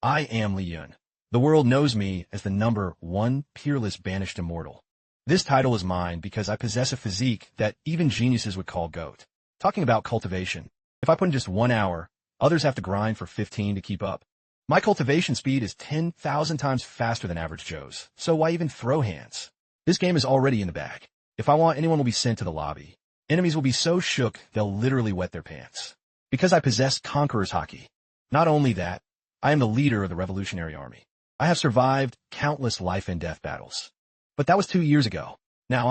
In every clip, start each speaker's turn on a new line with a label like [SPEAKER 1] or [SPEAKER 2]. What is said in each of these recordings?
[SPEAKER 1] I am Li Yun. The world knows me as the #1 peerless banished immortal. This title is mine because I possess a physique that even geniuses would call GOAT. Talking about cultivation, if I put in just 1 hour, others have to grind for 15 to keep up. My cultivation speed is 10,000 times faster than average Joe's, so why even throw hands? This game is already in the bag. If I want, anyone will be sent to the lobby. Enemies will be so shook they'll literally wet their pants. Because I possess Conqueror's Haki. Not only that, I am the leader of the Revolutionary Army. I have survived countless life and death battles. But that was 2 years ago. Now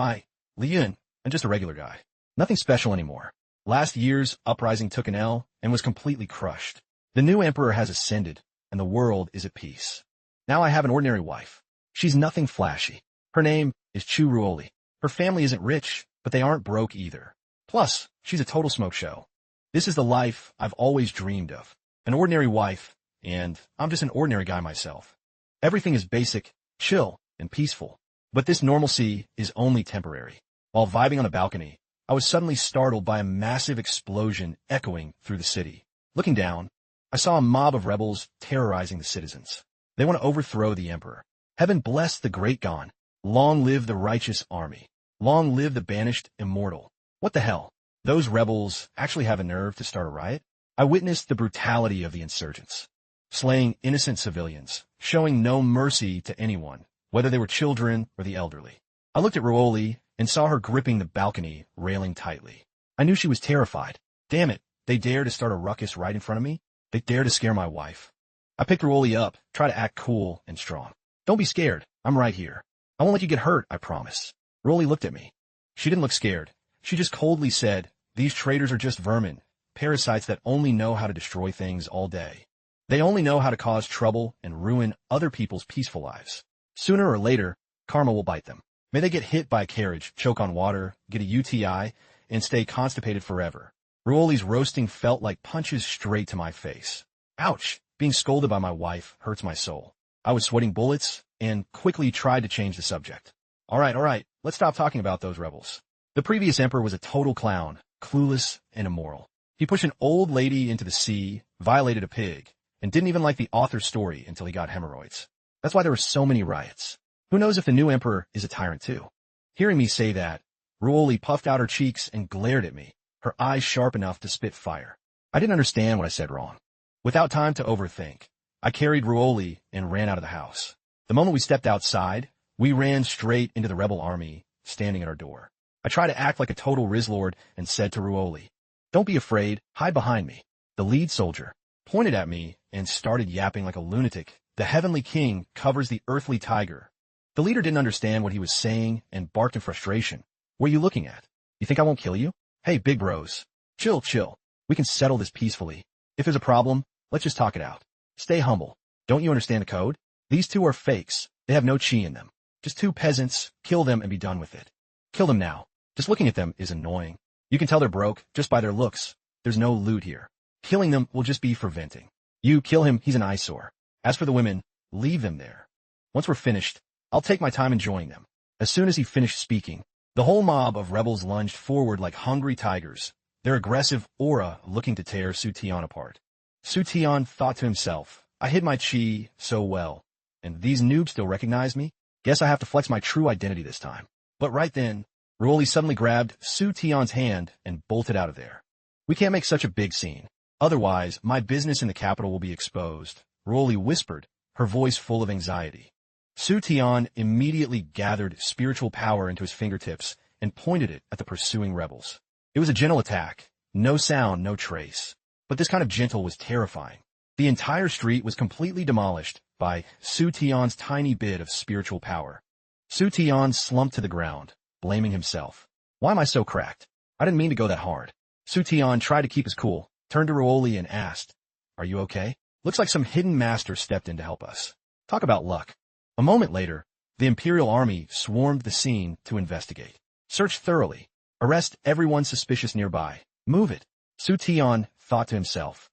[SPEAKER 1] Li Yun, I'm just a regular guy. Nothing special anymore. Last year's uprising took an L and was completely crushed. The new emperor has ascended, and the world is at peace. Now I have an ordinary wife. She's nothing flashy. Her name is Chu Ruoli. Her family isn't rich, but they aren't broke either. Plus, she's a total smoke show. This is the life I've always dreamed of. An ordinary wife, and I'm just an ordinary guy myself. Everything is basic, chill, and peaceful. But this normalcy is only temporary. While vibing on a balcony, I was suddenly startled by a massive explosion echoing through the city. Looking down, I saw a mob of rebels terrorizing the citizens. They want to overthrow the emperor. Heaven bless the great Gon. Long live the righteous army. Long live the banished immortal. What the hell? Those rebels actually have a nerve to start a riot? I witnessed the brutality of the insurgents, slaying innocent civilians, showing no mercy to anyone, whether they were children or the elderly. I looked at Ruoli and saw her gripping the balcony, railing tightly. I knew she was terrified. Damn it, they dare to start a ruckus right in front of me? They dare to scare my wife. I picked Ruoli up, try to act cool and strong. Don't be scared, I'm right here. I won't let you get hurt, I promise. Ruoli looked at me. She didn't look scared. She just coldly said, "These traitors are just vermin. Parasites that only know how to destroy things all day. They only know how to cause trouble and ruin other people's peaceful lives. Sooner or later, karma will bite them. May they get hit by a carriage, choke on water, get a UTI, and stay constipated forever." Ruoli's roasting felt like punches straight to my face. Ouch! Being scolded by my wife hurts my soul. I was sweating bullets and quickly tried to change the subject. All right, let's stop talking about those rebels. The previous emperor was a total clown, clueless and immoral. He pushed an old lady into the sea, violated a pig, and didn't even like the author's story until he got hemorrhoids. That's why there were so many riots. Who knows if the new emperor is a tyrant too? Hearing me say that, Ruoli puffed out her cheeks and glared at me, her eyes sharp enough to spit fire. I didn't understand what I said wrong. Without time to overthink, I carried Ruoli and ran out of the house. The moment we stepped outside, we ran straight into the rebel army standing at our door. I tried to act like a total Rizlord and said to Ruoli, "Don't be afraid, hide behind me." The lead soldier pointed at me and started yapping like a lunatic. The heavenly king covers the earthly tiger. The leader didn't understand what he was saying and barked in frustration. "What are you looking at? You think I won't kill you? Hey, big bros. Chill. We can settle this peacefully. If there's a problem, let's just talk it out. Stay humble. Don't you understand the code? These two are fakes. They have no chi in them. Just two peasants. Kill them and be done with it. Kill them now. Just looking at them is annoying. You can tell they're broke just by their looks. There's no loot here. Killing them will just be for venting. You kill him, he's an eyesore. As for the women, leave them there. Once we're finished, I'll take my time enjoying them." As soon as he finished speaking, the whole mob of rebels lunged forward like hungry tigers, their aggressive aura looking to tear Su Tian apart. Su Tian thought to himself, "I hid my chi so well, and these noobs still recognize me? Guess I have to flex my true identity this time." But right then, Ruoli suddenly grabbed Su Tian's hand and bolted out of there. "We can't make such a big scene. Otherwise, my business in the capital will be exposed," Ruoli whispered, her voice full of anxiety. Su Tian immediately gathered spiritual power into his fingertips and pointed it at the pursuing rebels. It was a gentle attack, no sound, no trace. But this kind of gentle was terrifying. The entire street was completely demolished by Su Tian's tiny bit of spiritual power. Su Tian slumped to the ground, blaming himself. "Why am I so cracked? I didn't mean to go that hard." Su Tian tried to keep his cool, turned to Ruoli and asked, "Are you okay? Looks like some hidden master stepped in to help us." Talk about luck. A moment later, the Imperial Army swarmed the scene to investigate. "Search thoroughly. Arrest everyone suspicious nearby. Move it." Su Tian thought to himself,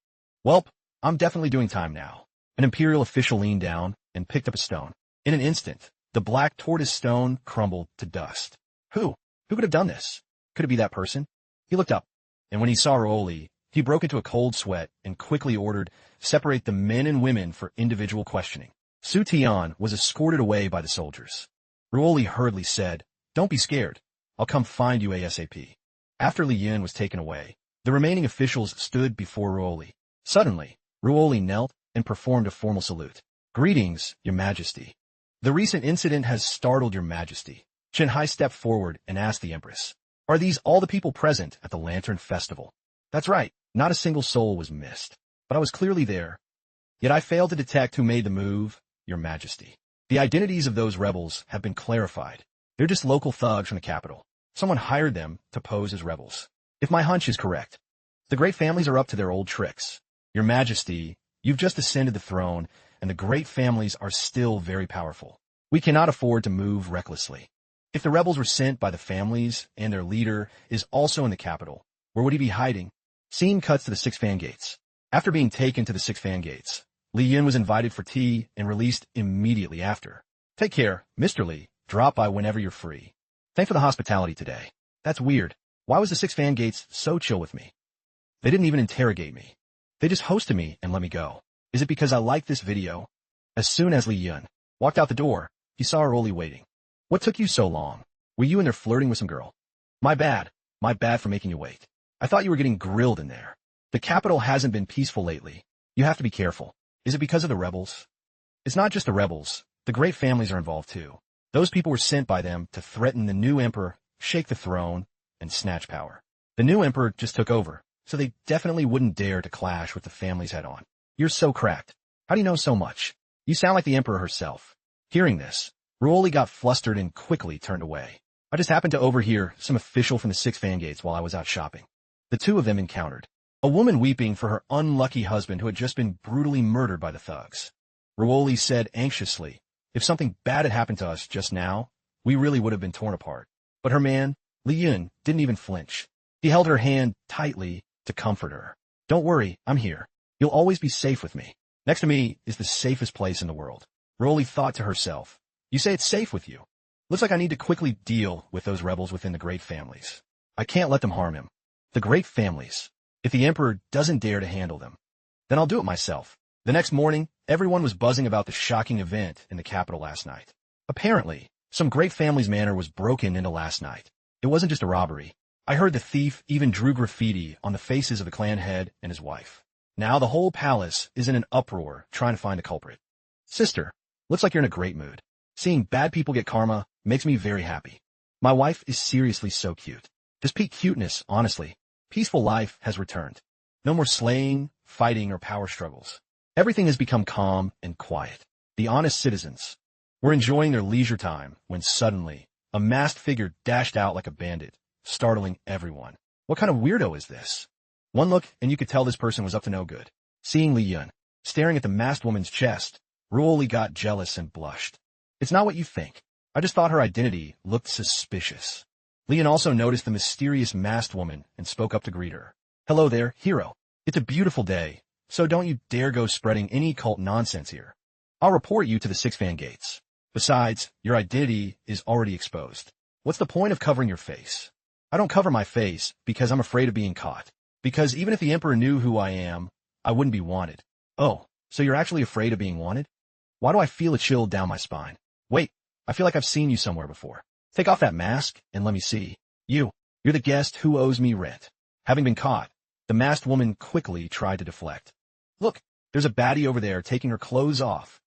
[SPEAKER 1] "Welp, I'm definitely doing time now." An Imperial official leaned down and picked up a stone. In an instant, the black tortoise stone crumbled to dust. Who could have done this? Could it be that person? He looked up, and when he saw Ruoli, He broke into a cold sweat and quickly ordered, "Separate the men and women for individual questioning." Su Tian was escorted away by the soldiers. Ruoli hurriedly said, "Don't be scared. I'll come find you ASAP." After Li Yun was taken away, the remaining officials stood before Ruoli. Suddenly, Ruoli knelt and performed a formal salute. "Greetings, Your Majesty. The recent incident has startled Your Majesty." Chen Hai stepped forward and asked the Empress, "Are these all the people present at the Lantern Festival?" "That's right. Not a single soul was missed. But I was clearly there. Yet I failed to detect who made the move, Your Majesty. The identities of those rebels have been clarified. They're just local thugs from the capital. Someone hired them to pose as rebels. If my hunch is correct, the great families are up to their old tricks. Your Majesty, you've just ascended the throne, and the great families are still very powerful. We cannot afford to move recklessly. If the rebels were sent by the families and their leader is also in the capital, where would he be hiding?" Scene cuts to the Six Fan Gates. After being taken to the Six Fan Gates, Li Yun was invited for tea and released immediately after. "Take care, Mr. Li. Drop by whenever you're free. Thanks for the hospitality today. That's weird. Why was the Six Fan Gates so chill with me? They didn't even interrogate me. They just hosted me and let me go. Is it because I like this video?" As soon as Li Yun walked out the door, he saw Ruoli waiting. "What took you so long? Were you in there flirting with some girl?" My bad for making you wait. I thought you were getting grilled in there. The capital hasn't been peaceful lately. You have to be careful. Is it because of the rebels?" "It's not just the rebels. The great families are involved too. Those people were sent by them to threaten the new emperor, shake the throne, and snatch power. The new emperor just took over, so they definitely wouldn't dare to clash with the families head on." "You're so cracked. How do you know so much? You sound like the emperor herself." Hearing this, Ruoli got flustered and quickly turned away. "I just happened to overhear some official from the Six Fan Gates while I was out shopping." The two of them encountered. A woman weeping for her unlucky husband who had just been brutally murdered by the thugs. Ruoli said anxiously, "If something bad had happened to us just now, we really would have been torn apart." But her man, Li Yun, didn't even flinch. He held her hand tightly to comfort her. "Don't worry, I'm here. You'll always be safe with me. Next to me is the safest place in the world." Ruoli thought to herself, "You say it's safe with you. Looks like I need to quickly deal with those rebels within the great families. I can't let them harm him. The great families. If the emperor doesn't dare to handle them, then I'll do it myself." The next morning, everyone was buzzing about the shocking event in the capital last night. Apparently, some great family's manor was broken into last night. It wasn't just a robbery. I heard the thief even drew graffiti on the faces of the clan head and his wife. Now the whole palace is in an uproar trying to find the culprit. "Sister, looks like you're in a great mood. Seeing bad people get karma makes me very happy. My wife is seriously so cute. This peak cuteness, honestly. Peaceful life has returned. No more slaying, fighting, or power struggles. Everything has become calm and quiet. The honest citizens were enjoying their leisure time when suddenly a masked figure dashed out like a bandit, startling everyone. What kind of weirdo is this?" One look and you could tell this person was up to no good. Seeing Li Yun staring at the masked woman's chest, Ruoli got jealous and blushed. "It's not what you think. I just thought her identity looked suspicious." Li Yun also noticed the mysterious masked woman and spoke up to greet her. "Hello there, hero. It's a beautiful day, so don't you dare go spreading any cult nonsense here. I'll report you to the Six Fan Gates. Besides, your identity is already exposed. What's the point of covering your face?" "I don't cover my face because I'm afraid of being caught. Because even if the emperor knew who I am, I wouldn't be wanted." "Oh, so you're actually afraid of being wanted? Why do I feel a chill down my spine? Wait, I feel like I've seen you somewhere before. Take off that mask and let me see. You're the guest who owes me rent." Having been caught, the masked woman quickly tried to deflect. "Look, there's a baddie over there taking her clothes off."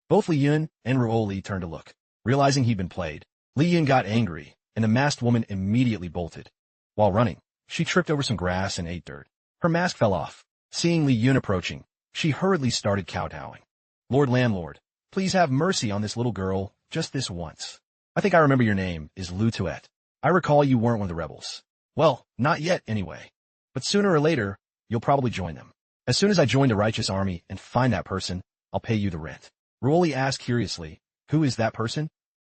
[SPEAKER 1] Both Li Yun and Ruoli turned to look. Realizing he'd been played, Li Yun got angry, and the masked woman immediately bolted. While running, she tripped over some grass and ate dirt. Her mask fell off. Seeing Li Yun approaching, she hurriedly started kowtowing. "Lord Landlord, please have mercy on this little girl, just this once. I think I remember your name is Lu Tuet. I recall you weren't one of the rebels. Well, not yet anyway. But sooner or later, you'll probably join them. As soon as I join the righteous army and find that person, I'll pay you the rent." Ruoli asked curiously, "Who is that person?"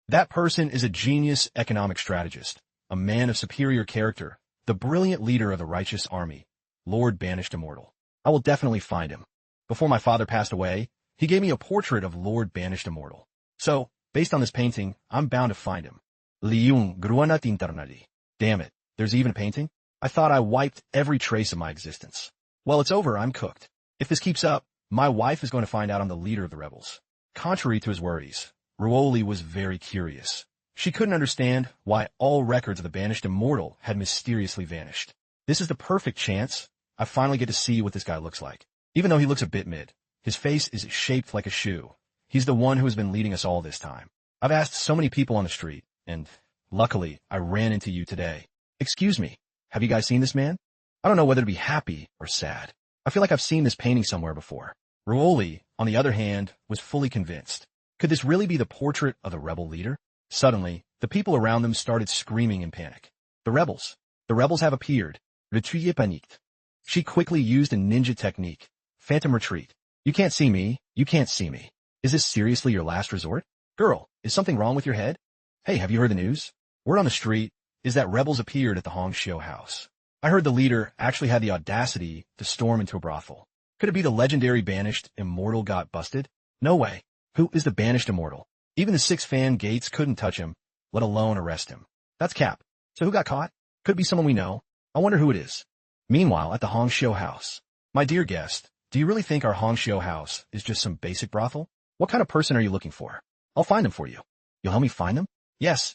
[SPEAKER 1] "That person is a genius economic strategist, a man of superior character, the brilliant leader of the righteous army, Lord Banished Immortal. I will definitely find him. Before my father passed away, he gave me a portrait of Lord Banished Immortal. So, based on this painting, I'm bound to find him." Liyung gruanat internadi. Damn it, there's even a painting? I thought I wiped every trace of my existence. Well, it's over, I'm cooked. If this keeps up, my wife is going to find out I'm the leader of the rebels. Contrary to his worries, Ruoli was very curious. She couldn't understand why all records of the banished immortal had mysteriously vanished. This is the perfect chance. I finally get to see what this guy looks like. Even though he looks a bit mid, his face is shaped like a shoe. He's the one who has been leading us all this time. I've asked so many people on the street, and luckily, I ran into you today. Excuse me, have you guys seen this man? I don't know whether to be happy or sad. I feel like I've seen this painting somewhere before. Ruoli, on the other hand, was fully convinced. Could this really be the portrait of the rebel leader? Suddenly, the people around them started screaming in panic. The rebels have appeared. Retreat paniqued. She quickly used a ninja technique. Phantom retreat. You can't see me. You can't see me. Is this seriously your last resort? Girl, is something wrong with your head? Hey, have you heard the news? Word on the street is that rebels appeared at the Hongxiu house. I heard the leader actually had the audacity to storm into a brothel. Could it be the legendary banished immortal got busted? No way. Who is the banished immortal? Even the 6 fan gates couldn't touch him, let alone arrest him. That's cap. So who got caught? Could it be someone we know? I wonder who it is. Meanwhile, at the Hongxiu house. My dear guest, do you really think our Hongxiu house is just some basic brothel? What kind of person are you looking for? I'll find them for you. You'll help me find them? Yes,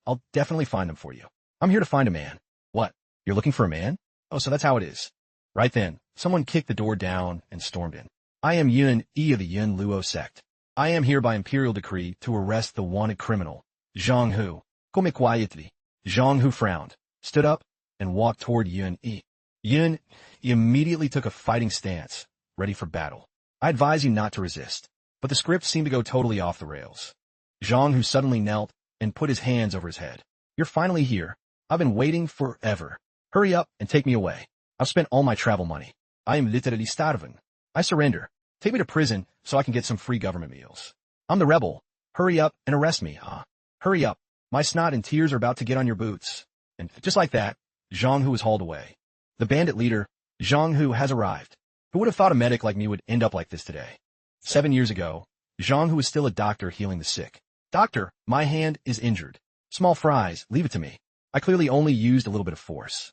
[SPEAKER 1] I'll definitely find them for you. I'm here to find a man. What? You're looking for a man? Oh, so that's how it is. Right then, someone kicked the door down and stormed in. I am Yun E of the Yun Luo sect. I am here by imperial decree to arrest the wanted criminal, Zhang Hu. Come quietly. Zhang Hu frowned, stood up, and walked toward Yun E. Yun immediately took a fighting stance, ready for battle. I advise you not to resist. But the script seemed to go totally off the rails. Zhang Hu suddenly knelt and put his hands over his head. You're finally here. I've been waiting forever. Hurry up and take me away. I've spent all my travel money. I am literally starving. I surrender. Take me to prison so I can get some free government meals. I'm the rebel. Hurry up and arrest me, huh? Hurry up. My snot and tears are about to get on your boots. And just like that, Zhang Hu was hauled away. The bandit leader, Zhang Hu, has arrived. Who would have thought a medic like me would end up like this today? 7 years ago, Zhang Hu was still a doctor healing the sick. Doctor, my hand is injured. Small fries, leave it to me. I clearly only used a little bit of force.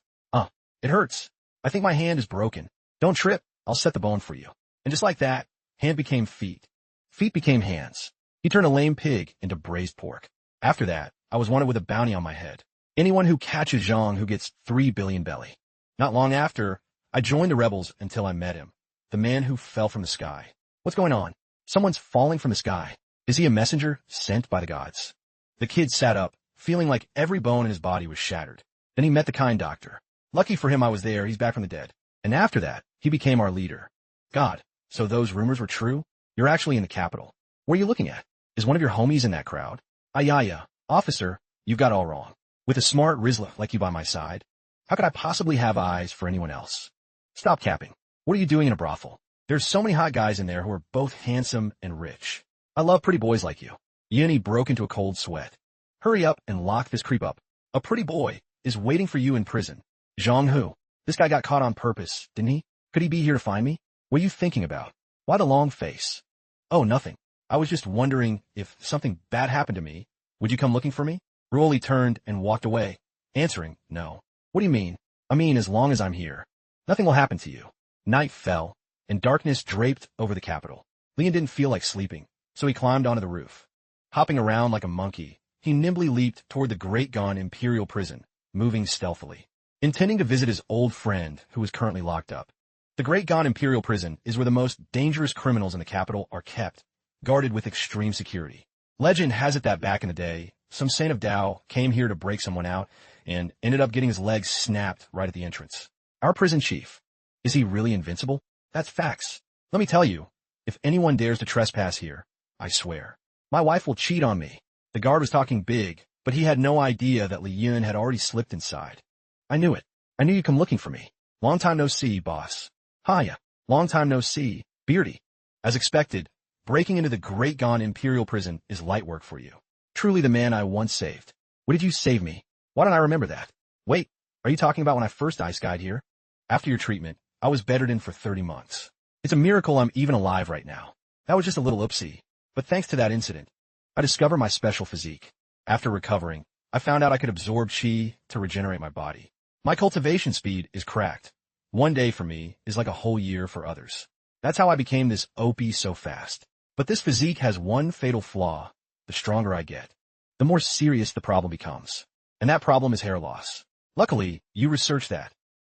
[SPEAKER 1] It hurts. I think my hand is broken. Don't trip, I'll set the bone for you. And just like that, hand became feet. Feet became hands. He turned a lame pig into braised pork. After that, I was wanted with a bounty on my head. Anyone who catches Zhang Hu gets 3 billion belly. Not long after, I joined the rebels until I met him. The man who fell from the sky. What's going on? Someone's falling from the sky. Is he a messenger sent by the gods? The kid sat up, feeling like every bone in his body was shattered. Then he met the kind doctor. Lucky for him I was there, he's back from the dead. And after that, he became our leader. God, so those rumors were true? You're actually in the capital. What are you looking at? Is one of your homies in that crowd? Ayaya, officer, you've got all wrong. With a smart Rizla like you by my side, how could I possibly have eyes for anyone else? Stop capping. What are you doing in a brothel? There's so many hot guys in there who are both handsome and rich. I love pretty boys like you. Yuni broke into a cold sweat. Hurry up and lock this creep up. A pretty boy is waiting for you in prison. Zhang Hu. This guy got caught on purpose, didn't he? Could he be here to find me? What are you thinking about? Why the long face? Oh, nothing. I was just wondering if something bad happened to me. Would you come looking for me? Ruoli turned and walked away, answering, no. What do you mean? I mean, as long as I'm here. Nothing will happen to you. Night fell, and darkness draped over the capital. Leon didn't feel like sleeping, so he climbed onto the roof. Hopping around like a monkey, he nimbly leaped toward the Great Gone Imperial Prison, moving stealthily, intending to visit his old friend who was currently locked up. The Great Gone Imperial Prison is where the most dangerous criminals in the capital are kept, guarded with extreme security. Legend has it that back in the day, some saint of Tao came here to break someone out and ended up getting his legs snapped right at the entrance. Our prison chief. Is he really invincible? That's facts. Let me tell you, if anyone dares to trespass here, I swear, my wife will cheat on me. The guard was talking big, but he had no idea that Li Yun had already slipped inside. I knew it. I knew you'd come looking for me. Long time no see, boss. Hiya. Long time no see, Beardy. As expected, breaking into the Great Gone Imperial Prison is light work for you. Truly the man I once saved. What did you save me? Why don't I remember that? Wait, are you talking about when I first ice-guyed here? After your treatment, I was bedded in for 30 months. It's a miracle I'm even alive right now. That was just a little oopsie. But thanks to that incident, I discovered my special physique. After recovering, I found out I could absorb chi to regenerate my body. My cultivation speed is cracked. One day for me is like a whole year for others. That's how I became this OP so fast. But this physique has one fatal flaw. The stronger I get, the more serious the problem becomes. And that problem is hair loss. Luckily, you researched that.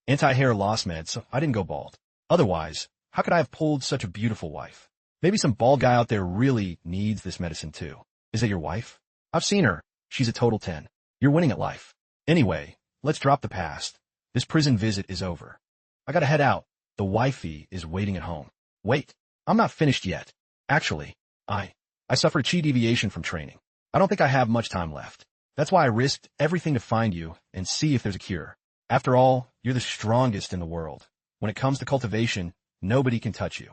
[SPEAKER 1] Anti-hair loss meds, so I didn't go bald. Otherwise, how could I have pulled such a beautiful wife? Maybe some bald guy out there really needs this medicine too. Is that your wife? I've seen her. She's a total 10. You're winning at life. Anyway, let's drop the past. This prison visit is over. I gotta head out. The wifey is waiting at home. Wait, I'm not finished yet. Actually, I suffered chi deviation from training. I don't think I have much time left. That's why I risked everything to find you and see if there's a cure. After all, you're the strongest in the world. When it comes to cultivation, nobody can touch you.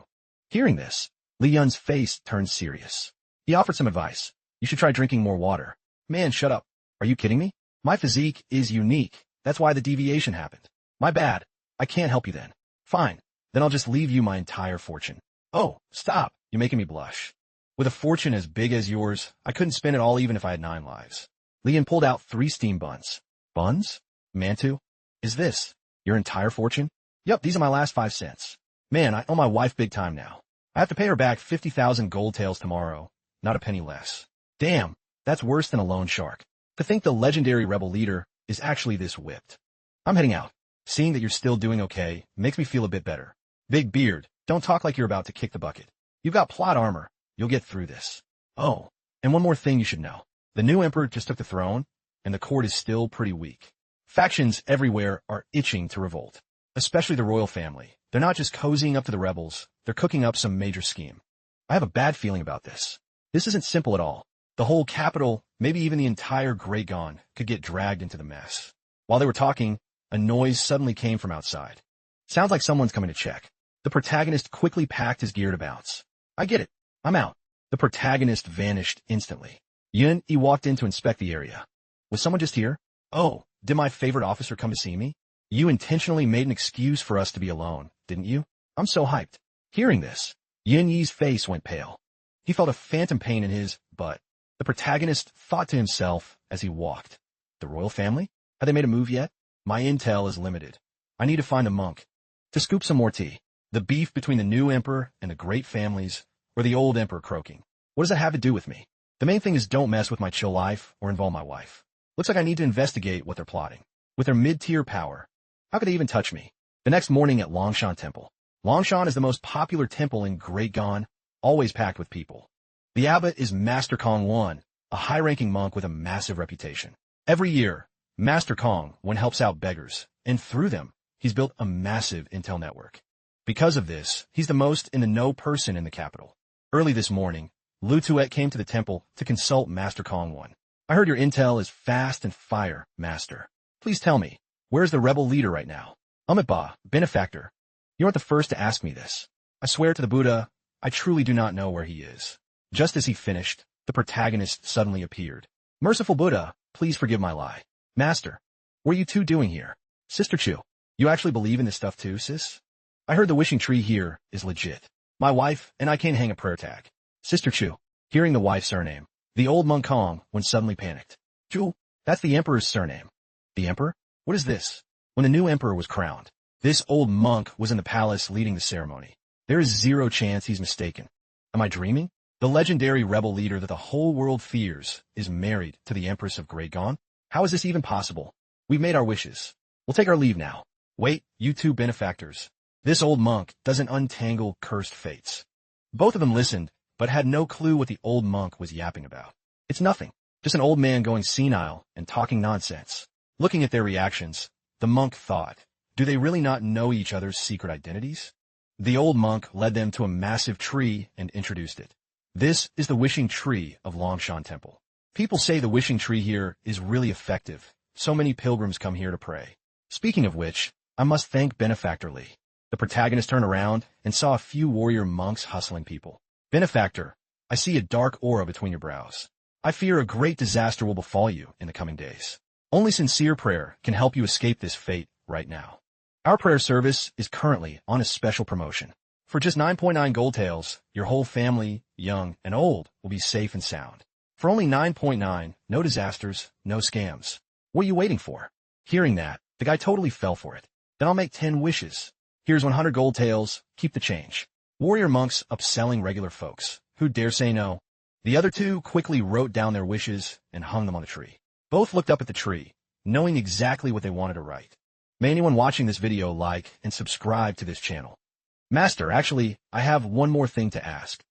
[SPEAKER 1] Hearing this, Li Yun's face turned serious. He offered some advice. You should try drinking more water. Man, shut up. Are you kidding me? My physique is unique. That's why the deviation happened. My bad. I can't help you then. Fine. Then I'll just leave you my entire fortune. Oh, stop. You're making me blush. With a fortune as big as yours, I couldn't spend it all even if I had 9 lives. Li Yun pulled out 3 steam buns. Buns? Mantu? Is this your entire fortune? Yup, these are my last 5 cents. Man, I owe my wife big time now. I have to pay her back 50,000 gold taels tomorrow, not a penny less. Damn, that's worse than a loan shark. To think the legendary rebel leader is actually this whipped. I'm heading out. Seeing that you're still doing okay makes me feel a bit better. Big beard, don't talk like you're about to kick the bucket. You've got plot armor. You'll get through this. Oh, and one more thing you should know. The new emperor just took the throne, and the court is still pretty weak. Factions everywhere are itching to revolt. Especially the royal family. They're not just cozying up to the rebels, they're cooking up some major scheme. I have a bad feeling about this. This isn't simple at all. The whole capital, maybe even the entire Great Gon, could get dragged into the mess. While they were talking, a noise suddenly came from outside. Sounds like someone's coming to check. The protagonist quickly packed his gear to bounce. I get it. I'm out. The protagonist vanished instantly. Yun Yi walked in to inspect the area. Was someone just here? Oh, did my favorite officer come to see me? You intentionally made an excuse for us to be alone, didn't you? I'm so hyped. Hearing this, Yun Yi's face went pale. He felt a phantom pain in his butt. The protagonist thought to himself as he walked. The royal family? Have they made a move yet? My intel is limited. I need to find a monk. To scoop some more tea. The beef between the new emperor and the great families, or the old emperor croaking. What does that have to do with me? The main thing is don't mess with my chill life or involve my wife. Looks like I need to investigate what they're plotting. With their mid-tier power, how could they even touch me? The next morning at Longshan Temple. Longshan is the most popular temple in Great Gon, always packed with people. The abbot is Master Kong One, a high-ranking monk with a massive reputation. Every year, Master Kong One helps out beggars, and through them, he's built a massive intel network. Because of this, he's the most in-the-know person in the capital. Early this morning, Lu Tuet came to the temple to consult Master Kong One. I heard your intel is fast and fire, Master. Please tell me, where's the rebel leader right now? Amitabha, benefactor. You aren't the first to ask me this. I swear to the Buddha, I truly do not know where he is. Just as he finished, the protagonist suddenly appeared. Merciful Buddha, please forgive my lie. Master, what are you two doing here? Sister Chu, you actually believe in this stuff too, sis? I heard the wishing tree here is legit. My wife and I can't hang a prayer tag. Sister Chu, hearing the wife's surname, the old monk Kong One suddenly panicked. Chu, that's the emperor's surname. The emperor? What is this? When the new emperor was crowned, this old monk was in the palace leading the ceremony. There is zero chance he's mistaken. Am I dreaming? The legendary rebel leader that the whole world fears is married to the Empress of Great Gon? How is this even possible? We've made our wishes. We'll take our leave now. Wait, you two benefactors. This old monk doesn't untangle cursed fates. Both of them listened, but had no clue what the old monk was yapping about. It's nothing. Just an old man going senile and talking nonsense. Looking at their reactions, the monk thought, do they really not know each other's secret identities? The old monk led them to a massive tree and introduced it. This is the wishing tree of Longshan Temple. People say the wishing tree here is really effective. So many pilgrims come here to pray. Speaking of which, I must thank Benefactor Lee. The protagonist turned around and saw a few warrior monks hustling people. Benefactor, I see a dark aura between your brows. I fear a great disaster will befall you in the coming days. Only sincere prayer can help you escape this fate right now. Our prayer service is currently on a special promotion. For just 9.9 gold taels, your whole family, young and old, will be safe and sound. For only 9.9, no disasters, no scams. What are you waiting for? Hearing that, the guy totally fell for it. Then I'll make 10 wishes. Here's 100 gold taels, keep the change. Warrior monks upselling regular folks. Who dare say no? The other two quickly wrote down their wishes and hung them on the tree. Both looked up at the tree, knowing exactly what they wanted to write. May anyone watching this video like and subscribe to this channel. Master, actually, I have one more thing to ask.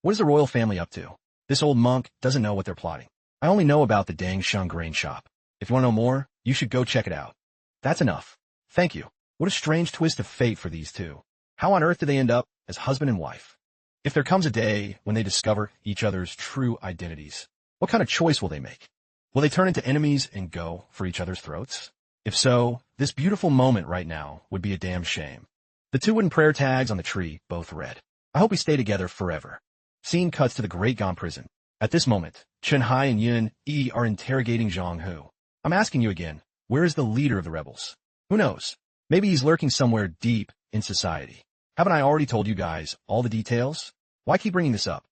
[SPEAKER 1] What is the royal family up to? This old monk doesn't know what they're plotting. I only know about the Dang Sheng grain shop. If you want to know more, you should go check it out. That's enough. Thank you. What a strange twist of fate for these two. How on earth do they end up as husband and wife? If there comes a day when they discover each other's true identities, what kind of choice will they make? Will they turn into enemies and go for each other's throats? If so, this beautiful moment right now would be a damn shame. The two wooden prayer tags on the tree both read, I hope we stay together forever. Scene cuts to the Great Gone prison. At this moment, Chen Hai and Yun Yi are interrogating Zhang Hu. I'm asking you again, where is the leader of the rebels? Who knows? Maybe he's lurking somewhere deep in society. Haven't I already told you guys all the details? Why keep bringing this up?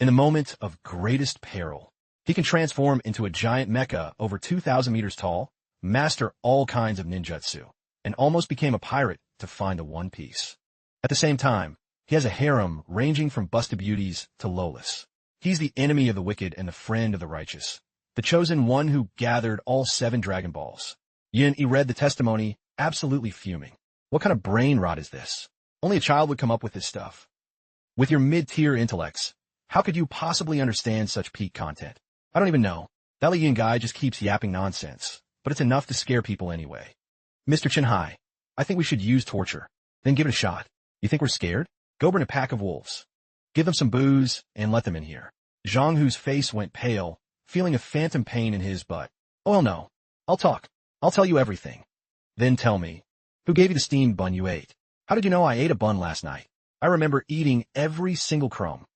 [SPEAKER 1] In the moment of greatest peril, he can transform into a giant mecha over 2,000 meters tall, master all kinds of ninjutsu, and almost became a pirate to find the One Piece. At the same time, he has a harem ranging from busted beauties to lowless. He's the enemy of the wicked and the friend of the righteous, the chosen one who gathered all 7 Dragon Balls. Yin Yi read the testimony, absolutely fuming. What kind of brain rot is this? Only a child would come up with this stuff. With your mid-tier intellects, how could you possibly understand such peak content? I don't even know. That Li Yin guy just keeps yapping nonsense, but it's enough to scare people anyway. Mr. Chen Hai, I think we should use torture, then give it a shot. You think we're scared? Go bring a pack of wolves. Give them some booze and let them in here. Zhang Hu's face went pale, feeling a phantom pain in his butt. Oh no. I'll talk. I'll tell you everything. Then tell me, who gave you the steamed bun you ate? How did you know I ate a bun last night? I remember eating every single crumb.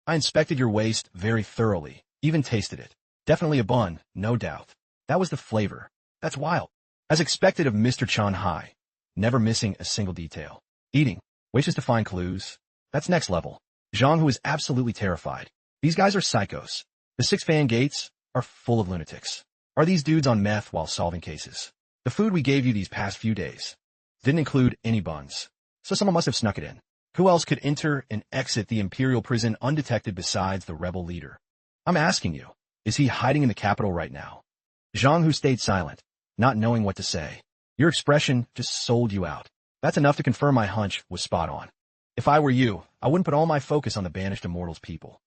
[SPEAKER 1] I inspected your waist very thoroughly, even tasted it. Definitely a bun, no doubt. That was the flavor. That's wild. As expected of Mr. Chen Hai, never missing a single detail. Eating. Wishes to find clues. That's next level. Zhang Hu is absolutely terrified. These guys are psychos. The 6 fan gates are full of lunatics. Are these dudes on meth while solving cases? The food we gave you these past few days didn't include any buns, so someone must have snuck it in. Who else could enter and exit the Imperial prison undetected besides the rebel leader? I'm asking you, is he hiding in the capital right now? Zhang Hu stayed silent, not knowing what to say. Your expression just sold you out. That's enough to confirm my hunch was spot on. If I were you, I wouldn't put all my focus on the banished immortals people.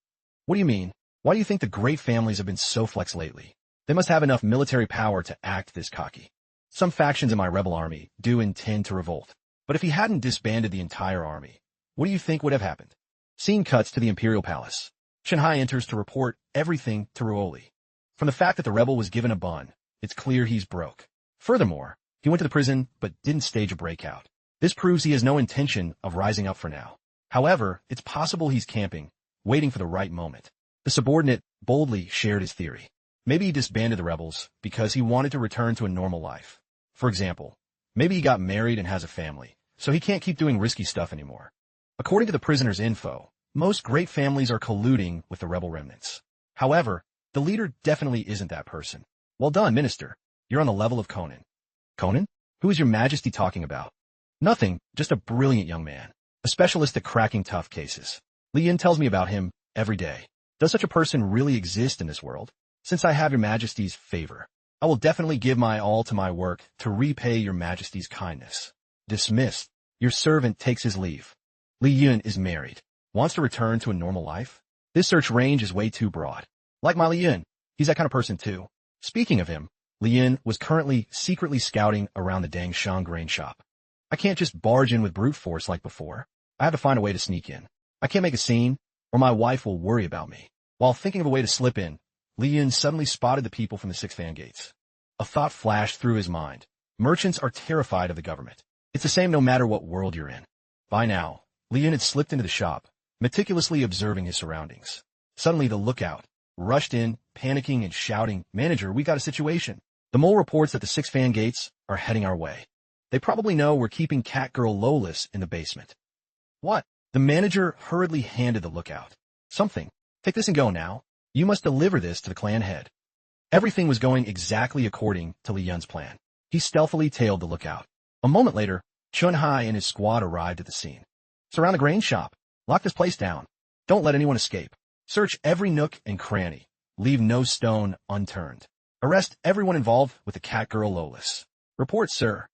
[SPEAKER 1] What do you mean? Why do you think the great families have been so flex lately? They must have enough military power to act this cocky. Some factions in my rebel army do intend to revolt. But if he hadn't disbanded the entire army, what do you think would have happened? Scene cuts to the Imperial Palace. Chen Hai enters to report everything to Ruoli. From the fact that the rebel was given a bun, it's clear he's broke. Furthermore, he went to the prison but didn't stage a breakout. This proves he has no intention of rising up for now. However, it's possible he's camping, waiting for the right moment. The subordinate boldly shared his theory. Maybe he disbanded the rebels because he wanted to return to a normal life. For example, maybe he got married and has a family, so he can't keep doing risky stuff anymore. According to the prisoner's info, most great families are colluding with the rebel remnants. However, the leader definitely isn't that person. Well done, Minister. You're on the level of Conan. Conan? Who is your Majesty talking about? Nothing, just a brilliant young man. A specialist at cracking tough cases. Li Yin tells me about him every day. Does such a person really exist in this world? Since I have your Majesty's favor, I will definitely give my all to my work to repay your Majesty's kindness. Dismissed. Your servant takes his leave. Li Yun is married. Wants to return to a normal life? This search range is way too broad. Like my Li Yun, he's that kind of person too. Speaking of him, Li Yun was currently secretly scouting around the Dang Shang grain shop. I can't just barge in with brute force like before. I have to find a way to sneak in. I can't make a scene, or my wife will worry about me. While thinking of a way to slip in, Li Yun suddenly spotted the people from the 6 fan gates. A thought flashed through his mind. Merchants are terrified of the government. It's the same no matter what world you're in. By now, Li Yun had slipped into the shop, meticulously observing his surroundings. Suddenly the lookout rushed in, panicking and shouting, "Manager, we got a situation. The mole reports that the 6 fan gates are heading our way. They probably know we're keeping Catgirl Lowless in the basement." What? The manager hurriedly handed the lookout something. Take this and go now. You must deliver this to the clan head. Everything was going exactly according to Li Yun's plan. He stealthily tailed the lookout. A moment later, Chun-Hai and his squad arrived at the scene. Surround the grain shop. Lock this place down. Don't let anyone escape. Search every nook and cranny. Leave no stone unturned. Arrest everyone involved with the Catgirl Lolis. Report, sir.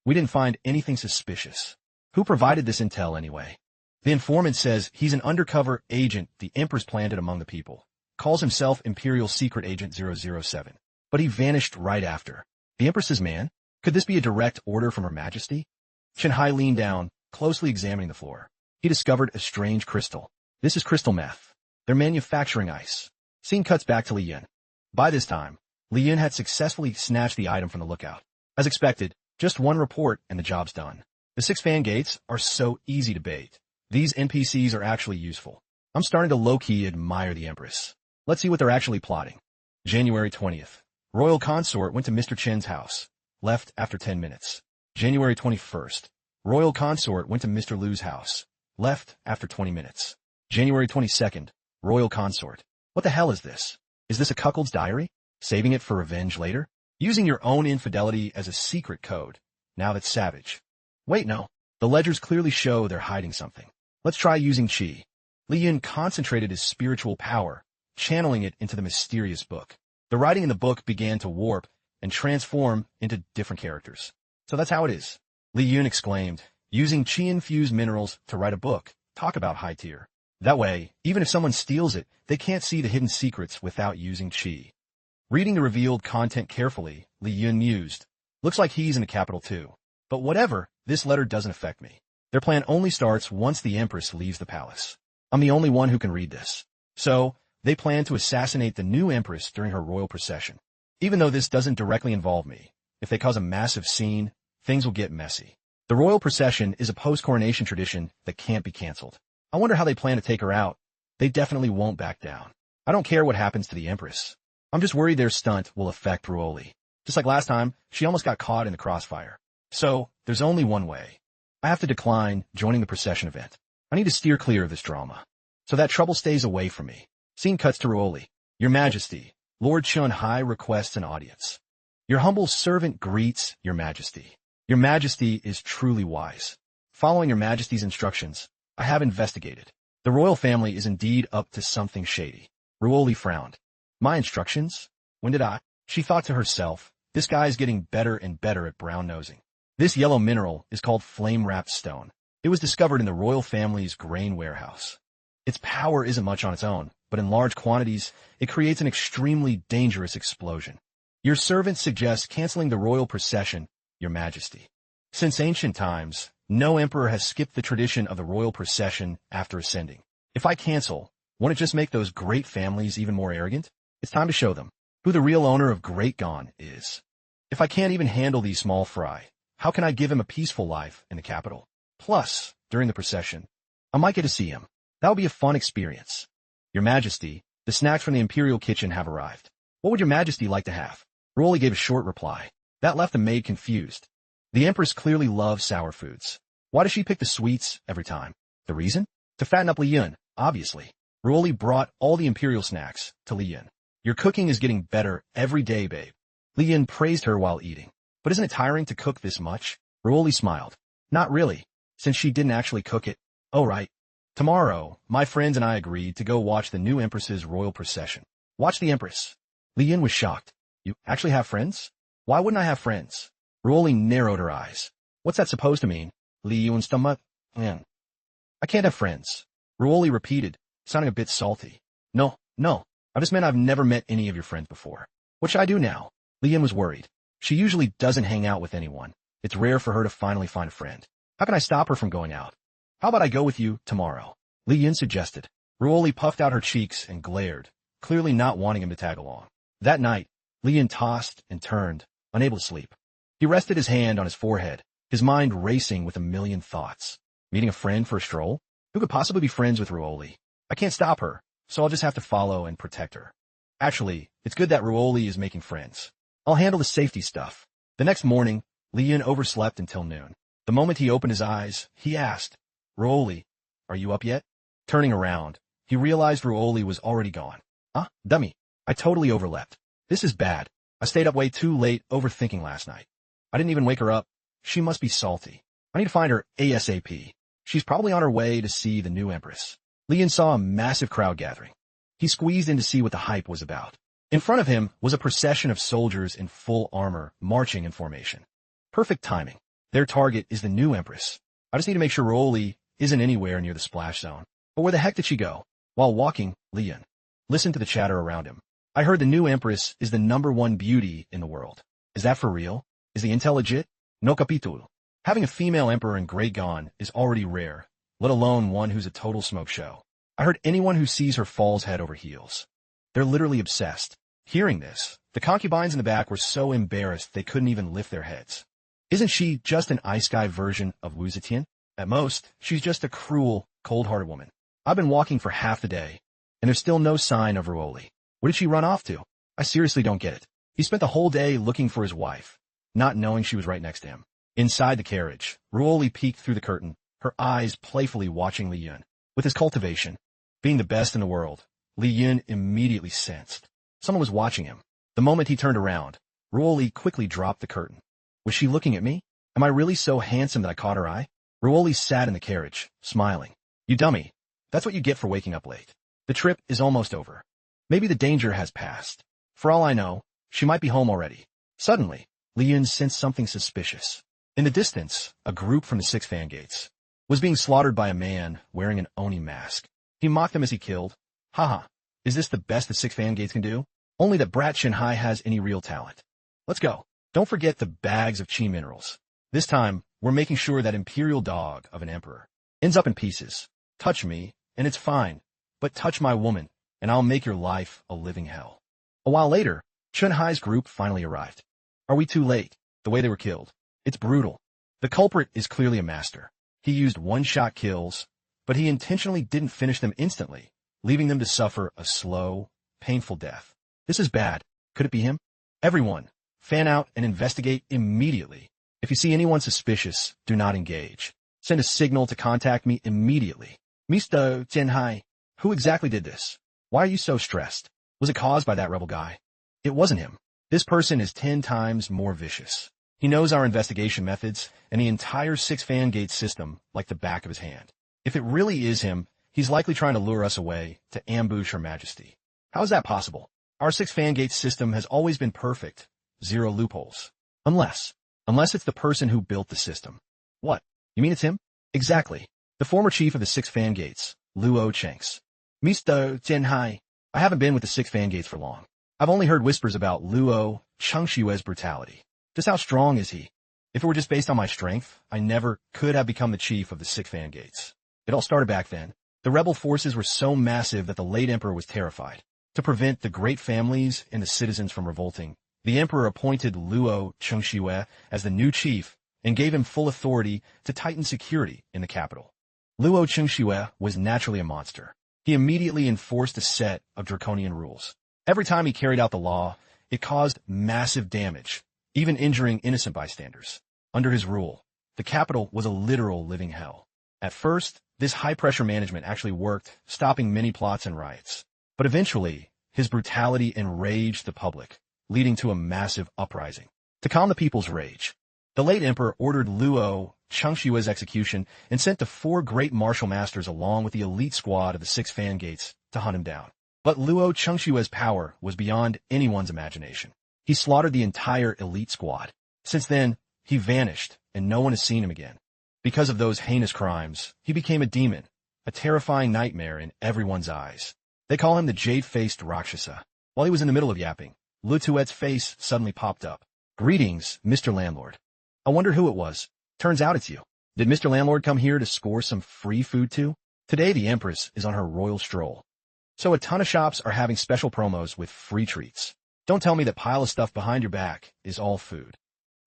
[SPEAKER 1] We didn't find anything suspicious. Who provided this intel anyway? The informant says he's an undercover agent the Empress planted among the people. Calls himself Imperial Secret Agent 007. But he vanished right after. The Empress's man? Could this be a direct order from Her Majesty? Chun-Hai leaned down, closely examining the floor. He discovered a strange crystal. This is crystal meth. They're manufacturing ice. Scene cuts back to Li Yun. By this time, Li Yun had successfully snatched the item from the lookout. As expected, just one report and the job's done. The 6 fan gates are so easy to bait. These NPCs are actually useful. I'm starting to low-key admire the Empress. Let's see what they're actually plotting. January 20th. Royal Consort went to Mr. Chen's house. Left after 10 minutes. January 21st. Royal Consort went to Mr. Liu's house. Left after 20 minutes. January 22nd. Royal Consort. What the hell is this? Is this a cuckold's diary? Saving it for revenge later? Using your own infidelity as a secret code. Now that's savage. Wait, no. The ledgers clearly show they're hiding something. Let's try using Qi. Li Yun concentrated his spiritual power, channeling it into the mysterious book. The writing in the book began to warp and transform into different characters. So that's how it is. Li Yun exclaimed, using Qi-infused minerals to write a book. Talk about high tier. That way, even if someone steals it, they can't see the hidden secrets without using Qi. Reading the revealed content carefully, Li Yun mused. Looks like he's in the capital too. But whatever, this letter doesn't affect me. Their plan only starts once the Empress leaves the palace. I'm the only one who can read this. So, they plan to assassinate the new Empress during her royal procession. Even though this doesn't directly involve me, if they cause a massive scene, things will get messy. The royal procession is a post-coronation tradition that can't be canceled. I wonder how they plan to take her out. They definitely won't back down. I don't care what happens to the Empress. I'm just worried their stunt will affect Ruoli. Just like last time, she almost got caught in the crossfire. So, there's only one way. I have to decline joining the procession event. I need to steer clear of this drama. So that trouble stays away from me. Scene cuts to Ruoli. Your Majesty, Lord Chun-Hai requests an audience. Your humble servant greets Your Majesty. Your Majesty is truly wise. Following Your Majesty's instructions, I have investigated. The royal family is indeed up to something shady. Ruoli frowned. My instructions? When did I? She thought to herself, this guy is getting better and better at brown-nosing. This yellow mineral is called flame-wrapped stone. It was discovered in the royal family's grain warehouse. Its power isn't much on its own, but in large quantities, it creates an extremely dangerous explosion. Your servant suggests canceling the royal procession, Your Majesty. Since ancient times, no emperor has skipped the tradition of the royal procession after ascending. If I cancel, won't it just make those great families even more arrogant? It's time to show them who the real owner of Great Gon is. If I can't even handle these small fry, how can I give him a peaceful life in the capital? Plus, during the procession, I might get to see him. That would be a fun experience. Your Majesty, the snacks from the Imperial kitchen have arrived. What would Your Majesty like to have? Ruoli gave a short reply. That left the maid confused. The Empress clearly loves sour foods. Why does she pick the sweets every time? The reason? To fatten up Li Yun, obviously. Ruoli brought all the Imperial snacks to Li Yun. Your cooking is getting better every day, babe. Li Yun praised her while eating. But isn't it tiring to cook this much? Ruoli smiled. Not really, since she didn't actually cook it. Oh right. Tomorrow, my friends and I agreed to go watch the new Empress's royal procession. Watch the Empress. Li Yun was shocked. You actually have friends? Why wouldn't I have friends? Ruoli narrowed her eyes. What's that supposed to mean? Li Yun stomach? I can't have friends. Ruoli repeated, sounding a bit salty. No. I just meant I've never met any of your friends before. What should I do now? Li Yun was worried. She usually doesn't hang out with anyone. It's rare for her to finally find a friend. How can I stop her from going out? How about I go with you tomorrow? Li Yun suggested. Ruoli puffed out her cheeks and glared, clearly not wanting him to tag along. That night, Li Yun tossed and turned, unable to sleep. He rested his hand on his forehead, his mind racing with a million thoughts. Meeting a friend for a stroll? Who could possibly be friends with Ruoli? I can't stop her, so I'll just have to follow and protect her. Actually, it's good that Ruoli is making friends. I'll handle the safety stuff. The next morning, Li Yun overslept until noon. The moment he opened his eyes, he asked, Ruoli, are you up yet? Turning around, he realized Ruoli was already gone. Dummy. I totally overleapt. This is bad. I stayed up way too late overthinking last night. I didn't even wake her up. She must be salty. I need to find her ASAP. She's probably on her way to see the new empress. Li Yun saw a massive crowd gathering. He squeezed in to see what the hype was about. In front of him was a procession of soldiers in full armor, marching in formation. Perfect timing. Their target is the new empress. I just need to make sure Ruoli isn't anywhere near the splash zone. But where the heck did she go? While walking, Li Yun listened to the chatter around him. I heard the new empress is the #1 beauty in the world. Is that for real? Is the intel legit? No capítulo. Having a female emperor in Great Gon is already rare, let alone one who's a total smoke show. I heard anyone who sees her falls head over heels. They're literally obsessed. Hearing this, the concubines in the back were so embarrassed they couldn't even lift their heads. Isn't she just an Isekai version of Wu Zetian? At most, she's just a cruel, cold-hearted woman. I've been walking for half the day, and there's still no sign of Ruoli. Where did she run off to? I seriously don't get it. He spent the whole day looking for his wife, not knowing she was right next to him. Inside the carriage, Ruoli peeked through the curtain, her eyes playfully watching Li Yun. With his cultivation, being the best in the world, Li Yun immediately sensed someone was watching him. The moment he turned around, Ruoli quickly dropped the curtain. Was she looking at me? Am I really so handsome that I caught her eye? Ruoli sat in the carriage, smiling. You dummy. That's what you get for waking up late. The trip is almost over. Maybe the danger has passed. For all I know, she might be home already. Suddenly, Li Yun sensed something suspicious. In the distance, a group from the 6 fan gates was being slaughtered by a man wearing an Oni mask. He mocked them as he killed. Haha, is this the best the 6 fan gates can do? Only that Brat Shinhai has any real talent. Let's go. Don't forget the bags of chi minerals. This time, we're making sure that imperial dog of an emperor ends up in pieces. Touch me, and it's fine, but touch my woman, and I'll make your life a living hell. A while later, Chunhai's group finally arrived. Are we too late? The way they were killed. It's brutal. The culprit is clearly a master. He used one-shot kills, but he intentionally didn't finish them instantly, leaving them to suffer a slow, painful death. This is bad. Could it be him? Everyone, fan out and investigate immediately. If you see anyone suspicious, do not engage. Send a signal to contact me immediately. Mr. Tenhai, who exactly did this? Why are you so stressed? Was it caused by that rebel guy? It wasn't him. This person is 10 times more vicious. He knows our investigation methods and the entire 6 fan gate system like the back of his hand. If it really is him, he's likely trying to lure us away to ambush Her Majesty. How is that possible? Our 6 fan gate system has always been perfect. 0 loopholes. Unless it's the person who built the system. What? You mean it's him? Exactly. The former chief of the 6 fan gates, Luo Chenks. Mr. Tenhai, I haven't been with the 6 fan gates for long. I've only heard whispers about Luo Chengshue's brutality. Just how strong is he? If it were just based on my strength, I never could have become the chief of the 6 fan gates. It all started back then. The rebel forces were so massive that the late emperor was terrified. To prevent the great families and the citizens from revolting, the emperor appointed Luo Chengshue as the new chief and gave him full authority to tighten security in the capital. Luo Chengshue was naturally a monster. He immediately enforced a set of draconian rules. Every time he carried out the law, it caused massive damage, even injuring innocent bystanders. Under his rule, the capital was a literal living hell. At first, this high-pressure management actually worked, stopping many plots and riots. But eventually, his brutality enraged the public, leading to a massive uprising. To calm the people's rage, the late emperor ordered Luo Chengshue's execution and sent the 4 great martial masters along with the elite squad of the 6 fan gates to hunt him down. But Luo Chengshue's power was beyond anyone's imagination. He slaughtered the entire elite squad. Since then, he vanished, and no one has seen him again. Because of those heinous crimes, he became a demon, a terrifying nightmare in everyone's eyes. They call him the Jade-Faced Rakshasa. While he was in the middle of yapping, Lutuet's face suddenly popped up. Greetings, Mr. Landlord. I wondered who it was. Turns out it's you. Did Mr. Landlord come here to score some free food too? Today the Empress is on her royal stroll. So a ton of shops are having special promos with free treats. Don't tell me that pile of stuff behind your back is all food.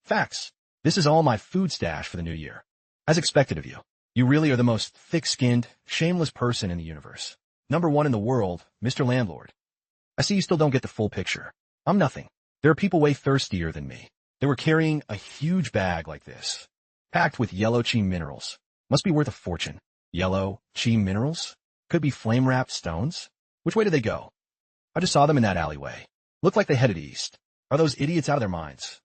[SPEAKER 1] Facts. This is all my food stash for the new year. As expected of you. You really are the most thick-skinned, shameless person in the universe. #1 in the world, Mr. Landlord. I see you still don't get the full picture. I'm nothing. There are people way thirstier than me. They were carrying a huge bag like this, packed with yellow chi minerals. Must be worth a fortune. Yellow chi minerals? Could be flame-wrapped stones? Which way did they go? I just saw them in that alleyway. Looked like they headed east. Are those idiots out of their minds?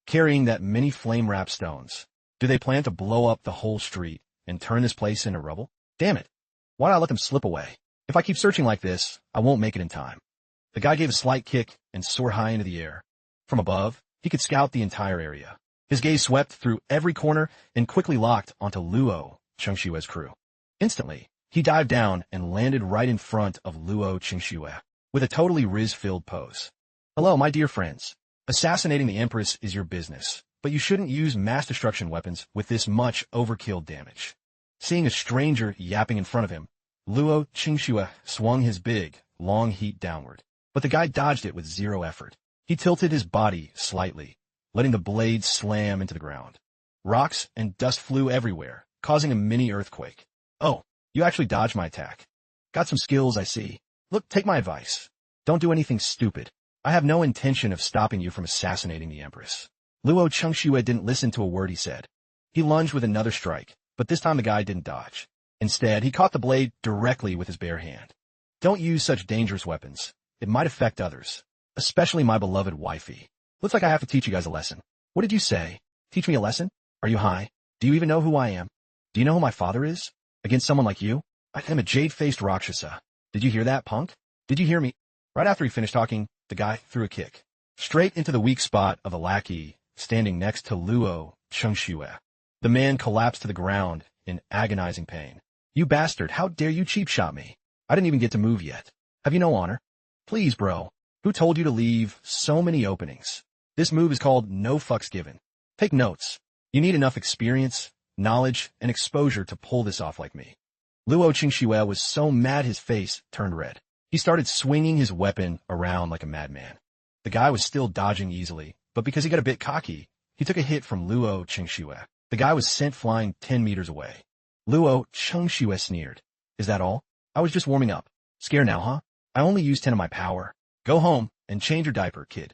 [SPEAKER 1] Carrying that many flame-wrapped stones. Do they plan to blow up the whole street and turn this place into rubble? Damn it. Why did I let them slip away? If I keep searching like this, I won't make it in time. The guy gave a slight kick and soared high into the air. From above, he could scout the entire area. His gaze swept through every corner and quickly locked onto Luo Chengshue's crew. Instantly, he dived down and landed right in front of Luo Chengshue with a totally riz-filled pose. Hello, my dear friends. Assassinating the Empress is your business, but you shouldn't use mass destruction weapons with this much overkill damage. Seeing a stranger yapping in front of him, Luo Chengshue swung his big, long heat downward, but the guy dodged it with zero effort. He tilted his body slightly, letting the blade slam into the ground. Rocks and dust flew everywhere, causing a mini earthquake. Oh, you actually dodged my attack. Got some skills, I see. Look, take my advice. Don't do anything stupid. I have no intention of stopping you from assassinating the Empress. Luo Chengshue didn't listen to a word he said. He lunged with another strike, but this time the guy didn't dodge. Instead, he caught the blade directly with his bare hand. Don't use such dangerous weapons. It might affect others, especially my beloved wifey. Looks like I have to teach you guys a lesson. What did you say? Teach me a lesson? Are you high? Do you even know who I am? Do you know who my father is? Against someone like you? I am a jade-faced Rakshasa. Did you hear that, punk? Did you hear me? Right after he finished talking, the guy threw a kick straight into the weak spot of a lackey standing next to Luo Chengshue. The man collapsed to the ground in agonizing pain. You bastard, how dare you cheap-shot me? I didn't even get to move yet. Have you no honor? Please, bro. Who told you to leave so many openings? This move is called no fucks given. Take notes. You need enough experience, knowledge, and exposure to pull this off like me. Luo Chengshue was so mad his face turned red. He started swinging his weapon around like a madman. The guy was still dodging easily, but because he got a bit cocky, he took a hit from Luo Chengshue. The guy was sent flying 10 meters away. Luo Chengshue sneered. Is that all? I was just warming up. Scared now, huh? I only used 10 of my power. Go home and change your diaper, kid.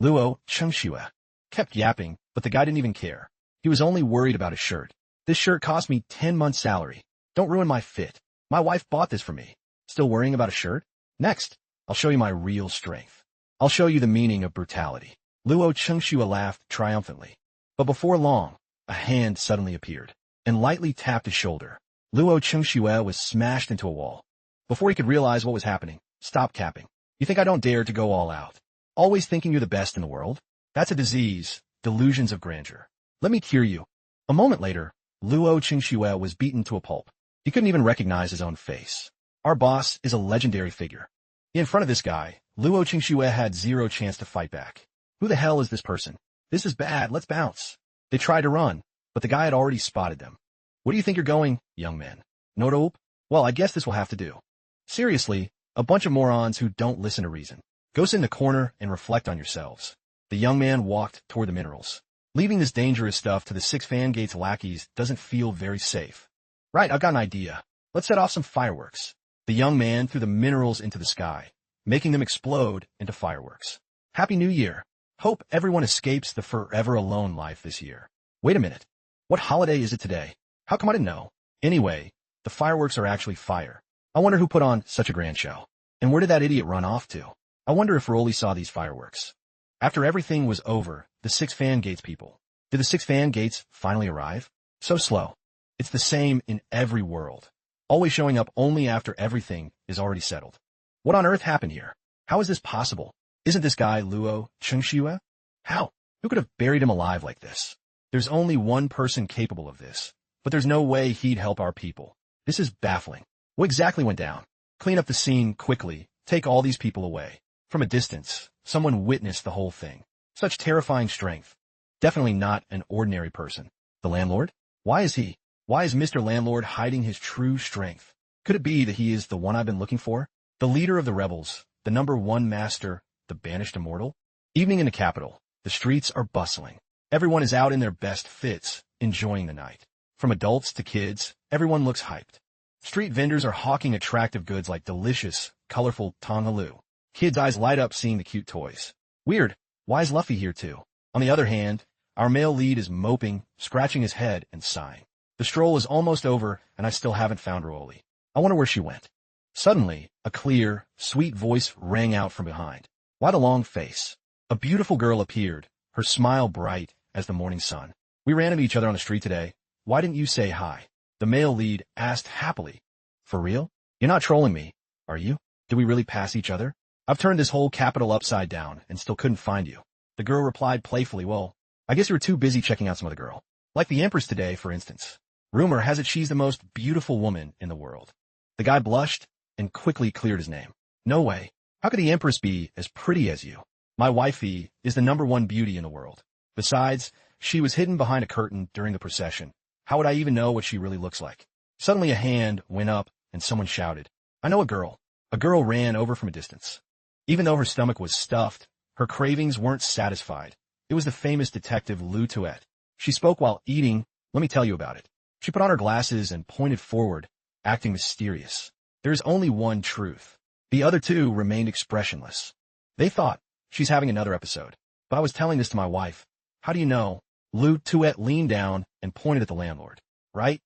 [SPEAKER 1] Luo Chengshue kept yapping, but the guy didn't even care. He was only worried about his shirt. This shirt cost me 10 months' salary. Don't ruin my fit. My wife bought this for me. Still worrying about a shirt? Next, I'll show you my real strength. I'll show you the meaning of brutality. Luo Chengshue laughed triumphantly. But before long, a hand suddenly appeared and lightly tapped his shoulder. Luo Chengshue was smashed into a wall. Before he could realize what was happening, stop capping. You think I don't dare to go all out? Always thinking you're the best in the world? That's a disease, delusions of grandeur. Let me cure you. A moment later, Luo Chengshue was beaten to a pulp. He couldn't even recognize his own face. Our boss is a legendary figure. In front of this guy, Luo Chengshue had zero chance to fight back. Who the hell is this person? This is bad, let's bounce. They tried to run, but the guy had already spotted them. Where do you think you're going, young man? Nodope? Well, I guess this will have to do. Seriously, a bunch of morons who don't listen to reason. Go sit in the corner and reflect on yourselves. The young man walked toward the minerals. Leaving this dangerous stuff to the 6 fan gates lackeys doesn't feel very safe. Right, I've got an idea. Let's set off some fireworks. The young man threw the minerals into the sky, making them explode into fireworks. Happy New Year. Hope everyone escapes the forever alone life this year. Wait a minute. What holiday is it today? How come I didn't know? Anyway, the fireworks are actually fire. I wonder who put on such a grand show. And where did that idiot run off to? I wonder if Rolly saw these fireworks. After everything was over, the 6 fan gates people. Did the 6 fan gates finally arrive? So slow. It's the same in every world. Always showing up only after everything is already settled. What on earth happened here? How is this possible? Isn't this guy Luo Chengshue? How? Who could have buried him alive like this? There's only one person capable of this, but there's no way he'd help our people. This is baffling. What exactly went down? Clean up the scene quickly. Take all these people away. From a distance, someone witnessed the whole thing. Such terrifying strength. Definitely not an ordinary person. The landlord? Why is Mr. Landlord hiding his true strength? Could it be that he is the one I've been looking for? The leader of the rebels, the #1 master, the banished immortal? Evening in the capital. The streets are bustling. Everyone is out in their best fits, enjoying the night. From adults to kids, everyone looks hyped. Street vendors are hawking attractive goods like delicious, colorful tonghalu. Kids' eyes light up seeing the cute toys. Weird, why is Luffy here too? On the other hand, our male lead is moping, scratching his head, and sighing. The stroll is almost over, and I still haven't found Rolly. I wonder where she went. Suddenly, a clear, sweet voice rang out from behind. Why the long face? A beautiful girl appeared, her smile bright as the morning sun. We ran into each other on the street today. Why didn't you say hi? The male lead asked happily. For real? You're not trolling me, are you? Did we really pass each other? I've turned this whole capital upside down and still couldn't find you. The girl replied playfully, well, I guess you were too busy checking out some other girl. Like the Empress today, for instance. Rumor has it she's the most beautiful woman in the world. The guy blushed and quickly cleared his name. No way. How could the Empress be as pretty as you? My wifey is the #1 beauty in the world. Besides, she was hidden behind a curtain during the procession. How would I even know what she really looks like? Suddenly a hand went up and someone shouted, I know a girl. A girl ran over from a distance. Even though her stomach was stuffed, her cravings weren't satisfied. It was the famous detective Lou Tuet. She spoke while eating. Let me tell you about it. She put on her glasses and pointed forward, acting mysterious. There is only one truth. The other two remained expressionless. They thought, she's having another episode. But I was telling this to my wife. How do you know? Lou Tuet leaned down and pointed at the landlord. Right,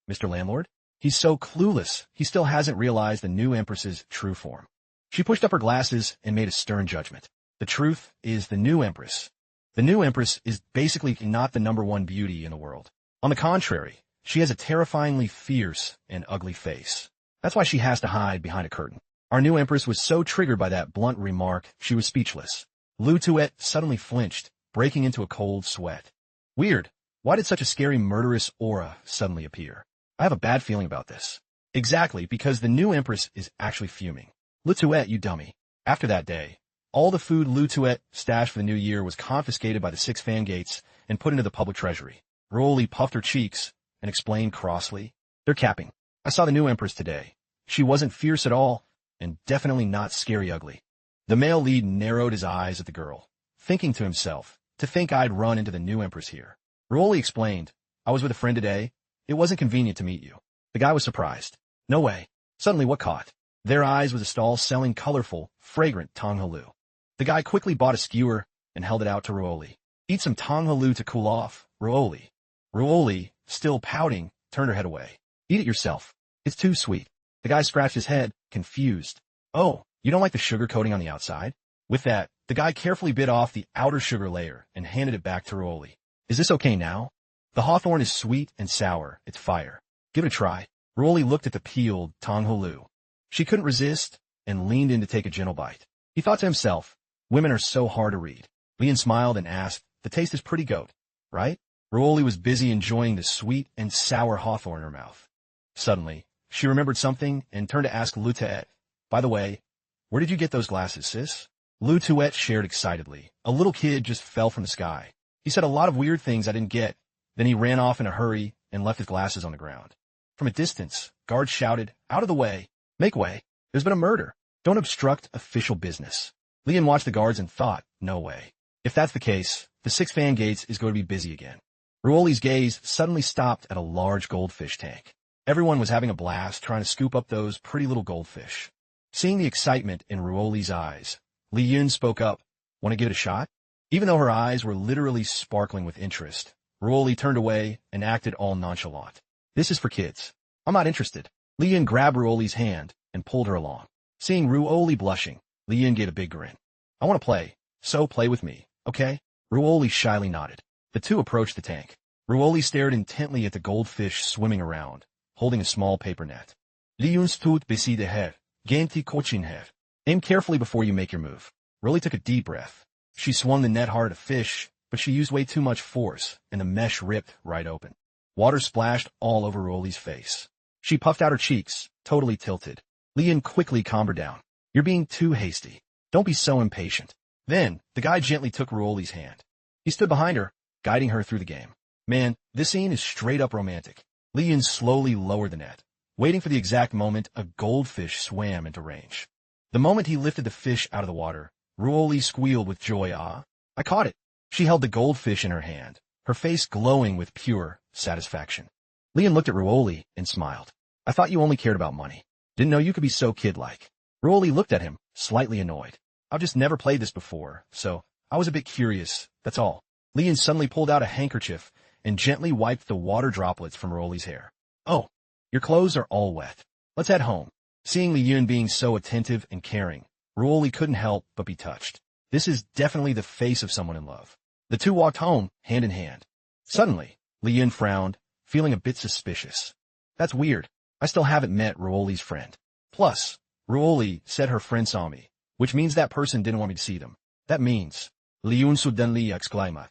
[SPEAKER 1] Mr. Landlord. He's so clueless, he still hasn't realized the new Empress's true form. She pushed up her glasses and made a stern judgment. The truth is the new Empress. The new Empress is basically not the #1 beauty in the world. On the contrary, she has a terrifyingly fierce and ugly face. That's why she has to hide behind a curtain. Our new Empress was so triggered by that blunt remark, she was speechless. Lou Tuet suddenly flinched, breaking into a cold sweat. Weird. Why did such a scary murderous aura suddenly appear? I have a bad feeling about this. Exactly, because the new Empress is actually fuming. Lou Tuet, you dummy. After that day, all the food Lou Tuet stashed for the new year was confiscated by the 6 fan gates and put into the public treasury. Rolly puffed her cheeks and explained crossly, they're capping. I saw the new Empress today. She wasn't fierce at all, and definitely not scary ugly. The male lead narrowed his eyes at the girl, thinking to himself, to think I'd run into the new Empress here. Rolly explained, I was with a friend today. It wasn't convenient to meet you. The guy was surprised. No way. Suddenly what caught their eyes was a stall selling colorful, fragrant tonghalu. The guy quickly bought a skewer and held it out to Ruoli. Eat some tonghalu to cool off, Ruoli. Ruoli, still pouting, turned her head away. Eat it yourself. It's too sweet. The guy scratched his head, confused. Oh, you don't like the sugar coating on the outside? With that, the guy carefully bit off the outer sugar layer and handed it back to Ruoli. Is this okay now? The hawthorn is sweet and sour. It's fire. Give it a try. Ruoli looked at the peeled tonghalu. She couldn't resist and leaned in to take a gentle bite. He thought to himself, women are so hard to read. Leon smiled and asked, the taste is pretty goat, right? Ruoli was busy enjoying the sweet and sour hawthorn in her mouth. Suddenly, she remembered something and turned to ask Lou Tuet, by the way, where did you get those glasses, sis? Lou Tuet shared excitedly. A little kid just fell from the sky. He said a lot of weird things I didn't get. Then he ran off in a hurry and left his glasses on the ground. From a distance, guards shouted, out of the way. Make way. There's been a murder. Don't obstruct official business. Leon watched the guards and thought, no way. If that's the case, the 6 fan gates is going to be busy again. Ruoli's gaze suddenly stopped at a large goldfish tank. Everyone was having a blast trying to scoop up those pretty little goldfish. Seeing the excitement in Ruoli's eyes, Li Yun spoke up, want to give it a shot? Even though her eyes were literally sparkling with interest, Ruoli turned away and acted all nonchalant. This is for kids. I'm not interested. Li Yun grabbed Ruoli's hand and pulled her along. Seeing Ruoli blushing, Li Yun gave a big grin. I want to play, so play with me, okay? Ruoli shyly nodded. The two approached the tank. Ruoli stared intently at the goldfish swimming around, holding a small paper net. Li Yun stood beside her, Ganti coaching her. Aim carefully before you make your move. Ruoli took a deep breath. She swung the net hard at a fish, but she used way too much force, and the mesh ripped right open. Water splashed all over Ruoli's face. She puffed out her cheeks, totally tilted. Li Yun quickly calmed her down. You're being too hasty. Don't be so impatient. Then, the guy gently took Ruoli's hand. He stood behind her, guiding her through the game. Man, this scene is straight up romantic. Li Yun slowly lowered the net, waiting for the exact moment a goldfish swam into range. The moment he lifted the fish out of the water, Ruoli squealed with joy. Ah, I caught it. She held the goldfish in her hand, her face glowing with pure satisfaction. Li Yun looked at Ruoli and smiled. I thought you only cared about money. Didn't know you could be so kid-like. Ruoli looked at him, slightly annoyed. I've just never played this before, so I was a bit curious, that's all. Li Yun suddenly pulled out a handkerchief and gently wiped the water droplets from Ruoli's hair. Oh, your clothes are all wet. Let's head home. Seeing Li Yun being so attentive and caring, Ruoli couldn't help but be touched. This is definitely the face of someone in love. The two walked home, hand in hand. Suddenly, Li Yun frowned, feeling a bit suspicious. That's weird. I still haven't met Ruoli's friend. Plus, Ruoli said her friend saw me, which means that person didn't want me to see them. That means, Li Yun suddenly exclaimed.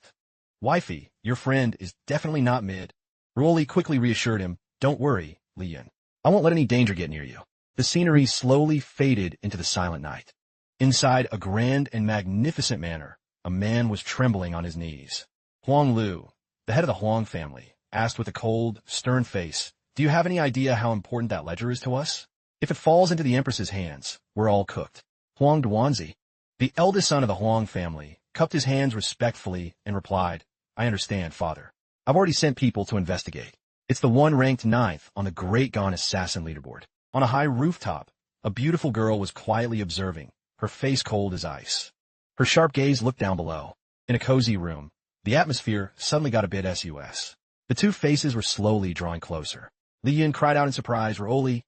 [SPEAKER 1] Wifey, your friend is definitely not mid. Ruoli quickly reassured him, don't worry, Li Yun. I won't let any danger get near you. The scenery slowly faded into the silent night. Inside a grand and magnificent manor, a man was trembling on his knees. Huang Lu, the head of the Huang family, asked with a cold, stern face, do you have any idea how important that ledger is to us? If it falls into the Empress's hands, we're all cooked. Huang Duanzi, the eldest son of the Huang family, cupped his hands respectfully and replied, I understand, father. I've already sent people to investigate. It's the one ranked 9th on the Great Gone Assassin leaderboard. On a high rooftop, a beautiful girl was quietly observing, her face cold as ice. Her sharp gaze looked down below. In a cozy room, the atmosphere suddenly got a bit sus. The two faces were slowly drawing closer. Li Yun cried out in surprise, Ruoli.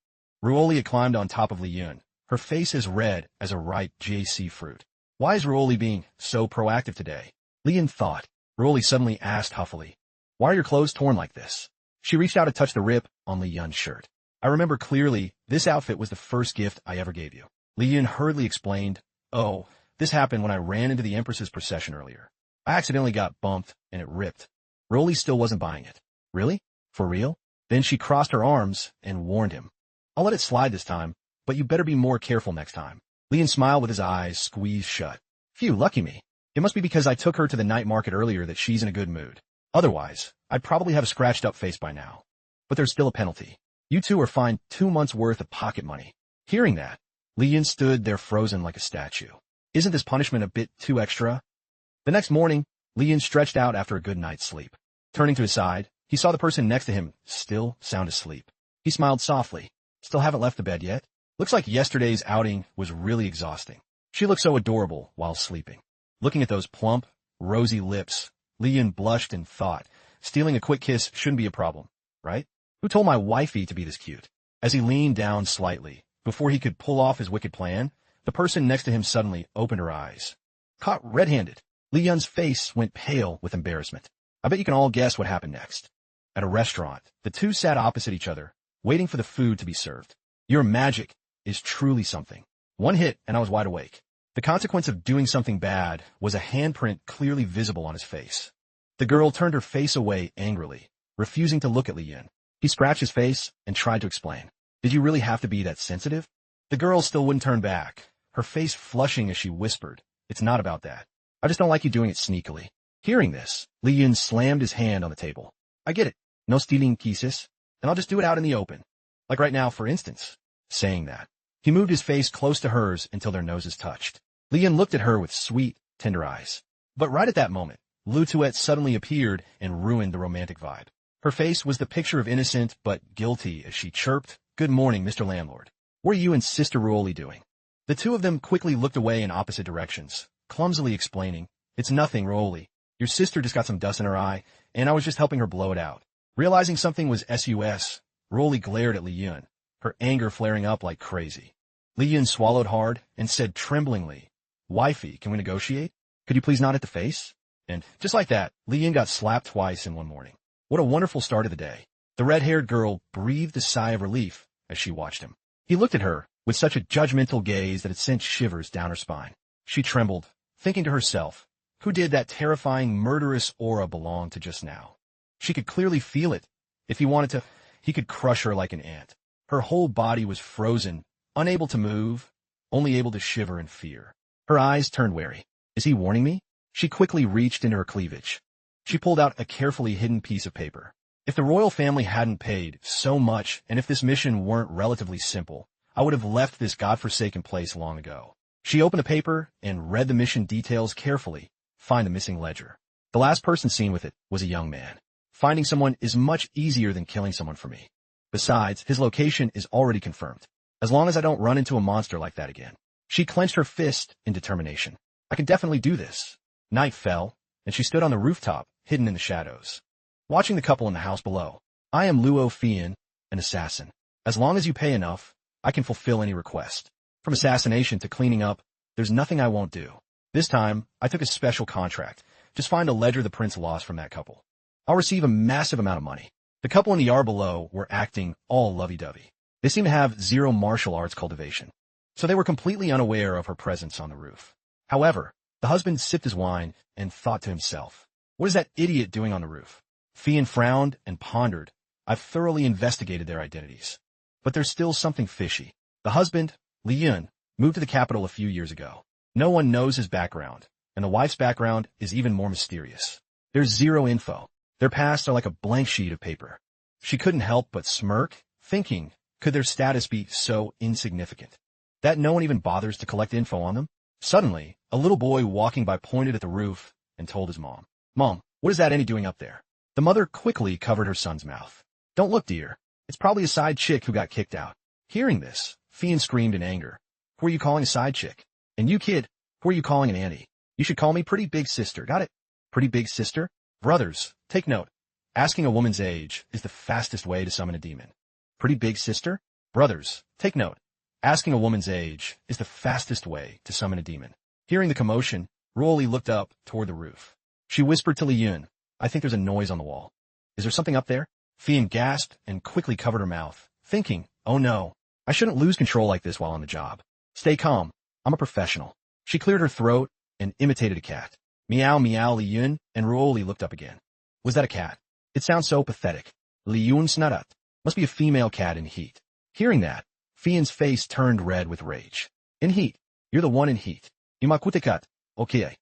[SPEAKER 1] Ruoli had climbed on top of Li Yun, her face as red as a ripe JC fruit. Why is Ruoli being so proactive today? Li Yun thought. Ruoli suddenly asked huffily, why are your clothes torn like this? She reached out to touch the rip on Li Yun's shirt. I remember clearly, this outfit was the first gift I ever gave you. Li Yun hurriedly explained, oh, this happened when I ran into the Empress's procession earlier. I accidentally got bumped, and it ripped. Ruoli still wasn't buying it. Really? For real? Then she crossed her arms and warned him. I'll let it slide this time, but you better be more careful next time. Li Yun smiled with his eyes squeezed shut. Phew, lucky me. It must be because I took her to the night market earlier that she's in a good mood. Otherwise, I'd probably have a scratched up face by now. But there's still a penalty. You two are fined 2 months' worth of pocket money. Hearing that, Li Yun stood there frozen like a statue. Isn't this punishment a bit too extra? The next morning, Li Yun stretched out after a good night's sleep. Turning to his side, he saw the person next to him still sound asleep. He smiled softly. Still haven't left the bed yet? Looks like yesterday's outing was really exhausting. She looked so adorable while sleeping. Looking at those plump, rosy lips, Li Yun blushed and thought, stealing a quick kiss shouldn't be a problem, right? Who told my wifey to be this cute? As he leaned down slightly, before he could pull off his wicked plan, the person next to him suddenly opened her eyes. Caught red-handed, Li Yun's face went pale with embarrassment. I bet you can all guess what happened next. At a restaurant, the two sat opposite each other, waiting for the food to be served. Your magic is truly something. One hit and I was wide awake. The consequence of doing something bad was a handprint clearly visible on his face. The girl turned her face away angrily, refusing to look at Li Yun. He scratched his face and tried to explain. Did you really have to be that sensitive? The girl still wouldn't turn back, her face flushing as she whispered, it's not about that. I just don't like you doing it sneakily. Hearing this, Li Yun slammed his hand on the table. I get it. No stealing kisses, and I'll just do it out in the open. Like right now, for instance. Saying that, he moved his face close to hers until their noses touched. Li Yun looked at her with sweet, tender eyes. But right at that moment, Lu Tuet suddenly appeared and ruined the romantic vibe. Her face was the picture of innocent but guilty as she chirped, Good morning, Mr. Landlord. What are you and Sister Ruoli doing? The two of them quickly looked away in opposite directions, clumsily explaining, It's nothing, Ruoli. Your sister just got some dust in her eye, and I was just helping her blow it out. Realizing something was sus, Ruoli glared at Li Yun, her anger flaring up like crazy. Li Yun swallowed hard and said tremblingly, Wifey, can we negotiate? Could you please not hit the face? And just like that, Li Yun got slapped twice in one morning. What a wonderful start of the day. The red-haired girl breathed a sigh of relief as she watched him. He looked at her with such a judgmental gaze that it sent shivers down her spine. She trembled, thinking to herself, who did that terrifying murderous aura belong to just now? She could clearly feel it. If he wanted to, he could crush her like an ant. Her whole body was frozen, unable to move, only able to shiver in fear. Her eyes turned wary. Is he warning me? She quickly reached into her cleavage. She pulled out a carefully hidden piece of paper. If the royal family hadn't paid so much, and if this mission weren't relatively simple, I would have left this godforsaken place long ago. She opened the paper and read the mission details carefully. Find the missing ledger. The last person seen with it was a young man. Finding someone is much easier than killing someone for me. Besides, his location is already confirmed. As long as I don't run into a monster like that again. She clenched her fist in determination. I can definitely do this. Night fell, and she stood on the rooftop, hidden in the shadows, watching the couple in the house below. I am Luo Fian, an assassin. As long as you pay enough, I can fulfill any request. From assassination to cleaning up, there's nothing I won't do. This time, I took a special contract. Just find a ledger the prince lost from that couple. I'll receive a massive amount of money. The couple in the yard below were acting all lovey-dovey. They seemed to have zero martial arts cultivation, so they were completely unaware of her presence on the roof. However, the husband sipped his wine and thought to himself, what is that idiot doing on the roof? Fian frowned and pondered. I've thoroughly investigated their identities, but there's still something fishy. The husband, Li Yun, moved to the capital a few years ago. No one knows his background, and the wife's background is even more mysterious. There's zero info. Their pasts are like a blank sheet of paper. She couldn't help but smirk, thinking, could their status be so insignificant that no one even bothers to collect info on them? Suddenly, a little boy walking by pointed at the roof and told his mom, Mom, what is that Annie doing up there? The mother quickly covered her son's mouth. Don't look, dear. It's probably a side chick who got kicked out. Hearing this, Fian screamed in anger. Who are you calling a side chick? And you, kid, who are you calling an auntie? You should call me Pretty Big Sister, got it? Pretty Big Sister? Brothers, take note. Asking a woman's age is the fastest way to summon a demon. Pretty Big Sister? Brothers, take note. Asking a woman's age is the fastest way to summon a demon. Hearing the commotion, Rolly looked up toward the roof. She whispered to Li Yun, I think there's a noise on the wall. Is there something up there? Fian gasped and quickly covered her mouth, thinking, oh no, I shouldn't lose control like this while on the job. Stay calm. I'm a professional. She cleared her throat and imitated a cat. Meow meow Li Yun, and Rolly looked up again. Was that a cat? It sounds so pathetic. Li Yun snarat. Must be a female cat in heat. Hearing that, Fian's face turned red with rage. In heat. You're the one in heat. Imakutikat. Okay.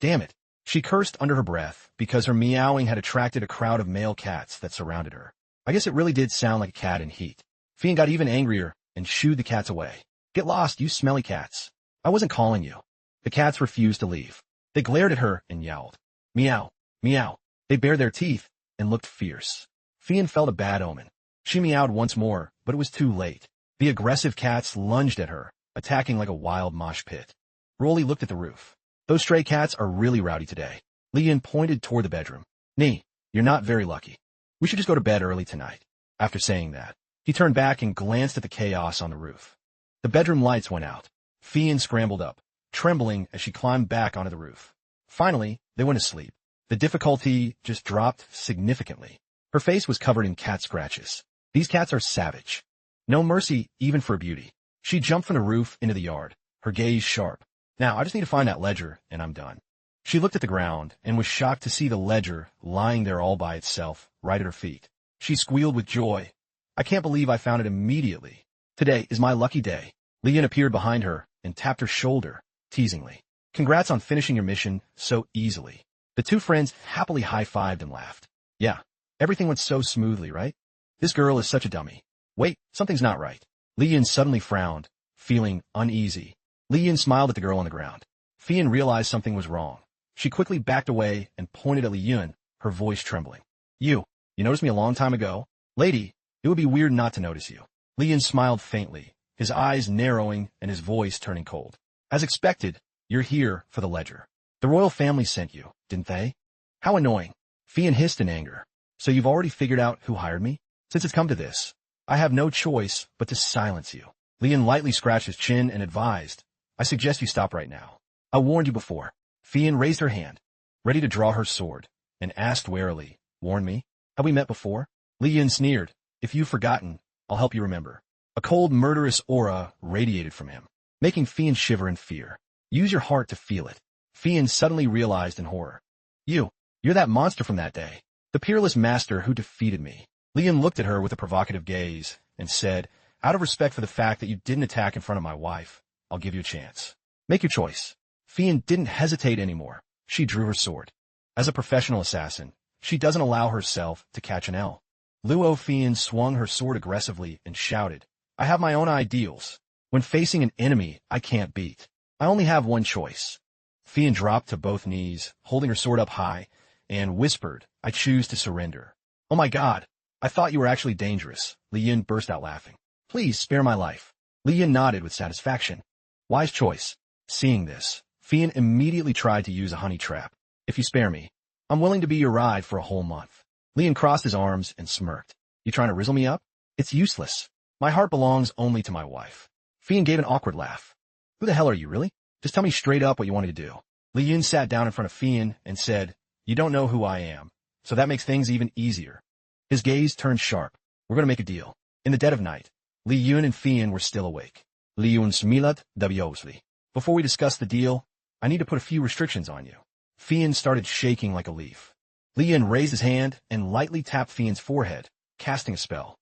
[SPEAKER 1] Damn it. She cursed under her breath because her meowing had attracted a crowd of male cats that surrounded her. I guess it really did sound like a cat in heat. Fian got even angrier and shooed the cats away. Get lost, you smelly cats. I wasn't calling you. The cats refused to leave. They glared at her and yowled. Meow, meow. They bared their teeth and looked fierce. Fian felt a bad omen. She meowed once more, but it was too late. The aggressive cats lunged at her, attacking like a wild mosh pit. Rolly looked at the roof. Those stray cats are really rowdy today. Li Yun pointed toward the bedroom. Nee, you're not very lucky. We should just go to bed early tonight. After saying that, he turned back and glanced at the chaos on the roof. The bedroom lights went out. Fian scrambled up, trembling as she climbed back onto the roof. Finally, they went to sleep. The difficulty just dropped significantly. Her face was covered in cat scratches. These cats are savage. No mercy even for beauty. She jumped from the roof into the yard, her gaze sharp. Now, I just need to find that ledger, and I'm done. She looked at the ground and was shocked to see the ledger lying there all by itself, right at her feet. She squealed with joy. I can't believe I found it immediately. Today is my lucky day. Li Yun appeared behind her and tapped her shoulder, teasingly. Congrats on finishing your mission so easily. The two friends happily high-fived and laughed. Yeah, everything went so smoothly, right? This girl is such a dummy. Wait, something's not right. Li Yun suddenly frowned, feeling uneasy. Li Yun smiled at the girl on the ground. Fian realized something was wrong. She quickly backed away and pointed at Li Yun, her voice trembling. You noticed me a long time ago? Lady, it would be weird not to notice you. Li Yun smiled faintly, his eyes narrowing and his voice turning cold. As expected, you're here for the ledger. The royal family sent you, didn't they? How annoying. Fian hissed in anger. So you've already figured out who hired me? Since it's come to this, I have no choice but to silence you. Li Yun lightly scratched his chin and advised, I suggest you stop right now. I warned you before. Fian raised her hand, ready to draw her sword, and asked warily, Warn me? Have we met before? Li Yun sneered. If you've forgotten, I'll help you remember. A cold, murderous aura radiated from him, making Fian shiver in fear. Use your heart to feel it. Fian suddenly realized in horror. You're that monster from that day. The peerless master who defeated me. Li Yun looked at her with a provocative gaze and said, Out of respect for the fact that you didn't attack in front of my wife, I'll give you a chance. Make your choice. Fian didn't hesitate anymore. She drew her sword. As a professional assassin, she doesn't allow herself to catch an L. Luo Fian swung her sword aggressively and shouted, I have my own ideals. When facing an enemy I can't beat, I only have one choice. Fian dropped to both knees, holding her sword up high, and whispered, I choose to surrender. Oh my God, I thought you were actually dangerous. Li Yun burst out laughing. Please spare my life. Li Yun nodded with satisfaction. Wise choice. Seeing this, Fian immediately tried to use a honey trap. If you spare me, I'm willing to be your ride for a whole month. Li Yun crossed his arms and smirked. You trying to rizzle me up? It's useless. My heart belongs only to my wife. Fian gave an awkward laugh. Who the hell are you, really? Just tell me straight up what you wanted to do. Li Yun sat down in front of Fian and said, You don't know who I am, so that makes things even easier. His gaze turned sharp. We're gonna make a deal. In the dead of night, Li Yun and Fian were still awake. Li Yun smilat wosli. Before we discuss the deal, I need to put a few restrictions on you. Fian started shaking like a leaf. Li Yun raised his hand and lightly tapped Fian's forehead, casting a spell.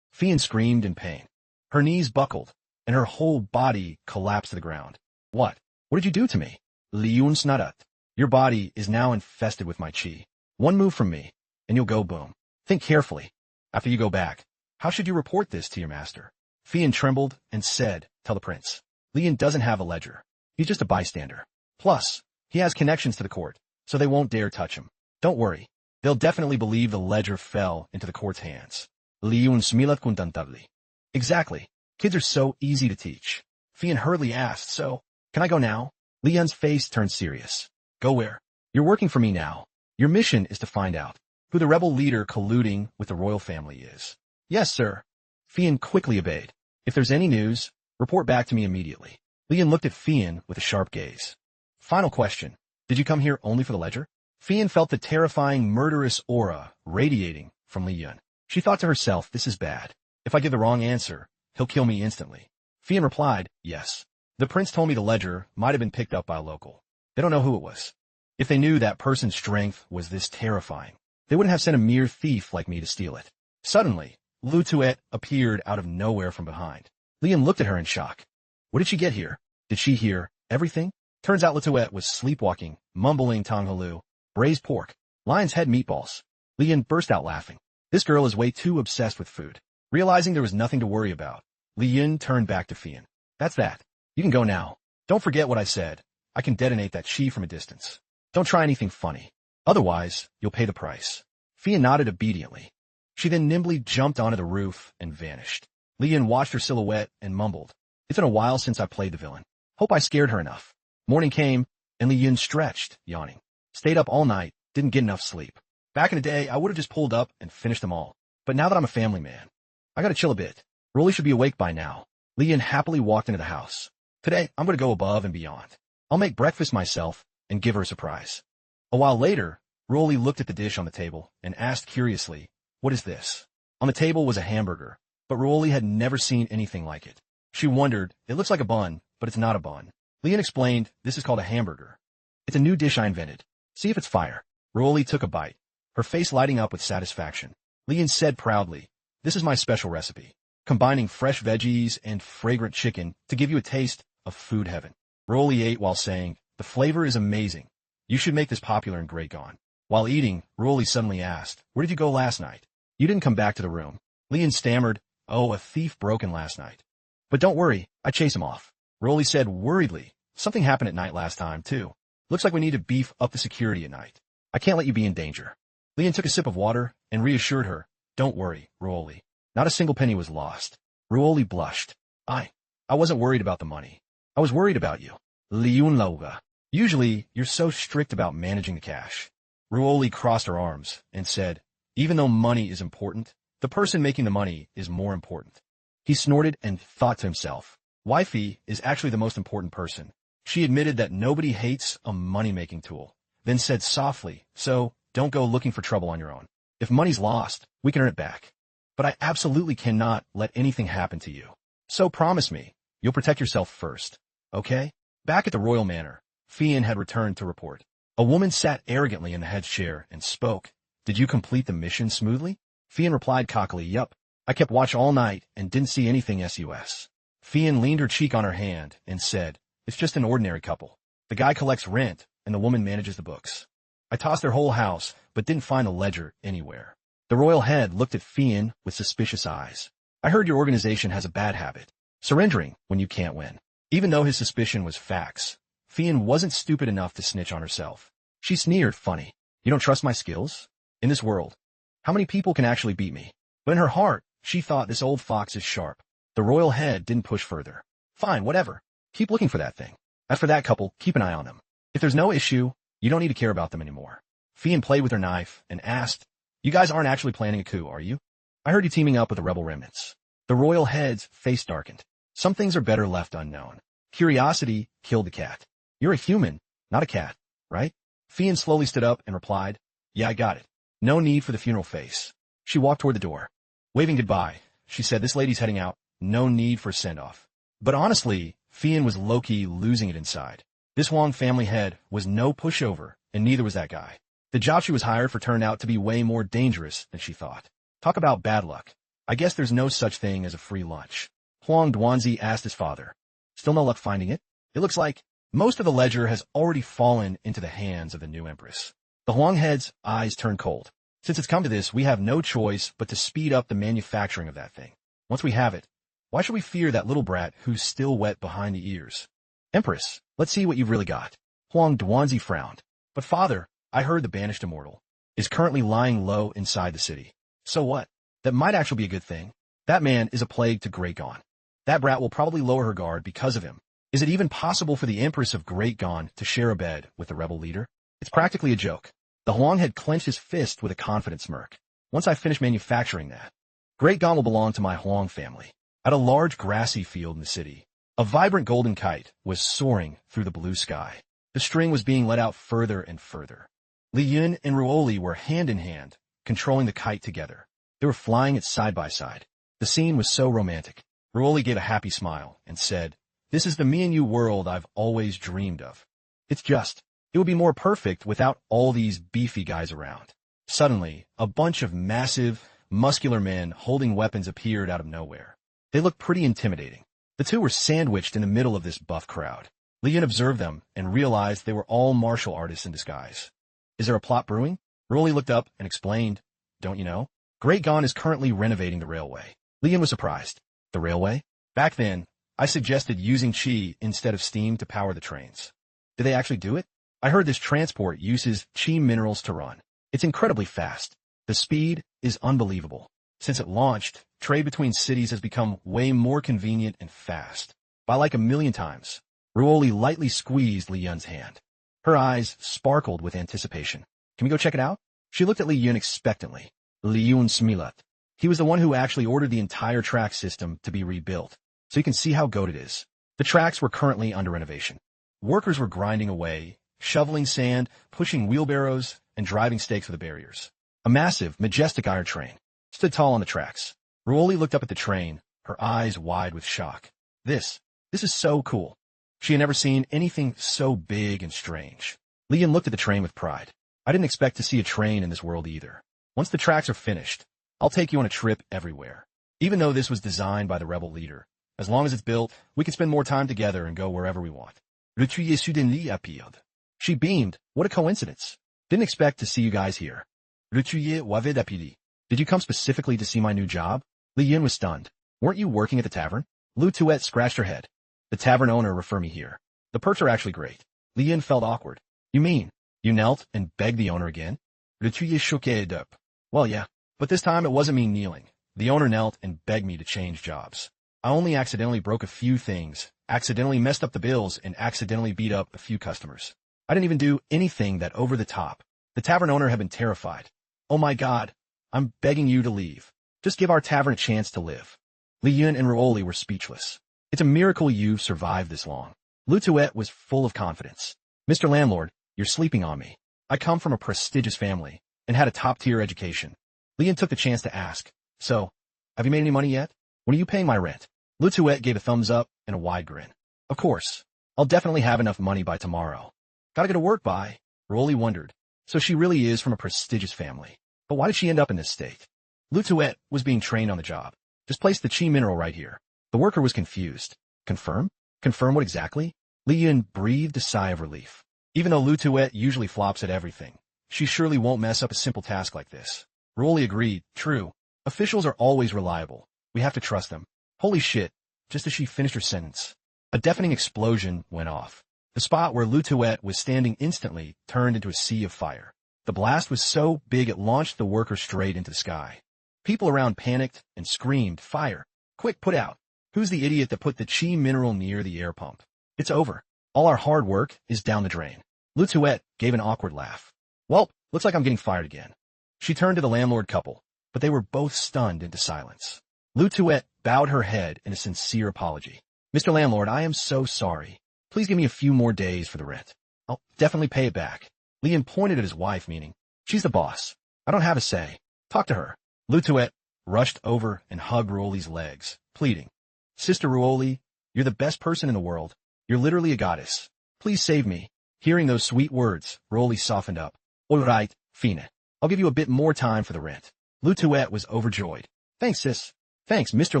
[SPEAKER 1] Fian screamed in pain. Her knees buckled, and her whole body collapsed to the ground. What? What did you do to me? Li Yun snarat. Your body is now infested with my chi. One move from me, and you'll go boom. Think carefully. After you go back, how should you report this to your master? Fian trembled and said, tell the prince. Li Yun doesn't have a ledger. He's just a bystander. Plus, he has connections to the court, so they won't dare touch him. Don't worry. They'll definitely believe the ledger fell into the court's hands. Li Yun smilat kuntantabli. Exactly. Kids are so easy to teach. Fian hurriedly asked, so, can I go now? Li Yun's face turned serious. Go where? You're working for me now. Your mission is to find out who the rebel leader colluding with the royal family is. Yes, sir. Fian quickly obeyed. If there's any news, report back to me immediately. Li Yun looked at Fian with a sharp gaze. Final question. Did you come here only for the ledger? Fian felt the terrifying, murderous aura radiating from Li Yun. She thought to herself, this is bad. If I give the wrong answer, he'll kill me instantly. Fian replied, yes. The prince told me the ledger might have been picked up by a local. They don't know who it was. If they knew that person's strength was this terrifying, they wouldn't have sent a mere thief like me to steal it. Suddenly, Lu Tuet appeared out of nowhere from behind. Li Yun looked at her in shock. What did she get here? Did she hear everything? Turns out Lu Tuet was sleepwalking, mumbling tonghalu, braised pork, lion's head meatballs. Li Yun burst out laughing. This girl is way too obsessed with food. Realizing there was nothing to worry about, Li Yun turned back to Fian. That's that. You can go now. Don't forget what I said. I can detonate that chi from a distance. Don't try anything funny. Otherwise, you'll pay the price. Fian nodded obediently. She then nimbly jumped onto the roof and vanished. Li Yun watched her silhouette and mumbled. It's been a while since I played the villain. Hope I scared her enough. Morning came, and Li Yun stretched, yawning. Stayed up all night, didn't get enough sleep. Back in the day, I would have just pulled up and finished them all. But now that I'm a family man, I gotta chill a bit. Rolly should be awake by now. Li Yun happily walked into the house. Today, I'm gonna go above and beyond. I'll make breakfast myself and give her a surprise. A while later, Rolly looked at the dish on the table and asked curiously, what is this? On the table was a hamburger, but Rolly had never seen anything like it. She wondered, it looks like a bun, but it's not a bun. Li Yun explained, this is called a hamburger. It's a new dish I invented. See if it's fire. Rolly took a bite, her face lighting up with satisfaction. Li Yun said proudly, this is my special recipe, combining fresh veggies and fragrant chicken to give you a taste of food heaven. Rolly ate while saying, the flavor is amazing. You should make this popular in Great Gone. While eating, Rolly suddenly asked, where did you go last night? You didn't come back to the room. Li Yun stammered, oh, a thief broke in last night. But don't worry, I chase him off. Rolly said worriedly, something happened at night last time, too. Looks like we need to beef up the security at night. I can't let you be in danger. Li Yun took a sip of water and reassured her, don't worry, Rolly. Not a single penny was lost. Rolly blushed. I wasn't worried about the money. I was worried about you. Li Yun lauga. Usually, you're so strict about managing the cash. Rolly crossed her arms and said, even though money is important, the person making the money is more important. He snorted and thought to himself, wifey is actually the most important person. She admitted that nobody hates a money-making tool, then said softly, so don't go looking for trouble on your own. If money's lost, we can earn it back. But I absolutely cannot let anything happen to you. So promise me, you'll protect yourself first, okay? Back at the royal manor, Fian had returned to report. A woman sat arrogantly in the head chair and spoke. Did you complete the mission smoothly? Fian replied cockily, yup. I kept watch all night and didn't see anything sus. Fian leaned her cheek on her hand and said, it's just an ordinary couple. The guy collects rent and the woman manages the books. I tossed their whole house, but didn't find the ledger anywhere. The royal head looked at Fian with suspicious eyes. I heard your organization has a bad habit, surrendering when you can't win. Even though his suspicion was facts, Fian wasn't stupid enough to snitch on herself. She sneered funny. You don't trust my skills? In this world, how many people can actually beat me? But in her heart, she thought this old fox is sharp. The royal head didn't push further. Fine, whatever. Keep looking for that thing. As for that couple, keep an eye on them. If there's no issue, you don't need to care about them anymore. Fian played with her knife and asked, you guys aren't actually planning a coup, are you? I heard you teaming up with the rebel remnants. The royal head's face darkened. Some things are better left unknown. Curiosity killed the cat. You're a human, not a cat, right? Fian slowly stood up and replied, yeah, I got it. No need for the funeral face. She walked toward the door. Waving goodbye, she said, this lady's heading out. No need for a send-off. But honestly, Fian was low-key losing it inside. This Huang family head was no pushover, and neither was that guy. The job she was hired for turned out to be way more dangerous than she thought. Talk about bad luck. I guess there's no such thing as a free lunch. Huang Duanzi asked his father. Still no luck finding it? It looks like most of the ledger has already fallen into the hands of the new empress. The Huang head's eyes turned cold. Since it's come to this, we have no choice but to speed up the manufacturing of that thing. Once we have it, why should we fear that little brat who's still wet behind the ears? Empress, let's see what you've really got. Huang Duanzi frowned. But father, I heard the banished immortal is currently lying low inside the city. So what? That might actually be a good thing. That man is a plague to Great Gon. That brat will probably lower her guard because of him. Is it even possible for the Empress of Great Gon to share a bed with the rebel leader? It's practically a joke. The Huang had clenched his fist with a confident smirk. Once I finish manufacturing that, Great Gon will belong to my Huang family. At a large grassy field in the city, a vibrant golden kite was soaring through the blue sky. The string was being let out further and further. Li Yun and Ruoli were hand in hand, controlling the kite together. They were flying it side by side. The scene was so romantic. Ruoli gave a happy smile and said, "This is the me and you world I've always dreamed of. It would be more perfect without all these beefy guys around." Suddenly, a bunch of massive, muscular men holding weapons appeared out of nowhere. They looked pretty intimidating. The two were sandwiched in the middle of this buff crowd. Li Yun observed them and realized they were all martial artists in disguise. Is there a plot brewing? Ruoli looked up and explained, "Don't you know? Great Gon is currently renovating the railway." Li Yun was surprised. The railway? Back then, I suggested using chi instead of steam to power the trains. Did they actually do it? I heard this transport uses chi minerals to run. It's incredibly fast. The speed is unbelievable. Since it launched, trade between cities has become way more convenient and fast. By like 1,000,000 times. Ruoli lightly squeezed Li Yun's hand. Her eyes sparkled with anticipation. Can we go check it out? She looked at Li Yun expectantly. Li Yun smilat. He was the one who actually ordered the entire track system to be rebuilt, so you can see how goated it is. The tracks were currently under renovation. Workers were grinding away, shoveling sand, pushing wheelbarrows, and driving stakes for the barriers. A massive, majestic iron train stood tall on the tracks. Ruoli looked up at the train, her eyes wide with shock. This is so cool. She had never seen anything so big and strange. Li Yun looked at the train with pride. I didn't expect to see a train in this world either. Once the tracks are finished, I'll take you on a trip everywhere. Even though this was designed by the rebel leader, as long as it's built, we can spend more time together and go wherever we want. Le tuer soudainement appeared. She beamed. What a coincidence. Didn't expect to see you guys here. Le tuer waved apidi. Did you come specifically to see my new job? Li Yun was stunned. Weren't you working at the tavern? Lu Tuet scratched her head. The tavern owner referred me here. The perks are actually great. Li Yun felt awkward. You mean, you knelt and begged the owner again? Le tuer choqué up. Well, yeah, but this time it wasn't me kneeling. The owner knelt and begged me to change jobs. I only accidentally broke a few things, accidentally messed up the bills, and accidentally beat up a few customers. I didn't even do anything that over the top. The tavern owner had been terrified. Oh my God, I'm begging you to leave. Just give our tavern a chance to live. Li Yun and Ruoli were speechless. It's a miracle you've survived this long. Lu Tuet was full of confidence. Mr. Landlord, you're sleeping on me. I come from a prestigious family and had a top-tier education. Li Yun took the chance to ask, so, have you made any money yet? When are you paying my rent? Lu Tuet gave a thumbs up and a wide grin. Of course. I'll definitely have enough money by tomorrow. Gotta go to work by. Ruoli wondered. So she really is from a prestigious family. But why did she end up in this state? Lu Tuet was being trained on the job. Just place the chi mineral right here. The worker was confused. Confirm? Confirm what exactly? Li Yun breathed a sigh of relief. Even though Lu Tuet usually flops at everything, she surely won't mess up a simple task like this. Ruoli agreed. True. Officials are always reliable. We have to trust them. Holy shit. Just as she finished her sentence, a deafening explosion went off. The spot where Lu Tuet was standing instantly turned into a sea of fire. The blast was so big it launched the worker straight into the sky. People around panicked and screamed, "Fire! Quick, put out! Who's the idiot that put the chi mineral near the air pump? It's over. All our hard work is down the drain." Lu Tuet gave an awkward laugh. Well, looks like I'm getting fired again. She turned to the landlord couple, but they were both stunned into silence. Lu Tuet bowed her head in a sincere apology. Mr. Landlord, I am so sorry. Please give me a few more days for the rent. I'll definitely pay it back. Li Yun pointed at his wife, meaning, she's the boss. I don't have a say. Talk to her. Lutuet rushed over and hugged Ruoli's legs, pleading. Sister Ruoli, you're the best person in the world. You're literally a goddess. Please save me. Hearing those sweet words, Ruoli softened up. All right, Fina. I'll give you a bit more time for the rent. Lutuet was overjoyed. Thanks, sis. Thanks, Mr.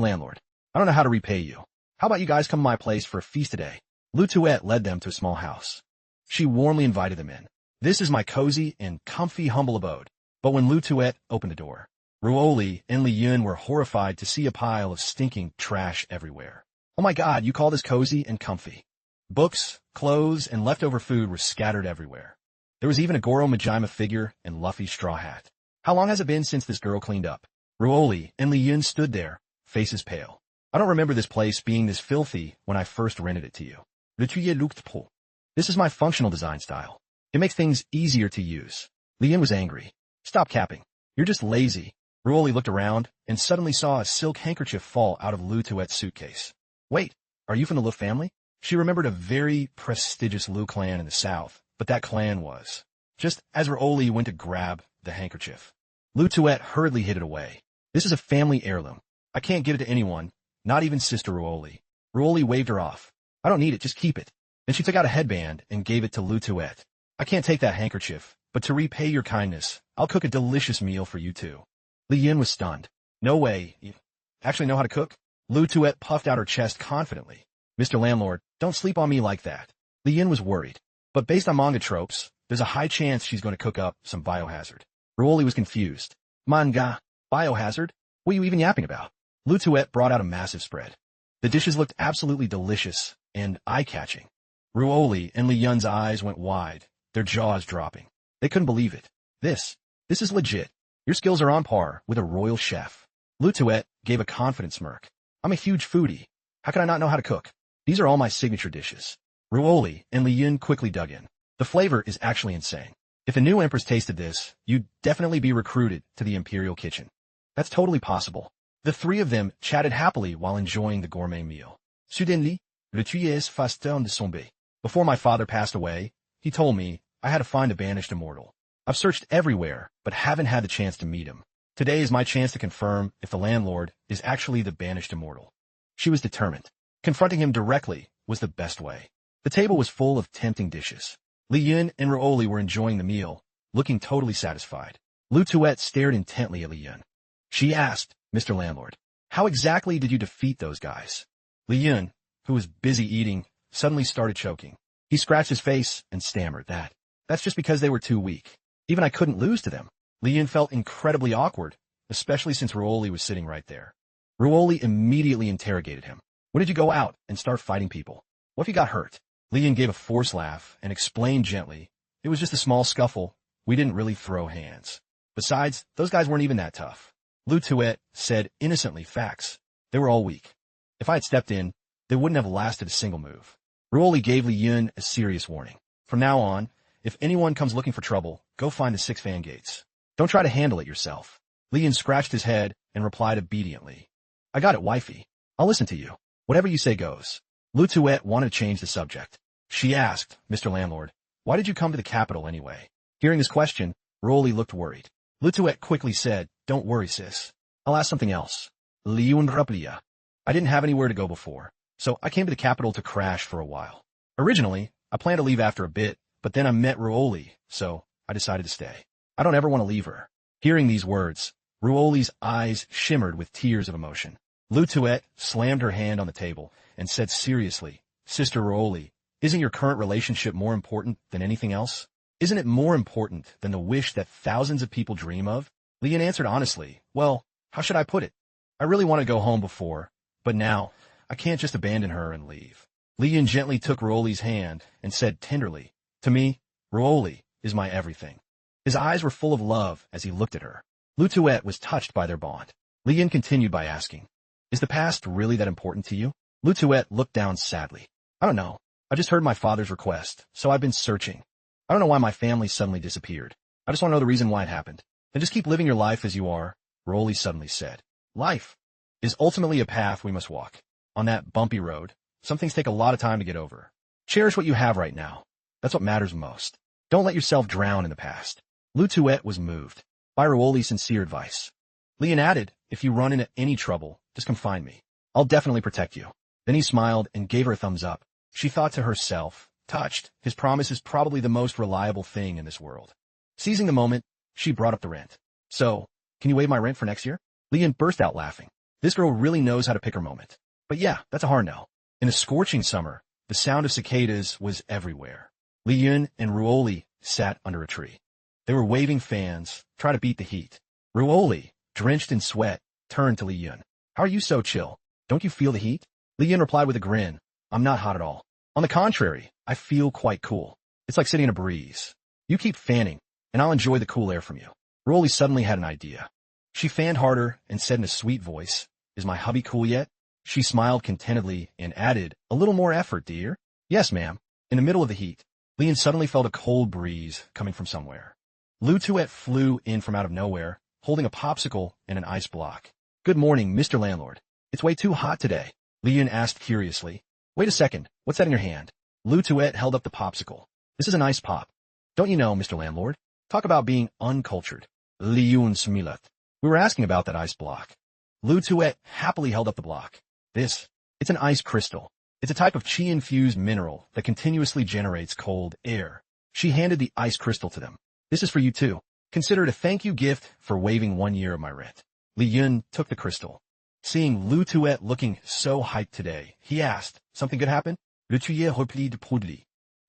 [SPEAKER 1] Landlord. I don't know how to repay you. How about you guys come to my place for a feast today? Lutuet led them to a small house. She warmly invited them in. This is my cozy and comfy humble abode. But when Lutuet opened the door, Ruoli and Li Yun were horrified to see a pile of stinking trash everywhere. Oh my god, you call this cozy and comfy? Books, clothes, and leftover food were scattered everywhere. There was even a Goro Majima figure and Luffy's straw hat. How long has it been since this girl cleaned up? Ruoli and Li Yun stood there, faces pale. I don't remember this place being this filthy when I first rented it to you. This is my functional design style. It makes things easier to use. Li Yun was angry. Stop capping. You're just lazy. Ruoli looked around and suddenly saw a silk handkerchief fall out of Lutuet's suitcase. Wait, are you from the Lu family? She remembered a very prestigious Lu clan in the south, but that clan was. Just as Ruoli went to grab the handkerchief, Lutuet hurriedly hid it away. This is a family heirloom. I can't give it to anyone, not even Sister Ruoli. Ruoli waved her off. I don't need it, just keep it. Then she took out a headband and gave it to Lutuet. I can't take that handkerchief, but to repay your kindness, I'll cook a delicious meal for you two. Li Yun was stunned. No way. You actually know how to cook? Lutuet puffed out her chest confidently. Mr. Landlord, don't sleep on me like that. Li Yun was worried. But based on manga tropes, there's a high chance she's going to cook up some biohazard. Ruoli was confused. Manga? Biohazard? What are you even yapping about? Lutuet brought out a massive spread. The dishes looked absolutely delicious and eye-catching. Ruoli and Li Yun's eyes went wide, their jaws dropping. They couldn't believe it. This is legit. Your skills are on par with a royal chef. Lutuet gave a confident smirk. I'm a huge foodie. How can I not know how to cook? These are all my signature dishes. Ruoli and Li Yun quickly dug in. The flavor is actually insane. If a new empress tasted this, you'd definitely be recruited to the imperial kitchen. That's totally possible. The three of them chatted happily while enjoying the gourmet meal. Suddenly, le tuyais fastin de somber. Before my father passed away, he told me I had to find a banished immortal. I've searched everywhere, but haven't had the chance to meet him. Today is my chance to confirm if the landlord is actually the banished immortal. She was determined. Confronting him directly was the best way. The table was full of tempting dishes. Li Yun and Ruoli were enjoying the meal, looking totally satisfied. Lutuet stared intently at Li Yun. She asked, Mr. Landlord, how exactly did you defeat those guys? Li Yun, who was busy eating, suddenly started choking. He scratched his face and stammered that. That's just because they were too weak. Even I couldn't lose to them. Li Yun felt incredibly awkward, especially since Ruoli was sitting right there. Ruoli immediately interrogated him. When did you go out and start fighting people? What if you got hurt? Li Yun gave a forced laugh and explained gently, it was just a small scuffle. We didn't really throw hands. Besides, those guys weren't even that tough. Lutuet said innocently facts. They were all weak. If I had stepped in, they wouldn't have lasted a single move. Ruoli gave Li Yun a serious warning. From now on, if anyone comes looking for trouble, go find the 6 fan gates. Don't try to handle it yourself. Li Yun scratched his head and replied obediently. I got it, wifey. I'll listen to you. Whatever you say goes. Lutuet wanted to change the subject. She asked, Mr. Landlord, why did you come to the capital anyway? Hearing this question, Ruoli looked worried. Lutuet quickly said, don't worry, sis. I'll ask something else. Liun Raplia. I didn't have anywhere to go before, so I came to the capital to crash for a while. Originally, I planned to leave after a bit, but then I met Ruoli, so I decided to stay. I don't ever want to leave her. Hearing these words, Ruoli's eyes shimmered with tears of emotion. Lutuet slammed her hand on the table and said seriously, Sister Ruoli, isn't your current relationship more important than anything else? Isn't it more important than the wish that thousands of people dream of? Li Yun answered honestly, well, how should I put it? I really want to go home before, but now I can't just abandon her and leave. Li Yun gently took Ruoli's hand and said tenderly, to me, Ruoli is my everything. His eyes were full of love as he looked at her. Lutuet was touched by their bond. Li Yun continued by asking, is the past really that important to you? Lutuet looked down sadly. I don't know. I just heard my father's request, so I've been searching. I don't know why my family suddenly disappeared. I just want to know the reason why it happened. Then just keep living your life as you are, Ruoli suddenly said. Life is ultimately a path we must walk. On that bumpy road, some things take a lot of time to get over. Cherish what you have right now. That's what matters most. Don't let yourself drown in the past. Lutuet was moved. By Ruoli's sincere advice. Li Yun added, if you run into any trouble, just come find me. I'll definitely protect you. Then he smiled and gave her a thumbs up. She thought to herself, touched, his promise is probably the most reliable thing in this world. Seizing the moment, she brought up the rent. So, can you waive my rent for next year? Li Yun burst out laughing. This girl really knows how to pick her moment. But yeah, that's a hard no. In a scorching summer, the sound of cicadas was everywhere. Li Yun and Ruoli sat under a tree. They were waving fans, trying to beat the heat. Ruoli, drenched in sweat, turned to Li Yun. How are you so chill? Don't you feel the heat? Li Yun replied with a grin. I'm not hot at all. On the contrary, I feel quite cool. It's like sitting in a breeze. You keep fanning, and I'll enjoy the cool air from you. Ruoli suddenly had an idea. She fanned harder and said in a sweet voice, is my hubby cool yet? She smiled contentedly and added, a little more effort, dear. Yes, ma'am. In the middle of the heat, Li Yun suddenly felt a cold breeze coming from somewhere. Lu Tuet flew in from out of nowhere, holding a popsicle and an ice block. Good morning, Mr. Landlord. It's way too hot today. Li Yun asked curiously. Wait a second, what's that in your hand? Lu Tuet held up the popsicle. This is an ice pop. Don't you know, Mr. Landlord? Talk about being uncultured. Li Yun smiled. We were asking about that ice block. Lu Tuet happily held up the block. It's an ice crystal. It's a type of chi-infused mineral that continuously generates cold air. She handed the ice crystal to them. This is for you too. Consider it a thank you gift for waiving 1 year of my rent. Li Yun took the crystal. Seeing Lu Tuet looking so hyped today, he asked, something good happen? Le tuer repli de produit.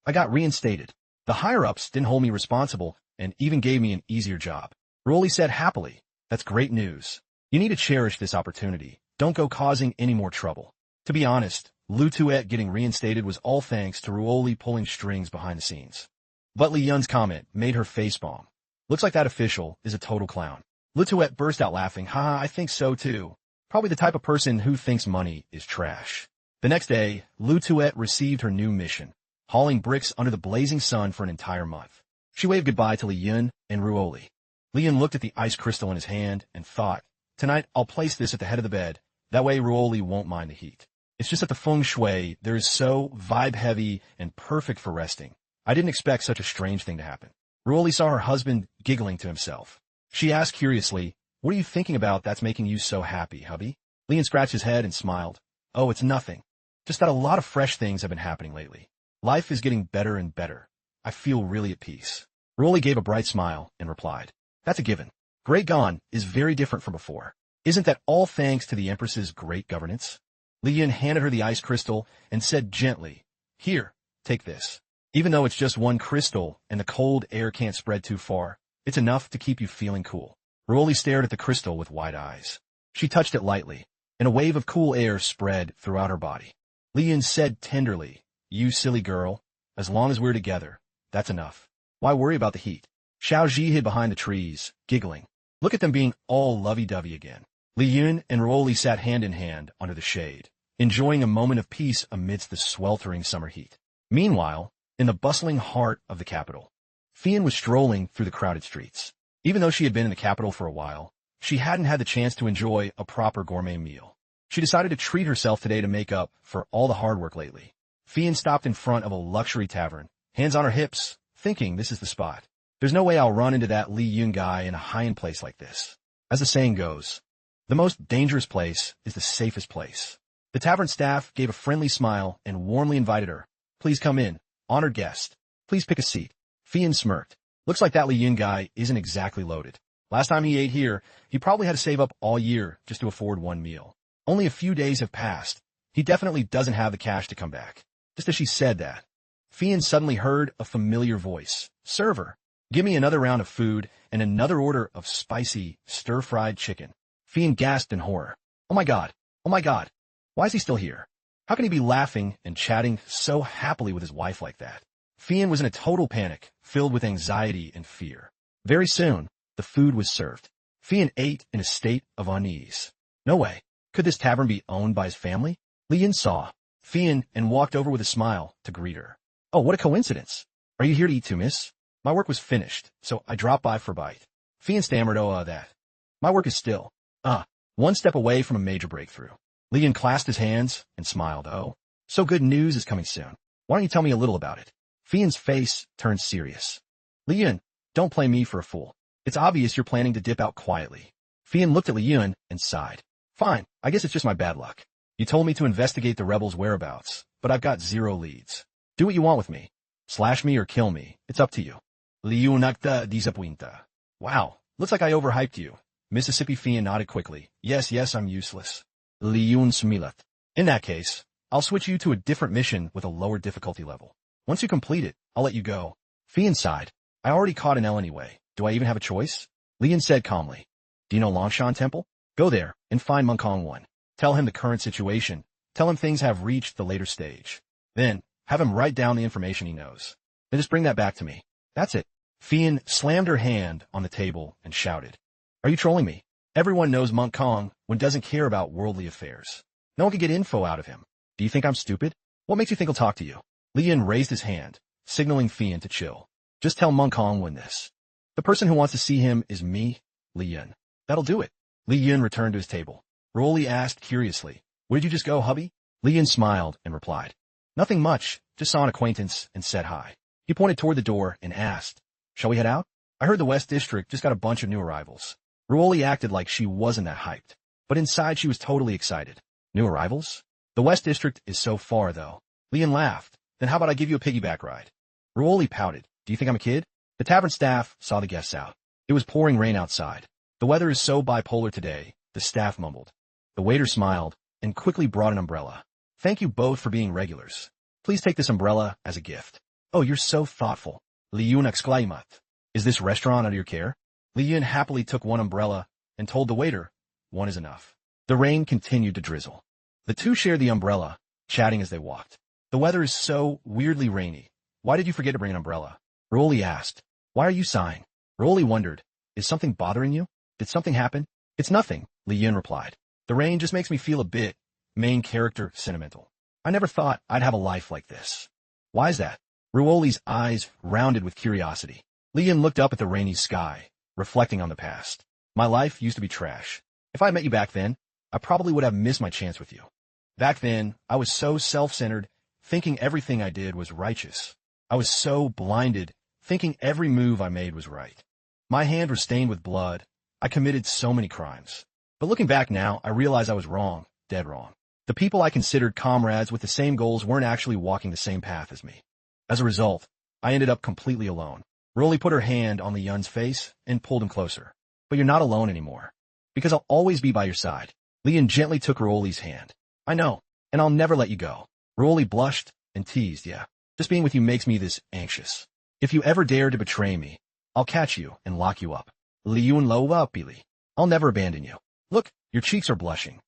[SPEAKER 1] I got reinstated. The higher-ups didn't hold me responsible and even gave me an easier job. Ruoli said happily, that's great news. You need to cherish this opportunity. Don't go causing any more trouble. To be honest, Lu Tuet getting reinstated was all thanks to Ruoli pulling strings behind the scenes. But Li Yun's comment made her facepalm. Looks like that official is a total clown. Lu Tuet burst out laughing. Haha, I think so too. Probably the type of person who thinks money is trash. The next day, Lu Tuet received her new mission, hauling bricks under the blazing sun for an entire month. She waved goodbye to Li Yun and Ruoli. Li Yun looked at the ice crystal in his hand and thought, tonight I'll place this at the head of the bed. That way Ruoli won't mind the heat. It's just that the feng shui there is so vibe-heavy and perfect for resting. I didn't expect such a strange thing to happen. Ruoli saw her husband giggling to himself. She asked curiously, what are you thinking about that's making you so happy, hubby? Li Yun scratched his head and smiled. Oh, it's nothing. Just that a lot of fresh things have been happening lately. Life is getting better and better. I feel really at peace. Ruoli gave a bright smile and replied, that's a given. Great Gone is very different from before. Isn't that all thanks to the Empress's great governance? Li Yun handed her the ice crystal and said gently, here, take this. Even though it's just one crystal and the cold air can't spread too far, it's enough to keep you feeling cool. Ruoli stared at the crystal with wide eyes. She touched it lightly, and a wave of cool air spread throughout her body. Li Yun said tenderly, you silly girl, as long as we're together, that's enough. Why worry about the heat? Xiao Ji hid behind the trees, giggling. Look at them being all lovey-dovey again. Li Yun and Ruoli sat hand in hand under the shade, enjoying a moment of peace amidst the sweltering summer heat. Meanwhile, in the bustling heart of the capital, Fian was strolling through the crowded streets. Even though she had been in the capital for a while, she hadn't had the chance to enjoy a proper gourmet meal. She decided to treat herself today to make up for all the hard work lately. Fian stopped in front of a luxury tavern, hands on her hips, thinking this is the spot. There's no way I'll run into that Li Yun guy in a high-end place like this. As the saying goes, the most dangerous place is the safest place. The tavern staff gave a friendly smile and warmly invited her. Please come in, honored guest. Please pick a seat. Fian smirked. Looks like that Li Yun guy isn't exactly loaded. Last time he ate here, he probably had to save up all year just to afford one meal. Only a few days have passed. He definitely doesn't have the cash to come back. Just as she said that, Fian suddenly heard a familiar voice. Server, give me another round of food and another order of spicy, stir-fried chicken. Fian gasped in horror. Oh my god. Oh my god. Why is he still here? How can he be laughing and chatting so happily with his wife like that? Fian was in a total panic, filled with anxiety and fear. Very soon, the food was served. Fian ate in a state of unease. No way. Could this tavern be owned by his family? Li Yun saw Fian and walked over with a smile to greet her. Oh, what a coincidence. Are you here to eat too, miss? My work was finished, so I dropped by for a bite. Fian stammered, that. My work is still, one step away from a major breakthrough. Li Yun clasped his hands and smiled. Oh, so good news is coming soon. Why don't you tell me a little about it? Fian's face turned serious. Li Yun, don't play me for a fool. It's obvious you're planning to dip out quietly. Fian looked at Li Yun and sighed. Fine, I guess it's just my bad luck. You told me to investigate the rebels' whereabouts, but I've got 0 leads. Do what you want with me. Slash me or kill me, it's up to you. Li Yun acta disappointa. Wow, looks like I overhyped you. Mississippi Fian nodded quickly. Yes, I'm useless. Li Yun smilat. In that case, I'll switch you to a different mission with a lower difficulty level. Once you complete it, I'll let you go. Fian sighed. I already caught an L anyway. Do I even have a choice? Li Yun said calmly. Do you know Longshan Temple? Go there and find Mungkong 1. Tell him the current situation. Tell him things have reached the later stage. Then, have him write down the information he knows. Then just bring that back to me. That's it. Fian slammed her hand on the table and shouted. Are you trolling me? Everyone knows Mungkong doesn't care about worldly affairs. No one can get info out of him. Do you think I'm stupid? What makes you think he'll talk to you? Li Yun raised his hand, signaling Fian to chill. Just tell Mungkong this. The person who wants to see him is me, Li Yun. That'll do it. Li Yun returned to his table. Rolly asked curiously, where did you just go, hubby? Li Yun smiled and replied, nothing much, just saw an acquaintance and said hi. He pointed toward the door and asked, shall we head out? I heard the West District just got a bunch of new arrivals. Rolly acted like she wasn't that hyped, but inside she was totally excited. New arrivals? The West District is so far, though. Li Yun laughed. Then how about I give you a piggyback ride? Rolly pouted. Do you think I'm a kid? The tavern staff saw the guests out. It was pouring rain outside. The weather is so bipolar today, the staff mumbled. The waiter smiled and quickly brought an umbrella. Thank you both for being regulars. Please take this umbrella as a gift. Oh, you're so thoughtful. Li Yun exclaimed. Is this restaurant under your care? Li Yun happily took one umbrella and told the waiter, one is enough. The rain continued to drizzle. The two shared the umbrella, chatting as they walked. The weather is so weirdly rainy. Why did you forget to bring an umbrella? Rolly asked. Why are you sighing? Rolly wondered. Is something bothering you? Did something happen? It's nothing, Li Yun replied. The rain just makes me feel a bit, main character, sentimental. I never thought I'd have a life like this. Why is that? Ruoli's eyes rounded with curiosity. Li Yun looked up at the rainy sky, reflecting on the past. My life used to be trash. If I had met you back then, I probably would have missed my chance with you. Back then, I was so self-centered, thinking everything I did was righteous. I was so blinded, thinking every move I made was right. My hand was stained with blood. I committed so many crimes. But looking back now, I realize I was wrong, dead wrong. The people I considered comrades with the same goals weren't actually walking the same path as me. As a result, I ended up completely alone. Rolly put her hand on Li Yun's face and pulled him closer. But you're not alone anymore. Because I'll always be by your side. Li Yun gently took Rolly's hand. I know, and I'll never let you go. Rolly blushed and teased, yeah. Just being with you makes me this anxious. If you ever dare to betray me, I'll catch you and lock you up. Li Yun lo pili. I'll never abandon you. Look, your cheeks are blushing.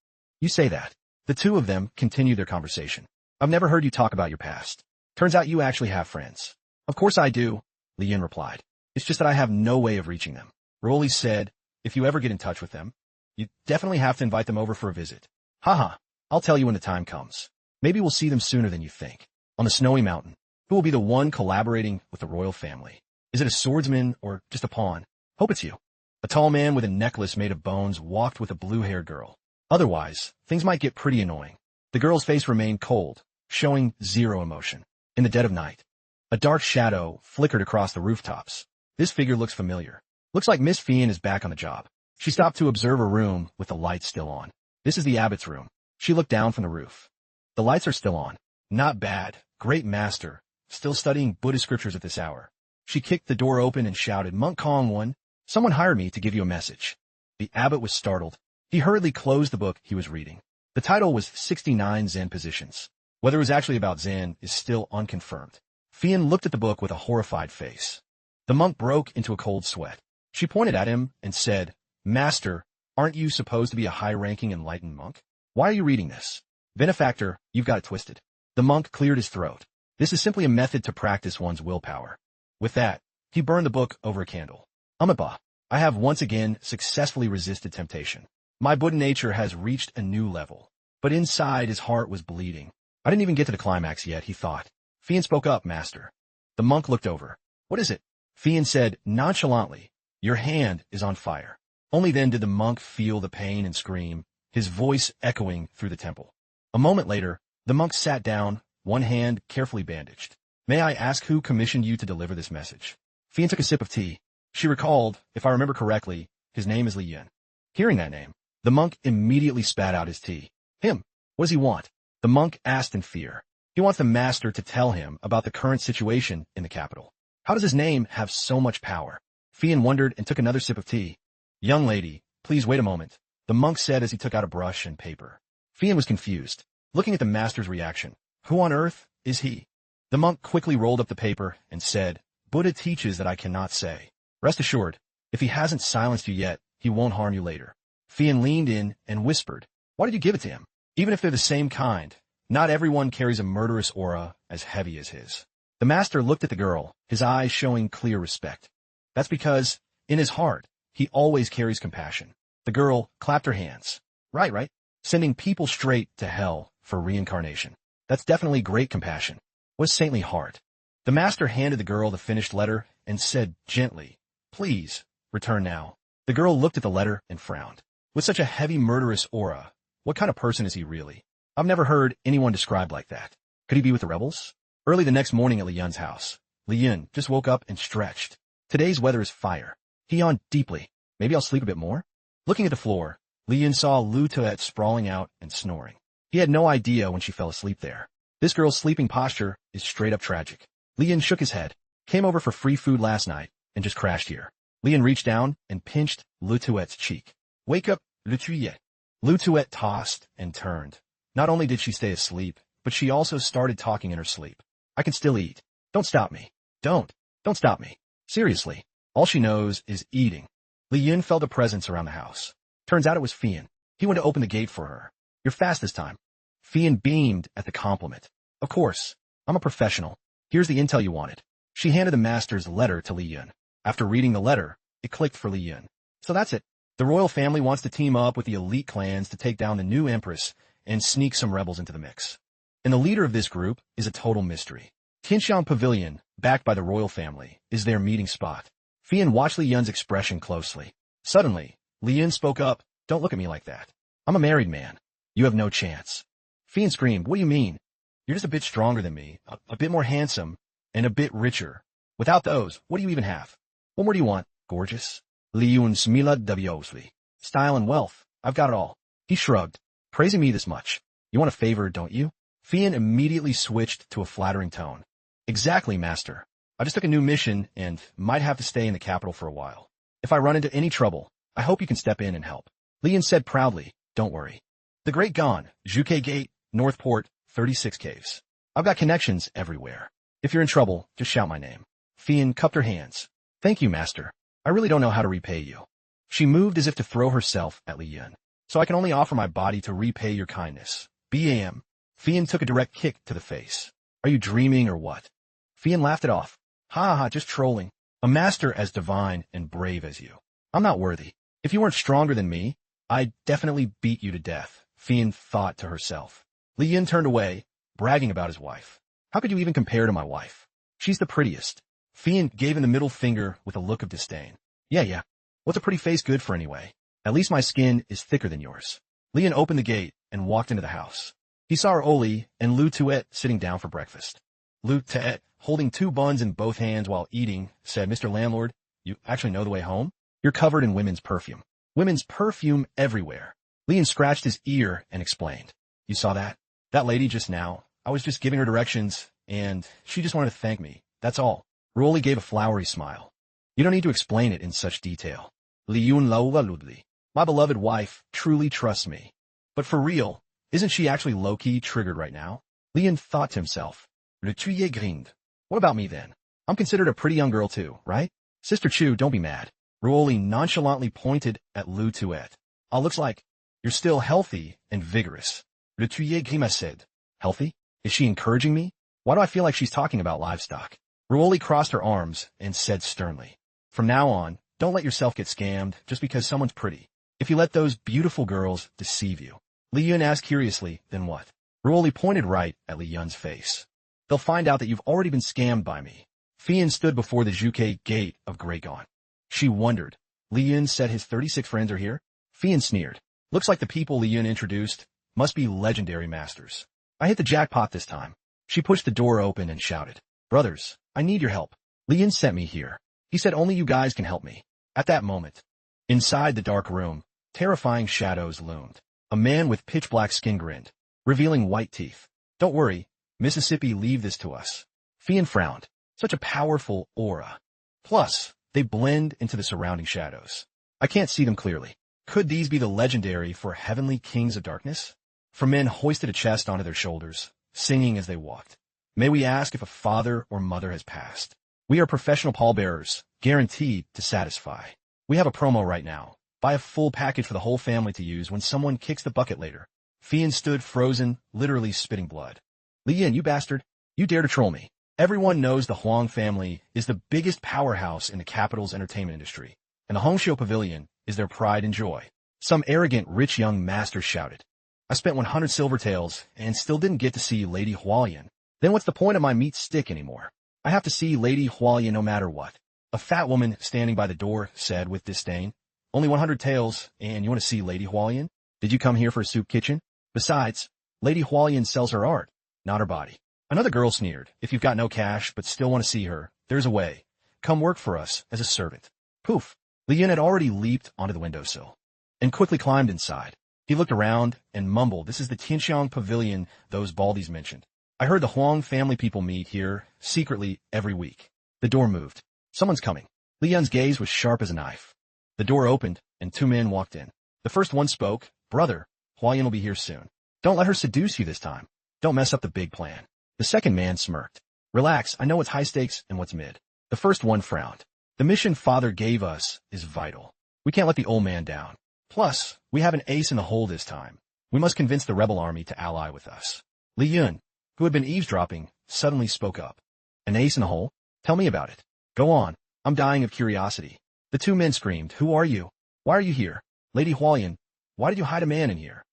[SPEAKER 1] You say that. The two of them continued their conversation. I've never heard you talk about your past. Turns out you actually have friends. Of course I do, Li Yun replied. It's just that I have no way of reaching them. Rolly said, if you ever get in touch with them, you definitely have to invite them over for a visit. Haha, I'll tell you when the time comes. Maybe we'll see them sooner than you think. On the snowy mountain, who will be the one collaborating with the royal family? Is it a swordsman or just a pawn? Hope it's you. A tall man with a necklace made of bones walked with a blue-haired girl. Otherwise, things might get pretty annoying. The girl's face remained cold, showing zero emotion. In the dead of night, a dark shadow flickered across the rooftops. This figure looks familiar. Looks like Miss Fian is back on the job. She stopped to observe a room with the lights still on. This is the abbot's room. She looked down from the roof. The lights are still on. Not bad. Great master. Still studying Buddhist scriptures at this hour. She kicked the door open and shouted, Monk Kong 1, someone hired me to give you a message. The abbot was startled. He hurriedly closed the book he was reading. The title was 69 Zen Positions. Whether it was actually about Zen is still unconfirmed. Fian looked at the book with a horrified face. The monk broke into a cold sweat. She pointed at him and said, Master, aren't you supposed to be a high-ranking enlightened monk? Why are you reading this? Benefactor, you've got it twisted. The monk cleared his throat. This is simply a method to practice one's willpower. With that, he burned the book over a candle. Amiba, I have once again successfully resisted temptation. My Buddha nature has reached a new level. But inside his heart was bleeding. I didn't even get to the climax yet, he thought. Fian spoke up, Master. The monk looked over. What is it? Fian said nonchalantly, Your hand is on fire. Only then did the monk feel the pain and scream, his voice echoing through the temple. A moment later, the monk sat down, one hand carefully bandaged. May I ask who commissioned you to deliver this message? Fian took a sip of tea. She recalled, if I remember correctly, his name is Li Yun. Hearing that name, the monk immediately spat out his tea. Him? What does he want? The monk asked in fear. He wants the master to tell him about the current situation in the capital. How does his name have so much power? Fian wondered and took another sip of tea. Young lady, please wait a moment, the monk said as he took out a brush and paper. Fian was confused, looking at the master's reaction. Who on earth is he? The monk quickly rolled up the paper and said, Buddha teaches that I cannot say. Rest assured, if he hasn't silenced you yet, he won't harm you later. Fian leaned in and whispered, why did you give it to him? Even if they're the same kind, not everyone carries a murderous aura as heavy as his. The master looked at the girl, his eyes showing clear respect. That's because, in his heart, he always carries compassion. The girl clapped her hands. Right. Sending people straight to hell for reincarnation. That's definitely great compassion. What a saintly heart. The master handed the girl the finished letter and said gently, please, return now. The girl looked at the letter and frowned. With such a heavy murderous aura, what kind of person is he really? I've never heard anyone described like that. Could he be with the rebels? Early the next morning at Li Yun's house, Li Yun just woke up and stretched. Today's weather is fire. He yawned deeply. Maybe I'll sleep a bit more? Looking at the floor, Li Yun saw Lu Tuet sprawling out and snoring. He had no idea when she fell asleep there. This girl's sleeping posture is straight up tragic. Li Yun shook his head, came over for free food last night, and just crashed here. Li Yun reached down and pinched Lu Tuet's cheek. Wake up, Lu Tuet. Lu Tuet tossed and turned. Not only did she stay asleep, but she also started talking in her sleep. I can still eat. Don't stop me. Don't stop me. Seriously. All she knows is eating. Li Yun felt a presence around the house. Turns out it was Fian. He went to open the gate for her. You're fast this time. Fian beamed at the compliment. Of course. I'm a professional. Here's the intel you wanted. She handed the master's letter to Li Yun. After reading the letter, it clicked for Li Yun. So that's it. The royal family wants to team up with the elite clans to take down the new empress and sneak some rebels into the mix. And the leader of this group is a total mystery. Tianxiang Pavilion, backed by the royal family, is their meeting spot. Fian watched Li Yun's expression closely. Suddenly, Li Yun spoke up, don't look at me like that. I'm a married man. You have no chance. Fian screamed, what do you mean? You're just a bit stronger than me, a bit more handsome, and a bit richer. Without those, what do you even have? What more do you want, gorgeous? Li Yun smiled dubiously. Style and wealth, I've got it all. He shrugged, praising me this much. You want a favor, don't you? Fian immediately switched to a flattering tone. Exactly, master. I just took a new mission and might have to stay in the capital for a while. If I run into any trouble, I hope you can step in and help. Li Yun said proudly, don't worry. The Great Gon, Zhuke Gate, Northport, 36 Caves. I've got connections everywhere. If you're in trouble, just shout my name. Fian cupped her hands. Thank you, master. I really don't know how to repay you. She moved as if to throw herself at Li Yun. So I can only offer my body to repay your kindness. BAM. Fian took a direct kick to the face. Are you dreaming or what? Fian laughed it off. Ha, just trolling. A master as divine and brave as you. I'm not worthy. If you weren't stronger than me, I'd definitely beat you to death, Fian thought to herself. Li Yun turned away, bragging about his wife. How could you even compare to my wife? She's the prettiest. Fian gave him the middle finger with a look of disdain. Yeah. What's a pretty face good for anyway? At least my skin is thicker than yours. Li Yun opened the gate and walked into the house. He saw her Oli and Lu Tuet sitting down for breakfast. Lu Tuet, holding 2 buns in both hands while eating, said, Mr. Landlord, you actually know the way home? You're covered in women's perfume. Women's perfume everywhere. Li Yun scratched his ear and explained. You saw that? That lady just now. I was just giving her directions, and she just wanted to thank me. That's all. Ruoli gave a flowery smile. You don't need to explain it in such detail. Li Yun lauludli. My beloved wife truly trusts me. But for real, isn't she actually low-key triggered right now? Li Yun thought to himself. Le tuye grind. What about me then? I'm considered a pretty young girl too, right? Sister Chu, don't be mad. Ruoli nonchalantly pointed at Lu Tuet. Looks like you're still healthy and vigorous. Le tuye grimaced. Healthy? Is she encouraging me? Why do I feel like she's talking about livestock? Ruoli crossed her arms and said sternly. From now on, don't let yourself get scammed just because someone's pretty. If you let those beautiful girls deceive you. Li Yun asked curiously, then what? Ruoli pointed right at Li Yun's face. They'll find out that you've already been scammed by me. Fian stood before the Zhuke Gate of Grey Gon. She wondered. Li Yun said his 36 friends are here? Fian sneered. Looks like the people Li Yun introduced must be legendary masters. I hit the jackpot this time. She pushed the door open and shouted. Brothers, I need your help. Li Yun sent me here. He said only you guys can help me. At that moment, inside the dark room, terrifying shadows loomed. A man with pitch-black skin grinned, revealing white teeth. Don't worry, Mississippi, leave this to us. Fian frowned. Such a powerful aura. Plus, they blend into the surrounding shadows. I can't see them clearly. Could these be the legendary for heavenly kings of darkness? For men hoisted a chest onto their shoulders, singing as they walked. May we ask if a father or mother has passed? We are professional pallbearers, guaranteed to satisfy. We have a promo right now. Buy a full package for the whole family to use when someone kicks the bucket later. Fian stood frozen, literally spitting blood. Li Yin, you bastard. You dare to troll me. Everyone knows the Huang family is the biggest powerhouse in the capital's entertainment industry, and the Hongqiu Pavilion is their pride and joy. Some arrogant, rich young master shouted. I spent 100 silver taels and still didn't get to see Lady Hualien. Then what's the point of my meat stick anymore? I have to see Lady Hualien no matter what. A fat woman standing by the door said with disdain. Only 100 taels, and you want to see Lady Hualien? Did you come here for a soup kitchen? Besides, Lady Hualien sells her art, not her body. Another girl sneered. If you've got no cash but still want to see her, there's a way. Come work for us as a servant. Poof. Li Yin had already leaped onto the windowsill and quickly climbed inside. He looked around and mumbled, this is the Tianxiang Pavilion those baldies mentioned. I heard the Huang family people meet here secretly every week. The door moved. Someone's coming. Li Yin's gaze was sharp as a knife. The door opened and two men walked in. The first one spoke. Brother, Hualien will be here soon. Don't let her seduce you this time. Don't mess up the big plan. The second man smirked. Relax, I know what's high stakes and what's mid. The first one frowned. The mission father gave us is vital. We can't let the old man down. Plus, we have an ace in the hole this time. We must convince the rebel army to ally with us. Li Yun, who had been eavesdropping, suddenly spoke up. An ace in the hole? Tell me about it. Go on. I'm dying of curiosity. The two men screamed, Who are you? Why are you here? Lady Hualien, why did you hide a man in here?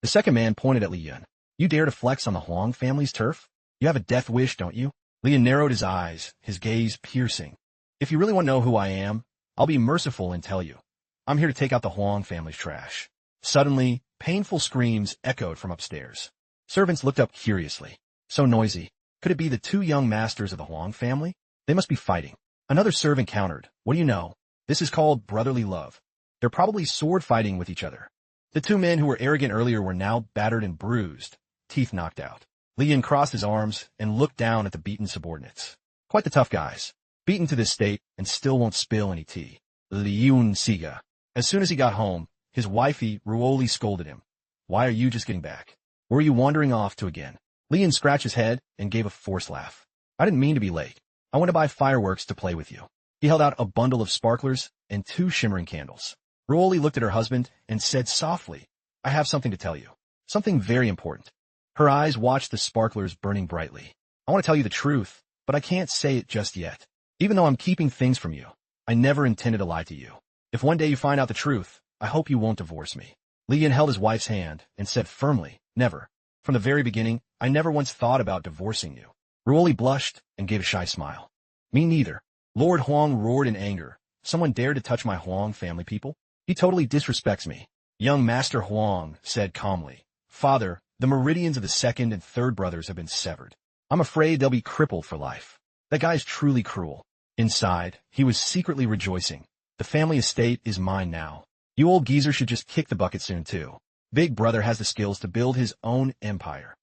[SPEAKER 1] The second man pointed at Li Yun. You dare to flex on the Huang family's turf? You have a death wish, don't you? Li Yun narrowed his eyes, his gaze piercing. If you really want to know who I am, I'll be merciful and tell you. I'm here to take out the Huang family's trash. Suddenly, painful screams echoed from upstairs. Servants looked up curiously. So noisy. Could it be the two young masters of the Huang family? They must be fighting. Another servant countered. What do you know? This is called brotherly love. They're probably sword fighting with each other. The two men who were arrogant earlier were now battered and bruised, teeth knocked out. Li Yin crossed his arms and looked down at the beaten subordinates. Quite the tough guys. Beaten to this state and still won't spill any tea. Li Yun Siga. As soon as he got home, his wifey Ruoli scolded him. Why are you just getting back? Where are you wandering off to again? Li Yin scratched his head and gave a forced laugh. I didn't mean to be late. I want to buy fireworks to play with you. He held out a bundle of sparklers and 2 shimmering candles. Ruoli looked at her husband and said softly, I have something to tell you. Something very important. Her eyes watched the sparklers burning brightly. I want to tell you the truth, but I can't say it just yet. Even though I'm keeping things from you, I never intended to lie to you. If one day you find out the truth, I hope you won't divorce me. Li Yin held his wife's hand and said firmly, never. From the very beginning, I never once thought about divorcing you. Ruoli blushed and gave a shy smile. Me neither. Lord Huang roared in anger. Someone dared to touch my Huang family people? He totally disrespects me. Young Master Huang said calmly, Father, the meridians of the second and third brothers have been severed. I'm afraid they'll be crippled for life. That guy's truly cruel. Inside, he was secretly rejoicing. The family estate is mine now. You old geezer should just kick the bucket soon too. Big brother has the skills to build his own empire.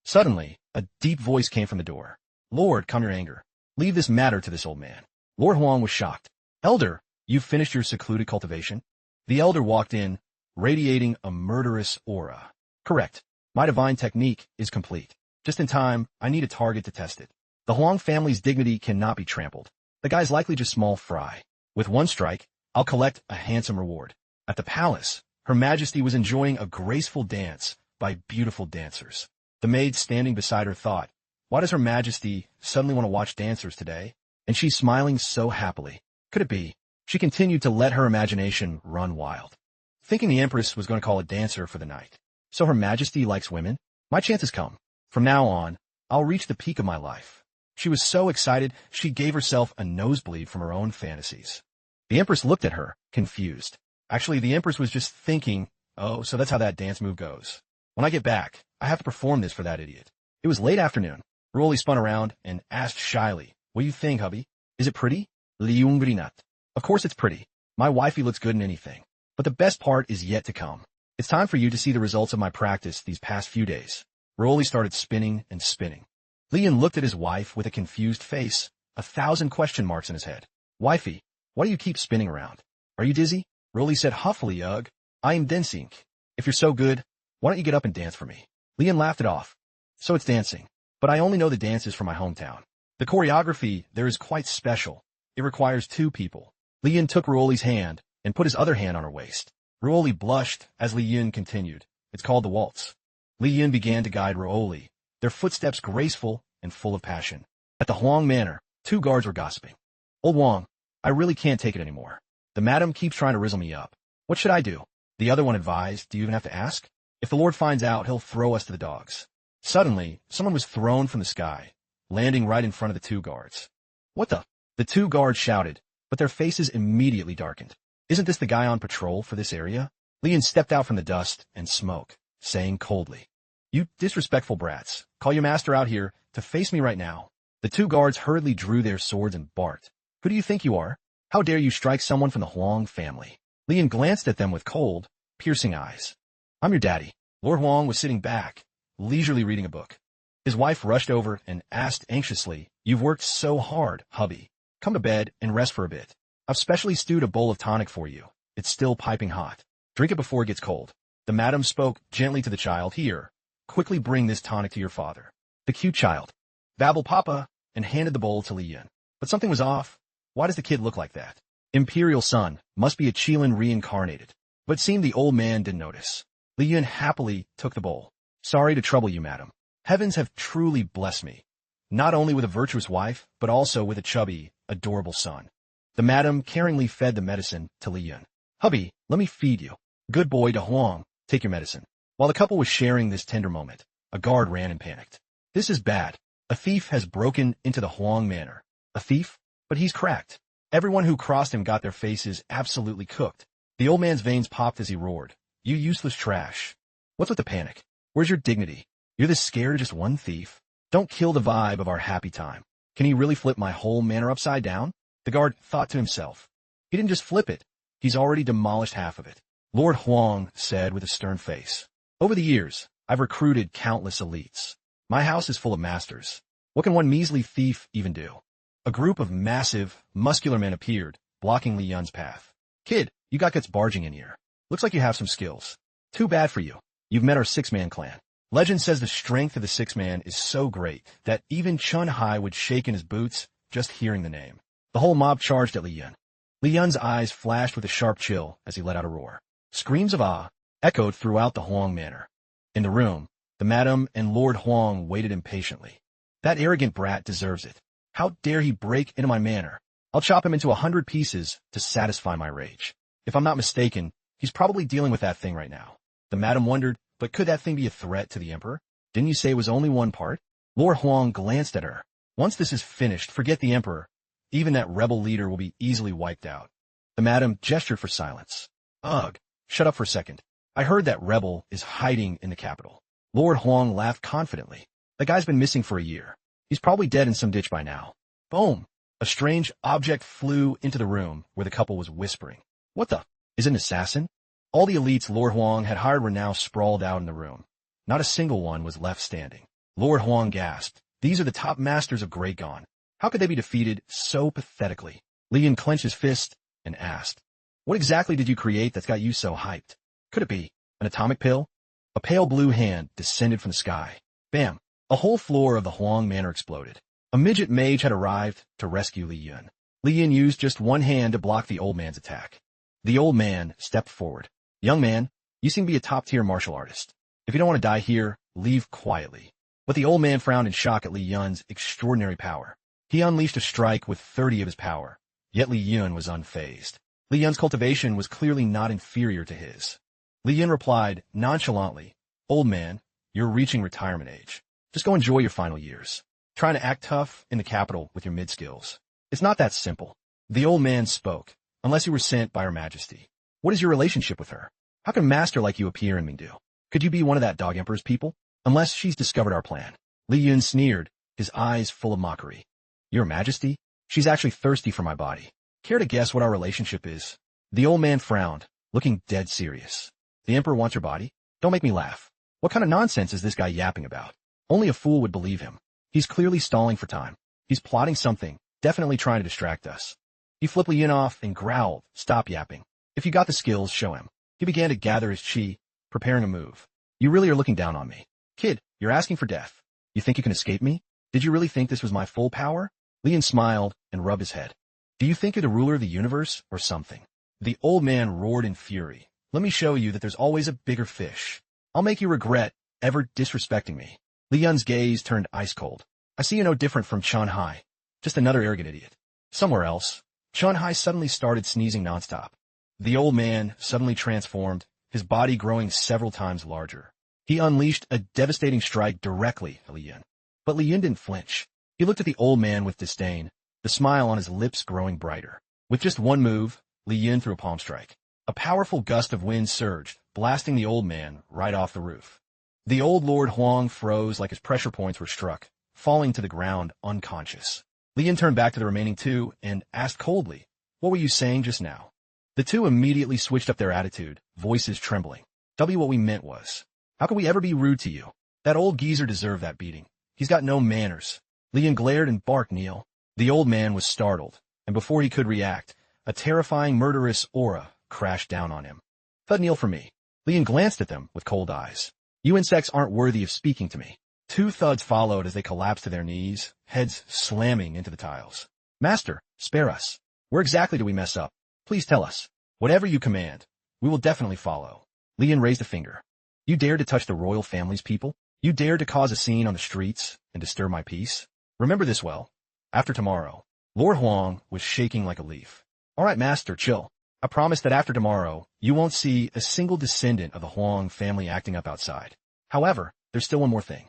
[SPEAKER 1] Suddenly, a deep voice came from the door. Lord, calm your anger. Leave this matter to this old man. Lord Huang was shocked. Elder, you've finished your secluded cultivation? The elder walked in, radiating a murderous aura. Correct. My divine technique is complete. Just in time, I need a target to test it. The Huang family's dignity cannot be trampled. The guy's likely just small fry. With one strike, I'll collect a handsome reward. At the palace, Her Majesty was enjoying a graceful dance by beautiful dancers. The maid standing beside her thought, why does Her Majesty suddenly want to watch dancers today? And she's smiling so happily. Could it be? She continued to let her imagination run wild, thinking the Empress was going to call a dancer for the night. So Her Majesty likes women? My chance has come. From now on, I'll reach the peak of my life. She was so excited, she gave herself a nosebleed from her own fantasies. The Empress looked at her, confused. Actually, the Empress was just thinking, oh, so that's how that dance move goes. When I get back, I have to perform this for that idiot. It was late afternoon. Rolly spun around and asked shyly, what do you think, hubby? Is it pretty? Li Yun grinat. Of course it's pretty. My wifey looks good in anything. But the best part is yet to come. It's time for you to see the results of my practice these past few days. Roly started spinning and spinning. Li Yun looked at his wife with a confused face, 1,000 question marks in his head. Wifey, why do you keep spinning around? Are you dizzy? Roly said huffily, ugh. I am dancing. If you're so good, why don't you get up and dance for me? Li Yun laughed it off. So it's dancing. But I only know the dances from my hometown. The choreography there is quite special. It requires 2 people. Li Yun took Roly's hand and put his other hand on her waist. Roly blushed as Li Yun continued. It's called the waltz. Li Yun began to guide Roly, their footsteps graceful and full of passion. At the Huang Manor, 2 guards were gossiping. Old Wang, I really can't take it anymore. The madam keeps trying to rizzle me up. What should I do? The other one advised, do you even have to ask? If the Lord finds out, he'll throw us to the dogs. Suddenly, someone was thrown from the sky, landing right in front of the 2 guards. What the? The 2 guards shouted, but their faces immediately darkened. Isn't this the guy on patrol for this area? Li Yun stepped out from the dust and smoke, saying coldly, You disrespectful brats, call your master out here to face me right now. The 2 guards hurriedly drew their swords and barked. Who do you think you are? How dare you strike someone from the Huang family? Li Yun glanced at them with cold, piercing eyes. I'm your daddy. Lord Huang was sitting back, leisurely reading a book. His wife rushed over and asked anxiously, You've worked so hard, hubby. Come to bed and rest for a bit. I've specially stewed a bowl of tonic for you. It's still piping hot. Drink it before it gets cold. The madam spoke gently to the child. Here, quickly bring this tonic to your father. The cute child babbled Papa and handed the bowl to Li Yun. But something was off. Why does the kid look like that? Imperial son must be a Qilin reincarnated. But it seemed the old man didn't notice. Li Yun happily took the bowl. Sorry to trouble you, madam. Heavens have truly blessed me. Not only with a virtuous wife, but also with a chubby, adorable son. The madam caringly fed the medicine to Li Yun. Hubby, let me feed you. Good boy to Huang, take your medicine. While the couple was sharing this tender moment, a guard ran and panicked. This is bad. A thief has broken into the Huang Manor. A thief? But he's cracked. Everyone who crossed him got their faces absolutely cooked. The old man's veins popped as he roared. You useless trash. What's with the panic? Where's your dignity? You're this scared of just one thief? Don't kill the vibe of our happy time. Can he really flip my whole manor upside down? The guard thought to himself. He didn't just flip it. He's already demolished half of it. Lord Huang said with a stern face. Over the years, I've recruited countless elites. My house is full of masters. What can one measly thief even do? A group of massive, muscular men appeared, blocking Li Yun's path. Kid, you got guts barging in here. Looks like you have some skills. Too bad for you. You've met our 6-man clan. Legend says the strength of the 6-man is so great that even Chun Hai would shake in his boots just hearing the name. The whole mob charged at Li Yun. Li Yun's eyes flashed with a sharp chill as he let out a roar. Screams of ah echoed throughout the Huang Manor. In the room, the madam and Lord Huang waited impatiently. That arrogant brat deserves it. How dare he break into my manor? I'll chop him into 100 pieces to satisfy my rage. If I'm not mistaken, he's probably dealing with that thing right now. The madam wondered, but could that thing be a threat to the emperor? Didn't you say it was only one part? Lord Huang glanced at her. Once this is finished, forget the emperor. Even that rebel leader will be easily wiped out. The madam gestured for silence. Ugh, shut up for a second. I heard that rebel is hiding in the capital. Lord Huang laughed confidently. The guy's been missing for a year. He's probably dead in some ditch by now. Boom! A strange object flew into the room where the couple was whispering. What the? Is it an assassin? All the elites Lord Huang had hired were now sprawled out in the room. Not a single one was left standing. Lord Huang gasped. These are the top masters of Great Gone. How could they be defeated so pathetically? Li Yun clenched his fist and asked, What exactly did you create that's got you so hyped? Could it be an atomic pill? A pale blue hand descended from the sky. Bam! A whole floor of the Huang Manor exploded. A midget mage had arrived to rescue Li Yun. Li Yun used just one hand to block the old man's attack. The old man stepped forward. Young man, you seem to be a top-tier martial artist. If you don't want to die here, leave quietly. But the old man frowned in shock at Li Yun's extraordinary power. He unleashed a strike with 30 of his power, yet Li Yun was unfazed. Li Yun's cultivation was clearly not inferior to his. Li Yun replied nonchalantly, Old man, you're reaching retirement age. Just go enjoy your final years. Trying to act tough in the capital with your mid-skills. It's not that simple. The old man spoke, unless you were sent by Her Majesty. What is your relationship with her? How can a master like you appear in Mingdu? Could you be one of that dog emperor's people? Unless she's discovered our plan. Li Yun sneered, his eyes full of mockery. Your Majesty? She's actually thirsty for my body. Care to guess what our relationship is? The old man frowned, looking dead serious. The emperor wants your body? Don't make me laugh. What kind of nonsense is this guy yapping about? Only a fool would believe him. He's clearly stalling for time. He's plotting something, definitely trying to distract us. He flipped Li Yun off and growled, "Stop yapping. If you got the skills, show him." He began to gather his chi, preparing a move. "You really are looking down on me. Kid, you're asking for death. You think you can escape me? Did you really think this was my full power?" Li Yun smiled and rubbed his head. "Do you think you're the ruler of the universe or something?" The old man roared in fury. "Let me show you that there's always a bigger fish. I'll make you regret ever disrespecting me." Li Yun's gaze turned ice cold. "I see you no different from Chun Hai. Just another arrogant idiot." Somewhere else, Chun Hai suddenly started sneezing nonstop. The old man suddenly transformed, his body growing several times larger. He unleashed a devastating strike directly at Li Yun. But Li Yun didn't flinch. He looked at the old man with disdain, the smile on his lips growing brighter. With just one move, Li Yun threw a palm strike. A powerful gust of wind surged, blasting the old man right off the roof. The old Lord Huang froze like his pressure points were struck, falling to the ground unconscious. Li Yun turned back to the remaining two and asked coldly, "What were you saying just now?" The two immediately switched up their attitude, voices trembling. What we meant was, how could we ever be rude to you? That old geezer deserved that beating. He's got no manners. Li Yun glared and barked Neil. The old man was startled, and before he could react, a terrifying murderous aura crashed down on him. "Thud kneel for me." Li Yun glanced at them with cold eyes. "You insects aren't worthy of speaking to me." Two thuds followed as they collapsed to their knees, heads slamming into the tiles. "Master, spare us. Where exactly do we mess up? Please tell us. Whatever you command, we will definitely follow." Li Yun raised a finger. "You dared to touch the royal family's people? You dared to cause a scene on the streets and disturb my peace? Remember this well. After tomorrow." Lord Huang was shaking like a leaf. "All right, master, chill. I promise that after tomorrow, you won't see a single descendant of the Huang family acting up outside. However, there's still one more thing."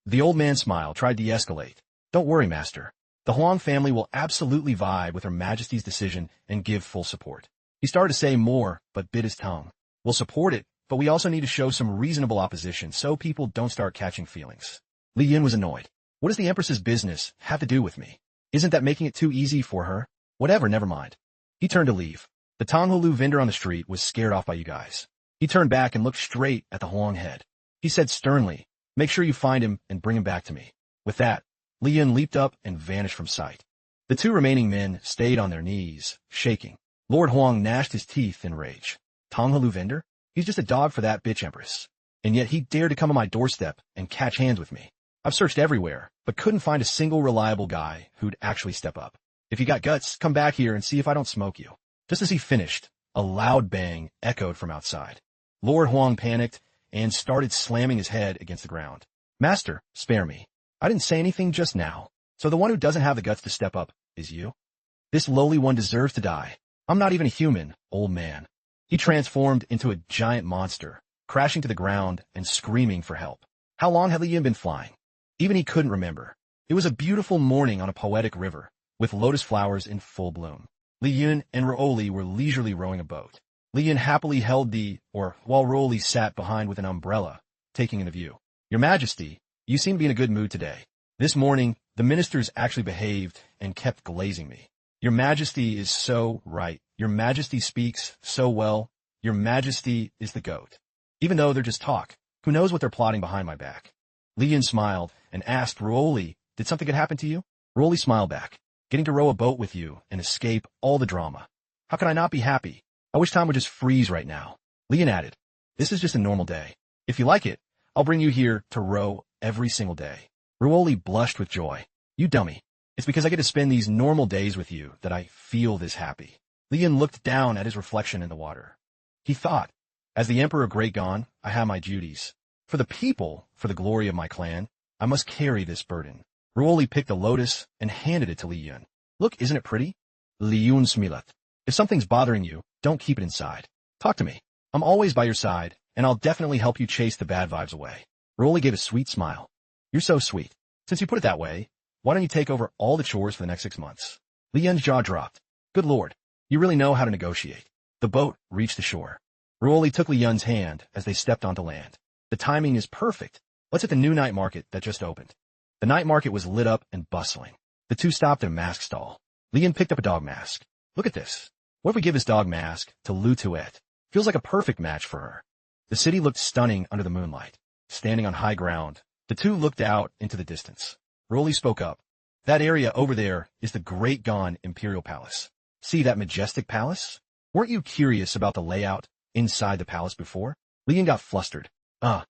[SPEAKER 1] The old man smiled, tried to de-escalate. "Don't worry, master. The Huang family will absolutely vibe with Her Majesty's decision and give full support." He started to say more, but bit his tongue. "We'll support it, but we also need to show some reasonable opposition so people don't start catching feelings." Li Yun was annoyed. "What does the Empress's business have to do with me? Isn't that making it too easy for her? Whatever, never mind." He turned to leave. The Tonghulu vendor on the street was scared off by you guys. He turned back and looked straight at the Huang head. He said sternly, "Make sure you find him and bring him back to me." With that, Li Yun leaped up and vanished from sight. The two remaining men stayed on their knees, shaking. Lord Huang gnashed his teeth in rage. "Tonghulu vendor? He's just a dog for that bitch empress. And yet he dared to come on my doorstep and catch hands with me. I've searched everywhere, but couldn't find a single reliable guy who'd actually step up. If you got guts, come back here and see if I don't smoke you." Just as he finished, a loud bang echoed from outside. Lord Huang panicked and started slamming his head against the ground. "Master, spare me. I didn't say anything just now. So the one who doesn't have the guts to step up is you? This lowly one deserves to die. I'm not even a human, old man." He transformed into a giant monster, crashing to the ground and screaming for help. How long had Li Yun been flying? Even he couldn't remember. It was a beautiful morning on a poetic river, with lotus flowers in full bloom. Li Yun and Rooli were leisurely rowing a boat. Li Yun happily held while Rooli sat behind with an umbrella, taking in a view. "Your Majesty, you seem to be in a good mood today. This morning, the ministers actually behaved and kept glazing me. Your Majesty is so right. Your Majesty speaks so well. Your Majesty is the goat. Even though they're just talk, who knows what they're plotting behind my back?" Li Yun smiled and asked Rooli, "Did something good happen to you?" Rooli smiled back. "Getting to row a boat with you and escape all the drama. How can I not be happy? I wish time would just freeze right now." Li Yun added, "This is just a normal day. If you like it, I'll bring you here to row every single day." Rooli blushed with joy. "You dummy. It's because I get to spend these normal days with you that I feel this happy." Li Yun looked down at his reflection in the water. He thought, "As the Emperor Great Gone, I have my duties. For the people, for the glory of my clan, I must carry this burden." Rooli picked a lotus and handed it to Li Yun. "Look, isn't it pretty?" Li Yun smiled. "If something's bothering you, don't keep it inside. Talk to me. I'm always by your side, and I'll definitely help you chase the bad vibes away." Rooli gave a sweet smile. "You're so sweet. Since you put it that way, why don't you take over all the chores for the next 6 months?" Li Yun's jaw dropped. "Good lord, you really know how to negotiate." The boat reached the shore. Rooli took Li Yun's hand as they stepped onto land. "The timing is perfect. Let's hit the new night market that just opened." The night market was lit up and bustling. The two stopped at a mask stall. Li Yin picked up a dog mask. Look at this. What if we give this dog mask to Lu Tuet? Feels like a perfect match for her. The city looked stunning under the moonlight. Standing on high ground, the two looked out into the distance. Rolly spoke up. That area over there is the Great Gon Imperial Palace. See that majestic palace? Weren't you curious about the layout inside the palace before? Li Yin got flustered. Haha,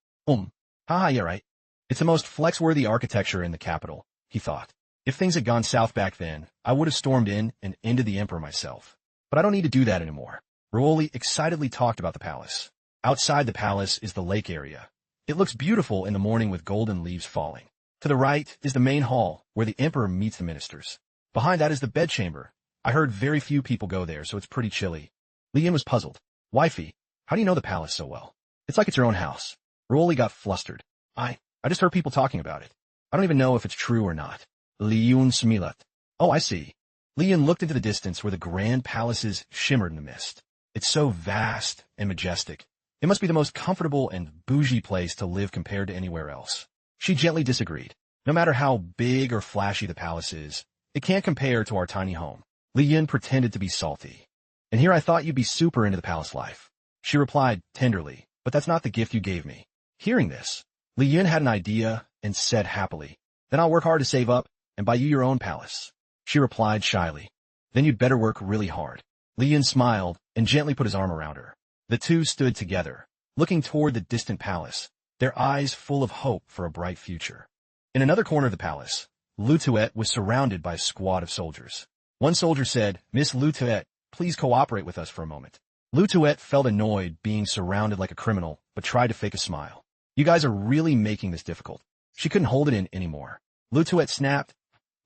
[SPEAKER 1] yeah right. It's the most flex-worthy architecture in the capital, he thought. If things had gone south back then, I would have stormed in and ended the emperor myself. But I don't need to do that anymore. Rolly excitedly talked about the palace. Outside the palace is the lake area. It looks beautiful in the morning with golden leaves falling. To the right is the main hall, where the emperor meets the ministers. Behind that is the bedchamber. I heard very few people go there, so it's pretty chilly. Li Yin was puzzled. Wifey, how do you know the palace so well? It's like it's your own house. Rolly got flustered. I just heard people talking about it. I don't even know if it's true or not. Li Yun smilat. Oh, I see. Li Yin looked into the distance where the grand palaces shimmered in the mist. It's so vast and majestic. It must be the most comfortable and bougie place to live compared to anywhere else. She gently disagreed. No matter how big or flashy the palace is, it can't compare to our tiny home. Li Yin pretended to be salty. And here I thought you'd be super into the palace life. She replied tenderly, but that's not the gift you gave me. Hearing this, Li Yin had an idea and said happily, then I'll work hard to save up and buy you your own palace. She replied shyly, then you'd better work really hard. Li Yin smiled and gently put his arm around her. The two stood together, looking toward the distant palace, their eyes full of hope for a bright future. In another corner of the palace, Lu Tuet was surrounded by a squad of soldiers. One soldier said, Miss Lu Tuet, please cooperate with us for a moment. Lu Tuet felt annoyed being surrounded like a criminal, but tried to fake a smile. You guys are really making this difficult. She couldn't hold it in anymore. Lu Tuet snapped,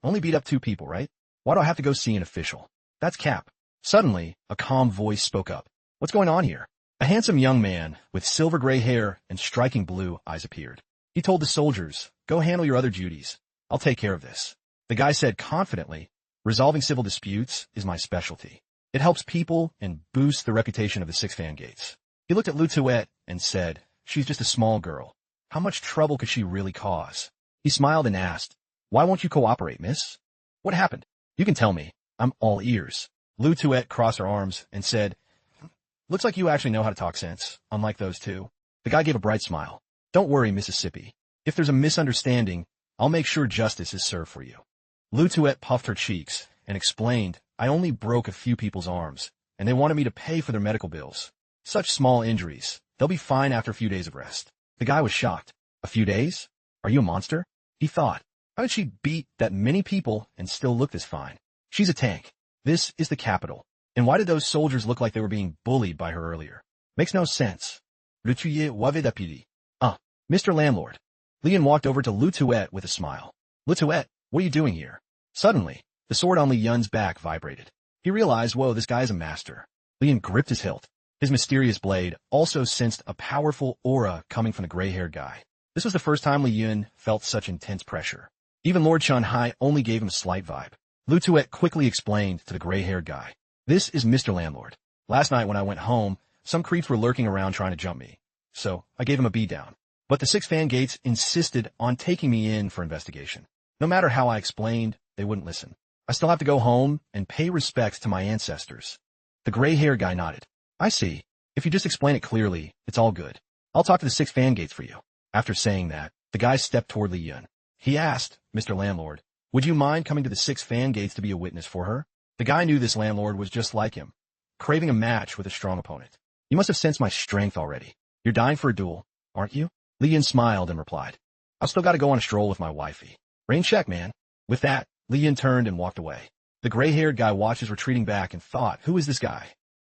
[SPEAKER 1] only beat up 2 people, right? Why do I have to go see an official? That's cap. Suddenly, a calm voice spoke up. What's going on here? A handsome young man with silver gray hair and striking blue eyes appeared. He told the soldiers, go handle your other duties. I'll take care of this. The guy said confidently, resolving civil disputes is my specialty. It helps people and boosts the reputation of the 6 fan gates. He looked at Lu Tuet and said, she's just a small girl. How much trouble could she really cause? He smiled and asked, why won't you cooperate, miss? What happened? You can tell me. I'm all ears. Lu Tuet crossed her arms and said, looks like you actually know how to talk sense, unlike those 2. The guy gave a bright smile. Don't worry, Mississippi. If there's a misunderstanding, I'll make sure justice is served for you. Lu Tuet puffed her cheeks and explained, I only broke a few people's arms, and they wanted me to pay for their medical bills. Such small injuries. They'll be fine after a few days of rest. The guy was shocked. A few days? Are you a monster? He thought. How did she beat that many people and still look this fine? She's a tank. This is the capital. And why did those soldiers look like they were being bullied by her earlier? Makes no sense. Le tuer wave d'apidi. Mr. Landlord. Li Yin walked over to Lu Tuet with a smile. Lu Tuet, what are you doing here? Suddenly, the sword on Li Yun's back vibrated. He realized, whoa, this guy is a master. Li Yin gripped his hilt. His mysterious blade also sensed a powerful aura coming from the gray-haired guy. This was the first time Li Yun felt such intense pressure. Even Lord Chun Hai only gave him a slight vibe. Lu Tuet quickly explained to the gray-haired guy. This is Mr. Landlord. Last night when I went home, some creeps were lurking around trying to jump me. So I gave him a beatdown. But the 6 fan gates insisted on taking me in for investigation. No matter how I explained, they wouldn't listen. I still have to go home and pay respects to my ancestors. The gray-haired guy nodded. I see. If you just explain it clearly, it's all good. I'll talk to the 6 fan gates for you. After saying that, the guy stepped toward Li Yun. He asked, Mr. Landlord, would you mind coming to the 6 fan gates to be a witness for her? The guy knew this landlord was just like him, craving a match with a strong opponent. You must have sensed my strength already. You're dying for a duel, aren't you? Li Yin smiled and replied, I've still got to go on a stroll with my wifey. Rain check, man. With that, Li Yin turned and walked away. The gray-haired guy watched his retreating back and thought, who is this guy?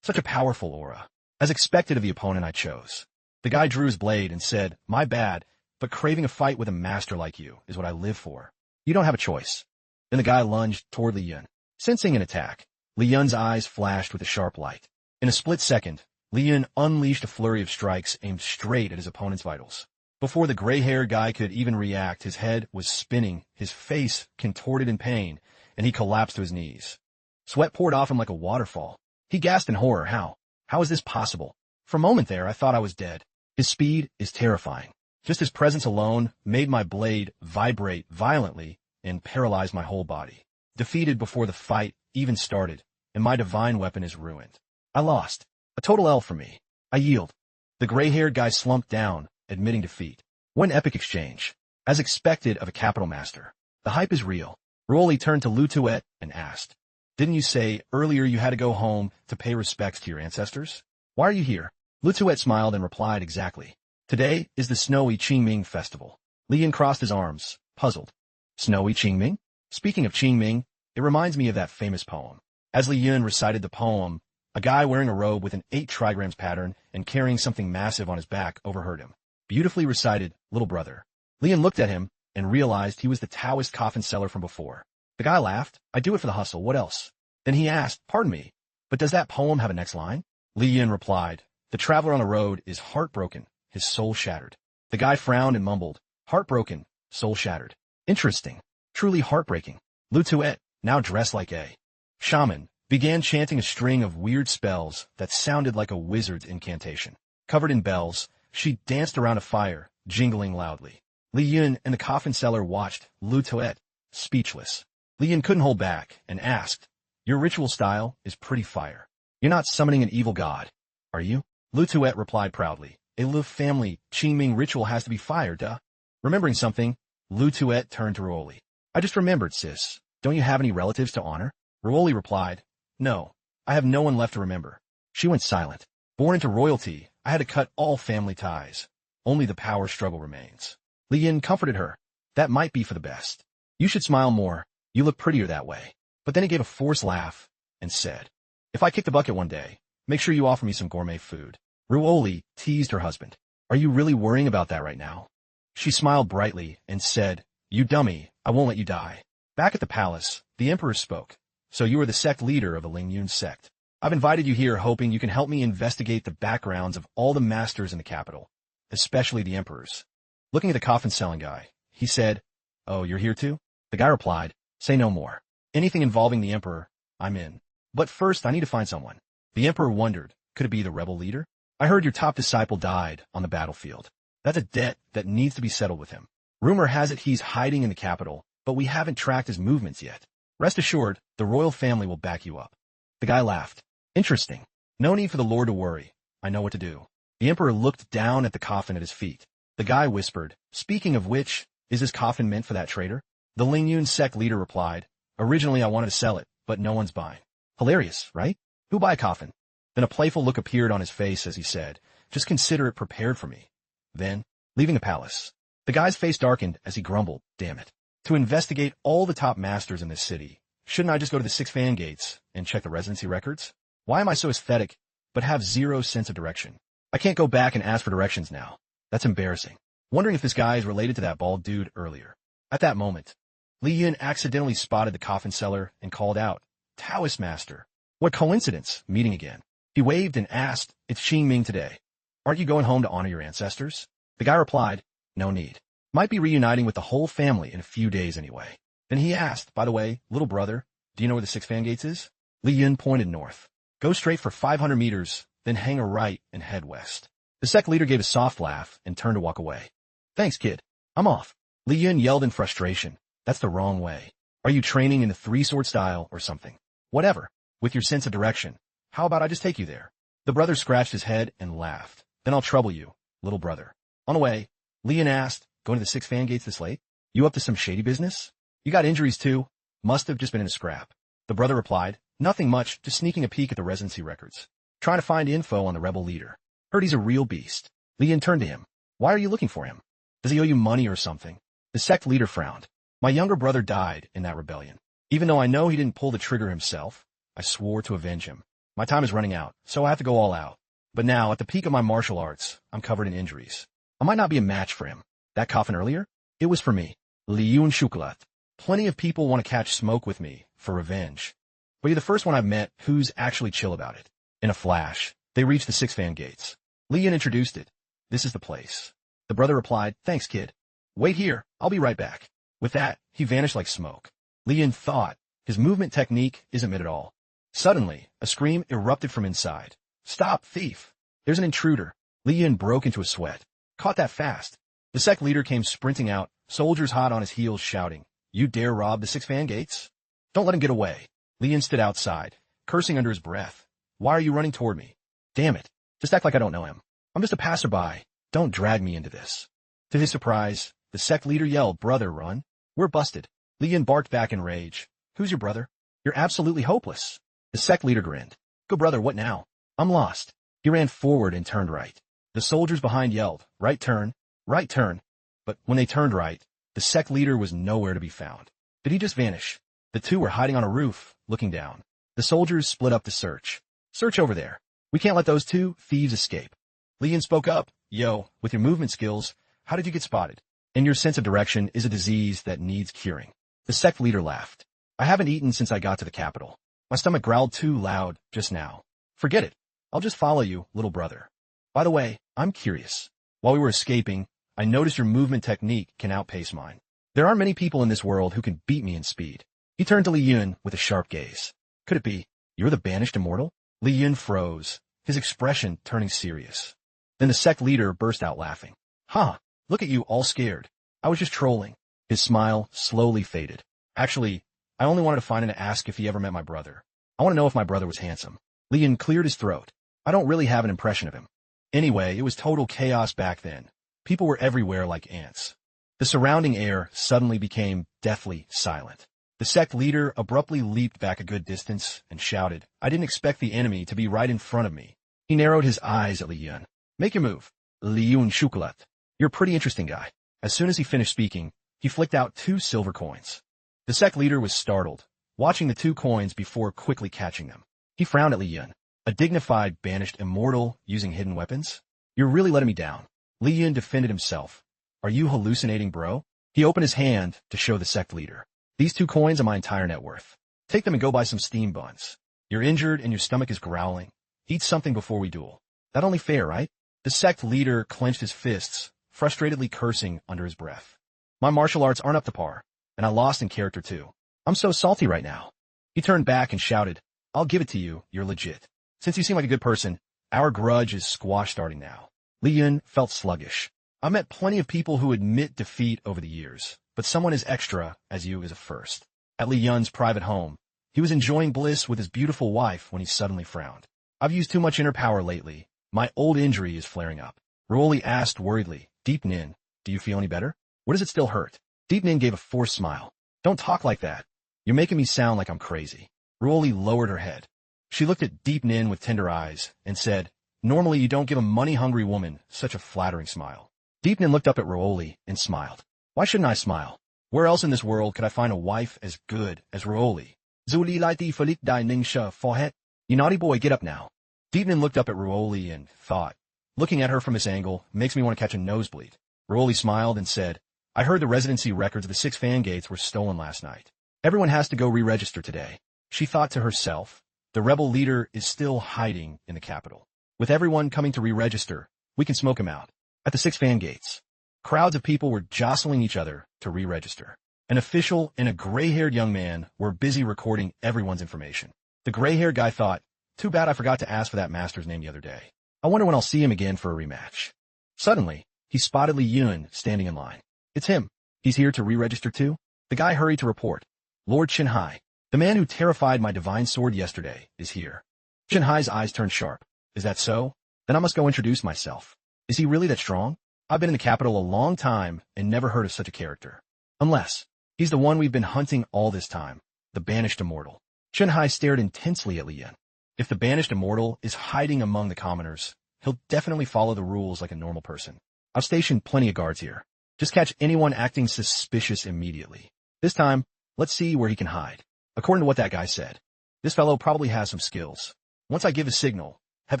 [SPEAKER 1] Such a powerful aura. As expected of the opponent I chose. The guy drew his blade and said, my bad, but craving a fight with a master like you is what I live for. You don't have a choice. Then the guy lunged toward Li Yun. Sensing an attack, Li Yun's eyes flashed with a sharp light. In a split second, Li Yun unleashed a flurry of strikes aimed straight at his opponent's vitals. Before the gray-haired guy could even react, his head was spinning, his face contorted in pain, and he collapsed to his knees. Sweat poured off him like a waterfall. He gasped in horror. How? How is this possible? For a moment there, I thought I was dead. His speed is terrifying. Just his presence alone made my blade vibrate violently and paralyzed my whole body. Defeated before the fight even started, and my divine weapon is ruined. I lost. A total L for me. I yield. The gray-haired guy slumped down, admitting defeat. What an epic exchange. As expected of a capital master. The hype is real. Roly turned to Lutuet and asked, "Didn't you say earlier you had to go home to pay respects to your ancestors? Why are you here?" Lutuet smiled and replied, "Exactly. Today is the snowy Qingming festival." Lian crossed his arms, puzzled. Snowy Qingming? Speaking of Qingming, it reminds me of that famous poem. As Li Yun recited the poem, a guy wearing a robe with an 8 trigrams pattern and carrying something massive on his back overheard him. Beautifully recited, little brother. Li Yun looked at him and realized he was the Taoist coffin seller from before. The guy laughed. "I do it for the hustle, what else?" Then he asked, "Pardon me, but does that poem have a next line?" Li Yun replied, "The traveler on the road is heartbroken, his soul shattered." The guy frowned and mumbled, "Heartbroken, soul shattered. Interesting. Truly heartbreaking." Lutuet, now dressed like a shaman, began chanting a string of weird spells that sounded like a wizard's incantation. Covered in bells, she danced around a fire, jingling loudly. Li Yun and the coffin seller watched, Lutuet, speechless. Li Yun couldn't hold back and asked, "Your ritual style is pretty fire. You're not summoning an evil god, are you?" Lutuet replied proudly, "A Lu family Qingming ritual has to be fire, duh." Remembering something, Lutuet turned to Roly. "I just remembered, sis. Don't you have any relatives to honor?" Roly replied, "No, I have no one left to remember." She went silent. Born into royalty, I had to cut all family ties. Only the power struggle remains. Li Yin comforted her. "That might be for the best. You should smile more. You look prettier that way." But then he gave a forced laugh and said, "If I kick the bucket one day, make sure you offer me some gourmet food." Ruoli teased her husband. "Are you really worrying about that right now?" She smiled brightly and said, "You dummy, I won't let you die." Back at the palace, the emperor spoke. "So you are the sect leader of the Lingyun sect. I've invited you here hoping you can help me investigate the backgrounds of all the masters in the capital, especially the emperors." Looking at the coffin-selling guy, he said, "Oh, you're here too?" The guy replied, "Say no more. Anything involving the emperor, I'm in. But first, I need to find someone." The emperor wondered, could it be the rebel leader? "I heard your top disciple died on the battlefield. That's a debt that needs to be settled with him. Rumor has it he's hiding in the capital, but we haven't tracked his movements yet. Rest assured, the royal family will back you up." The guy laughed. "Interesting. No need for the lord to worry. I know what to do." The emperor looked down at the coffin at his feet. The guy whispered, "Speaking of which, is this coffin meant for that traitor?" The Lingyun sect leader replied, "Originally I wanted to sell it, but no one's buying." Hilarious, right? Who buy a coffin? Then a playful look appeared on his face as he said, "Just consider it prepared for me." Then, leaving the palace, the guy's face darkened as he grumbled, "Damn it. To investigate all the top masters in this city, shouldn't I just go to the 6 fan gates and check the residency records? Why am I so aesthetic, but have zero sense of direction? I can't go back and ask for directions now. That's embarrassing." Wondering if this guy is related to that bald dude earlier. At that moment, Li Yun accidentally spotted the coffin seller and called out, "Taoist master. What coincidence, meeting again." He waved and asked, "It's Qingming today. Aren't you going home to honor your ancestors?" The guy replied, "No need. Might be reuniting with the whole family in a few days anyway." Then he asked, "By the way, little brother, do you know where the 6 fan gates is?" Li Yun pointed north. "Go straight for 500 meters, then hang a right and head west." The sect leader gave a soft laugh and turned to walk away. "Thanks, kid. I'm off." Li Yun yelled in frustration, "That's the wrong way. Are you training in the 3-sword style or something? Whatever. With your sense of direction, how about I just take you there?" The brother scratched his head and laughed. "Then I'll trouble you, little brother." On the way, Li Yun asked, "Going to the 6 fan gates this late? You up to some shady business? You got injuries too? Must have just been in a scrap." The brother replied, "Nothing much, just sneaking a peek at the residency records. Trying to find info on the rebel leader. Heard he's a real beast." Li Yun turned to him. "Why are you looking for him? Does he owe you money or something?" The sect leader frowned. "My younger brother died in that rebellion. Even though I know he didn't pull the trigger himself, I swore to avenge him. My time is running out, so I have to go all out. But now, at the peak of my martial arts, I'm covered in injuries. I might not be a match for him. That coffin earlier? It was for me. Li Yun Shukulat. Plenty of people want to catch smoke with me for revenge. But you're the first one I've met who's actually chill about it." In a flash, they reached the 6 fan gates. Li Yun introduced it. "This is the place." The brother replied, "Thanks, kid. Wait here, I'll be right back." With that, he vanished like smoke. Li Yun thought, his movement technique isn't mid at all. Suddenly, a scream erupted from inside. "Stop, thief! There's an intruder." Li Yun broke into a sweat. Caught that fast. The sect leader came sprinting out, soldiers hot on his heels shouting, "You dare rob the 6 fan gates? Don't let him get away." Li Yun stood outside, cursing under his breath. Why are you running toward me? Damn it. Just act like I don't know him. I'm just a passerby. Don't drag me into this. To his surprise, the sect leader yelled, Brother, run. We're busted. Li Yun barked back in rage. Who's your brother? You're absolutely hopeless. The sect leader grinned. Go brother, what now? I'm lost. He ran forward and turned right. The soldiers behind yelled, right turn, right turn. But when they turned right, the sect leader was nowhere to be found. Did he just vanish? The two were hiding on a roof, looking down. The soldiers split up to search. Search over there. We can't let those two thieves escape. Li Yun spoke up. Yo, with your movement skills, how did you get spotted? And your sense of direction is a disease that needs curing. The sect leader laughed. I haven't eaten since I got to the capital. My stomach growled too loud just now. Forget it. I'll just follow you, little brother. By the way, I'm curious. While we were escaping, I noticed your movement technique can outpace mine. There aren't many people in this world who can beat me in speed. He turned to Li Yun with a sharp gaze. Could it be, you're the banished immortal? Li Yun froze, his expression turning serious. Then the sect leader burst out laughing. Huh, look at you all scared. I was just trolling. His smile slowly faded. Actually, I only wanted to find and ask if he ever met my brother. I want to know if my brother was handsome. Li Yun cleared his throat. I don't really have an impression of him. Anyway, it was total chaos back then. People were everywhere like ants. The surrounding air suddenly became deathly silent. The sect leader abruptly leaped back a good distance and shouted, I didn't expect the enemy to be right in front of me. He narrowed his eyes at Li Yun. Make your move. Li Yun Shukulat. You're a pretty interesting guy. As soon as he finished speaking, he flicked out 2 silver coins. The sect leader was startled, watching the 2 coins before quickly catching them. He frowned at Li Yun. A dignified, banished immortal using hidden weapons? You're really letting me down. Li Yun defended himself. Are you hallucinating, bro? He opened his hand to show the sect leader. These 2 coins are my entire net worth. Take them and go buy some steam buns. You're injured and your stomach is growling. Eat something before we duel. That only fair, right? The sect leader clenched his fists, frustratedly cursing under his breath. My martial arts aren't up to par, and I lost in character too. I'm so salty right now. He turned back and shouted, I'll give it to you, you're legit. Since you seem like a good person, our grudge is squashed starting now. Li Yun felt sluggish. I've met plenty of people who admit defeat over the years, but someone as extra as you is a first. At Li Yun's private home, he was enjoying bliss with his beautiful wife when he suddenly frowned. I've used too much inner power lately. My old injury is flaring up. Ruoli asked worriedly, Deep Nin, do you feel any better? Or does it still hurt? Deep Nin gave a forced smile. Don't talk like that. You're making me sound like I'm crazy. Ruoli lowered her head. She looked at Deep Nin with tender eyes and said, Normally you don't give a money-hungry woman such a flattering smile. Deep Nin looked up at Ruoli and smiled. Why shouldn't I smile? Where else in this world could I find a wife as good as Ruoli? Zuli Lighty Falik Dai Ning Sha Fohet. You naughty boy, get up now. Deep Nin looked up at Ruoli and thought, looking at her from this angle makes me want to catch a nosebleed. Ruoli smiled and said, I heard the residency records of the 6 fan gates were stolen last night. Everyone has to go re-register today. She thought to herself, the rebel leader is still hiding in the capital. With everyone coming to re-register, we can smoke him out. At the 6 fan gates, crowds of people were jostling each other to re-register. An official and a gray-haired young man were busy recording everyone's information. The gray-haired guy thought, too bad I forgot to ask for that master's name the other day. I wonder when I'll see him again for a rematch. Suddenly, he spotted Li Yun standing in line. It's him. He's here to re-register too? The guy hurried to report. Lord Qinhai, the man who terrified my divine sword yesterday, is here. Qinhai's eyes turned sharp. Is that so? Then I must go introduce myself. Is he really that strong? I've been in the capital a long time and never heard of such a character. Unless, he's the one we've been hunting all this time, the banished immortal. Qinhai stared intensely at Li Yun. If the banished immortal is hiding among the commoners, he'll definitely follow the rules like a normal person. I've stationed plenty of guards here. Just catch anyone acting suspicious immediately. This time, let's see where he can hide. According to what that guy said, this fellow probably has some skills. Once I give a signal, have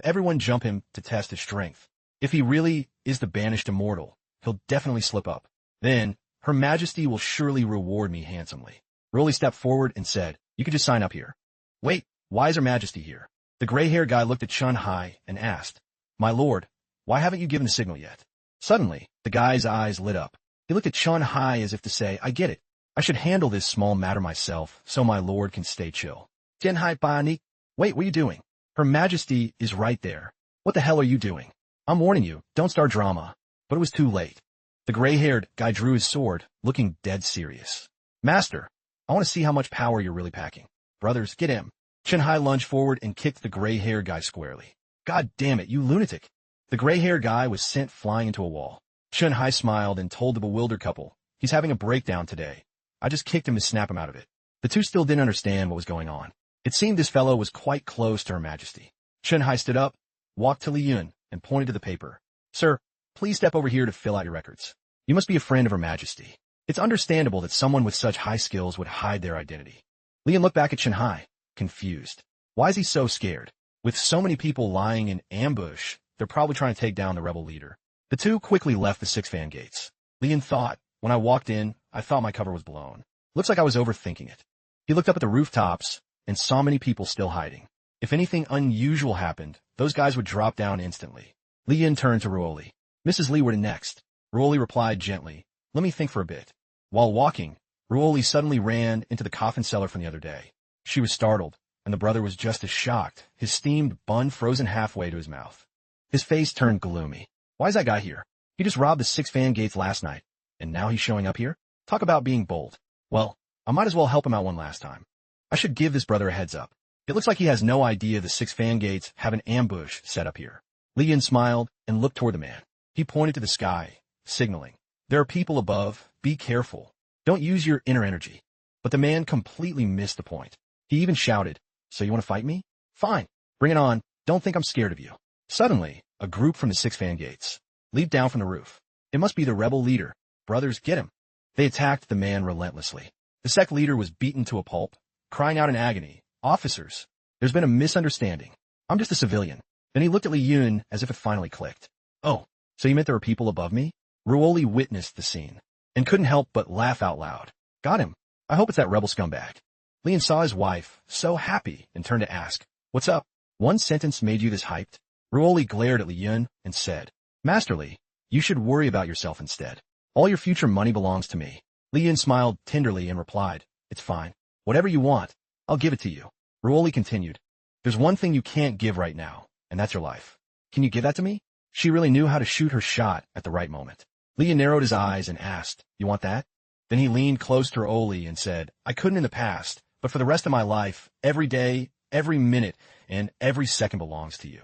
[SPEAKER 1] everyone jump him to test his strength. If he really is the banished immortal, he'll definitely slip up. Then, Her Majesty will surely reward me handsomely. Rolly stepped forward and said, you could just sign up here. Wait, why is Her Majesty here? The gray-haired guy looked at Qinhai and asked, My lord, why haven't you given the signal yet? Suddenly, the guy's eyes lit up. He looked at Qinhai as if to say, I get it. I should handle this small matter myself, so my lord can stay chill. Qinhai Bani, wait, what are you doing? Her Majesty is right there. What the hell are you doing? I'm warning you, don't start drama. But it was too late. The gray-haired guy drew his sword, looking dead serious. Master, I want to see how much power you're really packing. Brothers, get him. Chen-hai lunged forward and kicked the gray-haired guy squarely. God damn it, you lunatic. The gray-haired guy was sent flying into a wall. Chen-hai smiled and told the bewildered couple, he's having a breakdown today. I just kicked him to snap him out of it. The two still didn't understand what was going on. It seemed this fellow was quite close to Her Majesty. Chen-hai stood up, walked to Li Yun, and pointed to the paper. Sir, please step over here to fill out your records. You must be a friend of Her Majesty. It's understandable that someone with such high skills would hide their identity. Li Yun looked back at Chen-hai, confused. Why is he so scared? With so many people lying in ambush, they're probably trying to take down the rebel leader. The two quickly left the 6 fan gates. Li Yun thought, when I walked in, I thought my cover was blown. Looks like I was overthinking it. He looked up at the rooftops and saw many people still hiding. If anything unusual happened, those guys would drop down instantly. Li Yun turned to Ruoli. Mrs. Li were next. Ruoli replied gently, let me think for a bit. While walking, Ruoli suddenly ran into the coffin cellar from the other day. She was startled, and the brother was just as shocked, his steamed bun frozen halfway to his mouth. His face turned gloomy. Why is that guy here? He just robbed the 6 fan gates last night, and now he's showing up here? Talk about being bold. Well, I might as well help him out one last time. I should give this brother a heads up. It looks like he has no idea the 6 fan gates have an ambush set up here. Li Yun smiled and looked toward the man. He pointed to the sky, signaling. There are people above. Be careful. Don't use your inner energy. But the man completely missed the point. He even shouted, so you want to fight me? Fine. Bring it on. Don't think I'm scared of you. Suddenly, a group from the 6 fan gates leaped down from the roof. It must be the rebel leader. Brothers, get him. They attacked the man relentlessly. The sect leader was beaten to a pulp, crying out in agony, officers, there's been a misunderstanding. I'm just a civilian. Then he looked at Li Yun as if it finally clicked. Oh, so you meant there were people above me? Ruoli witnessed the scene and couldn't help but laugh out loud. Got him. I hope it's that rebel scumbag. Li Yun saw his wife, so happy, and turned to ask, what's up? One sentence made you this hyped? Ruoli glared at Li Yun and said, Master Li, you should worry about yourself instead. All your future money belongs to me. Li Yun smiled tenderly and replied, it's fine. Whatever you want, I'll give it to you. Ruoli continued, there's one thing you can't give right now, and that's your life. Can you give that to me? She really knew how to shoot her shot at the right moment. Li Yun narrowed his eyes and asked, you want that? Then he leaned close to Ruoli and said, I couldn't in the past, but for the rest of my life, every day, every minute, and every second belongs to you.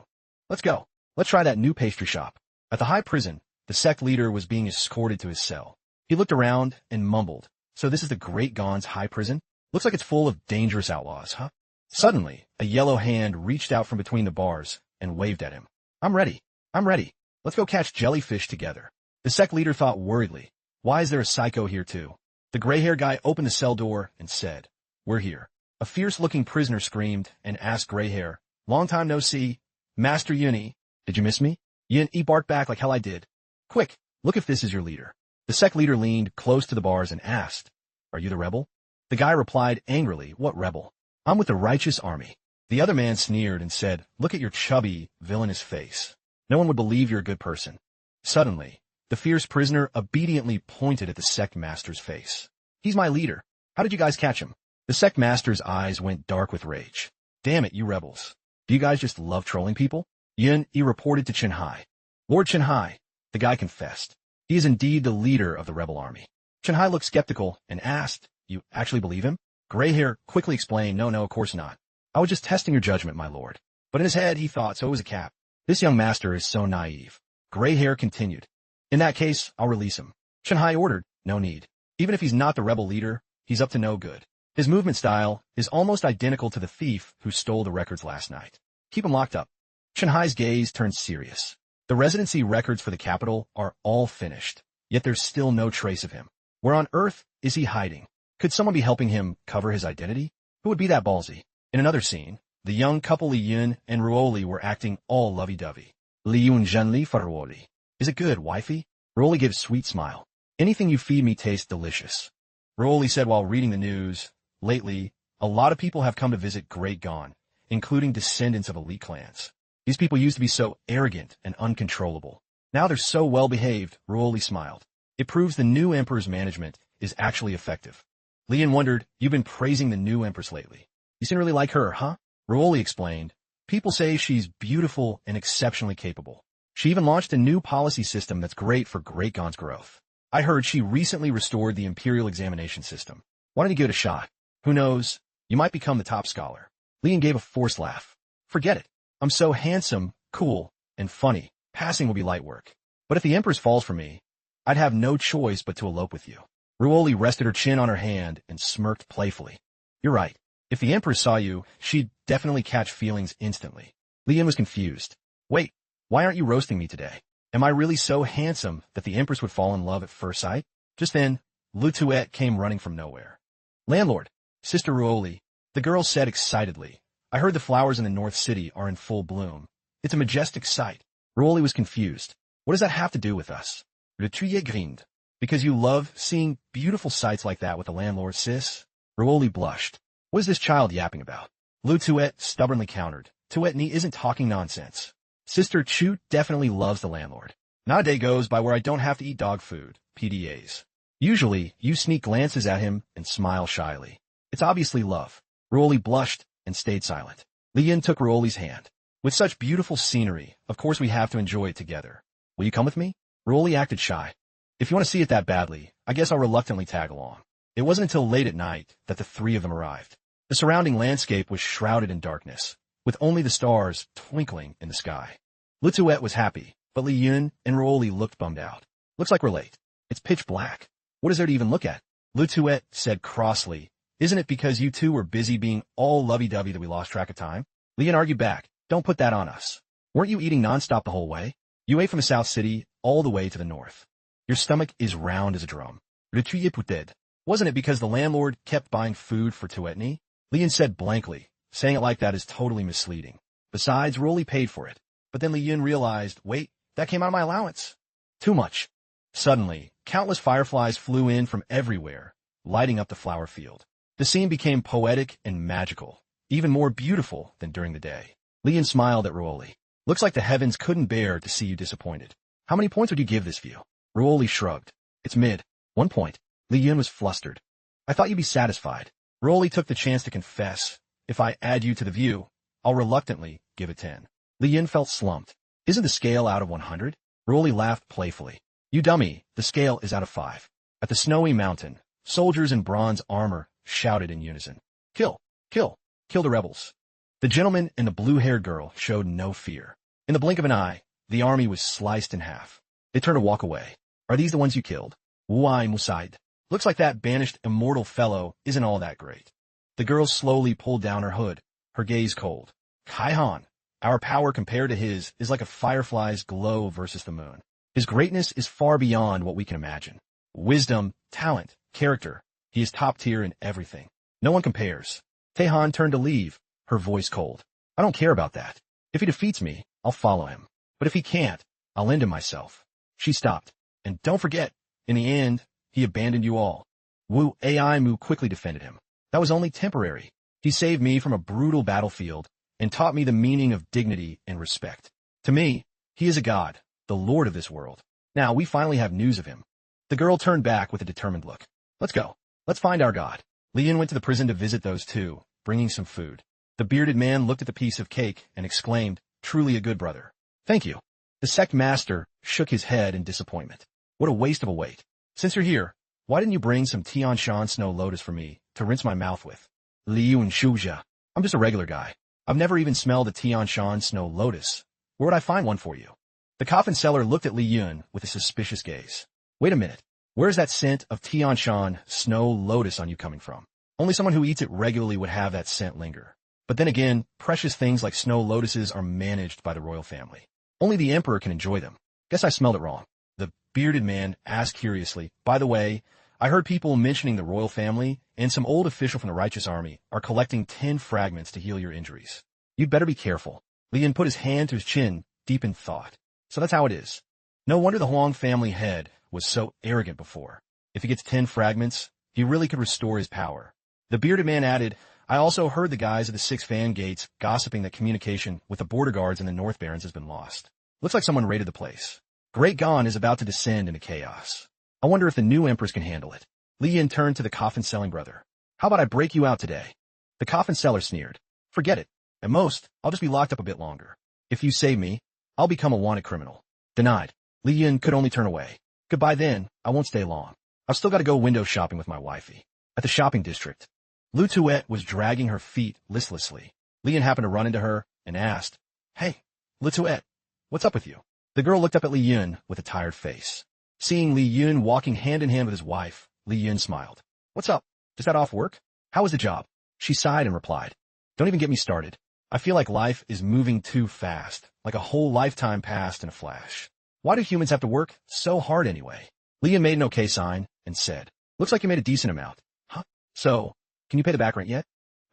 [SPEAKER 1] Let's go. Let's try that new pastry shop. At the high prison, the sect leader was being escorted to his cell. He looked around and mumbled, so this is the Great Gon's high prison? Looks like it's full of dangerous outlaws, huh? Suddenly, a yellow hand reached out from between the bars and waved at him. I'm ready. I'm ready. Let's go catch jellyfish together. The sect leader thought worriedly, why is there a psycho here too? The gray-haired guy opened the cell door and said, we're here. A fierce-looking prisoner screamed and asked Gray Hair, long time no see. Master Yuni, did you miss me? Yun barked back like hell I did. Quick, look if this is your leader. The sect leader leaned close to the bars and asked, are you the rebel? The guy replied angrily, what rebel? I'm with the righteous army. The other man sneered and said, look at your chubby, villainous face. No one would believe you're a good person. Suddenly, the fierce prisoner obediently pointed at the sect master's face. He's my leader. How did you guys catch him? The sect master's eyes went dark with rage. Damn it, you rebels. Do you guys just love trolling people? Yun reported to Chen-hai. Lord Chen-hai, the guy confessed. He is indeed the leader of the rebel army. Chen-hai looked skeptical and asked, you actually believe him? Gray Hair quickly explained, no, of course not. I was just testing your judgment, my lord. But in his head, he thought, so it was a cap. This young master is so naive. Gray Hair continued. In that case, I'll release him. Chen-hai ordered, no need. Even if he's not the rebel leader, he's up to no good. His movement style is almost identical to the thief who stole the records last night. Keep him locked up. Chen-hai's gaze turned serious. The residency records for the capital are all finished, yet there's still no trace of him. Where on earth is he hiding? Could someone be helping him cover his identity? Who would be that ballsy? In another scene, the young couple Li Yun and Ruoli were acting all lovey-dovey. Li Yun gently for Ruoli. Is it good, wifey? Ruoli gave a sweet smile. Anything you feed me tastes delicious. Ruoli said while reading the news, lately, a lot of people have come to visit Great Gon, including descendants of elite clans. These people used to be so arrogant and uncontrollable. Now they're so well-behaved, Ruoli smiled. It proves the new emperor's management is actually effective. Li Yun wondered, you've been praising the new empress lately. You seem to really like her, huh? Ruoli explained, people say she's beautiful and exceptionally capable. She even launched a new policy system that's great for Great Gon's growth. I heard she recently restored the imperial examination system. Why don't you give it a shot? Who knows? You might become the top scholar. Li Yin gave a forced laugh. Forget it. I'm so handsome, cool, and funny. Passing will be light work. But if the Empress falls for me, I'd have no choice but to elope with you. Ruoli rested her chin on her hand and smirked playfully. You're right. If the Empress saw you, she'd definitely catch feelings instantly. Li Yin was confused. Wait, why aren't you roasting me today? Am I really so handsome that the Empress would fall in love at first sight? Just then, Lu Tuet came running from nowhere. Landlord, Sister Ruoli, the girl said excitedly. I heard the flowers in the North City are in full bloom. It's a majestic sight. Ruoli was confused. What does that have to do with us? Le Tuet grinned. Because you love seeing beautiful sights like that with the landlord, sis? Ruoli blushed. What is this child yapping about? Lu Tuet stubbornly countered. Tuetni isn't talking nonsense. Sister Chu definitely loves the landlord. Not a day goes by where I don't have to eat dog food, PDAs. Usually, you sneak glances at him and smile shyly. It's obviously love. Ruoli blushed and stayed silent. Li Yin took Ruoli's hand. With such beautiful scenery, of course we have to enjoy it together. Will you come with me? Ruoli acted shy. If you want to see it that badly, I guess I'll reluctantly tag along. It wasn't until late at night that the three of them arrived. The surrounding landscape was shrouded in darkness, with only the stars twinkling in the sky. Lu Tuet was happy, but Li Yin and Ruoli looked bummed out. Looks like we're late. It's pitch black. What is there to even look at? Lu Tuet said crossly. Isn't it because you two were busy being all lovey-dovey that we lost track of time? Li Yin argued back. Don't put that on us. Weren't you eating nonstop the whole way? You ate from the South City all the way to the north. Your stomach is round as a drum. Le Tuet puted. Wasn't it because the landlord kept buying food for Tuetni? Li Yin said blankly. Saying it like that is totally misleading. Besides, Ruoli paid for it. But then Li Yin realized, wait, that came out of my allowance. Too much. Suddenly, countless fireflies flew in from everywhere, lighting up the flower field. The scene became poetic and magical, even more beautiful than during the day. Li Yin smiled at Ruoli. Looks like the heavens couldn't bear to see you disappointed. How many points would you give this view? Ruoli shrugged. It's mid. 1 point. Li Yin was flustered. I thought you'd be satisfied. Ruoli took the chance to confess. If I add you to the view, I'll reluctantly give it 10. Li Yin felt slumped. Isn't the scale out of 100? Ruoli laughed playfully. You dummy, the scale is out of 5. At the snowy mountain, soldiers in bronze armor shouted in unison. Kill! Kill! Kill the rebels. The gentleman and the blue-haired girl showed no fear. In the blink of an eye, the army was sliced in half. They turned to walk away. Are these the ones you killed? Wuai Musaid. Looks like that banished immortal fellow isn't all that great. The girl slowly pulled down her hood, her gaze cold. Kaihan, our power compared to his is like a firefly's glow versus the moon. His greatness is far beyond what we can imagine. Wisdom, talent, character. He is top tier in everything. No one compares. Taehan turned to leave, her voice cold. I don't care about that. If he defeats me, I'll follow him. But if he can't, I'll end him myself. She stopped. And don't forget, in the end, he abandoned you all. Wu Ai Mu quickly defended him. That was only temporary. He saved me from a brutal battlefield and taught me the meaning of dignity and respect. To me, he is a god, the lord of this world. Now we finally have news of him. The girl turned back with a determined look. Let's go. Let's find our god. Li Yin went to the prison to visit those two, bringing some food. The bearded man looked at the piece of cake and exclaimed, truly a good brother. Thank you. The sect master shook his head in disappointment. What a waste of a wait. Since you're here, why didn't you bring some Tianshan Snow Lotus for me to rinse my mouth with? Liu Shuja. I'm just a regular guy. I've never even smelled a Tianshan Snow Lotus. Where would I find one for you? The coffin seller looked at Li Yun with a suspicious gaze. Wait a minute. Where's that scent of Tianshan Snow Lotus on you coming from? Only someone who eats it regularly would have that scent linger. But then again, precious things like snow lotuses are managed by the royal family. Only the emperor can enjoy them. Guess I smelled it wrong. The bearded man asked curiously, by the way, I heard people mentioning the royal family and some old official from the righteous army are collecting 10 fragments to heal your injuries. You'd better be careful. Li Yin put his hand to his chin, deep in thought. So that's how it is. No wonder the Huang family head was so arrogant before. If he gets 10 fragments, he really could restore his power. The bearded man added, I also heard the guys at the 6 fan gates gossiping that communication with the border guards in the North Barrens has been lost. Looks like someone raided the place. Great Gon is about to descend into chaos. I wonder if the new empress can handle it. Li Yin turned to the coffin-selling brother. How about I break you out today? The coffin seller sneered. Forget it. At most, I'll just be locked up a bit longer. If you save me, I'll become a wanted criminal. Denied. Li Yin could only turn away. Goodbye then, I won't stay long. I've still got to go window shopping with my wifey. At the shopping district. Lu Tuet was dragging her feet listlessly. Lian happened to run into her and asked, "Hey, Lu Tuet, what's up with you?" The girl looked up at Li Yun with a tired face. Seeing Li Yun walking hand in hand with his wife, Li Yun smiled. "What's up? Just got off work? How was the job?" She sighed and replied, "Don't even get me started. I feel like life is moving too fast, like a whole lifetime passed in a flash. Why do humans have to work so hard anyway?" Li Yun made an okay sign and said, "Looks like you made a decent amount. Huh? So, can you pay the back rent yet?"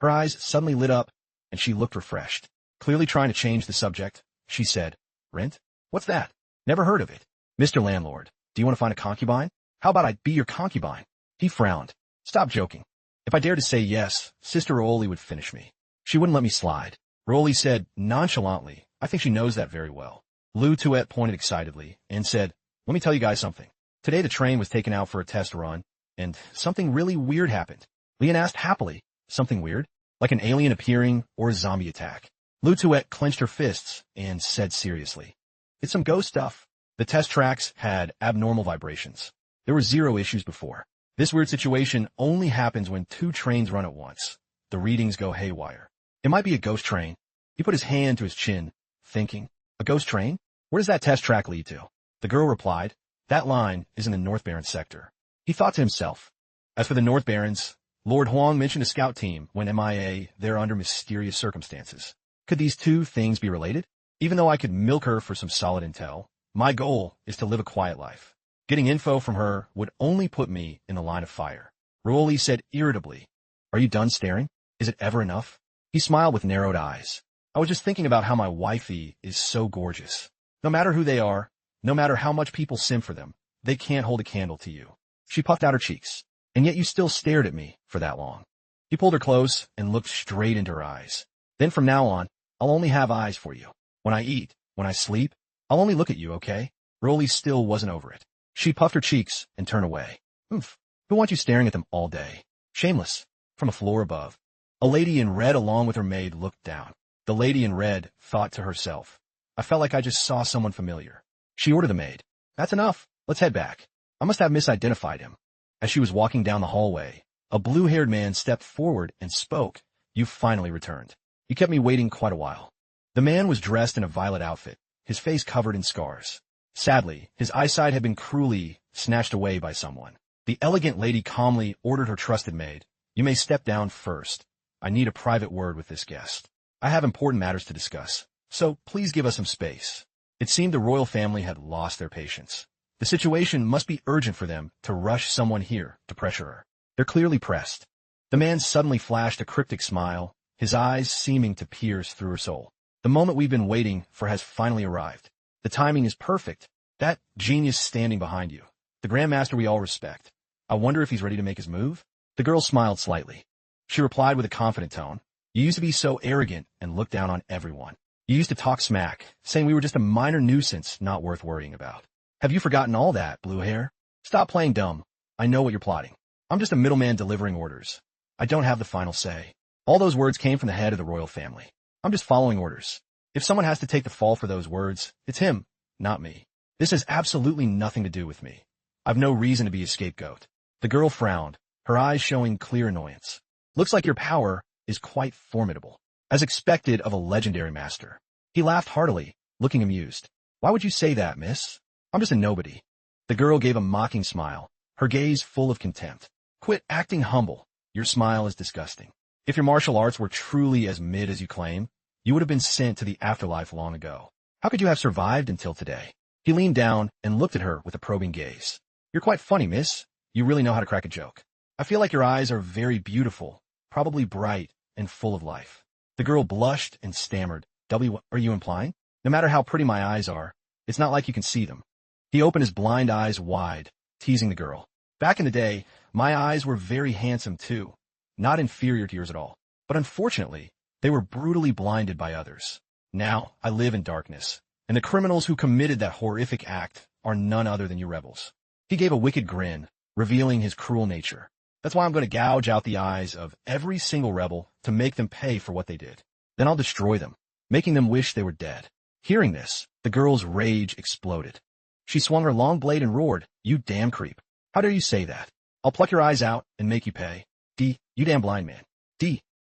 [SPEAKER 1] Her eyes suddenly lit up, and she looked refreshed. Clearly trying to change the subject, she said, "Rent? What's that? Never heard of it. Mr. Landlord, do you want to find a concubine? How about I be your concubine?" He frowned. "Stop joking. If I dared to say yes, Sister Roly would finish me. She wouldn't let me slide." Roly said nonchalantly, "I think she knows that very well." Lu Tuet pointed excitedly and said, "Let me tell you guys something. Today the train was taken out for a test run, and something really weird happened." Lian asked happily, "Something weird? Like an alien appearing or a zombie attack?" Lu Tuet clenched her fists and said seriously, "It's some ghost stuff. The test tracks had abnormal vibrations. There were 0 issues before. This weird situation only happens when 2 trains run at once. The readings go haywire. It might be a ghost train." He put his hand to his chin, thinking, "A ghost train? Where does that test track lead to?" The girl replied, "That line is in the North Barrens sector." He thought to himself, "As for the North Barrens, Lord Huang mentioned a scout team when MIA there under mysterious circumstances. Could these 2 things be related? Even though I could milk her for some solid intel, my goal is to live a quiet life. Getting info from her would only put me in the line of fire." Roly said irritably, "Are you done staring? Is it ever enough?" He smiled with narrowed eyes. "I was just thinking about how my wifey is so gorgeous. No matter who they are, no matter how much people simp for them, they can't hold a candle to you." She puffed out her cheeks. "And yet you still stared at me for that long." He pulled her close and looked straight into her eyes. "Then from now on, I'll only have eyes for you. When I eat, when I sleep, I'll only look at you, okay?" Roly still wasn't over it. She puffed her cheeks and turned away. "Oof, who wants you staring at them all day? Shameless." From a floor above, a lady in red along with her maid looked down. The lady in red thought to herself, "I felt like I just saw someone familiar." She ordered the maid, "That's enough. Let's head back. I must have misidentified him." As she was walking down the hallway, a blue-haired man stepped forward and spoke. "You finally returned. You kept me waiting quite a while." The man was dressed in a violet outfit, his face covered in scars. Sadly, his eyesight had been cruelly snatched away by someone. The elegant lady calmly ordered her trusted maid, "You may step down first. I need a private word with this guest. I have important matters to discuss, so please give us some space." It seemed the royal family had lost their patience. The situation must be urgent for them to rush someone here to pressure her. They're clearly pressed. The man suddenly flashed a cryptic smile, his eyes seeming to pierce through her soul. "The moment we've been waiting for has finally arrived. The timing is perfect. That genius standing behind you, the grandmaster we all respect. I wonder if he's ready to make his move?" The girl smiled slightly. She replied with a confident tone, "You used to be so arrogant and look down on everyone. You used to talk smack, saying we were just a minor nuisance not worth worrying about. Have you forgotten all that, blue hair? Stop playing dumb. I know what you're plotting. I'm just a middleman delivering orders. I don't have the final say." All those words came from the head of the royal family. "I'm just following orders. If someone has to take the fall for those words, it's him, not me. This has absolutely nothing to do with me. I've no reason to be a scapegoat." The girl frowned, her eyes showing clear annoyance. "Looks like your power is quite formidable, as expected of a legendary master." He laughed heartily, looking amused. "Why would you say that, miss? I'm just a nobody." The girl gave a mocking smile, her gaze full of contempt. "Quit acting humble. Your smile is disgusting. If your martial arts were truly as mid as you claim, you would have been sent to the afterlife long ago. How could you have survived until today?" He leaned down and looked at her with a probing gaze. "You're quite funny, miss. You really know how to crack a joke. I feel like your eyes are very beautiful, probably bright and full of life." The girl blushed and stammered. "What are you implying? No matter how pretty my eyes are, it's not like you can see them." He opened his blind eyes wide, teasing the girl. "Back in the day, my eyes were very handsome too, not inferior to yours at all. But unfortunately, they were brutally blinded by others. Now I live in darkness, and the criminals who committed that horrific act are none other than you rebels." He gave a wicked grin, revealing his cruel nature. "That's why I'm going to gouge out the eyes of every single rebel to make them pay for what they did. Then I'll destroy them, making them wish they were dead." Hearing this, the girl's rage exploded. She swung her long blade and roared, "You damn creep. How dare you say that? I'll pluck your eyes out and make you pay. You damn blind man.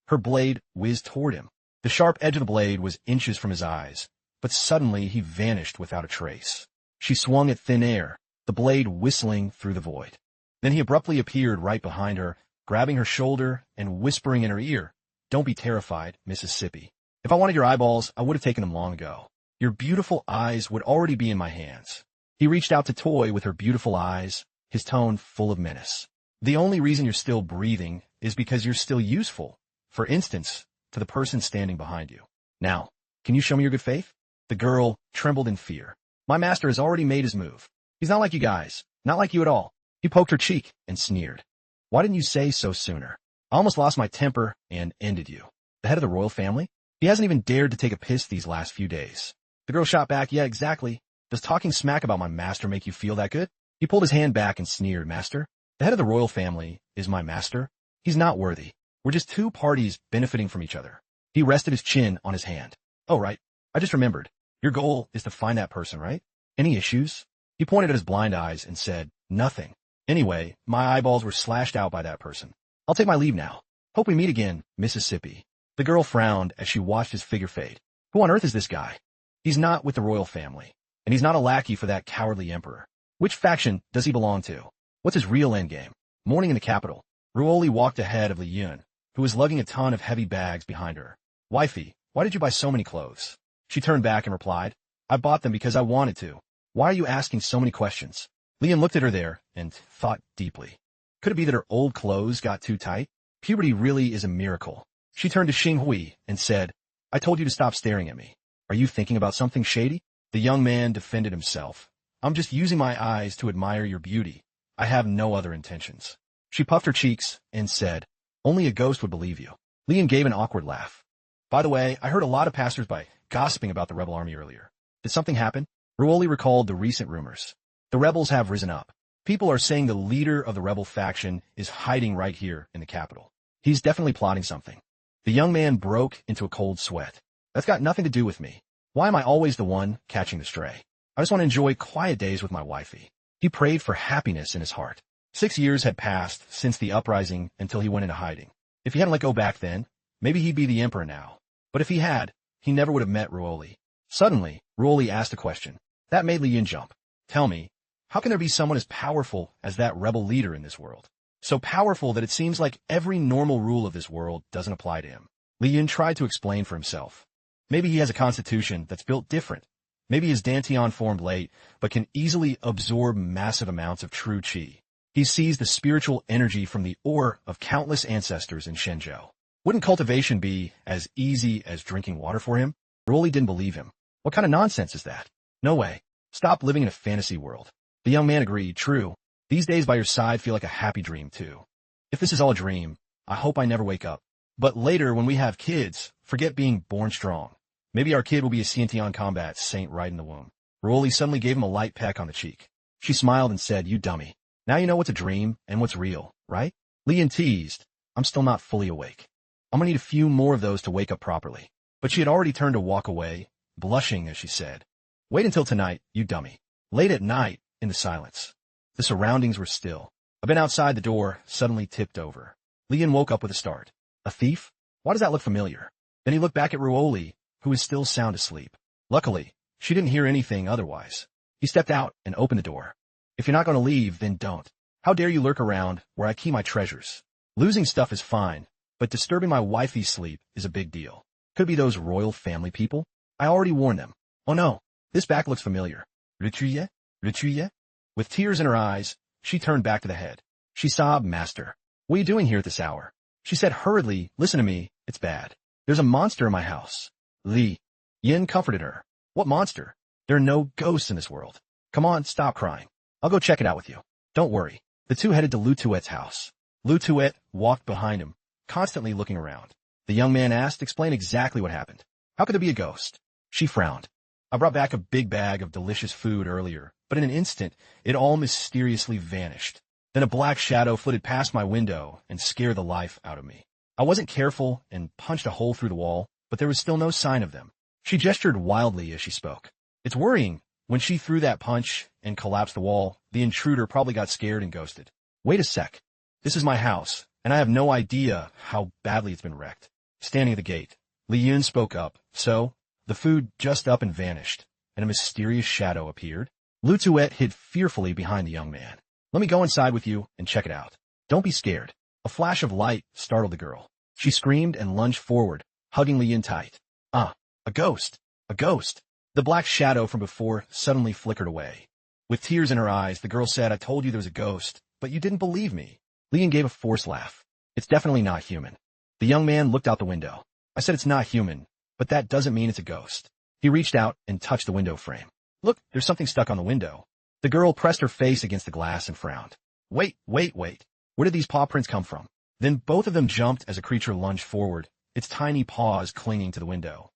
[SPEAKER 1] Her blade whizzed toward him. The sharp edge of the blade was inches from his eyes, but suddenly he vanished without a trace. She swung at thin air, the blade whistling through the void. Then he abruptly appeared right behind her, grabbing her shoulder and whispering in her ear, "Don't be terrified, Mississippi. If I wanted your eyeballs, I would have taken them long ago. Your beautiful eyes would already be in my hands." He reached out to toy with her beautiful eyes, his tone full of menace. "The only reason you're still breathing is because you're still useful, for instance, to the person standing behind you. Now, can you show me your good faith?" The girl trembled in fear. "My master has already made his move. He's not like you guys, not like you at all." He poked her cheek and sneered. "Why didn't you say so sooner? I almost lost my temper and ended you. The head of the royal family? He hasn't even dared to take a piss these last few days." The girl shot back, "Yeah, exactly. Does talking smack about my master make you feel that good?" He pulled his hand back and sneered, "Master? The head of the royal family is my master. He's not worthy. We're just two parties benefiting from each other." He rested his chin on his hand. "Oh, right. I just remembered. Your goal is to find that person, right? Any issues?" He pointed at his blind eyes and said, "Nothing. Anyway, my eyeballs were slashed out by that person. I'll take my leave now. Hope we meet again, Mississippi." The girl frowned as she watched his figure fade. Who on earth is this guy? He's not with the royal family, and he's not a lackey for that cowardly emperor. Which faction does he belong to? What's his real endgame? Morning in the capital. Ruoli walked ahead of Li Yun, who was lugging a ton of heavy bags behind her. "Wifey, why did you buy so many clothes?" She turned back and replied, "I bought them because I wanted to. Why are you asking so many questions?" Li Yun looked at her there and thought deeply. Could it be that her old clothes got too tight? Puberty really is a miracle. She turned to Xing Hui and said, "I told you to stop staring at me. Are you thinking about something shady?" The young man defended himself. "I'm just using my eyes to admire your beauty. I have no other intentions." She puffed her cheeks and said, "Only a ghost would believe you." Li Yun gave an awkward laugh. "By the way, I heard a lot of passersby gossiping about the rebel army earlier. Did something happen?" Ruoli recalled the recent rumors. "The rebels have risen up. People are saying the leader of the rebel faction is hiding right here in the capital. He's definitely plotting something." The young man broke into a cold sweat. "That's got nothing to do with me. Why am I always the one catching the stray? I just want to enjoy quiet days with my wifey." He prayed for happiness in his heart. 6 years had passed since the uprising until he went into hiding. If he hadn't let go back then, maybe he'd be the emperor now. But if he had, he never would have met Ruoli. Suddenly, Ruoli asked a question. That made Li Yun jump. "Tell me, how can there be someone as powerful as that rebel leader in this world? So powerful that it seems like every normal rule of this world doesn't apply to him." Li Yun tried to explain for himself. Maybe he has a constitution that's built different. Maybe his dantian formed late, but can easily absorb massive amounts of true qi. He sees the spiritual energy from the ore of countless ancestors in Shenzhou. Wouldn't cultivation be as easy as drinking water for him? Ruoli didn't believe him. What kind of nonsense is that? No way. Stop living in a fantasy world. The young man agreed. True. These days by your side feel like a happy dream, too. If this is all a dream, I hope I never wake up. But later, when we have kids, forget being born strong. Maybe our kid will be a Xiantian combat saint right in the womb. Ruoli suddenly gave him a light peck on the cheek. She smiled and said, "You dummy. Now you know what's a dream and what's real, right?" Li Yun teased, "I'm still not fully awake. I'm gonna need a few more of those to wake up properly." But she had already turned to walk away, blushing as she said, "Wait until tonight, you dummy." Late at night, in the silence, the surroundings were still. A bin outside the door suddenly tipped over. Li Yun woke up with a start. A thief? Why does that look familiar? Then he looked back at Ruoli, who was still sound asleep. Luckily, she didn't hear anything otherwise. He stepped out and opened the door. "If you're not going to leave, then don't. How dare you lurk around where I keep my treasures? Losing stuff is fine, but disturbing my wifey's sleep is a big deal. Could be those royal family people. I already warned them. Oh no, this back looks familiar. Retrouille? Retrouille?" With tears in her eyes, she turned back to the head. She sobbed, "Master, what are you doing here at this hour?" She said hurriedly, "Listen to me, it's bad. There's a monster in my house." Li Yin comforted her. "What monster? There are no ghosts in this world. Come on, stop crying. I'll go check it out with you. Don't worry." The two headed to Lu Tuet's house. Lu Tuet walked behind him, constantly looking around. The young man asked, "Explain exactly what happened. How could there be a ghost?" She frowned. "I brought back a big bag of delicious food earlier, but in an instant, it all mysteriously vanished. Then a black shadow flitted past my window and scared the life out of me. I wasn't careful and punched a hole through the wall, but there was still no sign of them." She gestured wildly as she spoke. It's worrying. When she threw that punch and collapsed the wall, the intruder probably got scared and ghosted. "Wait a sec. This is my house. and I have no idea how badly it's been wrecked. Standing at the gate, Li Yun spoke up. So, the food just up and vanished, and a mysterious shadow appeared. Lu Tuet hid fearfully behind the young man. Let me go inside with you and check it out. Don't be scared. A flash of light startled the girl. She screamed and lunged forward, hugging Li Yun tight. A ghost! A ghost! The black shadow from before suddenly flickered away. With tears in her eyes, the girl said, I told you there was a ghost, but you didn't believe me. Li Yun gave a forced laugh. It's definitely not human. The young man looked out the window. I said it's not human, but that doesn't mean it's a ghost. He reached out and touched the window frame. Look, there's something stuck on the window. The girl pressed her face against the glass and frowned. Wait. Where did these paw prints come from? Then both of them jumped as a creature lunged forward, its tiny paws clinging to the window.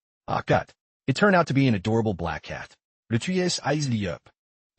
[SPEAKER 1] God. It turned out to be an adorable black cat. The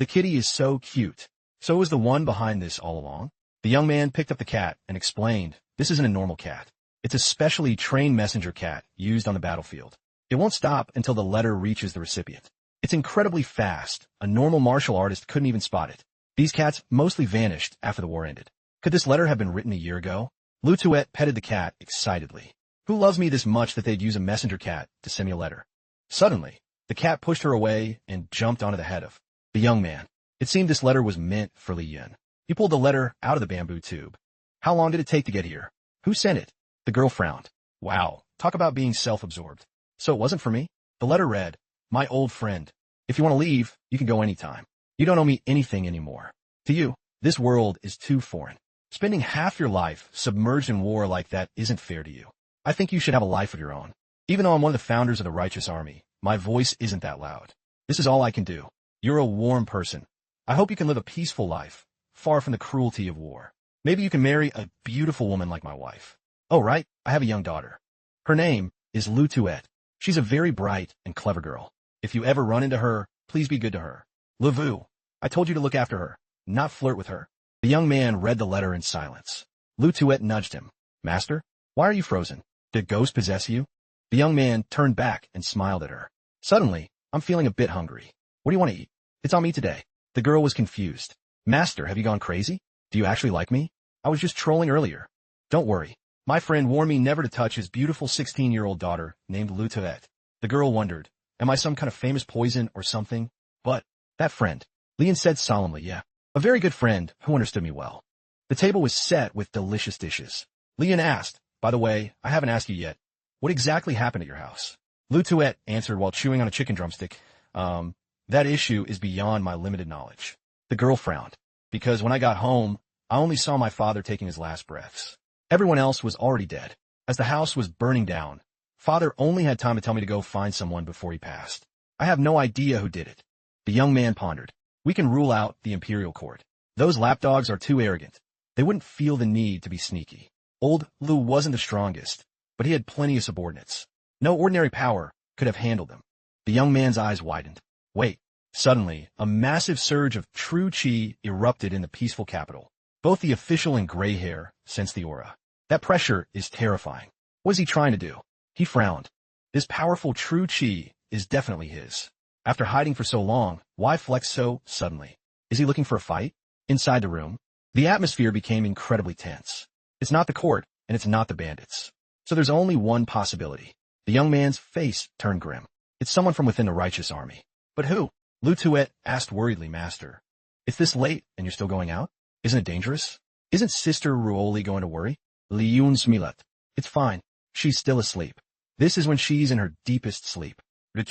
[SPEAKER 1] kitty is so cute. So was the one behind this all along? The young man picked up the cat and explained, this isn't a normal cat. It's a specially trained messenger cat used on the battlefield. It won't stop until the letter reaches the recipient. It's incredibly fast. A normal martial artist couldn't even spot it. These cats mostly vanished after the war ended. Could this letter have been written a year ago? Lu Tuet petted the cat excitedly. Who loves me this much that they'd use a messenger cat to send me a letter? Suddenly, the cat pushed her away and jumped onto the head of the young man. It seemed this letter was meant for Li Yun. He pulled the letter out of the bamboo tube. How long did it take to get here? Who sent it? The girl frowned. Wow, talk about being self-absorbed. So it wasn't for me? The letter read, my old friend. If you want to leave, you can go anytime. You don't owe me anything anymore. To you, this world is too foreign. Spending half your life submerged in war like that isn't fair to you. I think you should have a life of your own. Even though I'm one of the founders of the righteous army, my voice isn't that loud. This is all I can do. You're a warm person. I hope you can live a peaceful life, far from the cruelty of war. Maybe you can marry a beautiful woman like my wife. Oh, right, I have a young daughter. Her name is Lu Tuet. She's a very bright and clever girl. If you ever run into her, please be good to her. Levu, I told you to look after her, not flirt with her. The young man read the letter in silence. Lu Tuet nudged him. Master, why are you frozen? Did a ghost possess you? The young man turned back and smiled at her. Suddenly, I'm feeling a bit hungry. What do you want to eat? It's on me today. The girl was confused. Master, have you gone crazy? Do you actually like me? I was just trolling earlier. Don't worry. My friend warned me never to touch his beautiful 16-year-old daughter named Lu Tuet. The girl wondered, am I some kind of famous poison or something? But, that friend. Li Yun said solemnly, yeah. A very good friend who understood me well. The table was set with delicious dishes. Li Yun asked, by the way, I haven't asked you yet. What exactly happened at your house? Lu Tuet answered while chewing on a chicken drumstick. That issue is beyond my limited knowledge. The girl frowned. Because when I got home, I only saw my father taking his last breaths. Everyone else was already dead. As the house was burning down, father only had time to tell me to go find someone before he passed. I have no idea who did it. The young man pondered. We can rule out the imperial court. Those lapdogs are too arrogant. They wouldn't feel the need to be sneaky. Old Lu wasn't the strongest, but he had plenty of subordinates. No ordinary power could have handled them. The young man's eyes widened. Wait. Suddenly, a massive surge of true chi erupted in the peaceful capital. Both the official and gray hair sensed the aura. That pressure is terrifying. What is he trying to do? He frowned. This powerful true chi is definitely his. After hiding for so long, why flex so suddenly? Is he looking for a fight? Inside the room, the atmosphere became incredibly tense. It's not the court, and it's not the bandits. So there's only one possibility. The young man's face turned grim. It's someone from within the righteous army. But who? Lu Tuet asked worriedly, Master. It's this late, and you're still going out? Isn't it dangerous? Isn't Sister Ruoli going to worry? Li Yun smilet. It's fine. She's still asleep. This is when she's in her deepest sleep. You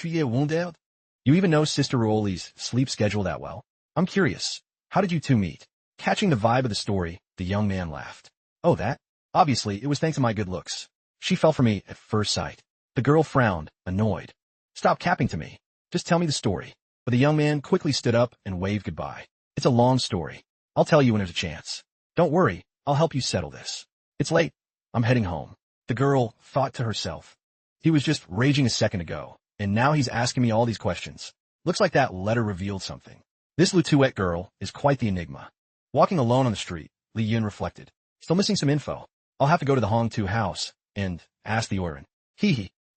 [SPEAKER 1] even know Sister Ruoli's sleep schedule that well? I'm curious. How did you two meet? Catching the vibe of the story, the young man laughed. Oh, that? Obviously, it was thanks to my good looks. She fell for me at first sight. The girl frowned, annoyed. Stop capping to me. Just tell me the story. But the young man quickly stood up and waved goodbye. It's a long story. I'll tell you when there's a chance. Don't worry, I'll help you settle this. It's late. I'm heading home. The girl thought to herself. He was just raging a second ago, and now he's asking me all these questions. Looks like that letter revealed something. This Lu Tuet girl is quite the enigma. Walking alone on the street, Li Yun reflected. Still missing some info. I'll have to go to the Hong Tu house and ask the Oiran.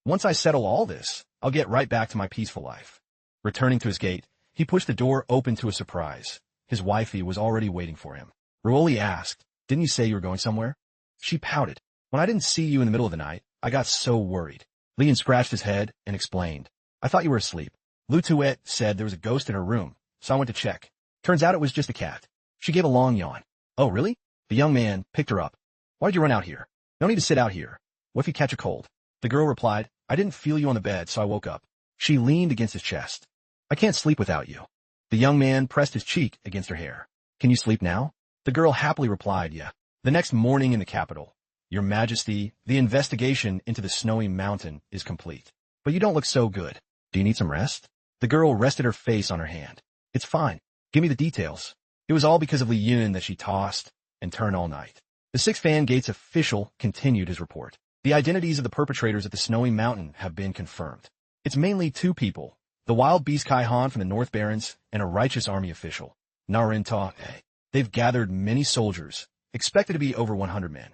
[SPEAKER 1] Once I settle all this, I'll get right back to my peaceful life. Returning to his gate, he pushed the door open to a surprise. His wifey was already waiting for him. Ruoli asked, didn't you say you were going somewhere? She pouted. When I didn't see you in the middle of the night, I got so worried. Lian scratched his head and explained. I thought you were asleep. Lu Tuet said there was a ghost in her room, so I went to check. Turns out it was just a cat. She gave a long yawn. Oh, really? The young man picked her up. Why did you run out here? No need to sit out here. What if you catch a cold? The girl replied, I didn't feel you on the bed, so I woke up. She leaned against his chest. I can't sleep without you. The young man pressed his cheek against her hair. Can you sleep now? The girl happily replied, yeah. The next morning in the capital. Your Majesty, the investigation into the snowy mountain is complete. But you don't look so good. Do you need some rest? The girl rested her face on her hand. It's fine. Give me the details. It was all because of Li Yun that she tossed and turned all night. The Six Fan Gates official continued his report. The identities of the perpetrators at the snowy mountain have been confirmed. It's mainly two people, the wild beast Kai Han from the North Barrens and a righteous army official, Narin Ta. They've gathered many soldiers, expected to be over 100 men.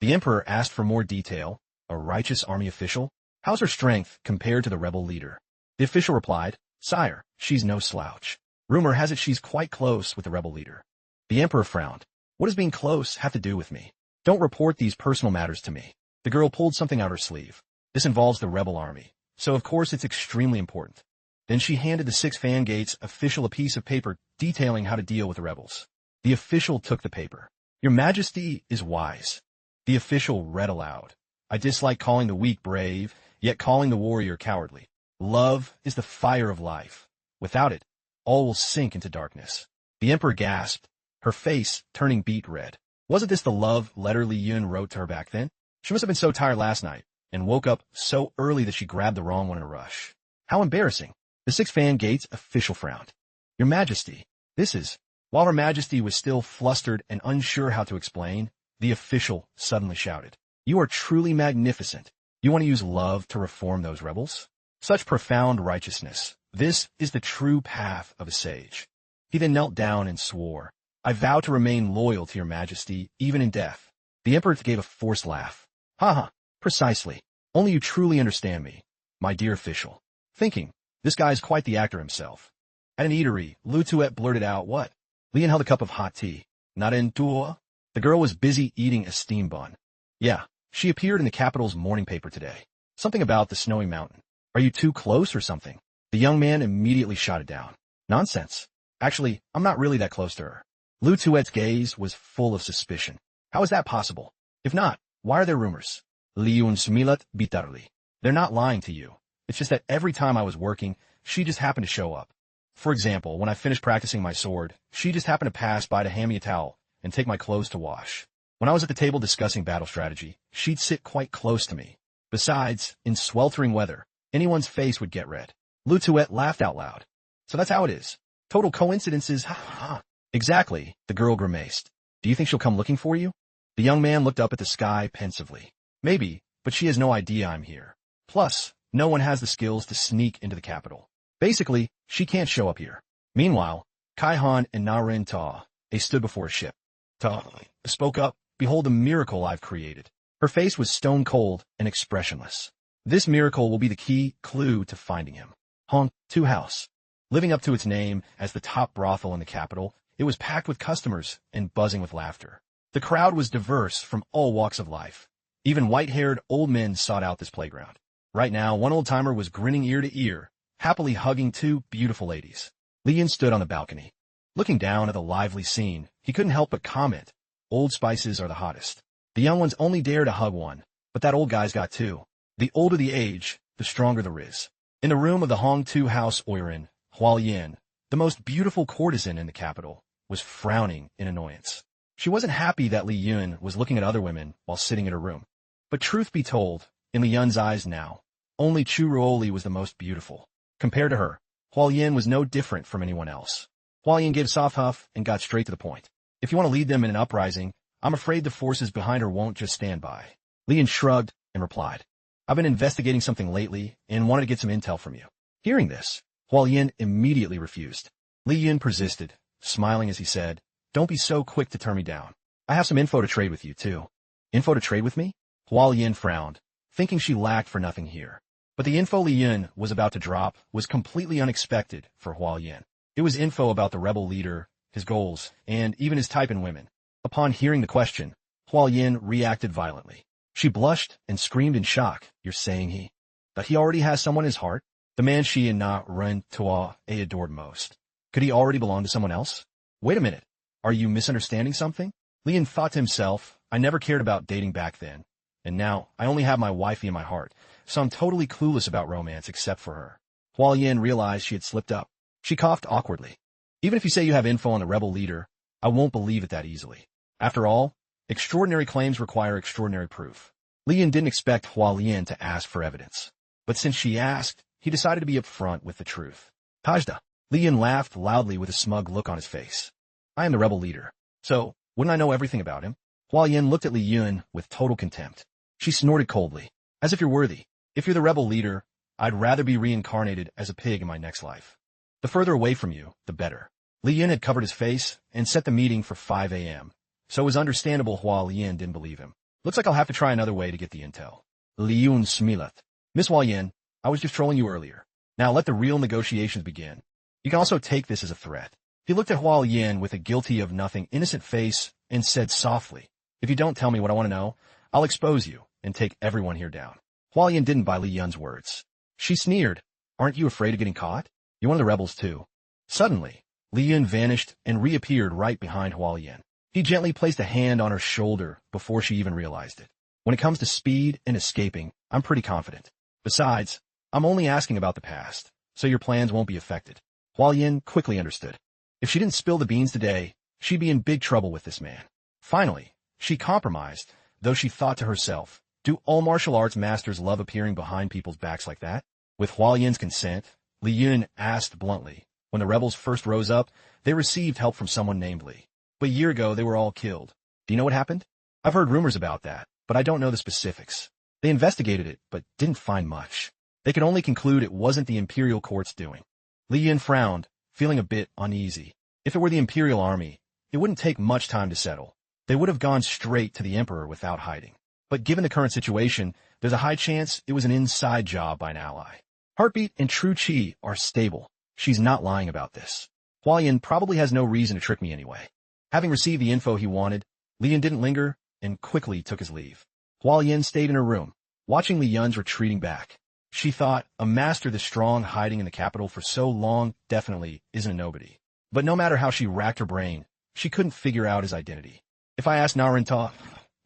[SPEAKER 1] The Emperor asked for more detail. A righteous army official? How's her strength compared to the rebel leader? The official replied, Sire, she's no slouch. Rumor has it she's quite close with the rebel leader. The Emperor frowned. What does being close have to do with me? Don't report these personal matters to me. The girl pulled something out her sleeve. This involves the rebel army, so of course it's extremely important. Then she handed the Six Fan Gates official a piece of paper detailing how to deal with the rebels. The official took the paper. Your Majesty is wise. The official read aloud. I dislike calling the weak brave, yet calling the warrior cowardly. Love is the fire of life. Without it, all will sink into darkness. The Emperor gasped, her face turning beet red. Wasn't this the love letter Li Yun wrote to her back then? She must have been so tired last night, and woke up so early that she grabbed the wrong one in a rush. How embarrassing. The Six Fan Gates official frowned. Your Majesty, this is... While Her Majesty was still flustered and unsure how to explain, the official suddenly shouted, You are truly magnificent. You want to use love to reform those rebels? Such profound righteousness. This is the true path of a sage. He then knelt down and swore, I vow to remain loyal to Your Majesty, even in death. The Emperor gave a forced laugh. Ha, precisely. Only you truly understand me, my dear official. Thinking, this guy's quite the actor himself. At an eatery, Lu Tuet blurted out, What? Lian held a cup of hot tea. Not in Tua? The girl was busy eating a steam bun. Yeah, she appeared in the capital's morning paper today. Something about the snowy mountain. Are you too close or something? The young man immediately shot it down. Nonsense. Actually, I'm not really that close to her. Lu Tuet's gaze was full of suspicion. How is that possible? If not, why are there rumors? Liun smilat bitarli. They're not lying to you. It's just that every time I was working, she just happened to show up. For example, when I finished practicing my sword, she just happened to pass by to hand me a towel and take my clothes to wash. When I was at the table discussing battle strategy, she'd sit quite close to me. Besides, in sweltering weather, anyone's face would get red. Lu Tuet laughed out loud. So that's how it is. Total coincidences, ha ha. Exactly, the girl grimaced. Do you think she'll come looking for you? The young man looked up at the sky pensively. Maybe, but she has no idea I'm here. Plus, no one has the skills to sneak into the capital. Basically, she can't show up here. Meanwhile, Kai Han and Narin Ta, they stood before a ship. Ta spoke up, Behold the miracle I've created. Her face was stone cold and expressionless. This miracle will be the key clue to finding him. Hong Tu House. Living up to its name as the top brothel in the capital, it was packed with customers and buzzing with laughter. The crowd was diverse from all walks of life. Even white-haired old men sought out this playground. Right now, one old-timer was grinning ear to ear, happily hugging two beautiful ladies. Lian stood on the balcony. Looking down at the lively scene, he couldn't help but comment, Old Spices are the hottest. The young ones only dare to hug one, but that old guy's got two. The older the age, the stronger the riz. In the room of the Hong Tu House Oiran, Hualien, the most beautiful courtesan in the capital, was frowning in annoyance. She wasn't happy that Li Yun was looking at other women while sitting in her room. But truth be told, in Li Yun's eyes now, only Chu Ruoli was the most beautiful. Compared to her, Hualien was no different from anyone else. Hualien gave a soft huff and got straight to the point. If you want to lead them in an uprising, I'm afraid the forces behind her won't just stand by. Li Yun shrugged and replied, I've been investigating something lately and wanted to get some intel from you. Hearing this, Hualien immediately refused. Li Yun persisted, smiling as he said, Don't be so quick to turn me down. I have some info to trade with you, too. Info to trade with me? Hualien frowned, thinking she lacked for nothing here. But the info Li Yun was about to drop was completely unexpected for Hualien. It was info about the rebel leader, his goals, and even his type in women. Upon hearing the question, Hua Yin reacted violently. She blushed and screamed in shock. You're saying that he already has someone in his heart? The man she and Na Ren Tua adored most. Could he already belong to someone else? Wait a minute. Are you misunderstanding something? Lian thought to himself, I never cared about dating back then. And now, I only have my wifey in my heart, so I'm totally clueless about romance except for her. Hua Yin realized she had slipped up. She coughed awkwardly. Even if you say you have info on the rebel leader, I won't believe it that easily. After all, extraordinary claims require extraordinary proof. Lian didn't expect Hua Lian to ask for evidence. But since she asked, he decided to be upfront with the truth. Tajda. Lian laughed loudly with a smug look on his face. I am the rebel leader. So, wouldn't I know everything about him? Hua Yin looked at Li Yun with total contempt. She snorted coldly. As if you're worthy. If you're the rebel leader, I'd rather be reincarnated as a pig in my next life. The further away from you, the better. Li Yun had covered his face and set the meeting for 5 a.m. So it was understandable Hua Lian didn't believe him. Looks like I'll have to try another way to get the intel. Li Yun smilat. Miss Hua Yin, I was just trolling you earlier. Now let the real negotiations begin. You can also take this as a threat. He looked at Hua Yin with a guilty of nothing innocent face and said softly, if you don't tell me what I want to know, I'll expose you and take everyone here down. Hua Yin didn't buy Li Yun's words. She sneered. Aren't you afraid of getting caught? You're one of the rebels too. Suddenly, Li Yun vanished and reappeared right behind Hua Yin. He gently placed a hand on her shoulder before she even realized it. When it comes to speed and escaping, I'm pretty confident. Besides, I'm only asking about the past, so your plans won't be affected. Hua Yin quickly understood. If she didn't spill the beans today, she'd be in big trouble with this man. Finally, she compromised, though she thought to herself, do all martial arts masters love appearing behind people's backs like that? With Hua Yin's consent, Li Yun asked bluntly, when the rebels first rose up, they received help from someone named Li. But a year ago, they were all killed. Do you know what happened? I've heard rumors about that, but I don't know the specifics. They investigated it, but didn't find much. They could only conclude it wasn't the Imperial Court's doing. Li Yun frowned, feeling a bit uneasy. If it were the Imperial Army, it wouldn't take much time to settle. They would have gone straight to the Emperor without hiding. But given the current situation, there's a high chance it was an inside job by an ally. Heartbeat and True Chi are stable. She's not lying about this. Hua Yin probably has no reason to trick me anyway. Having received the info he wanted, Li Yun didn't linger and quickly took his leave. Hua Yin stayed in her room, watching Li Yun's retreating back. She thought, a master this strong hiding in the capital for so long definitely isn't a nobody. But no matter how she racked her brain, she couldn't figure out his identity. If I ask Narinta,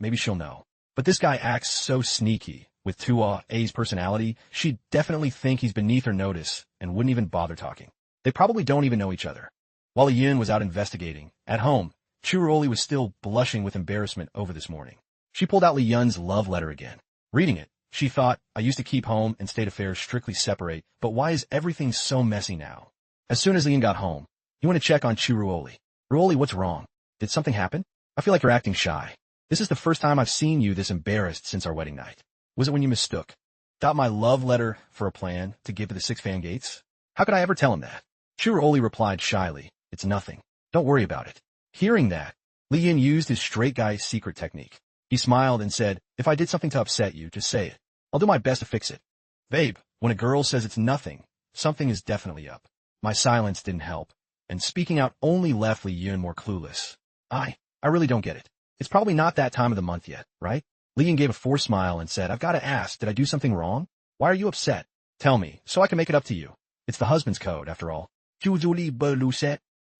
[SPEAKER 1] maybe she'll know. But this guy acts so sneaky. With Tua A's personality, she'd definitely think he's beneath her notice and wouldn't even bother talking. They probably don't even know each other. While Li Yun was out investigating, at home, Chiroli was still blushing with embarrassment over this morning. She pulled out Li Yun's love letter again. Reading it, she thought, I used to keep home and state affairs strictly separate, but why is everything so messy now? As soon as Li Yun got home, he went to check on Chiroli. Ruoli, what's wrong? Did something happen? I feel like you're acting shy. This is the first time I've seen you this embarrassed since our wedding night. Was it when you mistook? Got my love letter for a plan to give to the 6 fan gates? How could I ever tell him that? Chiroli replied shyly, it's nothing. Don't worry about it. Hearing that, Li Yun used his straight guy secret technique. He smiled and said, if I did something to upset you, just say it. I'll do my best to fix it. Babe, when a girl says it's nothing, something is definitely up. My silence didn't help, and speaking out only left Li Yun more clueless. I really don't get it. It's probably not that time of the month yet, right? Li Yun gave a forced smile and said, I've got to ask, did I do something wrong? Why are you upset? Tell me, so I can make it up to you. It's the husband's code, after all.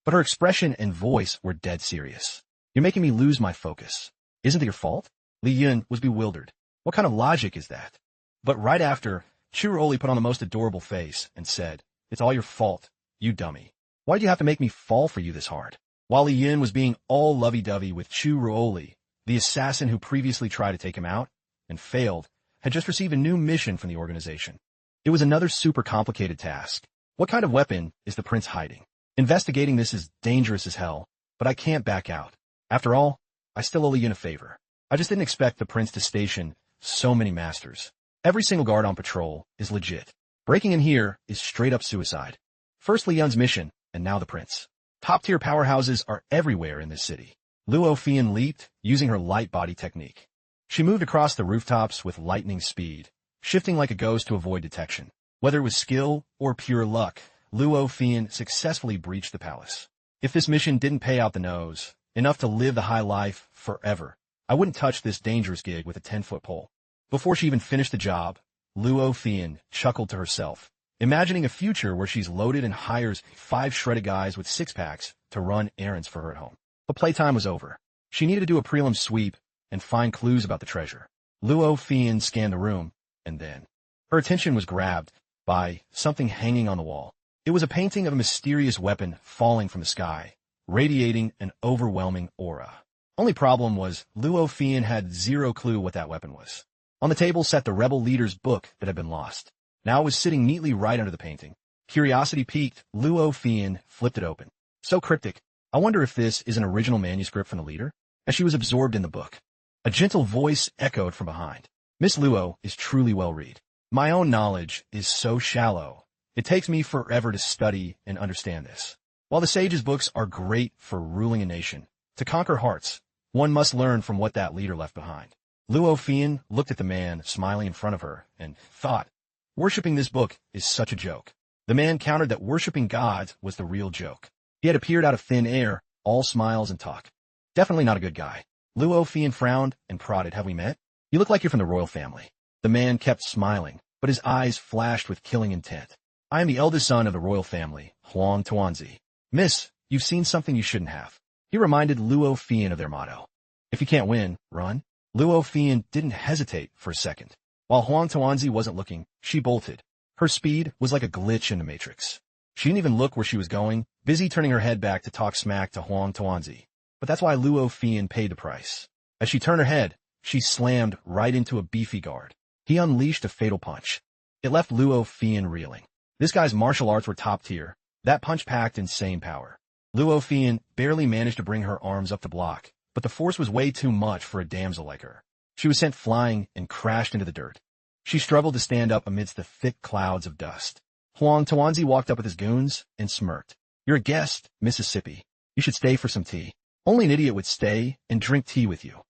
[SPEAKER 1] But her expression and voice were dead serious. You're making me lose my focus. Isn't it your fault? Li Yun was bewildered. What kind of logic is that? But right after, Chiroli put on the most adorable face and said, it's all your fault, you dummy. Why did you have to make me fall for you this hard? While Li Yun was being all lovey-dovey with Chiroli, the assassin who previously tried to take him out, and failed, had just received a new mission from the organization. It was another super complicated task. What kind of weapon is the prince hiding? Investigating this is dangerous as hell, but I can't back out. After all, I still owe Li Yun a favor. I just didn't expect the prince to station so many masters. Every single guard on patrol is legit. Breaking in here is straight up suicide. First Li Yun's mission, and now the prince. Top-tier powerhouses are everywhere in this city. Luo Fian leaped, using her light body technique. She moved across the rooftops with lightning speed, shifting like a ghost to avoid detection. Whether it was skill or pure luck, Luo Fian successfully breached the palace. If this mission didn't pay out the nose, enough to live the high life forever, I wouldn't touch this dangerous gig with a 10-foot pole. Before she even finished the job, Luo Fian chuckled to herself, imagining a future where she's loaded and hires 5 shredded guys with six-packs to run errands for her at home. But playtime was over. She needed to do a prelim sweep and find clues about the treasure. Luo Fian scanned the room, and then her attention was grabbed by something hanging on the wall. It was a painting of a mysterious weapon falling from the sky, radiating an overwhelming aura. Only problem was Luo Fian had zero clue what that weapon was. On the table sat the rebel leader's book that had been lost. Now it was sitting neatly right under the painting. Curiosity piqued, Luo Fian flipped it open. So cryptic. I wonder if this is an original manuscript from the leader? As she was absorbed in the book, a gentle voice echoed from behind. Miss Luo is truly well-read. My own knowledge is so shallow. It takes me forever to study and understand this. While the sage's books are great for ruling a nation, to conquer hearts, one must learn from what that leader left behind. Luo Fian looked at the man smiling in front of her and thought, worshipping this book is such a joke. The man countered that worshipping gods was the real joke. He had appeared out of thin air, all smiles and talk. Definitely not a good guy. Luo Fian frowned and prodded, have we met? You look like you're from the royal family. The man kept smiling, but his eyes flashed with killing intent. I am the eldest son of the royal family, Huang Tuanzi. Miss, you've seen something you shouldn't have. He reminded Luo Fian of their motto. If you can't win, run. Luo Fian didn't hesitate for a second. While Huang Tuanzi wasn't looking, she bolted. Her speed was like a glitch in the Matrix. She didn't even look where she was going, busy turning her head back to talk smack to Huang Tuanzi. But that's why Luo Fian paid the price. As she turned her head, she slammed right into a beefy guard. He unleashed a fatal punch. It left Luo Fian reeling. This guy's martial arts were top tier. That punch packed insane power. Luo Fian barely managed to bring her arms up to block, but the force was way too much for a damsel like her. She was sent flying and crashed into the dirt. She struggled to stand up amidst the thick clouds of dust. Huang Tuanzi walked up with his goons and smirked. You're a guest, Mississippi. You should stay for some tea. Only an idiot would stay and drink tea with you.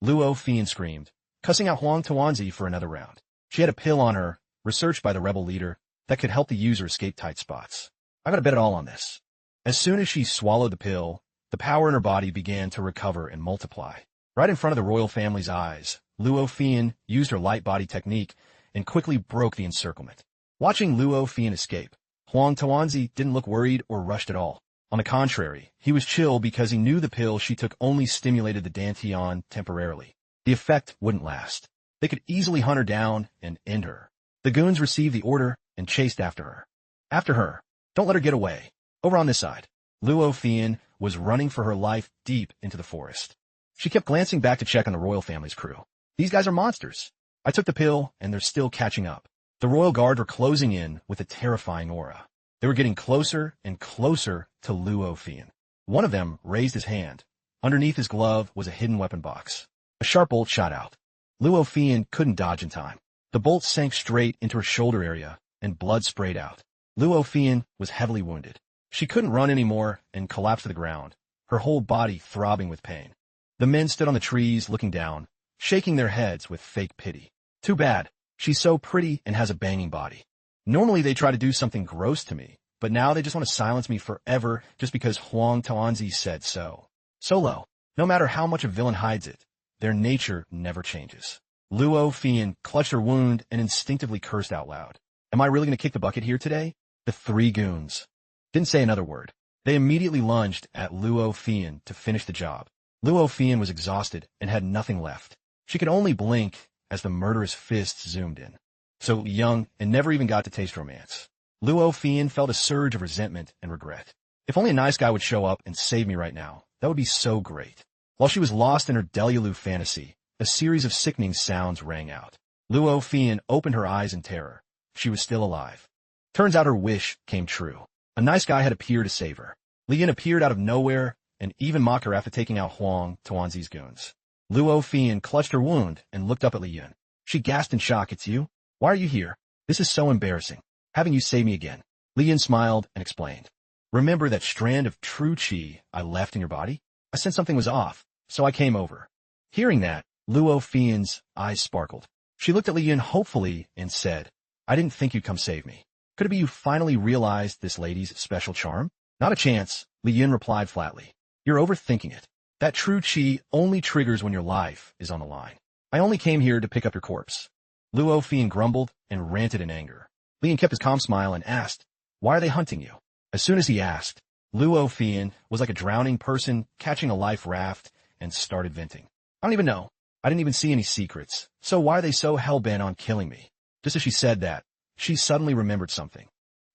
[SPEAKER 1] Luo Fian screamed, cussing out Huang Tuanzi for another round. She had a pill on her, researched by the rebel leader, that could help the user escape tight spots. I gotta bet it all on this. As soon as she swallowed the pill, the power in her body began to recover and multiply. Right in front of the royal family's eyes, Luo Fian used her light body technique and quickly broke the encirclement. Watching Luo Fian escape, Huang Tuanzi didn't look worried or rushed at all. On the contrary, he was chill because he knew the pill she took only stimulated the dantian temporarily. The effect wouldn't last. They could easily hunt her down and end her. The goons received the order and chased after her. After her. Don't let her get away. Over on this side. Luo Fian was running for her life deep into the forest. She kept glancing back to check on the royal family's crew. These guys are monsters. I took the pill, and they're still catching up. The royal guard were closing in with a terrifying aura. They were getting closer and closer to Luo Fian. One of them raised his hand. Underneath his glove was a hidden weapon box. A sharp bolt shot out. Luo Fian couldn't dodge in time. The bolt sank straight into her shoulder area, and blood sprayed out. Luo Fian was heavily wounded. She couldn't run anymore and collapsed to the ground, her whole body throbbing with pain. The men stood on the trees looking down, shaking their heads with fake pity. Too bad. She's so pretty and has a banging body. Normally they try to do something gross to me, but now they just want to silence me forever just because Huang Tuanzi said so. Solo. No matter how much a villain hides it, their nature never changes. Luo Fian clutched her wound and instinctively cursed out loud. Am I really going to kick the bucket here today? The 3 goons didn't say another word. They immediately lunged at Luo Fian to finish the job. Luo Fian was exhausted and had nothing left. She could only blink as the murderous fists zoomed in. So young and never even got to taste romance. Luo Fian felt a surge of resentment and regret. If only a nice guy would show up and save me right now, that would be so great. While she was lost in her Delulu fantasy, a series of sickening sounds rang out. Luo Fian opened her eyes in terror. She was still alive. Turns out her wish came true. A nice guy had appeared to save her. Li Yin appeared out of nowhere and even mocked her after taking out Huang Tuanzi's goons. Luo Fian clutched her wound and looked up at Li Yin. She gasped in shock. It's you? Why are you here? This is so embarrassing. Having you save me again. Li Yin smiled and explained. Remember that strand of true chi I left in your body? I sensed something was off, so I came over. Hearing that, Luo Fian's eyes sparkled. She looked at Li Yin hopefully and said, I didn't think you'd come save me. Could it be you finally realized this lady's special charm? Not a chance, Li Yin replied flatly. You're overthinking it. That true chi only triggers when your life is on the line. I only came here to pick up your corpse. Luo Fian grumbled and ranted in anger. Lian kept his calm smile and asked, "Why are they hunting you?" As soon as he asked, Luo Fian was like a drowning person catching a life raft and started venting. "I don't even know. I didn't even see any secrets. So why are they so hell-bent on killing me?" Just as she said that, she suddenly remembered something.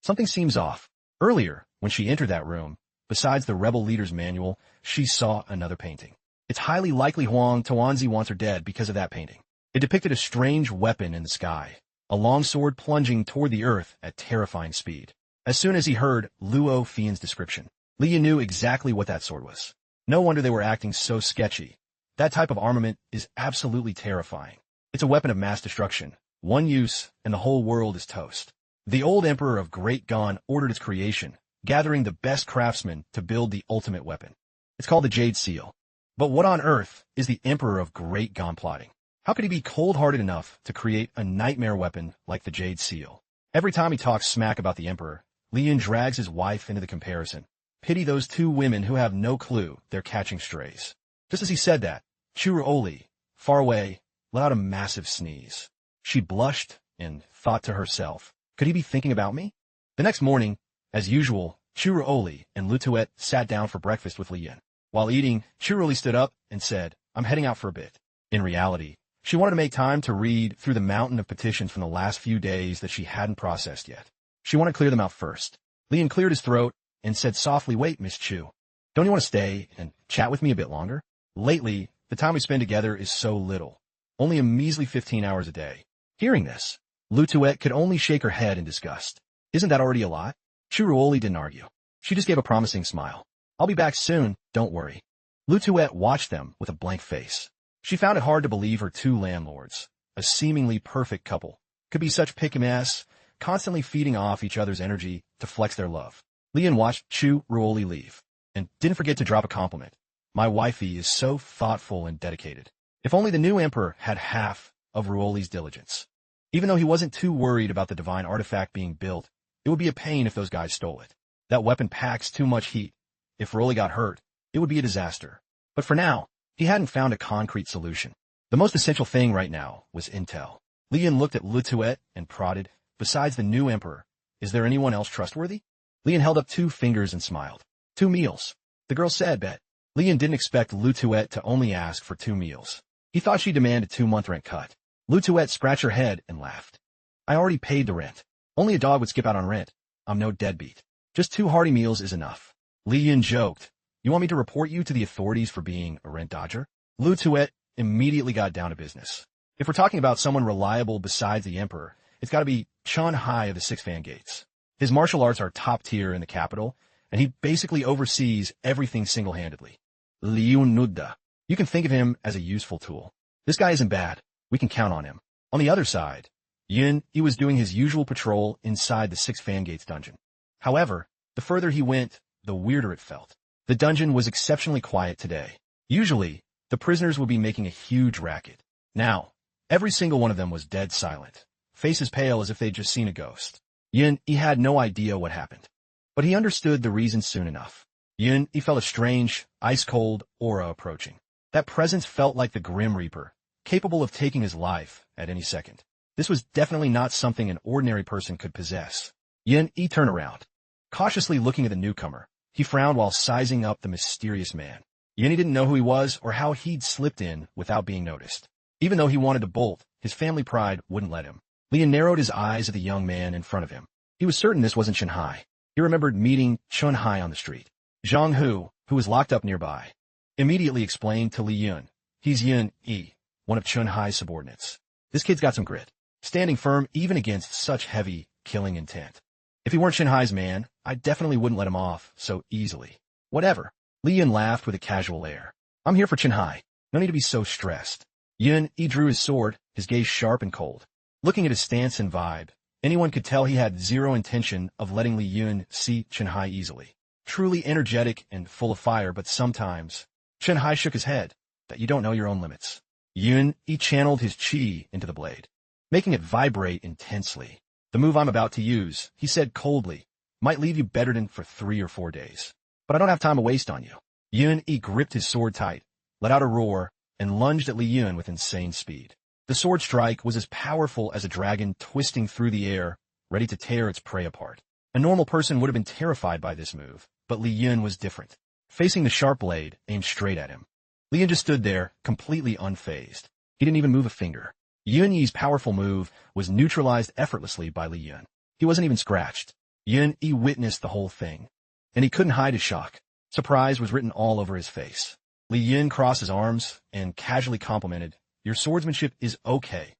[SPEAKER 1] Something seems off. Earlier, when she entered that room, besides the rebel leader's manual, she saw another painting. It's highly likely Huang Tuanzi wants her dead because of that painting. It depicted a strange weapon in the sky, a long sword plunging toward the earth at terrifying speed. As soon as he heard Luo Fian's description, Li knew exactly what that sword was. No wonder they were acting so sketchy. That type of armament is absolutely terrifying. It's a weapon of mass destruction. One use, and the whole world is toast. The old emperor of Great Gon ordered its creation, gathering the best craftsmen to build the ultimate weapon. It's called the Jade Seal. But what on earth is the emperor of Great Gon plotting? How could he be cold-hearted enough to create a nightmare weapon like the Jade Seal? Every time he talks smack about the emperor, Lian drags his wife into the comparison. Pity those two women who have no clue they're catching strays. Just as he said that, Churuoli, far away, let out a massive sneeze. She blushed and thought to herself, could he be thinking about me? The next morning, as usual, Churuoli and Lutuet sat down for breakfast with Lian. While eating, Churuoli stood up and said, "I'm heading out for a bit." In reality, she wanted to make time to read through the mountain of petitions from the last few days that she hadn't processed yet. She wanted to clear them out first. Lian cleared his throat and said softly, "Wait, Miss Chu. Don't you want to stay and chat with me a bit longer? Lately, the time we spend together is so little. Only a measly 15 hours a day." Hearing this, Lutuet could only shake her head in disgust. Isn't that already a lot? Churuoli didn't argue. She just gave a promising smile. "I'll be back soon, don't worry." Lutuet watched them with a blank face. She found it hard to believe her two landlords, a seemingly perfect couple, could be such pick-a-mess, constantly feeding off each other's energy to flex their love. Lian watched Churuoli leave, and didn't forget to drop a compliment. "My wifey is so thoughtful and dedicated." If only the new emperor had half of Ruoli's diligence. Even though he wasn't too worried about the divine artifact being built, it would be a pain if those guys stole it. That weapon packs too much heat. If Ruoli got hurt, it would be a disaster. But for now, he hadn't found a concrete solution. The most essential thing right now was intel. Lian looked at Lutuet and prodded, "Besides the new emperor, is there anyone else trustworthy?" Lian held up 2 fingers and smiled. 2 meals. The girl said, "Bet." Lian didn't expect Lutuet to only ask for 2 meals. He thought she demanded 2-month rent cut. Lutuet scratched her head and laughed. "I already paid the rent. Only a dog would skip out on rent. I'm no deadbeat. Just 2 hearty meals is enough." Lian joked, "You want me to report you to the authorities for being a rent dodger?" Lutuet immediately got down to business. If we're talking about someone reliable besides the emperor, it's got to be Chun Hai of the 6 Fan Gates. His martial arts are top tier in the capital, and he basically oversees everything single-handedly. Liun Nudda. You can think of him as a useful tool. This guy isn't bad. We can count on him. On the other side, he was doing his usual patrol inside the 6 Fan Gates dungeon. However, the further he went, the weirder it felt. The dungeon was exceptionally quiet today. Usually, the prisoners would be making a huge racket. Now, every single one of them was dead silent, faces pale as if they'd just seen a ghost. He had no idea what happened, but he understood the reason soon enough. He felt a strange, ice-cold aura approaching. That presence felt like the Grim Reaper, capable of taking his life at any second. This was definitely not something an ordinary person could possess. He turned around. Cautiously looking at the newcomer, he frowned while sizing up the mysterious man. He didn't know who he was or how he'd slipped in without being noticed. Even though he wanted to bolt, his family pride wouldn't let him. Lian narrowed his eyes at the young man in front of him. He was certain this wasn't Chun Hai. He remembered meeting Chun Hai on the street. Zhang Hu, who was locked up nearby, immediately explained to Li Yun, "He's Yun Yi, one of Chun Hai's subordinates. This kid's got some grit, standing firm even against such heavy, killing intent. If he weren't Chun Hai's man, I definitely wouldn't let him off so easily." "Whatever." Li Yun laughed with a casual air. "I'm here for Chun Hai. No need to be so stressed." He drew his sword, his gaze sharp and cold. Looking at his stance and vibe, anyone could tell he had zero intention of letting Li Yun see Chun Hai easily. Truly energetic and full of fire, but sometimes. Chun Hai shook his head, "That you don't know your own limits." He channeled his chi into the blade, making it vibrate intensely. "The move I'm about to use," he said coldly, "might leave you bettered for 3 or 4 days. But I don't have time to waste on you." Yun-E gripped his sword tight, let out a roar, and lunged at Li Yun with insane speed. The sword strike was as powerful as a dragon twisting through the air, ready to tear its prey apart. A normal person would have been terrified by this move, but Li Yun was different. Facing the sharp blade aimed straight at him, Li Yun just stood there, completely unfazed. He didn't even move a finger. Yun-E's powerful move was neutralized effortlessly by Li Yun. He wasn't even scratched. Yun-E witnessed the whole thing, and he couldn't hide his shock. Surprise was written all over his face. Li Yun crossed his arms and casually complimented, "Your swordsmanship is okay.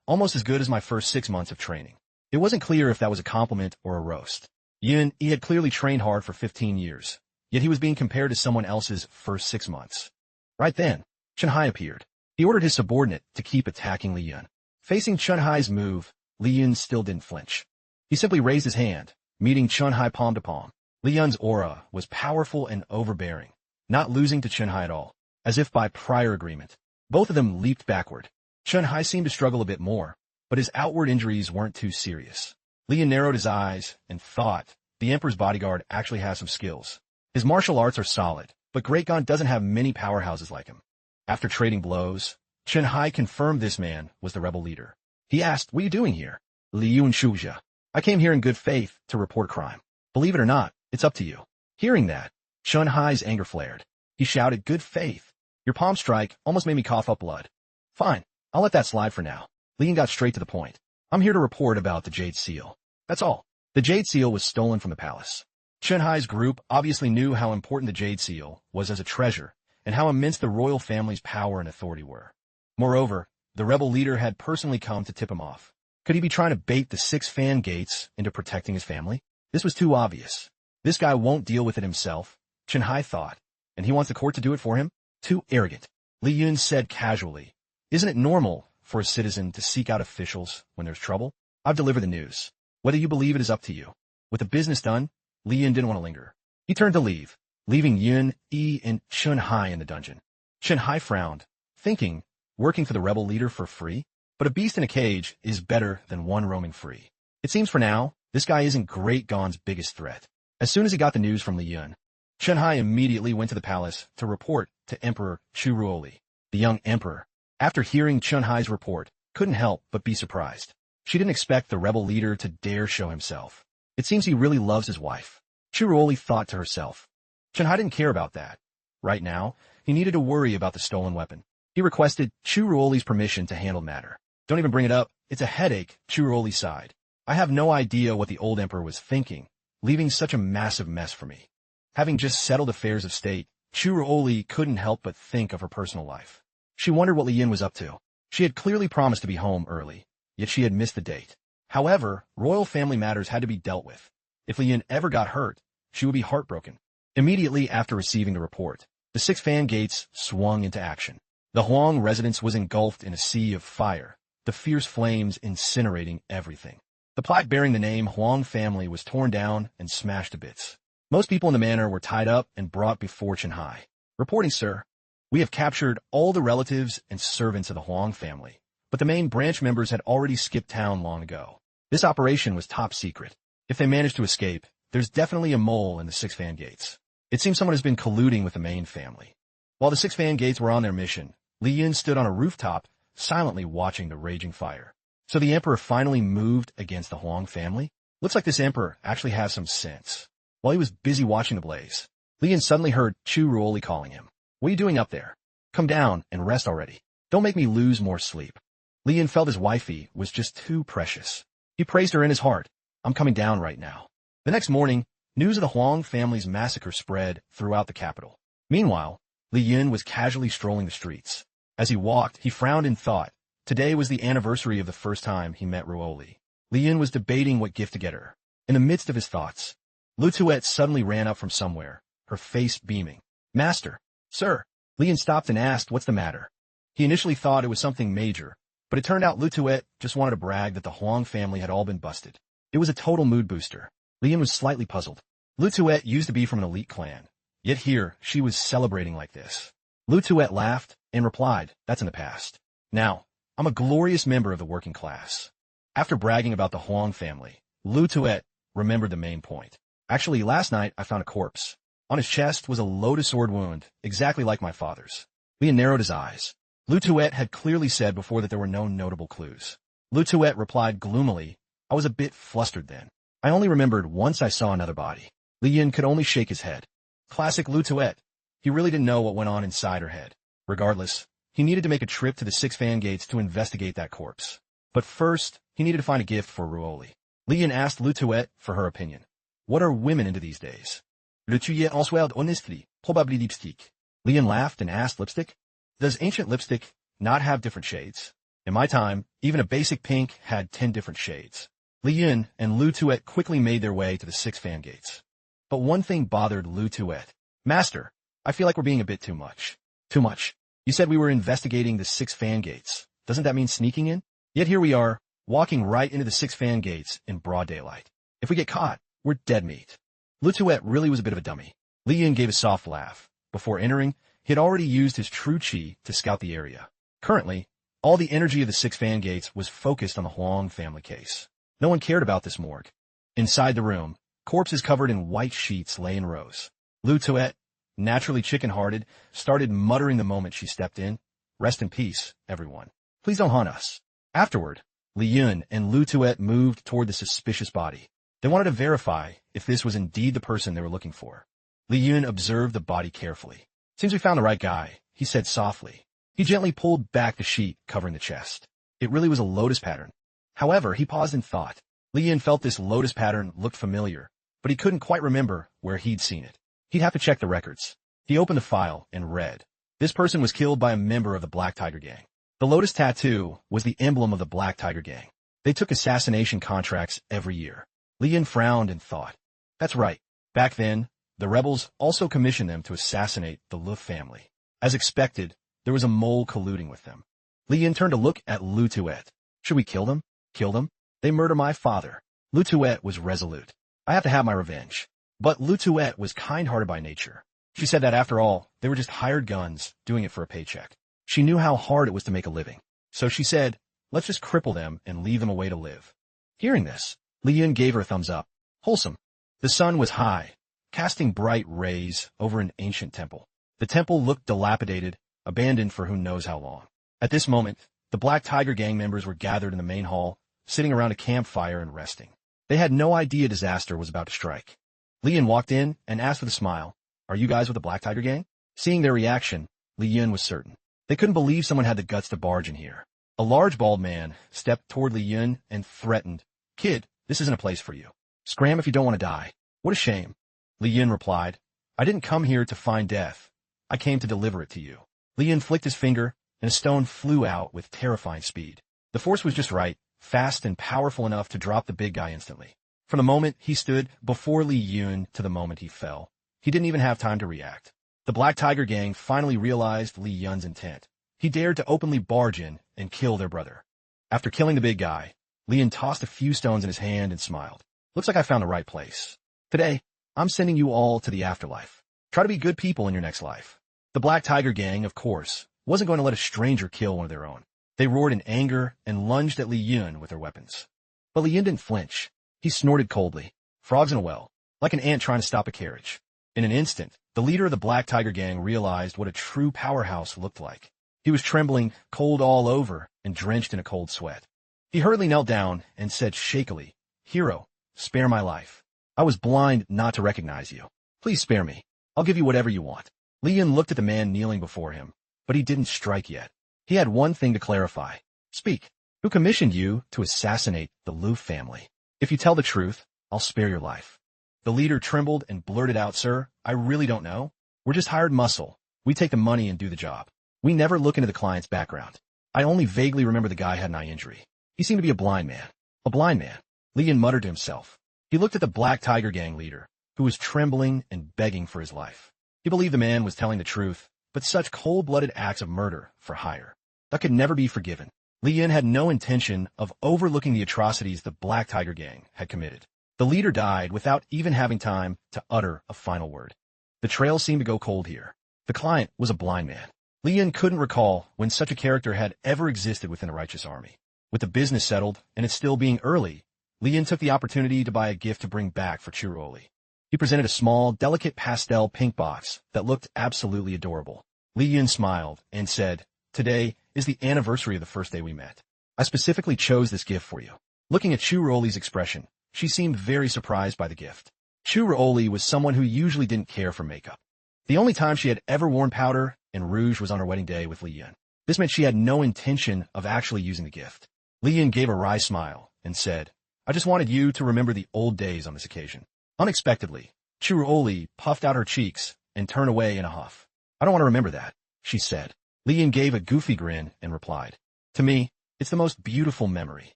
[SPEAKER 1] Almost as good as my first 6 months of training." It wasn't clear if that was a compliment or a roast. Yun-E had clearly trained hard for 15 years, yet he was being compared to someone else's first 6 months. Right then, Chun-Hai appeared. He ordered his subordinate to keep attacking Li Yun. Facing Chun-Hai's move, Li Yun still didn't flinch. He simply raised his hand, meeting Chun-Hai palm to palm. Li Yun's aura was powerful and overbearing, not losing to Chun-Hai at all, as if by prior agreement. Both of them leaped backward. Chun-Hai seemed to struggle a bit more, but his outward injuries weren't too serious. Li Yun narrowed his eyes and thought, the Emperor's bodyguard actually has some skills. His martial arts are solid, but Great Gon doesn't have many powerhouses like him. After trading blows, Chun-Hai confirmed this man was the rebel leader. He asked, "What are you doing here?" "Li Yun Shuja. I came here in good faith to report crime. Believe it or not, it's up to you." Hearing that, Chun-Hai's anger flared. He shouted, "Good faith? Your palm strike almost made me cough up blood." "Fine, I'll let that slide for now." Li Yun got straight to the point. "I'm here to report about the Jade Seal. That's all." The Jade Seal was stolen from the palace. Chun-Hai's group obviously knew how important the Jade Seal was as a treasure, and how immense the royal family's power and authority were. Moreover, the rebel leader had personally come to tip him off. Could he be trying to bait the 6 fan gates into protecting his family? This was too obvious. This guy won't deal with it himself, Chun-Hai thought, and he wants the court to do it for him? Too arrogant. Li Yun said casually, "Isn't it normal for a citizen to seek out officials when there's trouble? I've delivered the news. Whether you believe it is up to you." With the business done, Li Yun didn't want to linger. He turned to leave, leaving Yun-E and Chun-Hai in the dungeon. Chun-Hai frowned, thinking, working for the rebel leader for free? But a beast in a cage is better than one roaming free. It seems for now, this guy isn't Great Gon's biggest threat. As soon as he got the news from Li Yun, Chun-Hai immediately went to the palace to report to Emperor Chu-Ruoli. The young emperor, after hearing Chun-Hai's report, couldn't help but be surprised. She didn't expect the rebel leader to dare show himself. It seems he really loves his wife. Chu-Ruoli thought to herself. Chun-Hai didn't care about that. Right now, he needed to worry about the stolen weapon. He requested Chu-Ruoli's permission to handle the matter. "Don't even bring it up. It's a headache," Chu-Ruoli sighed. "I have no idea what the old emperor was thinking, leaving such a massive mess for me." Having just settled affairs of state, Chu-Ruoli couldn't help but think of her personal life. She wondered what Li Yun was up to. She had clearly promised to be home early, yet she had missed the date. However, royal family matters had to be dealt with. If Li Yun ever got hurt, she would be heartbroken. Immediately after receiving the report, the 6 fan gates swung into action. The Huang residence was engulfed in a sea of fire, the fierce flames incinerating everything. The plaque bearing the name Huang family was torn down and smashed to bits. Most people in the manor were tied up and brought before Chun-Hai. "Reporting, sir. We have captured all the relatives and servants of the Huang family, but the main branch members had already skipped town long ago. This operation was top secret. If they manage to escape, there's definitely a mole in the 6 fan gates. It seems someone has been colluding with the main family." While the 6 fan gates were on their mission, Li Yun stood on a rooftop, silently watching the raging fire. So the emperor finally moved against the Huang family? Looks like this emperor actually has some sense. While he was busy watching the blaze, Li Yun suddenly heard Chu-Ruoli calling him. "What are you doing up there? Come down and rest already. Don't make me lose more sleep." Li Yun felt his wifey was just too precious. He praised her in his heart. "I'm coming down right now." The next morning, news of the Huang family's massacre spread throughout the capital. Meanwhile, Li Yun was casually strolling the streets. As he walked, he frowned and thought. Today was the anniversary of the first time he met Ruoli. Li Yun was debating what gift to get her. In the midst of his thoughts, Lu Tuet suddenly ran up from somewhere, her face beaming. "Master, sir." Li Yun stopped and asked, "What's the matter?" He initially thought it was something major, but it turned out Lu Tuet just wanted to brag that the Huang family had all been busted. It was a total mood booster. Li Yun was slightly puzzled. Lu Tuet used to be from an elite clan, yet here she was celebrating like this. Lu Tuet laughed and replied, "That's in the past. Now, I'm a glorious member of the working class." After bragging about the Huang family, Lu Tuet remembered the main point. "Actually, last night I found a corpse. On his chest was a lotus sword wound, exactly like my father's. Li Yun narrowed his eyes. Lu Tuet had clearly said before that there were no notable clues. Lu Tuet replied gloomily, I was a bit flustered then. I only remembered once I saw another body. Li Yun could only shake his head. Classic Lu Tuet. He really didn't know what went on inside her head. Regardless, he needed to make a trip to the 6 fan gates to investigate that corpse. But first, he needed to find a gift for Ruoli. Li Yun asked Lu Tuet for her opinion. What are women into these days? Le tuye en sweld honestly, probably lipstick. Li Yun laughed and asked lipstick. Does ancient lipstick not have different shades? In my time, even a basic pink had 10 different shades. Li Yun and Lu Tuet quickly made their way to the 6 fan gates. But one thing bothered Lu Tuet. Master, I feel like we're being a bit too much. Too much. You said we were investigating the 6 fan gates. Doesn't that mean sneaking in? Yet here we are, walking right into the 6 fan gates in broad daylight. If we get caught, we're dead meat. Lu Tuet really was a bit of a dummy. Li Yun gave a soft laugh. Before entering, he had already used his true chi to scout the area. Currently, all the energy of the 6 fan gates was focused on the Huang family case. No one cared about this morgue. Inside the room, corpses covered in white sheets lay in rows. Lu Tuet, naturally chicken-hearted, started muttering the moment she stepped in. Rest in peace, everyone. Please don't haunt us. Afterward, Li Yun and Lu Tuet moved toward the suspicious body. They wanted to verify if this was indeed the person they were looking for. Li Yun observed the body carefully. Seems we found the right guy, he said softly. He gently pulled back the sheet covering the chest. It really was a lotus pattern. However, he paused in thought. Li Yun felt this lotus pattern looked familiar, but he couldn't quite remember where he'd seen it. He'd have to check the records. He opened the file and read. This person was killed by a member of the Black Tiger Gang. The lotus tattoo was the emblem of the Black Tiger Gang. They took assassination contracts every year. Li Yun frowned and thought. That's right. Back then, the rebels also commissioned them to assassinate the Lu family. As expected, there was a mole colluding with them. Li Yun turned to look at Lu Tuet. Should we kill them? Kill them? They murder my father. Lu Tuet was resolute. I have to have my revenge. But Lu Tuet was kind-hearted by nature. She said that after all, they were just hired guns doing it for a paycheck. She knew how hard it was to make a living. So she said, let's just cripple them and leave them a way to live. Hearing this, Li Yun gave her a thumbs up. Wholesome. The sun was high, casting bright rays over an ancient temple. The temple looked dilapidated, abandoned for who knows how long. At this moment, the Black Tiger Gang members were gathered in the main hall, sitting around a campfire and resting. They had no idea disaster was about to strike. Li Yun walked in and asked with a smile, Are you guys with the Black Tiger Gang? Seeing their reaction, Li Yun was certain. They couldn't believe someone had the guts to barge in here. A large bald man stepped toward Li Yun and threatened, Kid, this isn't a place for you. Scram if you don't want to die. What a shame. Li Yun replied, I didn't come here to find death. I came to deliver it to you. Li Yun flicked his finger, and a stone flew out with terrifying speed. The force was just right, fast and powerful enough to drop the big guy instantly. From the moment he stood before Li Yun to the moment he fell, he didn't even have time to react. The Black Tiger Gang finally realized Li Yun's intent. He dared to openly barge in and kill their brother. After killing the big guy, Li Yun tossed a few stones in his hand and smiled. Looks like I found the right place. Today, I'm sending you all to the afterlife. Try to be good people in your next life. The Black Tiger Gang, of course, wasn't going to let a stranger kill one of their own. They roared in anger and lunged at Li Yun with their weapons. But Li Yun didn't flinch. He snorted coldly. Frogs in a well, like an ant trying to stop a carriage. In an instant, the leader of the Black Tiger Gang realized what a true powerhouse looked like. He was trembling, cold all over, and drenched in a cold sweat. He hurriedly knelt down and said shakily, Hero, spare my life. I was blind not to recognize you. Please spare me. I'll give you whatever you want. Li Yun looked at the man kneeling before him, but he didn't strike yet. He had one thing to clarify. Speak. Who commissioned you to assassinate the Lu family? If you tell the truth, I'll spare your life. The leader trembled and blurted out, Sir, I really don't know. We're just hired muscle. We take the money and do the job. We never look into the client's background. I only vaguely remember the guy had an eye injury. He seemed to be a blind man. A blind man. Li Yun muttered to himself. He looked at the Black Tiger Gang leader, who was trembling and begging for his life. He believed the man was telling the truth, but such cold-blooded acts of murder for hire, that could never be forgiven. Li Yun had no intention of overlooking the atrocities the Black Tiger Gang had committed. The leader died without even having time to utter a final word. The trail seemed to go cold here. The client was a blind man. Li Yun couldn't recall when such a character had ever existed within the Righteous Army. With the business settled, and it still being early, Li Yun took the opportunity to buy a gift to bring back for Chiruoli. He presented a small, delicate pastel pink box that looked absolutely adorable. Li Yun smiled and said, "Today is the anniversary of the first day we met. I specifically chose this gift for you." Looking at Chu Ruoli's expression, she seemed very surprised by the gift. Chu Ruoli was someone who usually didn't care for makeup. The only time she had ever worn powder and rouge was on her wedding day with Li Yun. This meant she had no intention of actually using the gift. Li Yun gave a wry smile and said, "I just wanted you to remember the old days on this occasion." Unexpectedly, Chu Ruoli puffed out her cheeks and turned away in a huff. "I don't want to remember that," she said. Li Yun gave a goofy grin and replied, "To me, it's the most beautiful memory.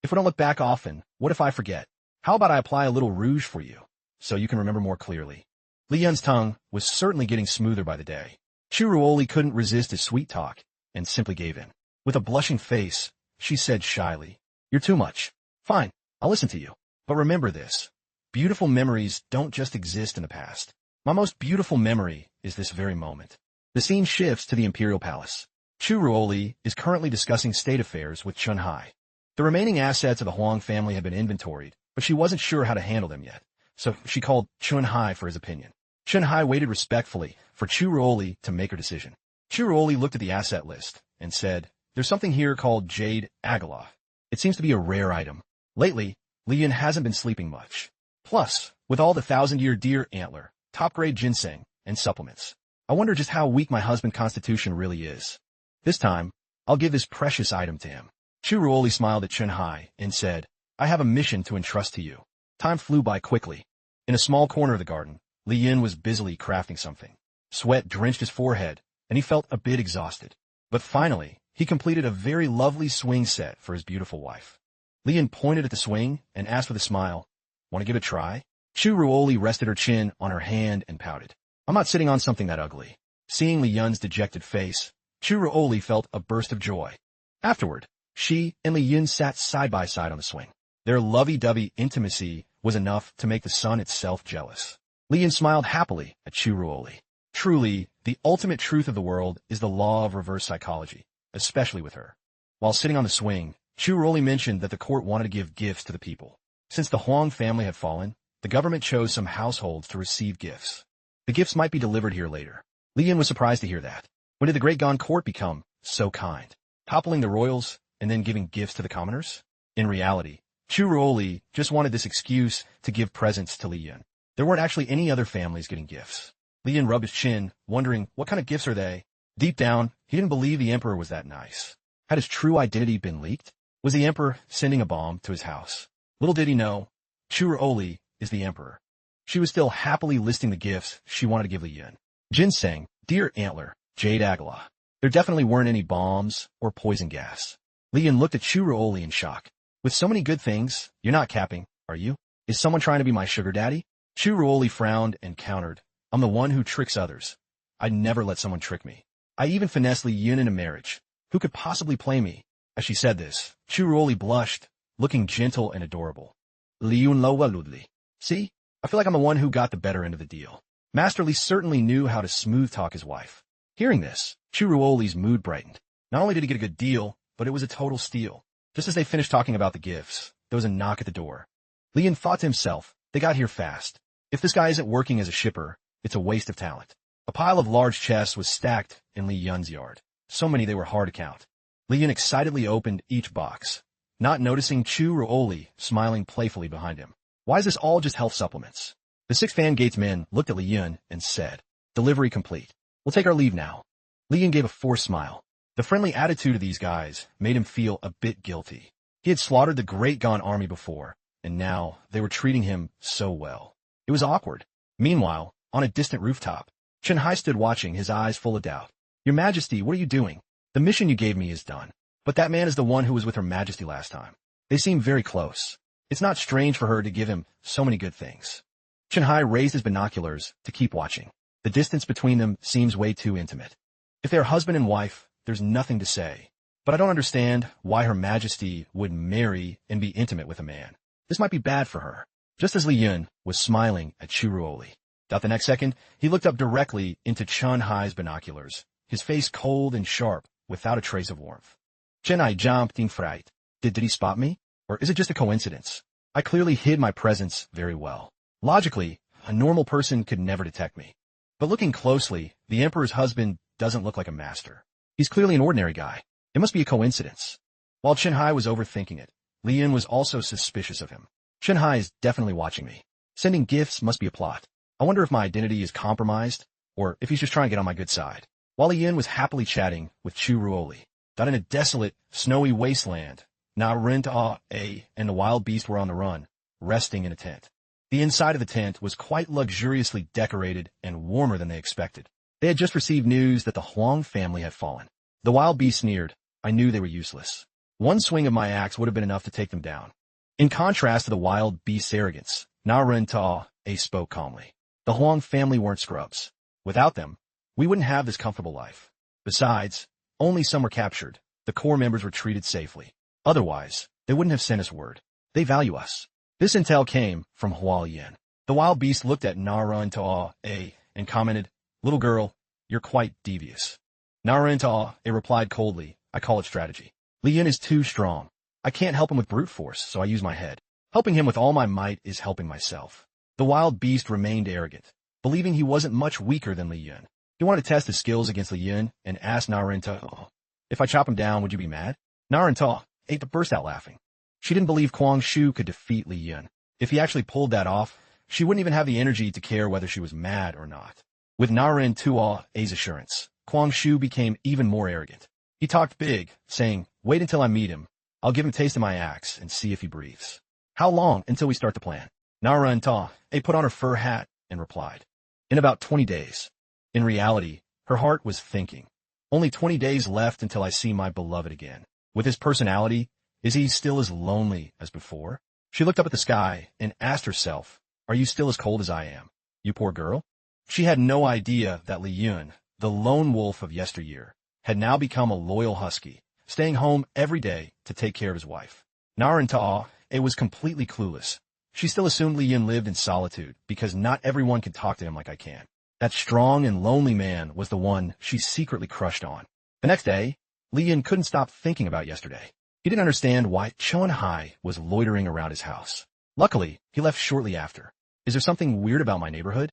[SPEAKER 1] If we don't look back often, what if I forget? How about I apply a little rouge for you, so you can remember more clearly?" Li Yun's tongue was certainly getting smoother by the day. Chu Ruoli couldn't resist his sweet talk and simply gave in. With a blushing face, she said shyly, "You're too much. Fine, I'll listen to you. But remember this. Beautiful memories don't just exist in the past. My most beautiful memory is this very moment." The scene shifts to the Imperial Palace. Chu Ruoli is currently discussing state affairs with Chun Hai. The remaining assets of the Huang family had been inventoried, but she wasn't sure how to handle them yet, so she called Chun Hai for his opinion. Chun Hai waited respectfully for Chu Ruoli to make her decision. Chu Ruoli looked at the asset list and said, "There's something here called Jade Agala. It seems to be a rare item. Lately, Li Yun hasn't been sleeping much. Plus, with all the 1,000-year deer antler, top-grade ginseng, and supplements, I wonder just how weak my husband's constitution really is. This time, I'll give this precious item to him." Chu Ruoli smiled at Chun Hai and said, "I have a mission to entrust to you." Time flew by quickly. In a small corner of the garden, Li Yun was busily crafting something. Sweat drenched his forehead, and he felt a bit exhausted. But finally, he completed a very lovely swing set for his beautiful wife. Li Yun pointed at the swing and asked with a smile, "Want to give it a try?" Chu Ruoli rested her chin on her hand and pouted. "I'm not sitting on something that ugly." Seeing Li Yun's dejected face, Chu Ruoli felt a burst of joy. Afterward, she and Li Yun sat side by side on the swing. Their lovey-dovey intimacy was enough to make the sun itself jealous. Li Yun smiled happily at Chu Ruoli. Truly, the ultimate truth of the world is the law of reverse psychology, especially with her. While sitting on the swing, Chu Ruoli mentioned that the court wanted to give gifts to the people. Since the Huang family had fallen, the government chose some households to receive gifts. The gifts might be delivered here later. Li Yun was surprised to hear that. When did the Great Ghan court become so kind? Toppling the royals and then giving gifts to the commoners? In reality, Chu Ruoli just wanted this excuse to give presents to Li Yun. There weren't actually any other families getting gifts. Li Yun rubbed his chin, wondering what kind of gifts are they? Deep down, he didn't believe the emperor was that nice. Had his true identity been leaked? Was the emperor sending a bomb to his house? Little did he know, Chu Ruoli is the emperor. She was still happily listing the gifts she wanted to give Li Yun. Ginseng, deer antler, jade agala. There definitely weren't any bombs or poison gas. Li Yun looked at Chu Ruoli in shock. "With so many good things, you're not capping, are you? Is someone trying to be my sugar daddy?" Chu Ruoli frowned and countered, "I'm the one who tricks others. I'd never let someone trick me. I even finessed Li Yun in a marriage. Who could possibly play me?" As she said this, Chu Ruoli blushed, looking gentle and adorable. "Li Yun lo waludli. See? I feel like I'm the one who got the better end of the deal." Master Li certainly knew how to smooth-talk his wife. Hearing this, Chu Ruoli's mood brightened. Not only did he get a good deal, but it was a total steal. Just as they finished talking about the gifts, there was a knock at the door. Li Yun thought to himself, they got here fast. If this guy isn't working as a shipper, it's a waste of talent. A pile of large chests was stacked in Li Yun's yard. So many they were hard to count. Li Yun excitedly opened each box, not noticing Chu Ruoli smiling playfully behind him. "Why is this all just health supplements?" The 6 fan gates men looked at Li Yun and said, "Delivery complete. We'll take our leave now." Li Yun gave a forced smile. The friendly attitude of these guys made him feel a bit guilty. He had slaughtered the Great Ghan army before, and now they were treating him so well. It was awkward. Meanwhile, on a distant rooftop, Chun Hai stood watching, his eyes full of doubt. "Your Majesty, what are you doing? The mission you gave me is done. But that man is the one who was with Her Majesty last time. They seem very close. It's not strange for her to give him so many good things." Chun Hai raised his binoculars to keep watching. The distance between them seems way too intimate. If they're husband and wife, there's nothing to say. But I don't understand why Her Majesty would marry and be intimate with a man. This might be bad for her. Just as Li Yun was smiling at Chu Ruoli. The next second, he looked up directly into Chun Hai's binoculars, his face cold and sharp, without a trace of warmth. Chun Hai jumped in fright. Did he spot me? Or is it just a coincidence? I clearly hid my presence very well. Logically, a normal person could never detect me. But looking closely, the emperor's husband doesn't look like a master. He's clearly an ordinary guy. It must be a coincidence. While Chen-hai was overthinking it, Li Yun was also suspicious of him. Chen-hai is definitely watching me. Sending gifts must be a plot. I wonder if my identity is compromised, or if he's just trying to get on my good side. While Li Yun was happily chatting with Chu Ruoli, out in a desolate, snowy wasteland, Na-rin-ta-a and the wild beast were on the run, resting in a tent. The inside of the tent was quite luxuriously decorated and warmer than they expected. They had just received news that the Huang family had fallen. The wild beast sneered. I knew they were useless. One swing of my axe would have been enough to take them down. In contrast to the wild beast's arrogance, Na-rin-ta-a spoke calmly. The Huang family weren't scrubs. Without them, we wouldn't have this comfortable life. Besides, only some were captured. The core members were treated safely. Otherwise, they wouldn't have sent us word. They value us. This intel came from Hua Yin. The wild beast looked at Na-rin-ta-a and commented, Little girl, you're quite devious. Na-rin-ta-a replied coldly, I call it strategy. Li Yun is too strong. I can't help him with brute force, so I use my head. Helping him with all my might is helping myself. The wild beast remained arrogant, believing he wasn't much weaker than Li Yun. He wanted to test his skills against Li Yun and asked Na-rin-ta-a, if I chop him down, would you be mad? Na-rin-ta-a burst out laughing. She didn't believe Kwang Shu could defeat Li Yun. If he actually pulled that off, she wouldn't even have the energy to care whether she was mad or not. With Na-rin-ta-a's assurance, Kwang Shu became even more arrogant. He talked big, saying, wait until I meet him. I'll give him a taste of my axe and see if he breathes. How long until we start the plan? Na-rin-ta-a put on her fur hat and replied, in about 20 days. In reality, her heart was thinking, only 20 days left until I see my beloved again. With his personality, is he still as lonely as before? She looked up at the sky and asked herself, are you still as cold as I am? You poor girl? She had no idea that Li Yun, the lone wolf of yesteryear, had now become a loyal husky, staying home every day to take care of his wife. Na-rin-ta-a was completely clueless. She still assumed Li Yun lived in solitude because not everyone can talk to him like I can. That strong and lonely man was the one she secretly crushed on. The next day, Li Yun couldn't stop thinking about yesterday. He didn't understand why Chen-hai was loitering around his house. Luckily, he left shortly after. Is there something weird about my neighborhood?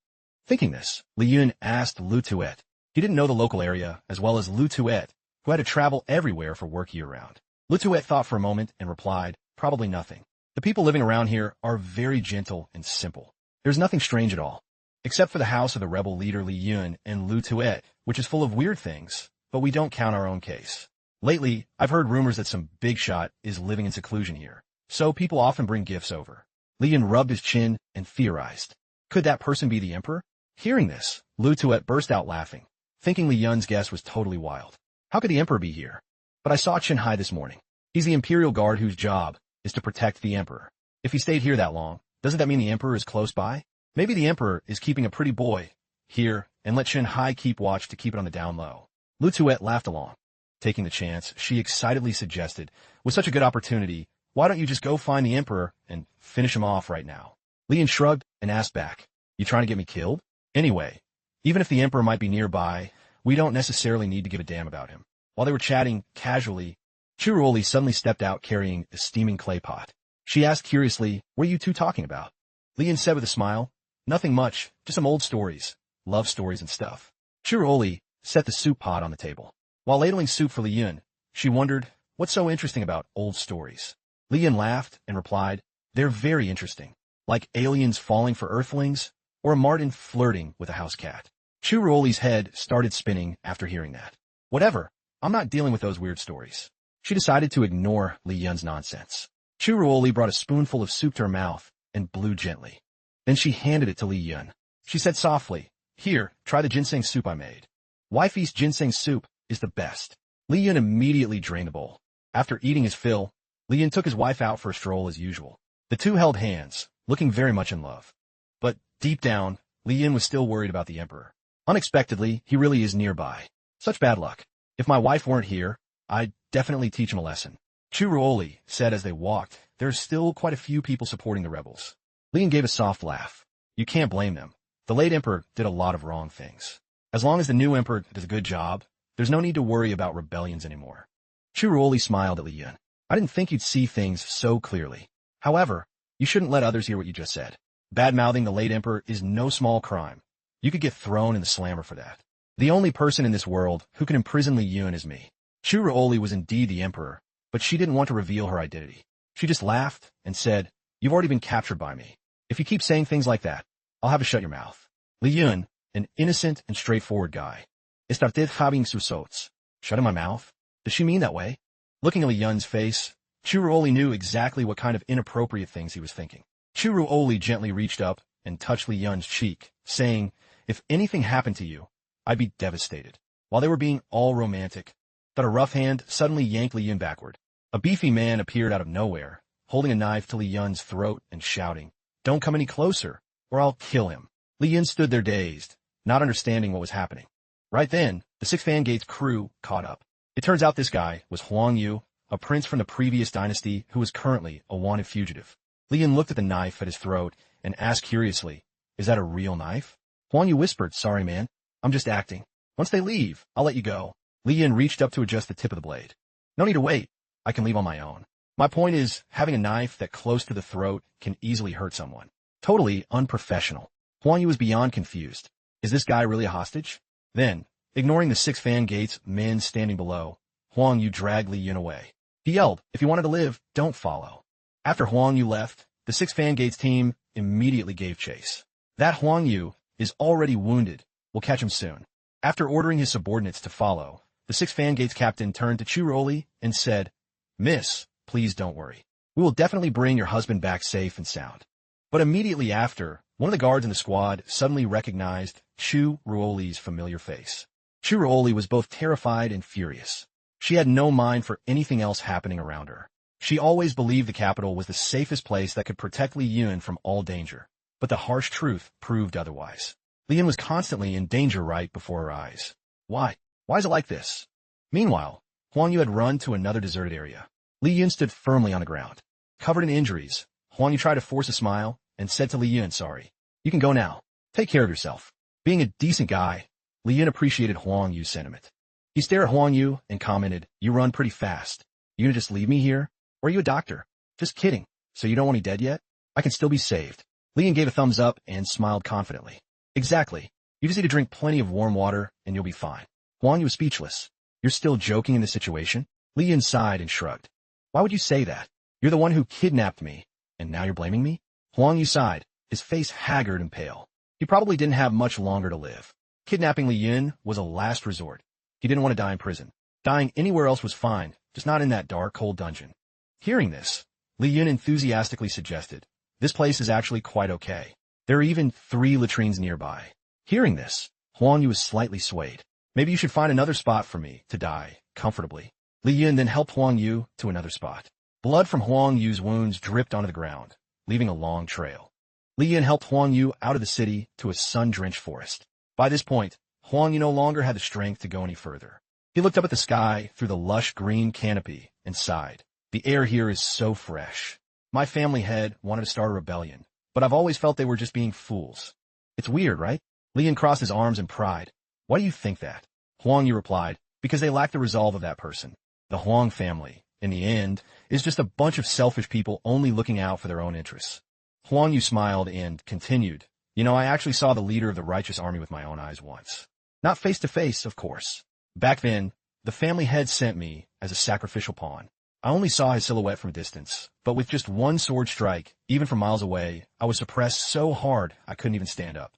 [SPEAKER 1] Thinking this, Li Yun asked Lu Tuet. He didn't know the local area as well as Lu Tuet, who had to travel everywhere for work year-round. Lu Tuet thought for a moment and replied, probably nothing. The people living around here are very gentle and simple. There's nothing strange at all, except for the house of the rebel leader Li Yun and Lu Tuet, which is full of weird things, but we don't count our own case. Lately, I've heard rumors that some big shot is living in seclusion here, so people often bring gifts over. Li Yun rubbed his chin and theorized. Could that person be the emperor? Hearing this, Lu Tuet burst out laughing, thinking Li Yun's guess was totally wild. How could the emperor be here? But I saw Chen-hai this morning. He's the imperial guard whose job is to protect the emperor. If he stayed here that long, doesn't that mean the emperor is close by? Maybe the emperor is keeping a pretty boy here and let Chen-hai keep watch to keep it on the down low. Lu Tuet laughed along. Taking the chance, she excitedly suggested, with such a good opportunity, why don't you just go find the emperor and finish him off right now? Li Yun shrugged and asked back, you trying to get me killed? Anyway, even if the emperor might be nearby, we don't necessarily need to give a damn about him. While they were chatting casually, Chiruoli suddenly stepped out carrying a steaming clay pot. She asked curiously, what are you two talking about? Li Yun said with a smile, nothing much, just some old stories, love stories and stuff. Chiruoli set the soup pot on the table. While ladling soup for Li Yun, she wondered, what's so interesting about old stories? Li Yun laughed and replied, they're very interesting, like aliens falling for earthlings, or a marten flirting with a house cat. Chiruoli's head started spinning after hearing that. Whatever, I'm not dealing with those weird stories. She decided to ignore Li Yun's nonsense. Chiruoli brought a spoonful of soup to her mouth and blew gently. Then she handed it to Li Yun. She said softly, here, try the ginseng soup I made. Wifey's ginseng soup is the best. Li Yun immediately drained the bowl. After eating his fill, Li Yun took his wife out for a stroll as usual. The two held hands, looking very much in love. But deep down, Li Yun was still worried about the emperor. Unexpectedly, he really is nearby. Such bad luck. If my wife weren't here, I'd definitely teach him a lesson. Chiruoli said as they walked, there's still quite a few people supporting the rebels. Li Yun gave a soft laugh. You can't blame them. The late emperor did a lot of wrong things. As long as the new emperor does a good job, there's no need to worry about rebellions anymore. Chiruoli smiled at Li Yun. I didn't think you'd see things so clearly. However, you shouldn't let others hear what you just said. Bad-mouthing the late emperor is no small crime. You could get thrown in the slammer for that. The only person in this world who can imprison Li Yun is me. Chu Ruoli was indeed the emperor, but she didn't want to reveal her identity. She just laughed and said, "You've already been captured by me. If you keep saying things like that, I'll have to shut your mouth." Li Yun, an innocent and straightforward guy. Estarted having sus oats. Shutting my mouth? Does she mean that way? Looking at Li Yun's face, Chu Ruoli knew exactly what kind of inappropriate things he was thinking. Chu Ruoli gently reached up and touched Li Yun's cheek, saying, "If anything happened to you, I'd be devastated." While they were being all romantic, but a rough hand suddenly yanked Li Yun backward. A beefy man appeared out of nowhere, holding a knife to Li Yun's throat and shouting, "Don't come any closer, or I'll kill him." Li Yun stood there dazed, not understanding what was happening. Right then, the Six Fan Gates crew caught up. It turns out this guy was Huang Yu, a prince from the previous dynasty who was currently a wanted fugitive. Li Yun looked at the knife at his throat and asked curiously, "Is that a real knife?" Huang Yu whispered, "Sorry, man. I'm just acting. Once they leave, I'll let you go." Li Yun reached up to adjust the tip of the blade. "No need to wait. I can leave on my own. My point is, having a knife that close to the throat can easily hurt someone. Totally unprofessional." Huang Yu was beyond confused. Is this guy really a hostage? Then, ignoring the Six Fan Gates men standing below, Huang Yu dragged Li Yun away. He yelled, "If you wanted to live, don't follow." After Huang Yu left, the Six Fan Gates team immediately gave chase. That Huang Yu is already wounded. We'll catch him soon. After ordering his subordinates to follow, the Six Fan Gates captain turned to Chu Ruoli and said, "Miss, please don't worry. We will definitely bring your husband back safe and sound." But immediately after, one of the guards in the squad suddenly recognized Chu Ruoli's familiar face. Chu Ruoli was both terrified and furious. She had no mind for anything else happening around her. She always believed the capital was the safest place that could protect Li Yun from all danger. But the harsh truth proved otherwise. Li Yun was constantly in danger right before her eyes. Why? Why is it like this? Meanwhile, Huang Yu had run to another deserted area. Li Yun stood firmly on the ground. Covered in injuries, Huang Yu tried to force a smile and said to Li Yun, "Sorry. You can go now. Take care of yourself." Being a decent guy, Li Yun appreciated Huang Yu's sentiment. He stared at Huang Yu and commented, "You run pretty fast. You gonna just leave me here? Or are you a doctor?" "Just kidding. So you don't want me dead yet? I can still be saved." Li Yun gave a thumbs up and smiled confidently. "Exactly. You just need to drink plenty of warm water and you'll be fine." Huang Yu was speechless. "You're still joking in this situation?" Li Yun sighed and shrugged. "Why would you say that? You're the one who kidnapped me, and now you're blaming me?" Huang Yu sighed, his face haggard and pale. He probably didn't have much longer to live. Kidnapping Li Yun was a last resort. He didn't want to die in prison. Dying anywhere else was fine, just not in that dark, cold dungeon. Hearing this, Li Yun enthusiastically suggested, "This place is actually quite okay. There are even 3 latrines nearby." Hearing this, Huang Yu was slightly swayed. "Maybe you should find another spot for me to die comfortably." Li Yun then helped Huang Yu to another spot. Blood from Huang Yu's wounds dripped onto the ground, leaving a long trail. Li Yun helped Huang Yu out of the city to a sun-drenched forest. By this point, Huang Yu no longer had the strength to go any further. He looked up at the sky through the lush green canopy and sighed. "The air here is so fresh. My family head wanted to start a rebellion, but I've always felt they were just being fools. It's weird, right?" Li Yun crossed his arms in pride. "Why do you think that?" Huang Yu replied, "Because they lack the resolve of that person. The Huang family, in the end, is just a bunch of selfish people only looking out for their own interests." Huang Yu smiled and continued, "You know, I actually saw the leader of the righteous army with my own eyes once. Not face to face, of course. Back then, the family head sent me as a sacrificial pawn. I only saw his silhouette from a distance, but with just one sword strike, even from miles away, I was suppressed so hard I couldn't even stand up.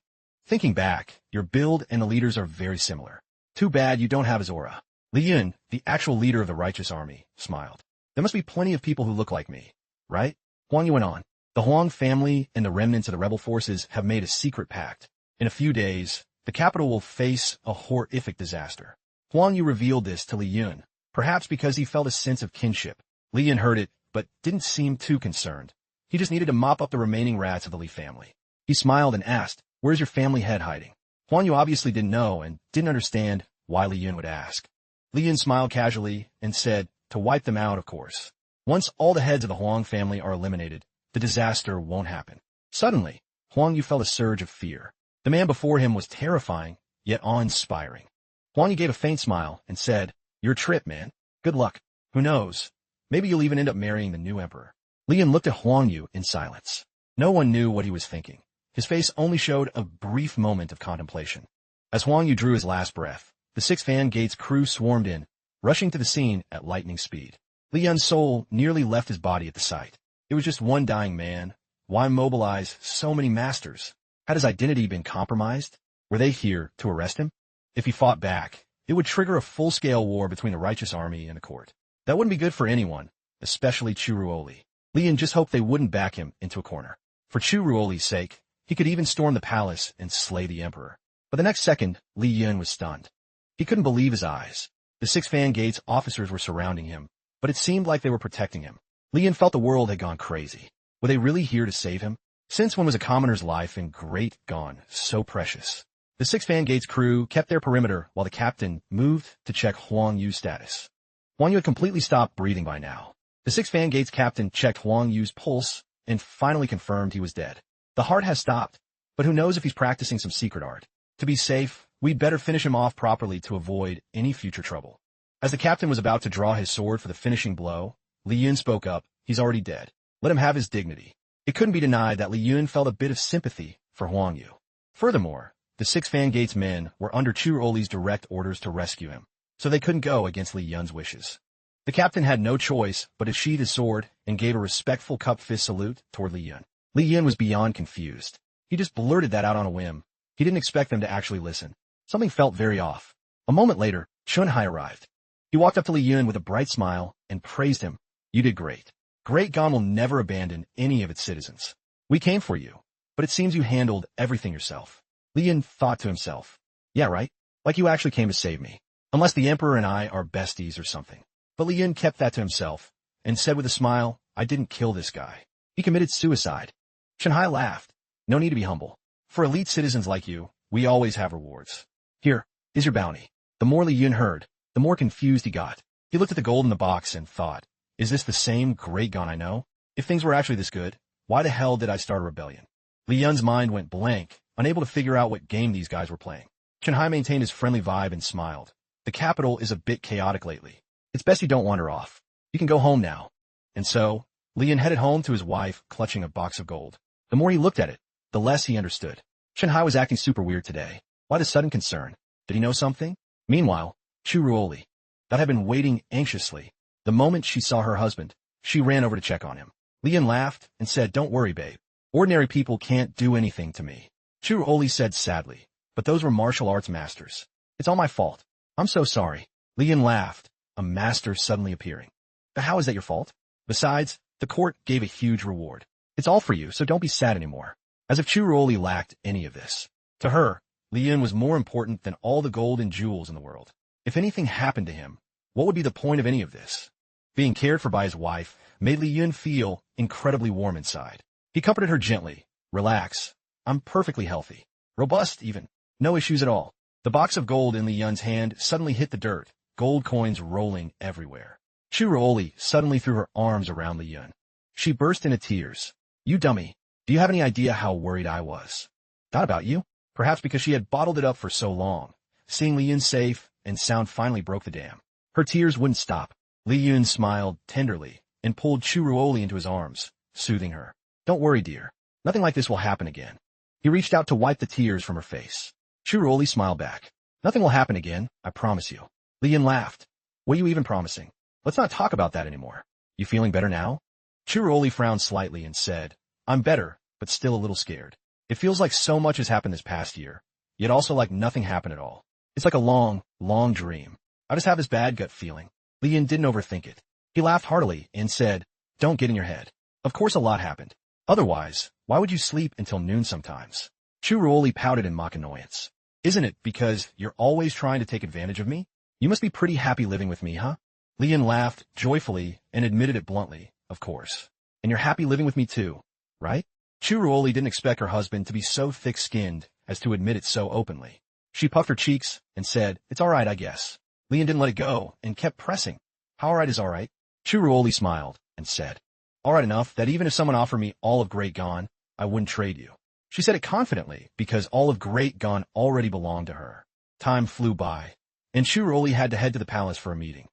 [SPEAKER 1] Thinking back, your build and the leaders are very similar. Too bad you don't have his aura." Li Yun, the actual leader of the righteous army, smiled. "There must be plenty of people who look like me, right?" Huang Yu went on. "The Huang family and the remnants of the rebel forces have made a secret pact. In a few days, the capital will face a horrific disaster." Huang Yu revealed this to Li Yun, perhaps because he felt a sense of kinship. Li Yun heard it, but didn't seem too concerned. He just needed to mop up the remaining rats of the Li family. He smiled and asked, "Where's your family head hiding?" Huang Yu obviously didn't know and didn't understand why Li Yun would ask. Li Yun smiled casually and said, "To wipe them out, of course. Once all the heads of the Huang family are eliminated, the disaster won't happen." Suddenly, Huang Yu felt a surge of fear. The man before him was terrifying, yet awe-inspiring. Huang Yu gave a faint smile and said, "Your trip, man. Good luck. Who knows? Maybe you'll even end up marrying the new emperor." Li Yun looked at Huang Yu in silence. No one knew what he was thinking. His face only showed a brief moment of contemplation. As Huang Yu drew his last breath, the 6 fan gates crew swarmed in, rushing to the scene at lightning speed. Li Yun's soul nearly left his body at the sight. It was just one dying man. Why mobilize so many masters? Had his identity been compromised? Were they here to arrest him? If he fought back, it would trigger a full-scale war between the righteous army and the court. That wouldn't be good for anyone, especially Churuoli. Li Yun just hoped they wouldn't back him into a corner. For Churuoli's sake, he could even storm the palace and slay the emperor. But the next second, Li Yun was stunned. He couldn't believe his eyes. The 6 fan gates officers were surrounding him, but it seemed like they were protecting him. Li Yun felt the world had gone crazy. Were they really here to save him? Since when was a commoner's life in Great Gone so precious? The 6 fan gates crew kept their perimeter while the captain moved to check Huang Yu's status. Huang Yu had completely stopped breathing by now. The 6 fan gates captain checked Huang Yu's pulse and finally confirmed he was dead. The heart has stopped, but who knows if he's practicing some secret art. To be safe, we'd better finish him off properly to avoid any future trouble. As the captain was about to draw his sword for the finishing blow, Li Yun spoke up. He's already dead. Let him have his dignity. It couldn't be denied that Li Yun felt a bit of sympathy for Huang Yu. Furthermore, the 6 fan gates men were under Churuoli's direct orders to rescue him, so they couldn't go against Li Yun's wishes. The captain had no choice but to sheathe his sword and gave a respectful cup fist salute toward Li Yun. Li Yun was beyond confused. He just blurted that out on a whim. He didn't expect them to actually listen. Something felt very off. A moment later, Chunhai arrived. He walked up to Li Yun with a bright smile and praised him. You did great. Great Gone will never abandon any of its citizens. We came for you, but it seems you handled everything yourself. Li Yun thought to himself. Yeah, right? Like you actually came to save me. Unless the Emperor and I are besties or something. But Li Yun kept that to himself and said with a smile, I didn't kill this guy. He committed suicide. Chunhai laughed. No need to be humble. For elite citizens like you, we always have rewards. Here is your bounty. The more Li Yun heard, the more confused he got. He looked at the gold in the box and thought, is this the same Great Gone I know? If things were actually this good, why the hell did I start a rebellion? Li Yun's mind went blank, unable to figure out what game these guys were playing. Chunhai maintained his friendly vibe and smiled. The capital is a bit chaotic lately. It's best you don't wander off. You can go home now. And so, Li Yun headed home to his wife, clutching a box of gold. The more he looked at it, the less he understood. Chunhai was acting super weird today. Why the sudden concern? Did he know something? Meanwhile, Churuoli, that had been waiting anxiously. The moment she saw her husband, she ran over to check on him. Li Yun laughed and said, don't worry, babe. Ordinary people can't do anything to me. Churuoli said sadly, but those were martial arts masters. It's all my fault. I'm so sorry. Li Yun laughed, a master suddenly appearing. But how is that your fault? Besides, the court gave a huge reward. It's all for you, so don't be sad anymore. As if Churuoli lacked any of this. To her, Li Yun was more important than all the gold and jewels in the world. If anything happened to him, what would be the point of any of this? Being cared for by his wife made Li Yun feel incredibly warm inside. He comforted her gently. Relax. I'm perfectly healthy. Robust, even. No issues at all. The box of gold in Li Yun's hand suddenly hit the dirt, gold coins rolling everywhere. Churuoli suddenly threw her arms around Li Yun. She burst into tears. You dummy. Do you have any idea how worried I was? Not about you. Perhaps because she had bottled it up for so long. Seeing Li Yun safe and sound finally broke the dam. Her tears wouldn't stop. Li Yun smiled tenderly and pulled Churuoli into his arms, soothing her. Don't worry, dear. Nothing like this will happen again. He reached out to wipe the tears from her face. Churuoli smiled back. Nothing will happen again, I promise you. Li Yun laughed. What are you even promising? Let's not talk about that anymore. You feeling better now? Churuoli frowned slightly and said, I'm better, but still a little scared. It feels like so much has happened this past year, yet also like nothing happened at all. It's like a long, long dream. I just have this bad gut feeling. Li Yun didn't overthink it. He laughed heartily and said, don't get in your head. Of course a lot happened. Otherwise, why would you sleep until noon sometimes? Churuoli pouted in mock annoyance. Isn't it because you're always trying to take advantage of me? You must be pretty happy living with me, huh? Li Yun laughed joyfully and admitted it bluntly, of course. And you're happy living with me too, right? Churuoli didn't expect her husband to be so thick-skinned as to admit it so openly. She puffed her cheeks and said, it's all right, I guess. Li Yun didn't let it go and kept pressing. How all right is all right? Churuoli smiled and said, all right enough that even if someone offered me all of Great Gone, I wouldn't trade you. She said it confidently because all of Great Gone already belonged to her. Time flew by, and Churuoli had to head to the palace for a meeting.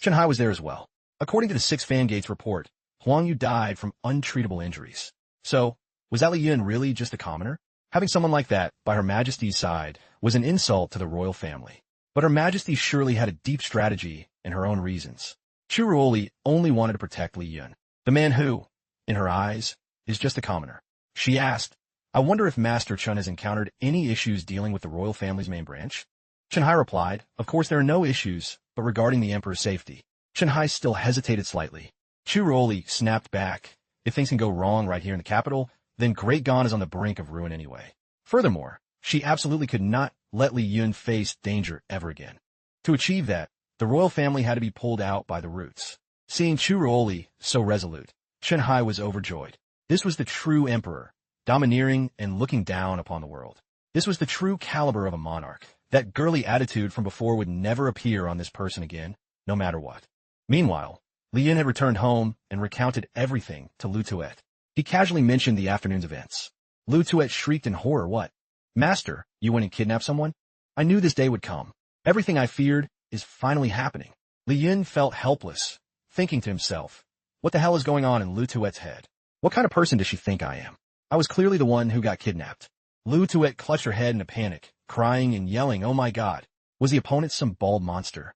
[SPEAKER 1] Chunhai was there as well. According to the 6 fan gates report, Huang Yu died from untreatable injuries. So, Was Li Yun really just a commoner? Having someone like that by Her Majesty's side was an insult to the royal family. But Her Majesty surely had a deep strategy and her own reasons. Churuoli only wanted to protect Li Yun, the man who, in her eyes, is just a commoner. She asked, I wonder if Master Chun has encountered any issues dealing with the royal family's main branch? Chunhai replied, of course there are no issues, but regarding the emperor's safety. Chunhai still hesitated slightly. Churuoli snapped back, if things can go wrong right here in the capital, then Great Gon is on the brink of ruin anyway. Furthermore, she absolutely could not let Li Yun face danger ever again. To achieve that, the royal family had to be pulled out by the roots. Seeing Churuoli so resolute, Chunhai was overjoyed. This was the true emperor, domineering and looking down upon the world. This was the true caliber of a monarch. That girly attitude from before would never appear on this person again, no matter what. Meanwhile, Li Yun had returned home and recounted everything to Lu Tuet. He casually mentioned the afternoon's events. Lu Tuet shrieked in horror, what? Master, you went and kidnapped someone? I knew this day would come. Everything I feared is finally happening. Li Yun felt helpless, thinking to himself, what the hell is going on in Lu Tuet's head? What kind of person does she think I am? I was clearly the one who got kidnapped. Lu Tuet clutched her head in a panic, crying and yelling, oh my god. Was the opponent some bald monster?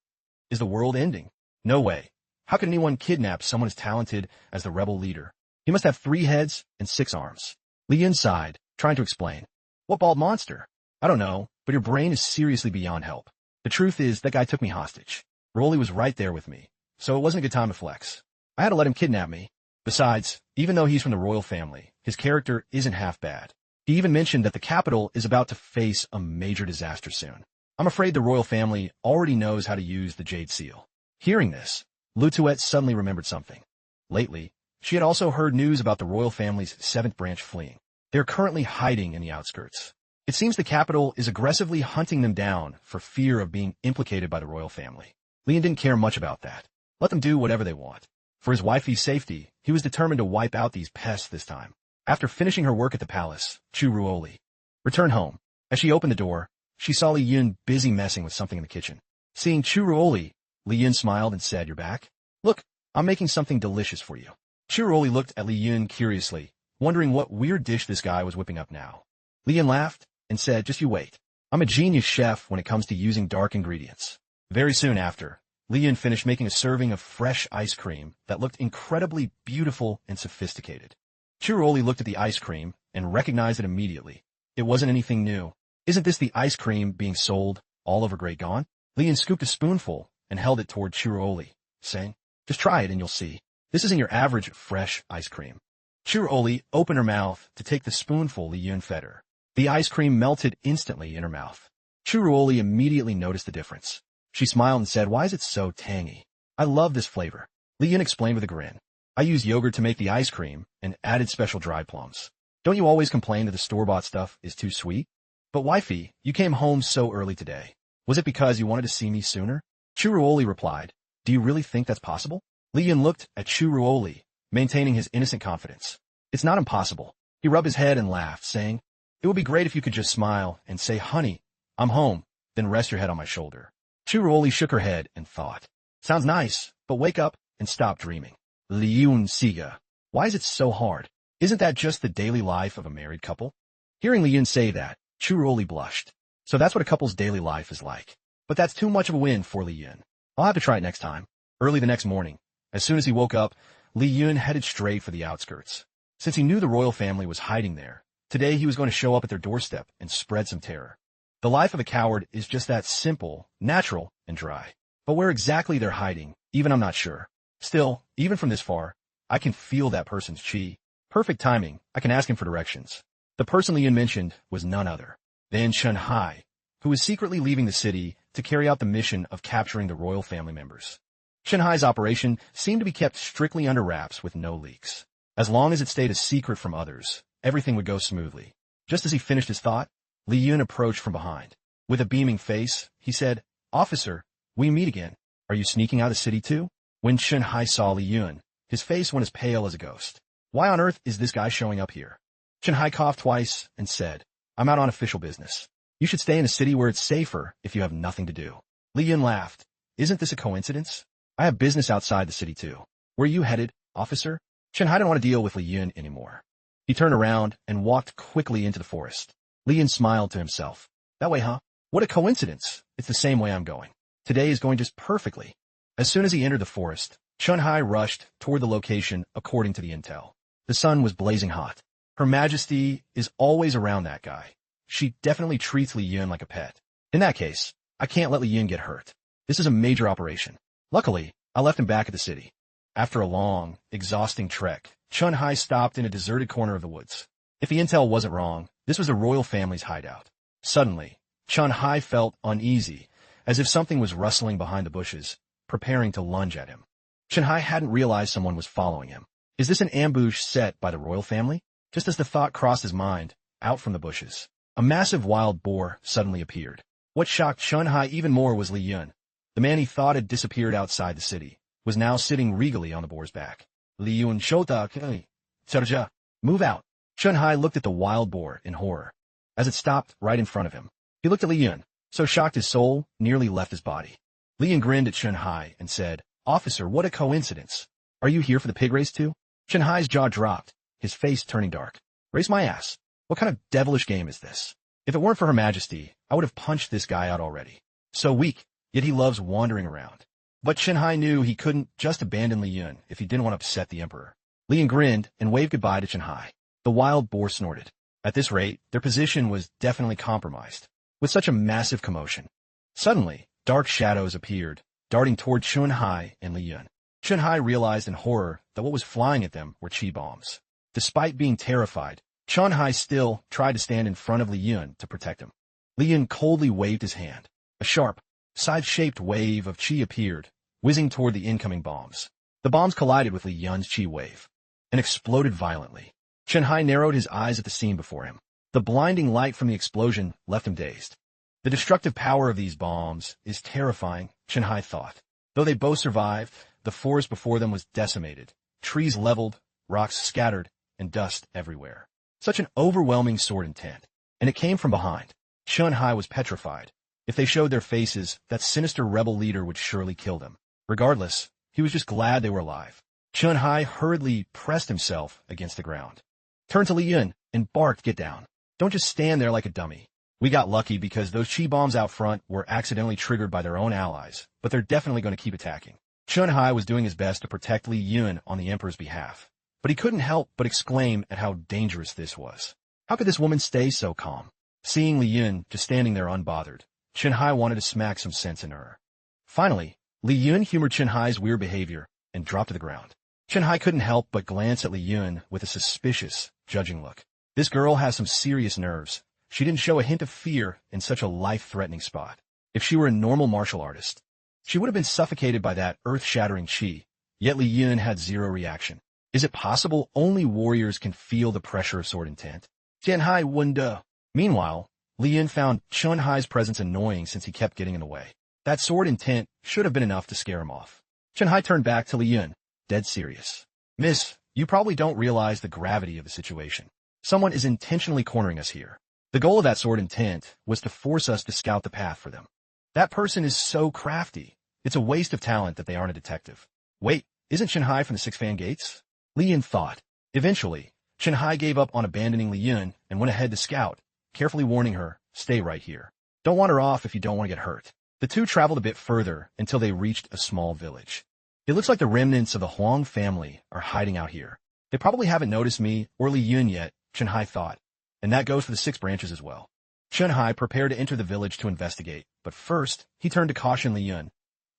[SPEAKER 1] Is the world ending? No way. How could anyone kidnap someone as talented as the rebel leader? He must have 3 heads and 6 arms. Li Yun sighed, trying to explain. What bald monster? I don't know, but your brain is seriously beyond help. The truth is, that guy took me hostage. Rolly was right there with me, so it wasn't a good time to flex. I had to let him kidnap me. Besides, even though he's from the royal family, his character isn't half bad. He even mentioned that the capital is about to face a major disaster soon. I'm afraid the royal family already knows how to use the Jade Seal. Hearing this, Lu Tuet suddenly remembered something. Lately, she had also heard news about the royal family's 7th branch fleeing. They're currently hiding in the outskirts. It seems the capital is aggressively hunting them down for fear of being implicated by the royal family. Li Yun didn't care much about that. Let them do whatever they want. For his wifey's safety, he was determined to wipe out these pests this time. After finishing her work at the palace, Churuoli returned home. As she opened the door, she saw Li Yun busy messing with something in the kitchen. Seeing Churuoli, Li Yun smiled and said, you're back? Look, I'm making something delicious for you. Churuoli looked at Li Yun curiously, wondering what weird dish this guy was whipping up now. Li Yun laughed and said, just you wait. I'm a genius chef when it comes to using dark ingredients. Very soon after, Li Yun finished making a serving of fresh ice cream that looked incredibly beautiful and sophisticated. Churuoli looked at the ice cream and recognized it immediately. It wasn't anything new. Isn't this the ice cream being sold all over Great Gon? Li Yun scooped a spoonful and held it toward Churuoli, saying, just try it and you'll see. This isn't your average fresh ice cream. Churuoli opened her mouth to take the spoonful Li Yun fed her. The ice cream melted instantly in her mouth. Churuoli immediately noticed the difference. She smiled and said, why is it so tangy? I love this flavor. Li Yun explained with a grin. I used yogurt to make the ice cream and added special dried plums. Don't you always complain that the store-bought stuff is too sweet? But wifey, you came home so early today. Was it because you wanted to see me sooner? Churuoli replied, do you really think that's possible? Li Yun looked at Churuoli, maintaining his innocent confidence. It's not impossible. He rubbed his head and laughed, saying, it would be great if you could just smile and say, honey, I'm home, then rest your head on my shoulder. Churuoli shook her head and thought, sounds nice, but wake up and stop dreaming. Li Yun Siga. Why is it so hard? Isn't that just the daily life of a married couple? Hearing Li Yun say that, Churuoli blushed. So that's what a couple's daily life is like. But that's too much of a win for Li Yun. I'll have to try it next time. Early the next morning, as soon as he woke up, Li Yun headed straight for the outskirts. Since he knew the royal family was hiding there, today he was going to show up at their doorstep and spread some terror. The life of a coward is just that simple, natural, and dry. But where exactly they're hiding, even I'm not sure. Still, even from this far, I can feel that person's chi. Perfect timing, I can ask him for directions. The person Li Yun mentioned was none other than Chunhai, who was secretly leaving the city to carry out the mission of capturing the royal family members. Chunhai's operation seemed to be kept strictly under wraps with no leaks. As long as it stayed a secret from others, everything would go smoothly. Just as he finished his thought, Li Yun approached from behind. With a beaming face, he said, officer, we meet again. Are you sneaking out of the city too? When Chunhai saw Li Yun, his face went as pale as a ghost. Why on earth is this guy showing up here? Chunhai coughed twice and said, I'm out on official business. You should stay in a city where it's safer if you have nothing to do. Li Yun laughed. Isn't this a coincidence? I have business outside the city too. Where are you headed, officer? Chunhai didn't want to deal with Li Yun anymore. He turned around and walked quickly into the forest. Li Yun smiled to himself. That way, huh? What a coincidence. It's the same way I'm going. Today is going just perfectly. As soon as he entered the forest, Chun-Hai rushed toward the location according to the intel. The sun was blazing hot. Her Majesty is always around that guy. She definitely treats Li Yun like a pet. In that case, I can't let Li Yun get hurt. This is a major operation. Luckily, I left him back at the city. After a long, exhausting trek, Chun-Hai stopped in a deserted corner of the woods. If the intel wasn't wrong, this was the royal family's hideout. Suddenly, Chun-Hai felt uneasy, as if something was rustling behind the bushes, preparing to lunge at him. Chun-Hai hadn't realized someone was following him. Is this an ambush set by the royal family? Just as the thought crossed his mind, out from the bushes, a massive wild boar suddenly appeared. What shocked Chun-Hai even more was Li Yun. The man he thought had disappeared outside the city was now sitting regally on the boar's back. Li Yun Shota, Sarja, move out. Chun-Hai looked at the wild boar in horror. As it stopped right in front of him, he looked at Li Yun, so shocked his soul nearly left his body. Li Yun grinned at Chun-Hai and said, Officer, what a coincidence. Are you here for the pig race too? Chun-Hai's jaw dropped, his face turning dark. Race my ass. What kind of devilish game is this? If it weren't for Her Majesty, I would have punched this guy out already. So weak, yet he loves wandering around. But Chun-Hai knew he couldn't just abandon Li Yun if he didn't want to upset the emperor. Li Yun grinned and waved goodbye to Chun-Hai. The wild boar snorted. At this rate, their position was definitely compromised. With such a massive commotion. Suddenly, dark shadows appeared, darting toward Chun-Hai and Li Yun. Chun-Hai realized in horror that what was flying at them were chi bombs. Despite being terrified, Chun-Hai still tried to stand in front of Li Yun to protect him. Li Yun coldly waved his hand. A sharp, scythe-shaped wave of chi appeared, whizzing toward the incoming bombs. The bombs collided with Li Yun's chi wave and exploded violently. Chun-Hai narrowed his eyes at the scene before him. The blinding light from the explosion left him dazed. The destructive power of these bombs is terrifying, Chun-Hai thought. Though they both survived, the forest before them was decimated, trees leveled, rocks scattered, and dust everywhere. Such an overwhelming sword intent. And it came from behind. Chun-Hai was petrified. If they showed their faces, that sinister rebel leader would surely kill them. Regardless, he was just glad they were alive. Chun-Hai hurriedly pressed himself against the ground. Turned to Li Yun and barked, get down. Don't just stand there like a dummy. We got lucky because those chi bombs out front were accidentally triggered by their own allies, but they're definitely going to keep attacking. Chun-Hai was doing his best to protect Li Yun on the emperor's behalf, but he couldn't help but exclaim at how dangerous this was. How could this woman stay so calm? Seeing Li Yun just standing there unbothered, Chun-Hai wanted to smack some sense into her. Finally, Li Yun humored Chun-Hai's weird behavior and dropped to the ground. Chun-Hai couldn't help but glance at Li Yun with a suspicious, judging look. This girl has some serious nerves. She didn't show a hint of fear in such a life-threatening spot. If she were a normal martial artist, she would have been suffocated by that earth-shattering chi, yet Li Yun had zero reaction. Is it possible only warriors can feel the pressure of sword intent? Chun-Hai wouldn't. Meanwhile, Li Yun found Chun-Hai's presence annoying since he kept getting in the way. That sword intent should have been enough to scare him off. Chun-Hai turned back to Li Yun, dead serious. Miss, you probably don't realize the gravity of the situation. Someone is intentionally cornering us here. The goal of that sword intent was to force us to scout the path for them. That person is so crafty. It's a waste of talent that they aren't a detective. Wait, isn't Chun-Hai from the Six Fan Gates? Li Yun thought. Eventually, Chun-Hai gave up on abandoning Li Yun and went ahead to scout, carefully warning her, stay right here. Don't wander off if you don't want to get hurt. The two traveled a bit further until they reached a small village. It looks like the remnants of the Huang family are hiding out here. They probably haven't noticed me or Li Yun yet, Chun-Hai thought. And that goes for the 6 branches as well. Chun-Hai prepared to enter the village to investigate, but first, he turned to caution Li Yun.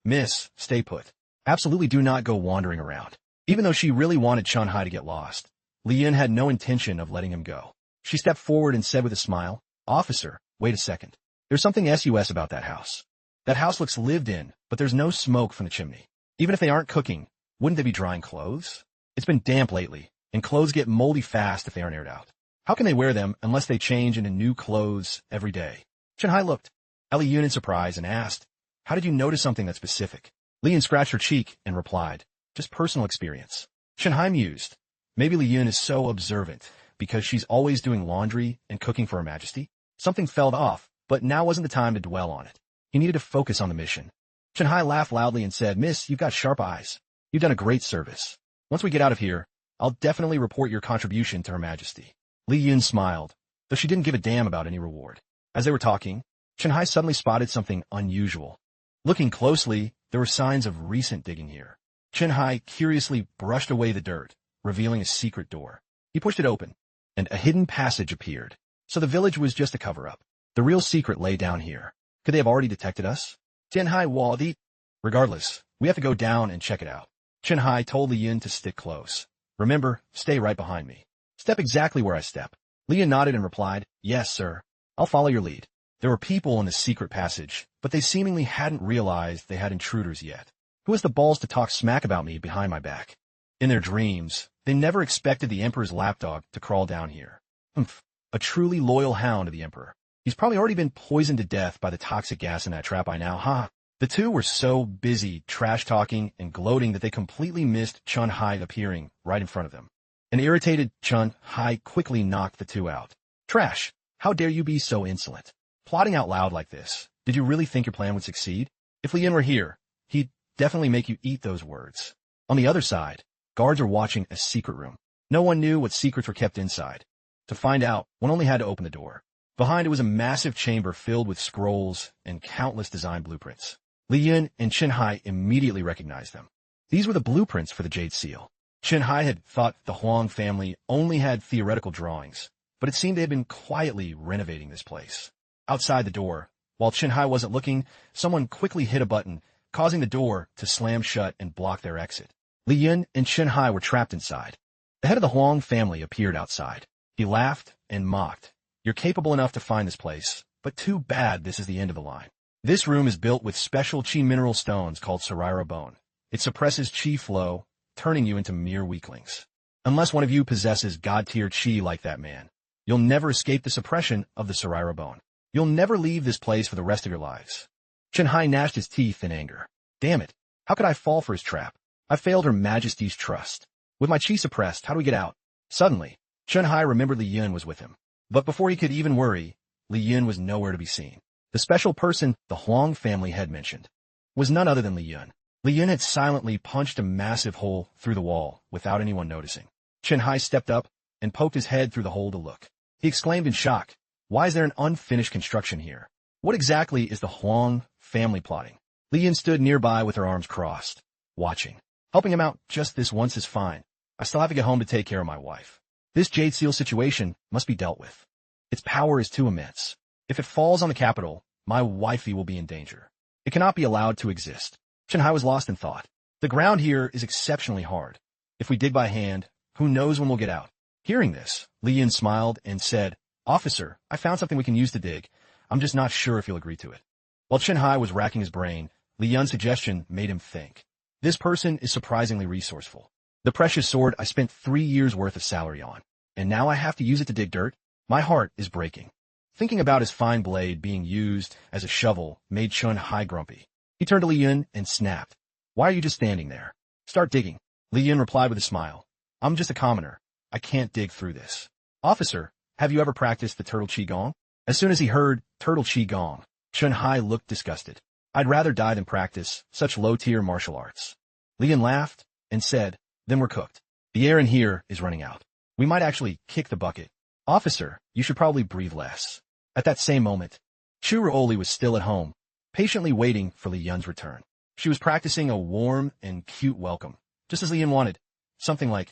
[SPEAKER 1] Miss, stay put. Absolutely do not go wandering around. Even though she really wanted Chun-Hai to get lost, Li Yun had no intention of letting him go. She stepped forward and said with a smile, Officer, wait a second. There's something sus about that house. That house looks lived in, but there's no smoke from the chimney. Even if they aren't cooking, wouldn't they be drying clothes? It's been damp lately, and clothes get moldy fast if they aren't aired out. How can they wear them unless they change into new clothes every day? Chun-Hai looked at Li Yun in surprise and asked, how did you notice something that specific? Li Yun scratched her cheek and replied, just personal experience. Chun-Hai mused, maybe Li Yun is so observant because she's always doing laundry and cooking for Her Majesty. Something fell off, but now wasn't the time to dwell on it. He needed to focus on the mission. Chun-Hai laughed loudly and said, Miss, you've got sharp eyes. You've done a great service. Once we get out of here, I'll definitely report your contribution to Her Majesty. Li Yun smiled, though she didn't give a damn about any reward. As they were talking, Chen-Hai suddenly spotted something unusual. Looking closely, there were signs of recent digging here. Chen-Hai curiously brushed away the dirt, revealing a secret door. He pushed it open, and a hidden passage appeared. So the village was just a cover-up. The real secret lay down here. Could they have already detected us? Chen-Hai Wadi. Regardless, we have to go down and check it out. Chen-Hai told Li Yun to stick close. Remember, stay right behind me. Step exactly where I step. Li Yun nodded and replied, yes, sir. I'll follow your lead. There were people in the secret passage, but they seemingly hadn't realized they had intruders yet. Who has the balls to talk smack about me behind my back? In their dreams, they never expected the Emperor's lapdog to crawl down here. Humph, a truly loyal hound of the Emperor. He's probably already been poisoned to death by the toxic gas in that trap by now, huh? The two were so busy trash-talking and gloating that they completely missed Chen-Hai appearing right in front of them. An irritated Chen-Hai quickly knocked the two out. Trash! How dare you be so insolent? Plotting out loud like this, did you really think your plan would succeed? If Li Yun were here, he'd definitely make you eat those words. On the other side, guards are watching a secret room. No one knew what secrets were kept inside. To find out, one only had to open the door. Behind it was a massive chamber filled with scrolls and countless design blueprints. Li Yun and Chen-Hai immediately recognized them. These were the blueprints for the Jade Seal. Chen-Hai had thought the Huang family only had theoretical drawings, but it seemed they had been quietly renovating this place. Outside the door, while Chen-Hai wasn't looking, someone quickly hit a button, causing the door to slam shut and block their exit. Li Yun and Chen-Hai were trapped inside. The head of the Huang family appeared outside. He laughed and mocked. You're capable enough to find this place, but too bad this is the end of the line. This room is built with special chi mineral stones called Saraira Bone. It suppresses chi flow, turning you into mere weaklings. Unless one of you possesses god-tier chi like that man, you'll never escape the suppression of the Saraira Bone. You'll never leave this place for the rest of your lives. Chen-Hai gnashed his teeth in anger. Damn it, how could I fall for his trap? I failed Her Majesty's trust. With my chi suppressed, how do we get out? Suddenly, Chen-Hai remembered Li Yun was with him. But before he could even worry, Li Yun was nowhere to be seen. The special person the Huang family had mentioned was none other than Li Yun. Li Yun had silently punched a massive hole through the wall without anyone noticing. Chen-Hai stepped up and poked his head through the hole to look. He exclaimed in shock, why is there an unfinished construction here? What exactly is the Huang family plotting? Li Yun stood nearby with her arms crossed, watching. Helping him out just this once is fine. I still have to get home to take care of my wife. This Jade Seal situation must be dealt with. Its power is too immense. If it falls on the capital, my wifey will be in danger. It cannot be allowed to exist. Chen-Hai was lost in thought. The ground here is exceptionally hard. If we dig by hand, who knows when we'll get out? Hearing this, Li Yun smiled and said, Officer, I found something we can use to dig. I'm just not sure if you'll agree to it. While Chen-Hai was racking his brain, Li Yun's suggestion made him think. This person is surprisingly resourceful. The precious sword I spent 3 years' worth of salary on, and now I have to use it to dig dirt? My heart is breaking. Thinking about his fine blade being used as a shovel made Chen-Hai grumpy. He turned to Li Yun and snapped. Why are you just standing there? Start digging. Li Yun replied with a smile. I'm just a commoner. I can't dig through this. Officer, have you ever practiced the turtle qigong? As soon as he heard turtle qigong, Chen-Hai looked disgusted. I'd rather die than practice such low-tier martial arts. Li Yun laughed and said, then we're cooked. The air in here is running out. We might actually kick the bucket. Officer, you should probably breathe less. At that same moment, Chu Ruoli was still at home, patiently waiting for Li Yun's return. She was practicing a warm and cute welcome, just as Li Yun wanted. Something like,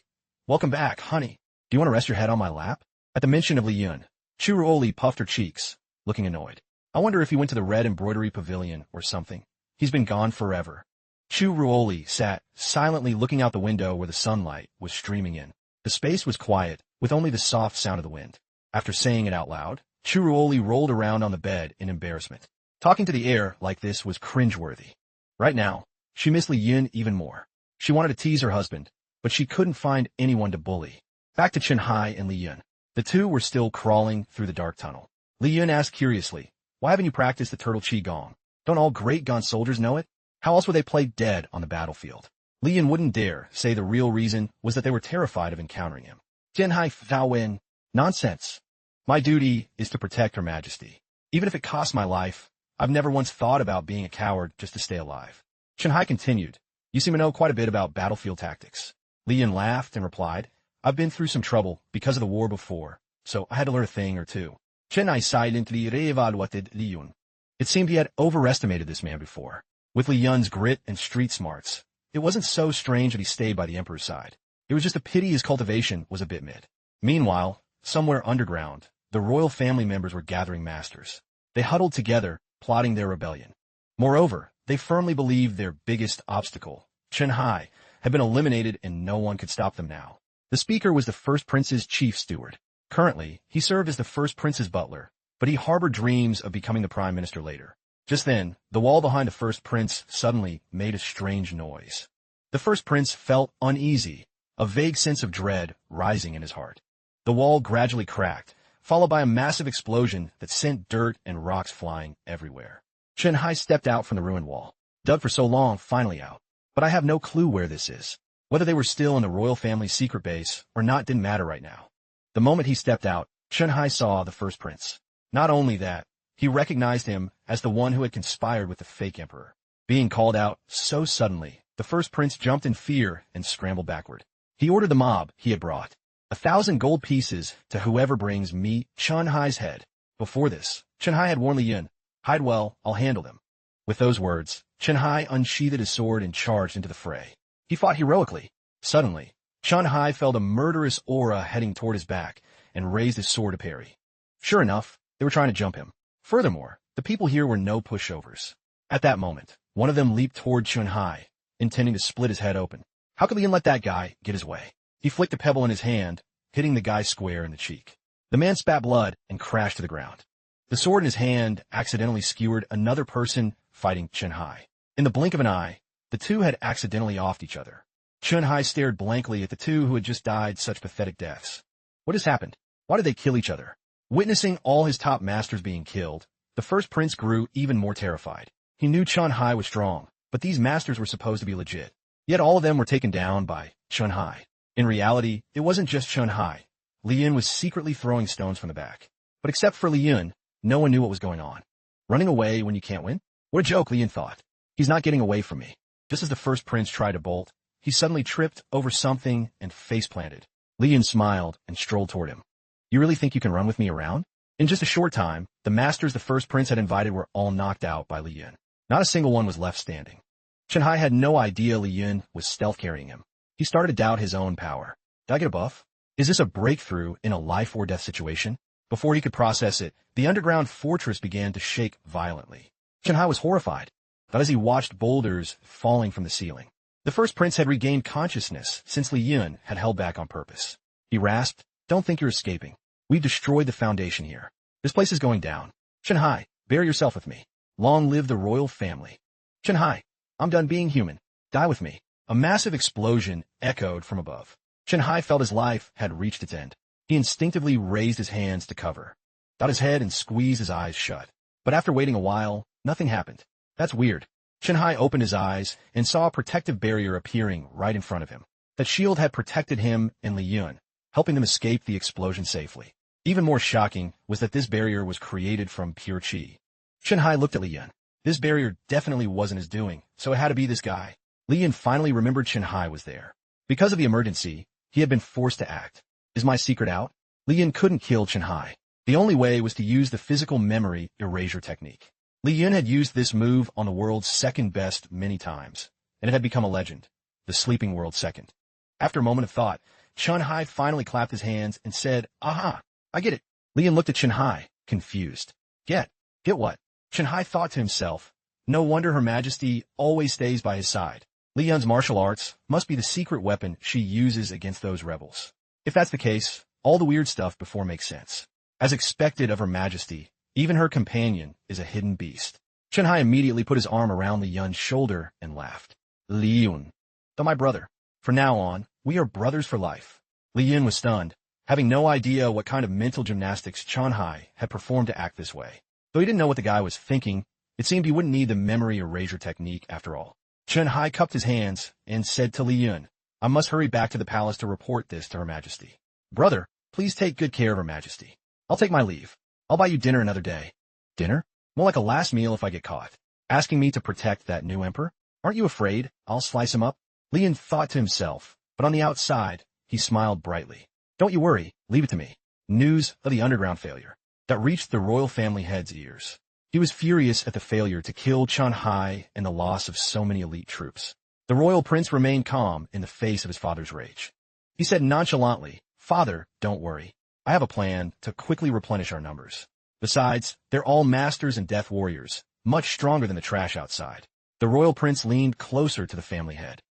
[SPEAKER 1] welcome back, honey. Do you want to rest your head on my lap? At the mention of Li Yun, Chu Ruoli puffed her cheeks, looking annoyed. I wonder if he went to the red embroidery pavilion or something. He's been gone forever. Chu Ruoli sat silently looking out the window where the sunlight was streaming in. The space was quiet, with only the soft sound of the wind. After saying it out loud, Chu Ruoli rolled around on the bed in embarrassment. Talking to the air like this was cringeworthy. Right now, she missed Li Yun even more. She wanted to tease her husband, but she couldn't find anyone to bully. Back to Chen-Hai and Li Yun. The two were still crawling through the dark tunnel. Li Yun asked curiously, why haven't you practiced the turtle qigong? Don't all great gun soldiers know it? How else would they play dead on the battlefield? Li Yun wouldn't dare say the real reason was that they were terrified of encountering him. Chen-Hai Wen. Nonsense. My duty is to protect Her Majesty. Even if it costs my life, I've never once thought about being a coward just to stay alive. Chen-Hai continued, you seem to know quite a bit about battlefield tactics. Li Yun laughed and replied, I've been through some trouble because of the war before, so I had to learn a thing or two. Chennai silently re-evaluated Li Yun. It seemed he had overestimated this man before. With Li Yun's grit and street smarts, it wasn't so strange that he stayed by the Emperor's side. It was just a pity his cultivation was a bit mid. Meanwhile, somewhere underground, the royal family members were gathering masters. They huddled together, plotting their rebellion. Moreover, they firmly believed their biggest obstacle, Chen Hai, had been eliminated and no one could stop them now. The speaker was the first prince's chief steward. Currently, he served as the first prince's butler, but he harbored dreams of becoming the prime minister later. Just then, the wall behind the first prince suddenly made a strange noise. The first prince felt uneasy, a vague sense of dread rising in his heart. The wall gradually cracked, followed by a massive explosion that sent dirt and rocks flying everywhere. Chen Hai stepped out from the ruined wall. Dug for so long, finally out. But I have no clue where this is. Whether they were still in the royal family's secret base or not didn't matter right now. The moment he stepped out, Chen Hai saw the first prince. Not only that, he recognized him as the one who had conspired with the fake emperor. Being called out so suddenly, the first prince jumped in fear and scrambled backward. He ordered the mob he had brought 1,000 gold pieces to whoever brings me Chen Hai's head. Before this, Chen Hai had warned Li Yun, "Hide well, I'll handle them." With those words, Chen Hai unsheathed his sword and charged into the fray. He fought heroically. Suddenly, Chen Hai felt a murderous aura heading toward his back and raised his sword to parry. Sure enough, they were trying to jump him. Furthermore, the people here were no pushovers. At that moment, one of them leaped toward Chen Hai, intending to split his head open. How could Li Yun let that guy get his way? He flicked a pebble in his hand, hitting the guy square in the cheek. The man spat blood and crashed to the ground. The sword in his hand accidentally skewered another person fighting Chen Hai. In the blink of an eye, the two had accidentally offed each other. Chen Hai stared blankly at the two who had just died such pathetic deaths. What has happened? Why did they kill each other? Witnessing all his top masters being killed, the first prince grew even more terrified. He knew Chen Hai was strong, but these masters were supposed to be legit. Yet all of them were taken down by Chen Hai. In reality, it wasn't just Chen Hai. Li Yun was secretly throwing stones from the back. But except for Li Yun, no one knew what was going on. Running away when you can't win? What a joke, Li Yun thought. He's not getting away from me. Just as the first prince tried to bolt, he suddenly tripped over something and face-planted. Li Yun smiled and strolled toward him. You really think you can run with me around? In just a short time, the masters the first prince had invited were all knocked out by Li Yun. Not a single one was left standing. Chen Hai had no idea Li Yun was stealth carrying him. He started to doubt his own power. Did I get a buff? Is this a breakthrough in a life-or-death situation? Before he could process it, the underground fortress began to shake violently. Chen Hai was horrified, but as he watched boulders falling from the ceiling. The first prince had regained consciousness since Li Yun had held back on purpose. He rasped, "Don't think you're escaping. We've destroyed the foundation here. This place is going down. Chen Hai, bear yourself with me. Long live the royal family. Chen Hai, I'm done being human. Die with me." A massive explosion echoed from above. Chen Hai felt his life had reached its end. He instinctively raised his hands to cover, got his head and squeezed his eyes shut. But after waiting a while, nothing happened. That's weird. Chen Hai opened his eyes and saw a protective barrier appearing right in front of him. That shield had protected him and Li Yun, helping them escape the explosion safely. Even more shocking was that this barrier was created from pure chi. Chen Hai looked at Li Yun. This barrier definitely wasn't his doing, so it had to be this guy. Li Yun finally remembered Chen Hai was there. Because of the emergency, he had been forced to act. Is my secret out? Li Yun couldn't kill Chen Hai. The only way was to use the physical memory erasure technique. Li Yun had used this move on the world's second best many times, and it had become a legend, the sleeping world second. After a moment of thought, Chen Hai finally clapped his hands and said, "Aha, I get it." Li Yun looked at Chen Hai, confused. Get what? Chen Hai thought to himself, no wonder Her Majesty always stays by his side. Li Yun's martial arts must be the secret weapon she uses against those rebels. If that's the case, all the weird stuff before makes sense. As expected of Her Majesty, even her companion is a hidden beast. Chen Hai immediately put his arm around Li Yun's shoulder and laughed. Li Yun, though my brother. From now on, we are brothers for life. Li Yun was stunned, having no idea what kind of mental gymnastics Chen Hai had performed to act this way. Though he didn't know what the guy was thinking, it seemed he wouldn't need the memory erasure technique after all. Chen Hai cupped his hands and said to Li Yun, "I must hurry back to the palace to report this to Her Majesty. Brother, please take good care of Her Majesty. I'll take my leave. I'll buy you dinner another day." Dinner? More like a last meal if I get caught. Asking me to protect that new emperor? Aren't you afraid I'll slice him up? Li Yun thought to himself, but on the outside, he smiled brightly. Don't you worry, leave it to me. News of the underground failure that reached the royal family head's ears. He was furious at the failure to kill Chun Hai and the loss of so many elite troops. The royal prince remained calm in the face of his father's rage. He said nonchalantly, Father, don't worry. I have a plan to quickly replenish our numbers. Besides, they're all masters and death warriors, much stronger than the trash outside. The royal prince leaned closer to the family head,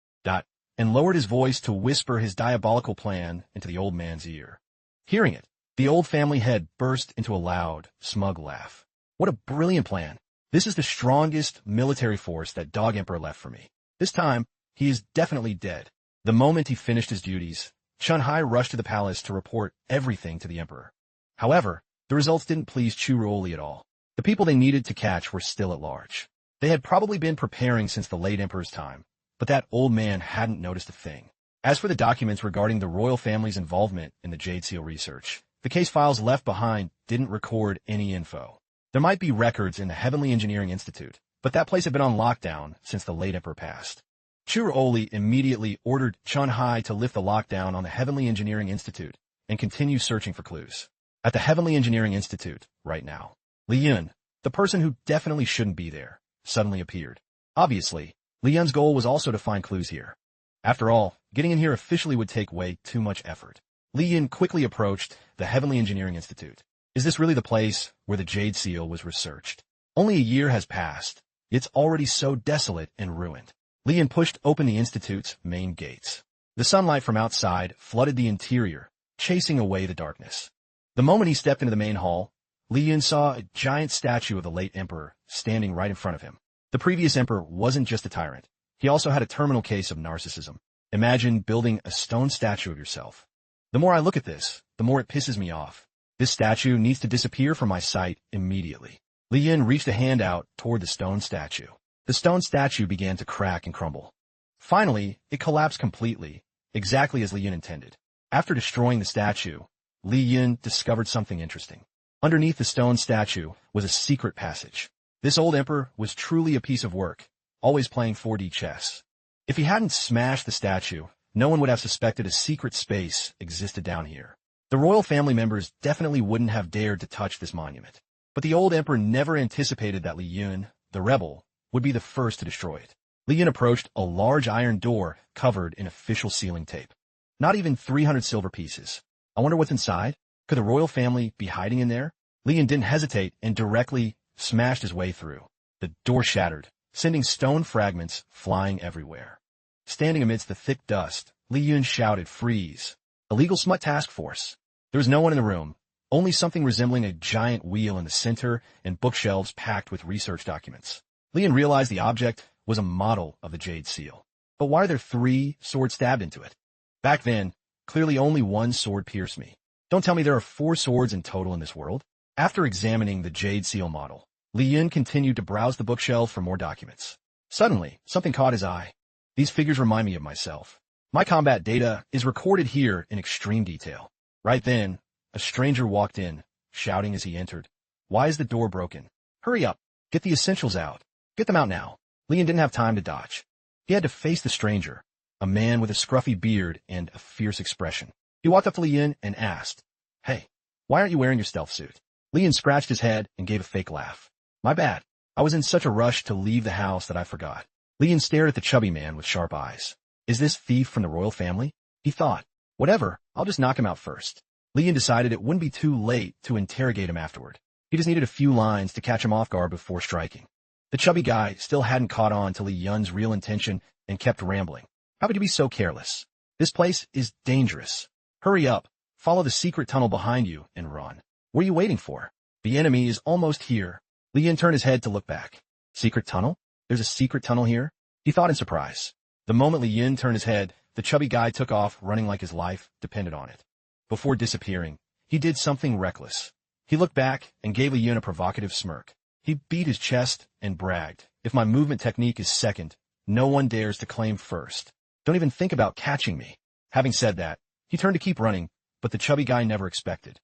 [SPEAKER 1] and lowered his voice to whisper his diabolical plan into the old man's ear. Hearing it, the old family head burst into a loud, smug laugh. What a brilliant plan. This is the strongest military force that Dog Emperor left for me. This time, he is definitely dead. The moment he finished his duties, Chun Hai rushed to the palace to report everything to the emperor. However, the results didn't please Chu Ruoli at all. The people they needed to catch were still at large. They had probably been preparing since the late emperor's time, but that old man hadn't noticed a thing. As for the documents regarding the royal family's involvement in the Jade Seal research, the case files left behind didn't record any info. There might be records in the Heavenly Engineering Institute, but that place had been on lockdown since the late emperor passed. Chu Ruoli immediately ordered Chun Hai to lift the lockdown on the Heavenly Engineering Institute and continue searching for clues. At the Heavenly Engineering Institute, right now, Li Yun, the person who definitely shouldn't be there, suddenly appeared. Obviously, Li Yun's goal was also to find clues here. After all, getting in here officially would take way too much effort. Li Yun quickly approached the Heavenly Engineering Institute. Is this really the place where the Jade Seal was researched? Only a year has passed. It's already so desolate and ruined. Li Yun pushed open the Institute's main gates. The sunlight from outside flooded the interior, chasing away the darkness. The moment he stepped into the main hall, Li Yun saw a giant statue of the late emperor standing right in front of him. The previous emperor wasn't just a tyrant. He also had a terminal case of narcissism. Imagine building a stone statue of yourself. The more I look at this, the more it pisses me off. This statue needs to disappear from my sight immediately. Li Yun reached a hand out toward the stone statue. The stone statue began to crack and crumble. Finally, it collapsed completely, exactly as Li Yun intended. After destroying the statue, Li Yun discovered something interesting. Underneath the stone statue was a secret passage. This old emperor was truly a piece of work, always playing 4D chess. If he hadn't smashed the statue, no one would have suspected a secret space existed down here. The royal family members definitely wouldn't have dared to touch this monument. But the old emperor never anticipated that Li Yun, the rebel, would be the first to destroy it. Li Yun approached a large iron door covered in official sealing tape. Not even 300 silver pieces. I wonder what's inside? Could the royal family be hiding in there? Li Yun didn't hesitate and directly smashed his way through. The door shattered, sending stone fragments flying everywhere. Standing amidst the thick dust, Li Yun shouted, "Freeze! Illegal smut task force!" There was no one in the room, only something resembling a giant wheel in the center and bookshelves packed with research documents. Li Yun realized the object was a model of the Jade Seal. But why are there 3 swords stabbed into it? Back then, clearly only one sword pierced me. Don't tell me there are 4 swords in total in this world. After examining the Jade Seal model, Li Yun continued to browse the bookshelf for more documents. Suddenly, something caught his eye. These figures remind me of myself. My combat data is recorded here in extreme detail. Right then, a stranger walked in, shouting as he entered, "Why is the door broken? Hurry up, get the essentials out. Get them out now." Li Yun didn't have time to dodge. He had to face the stranger, a man with a scruffy beard and a fierce expression. He walked up to Li Yun and asked, "Hey, why aren't you wearing your stealth suit?" Li Yun scratched his head and gave a fake laugh. "My bad. I was in such a rush to leave the house that I forgot." Li Yun stared at the chubby man with sharp eyes. Is this thief from the royal family? He thought. Whatever, I'll just knock him out first. Li Yun decided it wouldn't be too late to interrogate him afterward. He just needed a few lines to catch him off guard before striking. The chubby guy still hadn't caught on to Li Yun's real intention and kept rambling. How could you be so careless? This place is dangerous. Hurry up, follow the secret tunnel behind you and run. What are you waiting for? The enemy is almost here. Li Yun turned his head to look back. Secret tunnel? There's a secret tunnel here? He thought in surprise. The moment Li Yun turned his head, the chubby guy took off running like his life depended on it. Before disappearing, he did something reckless. He looked back and gave Li Yun a provocative smirk. He beat his chest and bragged, "If my movement technique is second, no one dares to claim first. Don't even think about catching me." Having said that, he turned to keep running, but the chubby guy never expected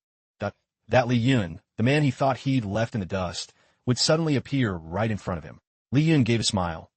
[SPEAKER 1] that Li Yun, the man he thought he'd left in the dust, would suddenly appear right in front of him. Li Yun gave a smile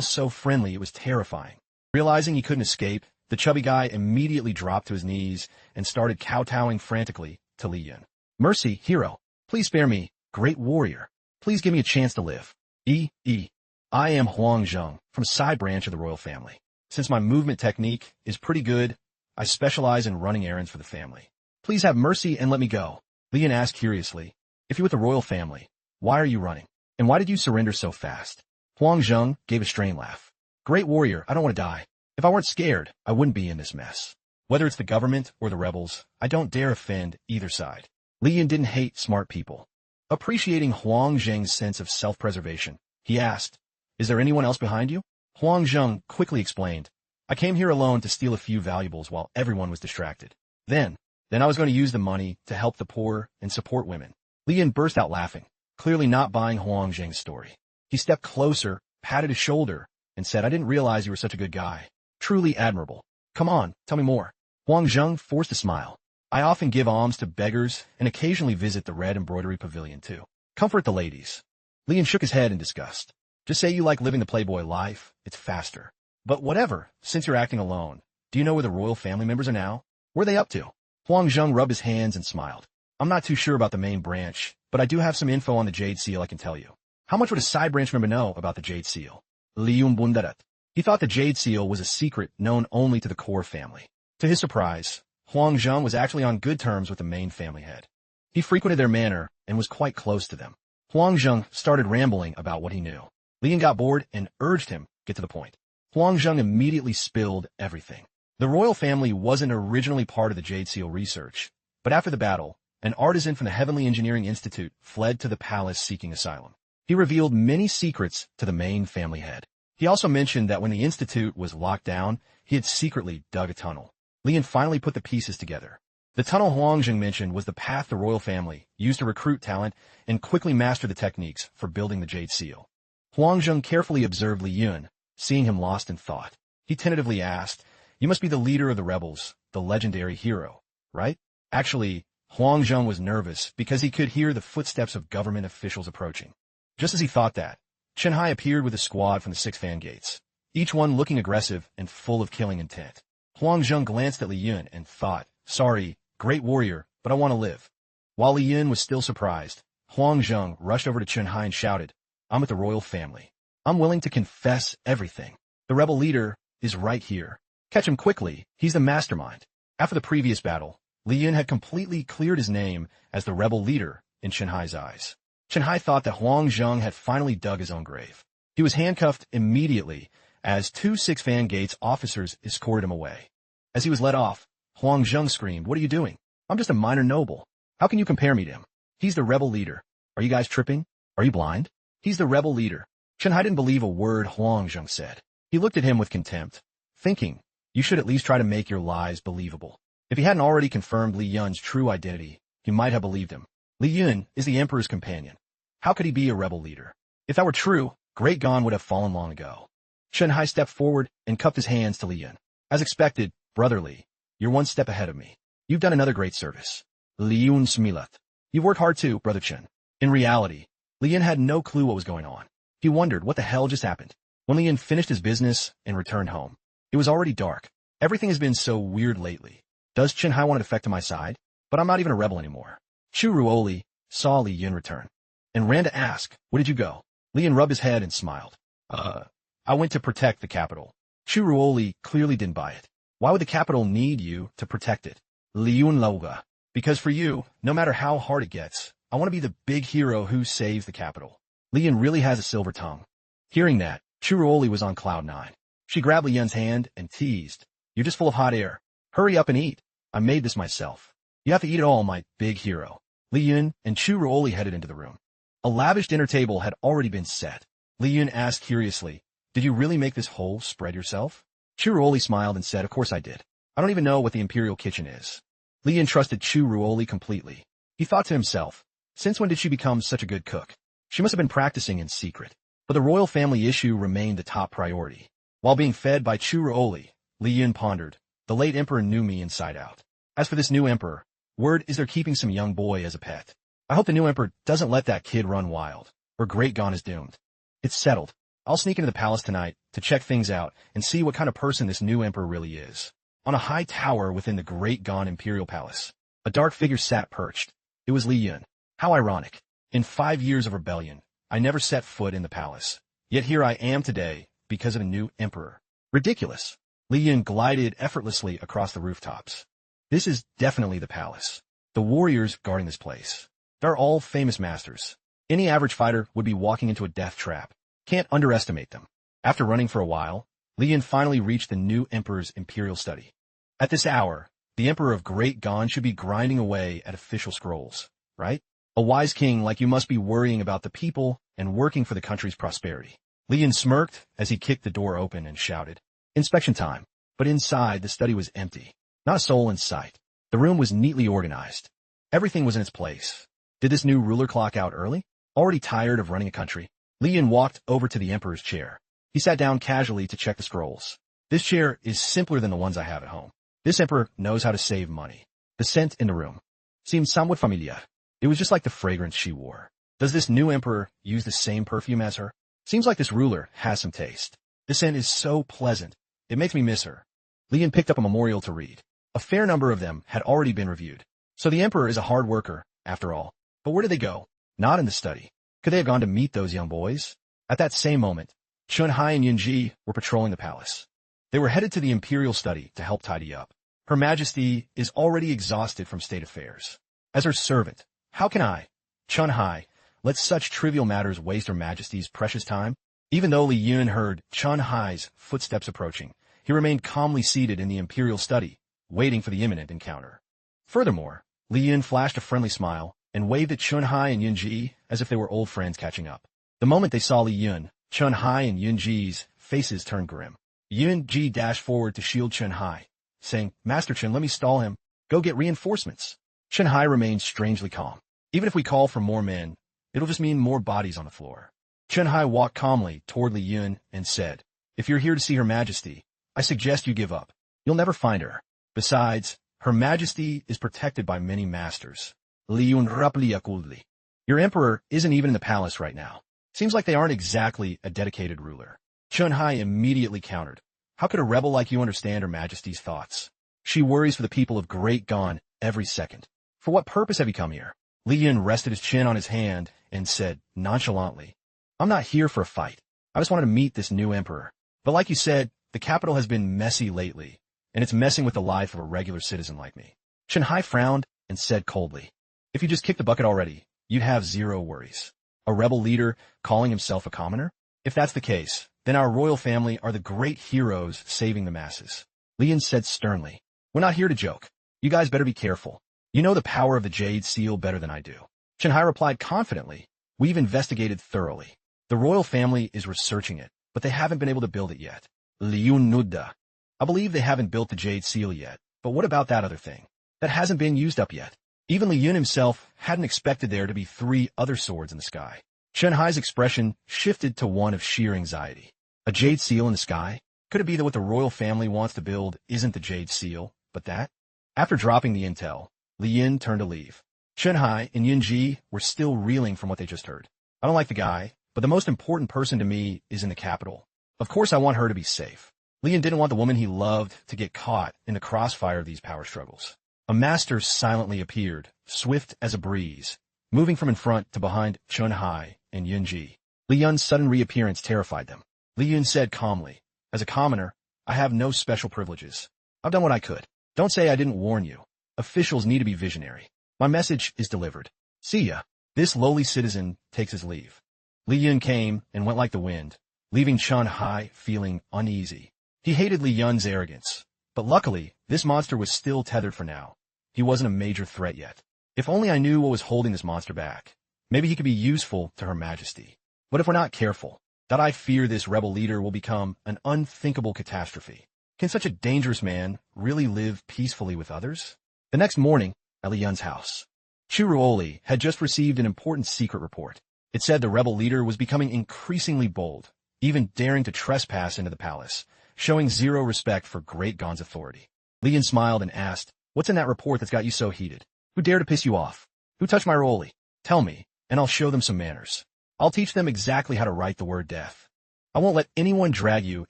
[SPEAKER 1] so friendly it was terrifying. Realizing he couldn't escape, The chubby guy immediately dropped to his knees and started kowtowing frantically to Li Yun. Mercy, hero. Please spare me, great warrior. Please give me a chance to live. I am Huang Zheng from side branch of the royal family. Since my movement technique is pretty good, I specialize in running errands for the family. Please have mercy and let me go. Li Yun asked curiously, if you're with the royal family, why are you running? And why did you surrender so fast? Huang Zheng gave a strained laugh. Great warrior, I don't want to die. If I weren't scared, I wouldn't be in this mess. Whether it's the government or the rebels, I don't dare offend either side. Li Yun didn't hate smart people. Appreciating Huang Zheng's sense of self-preservation, he asked, is there anyone else behind you? Huang Zheng quickly explained, I came here alone to steal a few valuables while everyone was distracted. Then I was going to use the money to help the poor and support women. Li Yun burst out laughing, clearly not buying Huang Zheng's story. He stepped closer, patted his shoulder, and said, I didn't realize you were such a good guy. Truly admirable. Come on, tell me more. Huang Zheng forced a smile. I often give alms to beggars and occasionally visit the red embroidery pavilion too. Comfort the ladies. Li Yun shook his head in disgust. Just say you like living the playboy life, it's faster. But whatever, since you're acting alone, do you know where the royal family members are now? Where are they up to? Huang Zheng rubbed his hands and smiled. I'm not too sure about the main branch, but I do have some info on the Jade Seal I can tell you. How much would a side branch member know about the Jade Seal? Li Yun bundarat. He thought the Jade Seal was a secret known only to the core family. To his surprise, Huang Zheng was actually on good terms with the main family head. He frequented their manor and was quite close to them. Huang Zheng started rambling about what he knew. Li Yun got bored and urged him get to the point. Huang Zheng immediately spilled everything. The royal family wasn't originally part of the Jade Seal research, but after the battle, an artisan from the Heavenly Engineering Institute fled to the palace seeking asylum. He revealed many secrets to the main family head. He also mentioned that when the institute was locked down, he had secretly dug a tunnel. Li Yun finally put the pieces together. The tunnel Huang Zheng mentioned was the path the royal family used to recruit talent and quickly master the techniques for building the Jade Seal. Huang Zheng carefully observed Li Yun, seeing him lost in thought. He tentatively asked, you must be the leader of the rebels, the legendary hero, right? Actually, Huang Zheng was nervous because he could hear the footsteps of government officials approaching. Just as he thought that, Chen Hai appeared with a squad from the 6 fan gates, each one looking aggressive and full of killing intent. Huang Zheng glanced at Li Yun and thought, sorry, great warrior, but I want to live. While Li Yun was still surprised, Huang Zheng rushed over to Chen Hai and shouted, I'm with the royal family. I'm willing to confess everything. The rebel leader is right here. Catch him quickly, he's the mastermind. After the previous battle, Li Yun had completely cleared his name as the rebel leader in Chen Hai's eyes. Chen Hai thought that Huang Zheng had finally dug his own grave. He was handcuffed immediately as 2 6 fan gates officers escorted him away. As he was let off, Huang Zheng screamed, what are you doing? I'm just a minor noble. How can you compare me to him? He's the rebel leader. Are you guys tripping? Are you blind? He's the rebel leader. Chen Hai didn't believe a word Huang Zheng said. He looked at him with contempt, thinking, you should at least try to make your lies believable. If he hadn't already confirmed Li Yun's true identity, he might have believed him. Li Yun is the emperor's companion. How could he be a rebel leader? If that were true, Great Gon would have fallen long ago. Chen Hai stepped forward and cupped his hands to Li Yun. As expected, brother Li, you're one step ahead of me. You've done another great service. Li Yun smilat. You've worked hard too, brother Chen. In reality, Li Yun had no clue what was going on. He wondered what the hell just happened. When Li Yun finished his business and returned home, it was already dark. Everything has been so weird lately. Does Chen Hai want to defect to my side? But I'm not even a rebel anymore. Chu Ruoli saw Li Yun return and ran to ask, where did you go? Li Yun rubbed his head and smiled. I went to protect the capital. Chu Ruoli clearly didn't buy it. Why would the capital need you to protect it? Li Yun lauga. Because for you, no matter how hard it gets, I want to be the big hero who saves the capital. Li Yun really has a silver tongue. Hearing that, Chu Ruoli was on cloud 9. She grabbed Li Yun's hand and teased, you're just full of hot air. Hurry up and eat. I made this myself. You have to eat it all, my big hero. Li Yun and Chu Ruoli headed into the room. A lavish dinner table had already been set. Li Yun asked curiously, did you really make this whole spread yourself? Chu Ruoli smiled and said, of course I did. I don't even know what the imperial kitchen is. Li Yun trusted Chu Ruoli completely. He thought to himself, since when did she become such a good cook? She must have been practicing in secret. But the royal family issue remained the top priority. While being fed by Chu Ruoli, Li Yun pondered, the late emperor knew me inside out. As for this new emperor, word is they're keeping some young boy as a pet. I hope the new emperor doesn't let that kid run wild, or Great Gon is doomed. It's settled. I'll sneak into the palace tonight to check things out and see what kind of person this new emperor really is. On a high tower within the great gone imperial palace, a dark figure sat perched. It was Li Yun. How ironic. In 5 years of rebellion, I never set foot in the palace. Yet here I am today because of a new emperor. Ridiculous. Li Yun glided effortlessly across the rooftops. This is definitely the palace. The warriors guarding this place. They're all famous masters. Any average fighter would be walking into a death trap. Can't underestimate them. After running for a while, Li Yun finally reached the new emperor's imperial study. At this hour, the emperor of Great Gon should be grinding away at official scrolls, right? A wise king like you must be worrying about the people and working for the country's prosperity. Li Yun smirked as he kicked the door open and shouted, "Inspection time." But inside, the study was empty. Not a soul in sight. The room was neatly organized. Everything was in its place. Did this new ruler clock out early? Already tired of running a country, Li Yun walked over to the emperor's chair. He sat down casually to check the scrolls. This chair is simpler than the ones I have at home. This emperor knows how to save money. The scent in the room seemed somewhat familiar. It was just like the fragrance she wore. Does this new emperor use the same perfume as her? Seems like this ruler has some taste. This scent is so pleasant. It makes me miss her. Li Yun picked up a memorial to read. A fair number of them had already been reviewed. So the emperor is a hard worker, after all. But where did they go? Not in the study. Could they have gone to meet those young boys? At that same moment, Chun Hai and Yunji were patrolling the palace. They were headed to the imperial study to help tidy up. Her Majesty is already exhausted from state affairs. As her servant, how can I, Chun Hai, let such trivial matters waste Her Majesty's precious time? Even though Li Yun heard Chun Hai's footsteps approaching, he remained calmly seated in the imperial study, waiting for the imminent encounter. Furthermore, Li Yun flashed a friendly smile and waved at Chun Hai and Yunji as if they were old friends catching up. The moment they saw Li Yun, Chun Hai and Yunji's faces turned grim. Yunji dashed forward to shield Chun Hai, saying, "Master Chun, let me stall him. Go get reinforcements." Chun Hai remained strangely calm. "Even if we call for more men, it'll just mean more bodies on the floor." Chun Hai walked calmly toward Li Yun and said, "If you're here to see Her Majesty, I suggest you give up. You'll never find her. Besides, Her Majesty is protected by many masters." Li Yun rapidly coldly. "Your emperor isn't even in the palace right now. Seems like they aren't exactly a dedicated ruler." Chun Hai immediately countered. "How could a rebel like you understand Her Majesty's thoughts? She worries for the people of Great Gon every second. For what purpose have you come here?" Li Yun rested his chin on his hand and said nonchalantly, "I'm not here for a fight. I just wanted to meet this new emperor. But like you said, the capital has been messy lately, and it's messing with the life of a regular citizen like me." Chun Hai frowned and said coldly, "If you just kicked the bucket already, you'd have zero worries. A rebel leader calling himself a commoner? If that's the case, then our royal family are the great heroes saving the masses." Li Yun said sternly, "We're not here to joke. You guys better be careful. You know the power of the Jade Seal better than I do." Chun Hai replied confidently, "We've investigated thoroughly. The royal family is researching it, but they haven't been able to build it yet." Li Yun nudda. "I believe they haven't built the Jade Seal yet, but what about that other thing? That hasn't been used up yet." Even Li Yun himself hadn't expected there to be 3 other swords in the sky. Chun Hai's expression shifted to one of sheer anxiety. A Jade Seal in the sky? Could it be that what the royal family wants to build isn't the Jade Seal, but that? After dropping the intel, Li Yun turned to leave. Chun Hai and Yunji were still reeling from what they just heard. "I don't like the guy, but the most important person to me is in the capital. Of course I want her to be safe." Li Yun didn't want the woman he loved to get caught in the crossfire of these power struggles. A master silently appeared, swift as a breeze, moving from in front to behind Chun Hai and Yunji. Li Yun's sudden reappearance terrified them. Li Yun said calmly, "As a commoner, I have no special privileges. I've done what I could. Don't say I didn't warn you. Officials need to be visionary. My message is delivered. See ya." This lowly citizen takes his leave. Li Yun came and went like the wind, leaving Chun Hai feeling uneasy. He hated Li Yun's arrogance. But luckily, this monster was still tethered for now. He wasn't a major threat yet. If only I knew what was holding this monster back. Maybe he could be useful to Her Majesty. But if we're not careful, that I fear this rebel leader will become an unthinkable catastrophe. Can such a dangerous man really live peacefully with others? The next morning, at Li Yun's house, Chiruoli had just received an important secret report. It said the rebel leader was becoming increasingly bold, even daring to trespass into the palace, showing zero respect for Great Gon's authority. Li Yun smiled and asked, "What's in that report that's got you so heated? Who dared to piss you off? Who touched my Rolly? Tell me, and I'll show them some manners. I'll teach them exactly how to write the word death." I won't let anyone drag you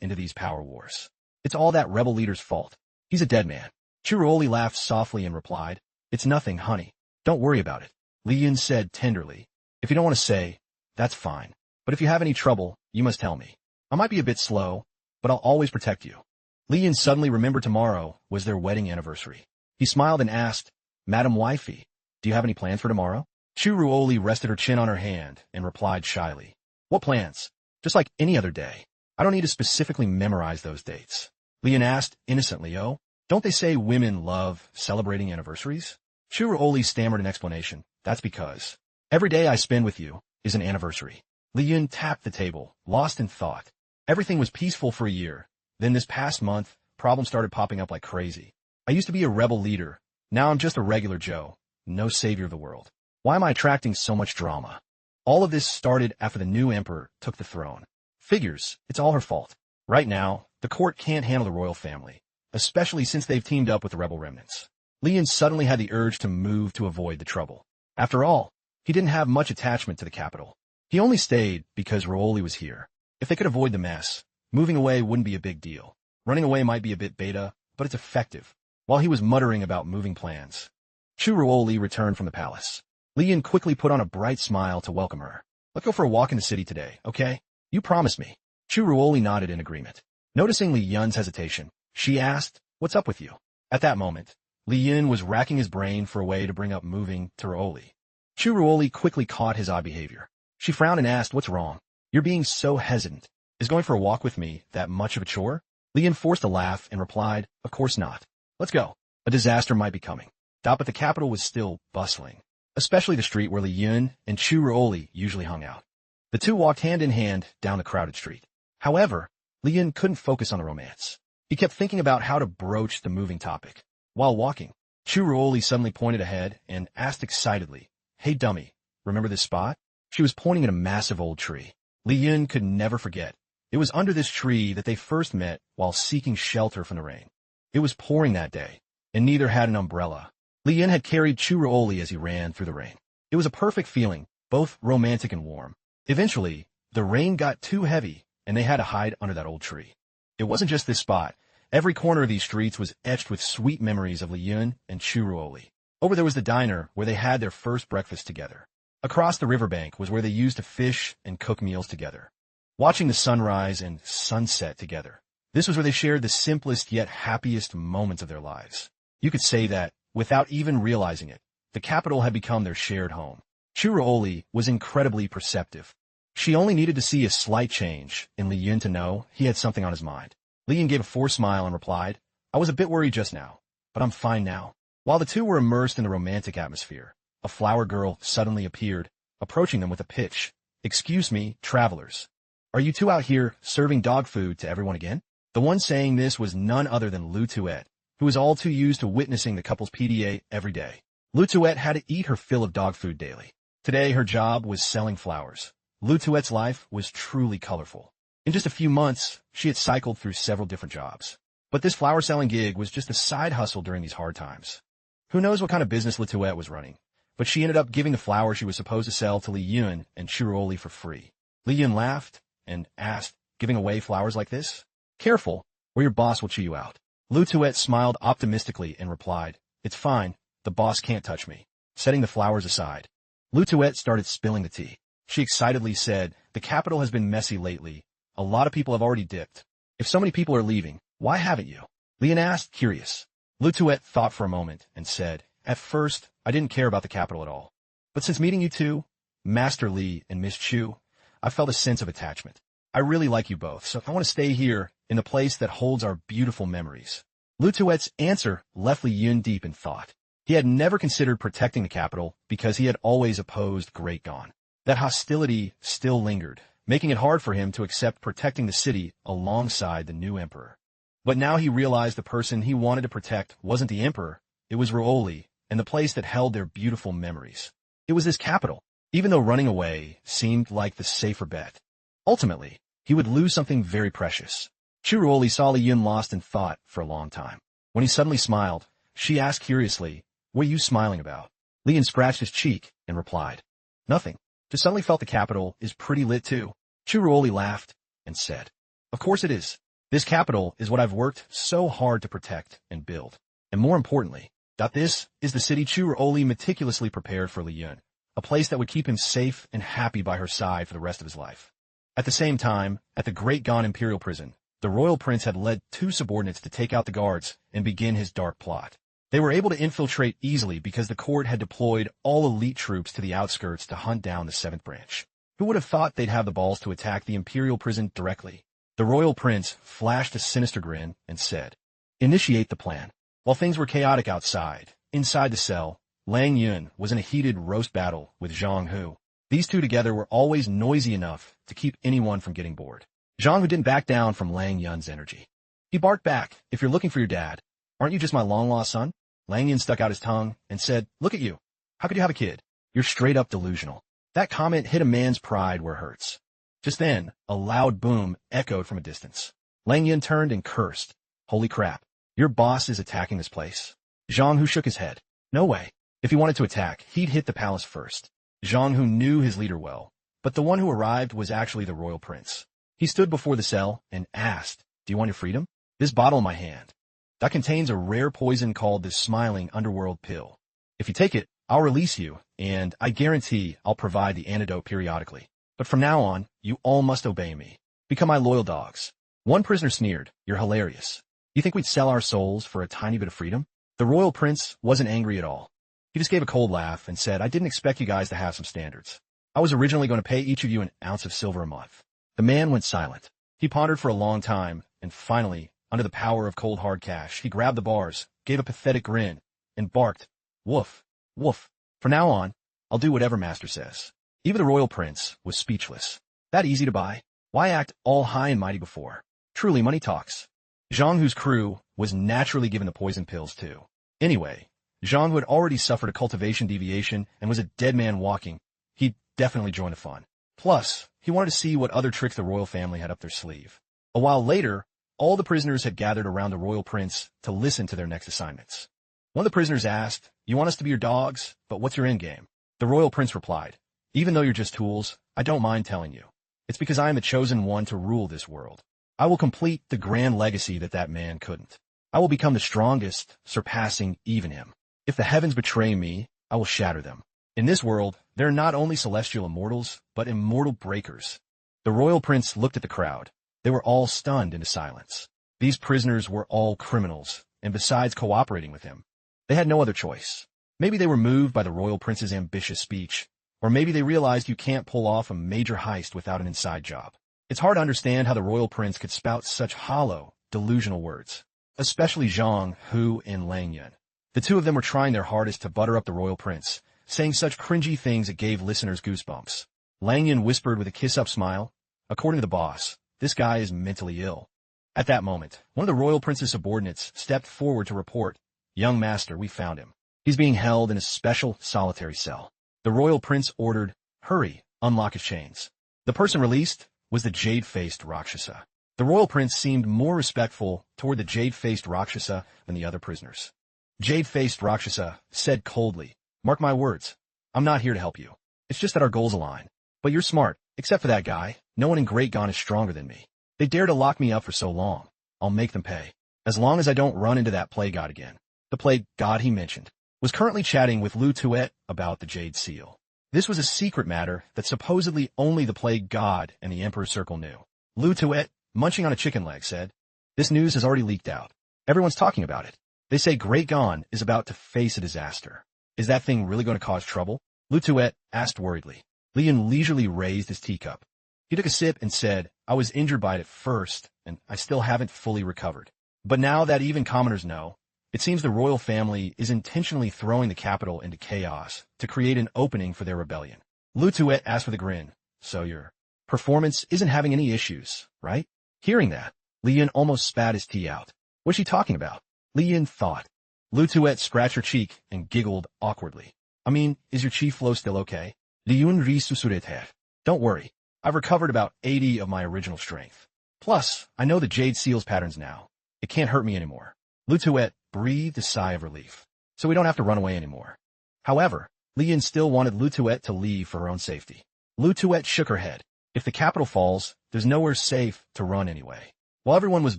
[SPEAKER 1] into these power wars. It's all that rebel leader's fault. He's a dead man. Chiroli laughed softly and replied, "It's nothing, honey. Don't worry about it." Li Yun said tenderly, "If you don't want to say, that's fine. But if you have any trouble, you must tell me. I might be a bit slow, but I'll always protect you." Li Yun suddenly remembered tomorrow was their wedding anniversary. He smiled and asked, "Madam Wifey, do you have any plans for tomorrow?" Chu Ruoli rested her chin on her hand and replied shyly, "What plans? Just like any other day. I don't need to specifically memorize those dates." Li Yun asked innocently, "Oh, don't they say women love celebrating anniversaries?" Chu Ruoli stammered an explanation. "That's because every day I spend with you is an anniversary." Li Yun tapped the table, lost in thought. Everything was peaceful for a year. Then this past month, problems started popping up like crazy. I used to be a rebel leader. Now I'm just a regular Joe, no savior of the world. Why am I attracting so much drama? All of this started after the new emperor took the throne. Figures, it's all her fault. Right now, the court can't handle the royal family, especially since they've teamed up with the rebel remnants. Li Yun suddenly had the urge to move to avoid the trouble. After all, he didn't have much attachment to the capital. He only stayed because Raoli was here. If they could avoid the mess, moving away wouldn't be a big deal. Running away might be a bit beta, but it's effective. While he was muttering about moving plans, Chu Raoli returned from the palace. Li Yun quickly put on a bright smile to welcome her. "Let's go for a walk in the city today, okay? You promised me." Chu Ruoli nodded in agreement. Noticing Li Yun's hesitation, she asked, "What's up with you?" At that moment, Li Yun was racking his brain for a way to bring up moving to Ruoli. Chu Ruoli quickly caught his odd behavior. She frowned and asked, "What's wrong? You're being so hesitant. Is going for a walk with me that much of a chore?" Li Yun forced a laugh and replied, "Of course not. Let's go. A disaster might be coming." But the capital was still bustling, especially the street where Li Yun and Chu Ruoli usually hung out. The two walked hand in hand down the crowded street. However, Li Yun couldn't focus on the romance. He kept thinking about how to broach the moving topic. While walking, Chu Ruoli suddenly pointed ahead and asked excitedly, "Hey dummy, remember this spot?" She was pointing at a massive old tree. Li Yun could never forget. It was under this tree that they first met while seeking shelter from the rain. It was pouring that day, and neither had an umbrella. Li Yun had carried Chu Ruoli as he ran through the rain. It was a perfect feeling, both romantic and warm. Eventually, the rain got too heavy, and they had to hide under that old tree. It wasn't just this spot. Every corner of these streets was etched with sweet memories of Li Yun and Chu Ruoli. Over there was the diner where they had their first breakfast together. Across the riverbank was where they used to fish and cook meals together, watching the sunrise and sunset together. This was where they shared the simplest yet happiest moments of their lives. You could say that, without even realizing it, the capital had become their shared home. Chu Ruoli was incredibly perceptive. She only needed to see a slight change in Li Yun to know he had something on his mind. Li Yun gave a forced smile and replied, "I was a bit worried just now, but I'm fine now." While the two were immersed in the romantic atmosphere, a flower girl suddenly appeared, approaching them with a pitch. "Excuse me, travelers. Are you two out here serving dog food to everyone again?" The one saying this was none other than Lu Tuet, who was all too used to witnessing the couple's PDA every day. Lu Tuet had to eat her fill of dog food daily. Today, her job was selling flowers. Lu Tuet's life was truly colorful. In just a few months, she had cycled through several different jobs. But this flower-selling gig was just a side hustle during these hard times. Who knows what kind of business Lu Tuet was running, but she ended up giving the flowers she was supposed to sell to Li Yun and Chiroli for free. Li Yun laughed and asked, "Giving away flowers like this? Careful, or your boss will chew you out." Lu Tuet smiled optimistically and replied, "It's fine, the boss can't touch me." Setting the flowers aside, Lu Tuet started spilling the tea. She excitedly said, "The capital has been messy lately. A lot of people have already dipped. If so many people are leaving, why haven't you?" Li Yun asked, curious. Lu Tuet thought for a moment and said, "At first, I didn't care about the capital at all. But since meeting you two, Master Li and Miss Chu, I felt a sense of attachment. I really like you both, so I want to stay here in the place that holds our beautiful memories." Lu Tuet's answer left Li Yun deep in thought. He had never considered protecting the capital because he had always opposed Great Gon. That hostility still lingered, making it hard for him to accept protecting the city alongside the new emperor. But now he realized the person he wanted to protect wasn't the emperor, it was Ruoli, and the place that held their beautiful memories. It was his capital, even though running away seemed like the safer bet. Ultimately, he would lose something very precious. Chiruoli saw Li Yun lost in thought for a long time. When he suddenly smiled, she asked curiously, "What are you smiling about?" Li Yun scratched his cheek and replied, "Nothing. Just suddenly felt the capital is pretty lit too." Chiruoli laughed. and said, "Of course it is. This capital is what I've worked so hard to protect and build. And more importantly, this is the city Chu Oli meticulously prepared for Li Yun, a place that would keep him safe and happy by her side for the rest of his life." At the same time, at the Great Gan Imperial Prison, the royal prince had led 2 subordinates to take out the guards and begin his dark plot. They were able to infiltrate easily because the court had deployed all elite troops to the outskirts to hunt down the 7th branch. Who would have thought they'd have the balls to attack the imperial prison directly? The royal prince flashed a sinister grin and said, "Initiate the plan." While things were chaotic outside, inside the cell, Lang Yun was in a heated roast battle with Zhang Hu. These two together were always noisy enough to keep anyone from getting bored. Zhang Hu didn't back down from Lang Yun's energy. He barked back, "If you're looking for your dad, aren't you just my long-lost son?" Lang Yun stuck out his tongue and said, "Look at you. How could you have a kid? You're straight up delusional." That comment hit a man's pride where it hurts. Just then, a loud boom echoed from a distance. Lang Yun turned and cursed. "Holy crap. Your boss is attacking this place." Zhang Hu shook his head. No way. If he wanted to attack, he'd hit the palace first. Zhang Hu knew his leader well, but the one who arrived was actually the royal prince. He stood before the cell and asked, "Do you want your freedom?" "This bottle in my hand. That contains a rare poison called the Smiling Underworld Pill. If you take it, I'll release you, and I guarantee I'll provide the antidote periodically. But from now on, you all must obey me. Become my loyal dogs." One prisoner sneered, "You're hilarious. You think we'd sell our souls for a tiny bit of freedom?" The royal prince wasn't angry at all. He just gave a cold laugh and said, "I didn't expect you guys to have some standards. I was originally going to pay each of you an ounce of silver a month." The man went silent. He pondered for a long time, and finally, under the power of cold hard cash, he grabbed the bars, gave a pathetic grin, and barked, "Woof, woof. From now on, I'll do whatever master says." Even the royal prince was speechless. That easy to buy? Why act all high and mighty before? Truly, money talks. Zhang Hu's crew was naturally given the poison pills too. Anyway, Zhang Hu had already suffered a cultivation deviation and was a dead man walking. He'd definitely join the fun. Plus, he wanted to see what other tricks the royal family had up their sleeve. A while later, all the prisoners had gathered around the royal prince to listen to their next assignments. One of the prisoners asked, "You want us to be your dogs, but what's your endgame?" The royal prince replied, "Even though you're just tools, I don't mind telling you. It's because I am the chosen one to rule this world. I will complete the grand legacy that man couldn't. I will become the strongest, surpassing even him. If the heavens betray me, I will shatter them. In this world, there are not only celestial immortals, but immortal breakers." The royal prince looked at the crowd. They were all stunned into silence. These prisoners were all criminals, and besides cooperating with him, they had no other choice. Maybe they were moved by the royal prince's ambitious speech, or maybe they realized you can't pull off a major heist without an inside job. It's hard to understand how the royal prince could spout such hollow, delusional words, especially Zhang Hu and Lang Yun. The two of them were trying their hardest to butter up the royal prince, saying such cringy things it gave listeners goosebumps. Lang Yun whispered with a kiss-up smile, "According to the boss, this guy is mentally ill." At that moment, one of the royal prince's subordinates stepped forward to report, "Young master, we found him. He's being held in a special solitary cell." The royal prince ordered, "Hurry, unlock his chains." The person released was the jade-faced Rakshasa. The royal prince seemed more respectful toward the jade-faced Rakshasa than the other prisoners. Jade-faced Rakshasa said coldly, "Mark my words, I'm not here to help you. It's just that our goals align. But you're smart. Except for that guy, no one in Great Gan is stronger than me. They dare to lock me up for so long. I'll make them pay. As long as I don't run into that plague god again." The plague god he mentioned was currently chatting with Lu Tuet about the Jade Seal. This was a secret matter that supposedly only the plague god and the Emperor's Circle knew. Lu Tuet, munching on a chicken leg, said, "This news has already leaked out. Everyone's talking about it. They say Great Gan is about to face a disaster. Is that thing really going to cause trouble?" Lu Tuet asked worriedly. Li Yun leisurely raised his teacup. He took a sip and said, "I was injured by it at first, and I still haven't fully recovered. But now that even commoners know, it seems the royal family is intentionally throwing the capital into chaos to create an opening for their rebellion." Lu Tuet asked with a grin, "So your performance isn't having any issues, right?" Hearing that, Li Yun almost spat his tea out. What's she talking about? Li Yun thought. Lu Tuet scratched her cheek and giggled awkwardly. "I mean, is your chi flow still okay?" Li Yun resuscitated. "Don't worry. I've recovered about 80 of my original strength. Plus, I know the Jade Seal's patterns now. It can't hurt me anymore." Lu Tuet breathed a sigh of relief. "So we don't have to run away anymore." However, Li Yun still wanted Lu Tuet to leave for her own safety. Lu Tuet shook her head. If the capital falls, there's nowhere safe to run anyway. While everyone was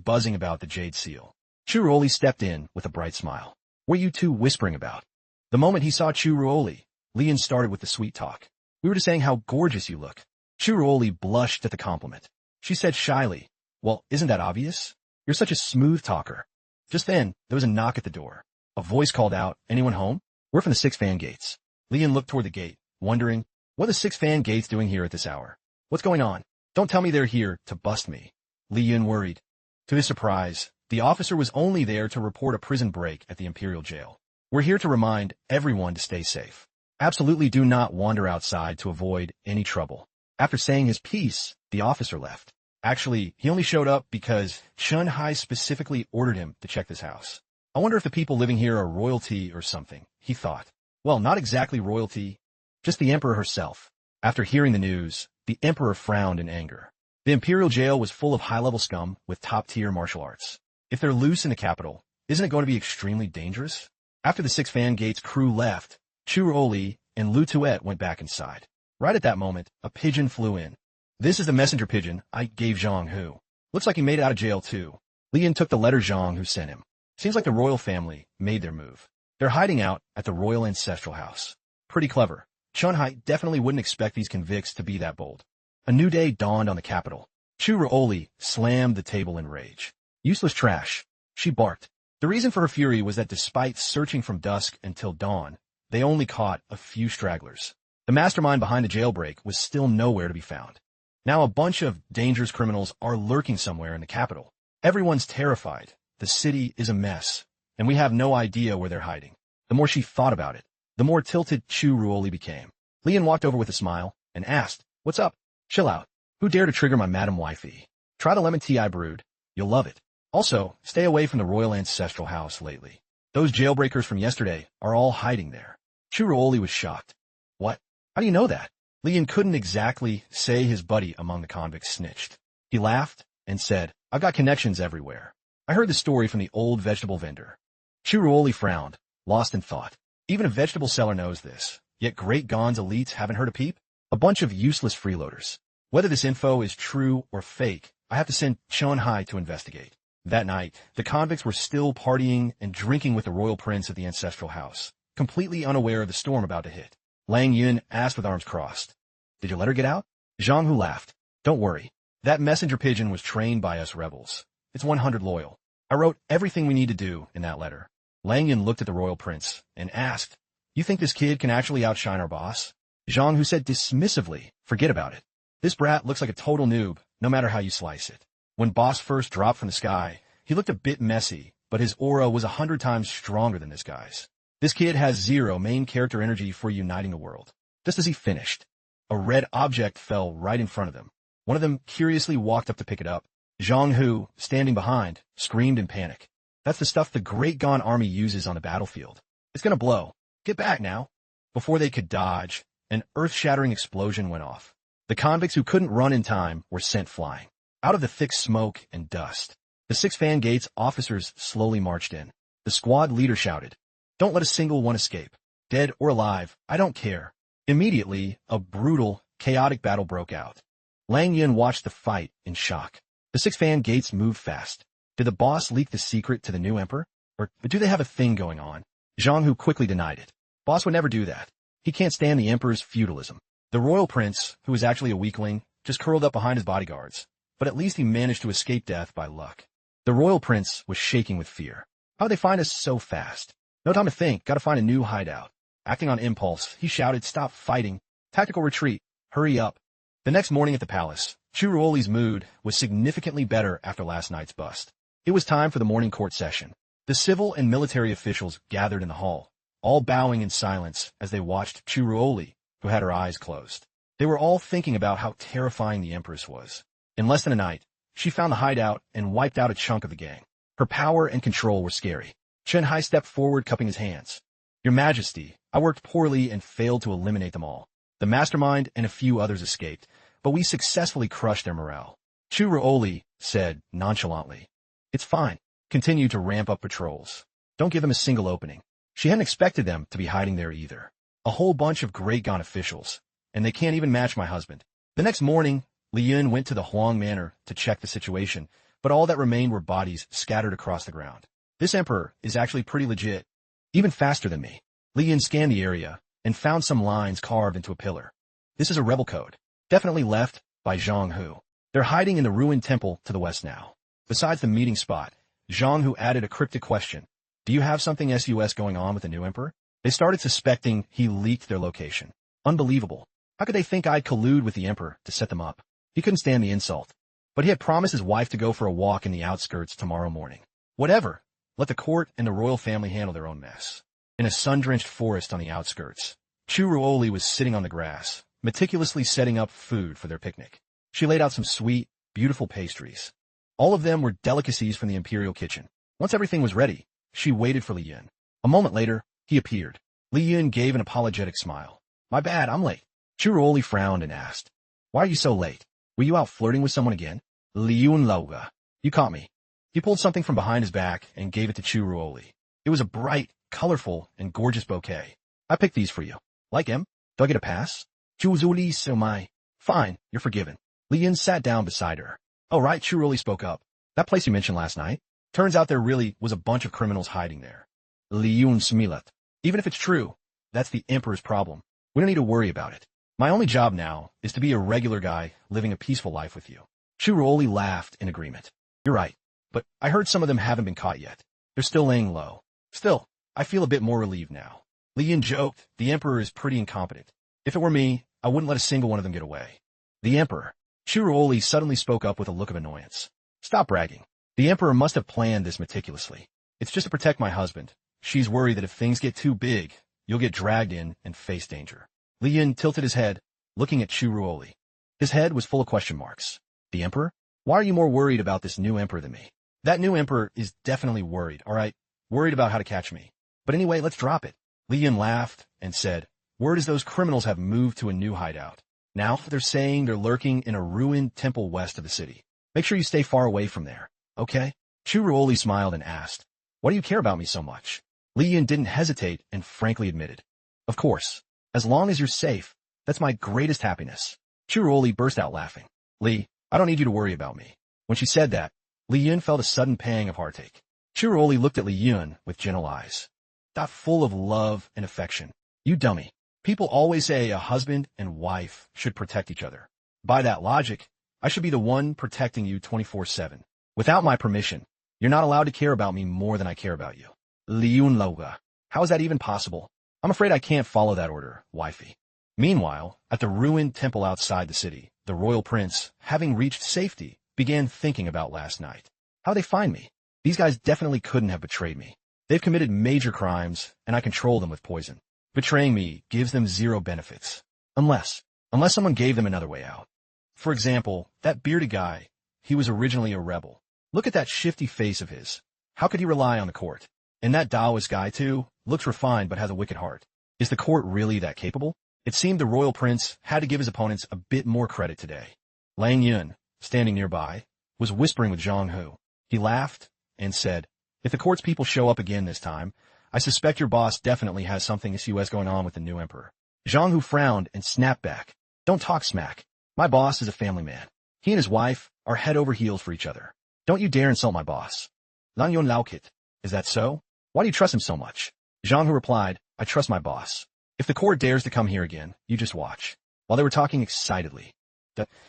[SPEAKER 1] buzzing about the Jade Seal, Churuoli stepped in with a bright smile. What are you two whispering about? The moment he saw Churuoli, Lian started with the sweet talk. We were just saying how gorgeous you look. Churuoli blushed at the compliment. She said shyly, well, isn't that obvious? You're such a smooth talker. Just then, there was a knock at the door. A voice called out, anyone home? We're from the 6 fan gates. Lian looked toward the gate, wondering, what are the 6 fan gates doing here at this hour? What's going on? Don't tell me they're here to bust me. Lian worried. To his surprise, the officer was only there to report a prison break at the Imperial Jail. We're here to remind everyone to stay safe. Absolutely do not wander outside to avoid any trouble. After saying his piece, the officer left. Actually, he only showed up because Chun Hai specifically ordered him to check this house. I wonder if the people living here are royalty or something, he thought. Well, not exactly royalty, just the emperor herself. After hearing the news, the emperor frowned in anger. The Imperial Jail was full of high-level scum with top-tier martial arts. If they're loose in the capital, isn't it going to be extremely dangerous? After the 6 fan gates crew left, Churuoli and Lu Tuet went back inside. Right at that moment, a pigeon flew in. This is the messenger pigeon I gave Zhang Hu. Looks like he made it out of jail too. Lian took the letter Zhang Hu sent him. Seems like the royal family made their move. They're hiding out at the royal ancestral house. Pretty clever. Chun Hai definitely wouldn't expect these convicts to be that bold. A new day dawned on the capital. Churuoli slammed the table in rage. Useless trash, she barked. The reason for her fury was that despite searching from dusk until dawn, they only caught a few stragglers. The mastermind behind the jailbreak was still nowhere to be found. Now a bunch of dangerous criminals are lurking somewhere in the capital. Everyone's terrified. The city is a mess, and we have no idea where they're hiding. The more she thought about it, the more tilted Churuoli became. Lian walked over with a smile and asked, what's up? Chill out. Who dare to trigger my madam wifey? Try the lemon tea I brewed. You'll love it. Also, stay away from the royal ancestral house lately. Those jailbreakers from yesterday are all hiding there. Churuoli was shocked. What? How do you know that? Lian couldn't exactly say his buddy among the convicts snitched. He laughed and said, I've got connections everywhere. I heard the story from the old vegetable vendor. Churuoli frowned, lost in thought. Even a vegetable seller knows this, yet Great Gon's elites haven't heard a peep? A bunch of useless freeloaders. Whether this info is true or fake, I have to send Chun Hai to investigate. That night, the convicts were still partying and drinking with the royal prince at the ancestral house, completely unaware of the storm about to hit. Lang Yun asked with arms crossed. Did you let her get out? Zhang Hu laughed. Don't worry. That messenger pigeon was trained by us rebels. It's 100 loyal. I wrote everything we need to do in that letter. Lang Yun looked at the royal prince and asked, you think this kid can actually outshine our boss? Zhang Hu said dismissively, forget about it. This brat looks like a total noob, no matter how you slice it. When boss first dropped from the sky, he looked a bit messy, but his aura was 100 times stronger than this guy's. This kid has zero main character energy for uniting the world. Just as he finished, a red object fell right in front of them. One of them curiously walked up to pick it up. Zhang Hu, standing behind, screamed in panic. That's the stuff the Great Gon army uses on the battlefield. It's gonna blow. Get back now. Before they could dodge, an earth-shattering explosion went off. The convicts who couldn't run in time were sent flying. Out of the thick smoke and dust, the 6 fan gates officers slowly marched in. The squad leader shouted, don't let a single one escape. Dead or alive, I don't care. Immediately, a brutal, chaotic battle broke out. Lang Yun watched the fight in shock. The 6 fan gates moved fast. Did the boss leak the secret to the new emperor? Or do they have a thing going on? Zhang Hu quickly denied it. Boss would never do that. He can't stand the emperor's feudalism. The royal prince, who was actually a weakling, just curled up behind his bodyguards. But at least he managed to escape death by luck. The royal prince was shaking with fear. How'd they find us so fast? No time to think, gotta find a new hideout. Acting on impulse, he shouted, stop fighting. Tactical retreat. Hurry up. The next morning at the palace, Churuoli's mood was significantly better after last night's bust. It was time for the morning court session. The civil and military officials gathered in the hall, all bowing in silence as they watched Churuoli, who had her eyes closed. They were all thinking about how terrifying the Empress was. In less than a night, she found the hideout and wiped out a chunk of the gang. Her power and control were scary. Chun Hai stepped forward, cupping his hands. Your Majesty, I worked poorly and failed to eliminate them all. The mastermind and a few others escaped, but we successfully crushed their morale. Churuoli said nonchalantly, it's fine. Continue to ramp up patrols. Don't give them a single opening. She hadn't expected them to be hiding there either. A whole bunch of Great Gon officials, and they can't even match my husband. The next morning, Li Yun went to the Huang Manor to check the situation, but all that remained were bodies scattered across the ground. This emperor is actually pretty legit, even faster than me. Li Yun scanned the area and found some lines carved into a pillar. This is a rebel code, definitely left by Zhang Hu. They're hiding in the ruined temple to the west now. Besides the meeting spot, Zhang Hu added a cryptic question. Do you have something sus going on with the new emperor? They started suspecting he leaked their location. Unbelievable. How could they think I'd collude with the emperor to set them up? He couldn't stand the insult. But he had promised his wife to go for a walk in the outskirts tomorrow morning. Whatever. Let the court and the royal family handle their own mess. In a sun-drenched forest on the outskirts, Chu Ruoli was sitting on the grass, meticulously setting up food for their picnic. She laid out some sweet, beautiful pastries. All of them were delicacies from the imperial kitchen. Once everything was ready, she waited for Li Yun. A moment later, he appeared. Li Yun gave an apologetic smile. My bad, I'm late. Chu Ruoli frowned and asked, why are you so late? Were you out flirting with someone again? Li Yun Lauga. You caught me. He pulled something from behind his back and gave it to Chu Ruoli. It was a bright, colorful, and gorgeous bouquet. I picked these for you. Like him? Do I get a pass? Chu Zuli Somai. Fine, you're forgiven. Li Yun sat down beside her. Oh right, Chu Ruoli spoke up. That place you mentioned last night? Turns out there really was a bunch of criminals hiding there. Li Yun Smilat. Even if it's true, that's the emperor's problem. We don't need to worry about it. My only job now is to be a regular guy living a peaceful life with you. Chu Ruoli laughed in agreement. You're right, but I heard some of them haven't been caught yet. They're still laying low. Still, I feel a bit more relieved now. Li Yun joked, the emperor is pretty incompetent. If it were me, I wouldn't let a single one of them get away. The emperor. Chu Ruoli suddenly spoke up with a look of annoyance. Stop bragging. The emperor must have planned this meticulously. It's just to protect my husband. She's worried that if things get too big, you'll get dragged in and face danger. Li Yun tilted his head, looking at Chu Ruoli. His head was full of question marks. The emperor? Why are you more worried about this new emperor than me? That new emperor is definitely worried, alright? Worried about how to catch me. But anyway, let's drop it. Li Yun laughed and said, word is those criminals have moved to a new hideout. Now they're saying they're lurking in a ruined temple west of the city. Make sure you stay far away from there, okay? Chu Ruoli smiled and asked, why do you care about me so much? Li Yun didn't hesitate and frankly admitted, of course, as long as you're safe, that's my greatest happiness. Chu Ruoli burst out laughing. Li, I don't need you to worry about me. When she said that, Li Yun felt a sudden pang of heartache. Chu Ruoli looked at Li Yun with gentle eyes. That full of love and affection. You dummy. People always say a husband and wife should protect each other. By that logic, I should be the one protecting you 24/7. Without my permission, you're not allowed to care about me more than I care about you. Li Yun Lauga. How is that even possible? I'm afraid I can't follow that order, wifey. Meanwhile, at the ruined temple outside the city, the royal prince, having reached safety, began thinking about last night. How'd they find me? These guys definitely couldn't have betrayed me. They've committed major crimes, and I control them with poison. Betraying me gives them zero benefits. Unless someone gave them another way out. For example, that bearded guy, he was originally a rebel. Look at that shifty face of his. How could he rely on the court? And that Taoist guy, too, looks refined but has a wicked heart. Is the court really that capable? It seemed the royal prince had to give his opponents a bit more credit today. Lang Yun, standing nearby, was whispering with Zhang Hu. He laughed and said, if the court's people show up again this time, I suspect your boss definitely has something sus going on with the new emperor. Zhang Hu frowned and snapped back. Don't talk smack. My boss is a family man. He and his wife are head over heels for each other. Don't you dare insult my boss. Lang Yun Laokit. Is that so? Why do you trust him so much? Zhang Hu replied, I trust my boss. If the court dares to come here again, you just watch. While they were talking excitedly,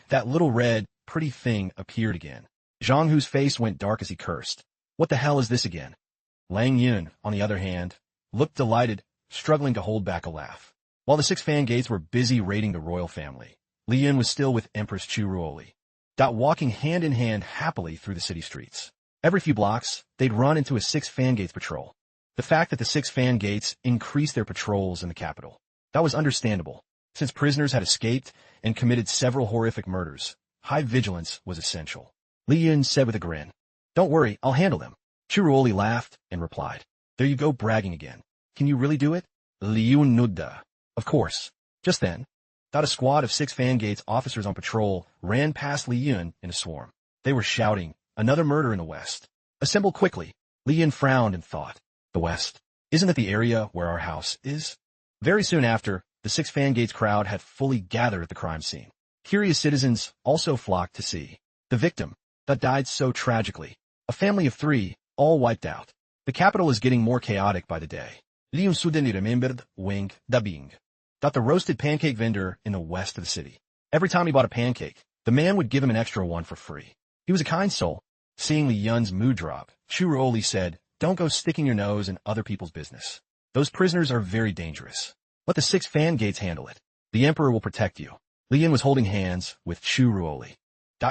[SPEAKER 1] that little red, pretty thing appeared again. Zhang Hu's face went dark as he cursed. What the hell is this again? Lang Yun, on the other hand, looked delighted, struggling to hold back a laugh. While the 6 fan gates were busy raiding the royal family, Li Yun was still with Empress Chu Ruoli, walking hand in hand happily through the city streets. Every few blocks, they'd run into a 6 fan gates patrol. The fact that the 6 fan gates increased their patrols in the capital, that was understandable. Since prisoners had escaped and committed several horrific murders, high vigilance was essential. Li Yun said with a grin, don't worry, I'll handle them. Chu Ruoli laughed and replied, there you go bragging again. Can you really do it? Li Yun Nudda. Of course. Just then, a squad of 6 fan gates officers on patrol ran past Li Yun in a swarm. They were shouting, another murder in the west. Assemble quickly. Li Yun frowned and thought, the west? Isn't it the area where our house is? Very soon after, the 6 fan gates crowd had fully gathered at the crime scene. Curious citizens also flocked to see the victim that died so tragically. A family of 3, all wiped out. The capital is getting more chaotic by the day. Liam suddenly remembered Wing Dabing. The roasted pancake vendor in the west of the city. Every time he bought a pancake, the man would give him an extra one for free. He was a kind soul. Seeing Li Yun's mood drop, Churuoli said, "Don't go sticking your nose in other people's business. Those prisoners are very dangerous. Let the 6 fan gates handle it. The emperor will protect you." Li Yun was holding hands with Churuoli,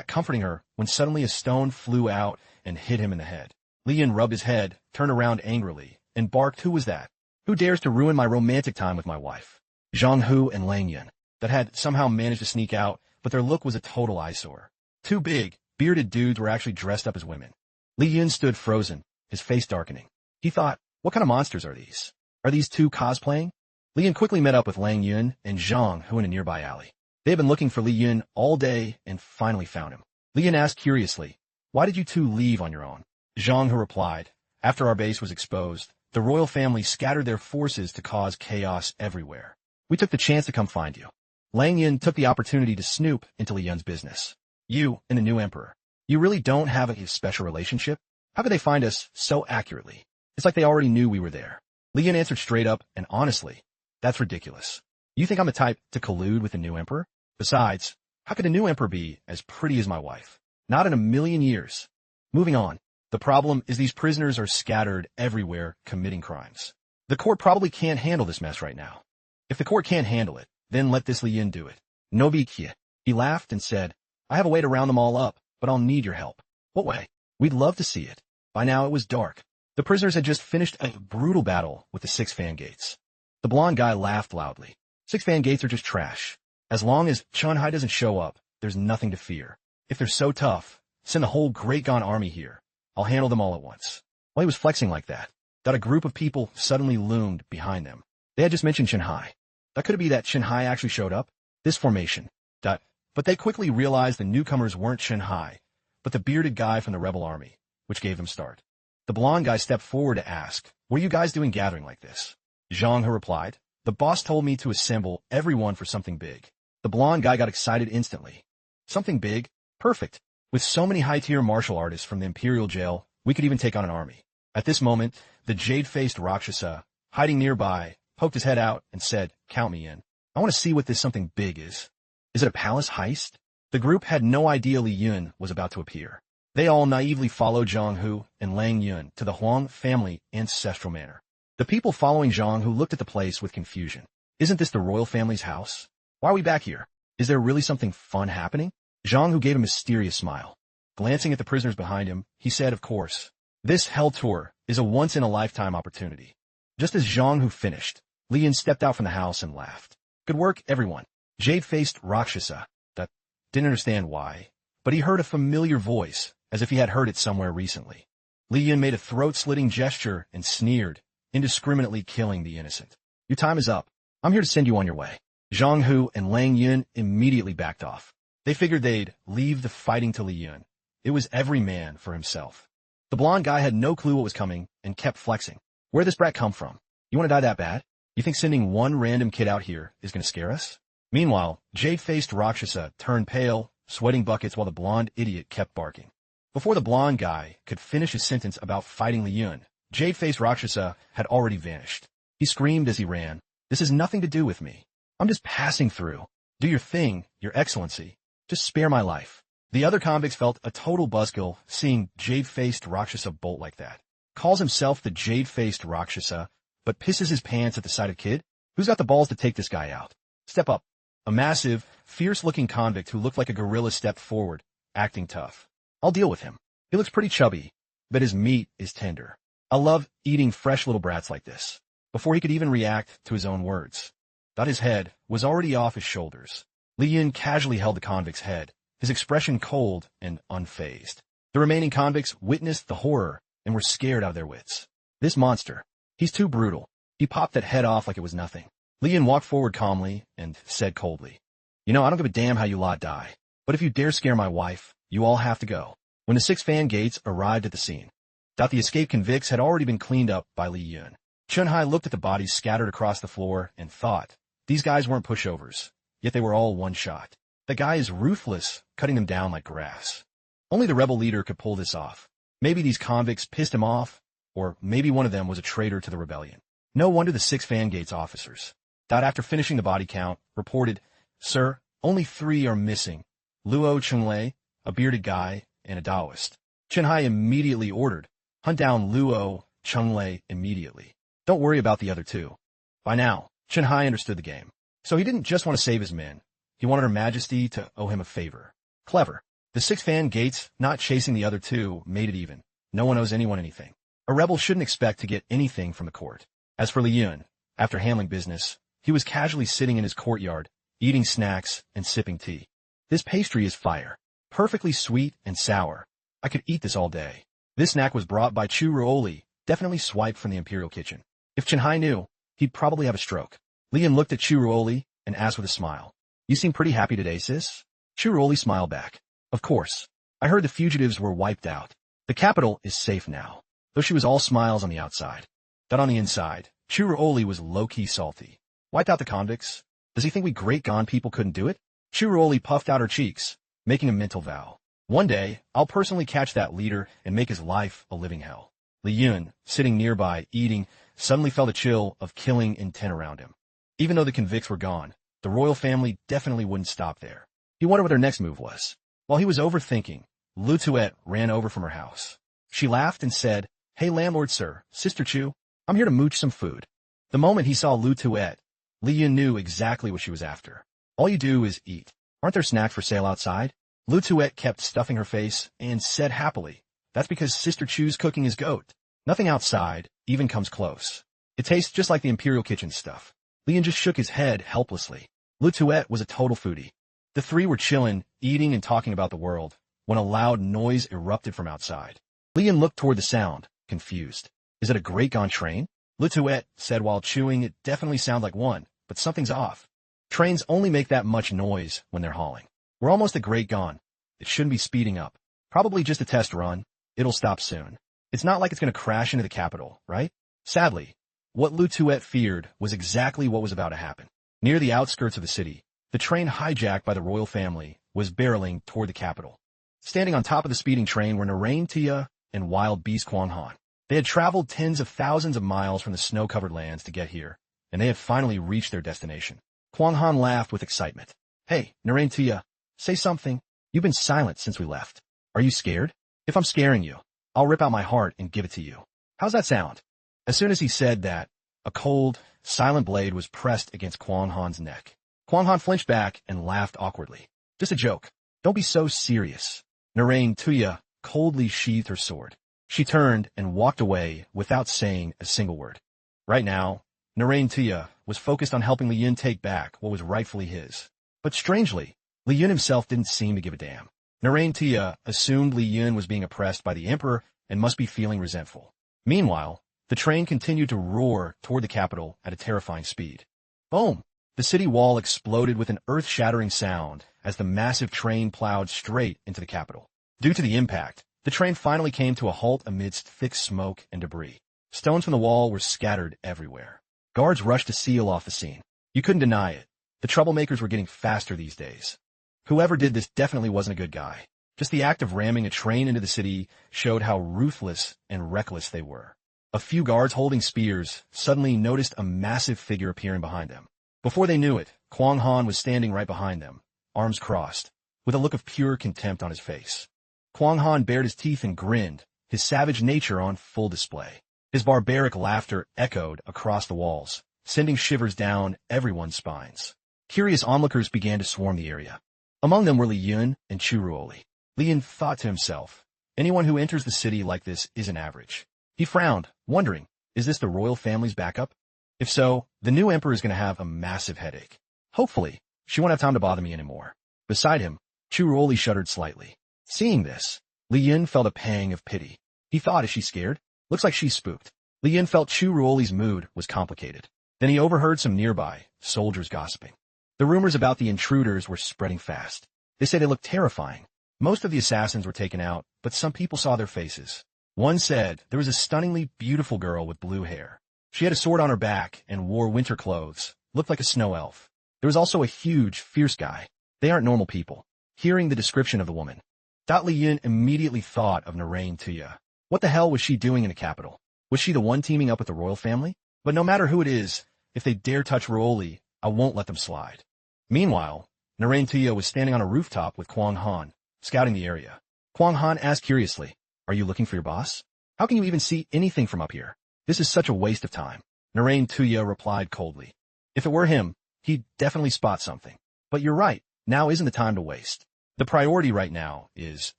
[SPEAKER 1] comforting her when suddenly a stone flew out and hit him in the head. Li Yun rubbed his head, turned around angrily, and barked, "Who was that? Who dares to ruin my romantic time with my wife?" Zhang Hu and Lang Yun that had somehow managed to sneak out, but their look was a total eyesore. 2 big, bearded dudes were actually dressed up as women. Li Yun stood frozen, his face darkening. He thought, what kind of monsters are these? Are these 2 cosplaying? Li Yun quickly met up with Lang Yun and Zhang Hu in a nearby alley. They had been looking for Li Yun all day and finally found him. Li Yun asked curiously, "Why did you 2 leave on your own?" Zhang Hu replied, "After our base was exposed, the royal family scattered their forces to cause chaos everywhere. We took the chance to come find you." Lang Yun took the opportunity to snoop into Li Yun's business. "You and the new emperor, you really don't have a special relationship? How could they find us so accurately? It's like they already knew we were there." Li Yun answered straight up and honestly, "That's ridiculous. You think I'm the type to collude with the new emperor? Besides, how could a new emperor be as pretty as my wife? Not in a million years." Moving on. The problem is these prisoners are scattered everywhere committing crimes. The court probably can't handle this mess right now. If the court can't handle it, then let this Li Yun do it. No big deal. He laughed and said, "I have a way to round them all up, but I'll need your help." "What way?" "We'd love to see it." By now it was dark. The prisoners had just finished a brutal battle with the 6 fan gates. The blonde guy laughed loudly. 6 fan gates are just trash. As long as Chunhai doesn't show up, there's nothing to fear. If they're so tough, send the whole Great Gon army here. I'll handle them all at once. While he was flexing like that, a group of people suddenly loomed behind them. They had just mentioned Chunhai. Could it be that Chunhai actually showed up? This formation. But they quickly realized the newcomers weren't Chunhai, but the bearded guy from the rebel army, which gave them start. The blonde guy stepped forward to ask, "What are you guys doing gathering like this?" Zhang He replied, "The boss told me to assemble everyone for something big." The blonde guy got excited instantly. "Something big? Perfect. With so many high-tier martial artists from the Imperial Jail, we could even take on an army." At this moment, the jade-faced Rakshasa, hiding nearby, poked his head out and said, "Count me in. I want to see what this something big is." "Is it a palace heist?" The group had no idea Li Yun was about to appear. They all naively followed Zhang Hu and Lang Yun to the Huang family ancestral manor. The people following Zhang Hu looked at the place with confusion. "Isn't this the royal family's house? Why are we back here? Is there really something fun happening?" Zhang Hu gave a mysterious smile. Glancing at the prisoners behind him, he said, "Of course. This hell tour is a once-in-a-lifetime opportunity." Just as Zhang Hu finished, Li Yun stepped out from the house and laughed. "Good work, everyone." Jade-faced Rakshasa didn't understand why, but he heard a familiar voice, as if he had heard it somewhere recently. Li Yun made a throat-slitting gesture and sneered, indiscriminately killing the innocent. "Your time is up. I'm here to send you on your way." Zhang Hu and Lang Yun immediately backed off. They figured they'd leave the fighting to Li Yun. It was every man for himself. The blonde guy had no clue what was coming and kept flexing. "Where'd this brat come from? You want to die that bad? You think sending one random kid out here is going to scare us?" Meanwhile, jade-faced Rakshasa turned pale, sweating buckets while the blonde idiot kept barking. Before the blonde guy could finish his sentence about fighting Li Yun, jade-faced Rakshasa had already vanished. He screamed as he ran, "This has nothing to do with me. I'm just passing through. Do your thing, Your Excellency. Just spare my life." The other convicts felt a total buzzkill seeing jade-faced Rakshasa bolt like that. Calls himself the jade-faced Rakshasa, but pisses his pants at the sight of kid? Who's got the balls to take this guy out? Step up. A massive, fierce-looking convict who looked like a gorilla stepped forward, acting tough. "I'll deal with him. He looks pretty chubby, but his meat is tender. I love eating fresh little brats like this." Before he could even react to his own words, his head was already off his shoulders. Li Yun casually held the convict's head, his expression cold and unfazed. The remaining convicts witnessed the horror and were scared out of their wits. "This monster. He's too brutal." He popped that head off like it was nothing. Li Yun walked forward calmly and said coldly, "I don't give a damn how you lot die, but if you dare scare my wife, you all have to go." When the 6 fan gates arrived at the scene, the escaped convicts had already been cleaned up by Li Yun. Chunhai looked at the bodies scattered across the floor and thought, these guys weren't pushovers, yet they were all one shot. The guy is ruthless, cutting them down like grass. Only the rebel leader could pull this off. Maybe these convicts pissed him off, or maybe one of them was a traitor to the rebellion. No wonder the 6 Fangates officers, after finishing the body count, reported, "Sir, only 3 are missing. Luo Chenglei, a bearded guy, and a Taoist." Chen Hai immediately ordered, "Hunt down Luo Chenglei immediately. Don't worry about the other 2. By now, Chen Hai understood the game. So he didn't just want to save his men. He wanted Her Majesty to owe him a favor. Clever. The 6 Fangates not chasing the other 2 made it even. No one owes anyone anything. A rebel shouldn't expect to get anything from the court. As for Li Yun, after handling business, he was casually sitting in his courtyard, eating snacks and sipping tea. This pastry is fire. Perfectly sweet and sour. I could eat this all day. This snack was brought by Chu Ruoli, definitely swiped from the Imperial kitchen. If Chen Hai knew, he'd probably have a stroke. Li Yun looked at Chu Ruoli and asked with a smile, "You seem pretty happy today, sis?" Chu Ruoli smiled back. "Of course. I heard the fugitives were wiped out. The capital is safe now." Though she was all smiles on the outside. But on the inside, Chu Ruoli was low-key salty. Wiped out the convicts? Does he think we great Gon people couldn't do it? Chu Ruoli puffed out her cheeks, making a mental vow. One day, I'll personally catch that leader and make his life a living hell. Li Yun, sitting nearby, eating, suddenly felt a chill of killing intent around him. Even though the convicts were gone, the royal family definitely wouldn't stop there. He wondered what her next move was. While he was overthinking, Lu Tuet ran over from her house. She laughed and said, "Hey landlord sir, Sister Chu, I'm here to mooch some food." The moment he saw Lu Tuet, Li Yun knew exactly what she was after. All you do is eat. Aren't there snacks for sale outside? Lu Tuet kept stuffing her face and said happily, "That's because Sister Chu's cooking is goat. Nothing outside even comes close. It tastes just like the Imperial kitchen stuff." Li Yun just shook his head helplessly. Lu Tuet was a total foodie. The 3 were chilling, eating and talking about the world, when a loud noise erupted from outside. Li Yun looked toward the sound, confused. "Is it a Great Gon train?" Lu Tuet said while chewing. "It definitely sounds like one, but something's off. Trains only make that much noise when they're hauling. We're almost at Great Gon. It shouldn't be speeding up. Probably just a test run. It'll stop soon. It's not like it's going to crash into the capital, right?" Sadly, what Lu Tuet feared was exactly what was about to happen. Near the outskirts of the city, the train hijacked by the royal family was barreling toward the capital. Standing on top of the speeding train were Narain Tia and wild beast Quang Han. They had traveled tens of thousands of miles from the snow-covered lands to get here, and they had finally reached their destination. Quang Han laughed with excitement. "Hey, Narain Tia, say something. You've been silent since we left. Are you scared? If I'm scaring you, I'll rip out my heart and give it to you. How's that sound?" As soon as he said that, a cold, silent blade was pressed against Quang Han's neck. Quang Han flinched back and laughed awkwardly. "Just a joke. Don't be so serious." Narain Tia coldly sheathed her sword. She turned and walked away without saying a single word. Right now, Narain Tia was focused on helping Li Yun take back what was rightfully his. But strangely, Li Yun himself didn't seem to give a damn. Narain Tia assumed Li Yun was being oppressed by the emperor and must be feeling resentful. Meanwhile, the train continued to roar toward the capital at a terrifying speed. Boom! The city wall exploded with an earth-shattering sound as the massive train plowed straight into the capital. Due to the impact, the train finally came to a halt amidst thick smoke and debris. Stones from the wall were scattered everywhere. Guards rushed to seal off the scene. You couldn't deny it. The troublemakers were getting faster these days. Whoever did this definitely wasn't a good guy. Just the act of ramming a train into the city showed how ruthless and reckless they were. A few guards holding spears suddenly noticed a massive figure appearing behind them. Before they knew it, Quang Han was standing right behind them, arms crossed, with a look of pure contempt on his face. Quang Han bared his teeth and grinned, his savage nature on full display. His barbaric laughter echoed across the walls, sending shivers down everyone's spines. Curious onlookers began to swarm the area. Among them were Li Yun and Chu Ruoli. Li Yun thought to himself, anyone who enters the city like this isn't average. He frowned, wondering, is this the royal family's backup? If so, the new emperor is going to have a massive headache. Hopefully, she won't have time to bother me anymore. Beside him, Chu Ruoli shuddered slightly. Seeing this, Li Yun felt a pang of pity. He thought, is she scared? Looks like she's spooked. Li Yun felt Chu Ruoli's mood was complicated. Then he overheard some nearby soldiers gossiping. The rumors about the intruders were spreading fast. They said they looked terrifying. Most of the assassins were taken out, but some people saw their faces. One said there was a stunningly beautiful girl with blue hair. She had a sword on her back and wore winter clothes, looked like a snow elf. There was also a huge, fierce guy. They aren't normal people. Hearing the description of the woman, Li Yun immediately thought of Narain Tuya. What the hell was she doing in the capital? Was she the one teaming up with the royal family? But no matter who it is, if they dare touch Rooli, I won't let them slide. Meanwhile, Narain Tuya was standing on a rooftop with Kwang Han, scouting the area. Kwang Han asked curiously, "Are you looking for your boss? How can you even see anything from up here? This is such a waste of time." Narain Tuya replied coldly. If it were him, he'd definitely spot something. But you're right, now isn't the time to waste. The priority right now is,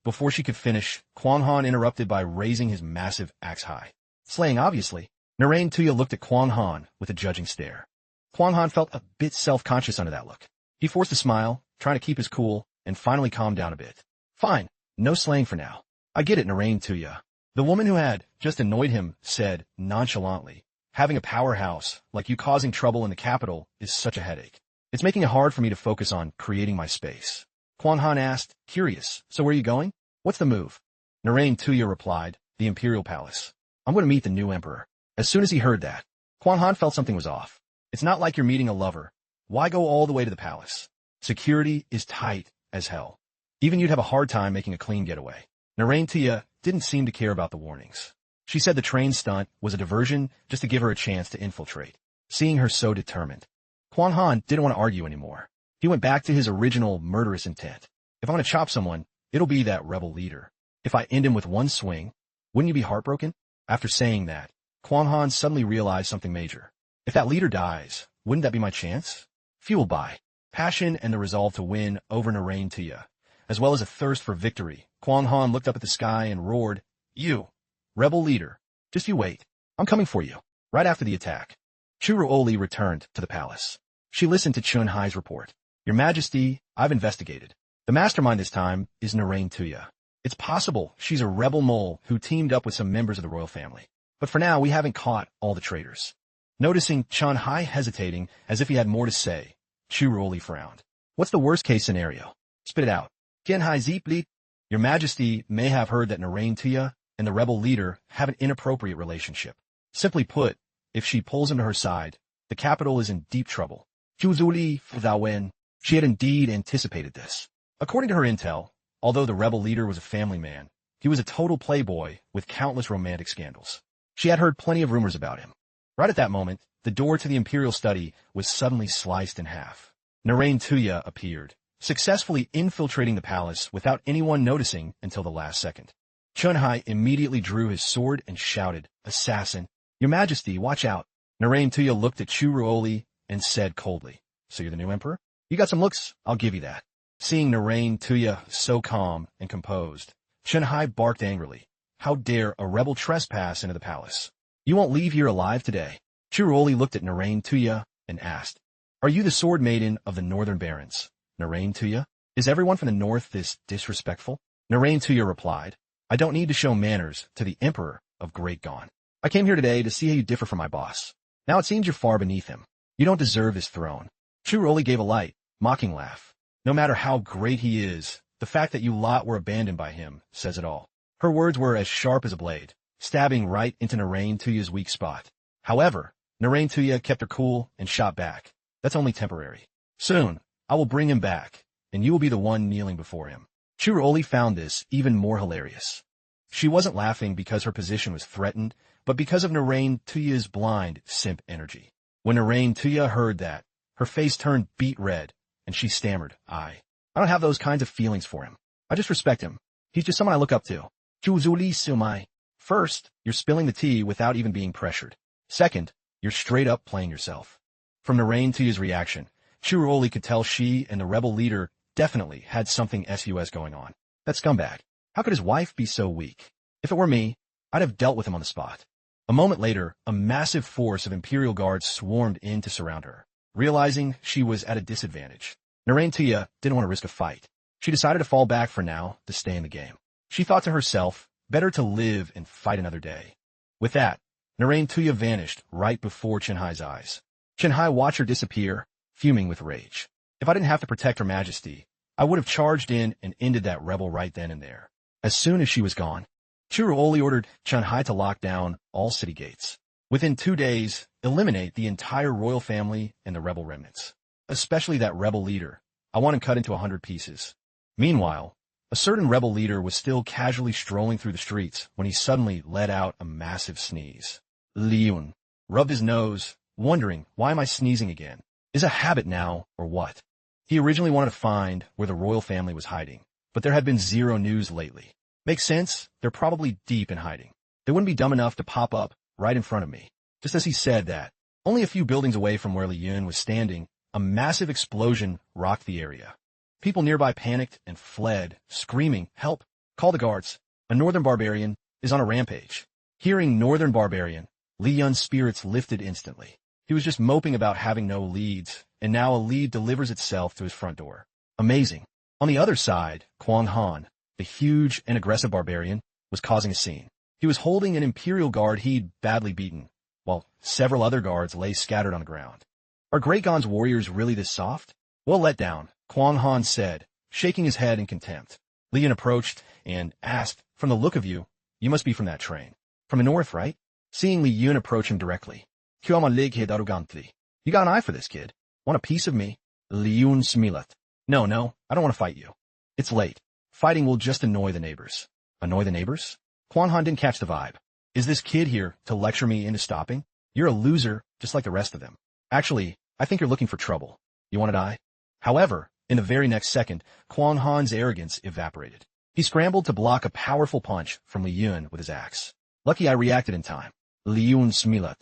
[SPEAKER 1] before she could finish, Kwang Han interrupted by raising his massive axe high. Slaying obviously, Narain Tuya looked at Kwang Han with a judging stare. Kwang Han felt a bit self-conscious under that look. He forced a smile, trying to keep his cool, and finally calmed down a bit. Fine, no slaying for now. I get it, Narain Tuya. The woman who had just annoyed him said nonchalantly, having a powerhouse like you causing trouble in the capital is such a headache. It's making it hard for me to focus on creating my space. Kwang Han asked, curious, so where are you going? What's the move? Narain Tuya replied, the Imperial Palace. I'm going to meet the new emperor. As soon as he heard that, Kwang Han felt something was off. It's not like you're meeting a lover. Why go all the way to the palace? Security is tight as hell. Even you'd have a hard time making a clean getaway. Narain Tuya didn't seem to care about the warnings. She said the train stunt was a diversion just to give her a chance to infiltrate. Seeing her so determined, Kwang Han didn't want to argue anymore. He went back to his original murderous intent. If I'm going to chop someone, it'll be that rebel leader. If I end him with one swing, wouldn't you be heartbroken? After saying that, Kwang Han suddenly realized something major. If that leader dies, wouldn't that be my chance? Fueled by passion and the resolve to win over Narain Tuya, as well as a thirst for victory, Kwang Han looked up at the sky and roared, "You, rebel leader, just you wait. I'm coming for you." Right after the attack, Churuoli returned to the palace. She listened to Chun Hai's report. "Your Majesty, I've investigated. The mastermind this time is Narain Tuya. It's possible she's a rebel mole who teamed up with some members of the royal family. But for now, we haven't caught all the traitors." Noticing Chun Hai hesitating as if he had more to say, Churuoli frowned. "What's the worst-case scenario? Spit it out." Ken Hai Zeepli, "Your Majesty may have heard that Narain Tuya and the rebel leader have an inappropriate relationship. Simply put, if she pulls him to her side, the capital is in deep trouble." Juzuli Fudawen. She had indeed anticipated this. According to her intel, although the rebel leader was a family man, he was a total playboy with countless romantic scandals. She had heard plenty of rumors about him. Right at that moment, the door to the imperial study was suddenly sliced in half. Narain Tuya appeared, successfully infiltrating the palace without anyone noticing until the last second. Chun Hai immediately drew his sword and shouted, "Assassin! Your Majesty, watch out!" Narain Tuya looked at Churuoli and said coldly, "So you're the new emperor? You got some looks, I'll give you that." Seeing Narain Tuya so calm and composed, Chun Hai barked angrily. "How dare a rebel trespass into the palace? You won't leave here alive today." Churuoli looked at Narain Tuya and asked, "Are you the sword maiden of the northern barons, Narain Tuya? Is everyone from the north this disrespectful?" Narain Tuya replied, "I don't need to show manners to the emperor of Great Gone. I came here today to see how you differ from my boss. Now it seems you're far beneath him. You don't deserve his throne." Churuoli gave a light, mocking laugh. "No matter how great he is, the fact that you lot were abandoned by him says it all." Her words were as sharp as a blade, stabbing right into Narain Tuya's weak spot. However, Narain Tuya kept her cool and shot back. "That's only temporary. Soon, I will bring him back, and you will be the one kneeling before him." Churuoli found this even more hilarious. She wasn't laughing because her position was threatened, but because of Narain Tuya's blind simp energy. When Narain Tuya heard that, her face turned beet red, and she stammered, I don't have those kinds of feelings for him. I just respect him. He's just someone I look up to." Juzuli Sumai. "First, you're spilling the tea without even being pressured. Second, you're straight up playing yourself." From Narain Tuya's reaction, Churuoli could tell she and the rebel leader definitely had something sus going on. That scumbag. How could his wife be so weak? If it were me, I'd have dealt with him on the spot. A moment later, a massive force of Imperial guards swarmed in to surround her. Realizing she was at a disadvantage, Narain Tuya didn't want to risk a fight. She decided to fall back for now to stay in the game. She thought to herself, better to live and fight another day. With that, Narain Tuya vanished right before Chun Hai's eyes. Chun Hai watched her disappear, fuming with rage. If I didn't have to protect Her Majesty, I would have charged in and ended that rebel right then and there. As soon as she was gone, Churuoli ordered Chun Hai to lock down all city gates. Within 2 days, eliminate the entire royal family and the rebel remnants, especially that rebel leader, I want him cut into 100 pieces. Meanwhile, a certain rebel leader was still casually strolling through the streets when he suddenly let out a massive sneeze. Li Yun rubbed his nose, wondering, why am I sneezing again? Is it a habit now, or what? He originally wanted to find where the royal family was hiding, but there had been zero news lately. Makes sense, they're probably deep in hiding. They wouldn't be dumb enough to pop up right in front of me. Just as he said that, only a few buildings away from where Li Yun was standing, a massive explosion rocked the area. People nearby panicked and fled, screaming, "Help! Call the guards! A northern barbarian is on a rampage." Hearing northern barbarian, Li Yun's spirits lifted instantly. He was just moping about having no leads, and now a lead delivers itself to his front door. Amazing. On the other side, Kwang Han, the huge and aggressive barbarian, was causing a scene. He was holding an imperial guard he'd badly beaten, while several other guards lay scattered on the ground. Are Great Gon's warriors really this soft? Well let down, Kwang Han said, shaking his head in contempt. Li Yun approached and asked, "From the look of you, you must be from that train. From the north, right?" Seeing Li Yun approach him directly. "You got an eye for this, kid. Want a piece of me?" Li Yun smilat. No, I don't want to fight you. It's late. Fighting will just annoy the neighbors." Annoy the neighbors? Kwang Han didn't catch the vibe. Is this kid here to lecture me into stopping? You're a loser, just like the rest of them. Actually, I think you're looking for trouble. You want to die? However, in the very next second, Kwang Han's arrogance evaporated. He scrambled to block a powerful punch from Li Yun with his axe. Lucky I reacted in time. Li Yun smilat.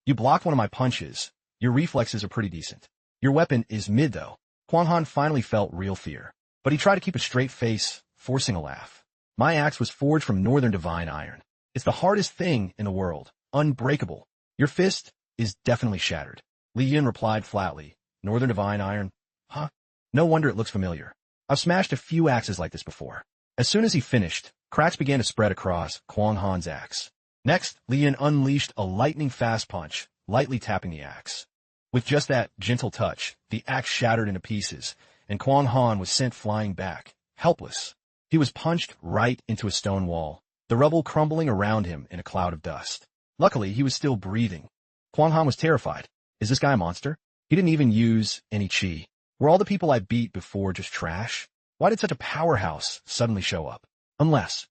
[SPEAKER 1] You blocked one of my punches. Your reflexes are pretty decent. Your weapon is mid though. Kwang Han finally felt real fear. But he tried to keep a straight face, forcing a laugh. My axe was forged from northern divine iron. It's the hardest thing in the world. Unbreakable. Your fist is definitely shattered. Li Yun replied flatly. Northern divine iron? Huh? No wonder it looks familiar. I've smashed a few axes like this before. As soon as he finished, cracks began to spread across Kwang Han's axe. Next, Li Yun unleashed a lightning-fast punch, lightly tapping the axe. With just that gentle touch, the axe shattered into pieces, and Kwang Han was sent flying back, helpless. He was punched right into a stone wall, the rubble crumbling around him in a cloud of dust. Luckily, he was still breathing. Kwang Han was terrified. Is this guy a monster? He didn't even use any chi. Were all the people I beat before just trash? Why did such a powerhouse suddenly show up? Unless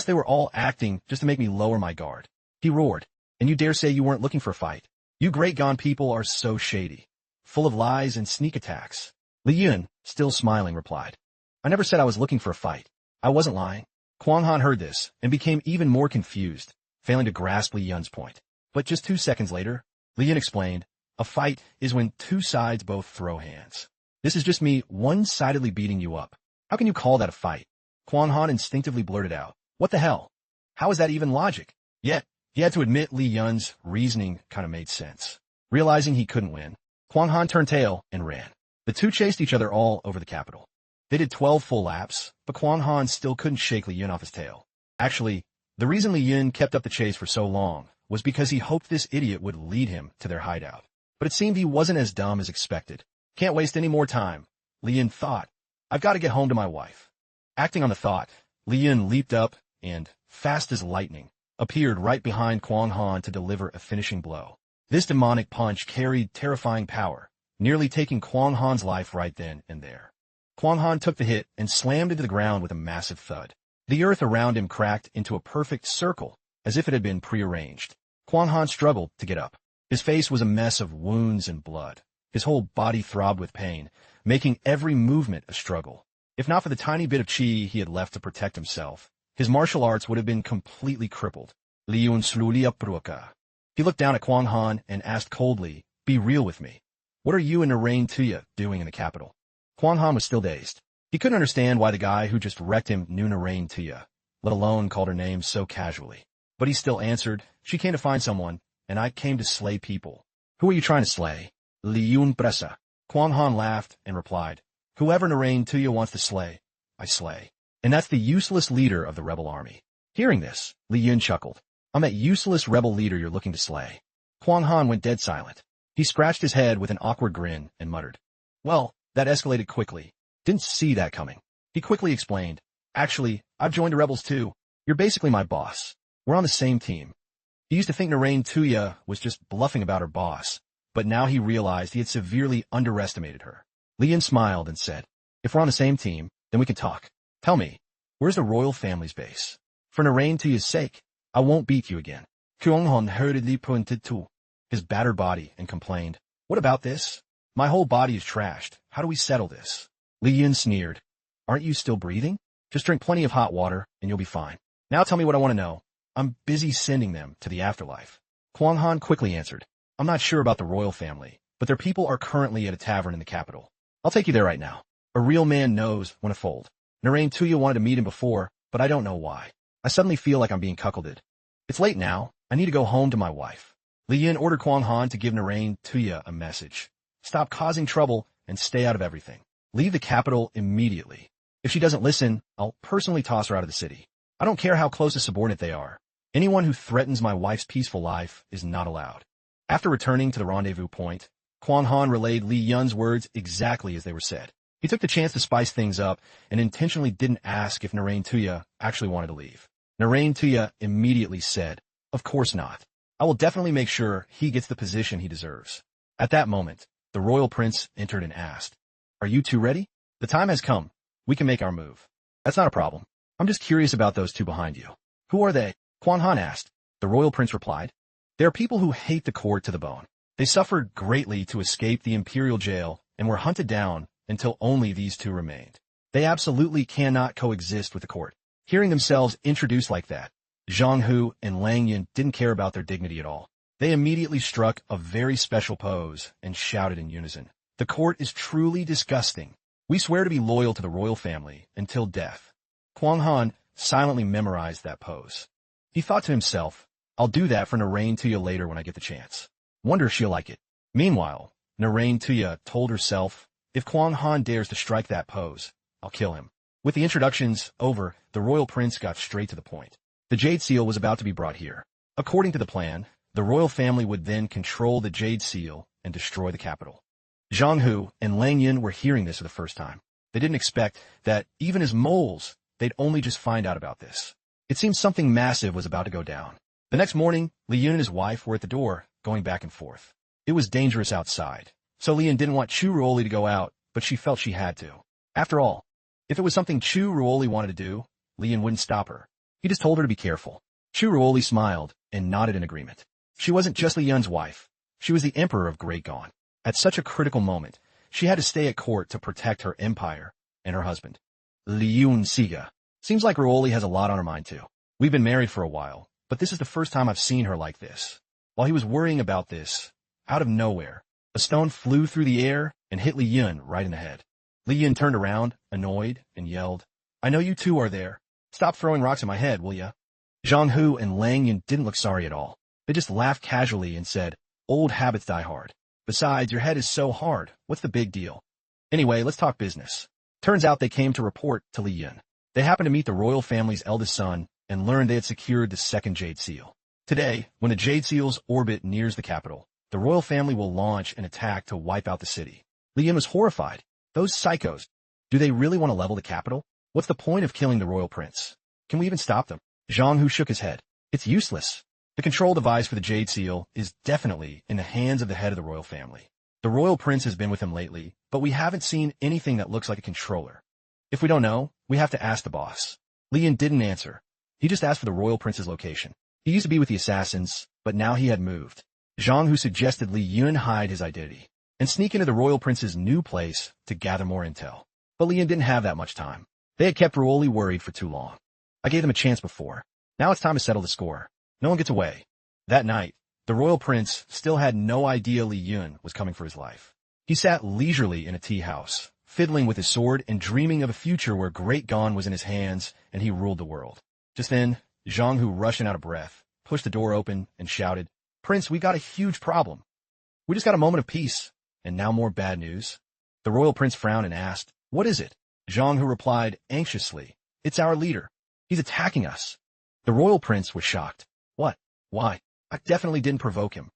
[SPEAKER 1] they were all acting just to make me lower my guard. He roared. And you dare say you weren't looking for a fight? You Great Gon people are so shady. Full of lies and sneak attacks. Li Yun, still smiling, replied. I never said I was looking for a fight. I wasn't lying. Kwang Han heard this and became even more confused, failing to grasp Li Yun's point. But just 2 seconds later, Li Yun explained, a fight is when two sides both throw hands. This is just me one-sidedly beating you up. How can you call that a fight? Kwang Han instinctively blurted out. What the hell? How is that even logic? Yet, he had to admit Li Yun's reasoning kind of made sense. Realizing he couldn't win, Kwang Han turned tail and ran. The two chased each other all over the capital. They did 12 full laps, but Kwang Han still couldn't shake Li Yun off his tail. Actually, the reason Li Yun kept up the chase for so long was because he hoped this idiot would lead him to their hideout. But it seemed he wasn't as dumb as expected. Can't waste any more time, Li Yun thought. I've got to get home to my wife. Acting on the thought, Li Yun leaped up and, fast as lightning, appeared right behind Kwang Han to deliver a finishing blow. This demonic punch carried terrifying power, nearly taking Kwang Han's life right then and there. Kwang Han took the hit and slammed into the ground with a massive thud. The earth around him cracked into a perfect circle, as if it had been prearranged. Kwang Han struggled to get up. His face was a mess of wounds and blood. His whole body throbbed with pain, making every movement a struggle. If not for the tiny bit of chi he had left to protect himself, his martial arts would have been completely crippled. Li Yun slowly upruka. He looked down at Kwang Han and asked coldly, "Be real with me. What are you and Narain Tuya doing in the capital?" Kwang Han was still dazed. He couldn't understand why the guy who just wrecked him knew Narain Tuya, let alone called her name so casually. But he still answered, "She came to find someone, and I came to slay people." "Who are you trying to slay?" Li Yun pressa. Kwang Han laughed and replied, "Whoever Narain Tuya wants to slay, I slay. And that's the useless leader of the rebel army." Hearing this, Li Yun chuckled. "I'm that useless rebel leader you're looking to slay." Kwang Han went dead silent. He scratched his head with an awkward grin and muttered, "Well, that escalated quickly. Didn't see that coming." He quickly explained, "Actually, I've joined the rebels too. You're basically my boss. We're on the same team." He used to think Narain Tuya was just bluffing about her boss, but now he realized he had severely underestimated her. Li Yun smiled and said, If we're on the same team, then we can talk. Tell me, where's the royal family's base? For Narain Tuya's sake, I won't beat you again. Kyung-hon hurriedly pointed to his battered body and complained, what about this? My whole body is trashed. How do we settle this? Li Yun sneered. Aren't you still breathing? Just drink plenty of hot water and you'll be fine. Now tell me what I want to know. I'm busy sending them to the afterlife. Kwang Han quickly answered. I'm not sure about the royal family, but their people are currently at a tavern in the capital. I'll take you there right now. A real man knows when to fold. Narain Tuya wanted to meet him before, but I don't know why. I suddenly feel like I'm being cuckolded. It's late now. I need to go home to my wife. Li Yin ordered Kwang Han to give Narain Tuya a message. Stop causing trouble and stay out of everything. Leave the capital immediately. If she doesn't listen, I'll personally toss her out of the city. I don't care how close a subordinate they are. Anyone who threatens my wife's peaceful life is not allowed. After returning to the rendezvous point, Kwang Han relayed Li Yun's words exactly as they were said. He took the chance to spice things up and intentionally didn't ask if Narain Tuya actually wanted to leave. Narain Tuya immediately said, of course not. I will definitely make sure he gets the position he deserves. At that moment, the royal prince entered and asked, are you two ready? The time has come. We can make our move. That's not a problem. I'm just curious about those two behind you. Who are they? Kwang Han asked. The royal prince replied, they are people who hate the court to the bone. They suffered greatly to escape the imperial jail and were hunted down until only these two remained. They absolutely cannot coexist with the court. Hearing themselves introduced like that, Zhang Hu and Lang Yin didn't care about their dignity at all. They immediately struck a very special pose and shouted in unison, the court is truly disgusting. We swear to be loyal to the royal family until death. Kwang Han silently memorized that pose. He thought to himself, I'll do that for Narain Tuya later when I get the chance. Wonder if she'll like it. Meanwhile, Narain Tuya told herself, if Kwang Han dares to strike that pose, I'll kill him. With the introductions over, the royal prince got straight to the point. The Jade Seal was about to be brought here. According to the plan, the royal family would then control the Jade Seal and destroy the capital. Zhang Hu and Lang Yin were hearing this for the first time. They didn't expect that, even as moles, they'd only just find out about this. It seemed something massive was about to go down. The next morning, Li Yun and his wife were at the door, going back and forth. It was dangerous outside, so Li Yun didn't want Chu Ruoli to go out, but she felt she had to. After all, if it was something Chu Ruoli wanted to do, Li Yun wouldn't stop her. He just told her to be careful. Chu Ruoli smiled and nodded in agreement. She wasn't just Li Yun's wife. She was the emperor of Great Gone. At such a critical moment, she had to stay at court to protect her empire and her husband. Li Yun Siga. Seems like Ruoli has a lot on her mind too. We've been married for a while, but this is the first time I've seen her like this. While he was worrying about this, out of nowhere, a stone flew through the air and hit Li Yun right in the head. Li Yun turned around, annoyed, and yelled, I know you two are there. Stop throwing rocks at my head, will ya? Zhang Hu and Lang Yin didn't look sorry at all. They just laughed casually and said, old habits die hard. Besides, your head is so hard. What's the big deal? Anyway, let's talk business. Turns out they came to report to Li Yun. They happened to meet the royal family's eldest son and learned they had secured the second Jade Seal. Today, when the Jade Seal's orbit nears the capital, the royal family will launch an attack to wipe out the city. Li Yun was horrified. Those psychos. Do they really want to level the capital? What's the point of killing the royal prince? Can we even stop them? Zhang Hu shook his head. It's useless. The control device for the Jade Seal is definitely in the hands of the head of the royal family. The royal prince has been with him lately, but we haven't seen anything that looks like a controller. If we don't know, we have to ask the boss. Li Yun didn't answer. He just asked for the royal prince's location. He used to be with the assassins, but now he had moved. Zhang Hu suggested Li Yun hide his identity and sneak into the royal prince's new place to gather more intel. But Li Yun didn't have that much time. They had kept Ruoli worried for too long. I gave them a chance before. Now it's time to settle the score. No one gets away. That night, the royal prince still had no idea Li Yun was coming for his life. He sat leisurely in a tea house, fiddling with his sword and dreaming of a future where Great Gone was in his hands and he ruled the world. Just then, Zhang Hu, rushing out of breath, pushed the door open and shouted, Prince, we got a huge problem. We just got a moment of peace, and now more bad news. The royal prince frowned and asked, what is it? Zhang Hu replied anxiously, it's our leader. He's attacking us. The royal prince was shocked. What? Why? I definitely didn't provoke him.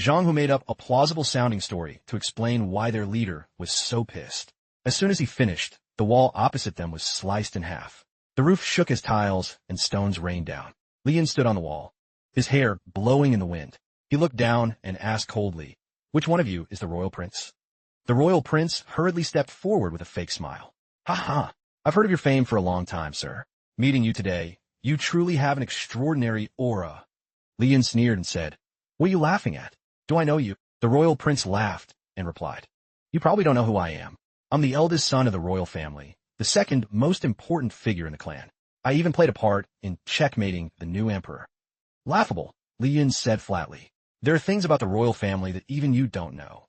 [SPEAKER 1] Zhang Hu made up a plausible-sounding story to explain why their leader was so pissed. As soon as he finished, the wall opposite them was sliced in half. The roof shook as tiles and stones rained down. Li Yun stood on the wall, his hair blowing in the wind. He looked down and asked coldly, which one of you is the royal prince? The royal prince hurriedly stepped forward with a fake smile. Ha ha. I've heard of your fame for a long time, sir. Meeting you today, you truly have an extraordinary aura. Li Yin sneered and said, What are you laughing at? Do I know you? The royal prince laughed and replied, You probably don't know who I am. I'm the eldest son of the royal family, the second most important figure in the clan. I even played a part in checkmating the new emperor. Laughable, Li Yin said flatly. There are things about the royal family that even you don't know.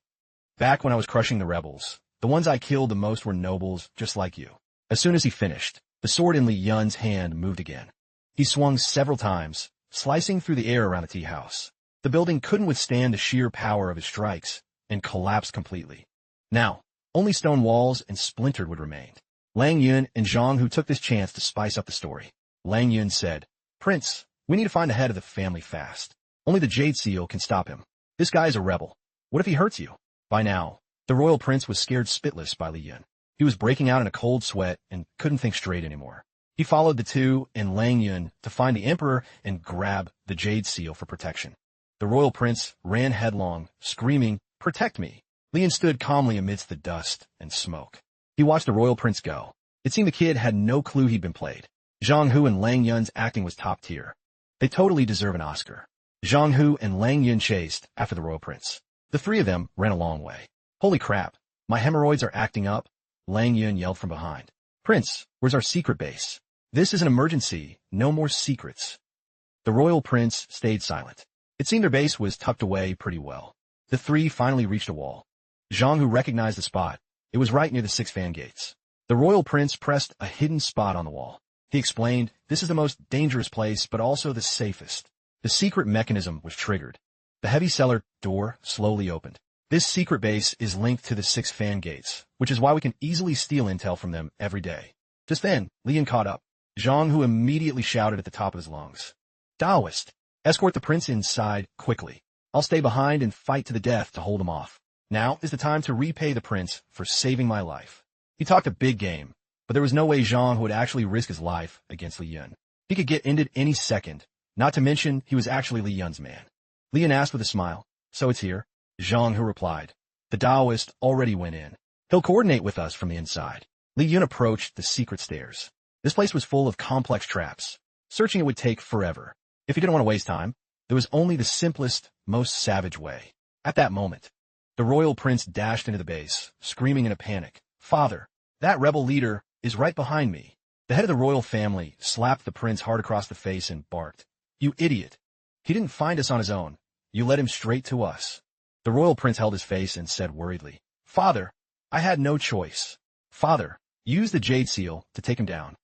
[SPEAKER 1] Back when I was crushing the rebels, the ones I killed the most were nobles just like you. As soon as he finished, the sword in Li Yun's hand moved again. He swung several times, slicing through the air around the tea house. The building couldn't withstand the sheer power of his strikes and collapsed completely. Now, only stone walls and splintered would remain. Lang Yun and Zhang Hu took this chance to spice up the story. Lang Yun said, Prince, we need to find the head of the family fast. Only the Jade Seal can stop him. This guy is a rebel. What if he hurts you? By now, the royal prince was scared spitless by Li Yun. He was breaking out in a cold sweat and couldn't think straight anymore. He followed the two and Lang Yun to find the emperor and grab the Jade Seal for protection. The royal prince ran headlong, screaming, Protect me! Li Yun stood calmly amidst the dust and smoke. He watched the royal prince go. It seemed the kid had no clue he'd been played. Zhang Hu and Lang Yun's acting was top tier. They totally deserve an Oscar. Zhang Hu and Lang Yun chased after the royal prince. The three of them ran a long way. Holy crap, my hemorrhoids are acting up, Lang Yun yelled from behind. Prince, where's our secret base? This is an emergency, no more secrets. The royal prince stayed silent. It seemed their base was tucked away pretty well. The three finally reached a wall. Zhang Hu recognized the spot. It was right near the 6 fan gates. The royal prince pressed a hidden spot on the wall. He explained, This is the most dangerous place, but also the safest. The secret mechanism was triggered. The heavy cellar door slowly opened. This secret base is linked to the 6 fan gates, which is why we can easily steal intel from them every day. Just then, Li Yin caught up. Zhang Hu immediately shouted at the top of his lungs. Taoist, escort the prince inside quickly. I'll stay behind and fight to the death to hold him off. Now is the time to repay the prince for saving my life. He talked a big game, but there was no way Zhang Hu would actually risk his life against Li Yun. He could get ended any second, not to mention he was actually Li Yun's man. Li Yun asked with a smile, So it's here? Zhang Hu replied. The Taoist already went in. He'll coordinate with us from the inside. Li Yun approached the secret stairs. This place was full of complex traps. Searching it would take forever. If he didn't want to waste time, there was only the simplest, most savage way. At that moment, the royal prince dashed into the base, screaming in a panic. Father, that rebel leader is right behind me. The head of the royal family slapped the prince hard across the face and barked. You idiot. He didn't find us on his own. You led him straight to us. The royal prince held his face and said worriedly, Father, I had no choice. Father, use the Jade Seal to take him down.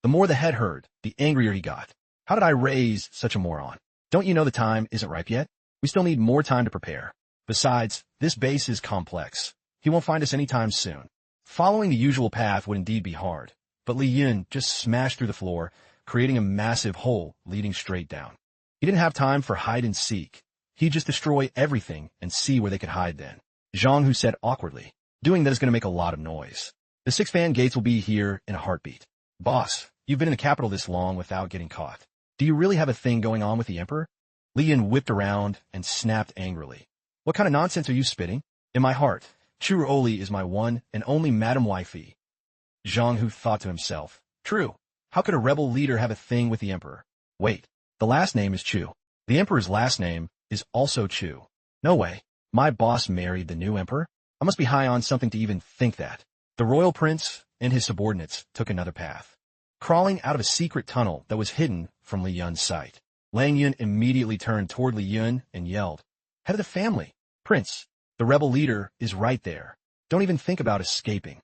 [SPEAKER 1] The more the head heard, the angrier he got. How did I raise such a moron? Don't you know the time isn't ripe yet? We still need more time to prepare. Besides, this base is complex. He won't find us anytime soon. Following the usual path would indeed be hard, but Li Yun just smashed through the floor, creating a massive hole leading straight down. He didn't have time for hide and seek. He'd just destroy everything and see where they could hide then. Zhang Hu said awkwardly, Doing that is going to make a lot of noise. The 6 fan gates will be here in a heartbeat. Boss, you've been in the capital this long without getting caught. Do you really have a thing going on with the emperor? Li Yun whipped around and snapped angrily. What kind of nonsense are you spitting? In my heart, Chu Oli is my one and only Madam Wifey. Zhang Hu thought to himself, True. How could a rebel leader have a thing with the emperor? Wait, the last name is Chu. The emperor's last name is also Chu. No way. My boss married the new emperor? I must be high on something to even think that. The royal prince and his subordinates took another path, crawling out of a secret tunnel that was hidden from Li Yun's sight. Lang Yun immediately turned toward Li Yun and yelled, Head of the family, Prince, the rebel leader is right there. Don't even think about escaping.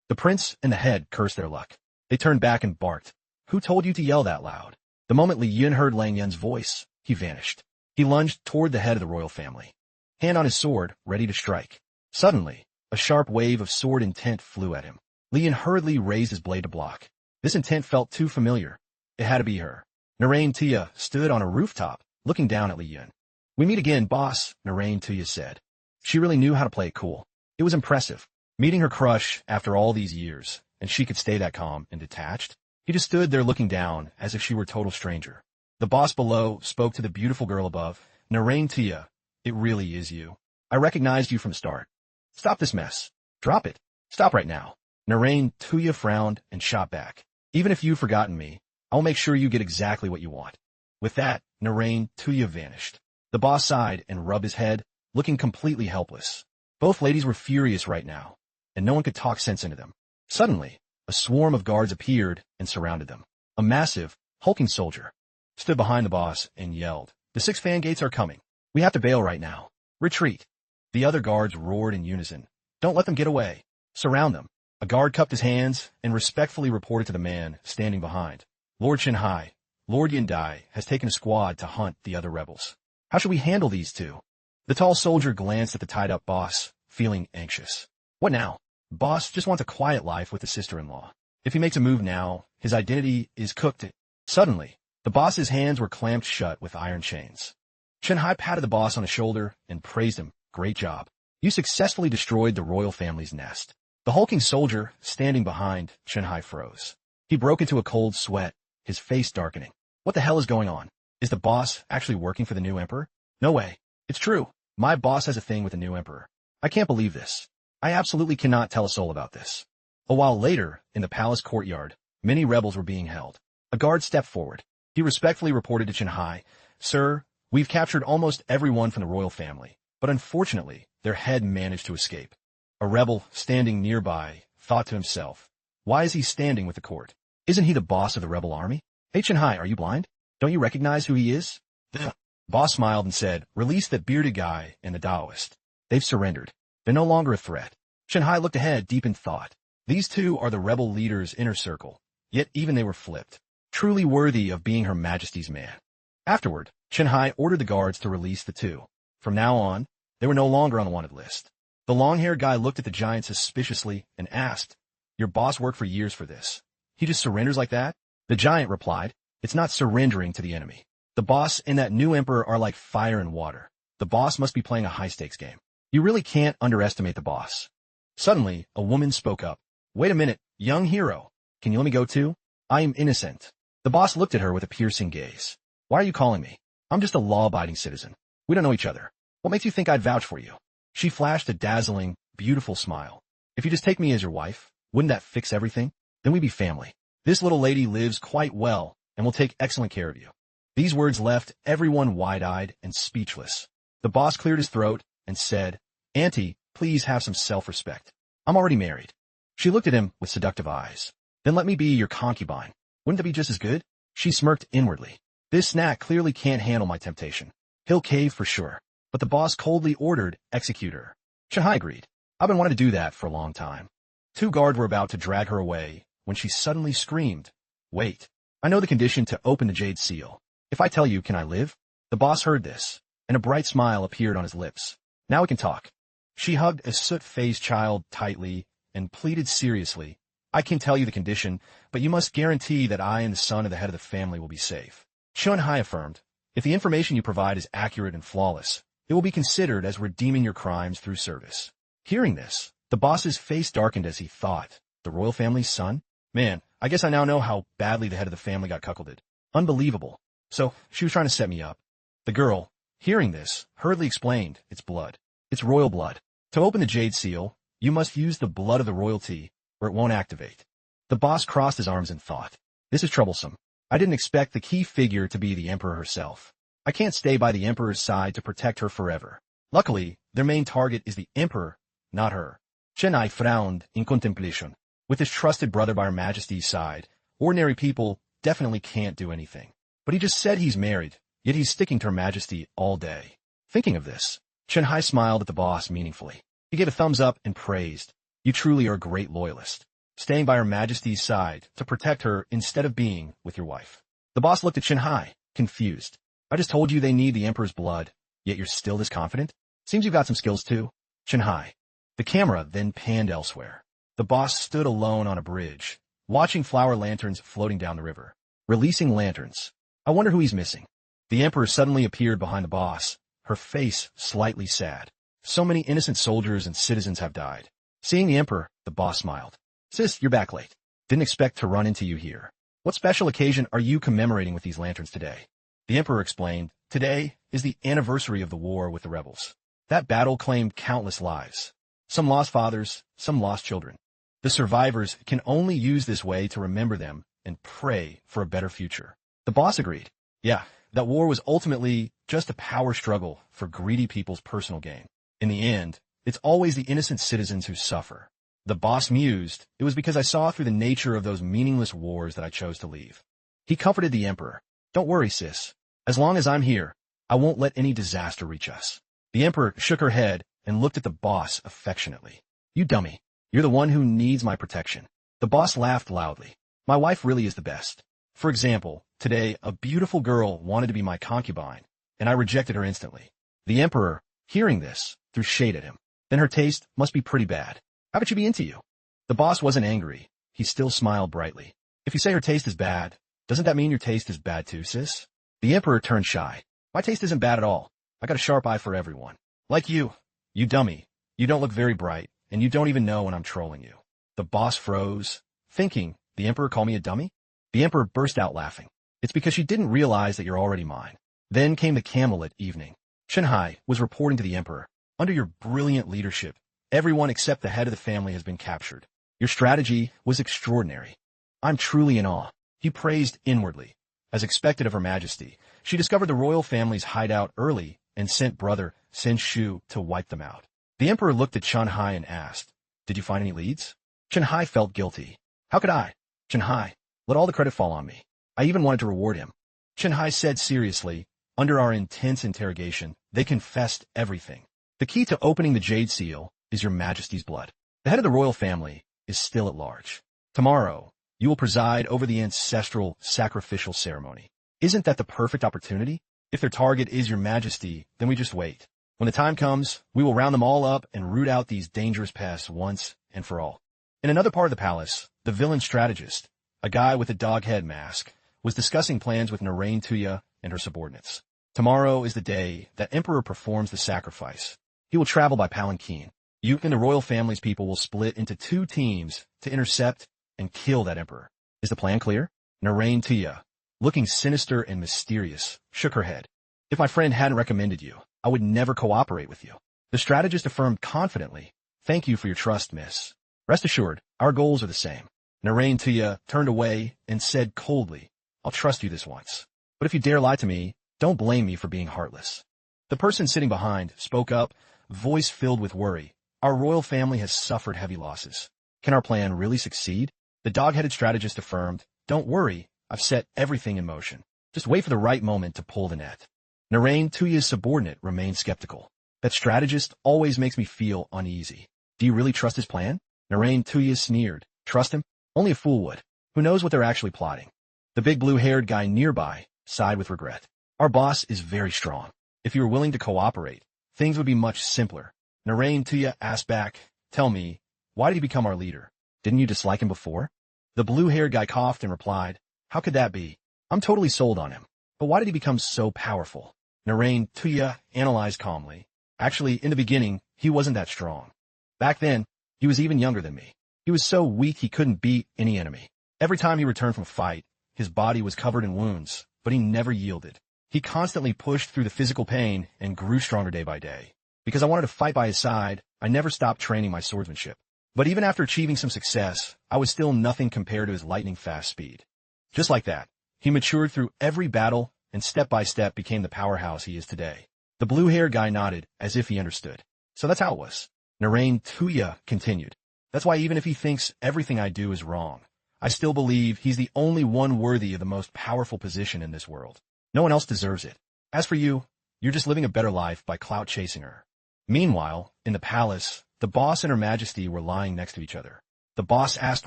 [SPEAKER 1] The prince and the head cursed their luck. They turned back and barked. Who told you to yell that loud? The moment Li Yun heard Lang Yun's voice, he vanished. He lunged toward the head of the royal family, hand on his sword, ready to strike. Suddenly, a sharp wave of sword intent flew at him. Li Yun hurriedly raised his blade to block. This intent felt too familiar. It had to be her. Narain Tia stood on a rooftop, looking down at Li Yun. We meet again, boss, Narain Tia said. She really knew how to play it cool. It was impressive. Meeting her crush after all these years, and she could stay that calm and detached. He just stood there looking down, as if she were a total stranger. The boss below spoke to the beautiful girl above. Narain Tia, it really is you. I recognized you from the start. Stop this mess. Drop it. Stop right now. Narain Tuya frowned and shot back. Even if you've forgotten me, I will make sure you get exactly what you want. With that, Narain Tuya vanished. The boss sighed and rubbed his head, looking completely helpless. Both ladies were furious right now, and no one could talk sense into them. Suddenly, a swarm of guards appeared and surrounded them. A massive, hulking soldier stood behind the boss and yelled, "The 6 fan gates are coming. We have to bail right now. Retreat." The other guards roared in unison, "Don't let them get away. Surround them." A guard cupped his hands and respectfully reported to the man standing behind, "Lord Shinhai, Lord Yindai has taken a squad to hunt the other rebels. How should we handle these two?" The tall soldier glanced at the tied-up boss, feeling anxious. "What now? Boss just wants a quiet life with the sister-in-law. If he makes a move now, his identity is cooked." Suddenly, the boss's hands were clamped shut with iron chains. Shinhai patted the boss on the shoulder and praised him. "Great job. You successfully destroyed the royal family's nest." The hulking soldier, standing behind, Shinhai froze. He broke into a cold sweat, his face darkening. What the hell is going on? Is the boss actually working for the new emperor? No way. It's true. My boss has a thing with the new emperor. I can't believe this. I absolutely cannot tell a soul about this. A while later, in the palace courtyard, many rebels were being held. A guard stepped forward. He respectfully reported to Shinhai, "Sir, we've captured almost everyone from the royal family, but unfortunately, their head managed to escape." A rebel, standing nearby, thought to himself, "Why is he standing with the court? Isn't he the boss of the rebel army? Hey Shinhai, are you blind? Don't you recognize who he is?" The boss smiled and said, "Release that bearded guy and the Taoist. They've surrendered. They're no longer a threat." Shinhai looked ahead deep in thought. These two are the rebel leader's inner circle, yet even they were flipped. Truly worthy of being Her Majesty's man. Afterward, Shinhai ordered the guards to release the two. From now on, they were no longer on the wanted list. The long-haired guy looked at the giant suspiciously and asked, "Your boss worked for years for this. He just surrenders like that?" The giant replied, "It's not surrendering to the enemy. The boss and that new emperor are like fire and water. The boss must be playing a high-stakes game. You really can't underestimate the boss." Suddenly, a woman spoke up. "Wait a minute, young hero. Can you let me go too? I am innocent." The boss looked at her with a piercing gaze. "Why are you calling me? I'm just a law-abiding citizen. We don't know each other. What makes you think I'd vouch for you?" She flashed a dazzling, beautiful smile. "If you just take me as your wife, wouldn't that fix everything? Then we'd be family. This little lady lives quite well and will take excellent care of you." These words left everyone wide-eyed and speechless. The boss cleared his throat and said, "Auntie, please have some self-respect. I'm already married." She looked at him with seductive eyes. "Then let me be your concubine. Wouldn't that be just as good?" She smirked inwardly. "This snack clearly can't handle my temptation. He'll cave for sure." But the boss coldly ordered, "Execute her." Shinhai agreed. "I've been wanting to do that for a long time." Two guards were about to drag her away when she suddenly screamed, "Wait. I know the condition to open the jade seal. If I tell you, can I live?" The boss heard this, and a bright smile appeared on his lips. "Now we can talk." She hugged a soot-faced child tightly and pleaded seriously, "I can tell you the condition, but you must guarantee that I and the son of the head of the family will be safe." Shinhai affirmed, "If the information you provide is accurate and flawless, it will be considered as redeeming your crimes through service." Hearing this, the boss's face darkened as he thought, the royal family's son? Man, I guess I now know how badly the head of the family got cuckolded. Unbelievable. So, she was trying to set me up. The girl, hearing this, hurriedly explained, "It's blood. It's royal blood. To open the jade seal, you must use the blood of the royalty, or it won't activate." The boss crossed his arms in thought. "This is troublesome. I didn't expect the key figure to be the emperor herself. I can't stay by the emperor's side to protect her forever." Luckily, their main target is the emperor, not her. Shinhai frowned in contemplation. With his trusted brother by Her Majesty's side, ordinary people definitely can't do anything. But he just said he's married, yet he's sticking to Her Majesty all day. Thinking of this, Shinhai smiled at the boss meaningfully. He gave a thumbs up and praised, "You truly are a great loyalist, staying by Her Majesty's side to protect her instead of being with your wife." The boss looked at Shinhai, confused. "I just told you they need the emperor's blood, yet you're still this confident? Seems you've got some skills too." Shinhai. The camera then panned elsewhere. The boss stood alone on a bridge, watching flower lanterns floating down the river. Releasing lanterns. I wonder who he's missing. The emperor suddenly appeared behind the boss, her face slightly sad. So many innocent soldiers and citizens have died. Seeing the emperor, the boss smiled. "Sis, you're back late. Didn't expect to run into you here. What special occasion are you commemorating with these lanterns today?" The emperor explained, "Today is the anniversary of the war with the rebels. That battle claimed countless lives. Some lost fathers, some lost children. The survivors can only use this way to remember them and pray for a better future. The boss agreed. Yeah, that war was ultimately just a power struggle for greedy people's personal gain. In the end, it's always the innocent citizens who suffer. The boss mused, it was because I saw through the nature of those meaningless wars that I chose to leave. He comforted the emperor. Don't worry, sis. As long as I'm here, I won't let any disaster reach us. The emperor shook her head and looked at the boss affectionately. You dummy. You're the one who needs my protection. The boss laughed loudly. My wife really is the best. For example, today a beautiful girl wanted to be my concubine, and I rejected her instantly. The emperor, hearing this, threw shade at him. Then her taste must be pretty bad. How could she be into you? The boss wasn't angry. He still smiled brightly. If you say her taste is bad, doesn't that mean your taste is bad too, sis? The emperor turned shy. My taste isn't bad at all. I got a sharp eye for everyone. Like you. You dummy. You don't look very bright, and you don't even know when I'm trolling you. The boss froze, thinking, the emperor called me a dummy? The emperor burst out laughing. It's because she didn't realize that you're already mine. Then came the camelot evening. Shanhai was reporting to the emperor. Under your brilliant leadership, everyone except the head of the family has been captured. Your strategy was extraordinary. I'm truly in awe. He praised inwardly. As expected of Her Majesty, she discovered the royal family's hideout early and sent brother Sen Shu to wipe them out. The emperor looked at Shanhai and asked, Did you find any leads? Shanhai felt guilty. How could I? Shanhai, let all the credit fall on me. I even wanted to reward him. Shanhai said seriously, under our intense interrogation, they confessed everything. The key to opening the Jade Seal is Your Majesty's blood. The head of the royal family is still at large. Tomorrow, you will preside over the ancestral sacrificial ceremony. Isn't that the perfect opportunity? If their target is Your Majesty, then we just wait. When the time comes, we will round them all up and root out these dangerous pests once and for all. In another part of the palace, the villain strategist, a guy with a dog head mask, was discussing plans with Narain Tuya and her subordinates. Tomorrow is the day that Emperor performs the sacrifice. He will travel by palanquin. You and the royal family's people will split into 2 teams to intercept and kill that emperor. Is the plan clear? Narain Tuya, looking sinister and mysterious, shook her head. If my friend hadn't recommended you, I would never cooperate with you. The strategist affirmed confidently, Thank you for your trust, miss. Rest assured, our goals are the same. Narain Tuya turned away and said coldly, I'll trust you this once. But if you dare lie to me, don't blame me for being heartless. The person sitting behind spoke up, voice filled with worry. Our royal family has suffered heavy losses. Can our plan really succeed? The dog-headed strategist affirmed, Don't worry, I've set everything in motion. Just wait for the right moment to pull the net. Narain Tuya's subordinate remained skeptical. That strategist always makes me feel uneasy. Do you really trust his plan? Narain Tuya sneered. Trust him? Only a fool would. Who knows what they're actually plotting? The big blue-haired guy nearby sighed with regret. Our boss is very strong. If you were willing to cooperate, things would be much simpler. Narain Tuya asked back, Tell me, why did he become our leader? Didn't you dislike him before? The blue-haired guy coughed and replied, How could that be? I'm totally sold on him. But why did he become so powerful? Narain Tuya analyzed calmly. Actually, in the beginning, he wasn't that strong. Back then, he was even younger than me. He was so weak he couldn't beat any enemy. Every time he returned from a fight, his body was covered in wounds, but he never yielded. He constantly pushed through the physical pain and grew stronger day by day. Because I wanted to fight by his side, I never stopped training my swordsmanship. But even after achieving some success, I was still nothing compared to his lightning-fast speed. Just like that, he matured through every battle and step by step became the powerhouse he is today. The blue-haired guy nodded as if he understood. So that's how it was. Narain Tuya continued. That's why even if he thinks everything I do is wrong, I still believe he's the only one worthy of the most powerful position in this world. No one else deserves it. As for you, you're just living a better life by clout-chasing her. Meanwhile, in the palace, the boss and Her Majesty were lying next to each other. The boss asked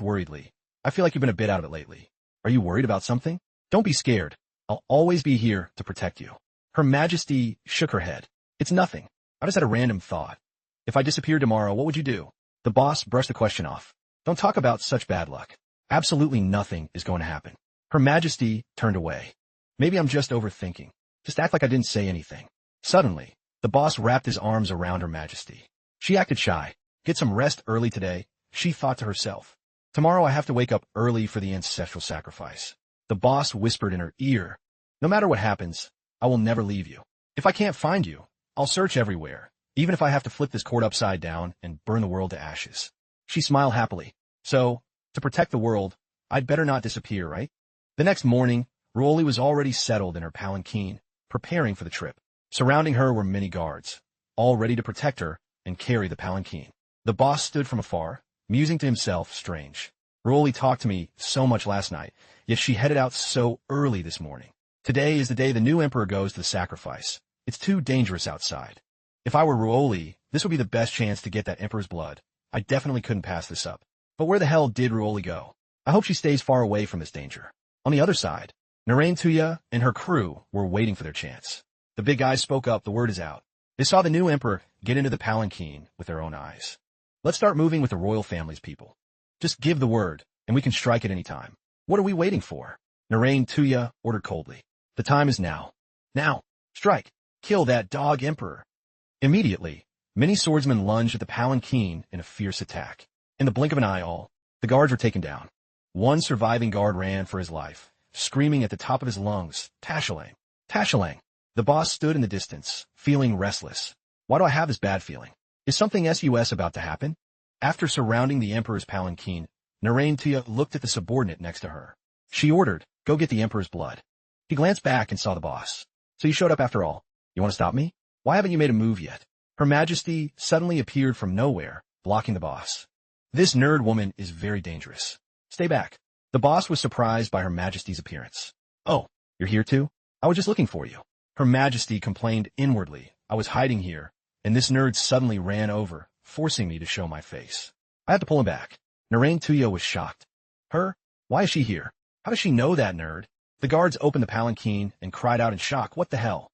[SPEAKER 1] worriedly, I feel like you've been a bit out of it lately. Are you worried about something? Don't be scared. I'll always be here to protect you. Her Majesty shook her head. It's nothing. I just had a random thought. If I disappeared tomorrow, what would you do? The boss brushed the question off. Don't talk about such bad luck. Absolutely nothing is going to happen. Her Majesty turned away. Maybe I'm just overthinking. Just act like I didn't say anything. Suddenly, the boss wrapped his arms around Her Majesty. She acted shy. Get some rest early today, she thought to herself. Tomorrow I have to wake up early for the ancestral sacrifice. The boss whispered in her ear. No matter what happens, I will never leave you. If I can't find you, I'll search everywhere, even if I have to flip this court upside down and burn the world to ashes. She smiled happily. So, to protect the world, I'd better not disappear, right? The next morning, Ruoli was already settled in her palanquin, preparing for the trip. Surrounding her were many guards, all ready to protect her and carry the palanquin. The boss stood from afar, musing to himself, strange. Ruoli talked to me so much last night, yet she headed out so early this morning. Today is the day the new emperor goes to the sacrifice. It's too dangerous outside. If I were Ruoli, this would be the best chance to get that emperor's blood. I definitely couldn't pass this up. But where the hell did Ruoli go? I hope she stays far away from this danger. On the other side, Narration and her crew were waiting for their chance. The big guys spoke up, the word is out. They saw the new emperor get into the palanquin with their own eyes. Let's start moving with the royal family's people. Just give the word, and we can strike at any time. What are we waiting for? Narration ordered coldly. The time is now. Now, strike. Kill that dog emperor. Immediately, many swordsmen lunged at the palanquin in a fierce attack. In the blink of an eye, the guards were taken down. One surviving guard ran for his life, screaming at the top of his lungs, Tashalang! Tashalang! The boss stood in the distance, feeling restless. Why do I have this bad feeling? Is something sus about to happen? After surrounding the emperor's palanquin, Narration looked at the subordinate next to her. She ordered, go get the emperor's blood. He glanced back and saw the boss. So you showed up after all. You want to stop me? Why haven't you made a move yet? Her Majesty suddenly appeared from nowhere, blocking the boss. This nerd woman is very dangerous. Stay back. The boss was surprised by Her Majesty's appearance. Oh, you're here too? I was just looking for you. Her Majesty complained inwardly. I was hiding here, and this nerd suddenly ran over, forcing me to show my face. I had to pull him back. Narration was shocked. Her? Why is she here? How does she know that nerd? The guards opened the palanquin and cried out in shock, what the hell?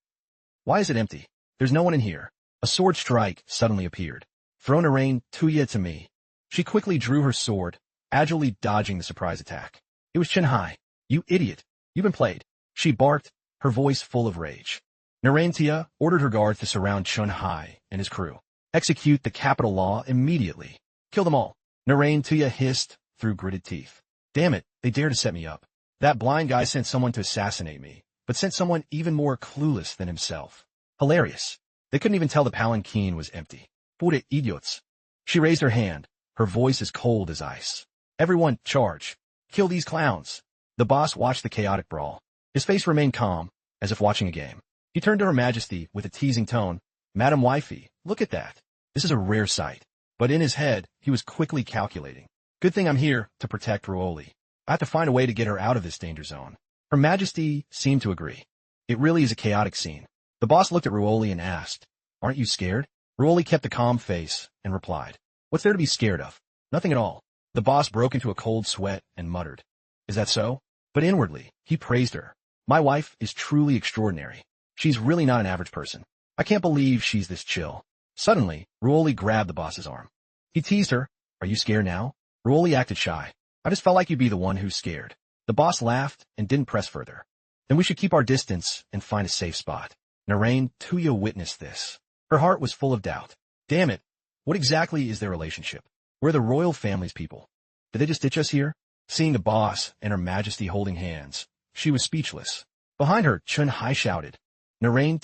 [SPEAKER 1] Why is it empty? There's no one in here. A sword strike suddenly appeared. Throw Narration to me. She quickly drew her sword, agilely dodging the surprise attack. It was Chenhai. You idiot. You've been played. She barked, her voice full of rage. Narration ordered her guards to surround Chenhai and his crew. Execute the capital law immediately. Kill them all. Narration hissed through gritted teeth. Damn it, they dare to set me up. That blind guy sent someone to assassinate me, but sent someone even more clueless than himself. Hilarious. They couldn't even tell the palanquin was empty. Pure idiots. She raised her hand, her voice as cold as ice. Everyone, charge. Kill these clowns. The boss watched the chaotic brawl. His face remained calm, as if watching a game. He turned to Her Majesty with a teasing tone. Madam Wifey, look at that. This is a rare sight. But in his head, he was quickly calculating. Good thing I'm here to protect Ruoli. I have to find a way to get her out of this danger zone. Her Majesty seemed to agree. It really is a chaotic scene. The boss looked at Ruoli and asked, aren't you scared? Ruoli kept a calm face and replied, what's there to be scared of? Nothing at all. The boss broke into a cold sweat and muttered, is that so? But inwardly, he praised her. My wife is truly extraordinary. She's really not an average person. I can't believe she's this chill. Suddenly, Ruoli grabbed the boss's arm. He teased her, are you scared now? Ruoli acted shy. I just felt like you'd be the one who's scared. The boss laughed and didn't press further. Then we should keep our distance and find a safe spot. Narration witnessed this. Her heart was full of doubt. Damn it, what exactly is their relationship? We're the royal family's people. Did they just ditch us here? Seeing the boss and Her Majesty holding hands, she was speechless. Behind her, Chenhai shouted, Narration,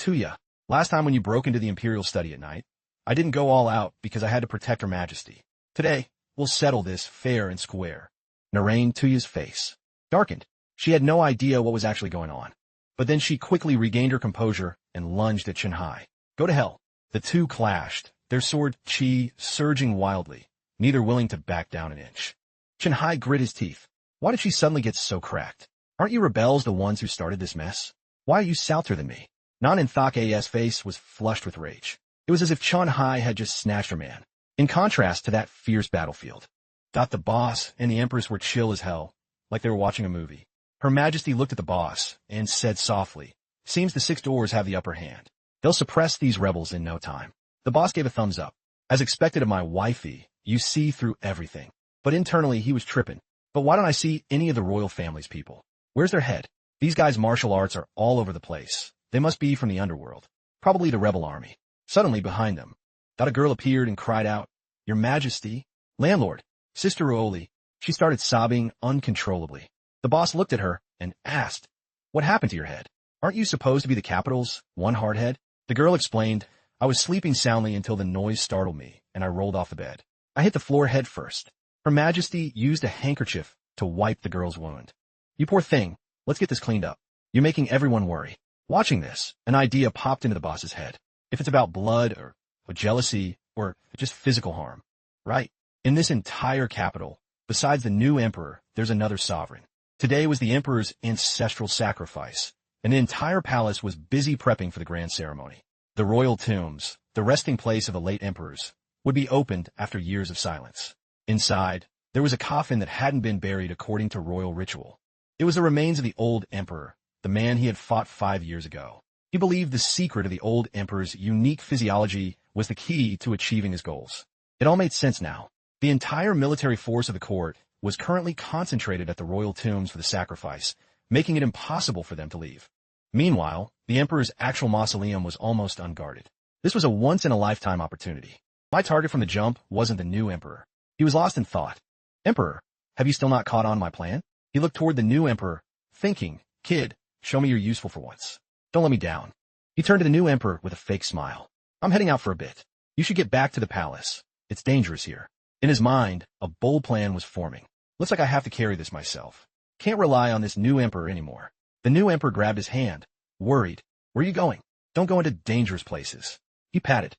[SPEAKER 1] last time when you broke into the Imperial study at night, I didn't go all out because I had to protect Her Majesty. Today, we'll settle this fair and square. Narayan's face darkened. She had no idea what was actually going on. But then she quickly regained her composure and lunged at Chenhai. Go to hell. The two clashed, their sword chi surging wildly, neither willing to back down an inch. Chenhai grit his teeth. Why did she suddenly get so cracked? Aren't you rebels the ones who started this mess? Why are you souther than me? Nananthak's face was flushed with rage. It was as if Chenhai had just snatched her man. In contrast to that fierce battlefield. The boss and the Empress were chill as hell, like they were watching a movie. Her Majesty looked at the boss and said softly, seems the Six Doors have the upper hand. They'll suppress these rebels in no time. The boss gave a thumbs up. As expected of my wifey, you see through everything. But internally he was tripping. But why don't I see any of the royal family's people? Where's their head? These guys' martial arts are all over the place. They must be from the underworld. Probably the rebel army. Suddenly behind them, a girl appeared and cried out, Your Majesty, Landlord, Sister Ruoli. She started sobbing uncontrollably. The boss looked at her and asked, What happened to your head? Aren't you supposed to be the capital's one hard head? The girl explained, I was sleeping soundly until the noise startled me, and I rolled off the bed. I hit the floor head first. Her Majesty used a handkerchief to wipe the girl's wound. You poor thing, let's get this cleaned up. You're making everyone worry. Watching this, an idea popped into the boss's head. If it's about blood or jealousy or just physical harm, right? In this entire capital, besides the new emperor, there's another sovereign. Today was the emperor's ancestral sacrifice, and the entire palace was busy prepping for the grand ceremony. The royal tombs, the resting place of the late emperors, would be opened after years of silence. Inside, there was a coffin that hadn't been buried according to royal ritual. It was the remains of the old emperor, the man he had fought 5 years ago. He believed the secret of the old emperor's unique physiology was the key to achieving his goals. It all made sense now. The entire military force of the court was currently concentrated at the royal tombs for the sacrifice, making it impossible for them to leave. Meanwhile, the emperor's actual mausoleum was almost unguarded. This was a once-in-a-lifetime opportunity. My target from the jump wasn't the new emperor. He was lost in thought. Emperor, have you still not caught on my plan? He looked toward the new emperor, thinking, kid, show me you're useful for once. Don't let me down. He turned to the new emperor with a fake smile. I'm heading out for a bit. You should get back to the palace. It's dangerous here. In his mind, a bold plan was forming. Looks like I have to carry this myself. Can't rely on this new emperor anymore. The new emperor grabbed his hand, worried. Where are you going? Don't go into dangerous places. He patted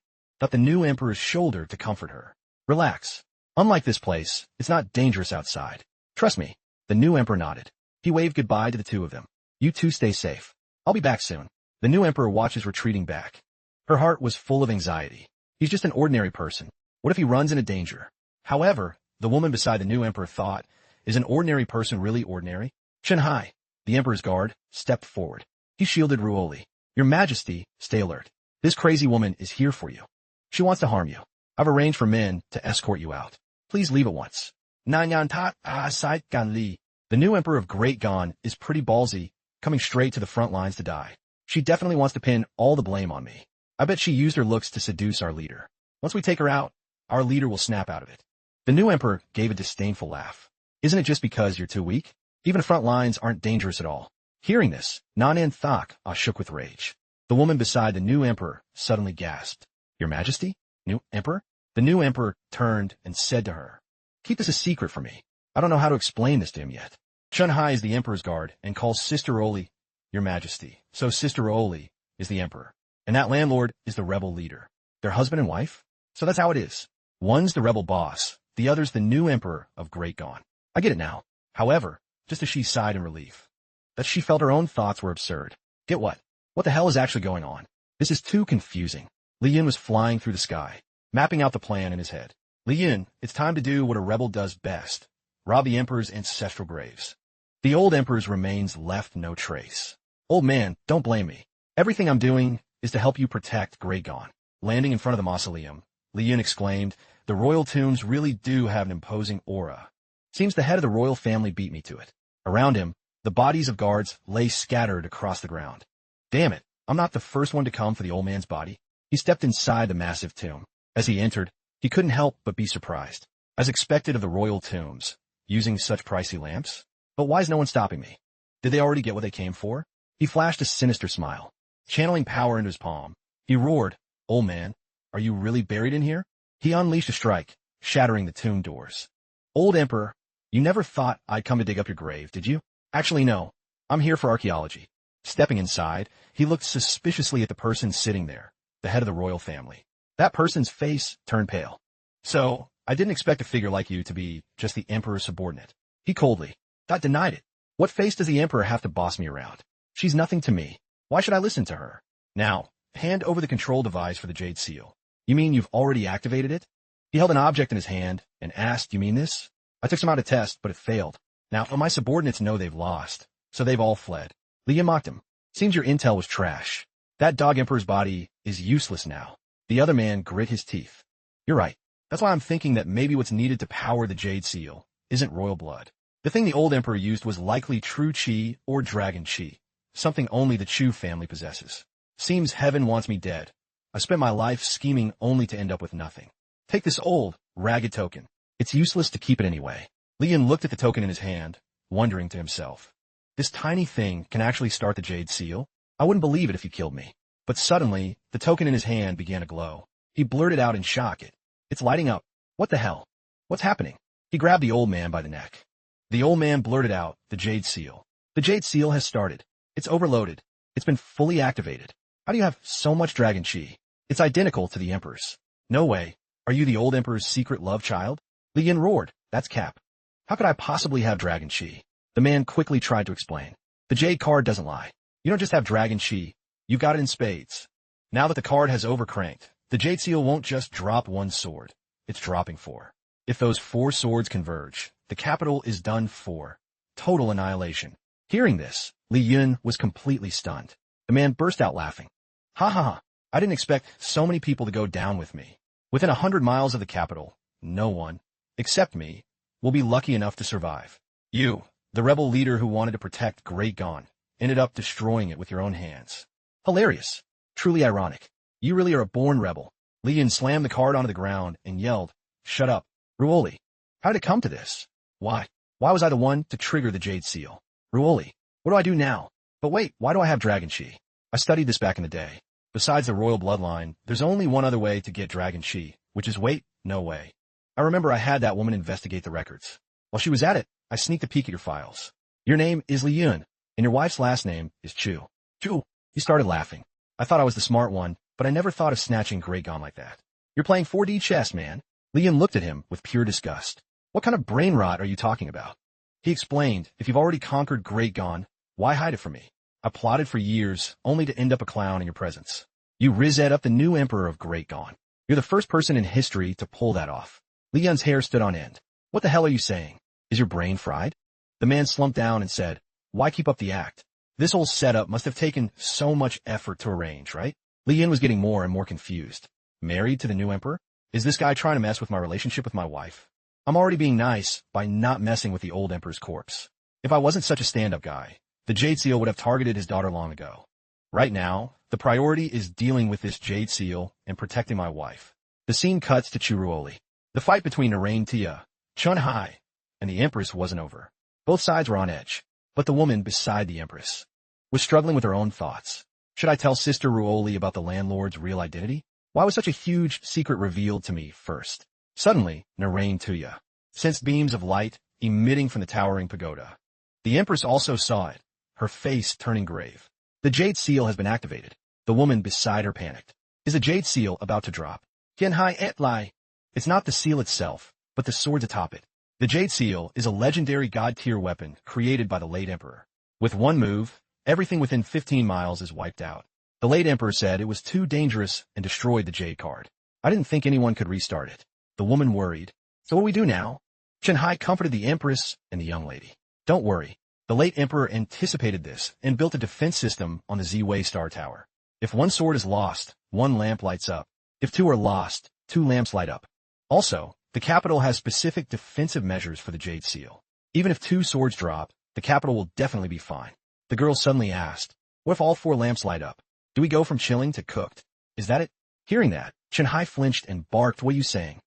[SPEAKER 1] the new emperor's shoulder to comfort her. Relax. Unlike this place, it's not dangerous outside. Trust me. The new emperor nodded. He waved goodbye to the two of them. You two stay safe. I'll be back soon. The new emperor watches retreating back. Her heart was full of anxiety. He's just an ordinary person. What if he runs into danger? However, the woman beside the new emperor thought, is an ordinary person really ordinary? Shanhai, the emperor's guard, stepped forward. He shielded Ruoli. Your Majesty, stay alert. This crazy woman is here for you. She wants to harm you. I've arranged for men to escort you out. Please leave at once. The new emperor of Great Gon is pretty ballsy, coming straight to the front lines to die. She definitely wants to pin all the blame on me. I bet she used her looks to seduce our leader. Once we take her out, our leader will snap out of it. The new emperor gave a disdainful laugh. Isn't it just because you're too weak? Even front lines aren't dangerous at all. Hearing this, Nanan Thak shook with rage. The woman beside the new emperor suddenly gasped. Your Majesty? New emperor? The new emperor turned and said to her, keep this a secret from me. I don't know how to explain this to him yet. Chunhai is the emperor's guard and calls Sister Oli Your Majesty. So Sister Oli is the emperor. And that landlord is the rebel leader. Their husband and wife? So that's how it is. One's the rebel boss, the other's the new emperor of Great Gon. I get it now. However, just as she sighed in relief, that she felt her own thoughts were absurd. Get what? What the hell is actually going on? This is too confusing. Li Yun was flying through the sky, mapping out the plan in his head. Li Yun, it's time to do what a rebel does best. Rob the emperor's ancestral graves. The old emperor's remains left no trace. Old man, don't blame me. Everything I'm doing is to help you protect Great Gon. Landing in front of the mausoleum, Li Yun exclaimed, the royal tombs really do have an imposing aura. Seems the head of the royal family beat me to it. Around him, the bodies of guards lay scattered across the ground. Damn it, I'm not the first one to come for the old man's body. He stepped inside the massive tomb. As he entered, he couldn't help but be surprised. As expected of the royal tombs, using such pricey lamps? But why is no one stopping me? Did they already get what they came for? He flashed a sinister smile. Channeling power into his palm, he roared, old man, are you really buried in here? He unleashed a strike, shattering the tomb doors. Old Emperor, you never thought I'd come to dig up your grave, did you? Actually, no. I'm here for archaeology. Stepping inside, he looked suspiciously at the person sitting there, the head of the royal family. That person's face turned pale. So, I didn't expect a figure like you to be just the Emperor's subordinate. He coldly denied it. What face does the Emperor have to boss me around? She's nothing to me. Why should I listen to her? Now, hand over the control device for the Jade Seal. You mean you've already activated it? He held an object in his hand and asked, you mean this? I took some out of test, but it failed. Now, my subordinates know they've lost, so they've all fled. Liam mocked him. Seems your intel was trash. That dog Emperor's body is useless now. The other man grit his teeth. You're right. That's why I'm thinking that maybe what's needed to power the Jade Seal isn't royal blood. The thing the old Emperor used was likely true Qi or dragon Qi, something only the Chu family possesses. Seems heaven wants me dead. I spent my life scheming only to end up with nothing. Take this old, ragged token. It's useless to keep it anyway. Lian looked at the token in his hand, wondering to himself. This tiny thing can actually start the Jade Seal? I wouldn't believe it if you killed me. But suddenly, the token in his hand began to glow. He blurted out in shock, It's lighting up. What the hell? What's happening? He grabbed the old man by the neck. The old man blurted out, "The Jade Seal. The Jade Seal has started. It's overloaded. It's been fully activated. How do you have so much dragon chi? It's identical to the Emperor's." "No way. Are you the old Emperor's secret love child?" Li Yin roared. "That's cap. How could I possibly have dragon chi?" The man quickly tried to explain. "The Jade card doesn't lie. You don't just have dragon chi. You've got it in spades. Now that the card has overcranked, the Jade Seal won't just drop one sword. It's dropping four. If those four swords converge, the capital is done for. Total annihilation." Hearing this, Li Yun was completely stunned. The man burst out laughing. "Ha ha ha. I didn't expect so many people to go down with me. Within 100 miles of the capital, no one, except me, will be lucky enough to survive. You, the rebel leader who wanted to protect Great Gon, ended up destroying it with your own hands. Hilarious. Truly ironic. You really are a born rebel." Li Yun slammed the card onto the ground and yelled, "Shut up, Ruoli. How did it come to this? Why was I the one to trigger the Jade Seal? Ruoli, what do I do now? But wait, why do I have dragon chi? I studied this back in the day. Besides the royal bloodline, there's only one other way to get dragon chi, which is wait, no way. I remember I had that woman investigate the records. While she was at it, I sneaked a peek at your files. Your name is Li Yun, and your wife's last name is Chu." "Chu." He started laughing. "I thought I was the smart one, but I never thought of snatching Great Gon like that. You're playing 4D chess, man." Li Yun looked at him with pure disgust. "What kind of brain rot are you talking about?" He explained, "If you've already conquered Great Gon, why hide it from me? I plotted for years, only to end up a clown in your presence. You rizzed up the new emperor of Great Gon. You're the first person in history to pull that off." Li Yun's hair stood on end. "What the hell are you saying? Is your brain fried?" The man slumped down and said, "Why keep up the act? This whole setup must have taken so much effort to arrange, right?" Li Yun was getting more and more confused. "Married to the new emperor? Is this guy trying to mess with my relationship with my wife? I'm already being nice by not messing with the old emperor's corpse. If I wasn't such a stand-up guy, the Jade Seal would have targeted his daughter long ago. Right now, the priority is dealing with this Jade Seal and protecting my wife." The scene cuts to Churuoli. The fight between Narain Tia, Chun Hai, and the Empress wasn't over. Both sides were on edge, but the woman beside the Empress was struggling with her own thoughts. Should I tell Sister Ruoli about the landlord's real identity? Why was such a huge secret revealed to me first? Suddenly, Narain Tuya sensed beams of light emitting from the towering pagoda. The Empress also saw it, her face turning grave. The Jade Seal has been activated. The woman beside her panicked. Is the Jade Seal about to drop? Genhai et Lai. It's not the seal itself, but the swords atop it. The Jade Seal is a legendary god-tier weapon created by the late Emperor. With one move, everything within 15 miles is wiped out. The late Emperor said it was too dangerous and destroyed the Jade card. I didn't think anyone could restart it. The woman worried. So what do we do now? Chen Hai comforted the Empress and the young lady. Don't worry. The late Emperor anticipated this and built a defense system on the Z-Way Star Tower. If one sword is lost, one lamp lights up. If two are lost, two lamps light up. Also, the capital has specific defensive measures for the Jade Seal. Even if two swords drop, the capital will definitely be fine. The girl suddenly asked, what if all four lamps light up? Do we go from chilling to cooked? Is that it? Hearing that, Chen Hai flinched and barked, what are you saying?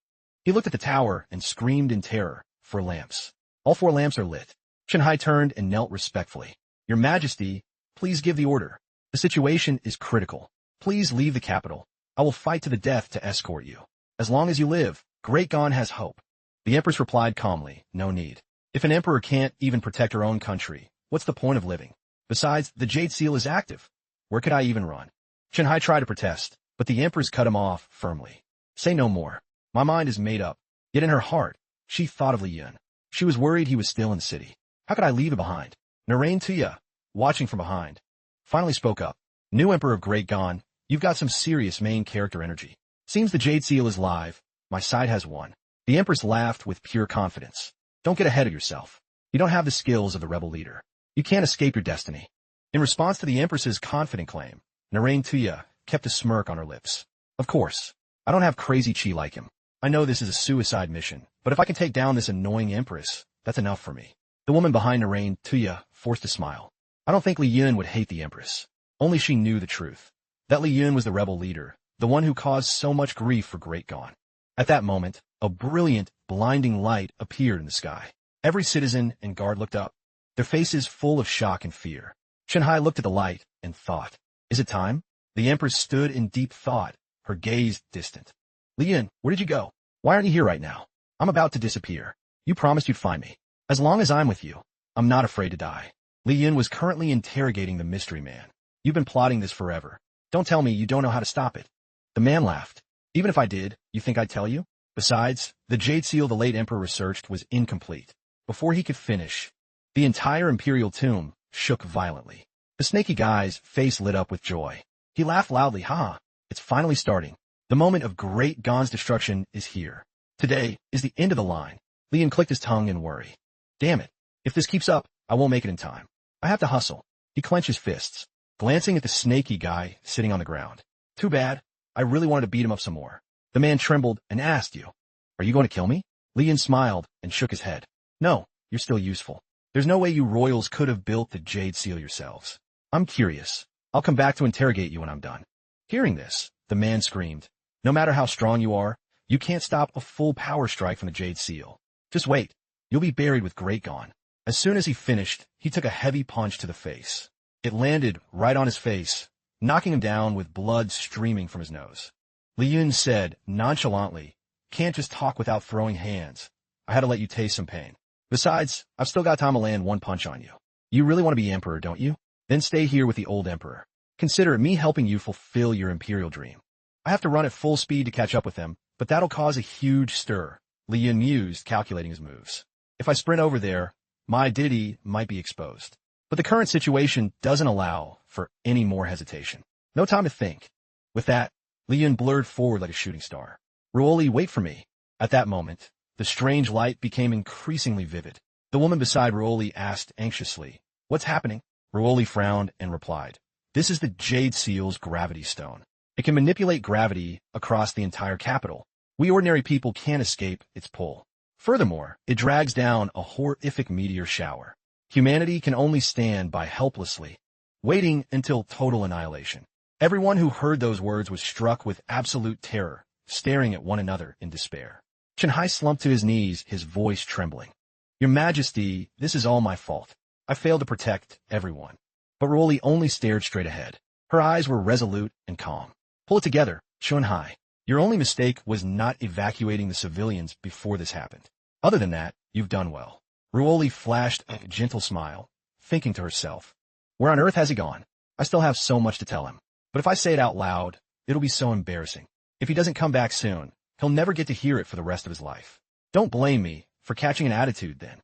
[SPEAKER 1] He looked at the tower and screamed in terror, for lamps. All four lamps are lit. Chen Hai turned and knelt respectfully. Your Majesty, please give the order. The situation is critical. Please leave the capital. I will fight to the death to escort you. As long as you live, Great Gon has hope. The Empress replied calmly, no need. If an emperor can't even protect her own country, what's the point of living? Besides, the Jade Seal is active. Where could I even run? Chen Hai tried to protest, but the Empress cut him off firmly. Say no more. My mind is made up. Yet in her heart, she thought of Li Yun. She was worried he was still in the city. How could I leave it behind? Narain Tia, watching from behind, finally spoke up. New Emperor of Great Gon, you've got some serious main character energy. Seems the Jade Seal is live. My side has won. The Empress laughed with pure confidence. Don't get ahead of yourself. You don't have the skills of the rebel leader. You can't escape your destiny. In response to the Empress's confident claim, Narain Tia kept a smirk on her lips. Of course. I don't have crazy chi like him. I know this is a suicide mission, but if I can take down this annoying Empress, that's enough for me. The woman behind Narain Tia forced a smile. I don't think Li Yun would hate the Empress. Only she knew the truth. That Li Yun was the rebel leader, the one who caused so much grief for Great Gon. At that moment, a brilliant, blinding light appeared in the sky. Every citizen and guard looked up, their faces full of shock and fear. Chen Hai looked at the light and thought, is it time? The Empress stood in deep thought, her gaze distant. Li Yun, where did you go? Why aren't you here right now? I'm about to disappear. You promised you'd find me. As long as I'm with you, I'm not afraid to die. Li Yun was currently interrogating the mystery man. You've been plotting this forever. Don't tell me you don't know how to stop it. The man laughed. Even if I did, you think I'd tell you? Besides, the jade seal the late emperor researched was incomplete. Before he could finish, the entire imperial tomb shook violently. The snaky guy's face lit up with joy. He laughed loudly. Ha! It's finally starting. The moment of Great Gon's destruction is here. Today is the end of the line. Li Yun clicked his tongue in worry. Damn it. If this keeps up, I won't make it in time. I have to hustle. He clenched his fists, glancing at the snaky guy sitting on the ground. Too bad. I really wanted to beat him up some more. The man trembled and asked you, are you going to kill me? Li Yun smiled and shook his head. No, you're still useful. There's no way you royals could have built the jade seal yourselves. I'm curious. I'll come back to interrogate you when I'm done. Hearing this, the man screamed. No matter how strong you are, you can't stop a full power strike from the jade seal. Just wait. You'll be buried with Great Gon. As soon as he finished, he took a heavy punch to the face. It landed right on his face, knocking him down with blood streaming from his nose. Li Yun said nonchalantly, can't just talk without throwing hands. I had to let you taste some pain. Besides, I've still got time to land one punch on you. You really want to be emperor, don't you? Then stay here with the old emperor. Consider me helping you fulfill your imperial dream. I have to run at full speed to catch up with them, but that'll cause a huge stir. Li Yun mused, calculating his moves. If I sprint over there, my identity might be exposed. But the current situation doesn't allow for any more hesitation. No time to think. With that, Li Yun blurred forward like a shooting star. Ruoli, wait for me. At that moment, the strange light became increasingly vivid. The woman beside Ruoli asked anxiously, what's happening? Ruoli frowned and replied, this is the Jade Seal's gravity stone. It can manipulate gravity across the entire capital. We ordinary people can't escape its pull. Furthermore, it drags down a horrific meteor shower. Humanity can only stand by helplessly, waiting until total annihilation. Everyone who heard those words was struck with absolute terror, staring at one another in despair. Chen Hai slumped to his knees, his voice trembling. Your Majesty, this is all my fault. I failed to protect everyone. But Ruoli only stared straight ahead. Her eyes were resolute and calm. Pull it together, Chen Hai. Your only mistake was not evacuating the civilians before this happened. Other than that, you've done well. Ruoli flashed a gentle smile, thinking to herself, where on earth has he gone? I still have so much to tell him. But if I say it out loud, it'll be so embarrassing. If he doesn't come back soon, he'll never get to hear it for the rest of his life. Don't blame me for catching an attitude then.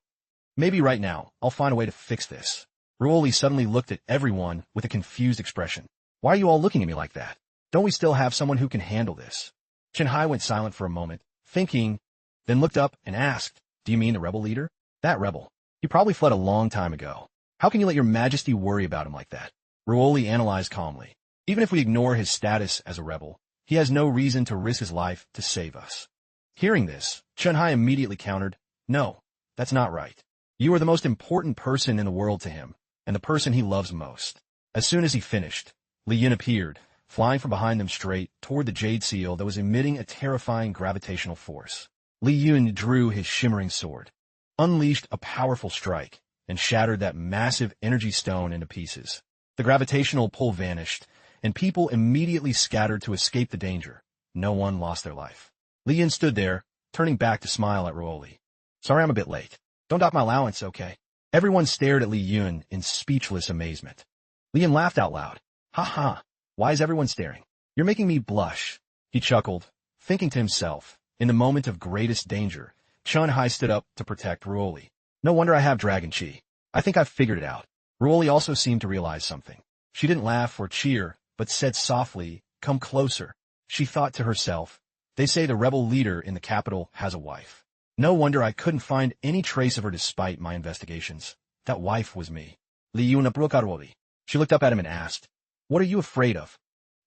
[SPEAKER 1] Maybe right now, I'll find a way to fix this. Ruoli suddenly looked at everyone with a confused expression. Why are you all looking at me like that? Don't we still have someone who can handle this? Chen Hai went silent for a moment, thinking, then looked up and asked, do you mean the rebel leader? That rebel. He probably fled a long time ago. How can you let your Majesty worry about him like that? Ruoli analyzed calmly. Even if we ignore his status as a rebel, he has no reason to risk his life to save us. Hearing this, Chen Hai immediately countered, no, that's not right. You are the most important person in the world to him, and the person he loves most. As soon as he finished, Li Yun appeared, flying from behind them straight toward the jade seal that was emitting a terrifying gravitational force. Li Yun drew his shimmering sword, unleashed a powerful strike, and shattered that massive energy stone into pieces. The gravitational pull vanished, and people immediately scattered to escape the danger. No one lost their life. Li Yun stood there, turning back to smile at Ruoli. Sorry I'm a bit late. Don't dock my allowance, okay? Everyone stared at Li Yun in speechless amazement. Li Yun laughed out loud. Ha ha, why is everyone staring? You're making me blush. He chuckled, thinking to himself, in the moment of greatest danger, Chen Hai stood up to protect Ruoli. No wonder I have dragon chi. I think I've figured it out. Ruoli also seemed to realize something. She didn't laugh or cheer, but said softly, come closer. She thought to herself, they say the rebel leader in the capital has a wife. No wonder I couldn't find any trace of her despite my investigations. That wife was me. Li Yun approached Ruoli. She looked up at him and asked, what are you afraid of?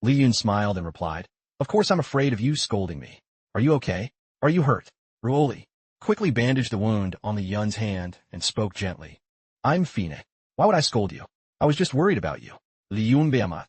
[SPEAKER 1] Li Yun smiled and replied, of course I'm afraid of you scolding me. Are you okay? Are you hurt? Ruoli quickly bandaged the wound on Li Yun's hand and spoke gently. I'm Fine. Why would I scold you? I was just worried about you. Li Yun beamat.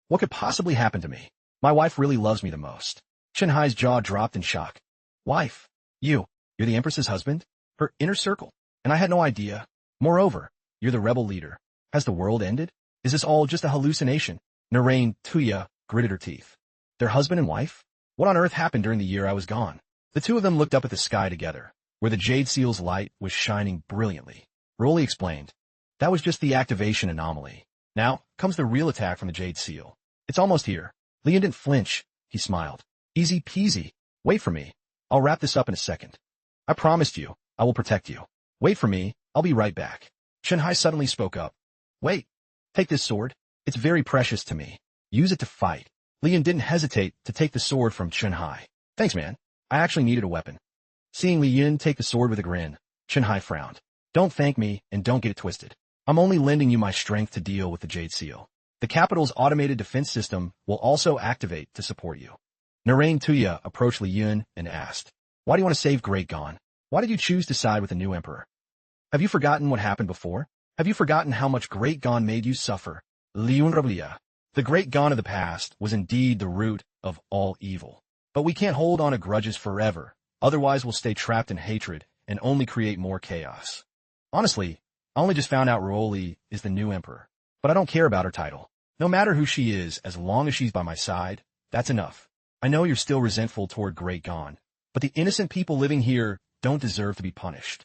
[SPEAKER 1] What could possibly happen to me? My wife really loves me the most. Chen Hai's jaw dropped in shock. Wife? You're the Empress's husband? Her inner circle? And I had no idea. Moreover, you're the rebel leader. Has the world ended? Is this all just a hallucination? Narain Tuya gritted her teeth. Their husband and wife? What on earth happened during the year I was gone? The two of them looked up at the sky together. where the Jade Seal's light was shining brilliantly. Broly explained. That was just the activation anomaly. Now comes the real attack from the Jade Seal. It's almost here. Leon didn't flinch. He smiled. Easy peasy. Wait for me. I'll wrap this up in a second. I promised you, I will protect you. Wait for me, I'll be right back. Chunhai suddenly spoke up. Wait. Take this sword. It's very precious to me. Use it to fight. Leon didn't hesitate to take the sword from Chunhai. Thanks, man. I actually needed a weapon. Seeing Li Yun take the sword with a grin, Chunhai frowned. Don't thank me and don't get it twisted. I'm only lending you my strength to deal with the Jade Seal. The capital's automated defense system will also activate to support you. Narain Tuya approached Li Yun and asked, Why do you want to save Great Gon? Why did you choose to side with the new emperor? Have you forgotten what happened before? Have you forgotten how much Great Gon made you suffer? Li Yun Rablia. The Great Gon of the past was indeed the root of all evil. But we can't hold on to grudges forever, otherwise we'll stay trapped in hatred and only create more chaos. Honestly, I only just found out Ruoli is the new emperor, but I don't care about her title. No matter who she is, as long as she's by my side, that's enough. I know you're still resentful toward Great Gon, but the innocent people living here don't deserve to be punished.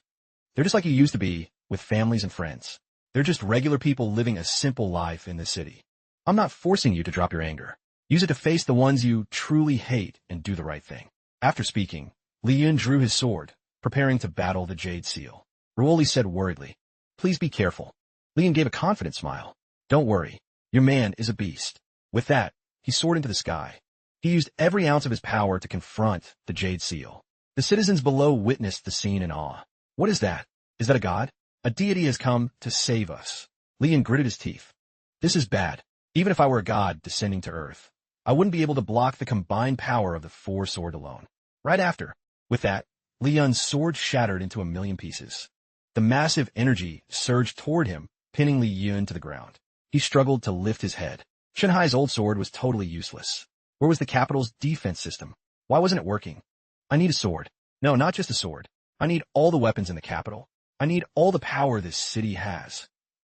[SPEAKER 1] They're just like you used to be, with families and friends. They're just regular people living a simple life in this city. I'm not forcing you to drop your anger. Use it to face the ones you truly hate and do the right thing. After speaking, Li Yun drew his sword, preparing to battle the Jade Seal. Ruoli said worriedly, Please be careful. Li Yun gave a confident smile. Don't worry. Your man is a beast. With that, he soared into the sky. He used every ounce of his power to confront the Jade Seal. The citizens below witnessed the scene in awe. What is that? Is that a god? A deity has come to save us. Li Yun gritted his teeth. This is bad. Even if I were a god descending to Earth, I wouldn't be able to block the combined power of the four-sword alone. Right after. With that, Li Yun's sword shattered into a million pieces. The massive energy surged toward him, pinning Li Yun to the ground. He struggled to lift his head. Chunhai's old sword was totally useless. Where was the capital's defense system? Why wasn't it working? I need a sword. No, not just a sword. I need all the weapons in the capital. I need all the power this city has.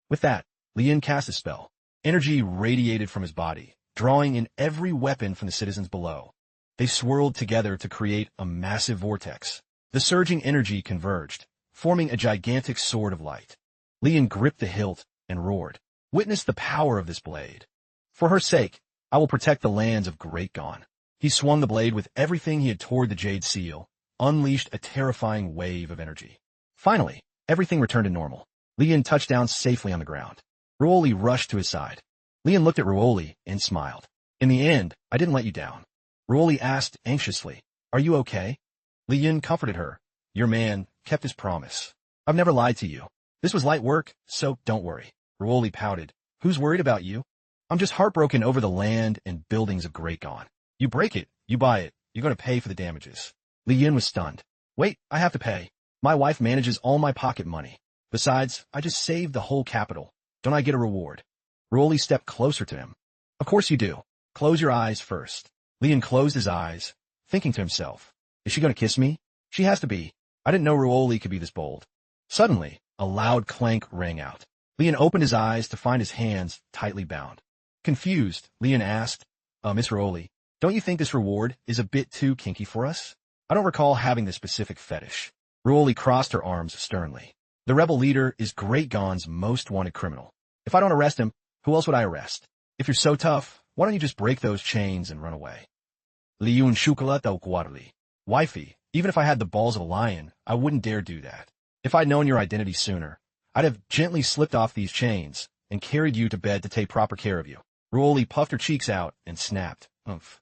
[SPEAKER 1] With that, Li Yun cast a spell. Energy radiated from his body, drawing in every weapon from the citizens below. They swirled together to create a massive vortex. The surging energy converged, forming a gigantic sword of light. Li Yun gripped the hilt and roared. Witness the power of this blade. For her sake, I will protect the lands of Great Gon. He swung the blade with everything he had toward the Jade Seal, unleashed a terrifying wave of energy. Finally, everything returned to normal. Li Yun touched down safely on the ground. Ruoli rushed to his side. Li Yun looked at Ruoli and smiled. In the end, I didn't let you down. Ruoli asked anxiously, Are you okay? Li Yun comforted her. Your man kept his promise. I've never lied to you. This was light work, so don't worry. Ruoli pouted. Who's worried about you? I'm just heartbroken over the land and buildings of Great Gon. You break it, you buy it, you're going to pay for the damages. Li Yun was stunned. Wait, I have to pay. My wife manages all my pocket money. Besides, I just saved the whole capital. Don't I get a reward? Ruoli stepped closer to him. Of course you do. Close your eyes first. Li Yun closed his eyes, thinking to himself, Is she going to kiss me? She has to be. I didn't know Ruoli could be this bold. Suddenly, a loud clank rang out. Li Yun opened his eyes to find his hands tightly bound. Confused, Li Yun asked, Miss Ruoli, don't you think this reward is a bit too kinky for us? I don't recall having this specific fetish. Ruoli crossed her arms sternly. The rebel leader is Great Gon's most wanted criminal. If I don't arrest him, who else would I arrest? If you're so tough, why don't you just break those chains and run away? Li Yun shukala taukuarli. Wifey, even if I had the balls of a lion, I wouldn't dare do that. If I'd known your identity sooner, I'd have gently slipped off these chains and carried you to bed to take proper care of you. Ruoli puffed her cheeks out and snapped. Umph.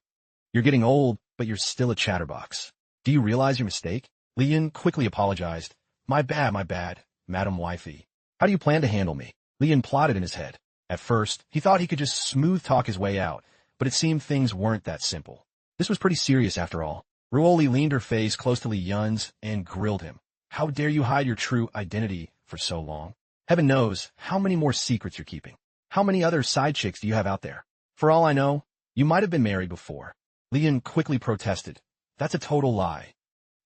[SPEAKER 1] You're getting old, but you're still a chatterbox. Do you realize your mistake? Li Yun quickly apologized. My bad, Madam Wifey. How do you plan to handle me? Li Yun plotted in his head. At first, he thought he could just smooth talk his way out, but it seemed things weren't that simple. This was pretty serious after all. Ruoli leaned her face close to Li Yun's and grilled him. How dare you hide your true identity for so long? Heaven knows how many more secrets you're keeping. How many other side chicks do you have out there? For all I know, you might have been married before. Li Yun quickly protested. That's a total lie.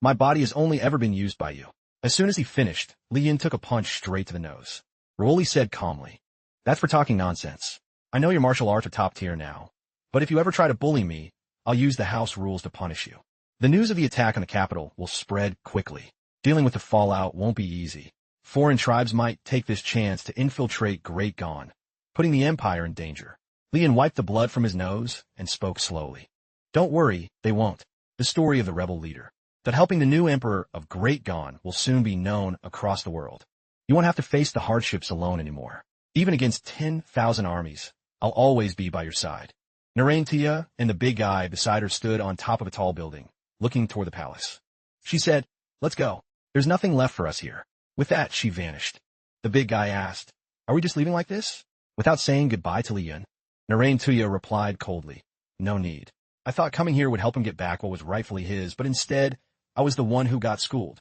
[SPEAKER 1] My body has only ever been used by you. As soon as he finished, Li Yun took a punch straight to the nose. Ruoli said calmly, That's for talking nonsense. I know your martial arts are top tier now, but if you ever try to bully me, I'll use the house rules to punish you. The news of the attack on the capital will spread quickly. Dealing with the fallout won't be easy. Foreign tribes might take this chance to infiltrate Great Gon, putting the Empire in danger. Lian wiped the blood from his nose and spoke slowly. Don't worry, they won't. The story of the rebel leader, that helping the new emperor of Great Gon will soon be known across the world. You won't have to face the hardships alone anymore. Even against 10,000 armies, I'll always be by your side. Narantia and the big guy beside her stood on top of a tall building, looking toward the palace. She said, let's go. There's nothing left for us here. With that, she vanished. The big guy asked, are we just leaving like this? Without saying goodbye to Lian, Narantia replied coldly, no need. I thought coming here would help him get back what was rightfully his, but instead, I was the one who got schooled.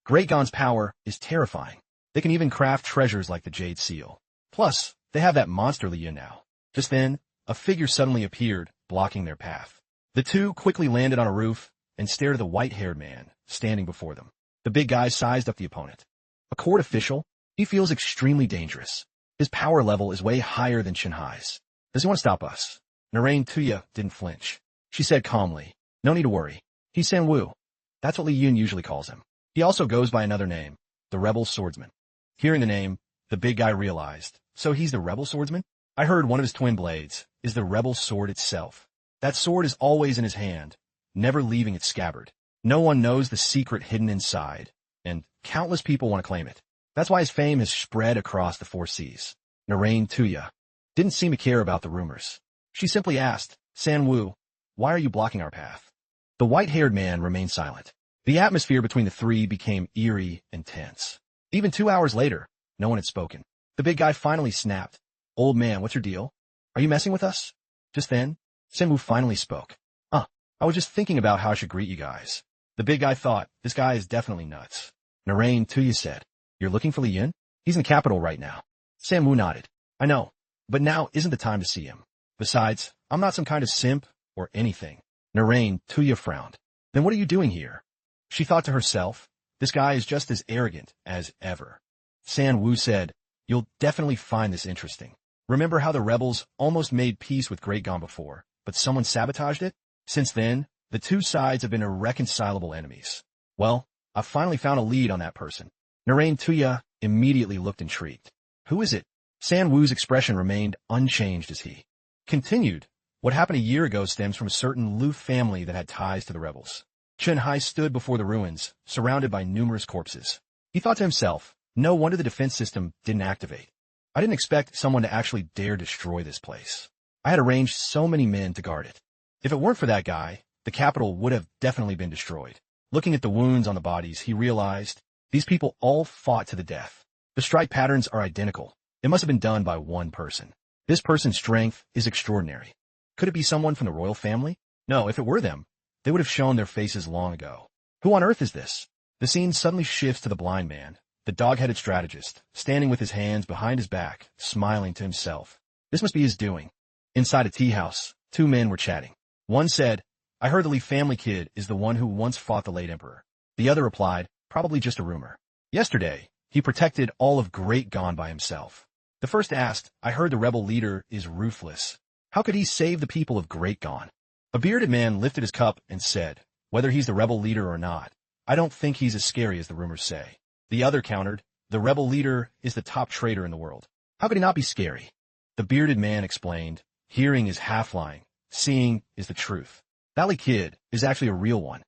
[SPEAKER 1] Great Gon's power is terrifying. They can even craft treasures like the Jade Seal. Plus, they have that monster Lian now. Just then, a figure suddenly appeared, blocking their path. The two quickly landed on a roof and stared at the white-haired man standing before them. The big guy sized up the opponent. A court official? He feels extremely dangerous. His power level is way higher than Shinhai's. Does he want to stop us? Narantia didn't flinch. She said calmly, no need to worry. He's Sanwu. That's what Li Yun usually calls him. He also goes by another name, the Rebel Swordsman. Hearing the name, the big guy realized, so he's the Rebel Swordsman? I heard one of his twin blades is the Rebel Sword itself. That sword is always in his hand, never leaving its scabbard. No one knows the secret hidden inside, and countless people want to claim it. That's why his fame has spread across the 4 seas. Narantia didn't seem to care about the rumors. She simply asked, Sanwu, why are you blocking our path? The white-haired man remained silent. The atmosphere between the three became eerie and tense. Even 2 hours later, no one had spoken. The big guy finally snapped. Old man, what's your deal? Are you messing with us? Just then, Sanwu finally spoke. I was just thinking about how I should greet you guys. The big guy thought, this guy is definitely nuts. Narantia said, you're looking for Li Yun? He's in the capital right now. Sanwu nodded. I know, but now isn't the time to see him. Besides, I'm not some kind of simp or anything. Narantia frowned. Then what are you doing here? She thought to herself, this guy is just as arrogant as ever. Sanwu said, you'll definitely find this interesting. Remember how the rebels almost made peace with Great Gon before, but someone sabotaged it? Since then, the two sides have been irreconcilable enemies. Well, I've finally found a lead on that person. Narantia immediately looked intrigued. Who is it? Sanwu's expression remained unchanged as he continued. What happened a year ago stems from a certain Lu family that had ties to the rebels. Shinhai stood before the ruins, surrounded by numerous corpses. He thought to himself, no wonder the defense system didn't activate. I didn't expect someone to actually dare destroy this place. I had arranged so many men to guard it. If it weren't for that guy, the capital would have definitely been destroyed. Looking at the wounds on the bodies, he realized these people all fought to the death. The strike patterns are identical. It must have been done by one person. This person's strength is extraordinary. Could it be someone from the royal family? No, if it were them, they would have shown their faces long ago. Who on earth is this? The scene suddenly shifts to the blind man, the dog-headed strategist, standing with his hands behind his back, smiling to himself. This must be his doing. Inside a tea house, 2 men were chatting. One said, I heard the Li family kid is the one who once fought the late emperor. The other replied, probably just a rumor. Yesterday, he protected all of Great Gon by himself. The first asked, I heard the rebel leader is ruthless. How could he save the people of Great Gon? A bearded man lifted his cup and said, whether he's the rebel leader or not, I don't think he's as scary as the rumors say. The other countered, the rebel leader is the top traitor in the world. How could he not be scary? The bearded man explained, hearing is half lying. Seeing is the truth. That Li kid is actually a real one.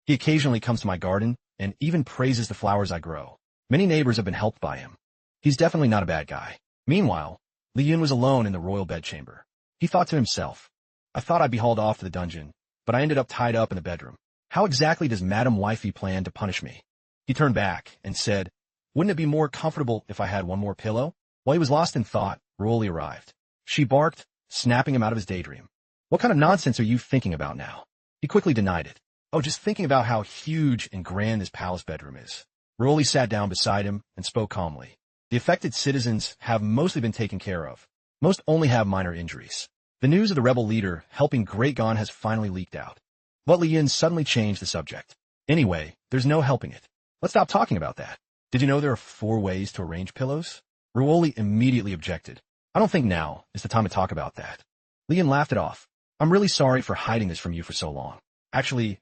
[SPEAKER 1] He occasionally comes to my garden and even praises the flowers I grow. Many neighbors have been helped by him. He's definitely not a bad guy. Meanwhile, Li Yun was alone in the royal bedchamber. He thought to himself, I thought I'd be hauled off to the dungeon, but I ended up tied up in the bedroom. How exactly does Madam Wifey plan to punish me? He turned back and said, wouldn't it be more comfortable if I had one more pillow? While he was lost in thought, Rolly arrived. She barked, snapping him out of his daydream. What kind of nonsense are you thinking about now? He quickly denied it. Oh, just thinking about how huge and grand this palace bedroom is. Rolly sat down beside him and spoke calmly. The affected citizens have mostly been taken care of. Most only have minor injuries. The news of the rebel leader helping Great Gon has finally leaked out. But Li Yun suddenly changed the subject. Anyway, there's no helping it. Let's stop talking about that. Did you know there are 4 ways to arrange pillows? Rolly immediately objected. I don't think now is the time to talk about that. Li Yun laughed it off. I'm really sorry for hiding this from you for so long. Actually,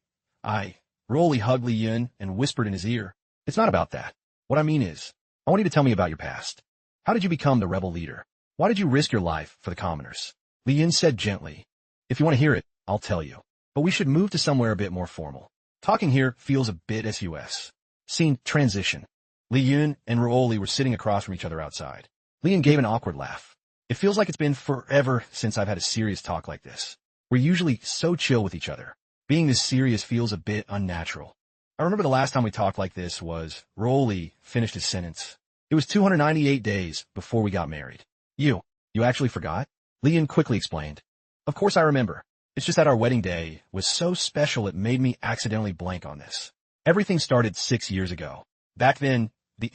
[SPEAKER 1] Rolly hugged Li Yun and whispered in his ear, It's not about that. What I mean is, I want you to tell me about your past. How did you become the rebel leader? Why did you risk your life for the commoners? Li Yun said gently. If you want to hear it, I'll tell you. But we should move to somewhere a bit more formal. Talking here feels a bit sus. Scene transition. Li Yun and Ruoli were sitting across from each other outside. Li Yun gave an awkward laugh. It feels like it's been forever since I've had a serious talk like this. We're usually so chill with each other. Being this serious feels a bit unnatural. I remember the last time we talked like this was, Ruoli finished his sentence. It was 298 days before we got married. You actually forgot? Li Yun quickly explained. Of course I remember. It's just that our wedding day was so special it made me accidentally blank on this. Everything started 6 years ago. Back then, the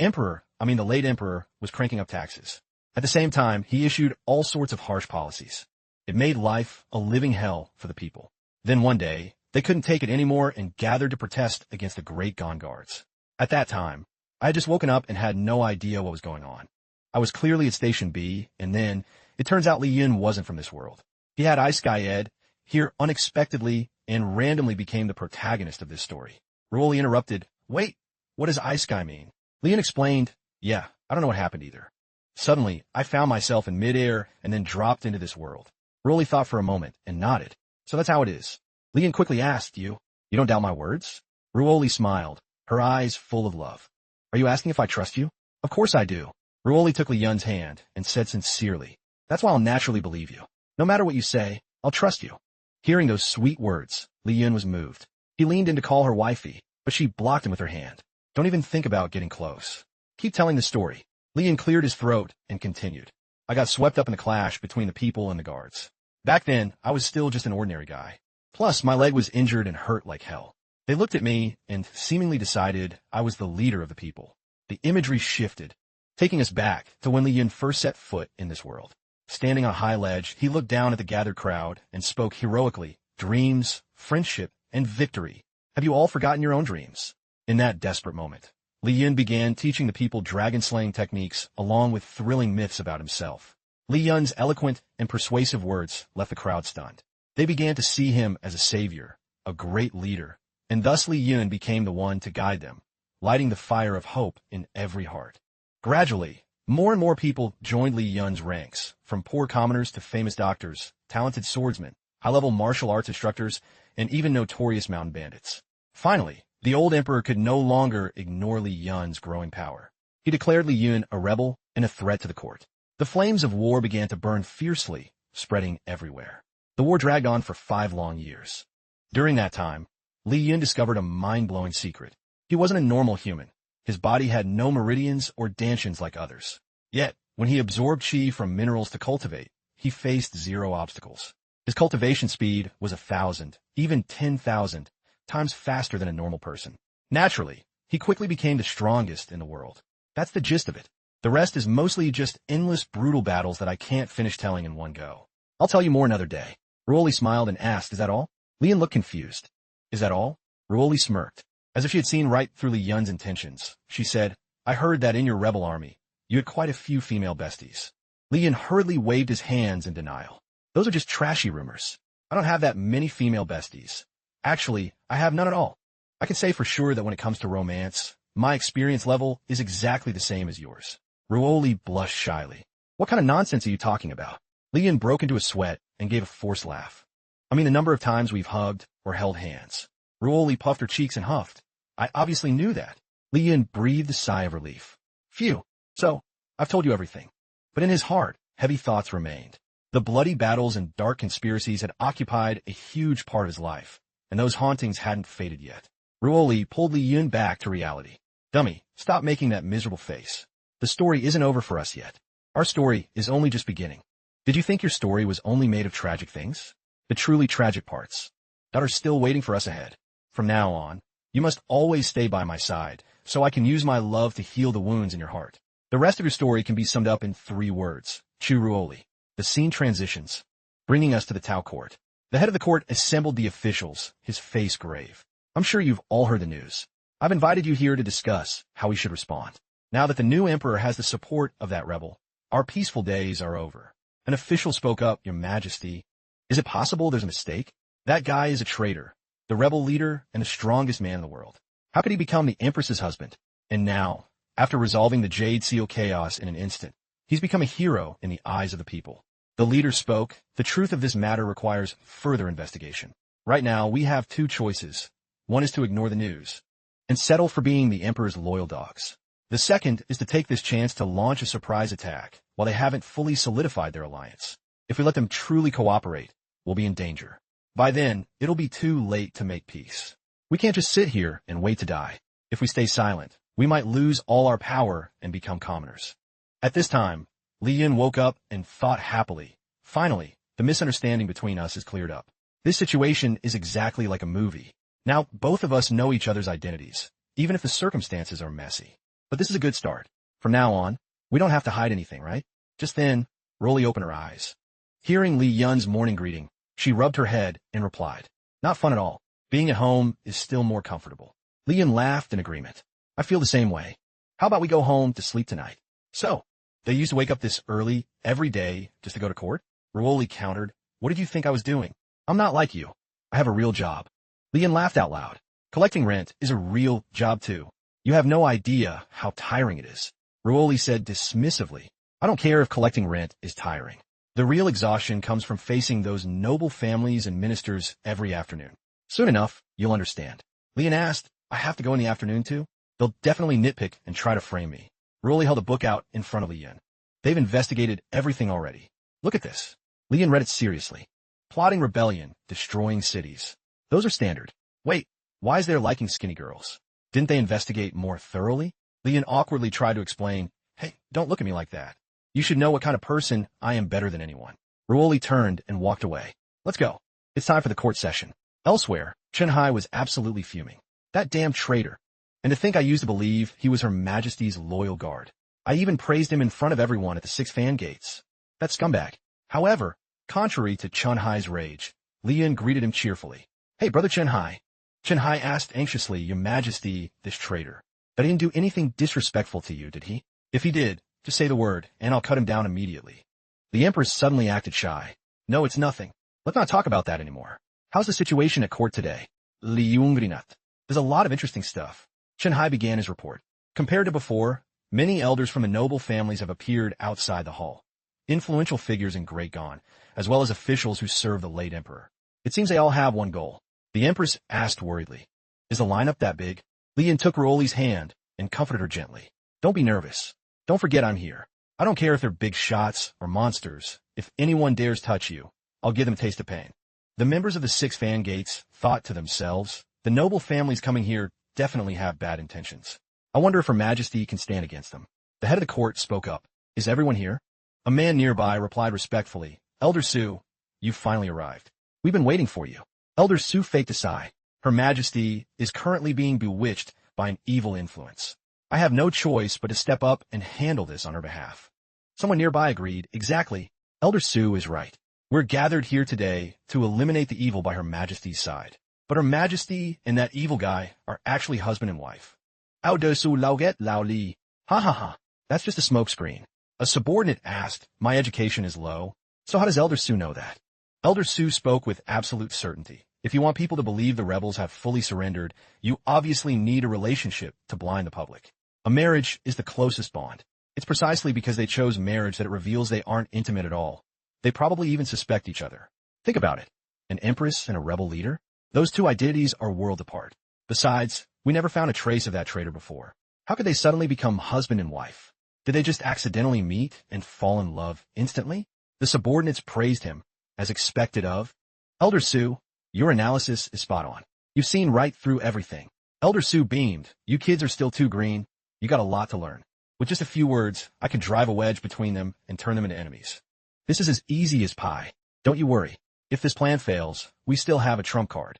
[SPEAKER 1] late emperor, was cranking up taxes. At the same time, he issued all sorts of harsh policies. It made life a living hell for the people. Then one day, they couldn't take it anymore and gathered to protest against the Great Gone Guards. At that time, I had just woken up and had no idea what was going on. I was clearly at Station B, and then, it turns out Li Yun wasn't from this world. He had Isekai Ed here unexpectedly and randomly became the protagonist of this story. Ruoli interrupted, Wait, what does Isekai mean? Li Yun explained, Yeah, I don't know what happened either. Suddenly, I found myself in midair and then dropped into this world. Ruoli thought for a moment and nodded. So that's how it is. Li Yun quickly asked, You don't doubt my words? Ruoli smiled, her eyes full of love. Are you asking if I trust you? Of course I do. Ruoli took Li Yun's hand and said sincerely, That's why I'll naturally believe you. No matter what you say, I'll trust you. Hearing those sweet words, Li Yun was moved. He leaned in to call her wifey, but she blocked him with her hand. Don't even think about getting close. Keep telling the story. Li Yun cleared his throat and continued. I got swept up in the clash between the people and the guards. Back then, I was still just an ordinary guy. Plus, my leg was injured and hurt like hell. They looked at me and seemingly decided I was the leader of the people. The imagery shifted, taking us back to when Li Yun first set foot in this world. Standing on a high ledge, he looked down at the gathered crowd and spoke heroically, dreams, friendship, and victory. Have you all forgotten your own dreams? In that desperate moment, Li Yun began teaching the people dragon-slaying techniques along with thrilling myths about himself. Li Yun's eloquent and persuasive words left the crowd stunned. They began to see him as a savior, a great leader, and thus Li Yun became the one to guide them, lighting the fire of hope in every heart. Gradually, more and more people joined Li Yun's ranks, from poor commoners to famous doctors, talented swordsmen, high-level martial arts instructors, and even notorious mountain bandits. Finally, the old emperor could no longer ignore Li Yun's growing power. He declared Li Yun a rebel and a threat to the court. The flames of war began to burn fiercely, spreading everywhere. The war dragged on for 5 long years. During that time, Li Yun discovered a mind-blowing secret. He wasn't a normal human. His body had no meridians or dantians like others. Yet, when he absorbed chi from minerals to cultivate, he faced 0 obstacles. His cultivation speed was 1,000, even 10,000 times faster than a normal person. Naturally, he quickly became the strongest in the world. That's the gist of it. The rest is mostly just endless brutal battles that I can't finish telling in one go. I'll tell you more another day. Ruoli smiled and asked, Is that all? Li Yun looked confused. Is that all? Ruoli smirked. As if she had seen right through Li Yun's intentions, she said, I heard that in your rebel army, you had quite a few female besties. Li Yun hurriedly waved his hands in denial. Those are just trashy rumors. I don't have that many female besties. Actually, I have none at all. I can say for sure that when it comes to romance, my experience level is exactly the same as yours. Ruoli blushed shyly. What kind of nonsense are you talking about? Li Yun broke into a sweat and gave a forced laugh. I mean the number of times we've hugged or held hands. Ruoli puffed her cheeks and huffed. I obviously knew that. Li Yun breathed a sigh of relief. Phew. So, I've told you everything. But in his heart, heavy thoughts remained. The bloody battles and dark conspiracies had occupied a huge part of his life, and those hauntings hadn't faded yet. Ruoli pulled Li Yun back to reality. Dummy, stop making that miserable face. The story isn't over for us yet. Our story is only just beginning. Did you think your story was only made of tragic things? The truly tragic parts that are still waiting for us ahead. From now on, you must always stay by my side, so I can use my love to heal the wounds in your heart. The rest of your story can be summed up in 3 words. Chu Ruoli. The scene transitions, bringing us to the Tao court. The head of the court assembled the officials, his face grave. I'm sure you've all heard the news. I've invited you here to discuss how we should respond. Now that the new emperor has the support of that rebel, our peaceful days are over. An official spoke up, Your Majesty. Is it possible there's a mistake? That guy is a traitor, the rebel leader and the strongest man in the world. How could he become the empress's husband? And now, after resolving the Jade Seal chaos in an instant, he's become a hero in the eyes of the people. The leader spoke. The truth of this matter requires further investigation. Right now, we have two choices. One is to ignore the news and settle for being the Emperor's loyal dogs. The second is to take this chance to launch a surprise attack while they haven't fully solidified their alliance. If we let them truly cooperate, we'll be in danger. By then, it'll be too late to make peace. We can't just sit here and wait to die. If we stay silent, we might lose all our power and become commoners. At this time, Li Yun woke up and thought happily. Finally, the misunderstanding between us is cleared up. This situation is exactly like a movie. Now, both of us know each other's identities, even if the circumstances are messy. But this is a good start. From now on, we don't have to hide anything, right? Just then, Rolly opened her eyes. Hearing Li Yun's morning greeting, she rubbed her head and replied, "Not fun at all. Being at home is still more comfortable." Li Yun laughed in agreement. "I feel the same way. How about we go home to sleep tonight?" "So, they used to wake up this early every day just to go to court?" Rolly countered. "What did you think I was doing? I'm not like you. I have a real job." Li Yun laughed out loud. "Collecting rent is a real job too. You have no idea how tiring it is." Rolly said dismissively, "I don't care if collecting rent is tiring. The real exhaustion comes from facing those noble families and ministers every afternoon. Soon enough, you'll understand." Li Yun asked, "I have to go in the afternoon too?" "They'll definitely nitpick and try to frame me." Rolly held a book out in front of Li Yun. "They've investigated everything already. Look at this." Li Yun read it seriously. "Plotting rebellion, destroying cities. Those are standard. Wait, why is there liking skinny girls? Didn't they investigate more thoroughly?" Li Yun awkwardly tried to explain, "Hey, don't look at me like that. You should know what kind of person I am better than anyone." Rolly turned and walked away. "Let's go. It's time for the court session." Elsewhere, Chen Hai was absolutely fuming. "That damn traitor. And to think I used to believe he was Her Majesty's loyal guard. I even praised him in front of everyone at the 6 fan gates. That scumbag." However, contrary to Chen Hai's rage, Li Yun greeted him cheerfully. "Hey, brother Chen Hai." Chen Hai asked anxiously, "Your Majesty, this traitor. But he didn't do anything disrespectful to you, did he? If he did, just say the word, and I'll cut him down immediately." The Empress suddenly acted shy. "No, it's nothing. Let's not talk about that anymore. How's the situation at court today?" Li Yun grinat. "There's a lot of interesting stuff." Chen Hai began his report. Compared to before, many elders from the noble families have appeared outside the hall. Influential figures in Great Gone, as well as officials who serve the late emperor. It seems they all have one goal. The Empress asked worriedly, "Is the lineup that big?" Li Yun took Rolly's hand and comforted her gently. "Don't be nervous. Don't forget I'm here. I don't care if they're big shots or monsters. If anyone dares touch you, I'll give them a taste of pain." The members of the 6 fan gates thought to themselves, the noble families coming here definitely have bad intentions. I wonder if Her Majesty can stand against them. The head of the court spoke up. "Is everyone here?" A man nearby replied respectfully, "Elder Su, you've finally arrived. We've been waiting for you." Elder Su faked a sigh. "Her Majesty is currently being bewitched by an evil influence. I have no choice but to step up and handle this on her behalf." Someone nearby agreed, "Exactly. Elder Su is right. We're gathered here today to eliminate the evil by Her Majesty's side. But Her Majesty and that evil guy are actually husband and wife." "Elder Su lauget lao li." "Ha ha ha. That's just a smokescreen." A subordinate asked, "My education is low. So how does Elder Su know that?" Elder Su spoke with absolute certainty. "If you want people to believe the rebels have fully surrendered, you obviously need a relationship to blind the public. A marriage is the closest bond. It's precisely because they chose marriage that it reveals they aren't intimate at all. They probably even suspect each other. Think about it. An empress and a rebel leader? Those two identities are worlds apart. Besides, we never found a trace of that traitor before. How could they suddenly become husband and wife? Did they just accidentally meet and fall in love instantly?" The subordinates praised him, as expected of. "Elder Su, your analysis is spot on. You've seen right through everything." Elder Su beamed. "You kids are still too green. You got a lot to learn. With just a few words, I can drive a wedge between them and turn them into enemies. This is as easy as pie. Don't you worry. If this plan fails, we still have a trump card."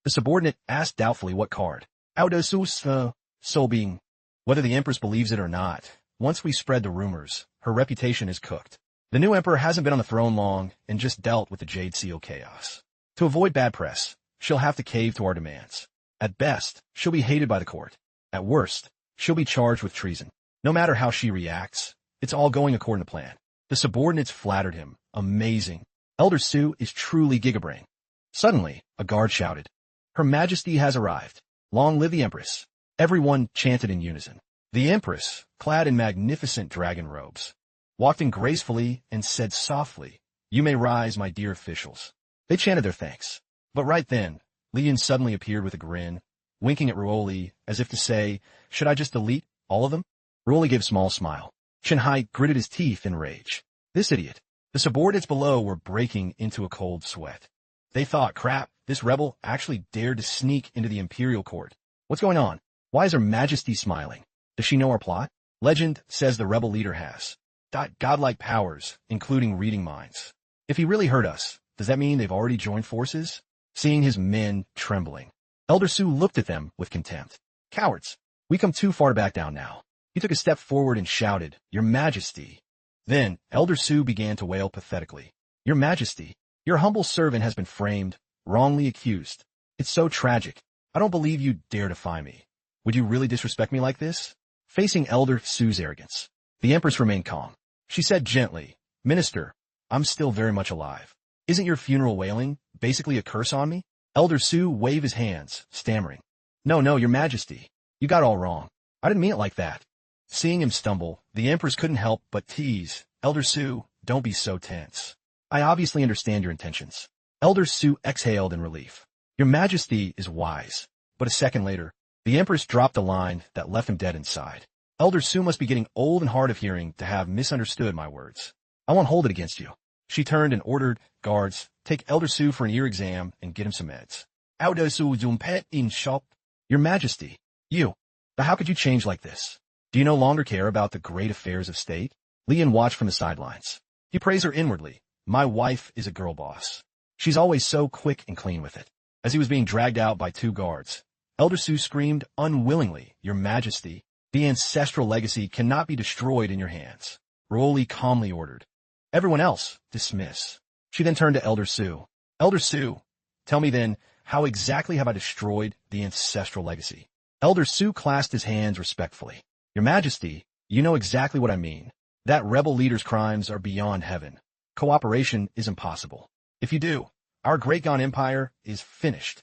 [SPEAKER 1] The subordinate asked doubtfully what card. "Elder Su's, soul being." Whether the Empress believes it or not, once we spread the rumors, her reputation is cooked. The new emperor hasn't been on the throne long and just dealt with the Jade Seal chaos. To avoid bad press, she'll have to cave to our demands. At best, she'll be hated by the court. At worst, she'll be charged with treason. No matter how she reacts, it's all going according to plan. The subordinates flattered him. Amazing. Elder Su is truly Gigabrain. Suddenly, a guard shouted, "Her Majesty has arrived. Long live the Empress." Everyone chanted in unison. The Empress, clad in magnificent dragon robes, walked in gracefully and said softly, "You may rise, my dear officials." They chanted their thanks. But right then, Lian suddenly appeared with a grin, winking at Ruoli as if to say, "Should I just delete all of them?" Ruoli gave a small smile. Shinhai gritted his teeth in rage. This idiot. The subordinates below were breaking into a cold sweat. They thought, crap, this rebel actually dared to sneak into the imperial court. What's going on? Why is Her Majesty smiling? Does she know our plot? Legend says the rebel leader has godlike powers, including reading minds. If he really hurt us, does that mean they've already joined forces? Seeing his men trembling, Elder Su looked at them with contempt. Cowards! We come too far to back down now. He took a step forward and shouted, "Your Majesty." Then, Elder Su began to wail pathetically. "Your Majesty, your humble servant has been framed, wrongly accused. It's so tragic. I don't believe you dare defy me. Would you really disrespect me like this?" Facing Elder Su's arrogance, the Empress remained calm. She said gently, "Minister, I'm still very much alive. Isn't your funeral wailing basically a curse on me?" Elder Su waved his hands, stammering, No, Your Majesty. You got it all wrong. I didn't mean it like that." Seeing him stumble, the Empress couldn't help but tease, "Elder Su, don't be so tense. I obviously understand your intentions." Elder Su exhaled in relief. "Your Majesty is wise." But a second later, the Empress dropped a line that left him dead inside. Elder Su must be getting old and hard of hearing to have misunderstood my words. "I won't hold it against you." She turned and ordered, "Guards, take Elder Su for an ear exam and get him some meds." "Elder Su pet in shop." "Your Majesty, but how could you change like this? Do you no longer care about the great affairs of state?" Lian watched from the sidelines. He praised her inwardly. "My wife is a girl boss. She's always so quick and clean with it." As he was being dragged out by two guards, Elder Su screamed unwillingly, "Your Majesty, the ancestral legacy cannot be destroyed in your hands." Ruoli calmly ordered, "Everyone else, dismiss." She then turned to Elder Su. "Elder Su, tell me then, how exactly have I destroyed the ancestral legacy?" Elder Su clasped his hands respectfully. "Your Majesty, you know exactly what I mean. That rebel leader's crimes are beyond heaven. Cooperation is impossible. If you do, our Great Gon Empire is finished."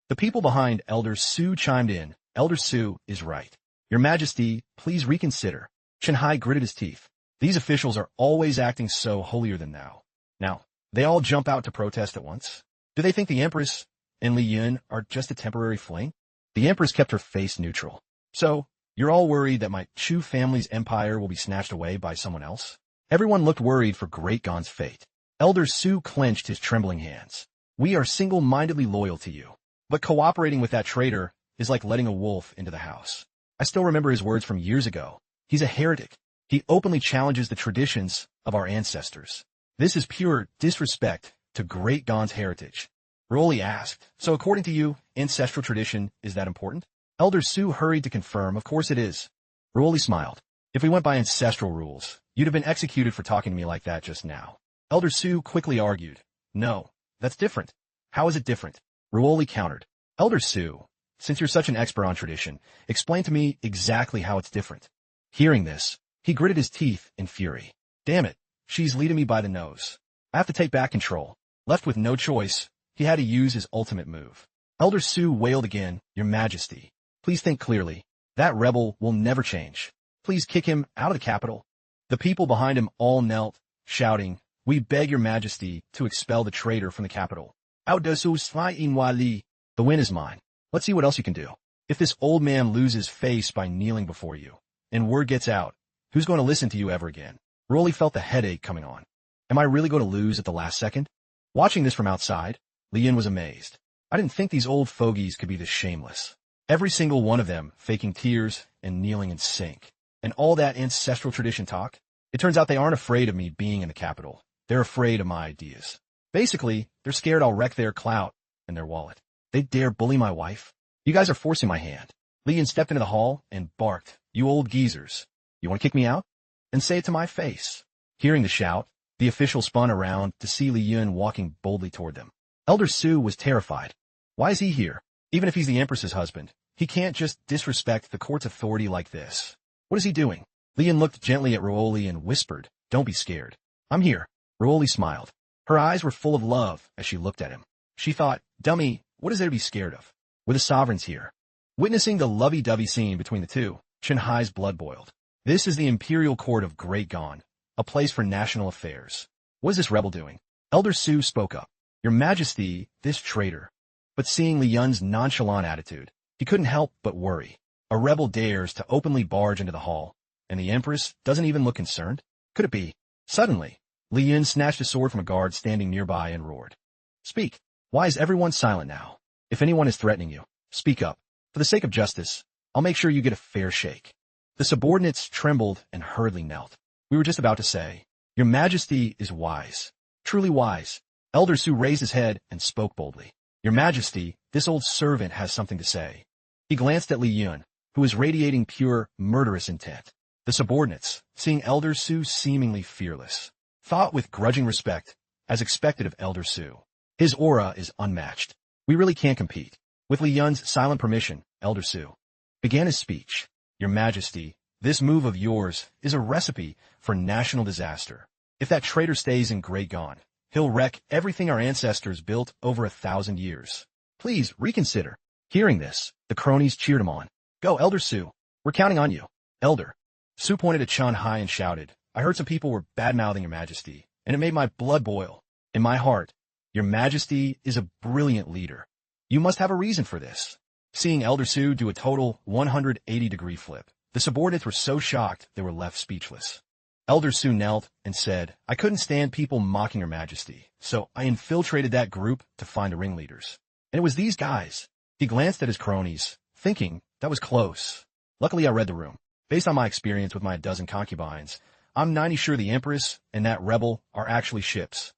[SPEAKER 1] The people behind Elder Su chimed in. "Elder Su is right. Your Majesty, please reconsider." Shinhai gritted his teeth. These officials are always acting so holier than thou. Now, they all jump out to protest at once. Do they think the Empress and Li Yun are just a temporary fling? The Empress kept her face neutral. "So, you're all worried that my Chu family's empire will be snatched away by someone else?" Everyone looked worried for Great Gon's fate. Elder Su clenched his trembling hands. "We are single-mindedly loyal to you. But cooperating with that traitor is like letting a wolf into the house. I still remember his words from years ago. He's a heretic. He openly challenges the traditions of our ancestors. This is pure disrespect to Great Gon's heritage." Ruoli asked, "So according to you, ancestral tradition is that important?" Elder Su hurried to confirm, "Of course it is." Ruoli smiled. "If we went by ancestral rules, you'd have been executed for talking to me like that just now." Elder Su quickly argued, "No, that's different." "How is it different?" Ruoli countered. "Elder Su, since you're such an expert on tradition, explain to me exactly how it's different." Hearing this, he gritted his teeth in fury. "Damn it, she's leading me by the nose. I have to take back control." Left with no choice, he had to use his ultimate move. Elder Su wailed again, "Your Majesty, please think clearly. That rebel will never change. Please kick him out of the capital." The people behind him all knelt, shouting, "We beg Your Majesty to expel the traitor from the capital." Elder Su in Wali. "The win is mine. Let's see what else you can do. If this old man loses face by kneeling before you, and word gets out, who's going to listen to you ever again?" Rolly felt the headache coming on. Am I really going to lose at the last second? Watching this from outside, Lian was amazed. I didn't think these old fogies could be this shameless. Every single one of them faking tears and kneeling in sync. And all that ancestral tradition talk. It turns out they aren't afraid of me being in the capital. They're afraid of my ideas. Basically, they're scared I'll wreck their clout and their wallet. They dare bully my wife? You guys are forcing my hand. Lian stepped into the hall and barked, "You old geezers. You want to kick me out? And say it to my face." Hearing the shout, the official spun around to see Li Yun walking boldly toward them. Elder Su was terrified. Why is he here? Even if he's the Empress's husband, he can't just disrespect the court's authority like this. What is he doing? Li Yun looked gently at Ruoli and whispered, "Don't be scared. I'm here." Ruoli smiled. Her eyes were full of love as she looked at him. She thought, "Dummy, what is there to be scared of? We're the sovereigns here." Witnessing the lovey-dovey scene between the two, Hai's blood boiled. This is the Imperial Court of Great Gon, a place for national affairs. What is this rebel doing? Elder Su spoke up. Your Majesty, this traitor. But seeing Li Yun's nonchalant attitude, he couldn't help but worry. A rebel dares to openly barge into the hall, and the Empress doesn't even look concerned? Could it be? Suddenly, Li Yun snatched a sword from a guard standing nearby and roared. Speak. Why is everyone silent now? If anyone is threatening you, speak up. For the sake of justice, I'll make sure you get a fair shake. The subordinates trembled and hurriedly knelt. We were just about to say, Your Majesty is wise. Truly wise. Elder Su raised his head and spoke boldly. Your Majesty, this old servant has something to say. He glanced at Li Yun, who was radiating pure, murderous intent. The subordinates, seeing Elder Su seemingly fearless, thought with grudging respect, as expected of Elder Su. His aura is unmatched. We really can't compete. With Li Yun's silent permission, Elder Su began his speech. Your Majesty, this move of yours is a recipe for national disaster. If that traitor stays in Great Gon, he'll wreck everything our ancestors built over 1,000 years. Please reconsider. Hearing this, the cronies cheered him on. Go, Elder Su. We're counting on you. Elder. Su pointed at Chun Hai and shouted, I heard some people were bad-mouthing Your Majesty, and it made my blood boil. In my heart, Your Majesty is a brilliant leader. You must have a reason for this. Seeing Elder Su do a total 180-degree flip, the subordinates were so shocked they were left speechless. Elder Su knelt and said, I couldn't stand people mocking Your Majesty, so I infiltrated that group to find the ringleaders. And it was these guys. He glanced at his cronies, thinking, that was close. Luckily I read the room. Based on my experience with my dozen concubines, I'm 90 sure the Empress and that rebel are actually ships.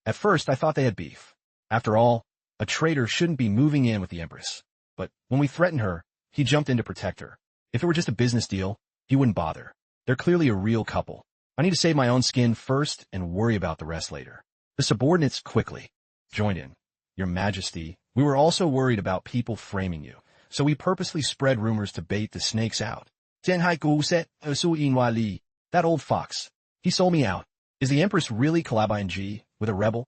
[SPEAKER 1] At first I thought they had beef. After all, a traitor shouldn't be moving in with the Empress. But when we threatened her, he jumped in to protect her. If it were just a business deal, he wouldn't bother. They're clearly a real couple. I need to save my own skin first and worry about the rest later. The subordinates quickly joined in. Your Majesty, we were also worried about people framing you, so we purposely spread rumors to bait the snakes out. That old fox. He sold me out. Is the Empress really collabing with a rebel?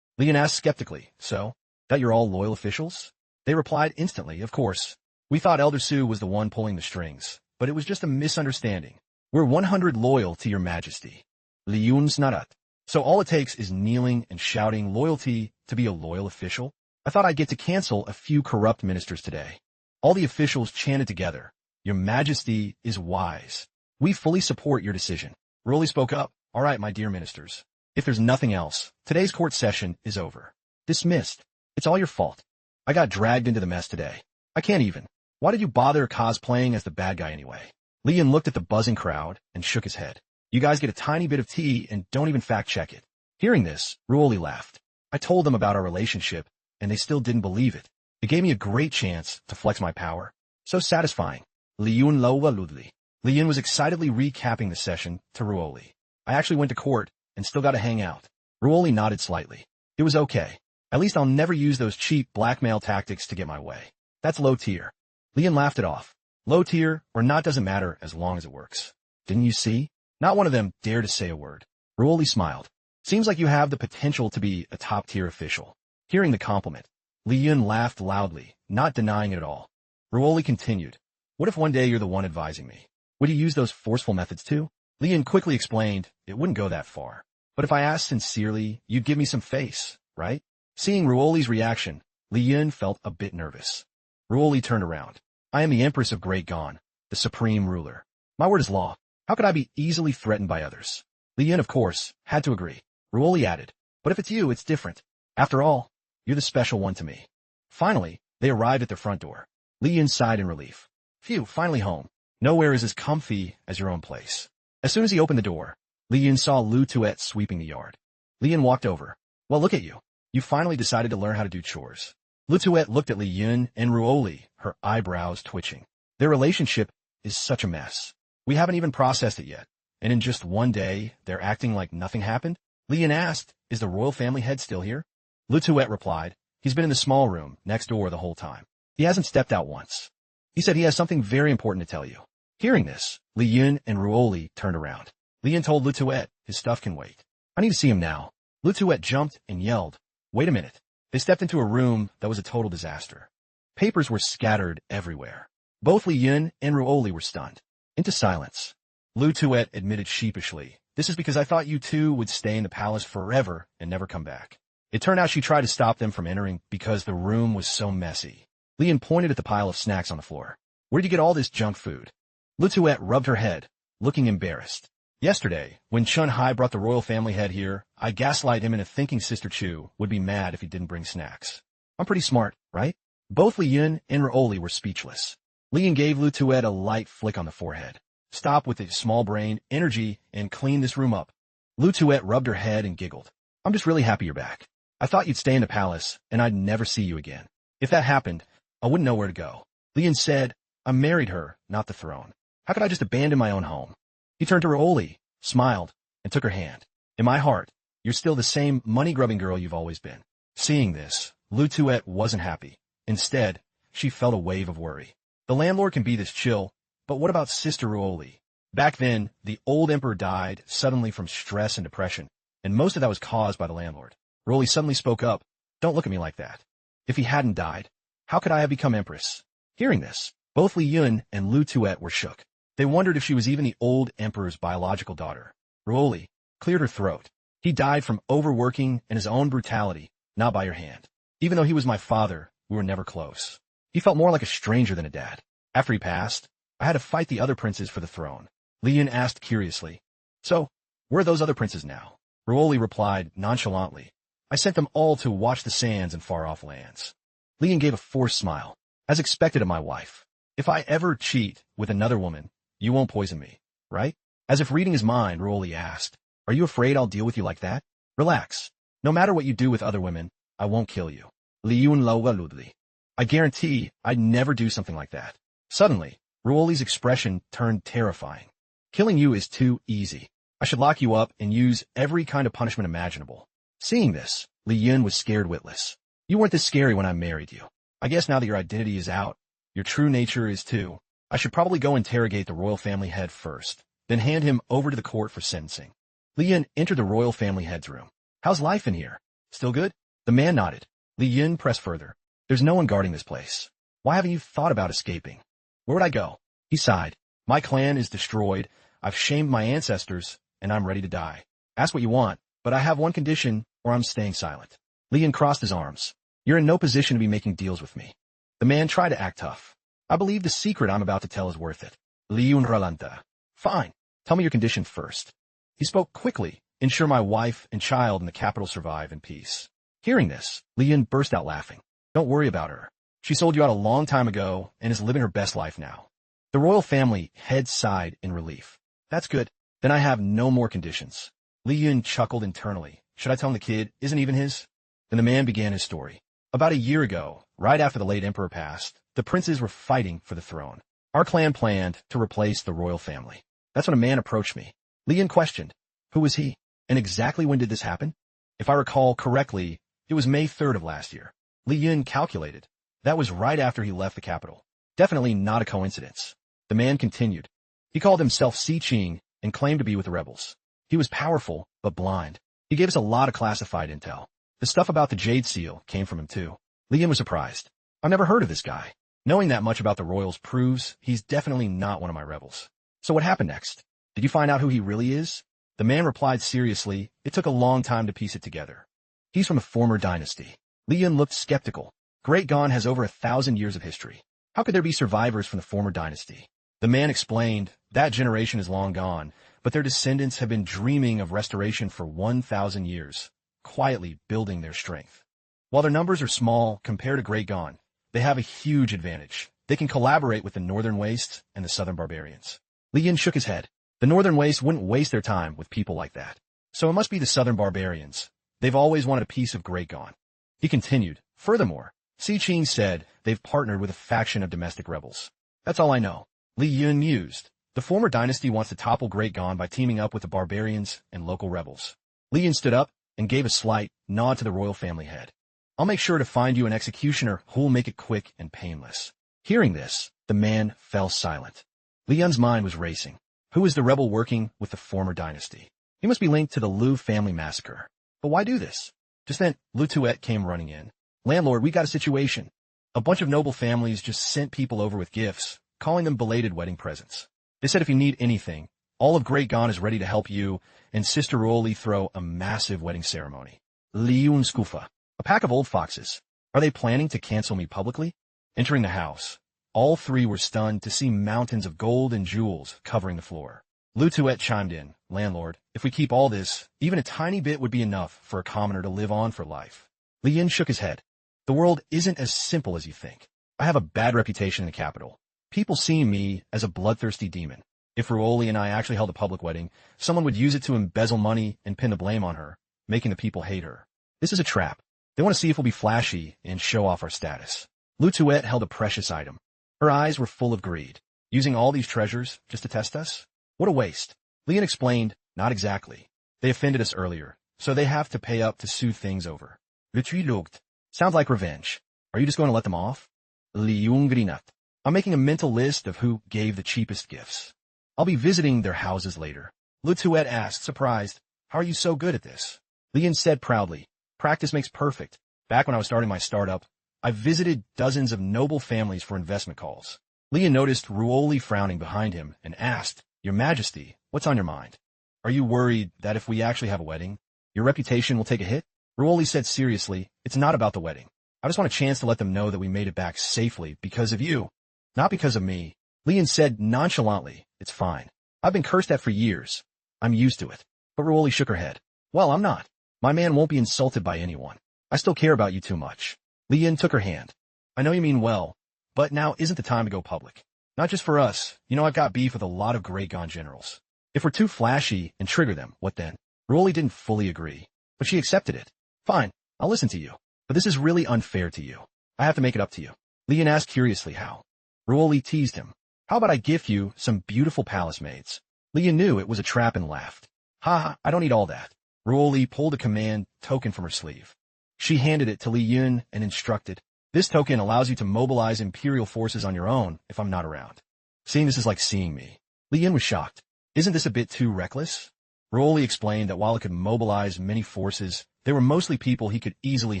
[SPEAKER 1] Li Yun asked skeptically. So, that you're all loyal officials? They replied instantly, of course. We thought Elder Su was the one pulling the strings, but it was just a misunderstanding. We're 100 loyal to Your Majesty. Li Yun's nadat. So all it takes is kneeling and shouting loyalty to be a loyal official? I thought I'd get to cancel a few corrupt ministers today. All the officials chanted together. Your Majesty is wise. We fully support your decision. Rolly spoke up. All right, my dear ministers. If there's nothing else, today's court session is over. Dismissed. It's all your fault. I got dragged into the mess today. I can't even. Why did you bother cosplaying as the bad guy anyway? Li Yun looked at the buzzing crowd and shook his head. You guys get a tiny bit of tea and don't even fact-check it. Hearing this, Ruoli laughed. I told them about our relationship, and they still didn't believe it. It gave me a great chance to flex my power. So satisfying. Li Yun Lowa Ludli. Li Yun was excitedly recapping the session to Ruoli. I actually went to court and still got to hang out. Ruoli nodded slightly. It was okay. At least I'll never use those cheap blackmail tactics to get my way. That's low tier. Li Yun laughed it off. Low tier or not doesn't matter as long as it works. Didn't you see? Not one of them dared to say a word. Ruoli smiled. Seems like you have the potential to be a top-tier official. Hearing the compliment, Li Yun laughed loudly, not denying it at all. Ruoli continued. What if one day you're the one advising me? Would you use those forceful methods too? Li Yun quickly explained it wouldn't go that far. But if I asked sincerely, you'd give me some face, right? Seeing Ruoli's reaction, Li Yun felt a bit nervous. Ruoli turned around. I am the Empress of Great Gon, the supreme ruler. My word is law. How could I be easily threatened by others? Li Yun, of course, had to agree. Ruoli added, but if it's you, it's different. After all, you're the special one to me. Finally, they arrived at their front door. Li Yun sighed in relief. Phew, finally home. Nowhere is as comfy as your own place. As soon as he opened the door, Li Yun saw Lu Tuet sweeping the yard. Li Yun walked over. Well, look at you. You finally decided to learn how to do chores. Lu Tuet looked at Li Yun and Ruoli, her eyebrows twitching. Their relationship is such a mess. We haven't even processed it yet. And in just one day, they're acting like nothing happened? Li Yun asked, is the royal family head still here? Lu Tuet replied, he's been in the small room next door the whole time. He hasn't stepped out once. He said he has something very important to tell you. Hearing this, Li Yun and Ruoli turned around. Li Yun told Lu Tuet his stuff can wait. I need to see him now. Lu Tuet jumped and yelled, wait a minute. They stepped into a room that was a total disaster. Papers were scattered everywhere. Both Li Yun and Ruoli were stunned. Into silence. Lu Tuet admitted sheepishly, "This is because I thought you two would stay in the palace forever and never come back." It turned out she tried to stop them from entering because the room was so messy. Lian pointed at the pile of snacks on the floor. "Where'd you get all this junk food?" Lu Tuet rubbed her head, looking embarrassed. "Yesterday, when Chun Hai brought the royal family head here, I gaslighted him into thinking Sister Chu would be mad if he didn't bring snacks. I'm pretty smart, right?" Both Li Yun and Raoli were speechless. Lian gave Lu Tuet a light flick on the forehead. "Stop with the small-brained energy and clean this room up." Lu Tuet rubbed her head and giggled. "I'm just really happy you're back. I thought you'd stay in the palace, and I'd never see you again. If that happened, I wouldn't know where to go." Lian said, "I married her, not the throne. How could I just abandon my own home?" He turned to Raoli, smiled, and took her hand. "In my heart, you're still the same money-grubbing girl you've always been." Seeing this, Lu Tuet wasn't happy. Instead, she felt a wave of worry. The landlord can be this chill, but what about Sister Raoli? Back then, the old emperor died suddenly from stress and depression, and most of that was caused by the landlord. Raoli suddenly spoke up. "Don't look at me like that. If he hadn't died, how could I have become empress?" Hearing this, both Li Yun and Lu Tuet were shook. They wondered if she was even the old emperor's biological daughter. Raoli cleared her throat. "He died from overworking and his own brutality, not by your hand. Even though he was my father, we were never close. He felt more like a stranger than a dad. After he passed, I had to fight the other princes for the throne." Li Yun asked curiously, "So, where are those other princes now?" Raoli replied nonchalantly, "I sent them all to watch the sands in far-off lands." Li Yun gave a forced smile. "As expected of my wife. If I ever cheat with another woman, you won't poison me, right?" As if reading his mind, Raoli asked, "Are you afraid I'll deal with you like that?" "Relax. No matter what you do with other women, I won't kill you." Li Yun loudly. "I guarantee I'd never do something like that." Suddenly, Raoli's expression turned terrifying. "Killing you is too easy. I should lock you up and use every kind of punishment imaginable." Seeing this, Li Yun was scared witless. "You weren't this scary when I married you. I guess now that your identity is out, your true nature is too. I should probably go interrogate the royal family head first, then hand him over to the court for sentencing." Li Yun entered the royal family head's room. "How's life in here? Still good?" The man nodded. Li Yun pressed further. "There's no one guarding this place. Why haven't you thought about escaping?" "Where would I go?" He sighed. "My clan is destroyed. I've shamed my ancestors, and I'm ready to die. Ask what you want, but I have one condition, or I'm staying silent." Li Yun crossed his arms. "You're in no position to be making deals with me." The man tried to act tough. "I believe the secret I'm about to tell is worth it." Li Yun relanta. "Fine. Tell me your condition first." He spoke quickly. "Ensure my wife and child in the capital survive in peace." Hearing this, Li Yun burst out laughing. "Don't worry about her. She sold you out a long time ago and is living her best life now." The royal family head sighed in relief. "That's good. Then I have no more conditions." Li Yun chuckled internally. "Should I tell him the kid isn't even his?" Then the man began his story. "About a year ago, right after the late emperor passed, the princes were fighting for the throne. Our clan planned to replace the royal family. That's when a man approached me." Li Yun questioned, "Who was he? And exactly when did this happen?" "If I recall correctly, it was May 3rd of last year." Li Yun calculated. That was right after he left the capital. Definitely not a coincidence. The man continued. "He called himself Si Ching and claimed to be with the rebels. He was powerful, but blind. He gave us a lot of classified intel. The stuff about the Jade Seal came from him too." Li Yun was surprised. "I've never heard of this guy. Knowing that much about the royals proves he's definitely not one of my rebels." "So what happened next? Did you find out who he really is?" The man replied seriously. It took a long time to piece it together. "He's from a former dynasty." Li Yun looked skeptical. "Great Gon has over 1,000 years of history. How could there be survivors from the former dynasty?" The man explained, "That generation is long gone, but their descendants have been dreaming of restoration for 1,000 years, quietly building their strength. While their numbers are small compared to Great Gon, they have a huge advantage. They can collaborate with the Northern Wastes and the Southern Barbarians." Li Yun shook his head. "The Northern Wastes wouldn't waste their time with people like that. So it must be the Southern Barbarians. They've always wanted a piece of Great Gon." He continued, "Furthermore, Si Ching said they've partnered with a faction of domestic rebels. That's all I know." Li Yun mused. "The former dynasty wants to topple Great Gon by teaming up with the barbarians and local rebels." Li Yun stood up and gave a slight nod to the royal family head. "I'll make sure to find you an executioner who'll make it quick and painless." Hearing this, the man fell silent. Li Yun's mind was racing. Who is the rebel working with the former dynasty? He must be linked to the Lu family massacre. But why do this? Just then, Lu Tuet came running in. "Landlord, we got a situation. A bunch of noble families just sent people over with gifts, calling them belated wedding presents." They said if you need anything, all of Great Gon is ready to help you and Sister Ruoli throw a massive wedding ceremony. Liun Skufa. A pack of old foxes. Are they planning to cancel me publicly? Entering the house, all three were stunned to see mountains of gold and jewels covering the floor. Lu Tuet chimed in, "Landlord, if we keep all this, even a tiny bit would be enough for a commoner to live on for life." Li Yin shook his head. "The world isn't as simple as you think. I have a bad reputation in the capital. People see me as a bloodthirsty demon. If Ruoli and I actually held a public wedding, someone would use it to embezzle money and pin the blame on her, making the people hate her. This is a trap. They want to see if we'll be flashy and show off our status." Lu Tuet held a precious item. Her eyes were full of greed. "Using all these treasures just to test us? What a waste." Lian explained, "Not exactly. They offended us earlier, so they have to pay up to soothe things over." Vitrilugd. Sounds like revenge. Are you just going to let them off? Liungrinat. I'm making a mental list of who gave the cheapest gifts. I'll be visiting their houses later. Lu Tuet asked, surprised, "How are you so good at this?" Lian said proudly, "Practice makes perfect. Back when I was starting my startup, I visited dozens of noble families for investment calls." Lian noticed Ruoli frowning behind him and asked, "Your Majesty, what's on your mind? Are you worried that if we actually have a wedding, your reputation will take a hit?" Ruoli said seriously, "It's not about the wedding. I just want a chance to let them know that we made it back safely because of you, not because of me." Lian said nonchalantly, "It's fine. I've been cursed at for years. I'm used to it." But Ruoli shook her head. "Well, I'm not. My man won't be insulted by anyone. I still care about you too much." Lian took her hand. "I know you mean well, but now isn't the time to go public. Not just for us. You know I've got beef with a lot of Great Gon generals. If we're too flashy and trigger them, what then?" Ruoli didn't fully agree, but she accepted it. "Fine, I'll listen to you. But this is really unfair to you. I have to make it up to you." Lian asked curiously how. Ruoli teased him. "How about I gift you some beautiful palace maids?" Lian knew it was a trap and laughed. "Ha, I don't need all that." Ruoli pulled a command token from her sleeve. She handed it to Li Yun and instructed, "This token allows you to mobilize Imperial forces on your own if I'm not around." Seeing this is like seeing me. Li Yun was shocked. "Isn't this a bit too reckless?" Ruoli explained that while it could mobilize many forces, they were mostly people he could easily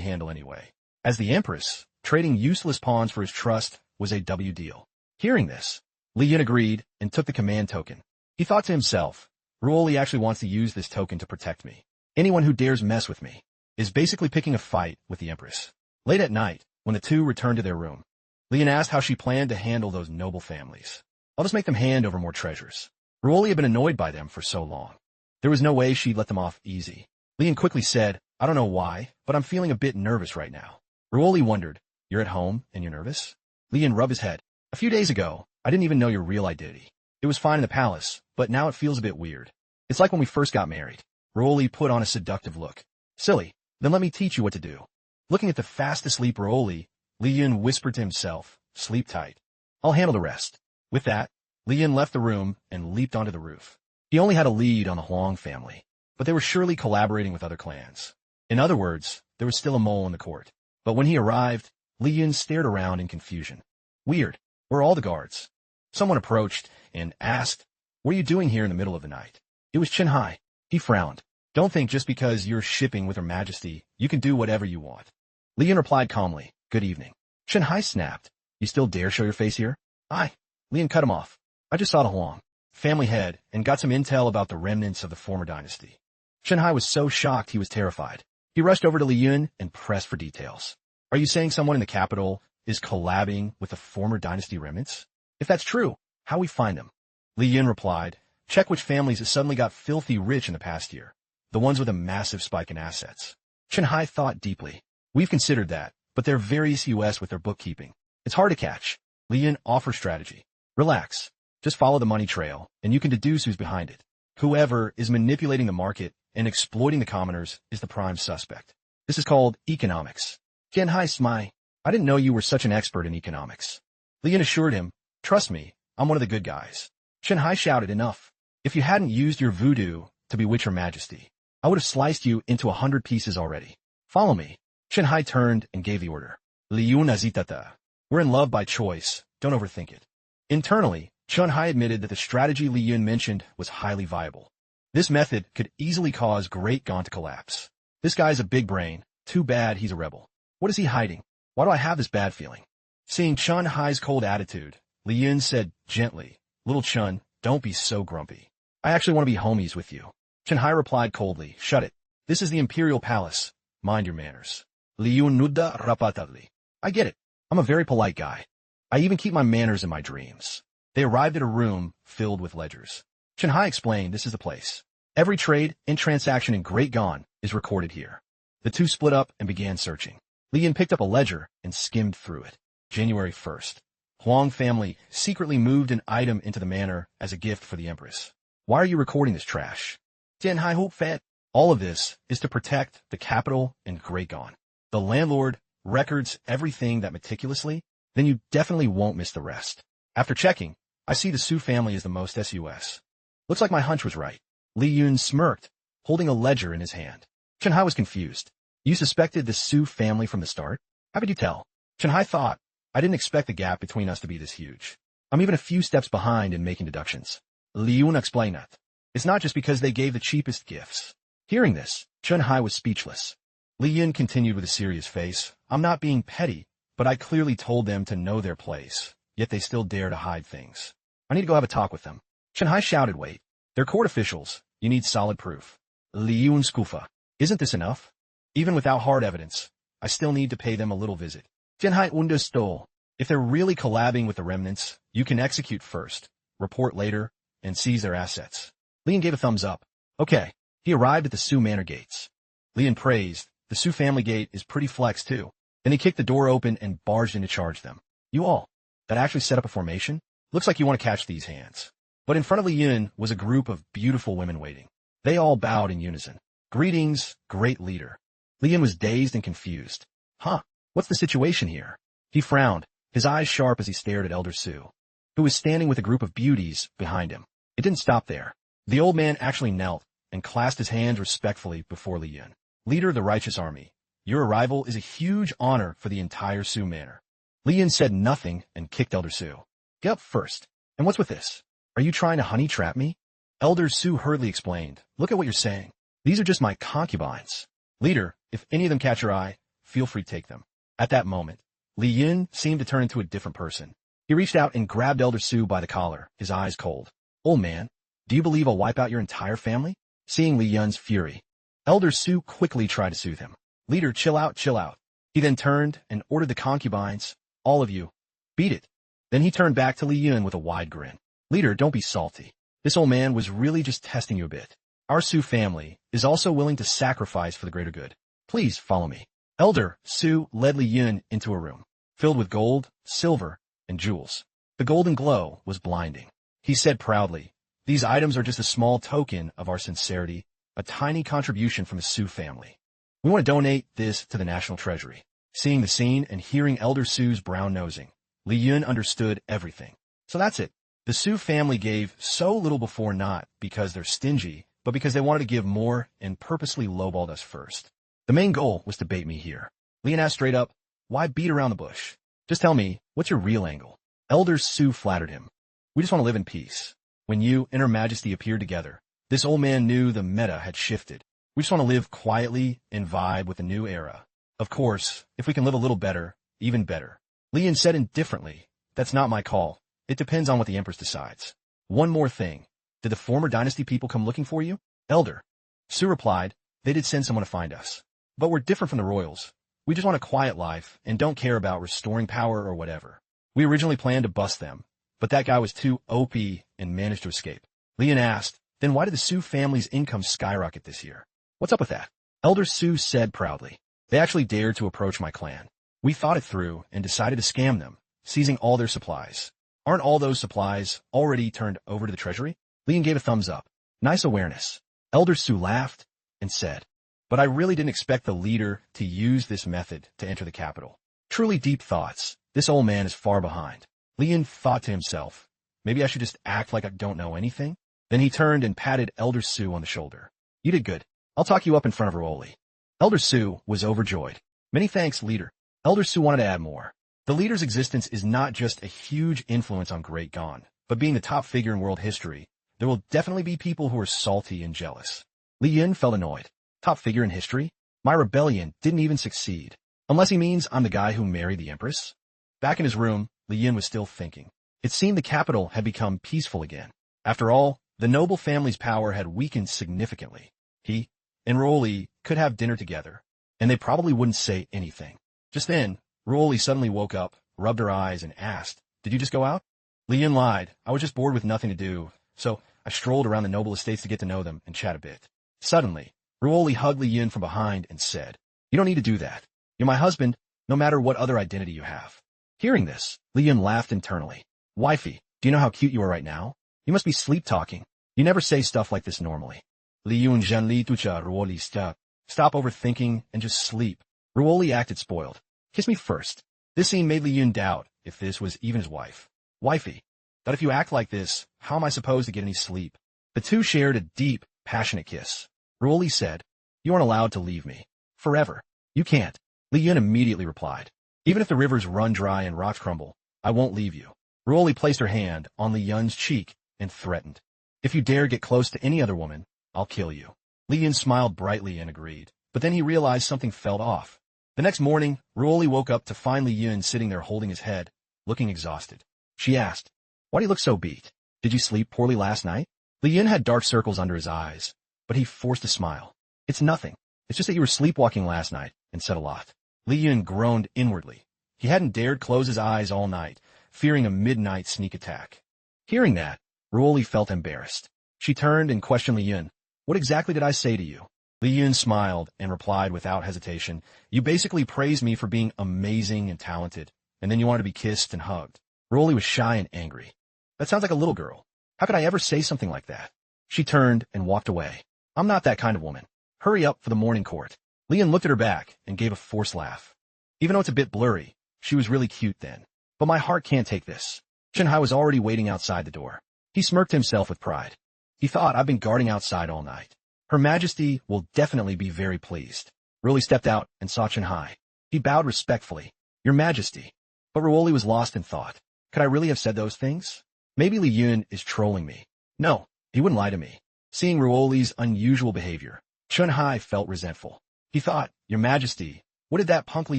[SPEAKER 1] handle anyway. As the Empress, trading useless pawns for his trust was a W deal. Hearing this, Li Yun agreed and took the command token. He thought to himself, "Ruoli actually wants to use this token to protect me. Anyone who dares mess with me is basically picking a fight with the Empress." Late at night, when the two returned to their room, Lian asked how she planned to handle those noble families. "I'll just make them hand over more treasures." Ruoli had been annoyed by them for so long. There was no way she'd let them off easy. Lian quickly said, "I don't know why, but I'm feeling a bit nervous right now." Ruoli wondered, "You're at home and you're nervous?" Lian rubbed his head. "A few days ago, I didn't even know your real identity. It was fine in the palace, but now it feels a bit weird. It's like when we first got married." Ruoli put on a seductive look. "Silly. Then let me teach you what to do." Looking at the fast asleep Ruoli, Li Yun whispered to himself, "Sleep tight. I'll handle the rest." With that, Li Yun left the room and leaped onto the roof. He only had a lead on the Huang family, but they were surely collaborating with other clans. In other words, there was still a mole in the court. But when he arrived, Li Yun stared around in confusion. "Weird. Where are all the guards?" Someone approached and asked, "What are you doing here in the middle of the night?" It was Chen Hai. He frowned. "Don't think just because you're shipping with Her Majesty, you can do whatever you want." Li Yun replied calmly, "Good evening." Chen Hai snapped, "You still dare show your face here?" Li Yun cut him off. "I just saw the Huang family head and got some intel about the remnants of the former dynasty." Chen Hai was so shocked he was terrified. He rushed over to Li Yun and pressed for details. "Are you saying someone in the capital is collabing with the former dynasty remnants? If that's true, how we find them?" Li Yun replied, "Check which families have suddenly got filthy rich in the past year. The ones with a massive spike in assets." Chen Hai thought deeply. "We've considered that, but they're very US with their bookkeeping. It's hard to catch." Li Yun offered strategy. "Relax. Just follow the money trail, and you can deduce who's behind it. Whoever is manipulating the market and exploiting the commoners is the prime suspect. This is called economics." Chen Hai smiled. "I didn't know you were such an expert in economics." Li Yun assured him, "Trust me, I'm one of the good guys." Chen Hai shouted, "Enough. If you hadn't used your voodoo to bewitch Her Majesty, I would have sliced you into 100 pieces already. Follow me." Chen Hai turned and gave the order. "Liun azitata. We're in love by choice. Don't overthink it." Internally, Chen Hai admitted that the strategy Li Yun mentioned was highly viable. This method could easily cause Great Gon to collapse. This guy's a big brain. Too bad he's a rebel. What is he hiding? Why do I have this bad feeling? Seeing Chen Hai's cold attitude, Li Yun said gently, "Little Chen, don't be so grumpy. I actually want to be homies with you. Chen-hai replied coldly, shut it. This is the Imperial Palace. Mind your manners. Li-yun nudda rapatavli. I get it. I'm a very polite guy. I even keep my manners in my dreams. They arrived at a room filled with ledgers. Chen-hai explained this is the place. Every trade and transaction in Great Gon is recorded here. The two split up and began searching. Li-yun picked up a ledger and skimmed through it. January 1st. Huang family secretly moved an item into the manor as a gift for the Empress. Why are you recording this trash? Tianhai Hope Fat. All of this is to protect the capital and Great Gon. The landlord records everything that meticulously, then you definitely won't miss the rest. After checking, I see the Su family is the most sus. Looks like my hunch was right. Li Yun smirked, holding a ledger in his hand. Chen-hai was confused. You suspected the Su family from the start? How could you tell? Chen-hai thought, I didn't expect the gap between us to be this huge. I'm even a few steps behind in making deductions. Li Yun explained that. It's not just because they gave the cheapest gifts. Hearing this, Chen-hai was speechless. Li Yun continued with a serious face. I'm not being petty, but I clearly told them to know their place, yet they still dare to hide things. I need to go have a talk with them. Chen-hai shouted, wait. They're court officials. You need solid proof. Li Yun skufa. Isn't this enough? Even without hard evidence, I still need to pay them a little visit. Chen-hai understood. If they're really collabing with the remnants, you can execute first, report later, and seize their assets. Lian gave a thumbs up. Okay. He arrived at the Su Manor gates. Lian praised. The Su family gate is pretty flex too. Then he kicked the door open and barged in to charge them. You all. That actually set up a formation? Looks like you want to catch these hands. But in front of Li Yun was a group of beautiful women waiting. They all bowed in unison. Greetings, great leader. Li Yun was dazed and confused. Huh, what's the situation here? He frowned, his eyes sharp as he stared at Elder Su, who was standing with a group of beauties behind him. It didn't stop there. The old man actually knelt and clasped his hands respectfully before Li Yun. Leader of the righteous army, your arrival is a huge honor for the entire Su Manor. Li Yun said nothing and kicked Elder Su. Get up first. And what's with this? Are you trying to honey trap me? Elder Su hurriedly explained. Look at what you're saying. These are just my concubines. Leader, if any of them catch your eye, feel free to take them. At that moment, Li Yun seemed to turn into a different person. He reached out and grabbed Elder Su by the collar, his eyes cold. Old man, do you believe I'll wipe out your entire family? Seeing Li Yun's fury, Elder Su quickly tried to soothe him. Leader, chill out, chill out. He then turned and ordered the concubines, all of you, beat it. Then he turned back to Li Yun with a wide grin. Leader, don't be salty. This old man was really just testing you a bit. Our Su family is also willing to sacrifice for the greater good. Please follow me. Elder Su led Li Yun into a room, filled with gold, silver, and jewels. The golden glow was blinding. He said proudly, these items are just a small token of our sincerity, a tiny contribution from the Su family. We want to donate this to the National Treasury. Seeing the scene and hearing Elder Su's brown nosing, Li Yun understood everything. So that's it. The Su family gave so little before, not because they're stingy, but because they wanted to give more and purposely lowballed us first. The main goal was to bait me here. Li Yun asked straight up, why beat around the bush? Just tell me, what's your real angle? Elder Su flattered him. We just want to live in peace. When you and Her Majesty appeared together, this old man knew the meta had shifted. We just want to live quietly and vibe with the new era. Of course, if we can live a little better, even better. Li Yun said indifferently, that's not my call. It depends on what the Empress decides. One more thing. Did the former dynasty people come looking for you? Elder Su replied, they did send someone to find us. But we're different from the royals. We just want a quiet life and don't care about restoring power or whatever. We originally planned to bust them, but that guy was too OP and managed to escape. Li Yun asked, then why did the Su family's income skyrocket this year? What's up with that? Elder Su said proudly, they actually dared to approach my clan. We thought it through and decided to scam them, seizing all their supplies. Aren't all those supplies already turned over to the treasury? Li Yun gave a thumbs up. Nice awareness. Elder Su laughed and said, but I really didn't expect the leader to use this method to enter the capital. Truly deep thoughts. This old man is far behind. Li Yun thought to himself, maybe I should just act like I don't know anything. Then he turned and patted Elder Su on the shoulder. You did good. I'll talk you up in front of Raoli. Elder Su was overjoyed. Many thanks, leader. Elder Su wanted to add more. The leader's existence is not just a huge influence on Great Gon, but being the top figure in world history, there will definitely be people who are salty and jealous. Li Yun felt annoyed. Top figure in history? My rebellion didn't even succeed. Unless he means I'm the guy who married the Empress? Back in his room, Li Yun was still thinking. It seemed the capital had become peaceful again. After all, the noble family's power had weakened significantly. He and Ruoli could have dinner together, and they probably wouldn't say anything. Just then, Ruoli suddenly woke up, rubbed her eyes, and asked, "Did you just go out?" Li Yun lied. "I was just bored with nothing to do, so I strolled around the noble estates to get to know them and chat a bit." Suddenly, Ruoli hugged Li Yun from behind and said, "You don't need to do that. You're my husband, no matter what other identity you have." Hearing this, Li Yun laughed internally. "Wifey, do you know how cute you are right now? You must be sleep-talking. You never say stuff like this normally." Li Yun gently tucha Ruoli stop. "Stop overthinking and just sleep." Ruoli acted spoiled. "Kiss me first." This scene made Li Yun doubt if this was even his wife. "Wifey, but if you act like this, how am I supposed to get any sleep?" The two shared a deep, passionate kiss. Ruoli said, "You aren't allowed to leave me. Forever. You can't." Li Yun immediately replied, "Even if the rivers run dry and rocks crumble, I won't leave you." Ruoli placed her hand on Li Yun's cheek and threatened, "If you dare get close to any other woman, I'll kill you." Li Yun smiled brightly and agreed, but then he realized something felt off. The next morning, Ruoli woke up to find Li Yun sitting there holding his head, looking exhausted. She asked, "Why do you look so beat? Did you sleep poorly last night?" Li Yun had dark circles under his eyes, but he forced a smile. "It's nothing. It's just that you were sleepwalking last night," and said a lot. Li Yun groaned inwardly. He hadn't dared close his eyes all night, fearing a midnight sneak attack. Hearing that, Ruoli felt embarrassed. She turned and questioned Li Yun. "What exactly did I say to you?" Li Yun smiled and replied without hesitation, "You basically praised me for being amazing and talented, and then you wanted to be kissed and hugged." Ruoli was shy and angry. "That sounds like a little girl. How could I ever say something like that?" She turned and walked away. "I'm not that kind of woman. Hurry up for the morning court." Li Yun looked at her back and gave a forced laugh. Even though it's a bit blurry, she was really cute then. "But my heart can't take this." Shenhai was already waiting outside the door. He smirked himself with pride. He thought, "I've been guarding outside all night. Her Majesty will definitely be very pleased." Ruoli stepped out and saw Shenhai. He bowed respectfully. "Your Majesty." But Ruoli was lost in thought. Could I really have said those things? Maybe Li Yun is trolling me. No, he wouldn't lie to me. Seeing Ruoli's unusual behavior, Shenhai felt resentful. He thought, "Your Majesty, what did that punk Li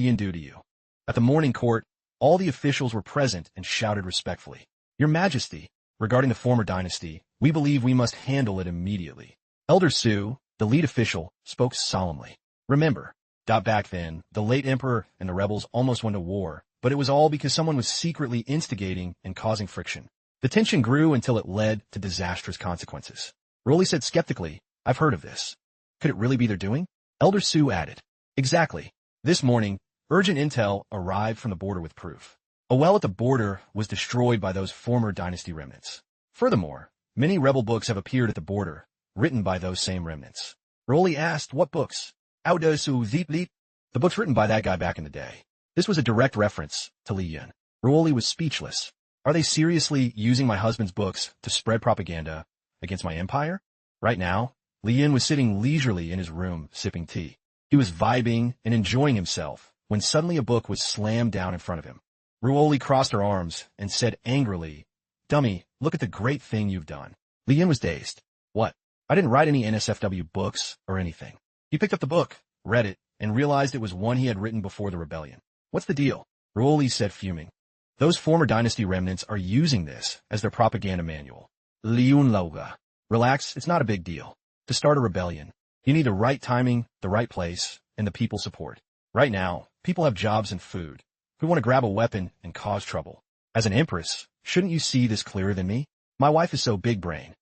[SPEAKER 1] Yun do to you?" At the morning court, all the officials were present and shouted respectfully, "Your Majesty, regarding the former dynasty, we believe we must handle it immediately." Elder Su, the lead official, spoke solemnly. "Remember, back then, the late emperor and the rebels almost went to war, but it was all because someone was secretly instigating and causing friction. The tension grew until it led to disastrous consequences." Ruoli said skeptically, "I've heard of this. Could it really be their doing?" Elder Su added, "Exactly. This morning, urgent intel arrived from the border with proof. A well at the border was destroyed by those former dynasty remnants. Furthermore, many rebel books have appeared at the border, written by those same remnants." Ruoli asked, "What books?" "Audosu Zitli." "The books written by that guy back in the day." This was a direct reference to Li Yun. Ruoli was speechless. Are they seriously using my husband's books to spread propaganda against my empire? Right now, Li Yun was sitting leisurely in his room, sipping tea. He was vibing and enjoying himself when suddenly a book was slammed down in front of him. Ruoli crossed her arms and said angrily, "Dummy, look at the great thing you've done." Li Yun was dazed. "What? I didn't write any NSFW books or anything." He picked up the book, read it, and realized it was one he had written before the rebellion. "What's the deal?" Ruoli said, fuming. "Those former dynasty remnants are using this as their propaganda manual." Li Yun Lauga. "Relax, it's not a big deal. To start a rebellion, you need the right timing, the right place, and the people support. Right now, people have jobs and food. We want to grab a weapon and cause trouble. As an empress, shouldn't you see this clearer than me? My wife is so big-brained.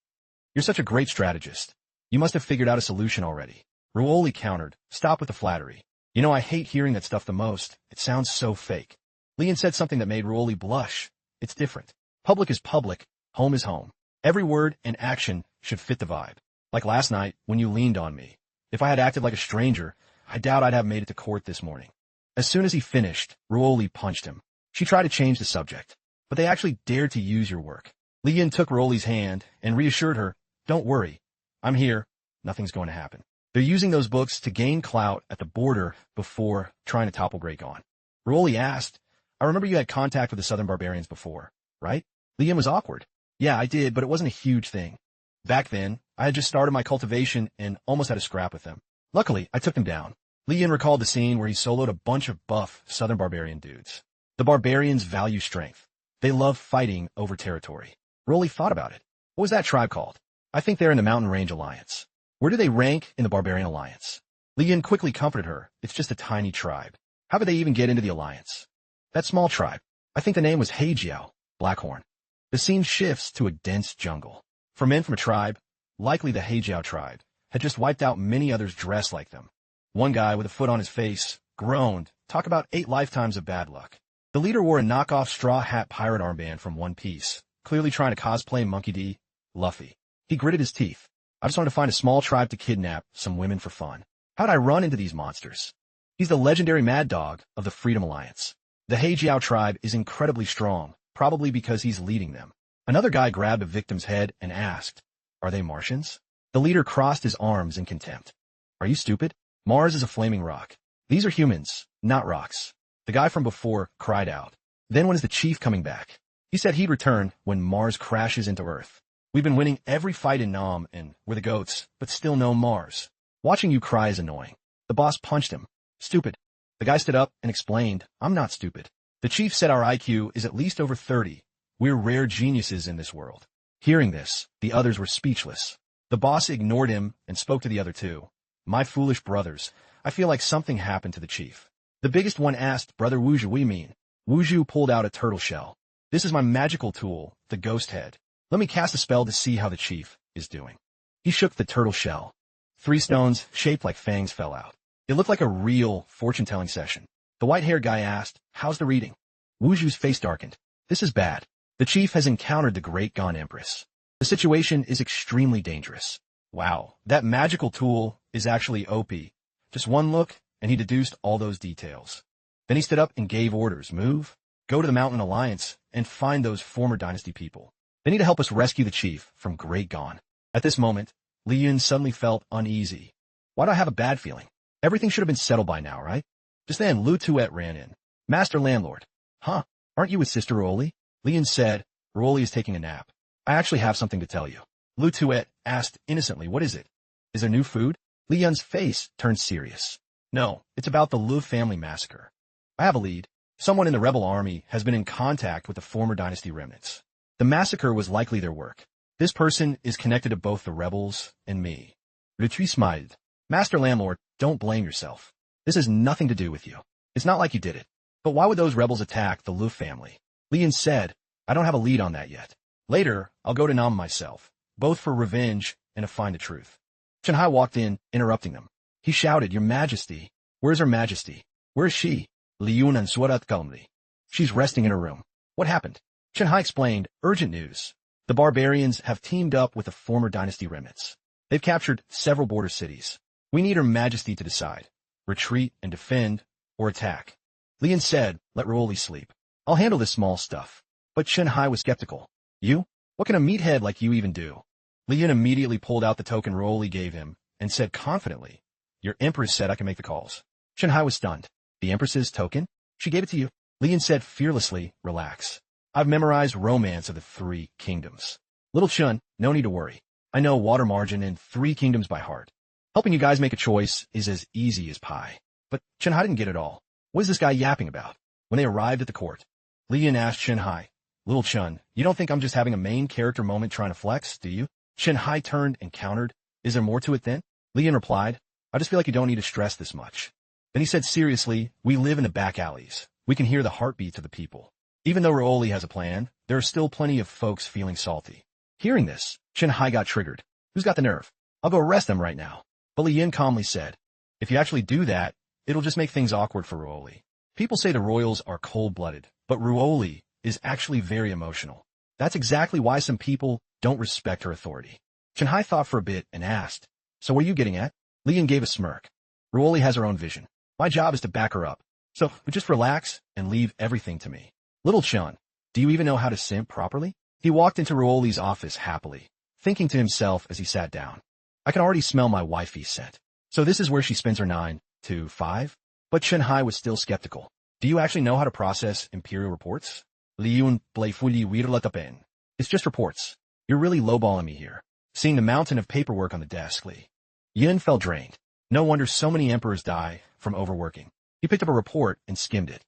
[SPEAKER 1] You're such a great strategist. You must have figured out a solution already." Ruoli countered, "Stop with the flattery. You know I hate hearing that stuff the most. It sounds so fake." Li Yun said something that made Ruoli blush. "It's different. Public is public. Home is home. Every word and action should fit the vibe. Like last night, when you leaned on me. If I had acted like a stranger, I doubt I'd have made it to court this morning." As soon as he finished, Ruoli punched him. She tried to change the subject, but they actually dared to use your work. Li Yun took Ruoli's hand and reassured her, "Don't worry. I'm here. Nothing's going to happen." They're using those books to gain clout at the border before trying to topple Grey Gone. Ruoli asked, "I remember you had contact with the Southern Barbarians before, right?" Li Yun was awkward. "Yeah, I did, but it wasn't a huge thing. Back then, I had just started my cultivation and almost had a scrap with them. Luckily, I took them down." Li Yun recalled the scene where he soloed a bunch of buff Southern Barbarian dudes. The barbarians value strength. They love fighting over territory. Ruoli thought about it. What was that tribe called? I think they're in the Mountain Range Alliance. Where do they rank in the Barbarian Alliance? Li Yin quickly comforted her. It's just a tiny tribe. How could they even get into the alliance? That small tribe. I think the name was Heijiao, Blackhorn. The scene shifts to a dense jungle. For men from a tribe, likely the Heijiao tribe, had just wiped out many others dressed like them. One guy with a foot on his face groaned. Talk about 8 lifetimes of bad luck. The leader wore a knockoff straw hat pirate armband from One Piece, clearly trying to cosplay Monkey D. Luffy. He gritted his teeth. I just wanted to find a small tribe to kidnap some women for fun. How'd I run into these monsters? He's the legendary Mad Dog of the Freedom Alliance. The Heijiao tribe is incredibly strong, probably because he's leading them. Another guy grabbed a victim's head and asked, "Are they Martians?" The leader crossed his arms in contempt. "Are you stupid? Mars is a flaming rock. These are humans, not rocks." The guy from before cried out. "Then when is the chief coming back?" He said he'd return when Mars crashes into Earth. "We've been winning every fight in Nam and we're the goats, but still no Mars. Watching you cry is annoying." The boss punched him. "Stupid." The guy stood up and explained, "I'm not stupid. The chief said our IQ is at least over 30. We're rare geniuses in this world." Hearing this, the others were speechless. The boss ignored him and spoke to the other two. "My foolish brothers, I feel like something happened to the chief." The biggest one asked, "Brother Wuju, we mean?" Wuju pulled out a turtle shell. "This is my magical tool, the ghost head. Let me cast a spell to see how the chief is doing." He shook the turtle shell. 3 stones, shaped like fangs, fell out. It looked like a real fortune-telling session. The white-haired guy asked, "How's the reading?" Wuju's face darkened. "This is bad. The chief has encountered the Great Gone Empress. The situation is extremely dangerous." Wow, that magical tool is actually OP. Just one look, and he deduced all those details. Then he stood up and gave orders. "Move, go to the Mountain Alliance, and find those former dynasty people. They need to help us rescue the chief from Great Gone." At this moment, Li Yun suddenly felt uneasy. Why do I have a bad feeling? Everything should have been settled by now, right? Just then, Lu Tuet ran in. "Master Landlord." "Huh? Aren't you with Sister Ruoli?" Li Yun said. "Ruoli is taking a nap. I actually have something to tell you." Lu Tuet asked innocently, "What is it? Is there new food?" Li Yun's face turned serious. "No, it's about the Lu family massacre. I have a lead. Someone in the rebel army has been in contact with the former dynasty remnants. The massacre was likely their work. This person is connected to both the rebels and me." Lutui smiled. "Master Landlord, don't blame yourself. This has nothing to do with you. It's not like you did it. But why would those rebels attack the Lu family?" Li Yin said, "I don't have a lead on that yet. Later, I'll go to Nam myself, both for revenge and to find the truth." Chen Hai walked in, interrupting them. He shouted, "Your Majesty! Where's Her Majesty? Where is she?" Li Yun answered calmly. "She's resting in her room." "What happened?" Chen Hai explained, "Urgent news. The barbarians have teamed up with the former dynasty remnants. They've captured several border cities. We need Her Majesty to decide. Retreat and defend, or attack." Li Yin said, "Let Ruoli sleep. I'll handle this small stuff." But Chen Hai was skeptical. "You? What can a meathead like you even do?" Li Yin immediately pulled out the token Ruoli gave him and said confidently, "Your Empress said I can make the calls." Chen Hai was stunned. "The Empress's token? She gave it to you?" Li Yin said fearlessly, "Relax. I've memorized Romance of the 3 Kingdoms. Little Chun, no need to worry. I know Water Margin and 3 Kingdoms by heart. Helping you guys make a choice is as easy as pie." But Chen Hai didn't get it all. What is this guy yapping about? When they arrived at the court, Li Yin asked Chen Hai, "Little Chun, you don't think I'm just having a main character moment trying to flex, do you?" Chen Hai turned and countered, "Is there more to it then?" Li Yin replied, "I just feel like you don't need to stress this much." Then he said seriously, "We live in the back alleys. We can hear the heartbeats of the people. Even though Ruoli has a plan, there are still plenty of folks feeling salty." Hearing this, Chen Hai got triggered. "Who's got the nerve? I'll go arrest them right now." But Li Yin calmly said, "If you actually do that, it'll just make things awkward for Ruoli. People say the royals are cold-blooded, but Ruoli is actually very emotional. That's exactly why some people don't respect her authority." Chen Hai thought for a bit and asked, "So what are you getting at?" Li Yin gave a smirk. "Ruoli has her own vision. My job is to back her up. So just relax and leave everything to me." "Little Chun, do you even know how to simp properly?" He walked into Ruoli's office happily, thinking to himself as he sat down, "I can already smell my wifey's scent. So this is where she spends her 9 to 5? But Chen Hai was still skeptical. "Do you actually know how to process imperial reports?" Li Yun playfully wirlatapen. "It's just reports. You're really lowballing me here." Seeing the mountain of paperwork on the desk, Li Yun felt drained. No wonder so many emperors die from overworking. He picked up a report and skimmed it.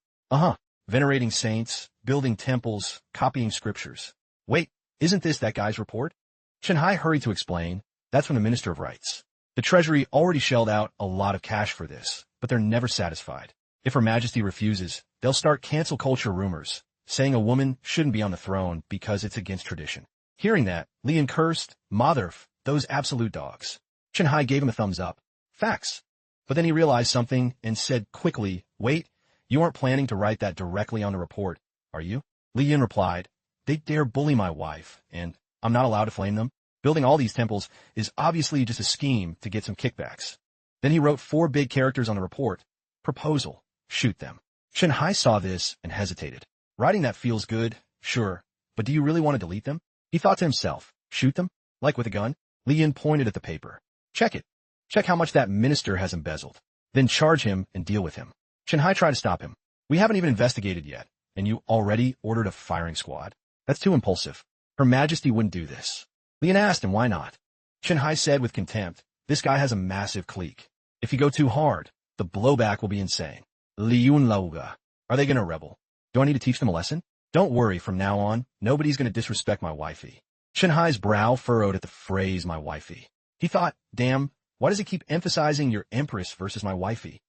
[SPEAKER 1] Venerating saints, building temples, copying scriptures. Wait, isn't this that guy's report? Shanghai hurried to explain, that's from the Minister of Rights. The Treasury already shelled out a lot of cash for this, but they're never satisfied. If Her Majesty refuses, they'll start cancel culture rumors, saying a woman shouldn't be on the throne because it's against tradition. Hearing that, Lian cursed, Motherf, those absolute dogs. Shanghai gave him a thumbs up. Facts. But then he realized something and said quickly, wait, you aren't planning to write that directly on the report, are you? Lian replied, they dare bully my wife, and I'm not allowed to flame them? Building all these temples is obviously just a scheme to get some kickbacks. Then he wrote 4 big characters on the report. Proposal. Shoot them. Shanghai saw this and hesitated. Writing that feels good, sure, but do you really want to delete them? He thought to himself, shoot them? Like with a gun? Lian pointed at the paper. Check it. Check how much that minister has embezzled. Then charge him and deal with him. Shanghai tried to stop him. We haven't even investigated yet, and you already ordered a firing squad? That's too impulsive. Her Majesty wouldn't do this. Lian asked him why not. Shanghai said with contempt, this guy has a massive clique. If you go too hard, the blowback will be insane. Liyun Lauga. Are they going to rebel? Do I need to teach them a lesson? Don't worry, from now on, nobody's going to disrespect my wifey. Shanghai's brow furrowed at the phrase my wifey. He thought, damn, why does he keep emphasizing your empress versus my wifey?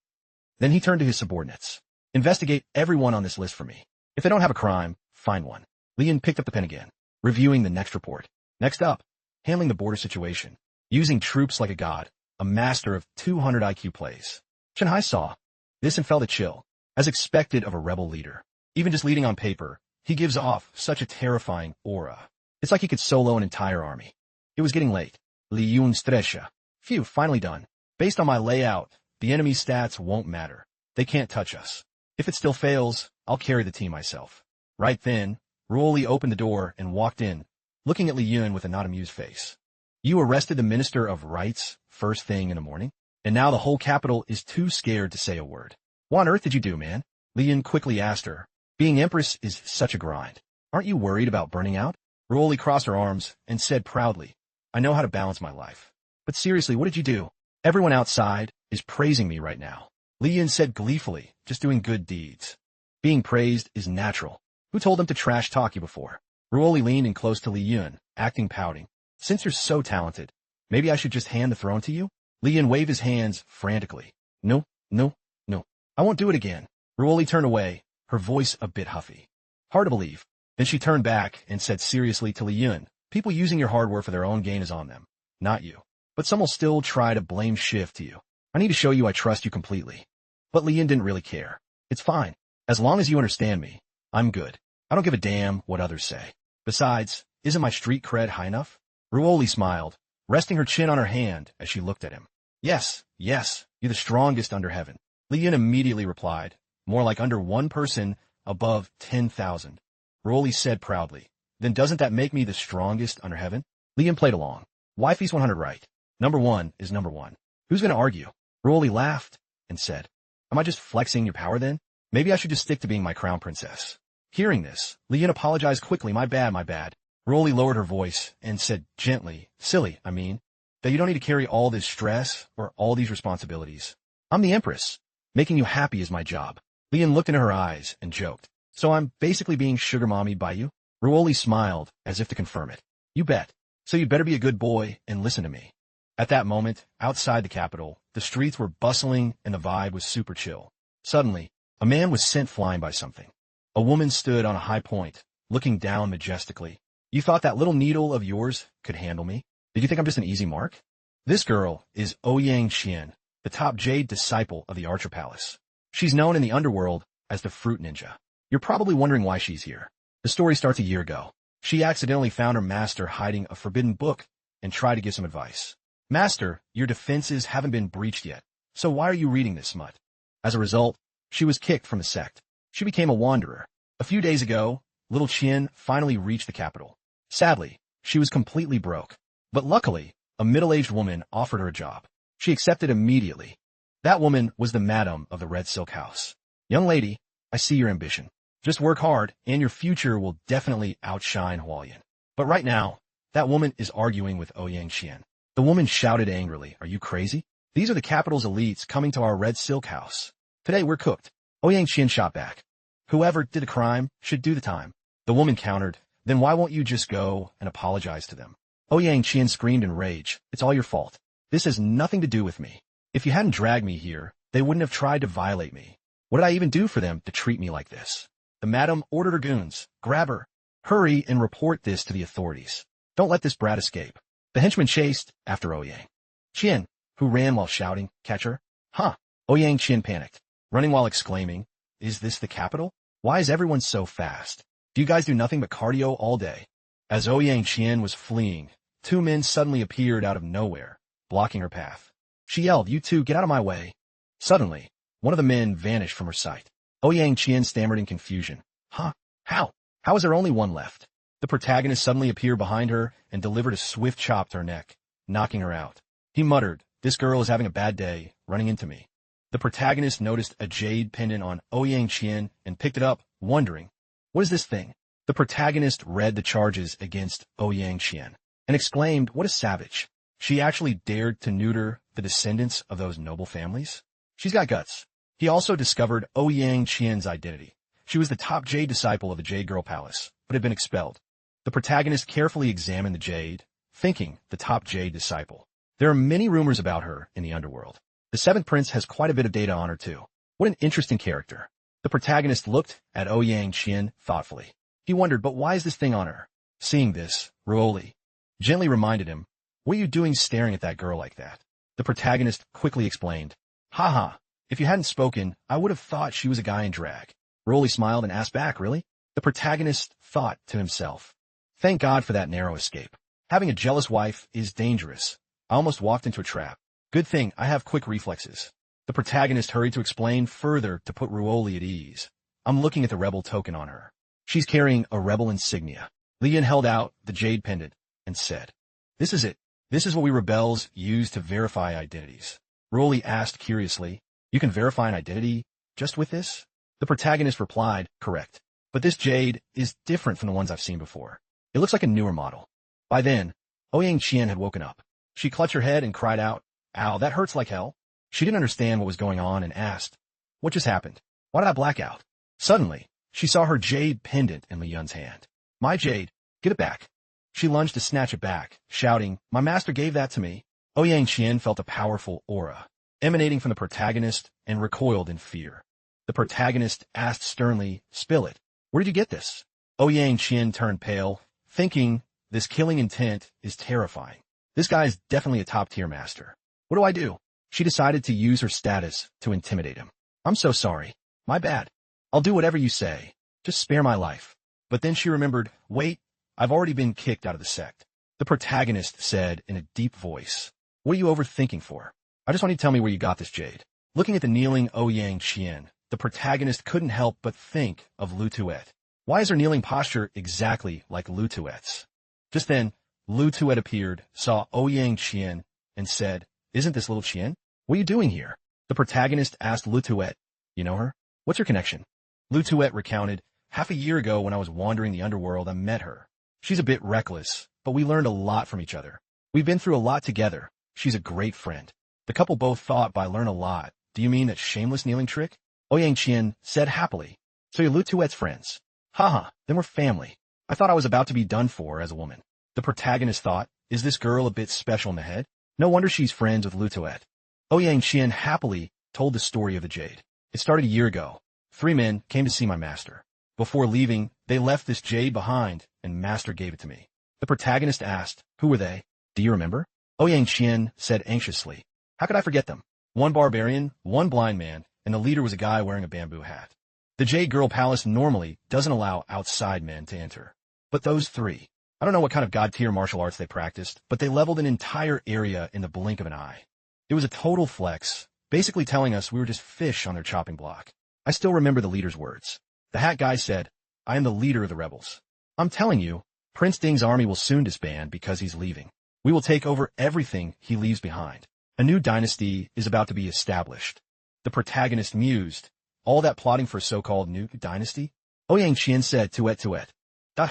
[SPEAKER 1] Then he turned to his subordinates. Investigate everyone on this list for me. If they don't have a crime, find one. Lian picked up the pen again, reviewing the next report. Next up, handling the border situation. Using troops like a god, a master of 200 IQ plays. Shanghai saw this and felt a chill, as expected of a rebel leader. Even just leading on paper, he gives off such a terrifying aura. It's like he could solo an entire army. It was getting late. Liyun Stresha. Phew, finally done. Based on my layout, the enemy's stats won't matter. They can't touch us. If it still fails, I'll carry the team myself. Right then, Ruoli opened the door and walked in, looking at Li Yun with a not amused face. You arrested the Minister of Rights first thing in the morning? And now the whole capital is too scared to say a word. What on earth did you do, man? Li Yun quickly asked her. Being Empress is such a grind. Aren't you worried about burning out? Ruoli crossed her arms and said proudly, I know how to balance my life. But seriously, what did you do? Everyone outside is praising me right now. Li Yun said gleefully, just doing good deeds. Being praised is natural. Who told them to trash talk you before? Ruoli leaned in close to Li Yun, acting pouting. Since you're so talented, maybe I should just hand the throne to you? Li Yun waved his hands frantically. No, no, no. I won't do it again. Ruoli turned away, her voice a bit huffy. Hard to believe. Then she turned back and said seriously to Li Yun, people using your hardware for their own gain is on them, not you. But some will still try to blame shift to you. I need to show you I trust you completely. But Li Yun didn't really care. It's fine. As long as you understand me, I'm good. I don't give a damn what others say. Besides, isn't my street cred high enough? Ruoli smiled, resting her chin on her hand as she looked at him. Yes, yes, you're the strongest under heaven. Li Yun immediately replied, more like under one person above 10,000. Ruoli said proudly, then doesn't that make me the strongest under heaven? Li Yun played along. Wifey's 100 right. Number one is number one. Who's going to argue? Ruoli laughed and said, am I just flexing your power then? Maybe I should just stick to being my crown princess. Hearing this, Li Yun apologized quickly, my bad, my bad. Ruoli lowered her voice and said gently, silly, I mean, that you don't need to carry all this stress or all these responsibilities. I'm the Empress. Making you happy is my job. Li Yun looked into her eyes and joked. So I'm basically being sugar mommied by you? Ruoli smiled as if to confirm it. You bet. So you'd better be a good boy and listen to me. At that moment, outside the capital, the streets were bustling and the vibe was super chill. Suddenly, a man was sent flying by something. A woman stood on a high point, looking down majestically. You thought that little needle of yours could handle me? Did you think I'm just an easy mark? This girl is Ouyang Qian, the top jade disciple of the Archer Palace. She's known in the underworld as the Fruit Ninja. You're probably wondering why she's here. The story starts a year ago. She accidentally found her master hiding a forbidden book and tried to give some advice. Master, your defenses haven't been breached yet, so why are you reading this smut? As a result, she was kicked from the sect. She became a wanderer. A few days ago, little Qian finally reached the capital. Sadly, she was completely broke. But luckily, a middle-aged woman offered her a job. She accepted immediately. That woman was the madam of the Red Silk House. Young lady, I see your ambition. Just work hard, and your future will definitely outshine Hualien. But right now, that woman is arguing with Ouyang Qian. The woman shouted angrily, are you crazy? These are the capital's elites coming to our Red Silk House. Today we're cooked. Ouyang Qian shot back. Whoever did a crime should do the time. The woman countered, then why won't you just go and apologize to them? Ouyang Qian screamed in rage. It's all your fault. This has nothing to do with me. If you hadn't dragged me here, they wouldn't have tried to violate me. What did I even do for them to treat me like this? The madam ordered her goons. Grab her. Hurry and report this to the authorities. Don't let this brat escape. The henchman chased after Ouyang Qian, who ran while shouting, catch her? Huh. Ouyang Qian panicked, running while exclaiming, is this the capital? Why is everyone so fast? Do you guys do nothing but cardio all day? As Ouyang Qian was fleeing, two men suddenly appeared out of nowhere, blocking her path. She yelled, you two, get out of my way. Suddenly, one of the men vanished from her sight. Ouyang Qian stammered in confusion. Huh? How? How is there only one left? The protagonist suddenly appeared behind her and delivered a swift chop to her neck, knocking her out. He muttered, this girl is having a bad day, running into me. The protagonist noticed a jade pendant on Ouyang Qian and picked it up, wondering, what is this thing? The protagonist read the charges against Ouyang Qian and exclaimed, what a savage. She actually dared to neuter the descendants of those noble families? She's got guts. He also discovered Ouyang Qian's identity. She was the top jade disciple of the Jade Girl Palace, but had been expelled. The protagonist carefully examined the jade, thinking the top jade disciple. There are many rumors about her in the underworld. The seventh prince has quite a bit of data on her too. What an interesting character. The protagonist looked at Ouyang Qian thoughtfully. He wondered, but why is this thing on her? Seeing this, Ruoli gently reminded him, what are you doing staring at that girl like that? The protagonist quickly explained, haha, if you hadn't spoken, I would have thought she was a guy in drag. Ruoli smiled and asked back, really? The protagonist thought to himself, thank God for that narrow escape. Having a jealous wife is dangerous. I almost walked into a trap. Good thing I have quick reflexes. The protagonist hurried to explain further to put Ruoli at ease. I'm looking at the rebel token on her. She's carrying a rebel insignia. Lian held out the jade pendant and said, this is it. This is what we rebels use to verify identities. Ruoli asked curiously, you can verify an identity just with this? The protagonist replied, correct. But this jade is different from the ones I've seen before. It looks like a newer model. By then, Ouyang Qian had woken up. She clutched her head and cried out, ow, that hurts like hell. She didn't understand what was going on and asked, what just happened? Why did I black out? Suddenly, she saw her jade pendant in Li Yun's hand. My jade, give it back. She lunged to snatch it back, shouting, my master gave that to me. Ouyang Qian felt a powerful aura emanating from the protagonist and recoiled in fear. The protagonist asked sternly, spill it. Where did you get this? Ouyang Qian turned pale, thinking, this killing intent is terrifying. This guy is definitely a top-tier master. What do I do? She decided to use her status to intimidate him. I'm so sorry. My bad. I'll do whatever you say. Just spare my life. But then she remembered, wait, I've already been kicked out of the sect. The protagonist said in a deep voice, what are you overthinking for? I just want you to tell me where you got this jade. Looking at the kneeling Ouyang Qian, the protagonist couldn't help but think of Lu Tuet. Why is her kneeling posture exactly like Lu Tuet's? Just then, Lu Tuet appeared, saw Ouyang Qian, and said, isn't this little Qian? What are you doing here? The protagonist asked Lu Tuet, you know her? What's your connection? Lu Tuet recounted, half a year ago when I was wandering the underworld, I met her. She's a bit reckless, but we learned a lot from each other. We've been through a lot together. She's a great friend. The couple both thought by learn a lot. Do you mean that shameless kneeling trick? Ouyang Qian said happily, so you're Lu Tuet's friends. Haha, then we're family. I thought I was about to be done for as a woman. The protagonist thought, is this girl a bit special in the head? No wonder she's friends with Lu Tuet. Ouyang Qian happily told the story of the jade. It started a year ago. 3 men came to see my master. Before leaving, they left this jade behind, and master gave it to me. The protagonist asked, who were they? Do you remember? Ouyang Qian said anxiously, how could I forget them? 1 barbarian, 1 blind man, and the leader was a guy wearing a bamboo hat. The Jade Girl Palace normally doesn't allow outside men to enter. But those 3, I don't know what kind of god-tier martial arts they practiced, but they leveled an entire area in the blink of an eye. It was a total flex, basically telling us we were just fish on their chopping block. I still remember the leader's words. The hat guy said, I am the leader of the rebels. I'm telling you, Prince Ding's army will soon disband because he's leaving. We will take over everything he leaves behind. A new dynasty is about to be established. The protagonist mused, all that plotting for a so-called new dynasty? Ouyang Qian said, Tuet.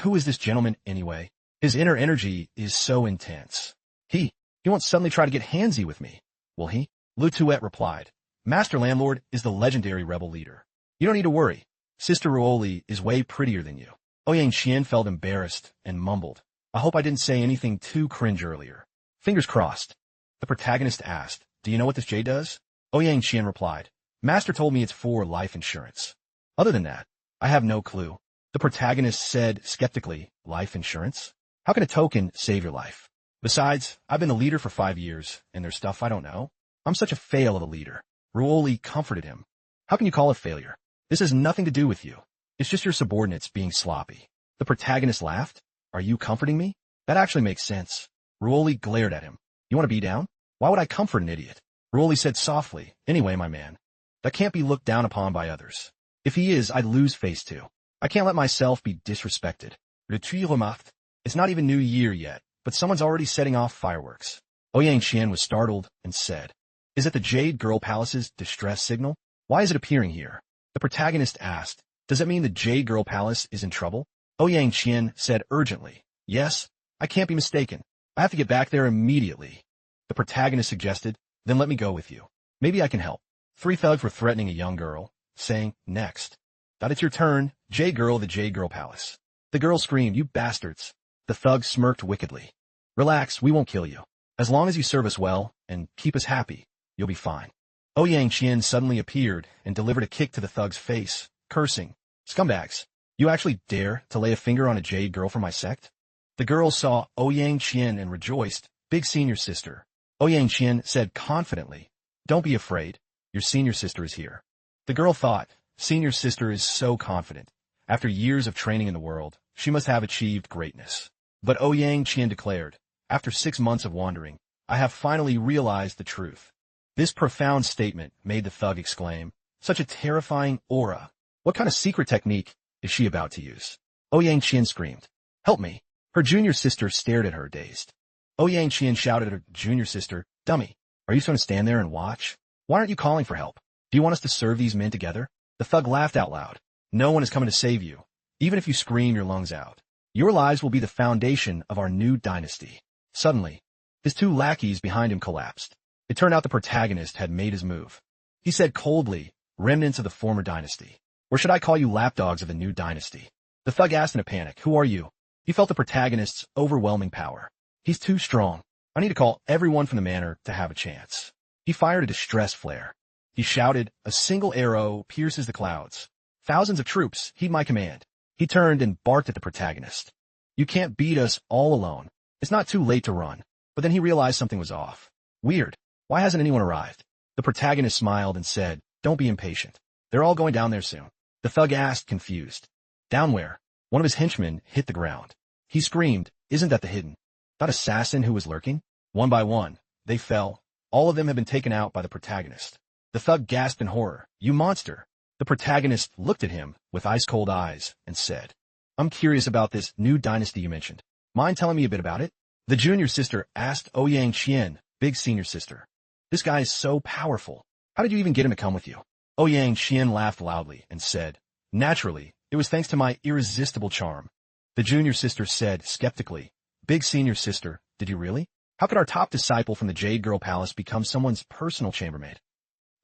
[SPEAKER 1] Who is this gentleman anyway? His inner energy is so intense. He won't suddenly try to get handsy with me, will he? Lu Tuet replied, Master Landlord is the legendary rebel leader. You don't need to worry. Sister Ruoli is way prettier than you. Ouyang Qian felt embarrassed and mumbled, I hope I didn't say anything too cringe earlier. Fingers crossed. The protagonist asked, do you know what this jade does? Ouyang Qian replied, Master told me it's for life insurance. Other than that, I have no clue. The protagonist said skeptically, life insurance? How can a token save your life? Besides, I've been a leader for 5 years, and there's stuff I don't know. I'm such a fail of a leader. Ruoli comforted him. How can you call it failure? This has nothing to do with you. It's just your subordinates being sloppy. The protagonist laughed. Are you comforting me? That actually makes sense. Ruoli glared at him. You want to be down? Why would I comfort an idiot? Ruoli said softly, anyway, my man. That can't be looked down upon by others. If he is, I'd lose face too. I can't let myself be disrespected. Le tuile remarqued. It's not even New Year yet, but someone's already setting off fireworks. Ouyang Qian was startled and said, Is it the Jade Girl Palace's distress signal? Why is it appearing here? The protagonist asked, Does it mean the Jade Girl Palace is in trouble? Ouyang Qian said urgently, Yes, I can't be mistaken. I have to get back there immediately. The protagonist suggested, Then let me go with you. Maybe I can help. 3 thugs were threatening a young girl, saying, Next. That it's your turn, Jade Girl, the Jade Girl Palace. The girl screamed, You bastards. The thugs smirked wickedly. Relax, we won't kill you. As long as you serve us well and keep us happy, you'll be fine. Ouyang Qian suddenly appeared and delivered a kick to the thug's face, cursing, Scumbags, you actually dare to lay a finger on a Jade Girl from my sect? The girl saw Ouyang Qian and rejoiced, Big senior sister. Ouyang Qian said confidently, Don't be afraid, your senior sister is here. The girl thought, Senior sister is so confident. After years of training in the world, she must have achieved greatness. But Ouyang Qian declared, After 6 months of wandering, I have finally realized the truth. This profound statement made the thug exclaim, Such a terrifying aura. What kind of secret technique is she about to use? Ouyang Qian screamed, Help me. Her junior sister stared at her dazed. Ouyang Qian shouted at her junior sister, Dummy, are you just going to stand there and watch? Why aren't you calling for help? Do you want us to serve these men together? The thug laughed out loud. No one is coming to save you, even if you scream your lungs out. Your lives will be the foundation of our new dynasty. Suddenly, his 2 lackeys behind him collapsed. It turned out the protagonist had made his move. He said coldly, Remnants of the former dynasty. Or should I call you lapdogs of the new dynasty? The thug asked in a panic, Who are you? He felt the protagonist's overwhelming power. He's too strong. I need to call everyone from the manor to have a chance. He fired a distress flare. He shouted, A single arrow pierces the clouds. Thousands of troops, heed my command. He turned and barked at the protagonist. You can't beat us all alone. It's not too late to run. But then he realized something was off. Weird. Why hasn't anyone arrived? The protagonist smiled and said, Don't be impatient. They're all going down there soon. The thug asked, confused. Down where? One of his henchmen hit the ground. He screamed, Isn't that the hidden? That assassin who was lurking? One by one, they fell. All of them had been taken out by the protagonist. The thug gasped in horror, You monster! The protagonist looked at him with ice-cold eyes and said, I'm curious about this new dynasty you mentioned. Mind telling me a bit about it? The junior sister asked Ouyang Qian, Big senior sister. This guy is so powerful. How did you even get him to come with you? Ouyang Qian laughed loudly and said, Naturally, it was thanks to my irresistible charm. The junior sister said skeptically, Big senior sister, did you really? How could our top disciple from the Jade Girl Palace become someone's personal chambermaid?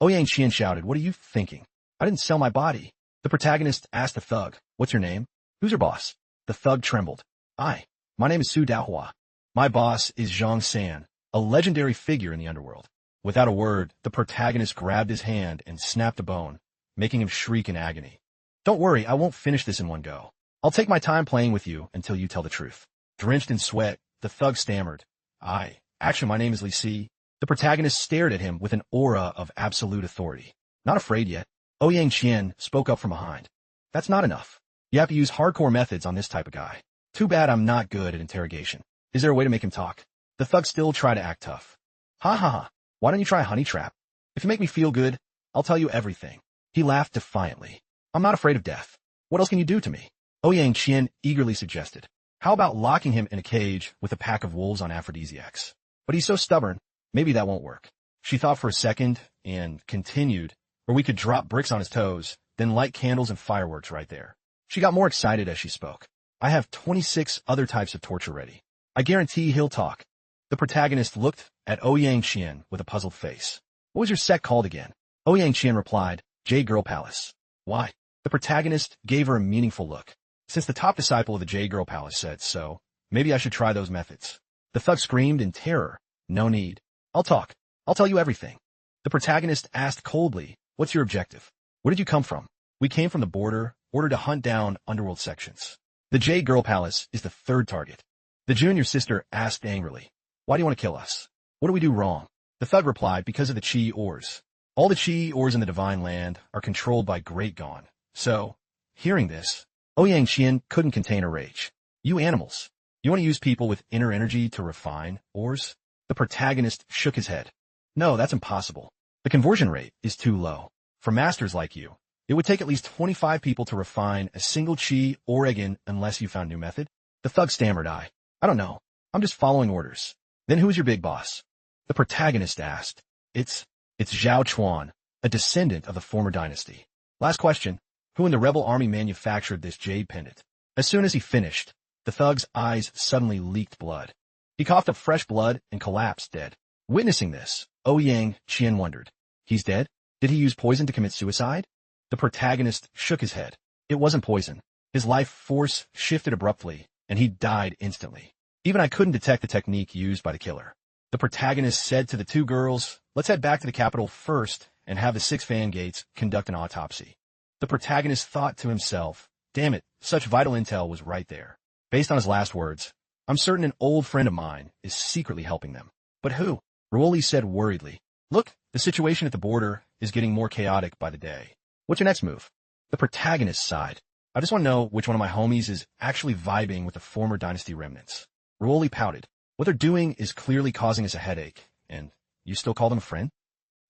[SPEAKER 1] Ouyang Qian shouted, What are you thinking? I didn't sell my body. The protagonist asked the thug, What's your name? Who's your boss? The thug trembled. My name is Su Daohua. My boss is Zhang San, a legendary figure in the underworld. Without a word, the protagonist grabbed his hand and snapped a bone, making him shriek in agony. Don't worry, I won't finish this in one go. I'll take my time playing with you until you tell the truth. Drenched in sweat, the thug stammered. Actually, my name is Li Si. The protagonist stared at him with an aura of absolute authority. Not afraid yet. Ouyang Qian spoke up from behind. That's not enough. You have to use hardcore methods on this type of guy. Too bad I'm not good at interrogation. Is there a way to make him talk? The thug still tried to act tough. Ha ha ha. Why don't you try a honey trap? If you make me feel good, I'll tell you everything. He laughed defiantly. I'm not afraid of death. What else can you do to me? Ouyang Qian eagerly suggested. How about locking him in a cage with a pack of wolves on aphrodisiacs? But he's so stubborn, maybe that won't work. She thought for a second and continued, or we could drop bricks on his toes, then light candles and fireworks right there. She got more excited as she spoke. I have 26 other types of torture ready. I guarantee he'll talk. The protagonist looked at Ouyang Qian with a puzzled face. What was your sect called again? Ouyang Qian replied, Jade Girl Palace. Why? The protagonist gave her a meaningful look. Since the top disciple of the Jade Girl Palace said so, Maybe I should try those methods. The thug screamed in terror. No need. I'll talk. I'll tell you everything. The protagonist asked coldly, what's your objective? Where did you come from? We came from the border, ordered to hunt down underworld sections. The Jade Girl Palace is the third target. The junior sister asked angrily, why do you want to kill us? What do we do wrong? The thug replied, because of the Chi ores. All the Chi ores in the Divine Land are controlled by Great Gon. So, hearing this, Ouyang Qian couldn't contain her rage. You animals. You want to use people with inner energy to refine ores? The protagonist shook his head. No, that's impossible. The conversion rate is too low. For masters like you, it would take at least 25 people to refine a single Chi or Egin unless you found new method. The thug stammered, I don't know. I'm just following orders. Then who is your big boss? The protagonist asked. It's Zhao Chuan, a descendant of the former dynasty. Last question. Who in the rebel army manufactured this jade pendant? As soon as he finished, the thug's eyes suddenly leaked blood. He coughed up fresh blood and collapsed dead. Witnessing this, Ouyang Qian wondered. He's dead? Did he use poison to commit suicide? The protagonist shook his head. It wasn't poison. His life force shifted abruptly, and he died instantly. Even I couldn't detect the technique used by the killer. The protagonist said to the two girls, let's head back to the capital first and have the 6 fan gates conduct an autopsy. The protagonist thought to himself, damn it, such vital intel was right there. Based on his last words, I'm certain an old friend of mine is secretly helping them. But who? Ruoli said worriedly. Look, the situation at the border is getting more chaotic by the day. What's your next move? The protagonist sighed. I just want to know which one of my homies is actually vibing with the former dynasty remnants. Ruoli pouted. What they're doing is clearly causing us a headache, and you still call them a friend?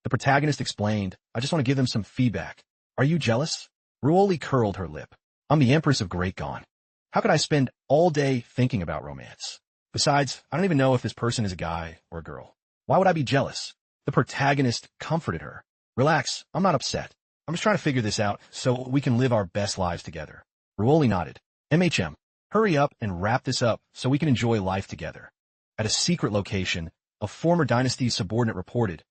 [SPEAKER 1] The protagonist explained, I just want to give them some feedback. Are you jealous? Ruoli curled her lip. I'm the Empress of Great Gon. How could I spend all day thinking about romance? Besides, I don't even know if this person is a guy or a girl. Why would I be jealous? The protagonist comforted her. Relax, I'm not upset. I'm just trying to figure this out so we can live our best lives together. Ruoli nodded. MHM, hurry up and wrap this up so we can enjoy life together. At a secret location, a former dynasty subordinate reported,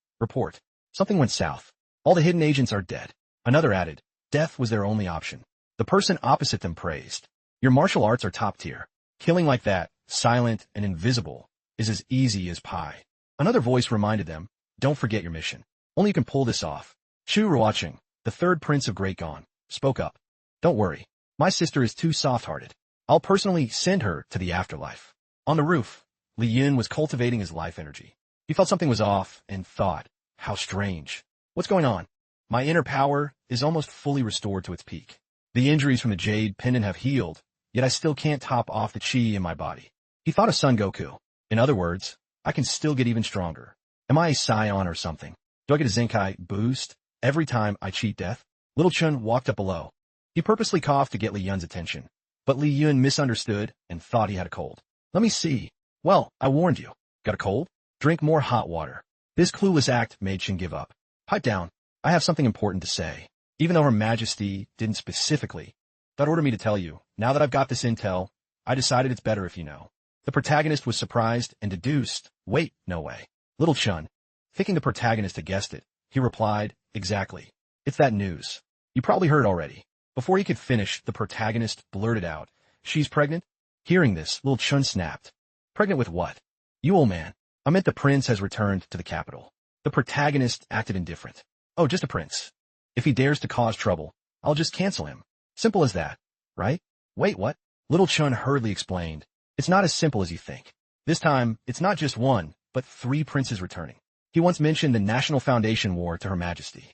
[SPEAKER 1] something went south. All the hidden agents are dead. Another added, death was their only option. The person opposite them praised. Your martial arts are top tier. Killing like that, silent and invisible, is as easy as pie. Another voice reminded them, don't forget your mission. Only you can pull this off. Shu Ruoqing, the third prince of Great Gon, spoke up. Don't worry. My sister is too soft-hearted. I'll personally send her to the afterlife. On the roof, Li Yun was cultivating his life energy. He felt something was off and thought, how strange. What's going on? My inner power is almost fully restored to its peak. The injuries from the Jade Pendant have healed, yet I still can't top off the Chi in my body. He thought of Son Goku. In other words, I can still get even stronger. Am I a Scion or something? Do I get a Zenkai boost every time I cheat death? Little Chun walked up below. He purposely coughed to get Li Yun's attention, but Li Yun misunderstood and thought he had a cold. Let me see. Well, I warned you. Got a cold? Drink more hot water. This clueless act made Chin give up. Pipe down. I have something important to say. Even though Her Majesty didn't specifically, that ordered me to tell you. Now that I've got this intel, I decided it's better if you know. The protagonist was surprised and deduced, wait, no way. Little Chun, thinking the protagonist had guessed it, he replied, exactly. It's that news. You probably heard already. Before he could finish, the protagonist blurted out, she's pregnant? Hearing this, Little Chun snapped. Pregnant with what? You old man. I meant the prince has returned to the capital. The protagonist acted indifferent. Oh, just a prince. If he dares to cause trouble, I'll just cancel him. Simple as that, right? Wait, what? Little Chun hurriedly explained. It's not as simple as you think. This time, it's not just one, but 3 princes returning. He once mentioned the National Foundation War to Her Majesty.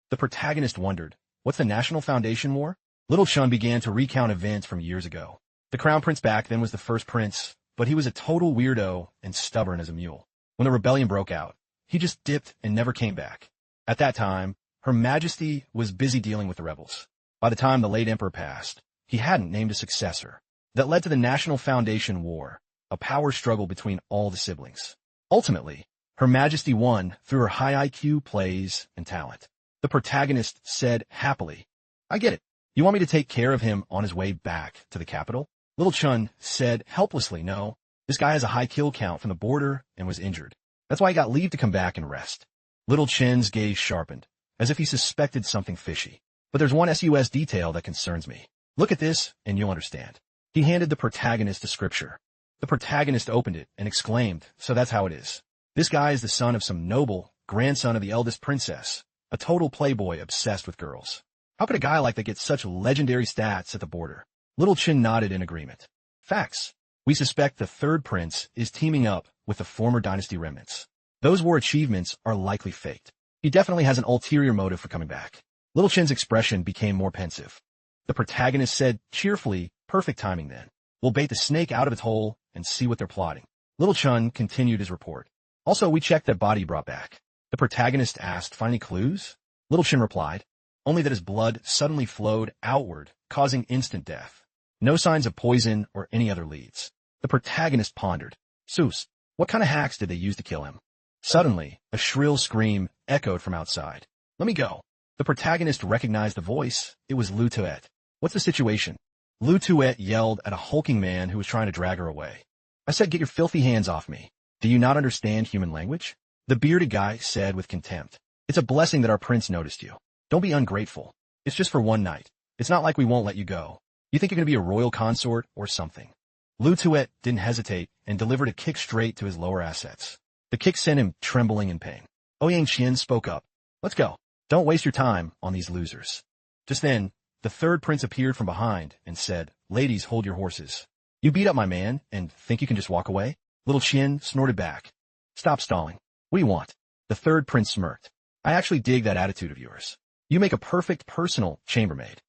[SPEAKER 1] The protagonist wondered, what's the National Foundation War? Little Chun began to recount events from years ago. The crown prince back then was the first prince, but he was a total weirdo and stubborn as a mule. When the rebellion broke out, he just dipped and never came back. At that time, Her Majesty was busy dealing with the rebels. By the time the late emperor passed, he hadn't named a successor. That led to the National Foundation War, a power struggle between all the siblings. Ultimately, Her Majesty won through her high IQ, plays, and talent. The protagonist said happily, I get it. You want me to take care of him on his way back to the capital? Little Chun said helplessly, no. This guy has a high kill count from the border and was injured. That's why he got leave to come back and rest. Little Chin's gaze sharpened, as if he suspected something fishy. But there's one SUS detail that concerns me. Look at this, and you'll understand. He handed the protagonist a scripture. The protagonist opened it and exclaimed, "So that's how it is. This guy is the son of some noble, grandson of the eldest princess, a total playboy obsessed with girls. How could a guy like that get such legendary stats at the border?" Little Chin nodded in agreement. "Facts. We suspect the third prince is teaming up with the former dynasty remnants. Those war achievements are likely faked. He definitely has an ulterior motive for coming back." Little Chin's expression became more pensive. The protagonist said cheerfully, "Perfect timing then. We'll bait the snake out of its hole and see what they're plotting." Little Chun continued his report. "Also, we checked that body brought back." The protagonist asked, "Find any clues?" Little Chin replied, "Only that his blood suddenly flowed outward, causing instant death. No signs of poison or any other leads." The protagonist pondered. "Seuss, what kind of hacks did they use to kill him?" Suddenly, a shrill scream echoed from outside. "Let me go." The protagonist recognized the voice. It was Lu Tuet. "What's the situation?" Lu Tuet yelled at a hulking man who was trying to drag her away. "I said get your filthy hands off me. Do you not understand human language?" The bearded guy said with contempt. "It's a blessing that our prince noticed you. Don't be ungrateful. It's just for one night. It's not like we won't let you go. You think you're going to be a royal consort or something?" Lu Tuet didn't hesitate and delivered a kick straight to his lower assets. The kick sent him trembling in pain. Ouyang Qian spoke up. "Let's go. Don't waste your time on these losers." Just then, the third prince appeared from behind and said, "Ladies, hold your horses. You beat up my man and think you can just walk away?" Little Qian snorted back. "Stop stalling. What do you want?" The third prince smirked. "I actually dig that attitude of yours. You make a perfect personal chambermaid."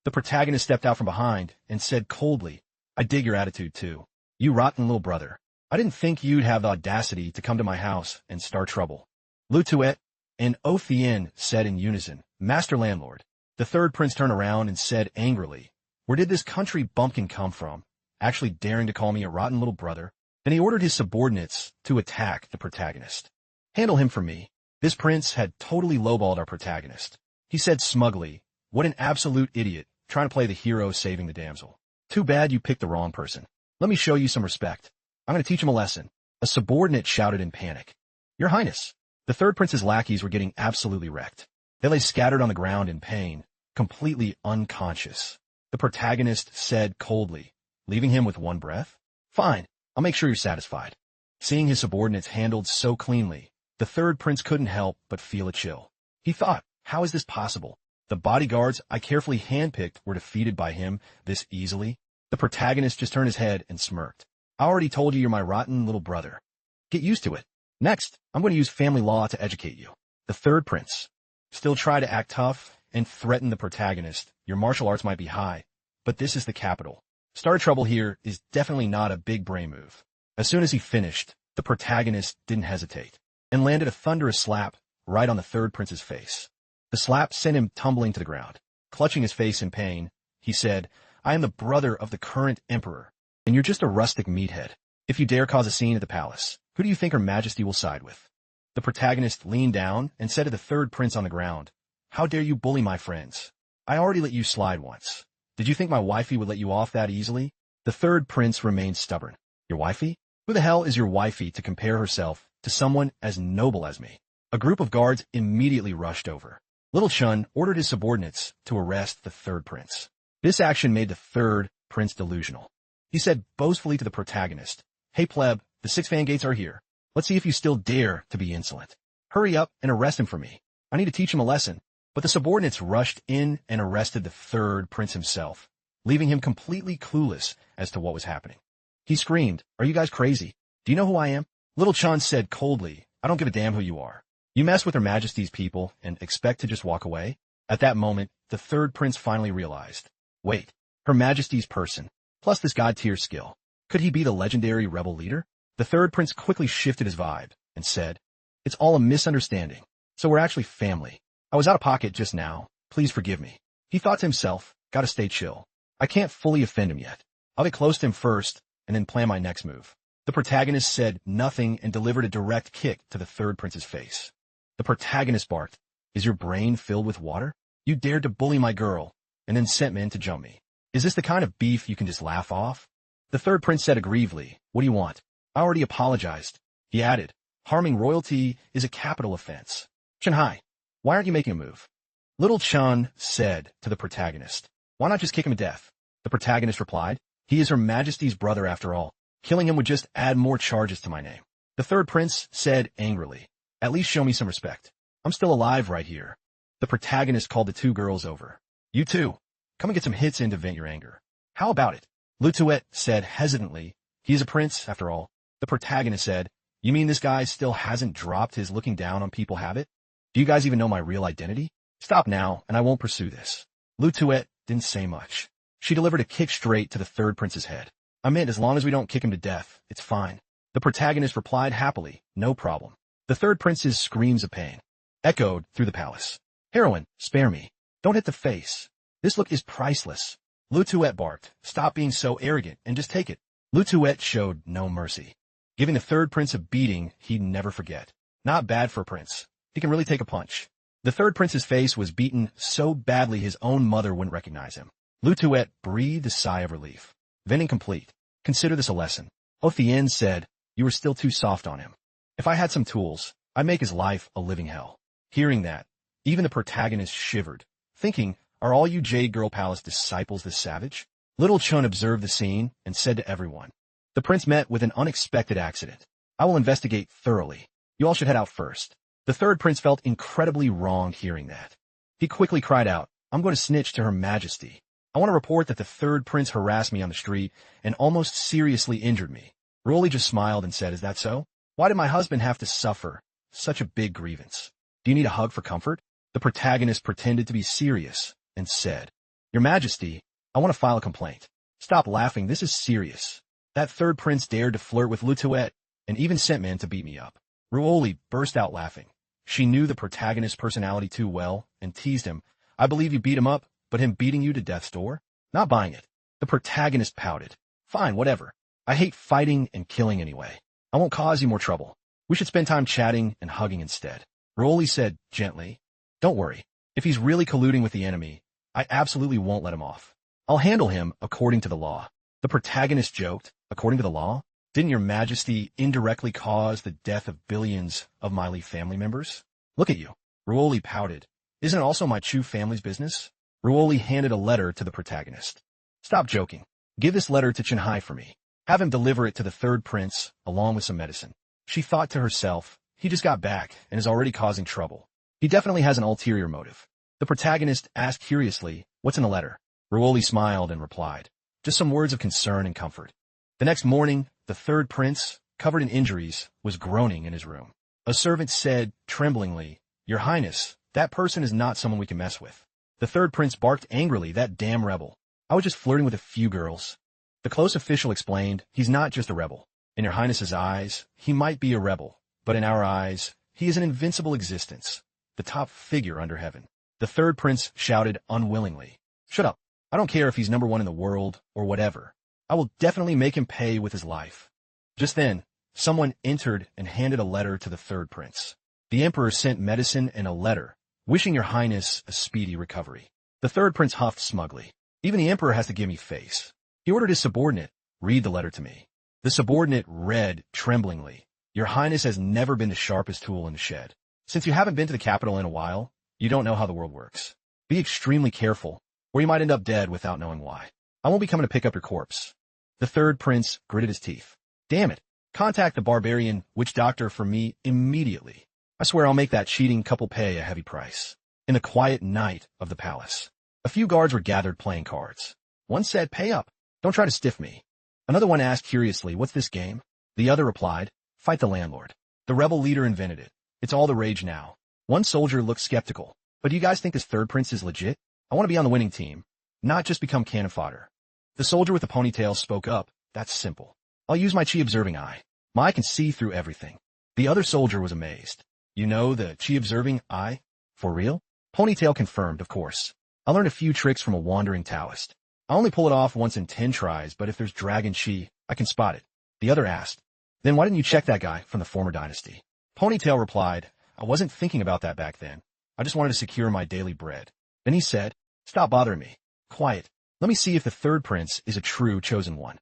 [SPEAKER 1] The protagonist stepped out from behind and said coldly, "I dig your attitude too. You rotten little brother. I didn't think you'd have the audacity to come to my house and start trouble." Lu Tuet and O Thien said in unison, "Master Landlord." The third prince turned around and said angrily, "Where did this country bumpkin come from, actually daring to call me a rotten little brother?" Then he ordered his subordinates to attack the protagonist. "Handle him for me." This prince had totally lowballed our protagonist. He said smugly, "What an absolute idiot, trying to play the hero saving the damsel. Too bad you picked the wrong person. Let me show you some respect. I'm going to teach him a lesson." A subordinate shouted in panic, "Your Highness." The third prince's lackeys were getting absolutely wrecked. They lay scattered on the ground in pain, completely unconscious. The protagonist said coldly, leaving him with one breath, "Fine, I'll make sure you're satisfied." Seeing his subordinates handled so cleanly, the third prince couldn't help but feel a chill. He thought, how is this possible? The bodyguards I carefully handpicked were defeated by him this easily? The protagonist just turned his head and smirked. "I already told you you're my rotten little brother. Get used to it. Next, I'm going to use family law to educate you." The third prince still tried to act tough and threaten the protagonist. "Your martial arts might be high, but this is the capital. Start trouble here is definitely not a big brain move." As soon as he finished, the protagonist didn't hesitate and landed a thunderous slap right on the third prince's face. The slap sent him tumbling to the ground. Clutching his face in pain, he said, "I am the brother of the current emperor, and you're just a rustic meathead. If you dare cause a scene at the palace, who do you think Her Majesty will side with?" The protagonist leaned down and said to the third prince on the ground, "How dare you bully my friends? I already let you slide once. Did you think my wifey would let you off that easily?" The third prince remained stubborn. "Your wifey? Who the hell is your wifey to compare herself to someone as noble as me?" A group of guards immediately rushed over. Little Chun ordered his subordinates to arrest the third prince. This action made the third prince delusional. He said boastfully to the protagonist, "Hey pleb, the 6 fan gates are here. Let's see if you still dare to be insolent. Hurry up and arrest him for me. I need to teach him a lesson." But the subordinates rushed in and arrested the third prince himself, leaving him completely clueless as to what was happening. He screamed, "Are you guys crazy? Do you know who I am?" Little Chan said coldly, "I don't give a damn who you are. You mess with Her Majesty's people and expect to just walk away?" At that moment, the third prince finally realized, wait, Her Majesty's person, plus this god-tier skill. Could he be the legendary rebel leader? The third prince quickly shifted his vibe and said, "It's all a misunderstanding. So we're actually family. I was out of pocket just now. Please forgive me." He thought to himself, "Gotta stay chill. I can't fully offend him yet. I'll get close to him first and then plan my next move." The protagonist said nothing and delivered a direct kick to the third prince's face. The protagonist barked, "Is your brain filled with water? You dared to bully my girl and then sent men to jump me. Is this the kind of beef you can just laugh off?" The third prince said aggrievely, "What do you want?" "I already apologized." He added, "Harming royalty is a capital offense." "Shanghai, why aren't you making a move?" Little Chan said to the protagonist, "Why not just kick him to death?" The protagonist replied, "He is Her Majesty's brother after all. Killing him would just add more charges to my name. The third prince said angrily, "At least show me some respect. I'm still alive right here." The protagonist called the two girls over. "You two, come and get some hits in to vent your anger." "How about it?" Lutuet said hesitantly. "He is a prince, after all." The protagonist said, "You mean this guy still hasn't dropped his looking down on people habit? Do you guys even know my real identity? Stop now, and I won't pursue this." Lutuet didn't say much. She delivered a kick straight to the third prince's head. "I meant as long as we don't kick him to death, it's fine." The protagonist replied happily, "No problem." The third prince's screams of pain echoed through the palace. "Heroine, spare me. Don't hit the face. This look is priceless." Lutuet barked, "Stop being so arrogant and just take it." Lutuet showed no mercy, giving the third prince a beating he'd never forget. Not bad for a prince. He can really take a punch. The third prince's face was beaten so badly his own mother wouldn't recognize him. Lutuet breathed a sigh of relief. Venting complete. Consider this a lesson. Othien said, "You were still too soft on him. If I had some tools, I'd make his life a living hell." Hearing that, even the protagonist shivered, thinking, "Are all you Jade Girl Palace disciples this savage?" Little Chun observed the scene and said to everyone, "The prince met with an unexpected accident. I will investigate thoroughly. You all should head out first." The third prince felt incredibly wronged hearing that. He quickly cried out, "I'm going to snitch to Her Majesty. I want to report that the third prince harassed me on the street and almost seriously injured me." Rolly just smiled and said, "Is that so? Why did my husband have to suffer such a big grievance? Do you need a hug for comfort?" The protagonist pretended to be serious and said, "Your Majesty, I want to file a complaint." "Stop laughing, this is serious. That third prince dared to flirt with Lutuet and even sent men to beat me up." Ruoli burst out laughing. She knew the protagonist's personality too well and teased him. "I believe you beat him up, but him beating you to death's door? Not buying it." The protagonist pouted. "Fine, whatever. I hate fighting and killing anyway. I won't cause you more trouble. We should spend time chatting and hugging instead." Ruoli said gently, "Don't worry. If he's really colluding with the enemy, I absolutely won't let him off. I'll handle him according to the law." The protagonist joked, "According to the law? Didn't your Majesty indirectly cause the death of billions of my Li family members? Look at you." Ruoli pouted. "Isn't it also my Chu family's business?" Ruoli handed a letter to the protagonist. "Stop joking. Give this letter to Chenhai for me. Have him deliver it to the third prince, along with some medicine." She thought to herself, he just got back and is already causing trouble. He definitely has an ulterior motive. The protagonist asked curiously, "What's in the letter?" Ruoli smiled and replied, "Just some words of concern and comfort." The next morning, the third prince, covered in injuries, was groaning in his room. A servant said, tremblingly, "Your Highness, that person is not someone we can mess with." The third prince barked angrily, "That damn rebel. I was just flirting with a few girls." The close official explained, "He's not just a rebel. In your Highness's eyes, he might be a rebel, but in our eyes, he is an invincible existence, the top figure under heaven." The third prince shouted unwillingly, "Shut up. I don't care if he's number one in the world or whatever. I will definitely make him pay with his life." Just then, someone entered and handed a letter to the third prince. The emperor sent medicine and a letter, wishing your Highness a speedy recovery. The third prince huffed smugly. "Even the emperor has to give me face." He ordered his subordinate, "Read the letter to me." The subordinate read tremblingly, "Your Highness has never been the sharpest tool in the shed. Since you haven't been to the capital in a while, you don't know how the world works. Be extremely careful, or you might end up dead without knowing why. I won't be coming to pick up your corpse." The third prince gritted his teeth. "Damn it. Contact the barbarian witch doctor for me immediately. I swear I'll make that cheating couple pay a heavy price." In the quiet night of the palace, a few guards were gathered playing cards. One said, "Pay up. Don't try to stiff me." Another one asked curiously, "What's this game?" The other replied, "Fight the landlord. The rebel leader invented it. It's all the rage now." One soldier looked skeptical. "But do you guys think this third prince is legit? I want to be on the winning team, not just become cannon fodder." The soldier with the ponytail spoke up, "That's simple. I'll use my chi observing eye. My eye can see through everything." The other soldier was amazed. "You know the chi observing eye? For real?" Ponytail confirmed, "Of course. I learned a few tricks from a wandering Taoist. I only pull it off once in 10 tries, but if there's dragon chi, I can spot it." The other asked, "Then why didn't you check that guy from the former dynasty?" Ponytail replied, "I wasn't thinking about that back then. I just wanted to secure my daily bread." Then he said, "Stop bothering me. Quiet. Let me see if the third prince is a true chosen one."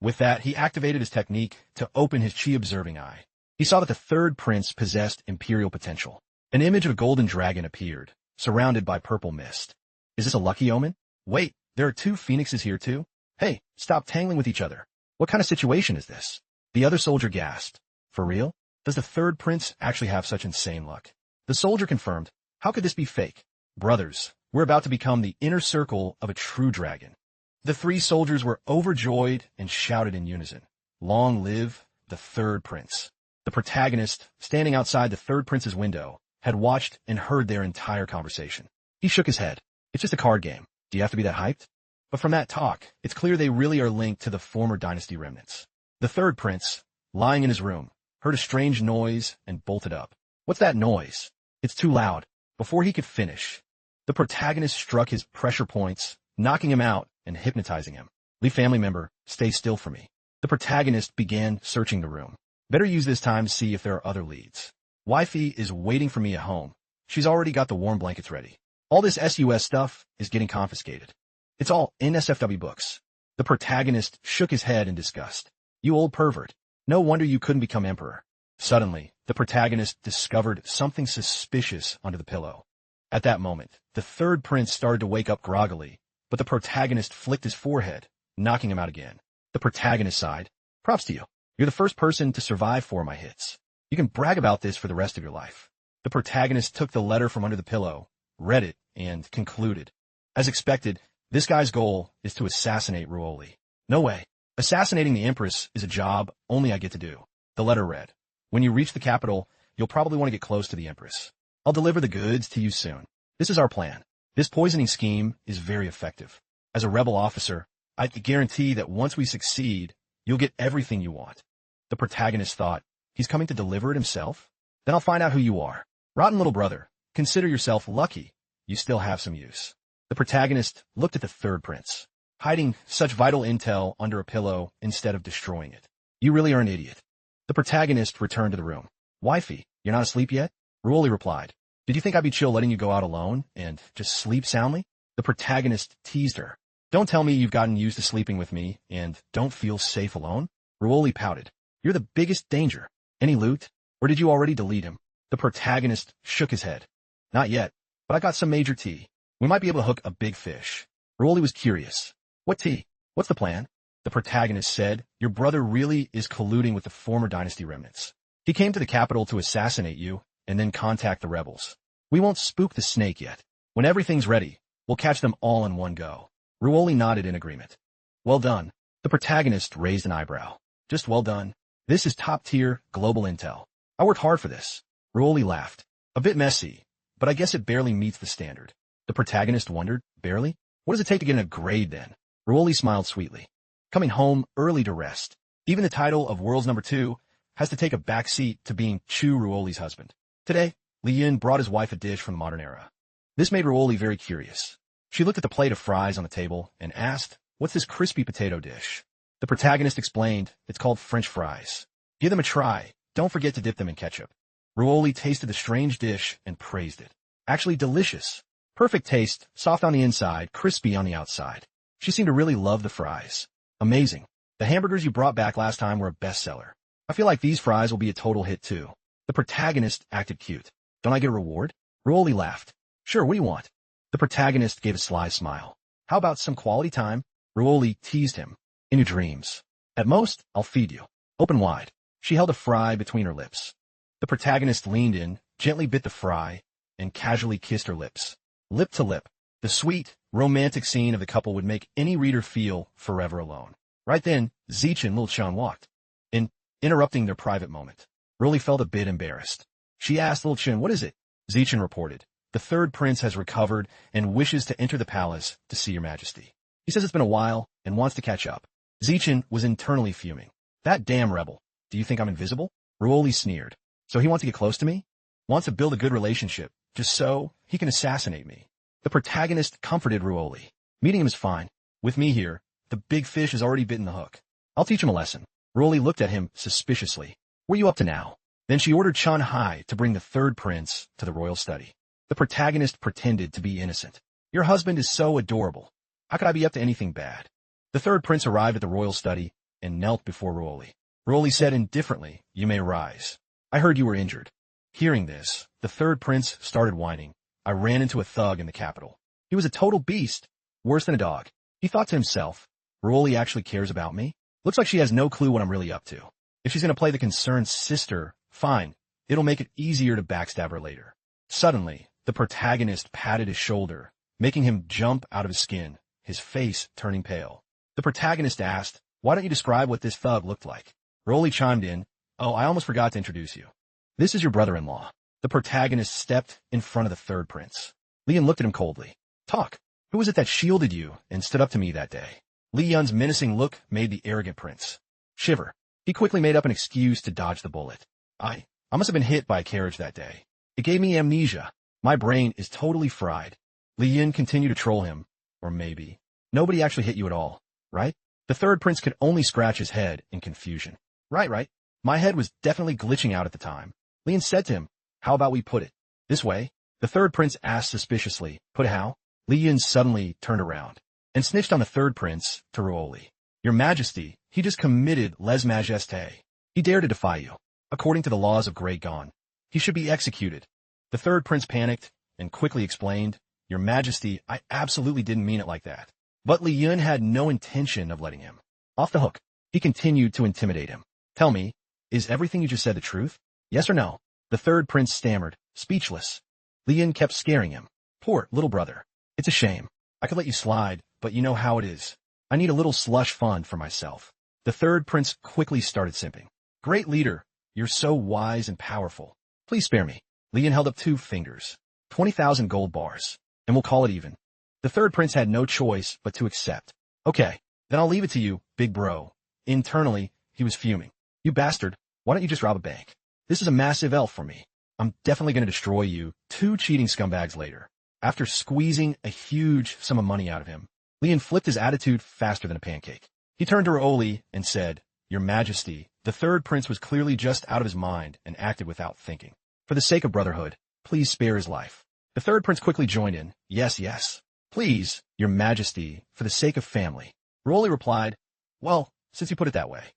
[SPEAKER 1] With that, he activated his technique to open his chi observing eye. He saw that the third prince possessed imperial potential. An image of a golden dragon appeared, surrounded by purple mist. "Is this a lucky omen? Wait, there are two phoenixes here too? Hey, stop tangling with each other." What kind of situation is this? The other soldier gasped. For real? Does the third prince actually have such insane luck? The soldier confirmed. How could this be fake? Brothers, we're about to become the inner circle of a true dragon. The three soldiers were overjoyed and shouted in unison. Long live the third prince. The protagonist, standing outside the third prince's window, had watched and heard their entire conversation. He shook his head. It's just a card game. Do you have to be that hyped? But from that talk, it's clear they really are linked to the former dynasty remnants. The third prince, lying in his room, heard a strange noise and bolted up. What's that noise? It's too loud. Before he could finish, the protagonist struck his pressure points, knocking him out and hypnotizing him. Leave family member, stay still for me. The protagonist began searching the room. Better use this time to see if there are other leads. Wifey is waiting for me at home. She's already got the warm blankets ready. All this SUS stuff is getting confiscated. It's all NSFW books. The protagonist shook his head in disgust. You old pervert. No wonder you couldn't become emperor. Suddenly, the protagonist discovered something suspicious under the pillow. At that moment, the third prince started to wake up groggily, but the protagonist flicked his forehead, knocking him out again. The protagonist sighed. Props to you. You're the first person to survive 4 of my hits. You can brag about this for the rest of your life. The protagonist took the letter from under the pillow, read it, and concluded. As expected, this guy's goal is to assassinate Ruoli. No way. Assassinating the empress is a job only I get to do. The letter read. When you reach the capital, you'll probably want to get close to the empress. I'll deliver the goods to you soon. This is our plan. This poisoning scheme is very effective. As a rebel officer, I can guarantee that once we succeed, you'll get everything you want. The protagonist thought, he's coming to deliver it himself? Then I'll find out who you are. Rotten little brother, consider yourself lucky. You still have some use. The protagonist looked at the third prince, hiding such vital intel under a pillow instead of destroying it. You really are an idiot. The protagonist returned to the room. Wifey, you're not asleep yet? Ruoli replied. Did you think I'd be chill letting you go out alone and just sleep soundly? The protagonist teased her. Don't tell me you've gotten used to sleeping with me and don't feel safe alone. Ruoli pouted. You're the biggest danger. Any loot? Or did you already delete him? The protagonist shook his head. Not yet, but I got some major tea. We might be able to hook a big fish. Ruoli was curious. What tea? What's the plan? The protagonist said, your brother really is colluding with the former dynasty remnants. He came to the capital to assassinate you and then contact the rebels. We won't spook the snake yet. When everything's ready, we'll catch them all in one go. Ruoli nodded in agreement. Well done. The protagonist raised an eyebrow. Just well done. This is top-tier global intel. I worked hard for this. Ruoli laughed. A bit messy, but I guess it barely meets the standard. The protagonist wondered, barely? What does it take to get a grade then? Ruoli smiled sweetly. Coming home early to rest. Even the title of World's Number 2 has to take a back seat to being Chu Ruoli's husband. Today, Li Yin brought his wife a dish from the modern era. This made Ruoli very curious. She looked at the plate of fries on the table and asked, what's this crispy potato dish? The protagonist explained, it's called French fries. Give them a try. Don't forget to dip them in ketchup. Ruoli tasted the strange dish and praised it. Actually delicious. Perfect taste, soft on the inside, crispy on the outside. She seemed to really love the fries. Amazing. The hamburgers you brought back last time were a bestseller. I feel like these fries will be a total hit too. The protagonist acted cute. Don't I get a reward? Ruoli laughed. Sure, what do you want? The protagonist gave a sly smile. How about some quality time? Ruoli teased him. In your dreams. At most, I'll feed you. Open wide. She held a fry between her lips. The protagonist leaned in, gently bit the fry, and casually kissed her lips. Lip to lip. The sweet, romantic scene of the couple would make any reader feel forever alone. Right then, Zeech and Lil Chun walked in, interrupting their private moment. Ruoli felt a bit embarrassed. She asked Lil Chun, what is it? Zeech reported. The third prince has recovered and wishes to enter the palace to see your majesty. He says it's been a while and wants to catch up. Zeech was internally fuming. That damn rebel. Do you think I'm invisible? Ruoli sneered. So he wants to get close to me? Wants to build a good relationship, just so he can assassinate me. The protagonist comforted Ruoli. Meeting him is fine. With me here, the big fish has already bitten the hook. I'll teach him a lesson. Ruoli looked at him suspiciously. What are you up to now? Then she ordered Chun Hai to bring the third prince to the royal study. The protagonist pretended to be innocent. Your husband is so adorable. How could I be up to anything bad? The third prince arrived at the royal study and knelt before Ruoli. Ruoli said indifferently, you may rise. I heard you were injured. Hearing this, the third prince started whining. I ran into a thug in the capital. He was a total beast, worse than a dog. He thought to himself, Ruoli actually cares about me? Looks like she has no clue what I'm really up to. If she's gonna play the concerned sister, fine. It'll make it easier to backstab her later. Suddenly, the protagonist patted his shoulder, making him jump out of his skin, his face turning pale. The protagonist asked, "Why don't you describe what this thug looked like?" Rolly chimed in, "Oh, I almost forgot to introduce you. This is your brother-in-law." The protagonist stepped in front of the third prince. Leon looked at him coldly. "Talk. Who was it that shielded you and stood up to me that day?" Li Yun's menacing look made the arrogant prince shiver. He quickly made up an excuse to dodge the bullet. I must have been hit by a carriage that day. It gave me amnesia. My brain is totally fried." Li Yun continued to troll him. "Or maybe. Nobody actually hit you at all, right?" The third prince could only scratch his head in confusion. Right. My head was definitely glitching out at the time." Li Yun said to him, "How about we put it this way?" The third prince asked suspiciously, "Put how?" Li Yun suddenly turned around and snitched on the third prince to Ruoli. "Your Majesty, he just committed lèse-majesté. He dared to defy you. According to the laws of Great Gon, he should be executed." The third prince panicked and quickly explained, "Your Majesty, I absolutely didn't mean it like that." But Li Yun had no intention of letting him off the hook. He continued to intimidate him. "Tell me, is everything you just said the truth? Yes or no?" The third prince stammered, speechless. Li Yun kept scaring him. "Poor little brother. It's a shame. I could let you slide, but you know how it is. I need a little slush fund for myself." The third prince quickly started simping. "Great leader, you're so wise and powerful. Please spare me." Li Yun held up 2 fingers. 20,000 gold bars, and we'll call it even. The third prince had no choice but to accept. "Okay, then I'll leave it to you, big bro." Internally, he was fuming. "You bastard, why don't you just rob a bank? This is a massive L for me. I'm definitely going to destroy you 2 cheating scumbags later." After squeezing a huge sum of money out of him, Li Yun flipped his attitude faster than a pancake. He turned to Ruoli and said, "Your Majesty." The third prince was clearly just out of his mind and acted without thinking. "For the sake of brotherhood, please spare his life." The third prince quickly joined in. Yes. "Please, Your Majesty, for the sake of family." Ruoli replied, "Well, since you put it that way.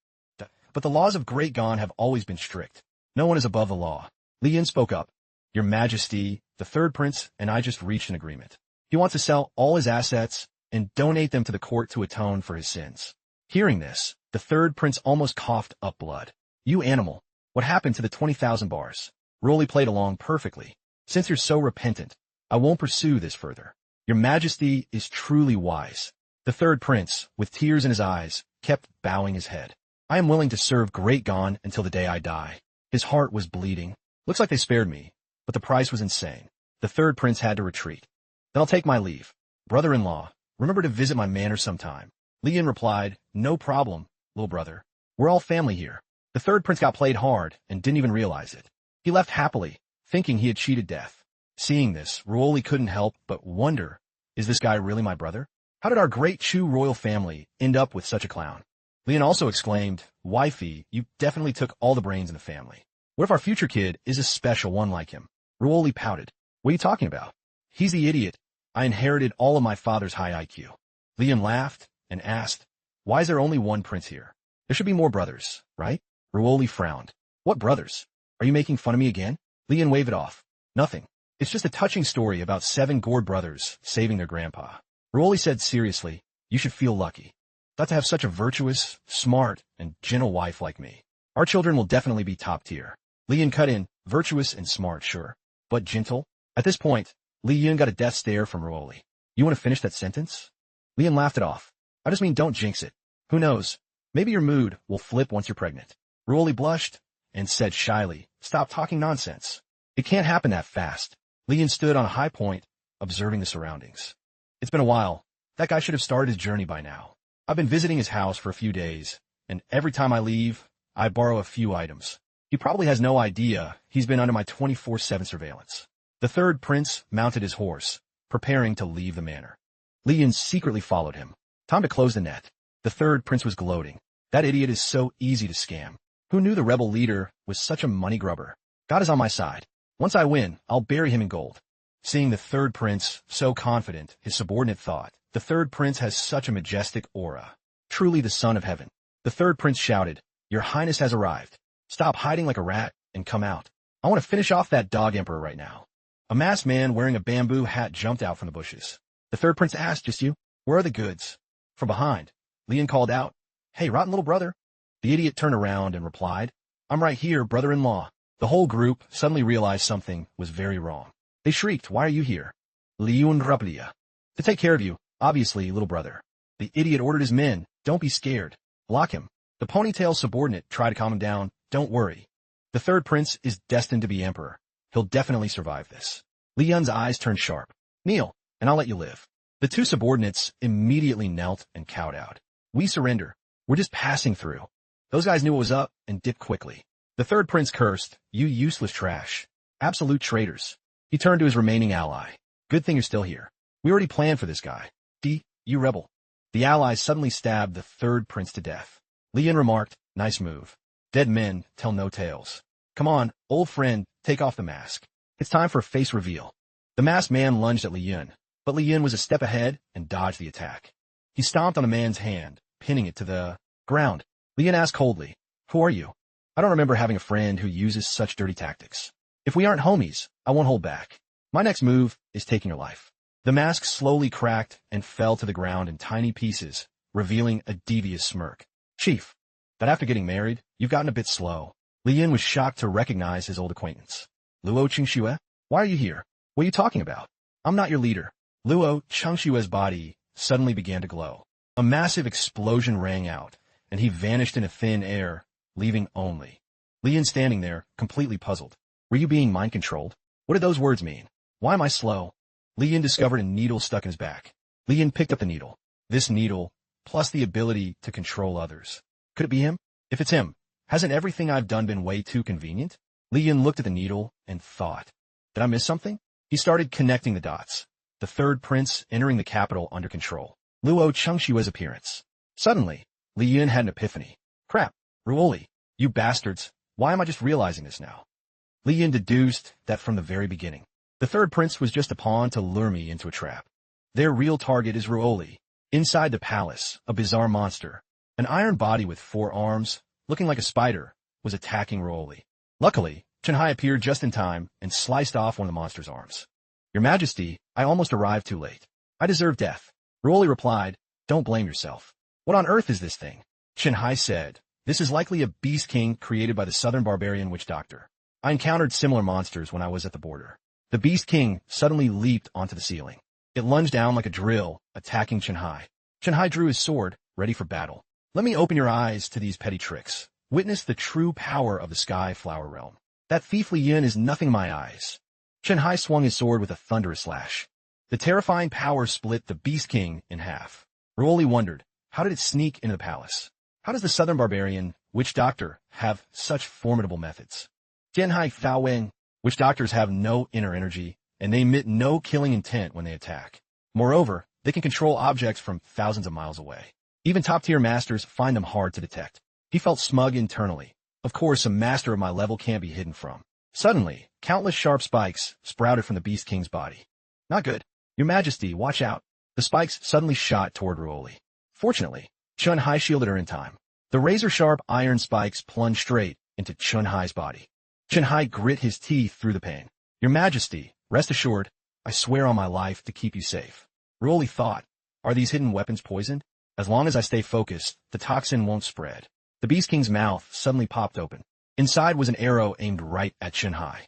[SPEAKER 1] But the laws of Great Gon have always been strict. No one is above the law." Li Yun spoke up. "Your Majesty, the third prince and I just reached an agreement. He wants to sell all his assets and donate them to the court to atone for his sins." Hearing this, the third prince almost coughed up blood. "You animal, what happened to the 20,000 bars?" Ruoli played along perfectly. "Since you're so repentant, I won't pursue this further. Your Majesty is truly wise." The third prince, with tears in his eyes, kept bowing his head. "I am willing to serve Great Gon until the day I die." His heart was bleeding. "Looks like they spared me, but the price was insane." The third prince had to retreat. "Then I'll take my leave. Brother-in-law, remember to visit my manor sometime." Li Yun replied, "No problem, little brother. We're all family here." The third prince got played hard and didn't even realize it. He left happily, thinking he had cheated death. Seeing this, Ruoli couldn't help but wonder, is this guy really my brother? How did our great Chu royal family end up with such a clown? Li Yun also exclaimed, "Wifey, you definitely took all the brains in the family. What if our future kid is a special one like him?" Ruoli pouted. "What are you talking about? He's the idiot. I inherited all of my father's high IQ." Li Yun laughed and asked, "Why is there only one prince here? There should be more brothers, right?" Ruoli frowned. "What brothers? Are you making fun of me again?" Li Yun waved it off. "Nothing. It's just a touching story about 7 gourd brothers saving their grandpa." Ruoli said seriously, "You should feel lucky. Got to have such a virtuous, smart, and gentle wife like me. Our children will definitely be top tier." Li Yun cut in, "Virtuous and smart, sure. But gentle?" At this point, Li Yun got a death stare from Ruoli. "You want to finish that sentence?" Li Yun laughed it off. "I just mean don't jinx it. Who knows? Maybe your mood will flip once you're pregnant." Ruoli blushed and said shyly, "Stop talking nonsense. It can't happen that fast." Li Yun stood on a high point, observing the surroundings. "It's been a while. That guy should have started his journey by now. I've been visiting his house for a few days, and every time I leave, I borrow a few items. He probably has no idea he's been under my 24/7 surveillance." The third prince mounted his horse, preparing to leave the manor. Li Yun secretly followed him. Time to close the net. The third prince was gloating. That idiot is so easy to scam. Who knew the rebel leader was such a money grubber? God is on my side. Once I win, I'll bury him in gold. Seeing the third prince so confident, his subordinate thought, "The third prince has such a majestic aura. Truly the son of heaven." The third prince shouted, "Your Highness has arrived. Stop hiding like a rat and come out. I want to finish off that dog emperor right now." A masked man wearing a bamboo hat jumped out from the bushes. The third prince asked, "Just you? Where are the goods?" From behind, Li Yun called out, Hey, rotten little brother. The idiot turned around and replied, I'm right here, brother-in-law. The whole group suddenly realized something was very wrong. They shrieked, why are you here? Liun Raplia. To take care of you, obviously, little brother. The idiot ordered his men, don't be scared. Block him. The ponytail subordinate tried to calm him down, don't worry. The third prince is destined to be emperor. He'll definitely survive this. Li Yun's eyes turned sharp. Kneel, and I'll let you live. The two subordinates immediately knelt and cowed out. We surrender. We're just passing through. Those guys knew what was up and dipped quickly. The third prince cursed, you useless trash. Absolute traitors. He turned to his remaining ally. Good thing you're still here. We already planned for this guy. You rebel. The allies suddenly stabbed the third prince to death. Li Yun remarked, nice move. Dead men tell no tales. Come on, old friend, take off the mask. It's time for a face reveal. The masked man lunged at Li Yun, but Li Yun was a step ahead and dodged the attack. He stomped on the man's hand, pinning it to the ground. Li Yun asked coldly, who are you? I don't remember having a friend who uses such dirty tactics. If we aren't homies, I won't hold back. My next move is taking your life. The mask slowly cracked and fell to the ground in tiny pieces, revealing a devious smirk. Chief, that after getting married, you've gotten a bit slow. Li Yun was shocked to recognize his old acquaintance. Luo Qingxue, why are you here? What are you talking about? I'm not your leader. Luo Qingshue's body suddenly began to glow. A massive explosion rang out, and he vanished into thin air, leaving only Li Yun standing there, completely puzzled. Were you being mind-controlled? What did those words mean? Why am I slow? Li Yun discovered a needle stuck in his back. Li Yun picked up the needle. This needle, plus the ability to control others. Could it be him? If it's him, hasn't everything I've done been way too convenient? Li Yun looked at the needle and thought, did I miss something? He started connecting the dots. The third prince entering the capital under control. Luo Qingshue's appearance. Suddenly, Li Yun had an epiphany. Crap, Ruoli, you bastards, why am I just realizing this now? Li Yun deduced that from the very beginning. The third prince was just a pawn to lure me into a trap. Their real target is Ruoli. Inside the palace, a bizarre monster, an iron body with 4 arms, looking like a spider, was attacking Ruoli. Luckily, Chunhai appeared just in time and sliced off one of the monster's arms. Your Majesty, I almost arrived too late. I deserve death. Ruoli replied, don't blame yourself. What on earth is this thing? Chunhai said, this is likely a beast king created by the southern barbarian witch doctor. I encountered similar monsters when I was at the border. The beast king suddenly leaped onto the ceiling. It lunged down like a drill, attacking Chunhai. Chunhai drew his sword, ready for battle. Let me open your eyes to these petty tricks. Witness the true power of the sky flower realm. That thief Li Yun is nothing in my eyes. Chunhai swung his sword with a thunderous slash. The terrifying power split the beast king in half. Ruoli wondered, how did it sneak into the palace? How does the southern barbarian, witch doctor, have such formidable methods? Jianhai Faowen, witch doctors have no inner energy, and they emit no killing intent when they attack. Moreover, they can control objects from thousands of miles away. Even top-tier masters find them hard to detect. He felt smug internally. Of course, a master of my level can't be hidden from. Suddenly, countless sharp spikes sprouted from the Beast King's body. Not good. Your Majesty, watch out. The spikes suddenly shot toward Ruoli. Fortunately, Chunhai shielded her in time. The razor-sharp iron spikes plunged straight into Chunhai's body. Chunhai grit his teeth through the pain. Your Majesty, rest assured, I swear on my life to keep you safe. Ruoli thought, are these hidden weapons poisoned? As long as I stay focused, the toxin won't spread. The Beast King's mouth suddenly popped open. Inside was an arrow aimed right at Chunhai.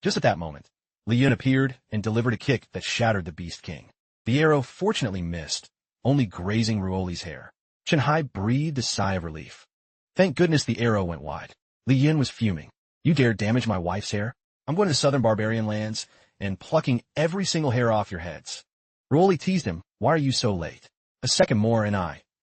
[SPEAKER 1] Just at that moment, Li Yun appeared and delivered a kick that shattered the Beast King. The arrow fortunately missed, only grazing Ruoli's hair. Chunhai breathed a sigh of relief. Thank goodness the arrow went wide. Li Yun was fuming. You dare damage my wife's hair? I'm going to the southern barbarian lands and plucking every single hair off your heads. Ruoli teased him, why are you so late? A second more and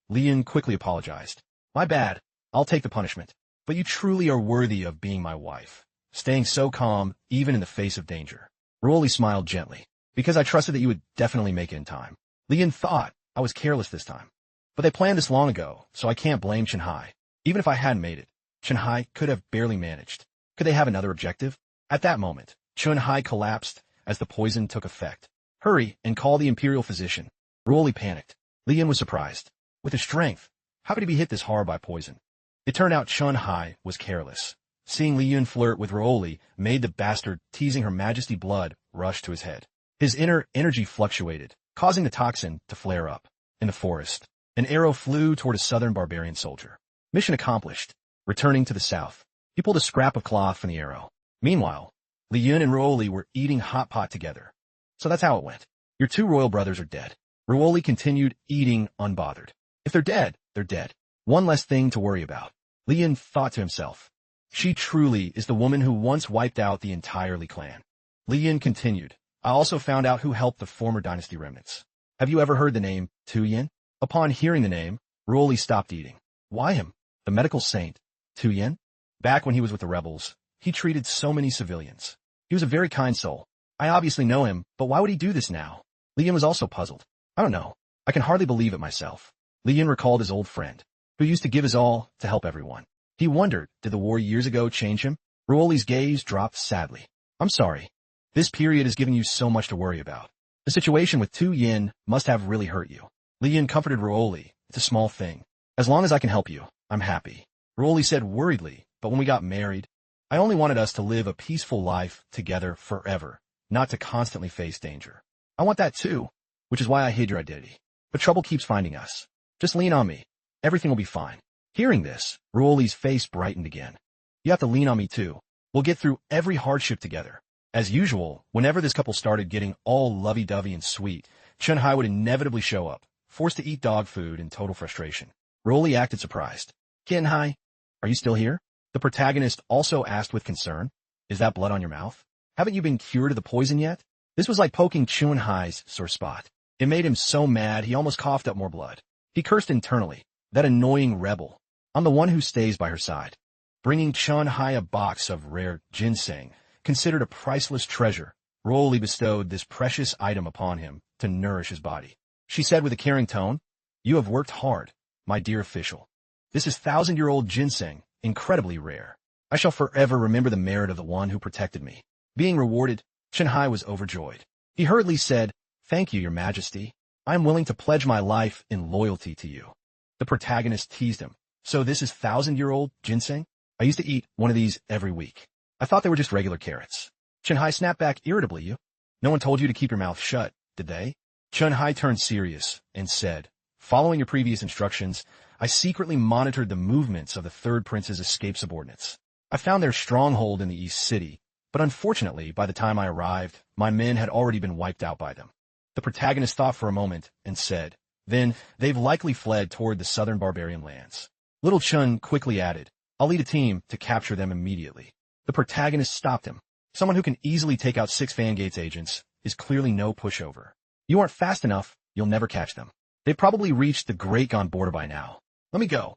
[SPEAKER 1] Li Yun quickly apologized. My bad, I'll take the punishment. But you truly are worthy of being my wife. Staying so calm, even in the face of danger. Ruoli smiled gently. Because I trusted that you would definitely make it in time. Li Yun thought I was careless this time. But they planned this long ago, so I can't blame Chunhai. Even if I hadn't made it, Chunhai could have barely managed. Could they have another objective? At that moment, Chunhai collapsed as the poison took effect. Hurry and call the imperial physician. Ruoli panicked. Li Yun was surprised. With his strength, how could he be hit this hard by poison? It turned out Chunhai was careless. Seeing Li Yun flirt with Ruoli made the bastard teasing Her Majesty blood rush to his head. His inner energy fluctuated, causing the toxin to flare up. In the forest, An arrow flew toward a southern barbarian soldier. Mission accomplished. Returning to the south, he pulled a scrap of cloth from the arrow. Meanwhile, Li Yun and Ruoli were eating hot pot together. So that's how it went. Your two royal brothers are dead. Ruoli continued eating unbothered. If they're dead, they're dead. One less thing to worry about. Li Yun thought to himself. She truly is the woman who once wiped out the entire Li clan. Li Yun continued. I also found out who helped the former dynasty remnants. Have you ever heard the name Tu Yin? Upon hearing the name, Ruoli stopped eating. Why him? The medical saint, Tu Yin? Back when he was with the rebels, he treated so many civilians. He was a very kind soul. I obviously know him, but why would he do this now? Li Yun was also puzzled. I don't know. I can hardly believe it myself. Li Yun recalled his old friend, who used to give his all to help everyone. He wondered, did the war years ago change him? Ruoli's gaze dropped sadly. I'm sorry. This period has given you so much to worry about. The situation with Tu Yin must have really hurt you. Li Yun comforted Ruoli. It's a small thing. As long as I can help you, I'm happy. Ruoli said worriedly, but when we got married, I only wanted us to live a peaceful life together forever, not to constantly face danger. I want that too, which is why I hid your identity. But trouble keeps finding us. Just lean on me. Everything will be fine. Hearing this, Ruoli's face brightened again. You have to lean on me too. We'll get through every hardship together. As usual, whenever this couple started getting all lovey-dovey and sweet, Chun-Hai would inevitably show up, forced to eat dog food in total frustration. Ruoli acted surprised. Chun-Hai, are you still here? The protagonist also asked with concern. Is that blood on your mouth? Haven't you been cured of the poison yet? This was like poking Chun-Hai's sore spot. It made him so mad he almost coughed up more blood. He cursed internally. That annoying rebel. I'm the one who stays by her side. Bringing Chun-Hai a box of rare ginseng, considered a priceless treasure, Ruoli bestowed this precious item upon him to nourish his body. She said with a caring tone, You have worked hard, my dear official. This is 1,000-year-old ginseng, incredibly rare. I shall forever remember the merit of the one who protected me. Being rewarded, Chun-Hai was overjoyed. He hurriedly said, Thank you, your majesty. I am willing to pledge my life in loyalty to you. The protagonist teased him. So this is 1,000-year-old ginseng? I used to eat one of these every week. I thought they were just regular carrots. Chun-Hai snapped back irritably. No one told you to keep your mouth shut, did they? Chun-Hai turned serious and said, Following your previous instructions, I secretly monitored the movements of the third prince's escaped subordinates. I found their stronghold in the East City, but unfortunately, by the time I arrived, my men had already been wiped out by them. The protagonist thought for a moment and said, Then they've likely fled toward the southern barbarian lands. Little Chun quickly added, I'll lead a team to capture them immediately. The protagonist stopped him. Someone who can easily take out 6 Fangate's agents is clearly no pushover. You aren't fast enough, you'll never catch them. They've probably reached the Great Gon border by now. Let me go.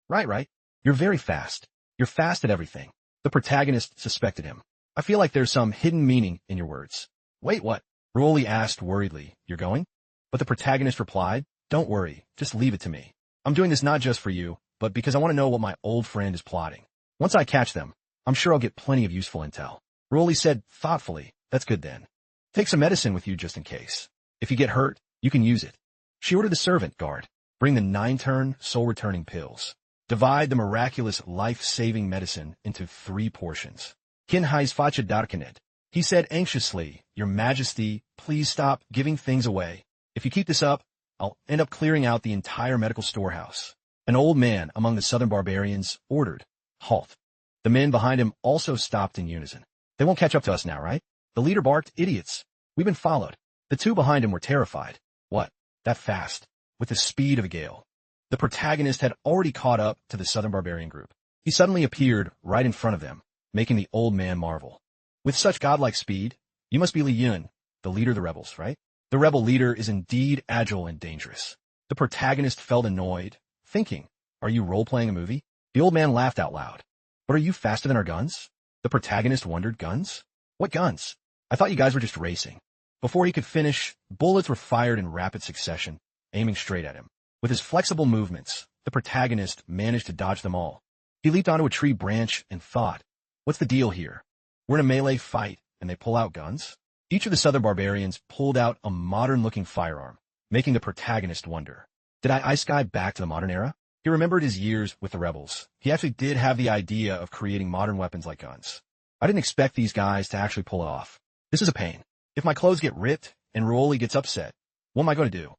[SPEAKER 1] Right. You're very fast. You're fast at everything. The protagonist suspected him. I feel like there's some hidden meaning in your words. Wait, what? Ruoli asked worriedly. You're going? But the protagonist replied, Don't worry, just leave it to me. I'm doing this not just for you, but because I want to know what my old friend is plotting. Once I catch them, I'm sure I'll get plenty of useful intel. Ruoli said thoughtfully, That's good then. Take some medicine with you just in case. If you get hurt, you can use it. She ordered the servant guard. Bring the 9-turn, soul-returning pills. Divide the miraculous life-saving medicine into 3 portions. Chun-Hai's facha darkanet. He said anxiously, Your Majesty, please stop giving things away. If you keep this up, I'll end up clearing out the entire medical storehouse. An old man among the southern barbarians ordered, Halt. The men behind him also stopped in unison. They won't catch up to us now, right? The leader barked, Idiots. We've been followed. The 2 behind him were terrified. What? That fast? With the speed of a gale. The protagonist had already caught up to the southern barbarian group. He suddenly appeared right in front of them, making the old man marvel. With such godlike speed, you must be Li Yun, the leader of the rebels, right? The rebel leader is indeed agile and dangerous. The protagonist felt annoyed, thinking, Are you role-playing a movie? The old man laughed out loud. But are you faster than our guns? The protagonist wondered, Guns? What guns? I thought you guys were just racing. Before he could finish, bullets were fired in rapid succession, aiming straight at him. With his flexible movements, the protagonist managed to dodge them all. He leaped onto a tree branch and thought, What's the deal here? We're in a melee fight, and they pull out guns? Each of the southern barbarians pulled out a modern-looking firearm, making the protagonist wonder. Did I Isekai back to the modern era? He remembered his years with the rebels. He actually did have the idea of creating modern weapons like guns. I didn't expect these guys to actually pull it off. This is a pain. If my clothes get ripped and Ruoli gets upset, What am I going to do?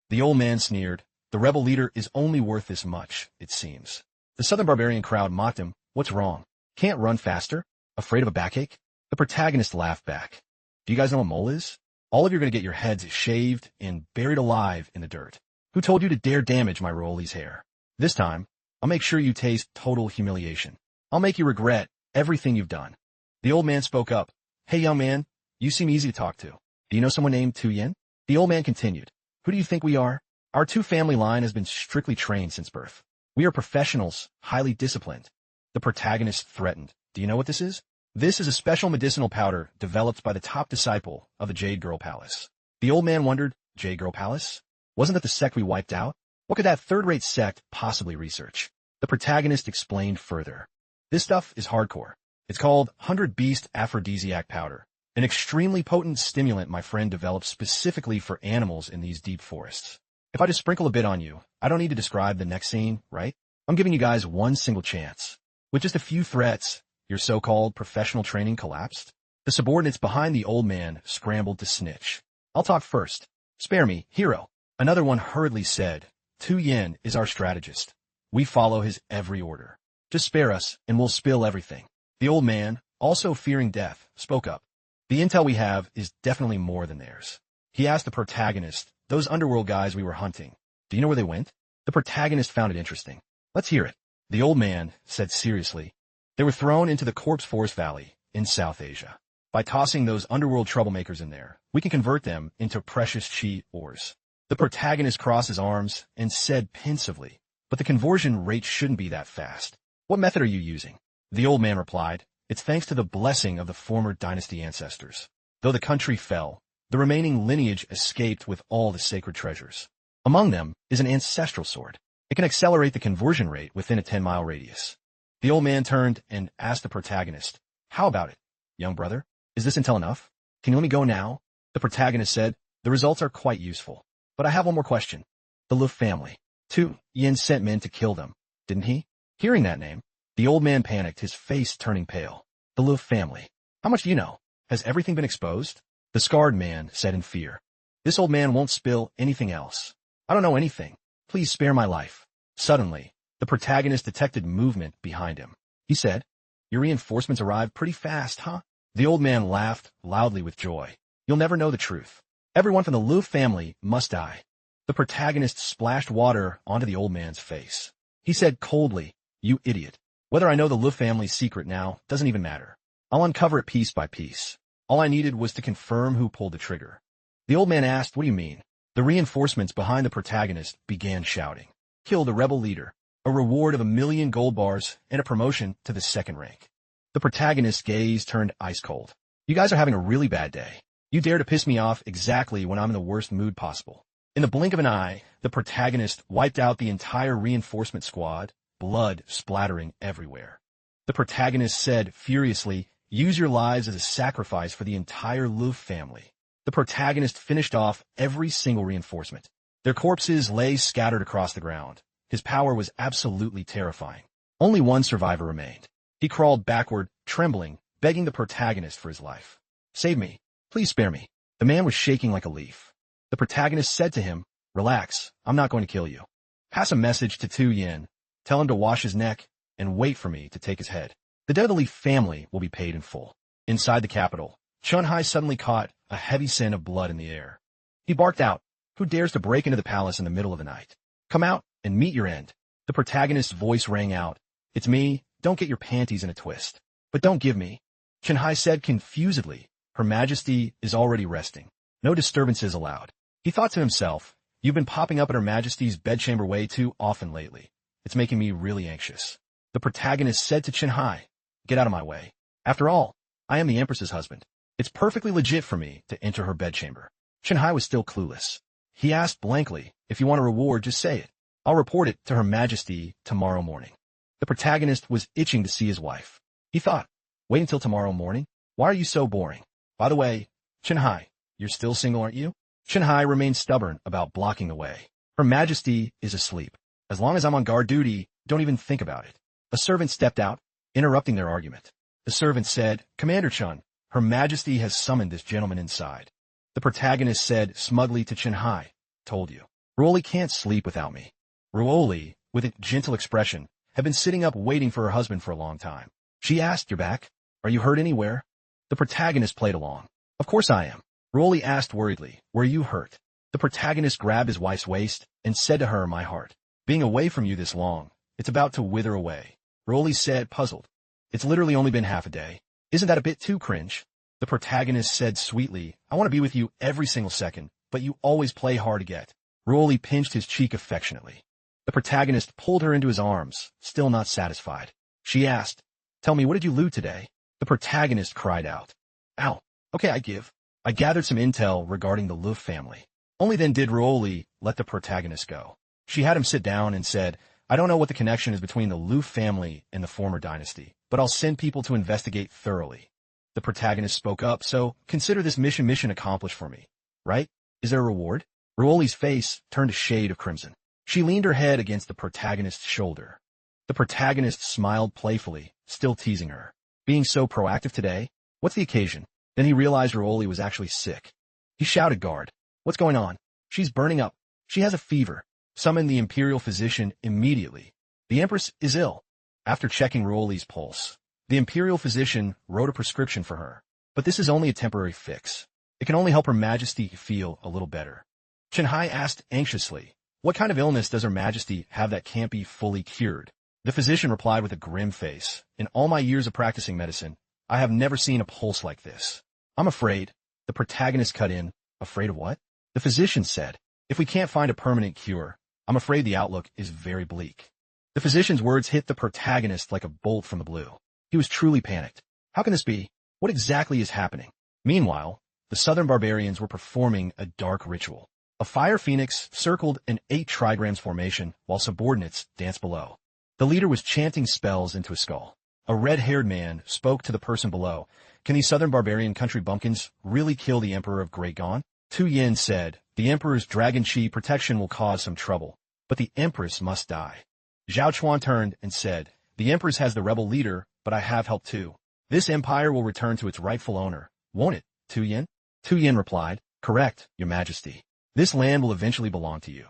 [SPEAKER 1] The old man sneered. The rebel leader is only worth this much, it seems. The southern barbarian crowd mocked him. What's wrong? Can't run faster? Afraid of a backache? The protagonist laughed back. Do you guys know what mole is? All of you are going to get your heads shaved and buried alive in the dirt. Who told you to dare damage my Rolly's hair? This time, I'll make sure you taste total humiliation. I'll make you regret everything you've done. The old man spoke up. Hey, young man, you seem easy to talk to. Do you know someone named Tu Yin? The old man continued. Who do you think we are? Our two-family line has been strictly trained since birth. We are professionals, highly disciplined. The protagonist threatened. Do you know what this is? This is a special medicinal powder developed by the top disciple of the Jade Girl Palace. The old man wondered, Jade Girl Palace? Wasn't that the sect we wiped out? What could that third-rate sect possibly research? The protagonist explained further. This stuff is hardcore. It's called 100 Beast Aphrodisiac Powder, an extremely potent stimulant my friend developed specifically for animals in these deep forests. If I just sprinkle a bit on you, I don't need to describe the next scene, right? I'm giving you guys one single chance. With just a few threats, your so-called professional training collapsed? The subordinates behind the old man scrambled to snitch. I'll talk first. Spare me, hero. Another one hurriedly said, Tu Yin is our strategist. We follow his every order. Just spare us, and we'll spill everything. The old man, also fearing death, spoke up. The intel we have is definitely more than theirs. He asked the protagonist, those underworld guys we were hunting, do you know where they went? The protagonist found it interesting. Let's hear it. The old man said seriously, they were thrown into the Corpse Forest Valley in South Asia. By tossing those underworld troublemakers in there, we can convert them into precious chi ores. The protagonist crossed his arms and said pensively, but the conversion rate shouldn't be that fast. What method are you using? The old man replied, it's thanks to the blessing of the former dynasty ancestors. Though the country fell, the remaining lineage escaped with all the sacred treasures. Among them is an ancestral sword. It can accelerate the conversion rate within a 10-mile radius. The old man turned and asked the protagonist, how about it, young brother? Is this intel enough? Can you let me go now? The protagonist said, the results are quite useful. But I have one more question. The Lu family. Tu Yin sent men to kill them, didn't he? Hearing that name, the old man panicked, his face turning pale. The Lu family. How much do you know? Has everything been exposed? The scarred man said in fear. This old man won't spill anything else. I don't know anything. Please spare my life. Suddenly, the protagonist detected movement behind him. He said, your reinforcements arrived pretty fast, huh? The old man laughed loudly with joy. You'll never know the truth. Everyone from the Lu family must die. The protagonist splashed water onto the old man's face. He said coldly, you idiot. Whether I know the Lu family's secret now doesn't even matter. I'll uncover it piece by piece. All I needed was to confirm who pulled the trigger. The old man asked, what do you mean? The reinforcements behind the protagonist began shouting. Kill the rebel leader. A reward of 1,000,000 gold bars and a promotion to the second rank. The protagonist's gaze turned ice cold. You guys are having a really bad day. You dare to piss me off exactly when I'm in the worst mood possible. In the blink of an eye, the protagonist wiped out the entire reinforcement squad, blood splattering everywhere. The protagonist said furiously, use your lives as a sacrifice for the entire Lu family. The protagonist finished off every single reinforcement. Their corpses lay scattered across the ground. His power was absolutely terrifying. Only one survivor remained. He crawled backward, trembling, begging the protagonist for his life. Save me. Please spare me. The man was shaking like a leaf. The protagonist said to him, relax, I'm not going to kill you. Pass a message to Tu Yin. Tell him to wash his neck and wait for me to take his head. The dead of the Li family will be paid in full. Inside the capital, Chunhai suddenly caught a heavy scent of blood in the air. He barked out, who dares to break into the palace in the middle of the night? Come out and meet your end. The protagonist's voice rang out. It's me, don't get your panties in a twist. But don't give me. Chunhai said confusedly, Her Majesty is already resting. No disturbances allowed. He thought to himself, you've been popping up at Her Majesty's bedchamber way too often lately. It's making me really anxious. The protagonist said to Chunhai, get out of my way. After all, I am the Empress's husband. It's perfectly legit for me to enter her bedchamber. Chunhai was still clueless. He asked blankly, if you want a reward, just say it. I'll report it to Her Majesty tomorrow morning. The protagonist was itching to see his wife. He thought, wait until tomorrow morning? Why are you so boring? By the way, Chunhai, you're still single, aren't you? Chunhai remained stubborn about blocking the way. Her Majesty is asleep. As long as I'm on guard duty, don't even think about it. A servant stepped out, interrupting their argument. The servant said, Commander Chun, Her Majesty has summoned this gentleman inside. The protagonist said smugly to Chinhai, "Told you. Ruoli can't sleep without me." Ruoli, with a gentle expression, had been sitting up waiting for her husband for a long time. She asked, "You're back? Are you hurt anywhere?" The protagonist played along. "Of course I am." Ruoli asked worriedly, "Were you hurt?" The protagonist grabbed his wife's waist and said to her, "My heart. Being away from you this long, it's about to wither away." Ruoli said, puzzled, "It's literally only been half a day. Isn't that a bit too cringe?" The protagonist said sweetly, "I want to be with you every single second, but you always play hard to get." Ruoli pinched his cheek affectionately. The protagonist pulled her into his arms, still not satisfied. She asked, "Tell me, what did you loot today?" The protagonist cried out, "Ow, okay, I give." I gathered some intel regarding the Luff family. Only then did Ruoli let the protagonist go. She had him sit down and said, "I don't know what the connection is between the Luff family and the former dynasty, but I'll send people to investigate thoroughly." The protagonist spoke up, "So consider this mission accomplished for me, right? Is there a reward?" Ruoli's face turned a shade of crimson. She leaned her head against the protagonist's shoulder. The protagonist smiled playfully, still teasing her. "Being so proactive today? What's the occasion?" Then he realized Ruoli was actually sick. He shouted, "Guard, what's going on?" "She's burning up. She has a fever. Summon the imperial physician immediately. The empress is ill." After checking Ruoli's pulse, the imperial physician wrote a prescription for her. "But this is only a temporary fix. It can only help Her Majesty feel a little better." Chinhai asked anxiously, "What kind of illness does Her Majesty have that can't be fully cured?" The physician replied with a grim face, "In all my years of practicing medicine, I have never seen a pulse like this." "I'm afraid." The protagonist cut in, "Afraid of what?" The physician said, "If we can't find a permanent cure, I'm afraid the outlook is very bleak." The physician's words hit the protagonist like a bolt from the blue. He was truly panicked. How can this be? What exactly is happening? Meanwhile, the southern barbarians were performing a dark ritual. A fire phoenix circled an 8 trigrams formation while subordinates danced below. The leader was chanting spells into a skull. A red-haired man spoke to the person below. "Can these southern barbarian country bumpkins really kill the Emperor of Great Gon?" Tu Yin said, "The Emperor's dragon chi protection will cause some trouble, but the Empress must die." Zhao Chuan turned and said, "The Empress has the rebel leader, but I have help too. This empire will return to its rightful owner, won't it, Tu Yin?" Tu Yin replied, "Correct, Your Majesty. This land will eventually belong to you."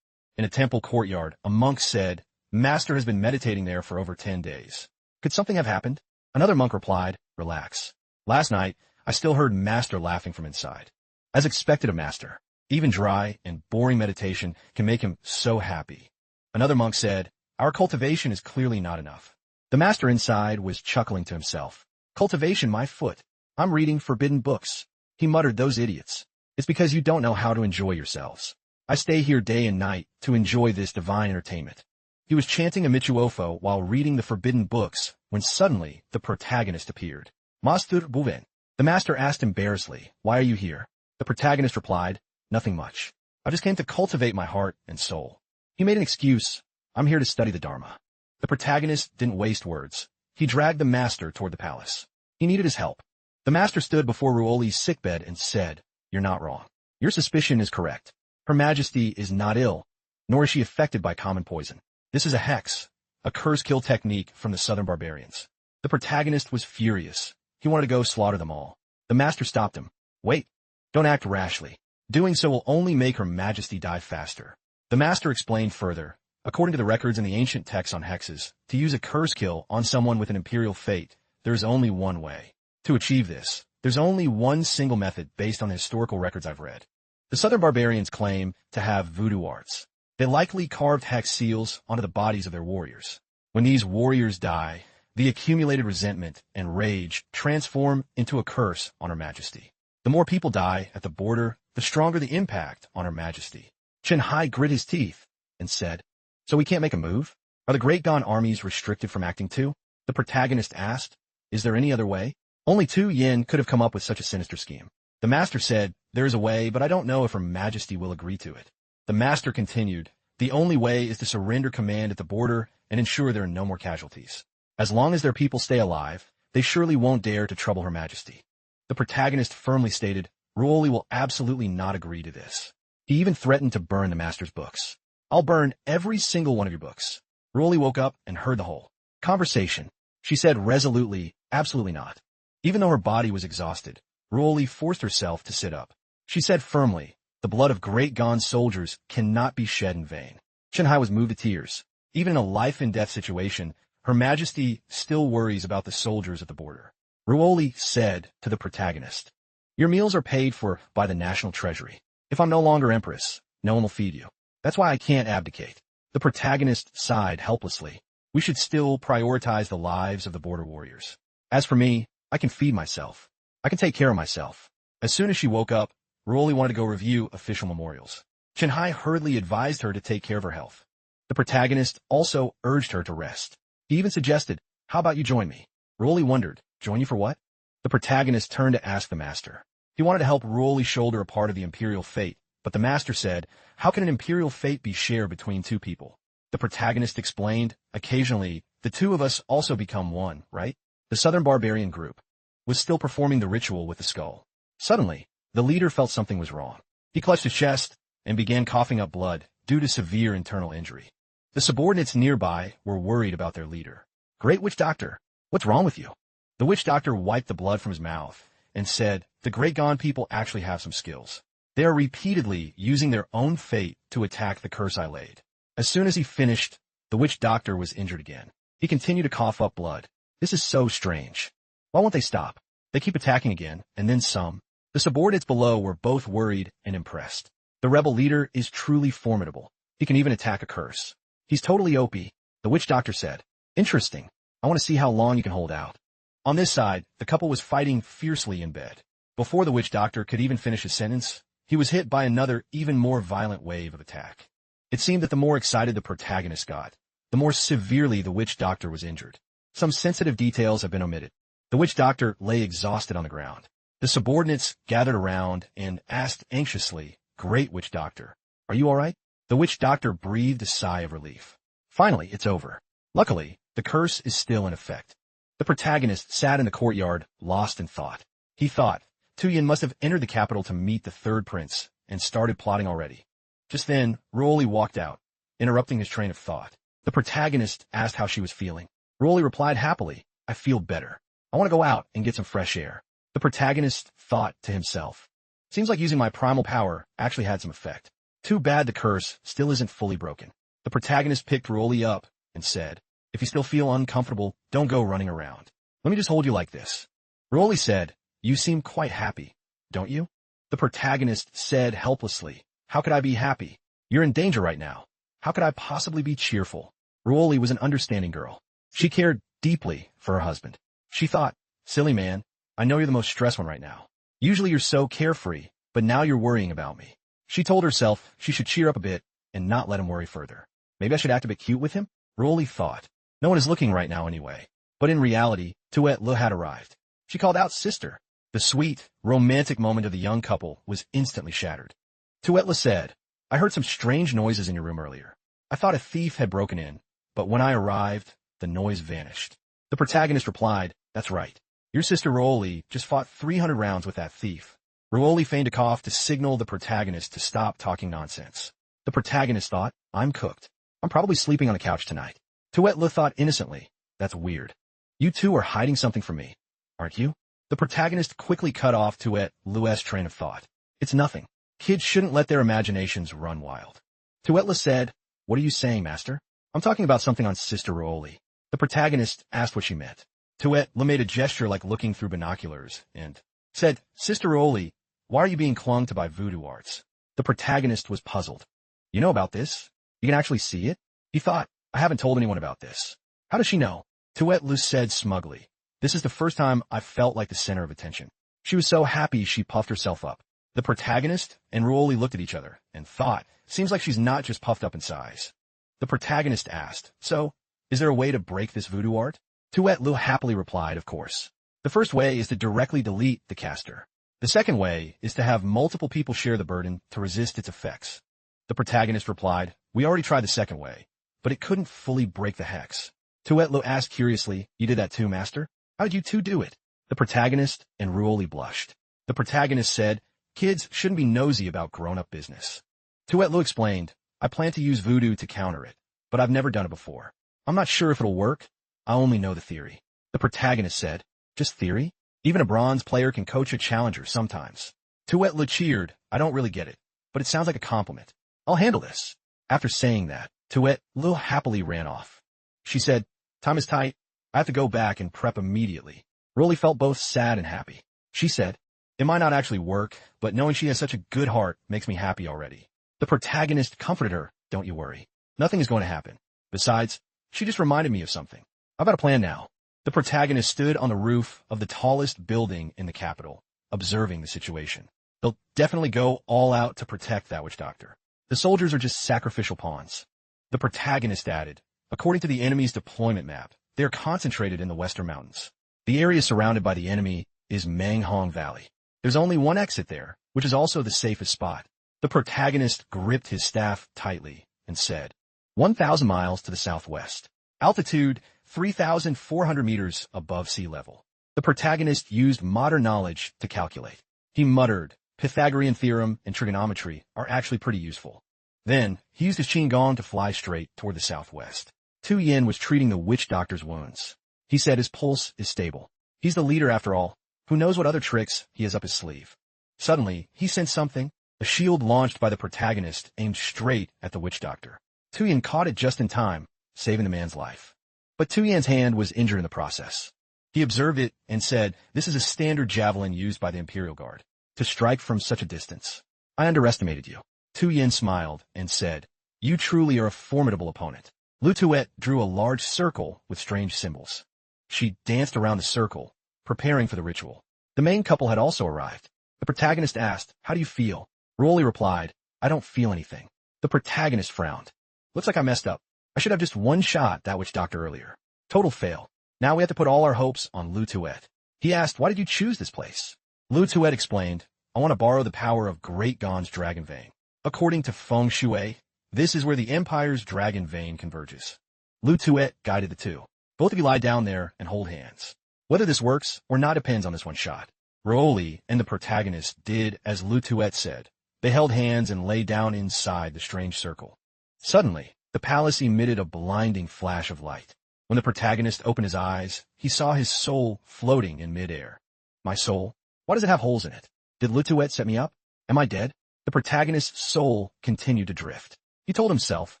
[SPEAKER 1] In a temple courtyard, a monk said, "Master has been meditating there for over 10 days. Could something have happened?" Another monk replied, "Relax. Last night, I still heard Master laughing from inside." As expected of Master, even dry and boring meditation can make him so happy. Another monk said, "Our cultivation is clearly not enough." The Master inside was chuckling to himself. "Cultivation, my foot. I'm reading forbidden books." He muttered, "Those idiots. It's because you don't know how to enjoy yourselves. I stay here day and night to enjoy this divine entertainment." He was chanting a Michuofo while reading the forbidden books when suddenly the protagonist appeared. "Master Buven." The Master asked embarrassedly, "Why are you here?" The protagonist replied, "Nothing much. I just came to cultivate my heart and soul." He made an excuse, "I'm here to study the Dharma." The protagonist didn't waste words. He dragged the Master toward the palace. He needed his help. The Master stood before Ruoli's sickbed and said, "You're not wrong. Your suspicion is correct. Her Majesty is not ill, nor is she affected by common poison. This is a hex, a curse kill technique from the southern barbarians." The protagonist was furious. He wanted to go slaughter them all. The Master stopped him. "Wait. Don't act rashly. Doing so will only make Her Majesty die faster." The Master explained further, according to the records in the ancient texts on hexes, to use a curse kill on someone with an imperial fate, there is only one way. To achieve this, there's only one single method based on the historical records I've read. The southern barbarians claim to have voodoo arts. They likely carved hex seals onto the bodies of their warriors. When these warriors die, the accumulated resentment and rage transform into a curse on Her Majesty. The more people die at the border, the stronger the impact on Her Majesty. Chinhai grit his teeth and said, "So we can't make a move? Are the Great Gon armies restricted from acting too?" The protagonist asked, "Is there any other way?" Only Tu Yin could have come up with such a sinister scheme. The Master said, "There is a way, but I don't know if Her Majesty will agree to it." The Master continued, "The only way is to surrender command at the border and ensure there are no more casualties. As long as their people stay alive, they surely won't dare to trouble Her Majesty." The protagonist firmly stated, "Ruoli will absolutely not agree to this." He even threatened to burn the Master's books. "I'll burn every single one of your books." Ruoli woke up and heard the whole conversation. She said resolutely, "Absolutely not." Even though her body was exhausted, Ruoli forced herself to sit up. She said firmly, the blood of great Gon soldiers cannot be shed in vain. Shinhai was moved to tears. Even in a life-and-death situation, Her Majesty still worries about the soldiers at the border. Ruoli said to the protagonist, your meals are paid for by the national treasury. If I'm no longer empress, no one will feed you. That's why I can't abdicate. The protagonist sighed helplessly. We should still prioritize the lives of the border warriors. As for me, I can feed myself. I can take care of myself. As soon as she woke up, Ruoli wanted to go review official memorials. Shinhai hurriedly advised her to take care of her health. The protagonist also urged her to rest. He even suggested, how about you join me? Ruoli wondered, join you for what? The protagonist turned to ask the master. He wanted to help Ruoli shoulder a part of the imperial fate, but the master said, how can an imperial fate be shared between two people? The protagonist explained, occasionally, the two of us also become one, right? The southern barbarian group was still performing the ritual with the skull. Suddenly, the leader felt something was wrong. He clutched his chest and began coughing up blood due to severe internal injury. The subordinates nearby were worried about their leader. Great witch doctor, what's wrong with you? The witch doctor wiped the blood from his mouth and said, the Great Gon people actually have some skills. They are repeatedly using their own fate to attack the curse I laid. As soon as he finished, the witch doctor was injured again. He continued to cough up blood. This is so strange. Why won't they stop? They keep attacking again, and then some. The subordinates below were both worried and impressed. The rebel leader is truly formidable. He can even attack a curse. He's totally OP, the witch doctor said. Interesting. I want to see how long you can hold out. On this side, the couple was fighting fiercely in bed. Before the witch doctor could even finish his sentence, he was hit by another, even more violent wave of attack. It seemed that the more excited the protagonist got, the more severely the witch doctor was injured. Some sensitive details have been omitted. The witch doctor lay exhausted on the ground. The subordinates gathered around and asked anxiously, Great witch doctor, are you all right? The witch doctor breathed a sigh of relief. Finally, it's over. Luckily, the curse is still in effect. The protagonist sat in the courtyard, lost in thought. He thought, Tuyin must have entered the capital to meet the third prince and started plotting already. Just then, Ruoli walked out, interrupting his train of thought. The protagonist asked how she was feeling. Ruoli replied happily, I feel better. I want to go out and get some fresh air. The protagonist thought to himself. Seems like using my primal power actually had some effect. Too bad the curse still isn't fully broken. The protagonist picked Ruoli up and said, if you still feel uncomfortable, don't go running around. Let me just hold you like this. Ruoli said, you seem quite happy, don't you? The protagonist said helplessly, how could I be happy? You're in danger right now. How could I possibly be cheerful? Ruoli was an understanding girl. She cared deeply for her husband. She thought, silly man, I know you're the most stressed one right now. Usually you're so carefree, but now you're worrying about me. She told herself she should cheer up a bit and not let him worry further. Maybe I should act a bit cute with him? Ruoli thought. No one is looking right now anyway. But in reality, Tuet Le had arrived. She called out sister. The sweet, romantic moment of the young couple was instantly shattered. Tuet Le said, I heard some strange noises in your room earlier. I thought a thief had broken in, but when I arrived, the noise vanished. The protagonist replied, that's right. Your sister Ruoli just fought 300 rounds with that thief. Ruoli feigned a cough to signal the protagonist to stop talking nonsense. The protagonist thought, I'm cooked. I'm probably sleeping on the couch tonight. Tuet Le thought innocently, that's weird. You two are hiding something from me, aren't you? The protagonist quickly cut off Tuet Le's train of thought. It's nothing. Kids shouldn't let their imaginations run wild. Tuet Le said, what are you saying, master? I'm talking about something on Sister Ruoli. The protagonist asked what she meant. Tuet Le made a gesture like looking through binoculars and said, Sister Ruoli, why are you being clung to by voodoo arts? The protagonist was puzzled. You know about this? You can actually see it? He thought, I haven't told anyone about this. How does she know? Tuet Le said smugly, this is the first time I've felt like the center of attention. She was so happy she puffed herself up. The protagonist and Ruoli looked at each other and thought, seems like she's not just puffed up in size. The protagonist asked, so, is there a way to break this voodoo art? Tuet Le happily replied, of course. The first way is to directly delete the caster. The second way is to have multiple people share the burden to resist its effects. The protagonist replied, we already tried the second way, but it couldn't fully break the hex. Tuet Le asked curiously, you did that too, master? How did you two do it? The protagonist and Ruoli blushed. The protagonist said, kids shouldn't be nosy about grown-up business. Tuet Le explained, I plan to use voodoo to counter it, but I've never done it before. I'm not sure if it'll work. I only know the theory. The protagonist said, just theory? Even a bronze player can coach a challenger sometimes. Tuet cheered. I don't really get it, but it sounds like a compliment. I'll handle this. After saying that, Tuet happily ran off. She said, time is tight. I have to go back and prep immediately. Rolly felt both sad and happy. She said, it might not actually work, but knowing she has such a good heart makes me happy already. The protagonist comforted her, don't you worry. Nothing is going to happen. Besides, she just reminded me of something. I've got a plan now. The protagonist stood on the roof of the tallest building in the capital, observing the situation. They'll definitely go all out to protect that witch doctor. The soldiers are just sacrificial pawns. The protagonist added, according to the enemy's deployment map, they are concentrated in the western mountains. The area surrounded by the enemy is Manghong Valley. There's only one exit there, which is also the safest spot. The protagonist gripped his staff tightly and said, 1,000 miles to the southwest. Altitude 3,400 meters above sea level. The protagonist used modern knowledge to calculate. He muttered, Pythagorean theorem and trigonometry are actually pretty useful. Then, he used his Qigong to fly straight toward the southwest. Tu Yin was treating the witch doctor's wounds. He said his pulse is stable. He's the leader after all. Who knows what other tricks he has up his sleeve. Suddenly, he sensed something. A shield launched by the protagonist aimed straight at the witch doctor. Tu Yin caught it just in time, saving the man's life. But Tu Yan's hand was injured in the process. He observed it and said, this is a standard javelin used by the Imperial Guard to strike from such a distance. I underestimated you. Tu Yin smiled and said, you truly are a formidable opponent. Lu Tuet drew a large circle with strange symbols. She danced around the circle, preparing for the ritual. The main couple had also arrived. The protagonist asked, how do you feel? Rolly replied, I don't feel anything. The protagonist frowned. Looks like I messed up. I should have just one-shot that witch doctor earlier. Total fail. Now we have to put all our hopes on Lu Tuet. He asked, why did you choose this place? Lu Tuet explained, I want to borrow the power of Great Gon's dragon vein. According to Feng Shui, this is where the Empire's dragon vein converges. Lu Tuet guided the two. Both of you lie down there and hold hands. Whether this works or not depends on this one shot. Rolly and the protagonist did as Lu Tuet said. They held hands and lay down inside the strange circle. Suddenly, the palace emitted a blinding flash of light. When the protagonist opened his eyes, he saw his soul floating in midair. My soul? Why does it have holes in it? Did Lu Tuet set me up? Am I dead? The protagonist's soul continued to drift. He told himself,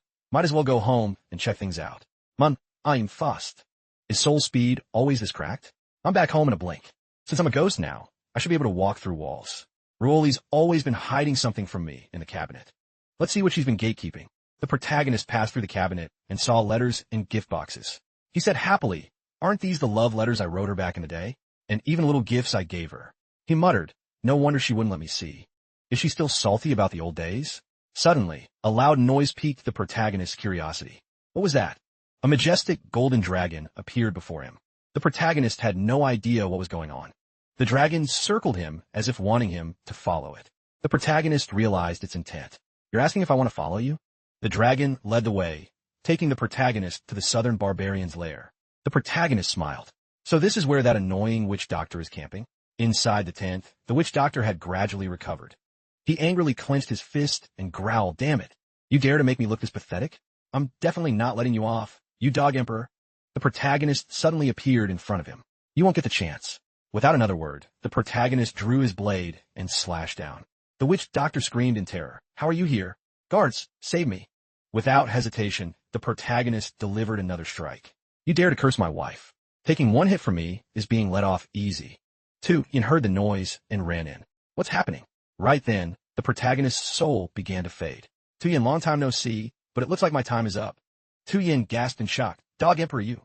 [SPEAKER 1] might as well go home and check things out. Man, I'm fast. Is soul speed always this cracked? I'm back home in a blink. Since I'm a ghost now, I should be able to walk through walls. Rolly's always been hiding something from me in the cabinet. Let's see what she's been gatekeeping. The protagonist passed through the cabinet and saw letters and gift boxes. He said happily, aren't these the love letters I wrote her back in the day? And even little gifts I gave her. He muttered, no wonder she wouldn't let me see. Is she still salty about the old days? Suddenly, a loud noise piqued the protagonist's curiosity. What was that? A majestic golden dragon appeared before him. The protagonist had no idea what was going on. The dragon circled him as if wanting him to follow it. The protagonist realized its intent. You're asking if I want to follow you? The dragon led the way, taking the protagonist to the southern barbarian's lair. The protagonist smiled. So this is where that annoying witch doctor is camping? Inside the tent, the witch doctor had gradually recovered. He angrily clenched his fist and growled, damn it. You dare to make me look this pathetic? I'm definitely not letting you off, you dog emperor. The protagonist suddenly appeared in front of him. You won't get the chance. Without another word, the protagonist drew his blade and slashed down. The witch doctor screamed in terror. How are you here? Guards, save me. Without hesitation, the protagonist delivered another strike. You dare to curse my wife. Taking one hit from me is being let off easy. Tu Yin heard the noise and ran in. What's happening? Right then, the protagonist's soul began to fade. Tu Yin, long time no see, but it looks like my time is up. Tu Yin gasped in shock. Dog emperor you.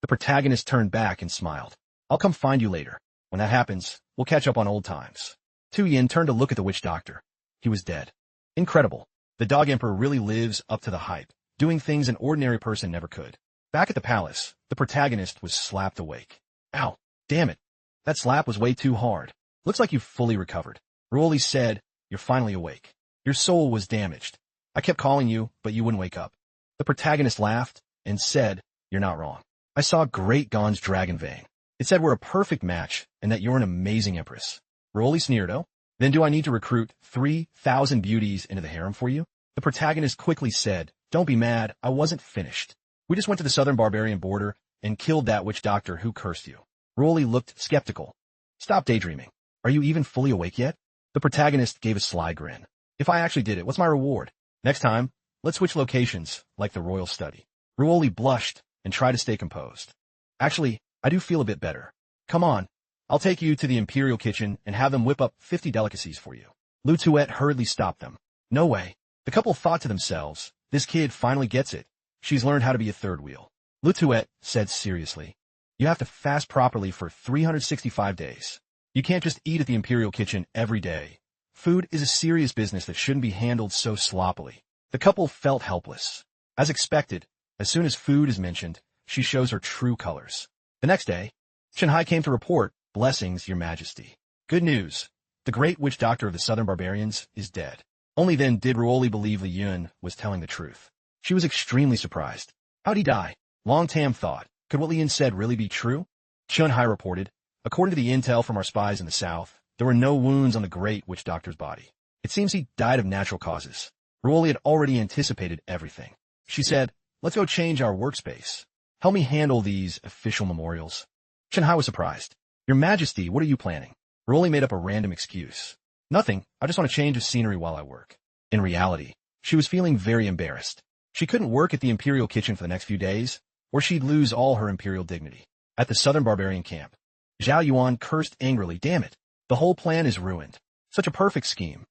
[SPEAKER 1] The protagonist turned back and smiled. I'll come find you later. When that happens, we'll catch up on old times. Tu Yin turned to look at the witch doctor. He was dead. Incredible. The dog emperor really lives up to the hype, doing things an ordinary person never could. Back at the palace, the protagonist was slapped awake. Ow, damn it. That slap was way too hard. Looks like you've fully recovered. Rolly said, you're finally awake. Your soul was damaged. I kept calling you, but you wouldn't wake up. The protagonist laughed and said, you're not wrong. I saw Great Gon's dragon vein. It said we're a perfect match and that you're an amazing empress. Rolly sneered, oh? Then do I need to recruit 3,000 beauties into the harem for you? The protagonist quickly said, don't be mad, I wasn't finished. We just went to the southern barbarian border and killed that witch doctor who cursed you. Rolly looked skeptical. Stop daydreaming. Are you even fully awake yet? The protagonist gave a sly grin. If I actually did it, what's my reward? Next time, let's switch locations, like the royal study. Ruoli blushed and tried to stay composed. Actually, I do feel a bit better. Come on, I'll take you to the imperial kitchen and have them whip up 50 delicacies for you. Lutuet hurriedly stopped them. No way. The couple thought to themselves, this kid finally gets it. She's learned how to be a third wheel. Lutuet said seriously, you have to fast properly for 365 days. You can't just eat at the imperial kitchen every day. Food is a serious business that shouldn't be handled so sloppily. The couple felt helpless. As expected, as soon as food is mentioned, she shows her true colors. The next day, Shanhai came to report, blessings, your majesty. Good news. The great witch doctor of the southern barbarians is dead. Only then did Ruoli believe Li Yun was telling the truth. She was extremely surprised. How'd he die? Long Tam thought. Could what Li Yun said really be true? Chunhai reported, according to the intel from our spies in the south, there were no wounds on the great witch doctor's body. It seems he died of natural causes. Ruoli had already anticipated everything. She said, let's go change our workspace. Help me handle these official memorials. Chunhai was surprised. Your Majesty, what are you planning? Ruoli made up a random excuse. Nothing, I just want to change the scenery while I work. In reality, she was feeling very embarrassed. She couldn't work at the imperial kitchen for the next few days, or she'd lose all her imperial dignity. At the southern barbarian camp, Zhao Yuan cursed angrily, damn it, the whole plan is ruined. Such a perfect scheme.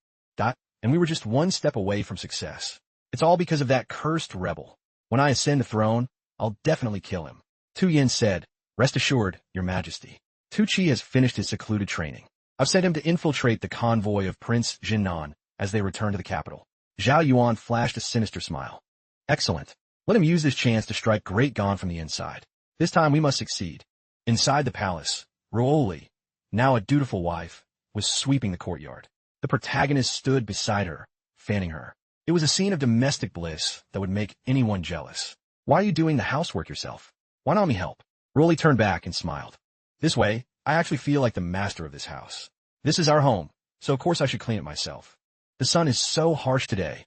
[SPEAKER 1] And we were just one step away from success. It's all because of that cursed rebel. When I ascend the throne, I'll definitely kill him. Tu Yin said, rest assured, your majesty. Tu Chi has finished his secluded training. I've sent him to infiltrate the convoy of Prince Jinnan as they return to the capital. Zhao Yuan flashed a sinister smile. Excellent. Let him use this chance to strike Great Gon from the inside. This time we must succeed. Inside the palace, Ruoli, now a dutiful wife, was sweeping the courtyard. The protagonist stood beside her, fanning her. It was a scene of domestic bliss that would make anyone jealous. Why are you doing the housework yourself? Why not me help? Ruoli turned back and smiled. This way, I actually feel like the master of this house. This is our home, so of course I should clean it myself. The sun is so harsh today.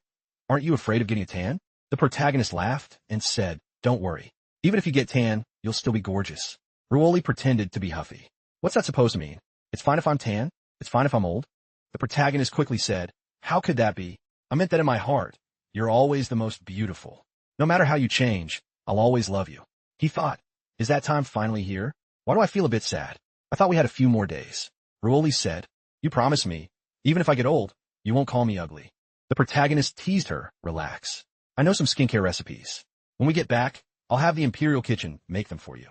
[SPEAKER 1] Aren't you afraid of getting a tan? The protagonist laughed and said, don't worry. Even if you get tan, you'll still be gorgeous. Ruoli pretended to be huffy. What's that supposed to mean? It's fine if I'm tan? It's fine if I'm old? The protagonist quickly said, how could that be? I meant that in my heart. You're always the most beautiful. No matter how you change, I'll always love you. He thought, is that time finally here? Why do I feel a bit sad? I thought we had a few more days. Ruoli said, you promised me, even if I get old, you won't call me ugly. The protagonist teased her, relax. I know some skincare recipes. When we get back, I'll have the imperial kitchen make them for you.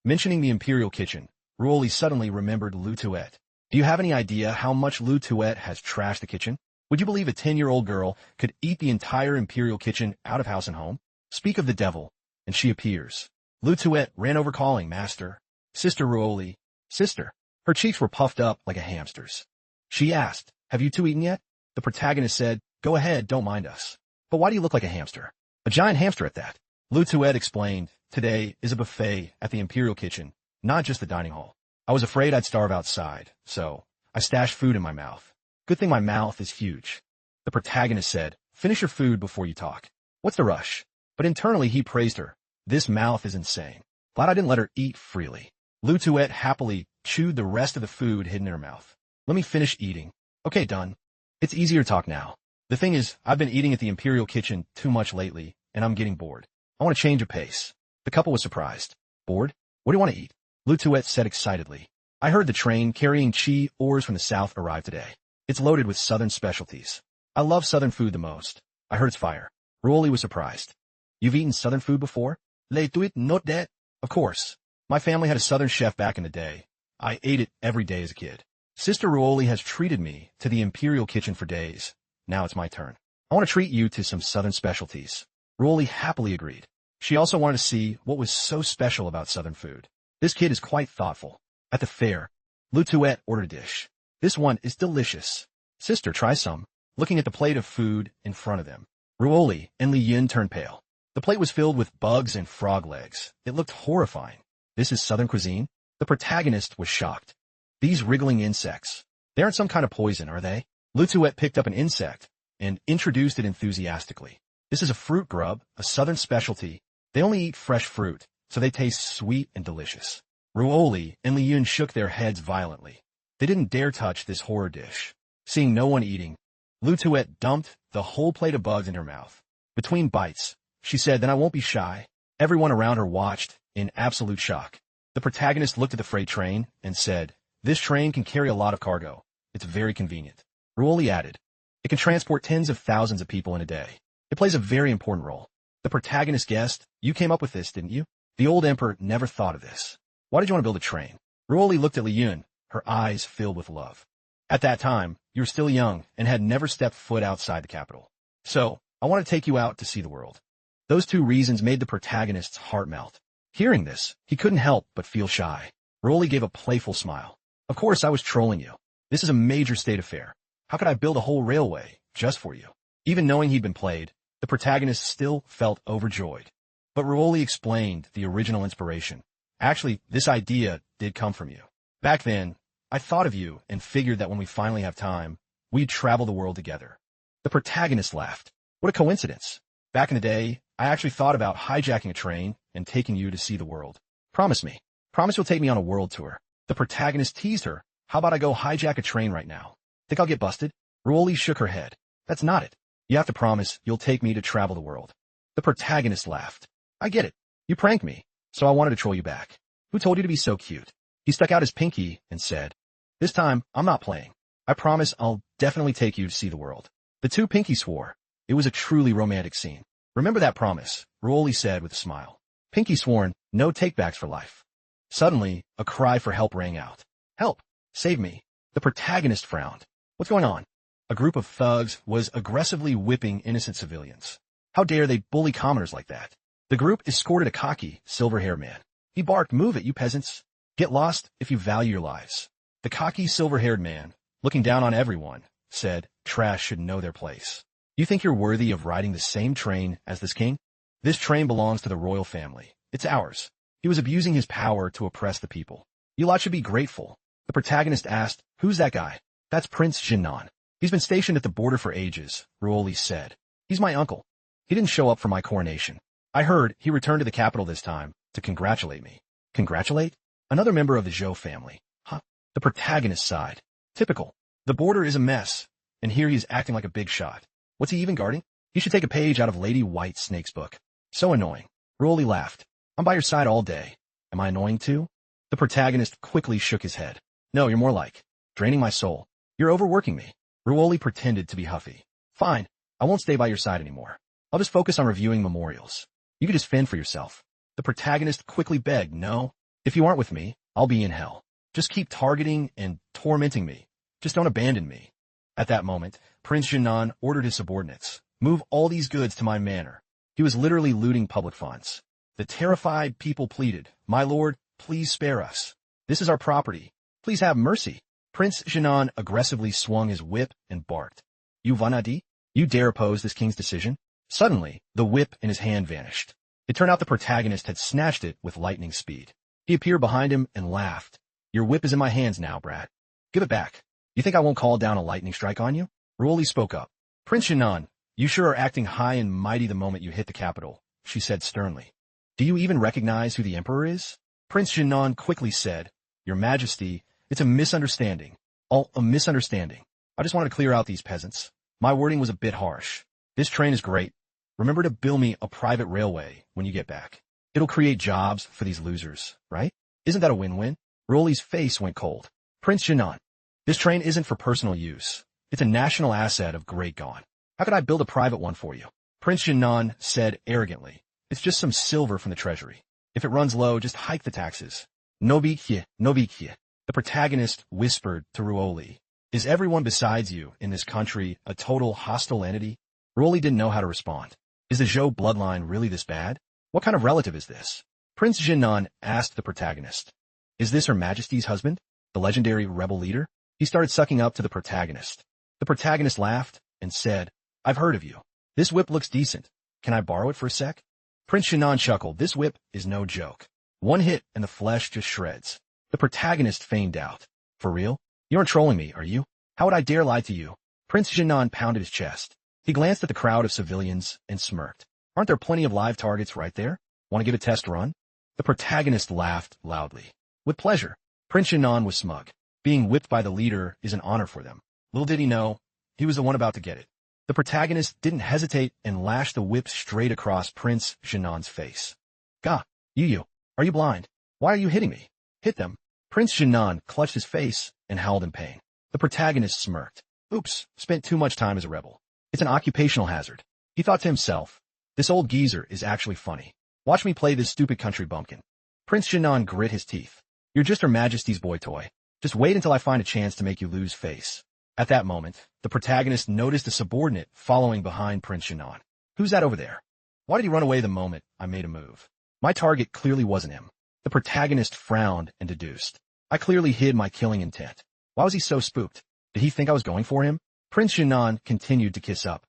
[SPEAKER 1] Mentioning the imperial kitchen, Ruoli suddenly remembered Lu Tuet. Do you have any idea how much Lu Tuet has trashed the kitchen? Would you believe a 10-year-old girl could eat the entire imperial kitchen out of house and home? Speak of the devil, and she appears. Lu Tuet ran over calling, Master. Sister Ruoli. Sister. Her cheeks were puffed up like a hamster's. She asked, have you two eaten yet? The protagonist said, go ahead, don't mind us. But why do you look like a hamster? A giant hamster at that. Lu Tuet explained, today is a buffet at the imperial kitchen, not just the dining hall. I was afraid I'd starve outside, so I stashed food in my mouth. Good thing my mouth is huge. The protagonist said, finish your food before you talk. What's the rush? But internally he praised her. This mouth is insane. Glad I didn't let her eat freely. Lu Tuet happily chewed the rest of the food hidden in her mouth. Let me finish eating. Okay, done. It's easier to talk now. The thing is, I've been eating at the imperial kitchen too much lately, and I'm getting bored. I want to change of pace. The couple was surprised. Bored? What do you want to eat? Lu Tuet said excitedly. I heard the train carrying chi ores from the south arrived today. It's loaded with southern specialties. I love southern food the most. I heard it's fire. Ruoli was surprised. You've eaten southern food before? Les tuit not that. Of course. My family had a southern chef back in the day. I ate it every day as a kid. Sister Ruoli has treated me to the imperial kitchen for days. Now it's my turn. I want to treat you to some southern specialties. Ruoli happily agreed. She also wanted to see what was so special about southern food. This kid is quite thoughtful. At the fair, Lu Tuet ordered a dish. This one is delicious. Sister, try some. Looking at the plate of food in front of them, Ruoli and Li Yun turned pale. The plate was filled with bugs and frog legs. It looked horrifying. This is southern cuisine? The protagonist was shocked. These wriggling insects. They aren't some kind of poison, are they? Lu Tuet picked up an insect and introduced it enthusiastically. This is a fruit grub, a southern specialty. They only eat fresh fruit, so they taste sweet and delicious. Ruoli and Li Yun shook their heads violently. They didn't dare touch this horror dish. Seeing no one eating, Lutuette dumped the whole plate of bugs in her mouth. Between bites, she said, "Then I won't be shy." Everyone around her watched in absolute shock. The protagonist looked at the freight train and said, "This train can carry a lot of cargo. It's very convenient." Ruoli added, "It can transport tens of thousands of people in a day. It plays a very important role." The protagonist guessed, "You came up with this, didn't you?" The old emperor never thought of this. "Why did you want to build a train?" Ruoli looked at Liyun, her eyes filled with love. "At that time, you were still young and had never stepped foot outside the capital. So, I want to take you out to see the world." Those two reasons made the protagonist's heart melt. Hearing this, he couldn't help but feel shy. Ruoli gave a playful smile. "Of course I was trolling you. This is a major state affair. How could I build a whole railway just for you?" Even knowing he'd been played, the protagonist still felt overjoyed. But Ruoli explained the original inspiration. "Actually, this idea did come from you. Back then, I thought of you and figured that when we finally have time, we'd travel the world together." The protagonist laughed. "What a coincidence. Back in the day, I actually thought about hijacking a train and taking you to see the world. Promise me. Promise you'll take me on a world tour." The protagonist teased her. "How about I go hijack a train right now? Think I'll get busted?" Ruoli shook her head. "That's not it. You have to promise you'll take me to travel the world." The protagonist laughed. "I get it. You pranked me, so I wanted to troll you back. Who told you to be so cute?" He stuck out his pinky and said, "This time, I'm not playing. I promise I'll definitely take you to see the world." The two pinkies swore. It was a truly romantic scene. "Remember that promise," Ruoli said with a smile. Pinky sworn, no takebacks for life. Suddenly, a cry for help rang out. "Help! Save me!" The protagonist frowned. "What's going on?" A group of thugs was aggressively whipping innocent civilians. How dare they bully commoners like that? The group escorted a cocky, silver-haired man. He barked, "Move it, you peasants. Get lost if you value your lives." The cocky, silver-haired man, looking down on everyone, said, "Trash should know their place. You think you're worthy of riding the same train as this king? This train belongs to the royal family. It's ours." He was abusing his power to oppress the people. "You lot should be grateful." The protagonist asked, "Who's that guy?" "That's Prince Jinnan. He's been stationed at the border for ages," Ruoli said. "He's my uncle. He didn't show up for my coronation. I heard he returned to the capital this time to congratulate me." "Congratulate? Another member of the Zhou family, huh?" The protagonist sighed. "Typical. The border is a mess, and here he's acting like a big shot. What's he even guarding? He should take a page out of Lady White Snake's book. So annoying." Ruoli laughed. "I'm by your side all day. Am I annoying too?" The protagonist quickly shook his head. "No, you're more like draining my soul. You're overworking me." Ruoli pretended to be huffy. "Fine. I won't stay by your side anymore. I'll just focus on reviewing memorials. You can just fend for yourself." The protagonist quickly begged, "No. If you aren't with me, I'll be in hell. Just keep targeting and tormenting me. Just don't abandon me." At that moment, Prince Jinnan ordered his subordinates, "Move all these goods to my manor." He was literally looting public funds. The terrified people pleaded, "My lord, please spare us. This is our property. Please have mercy." Prince Jinnan aggressively swung his whip and barked, "You Vanadi? You dare oppose this king's decision?" Suddenly, the whip in his hand vanished. It turned out the protagonist had snatched it with lightning speed. He appeared behind him and laughed. "Your whip is in my hands now, brat. Give it back. You think I won't call down a lightning strike on you?" Ruoli spoke up. "Prince Jinnan, you sure are acting high and mighty the moment you hit the capital," she said sternly. "Do you even recognize who the emperor is?" Prince Jinnan quickly said, "Your Majesty, it's a misunderstanding. All a misunderstanding. I just wanted to clear out these peasants. My wording was a bit harsh. This train is great. Remember to build me a private railway when you get back. It'll create jobs for these losers, right? Isn't that a win-win?" Ruoli's face went cold. "Prince Jinnan, this train isn't for personal use. It's a national asset of Great Gone. How could I build a private one for you?" Prince Jinnan said arrogantly, "It's just some silver from the treasury. If it runs low, just hike the taxes." "No big here, no big here." The protagonist whispered to Ruoli, "Is everyone besides you in this country a total hostile entity?" Ruoli didn't know how to respond. Is the Zhou bloodline really this bad? What kind of relative is this? Prince Jinnan asked the protagonist. "Is this Her Majesty's husband, the legendary rebel leader?" He started sucking up to the protagonist. The protagonist laughed and said, "I've heard of you. This whip looks decent. Can I borrow it for a sec?" Prince Jinnan chuckled. "This whip is no joke. One hit and the flesh just shreds." The protagonist feigned doubt. "For real? You aren't trolling me, are you? How would I dare lie to you?" Prince Jinnan pounded his chest. He glanced at the crowd of civilians and smirked. "Aren't there plenty of live targets right there? Want to give a test run?" The protagonist laughed loudly. "With pleasure." Prince Jinnan was smug. Being whipped by the leader is an honor for them. Little did he know, he was the one about to get it. The protagonist didn't hesitate and lashed the whip straight across Prince Shinan's face. Gah, you, are you blind? Why are you hitting me? Hit them. Prince Shinan clutched his face and howled in pain. The protagonist smirked. Oops, spent too much time as a rebel. It's an occupational hazard. He thought to himself, this old geezer is actually funny. Watch me play this stupid country bumpkin. Prince Shinan grit his teeth. You're just Her Majesty's boy toy. Just wait until I find a chance to make you lose face. At that moment, the protagonist noticed a subordinate following behind Prince Shinan. Who's that over there? Why did he run away the moment I made a move? My target clearly wasn't him. The protagonist frowned and deduced. I clearly hid my killing intent. Why was he so spooked? Did he think I was going for him? Prince Shinan continued to kiss up,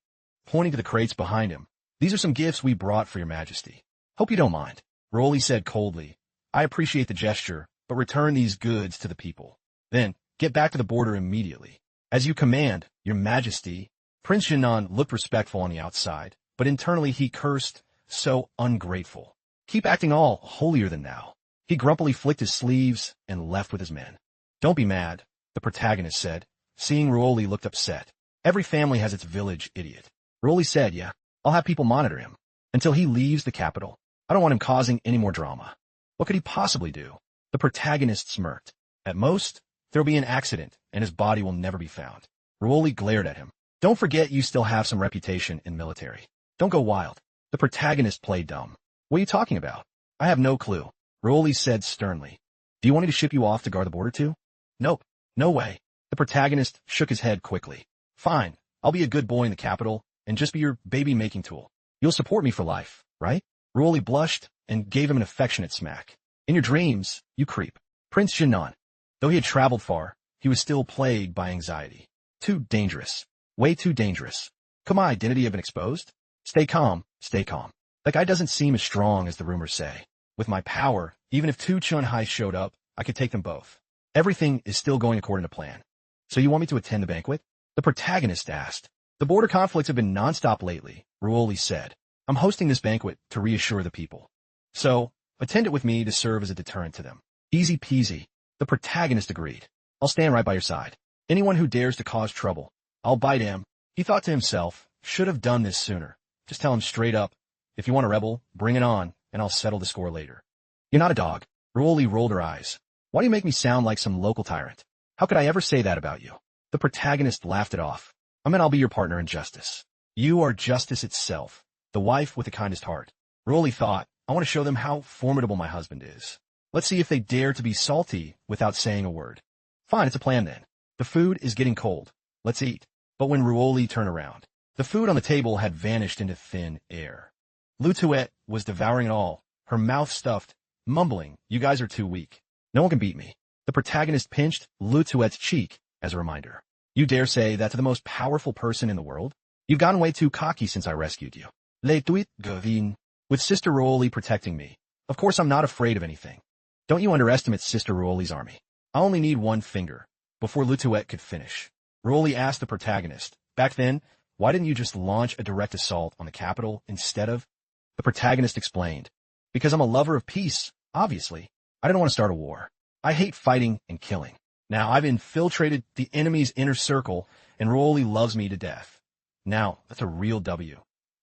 [SPEAKER 1] pointing to the crates behind him. These are some gifts we brought for your majesty. Hope you don't mind. Rolly said coldly. I appreciate the gesture, but return these goods to the people. Then, get back to the border immediately. As you command, your majesty. Prince Shinan looked respectful on the outside, but internally he cursed, so ungrateful. Keep acting all holier than thou. He grumpily flicked his sleeves and left with his men. Don't be mad, the protagonist said, seeing Rolly looked upset. Every family has its village idiot. Rolly said, yeah, I'll have people monitor him until he leaves the capital. I don't want him causing any more drama. What could he possibly do? The protagonist smirked. At most, there'll be an accident, and his body will never be found. Rolly glared at him. Don't forget you still have some reputation in military. Don't go wild. The protagonist played dumb. What are you talking about? I have no clue. Rolly said sternly. Do you want me to ship you off to guard the border too? Nope. No way. The protagonist shook his head quickly. Fine. I'll be a good boy in the capital, and just be your baby-making tool. You'll support me for life, right? Rolly blushed and gave him an affectionate smack. In your dreams, you creep. Prince Shinan. Though he had traveled far, he was still plagued by anxiety. Too dangerous. Way too dangerous. Could my identity have been exposed? Stay calm, stay calm. That guy doesn't seem as strong as the rumors say. With my power, even if two Chun-Hai showed up, I could take them both. Everything is still going according to plan. So you want me to attend the banquet? The protagonist asked. The border conflicts have been nonstop lately, Ruoli said. I'm hosting this banquet to reassure the people. So, attend it with me to serve as a deterrent to them. Easy peasy. The protagonist agreed. I'll stand right by your side. Anyone who dares to cause trouble, I'll bite him. He thought to himself, should have done this sooner. Just tell him straight up. If you want a rebel, bring it on, and I'll settle the score later. You're not a dog. Ruoli rolled her eyes. Why do you make me sound like some local tyrant? How could I ever say that about you? The protagonist laughed it off. I mean, I'll be your partner in justice. You are justice itself, the wife with the kindest heart. Rolly thought, I want to show them how formidable my husband is. Let's see if they dare to be salty without saying a word. Fine, it's a plan then. The food is getting cold. Let's eat. But when Ruoli turned around, the food on the table had vanished into thin air. Lutuette was devouring it all, her mouth stuffed, mumbling, you guys are too weak. No one can beat me. The protagonist pinched Lutuette's cheek as a reminder. You dare say that to the most powerful person in the world? You've gotten way too cocky since I rescued you. Le tuit govin. With Sister Ruoli protecting me. Of course I'm not afraid of anything. Don't you underestimate Sister Ruoli's army. I only need one finger. Before Lutuette could finish, Ruoli asked the protagonist, back then, why didn't you just launch a direct assault on the capital instead of? The protagonist explained. Because I'm a lover of peace, obviously. I didn't want to start a war. I hate fighting and killing. Now I've infiltrated the enemy's inner circle, and Ruoli loves me to death. Now, that's a real W.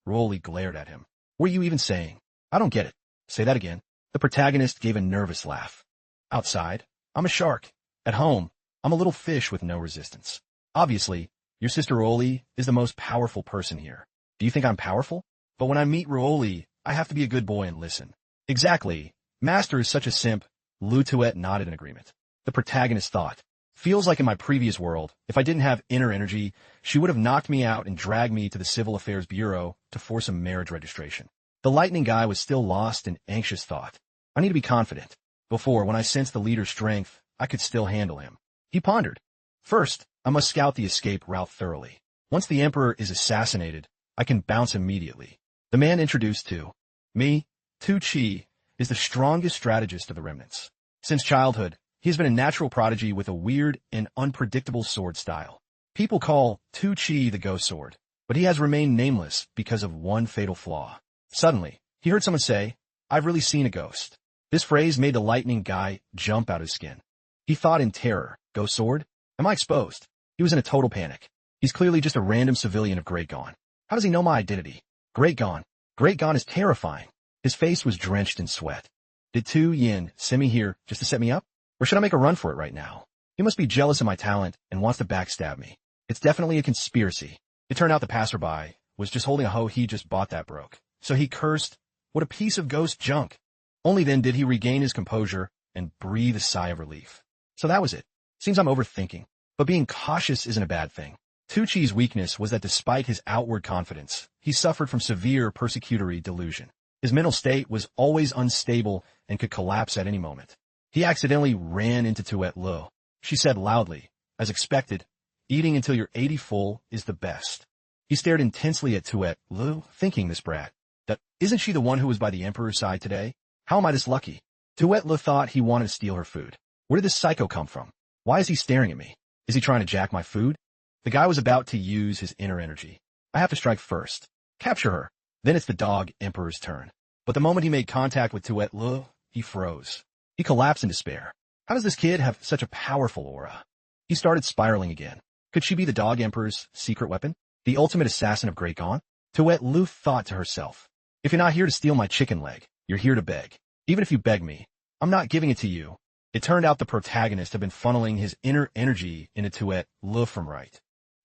[SPEAKER 1] Ruoli glared at him. What are you even saying? I don't get it. Say that again. The protagonist gave a nervous laugh. Outside, I'm a shark. At home, I'm a little fish with no resistance. Obviously, your sister Ruoli is the most powerful person here. Do you think I'm powerful? But when I meet Ruoli, I have to be a good boy and listen. Exactly. Master is such a simp. Lutuette nodded in agreement. The protagonist thought. Feels like in my previous world, if I didn't have inner energy, she would have knocked me out and dragged me to the Civil Affairs Bureau to force a marriage registration. The lightning guy was still lost in anxious thought. I need to be confident. Before, when I sensed the leader's strength, I could still handle him. He pondered. First, I must scout the escape route thoroughly. Once the Emperor is assassinated, I can bounce immediately. The man introduced to me, Tu Chi, is the strongest strategist of the remnants. Since childhood, he has been a natural prodigy with a weird and unpredictable sword style. People call Tu Chi the ghost sword, but he has remained nameless because of one fatal flaw. Suddenly, he heard someone say, I've really seen a ghost. This phrase made the lightning guy jump out of his skin. He thought in terror, ghost sword? Am I exposed? He was in a total panic. He's clearly just a random civilian of Great Gone. How does he know my identity? Great Gone. Great Gone is terrifying. His face was drenched in sweat. Did Tu Yin send me here just to set me up? Or should I make a run for it right now? He must be jealous of my talent and wants to backstab me. It's definitely a conspiracy. It turned out the passerby was just holding a hoe he just bought that broke. So he cursed, "What a piece of ghost junk." Only then did he regain his composure and breathe a sigh of relief. So that was it. Seems I'm overthinking. But being cautious isn't a bad thing. Tucci's weakness was that despite his outward confidence, he suffered from severe persecutory delusion. His mental state was always unstable and could collapse at any moment. He accidentally ran into Tuet Lo. She said loudly, as expected, "Eating until you're 80 full is the best." He stared intensely at Tuet Lo, thinking this brat, that isn't she the one who was by the Emperor's side today? How am I this lucky? Tuet Lo thought he wanted to steal her food. Where did this psycho come from? Why is he staring at me? Is he trying to jack my food? The guy was about to use his inner energy. I have to strike first. Capture her. Then it's the dog Emperor's turn. But the moment he made contact with Tuet Lo, he froze. He collapsed in despair. How does this kid have such a powerful aura? He started spiraling again. Could she be the dog Emperor's secret weapon? The ultimate assassin of Great Gone? Tuet Lo thought to herself. If you're not here to steal my chicken leg, you're here to beg. Even if you beg me, I'm not giving it to you. It turned out the protagonist had been funneling his inner energy into Tuet Lo from right.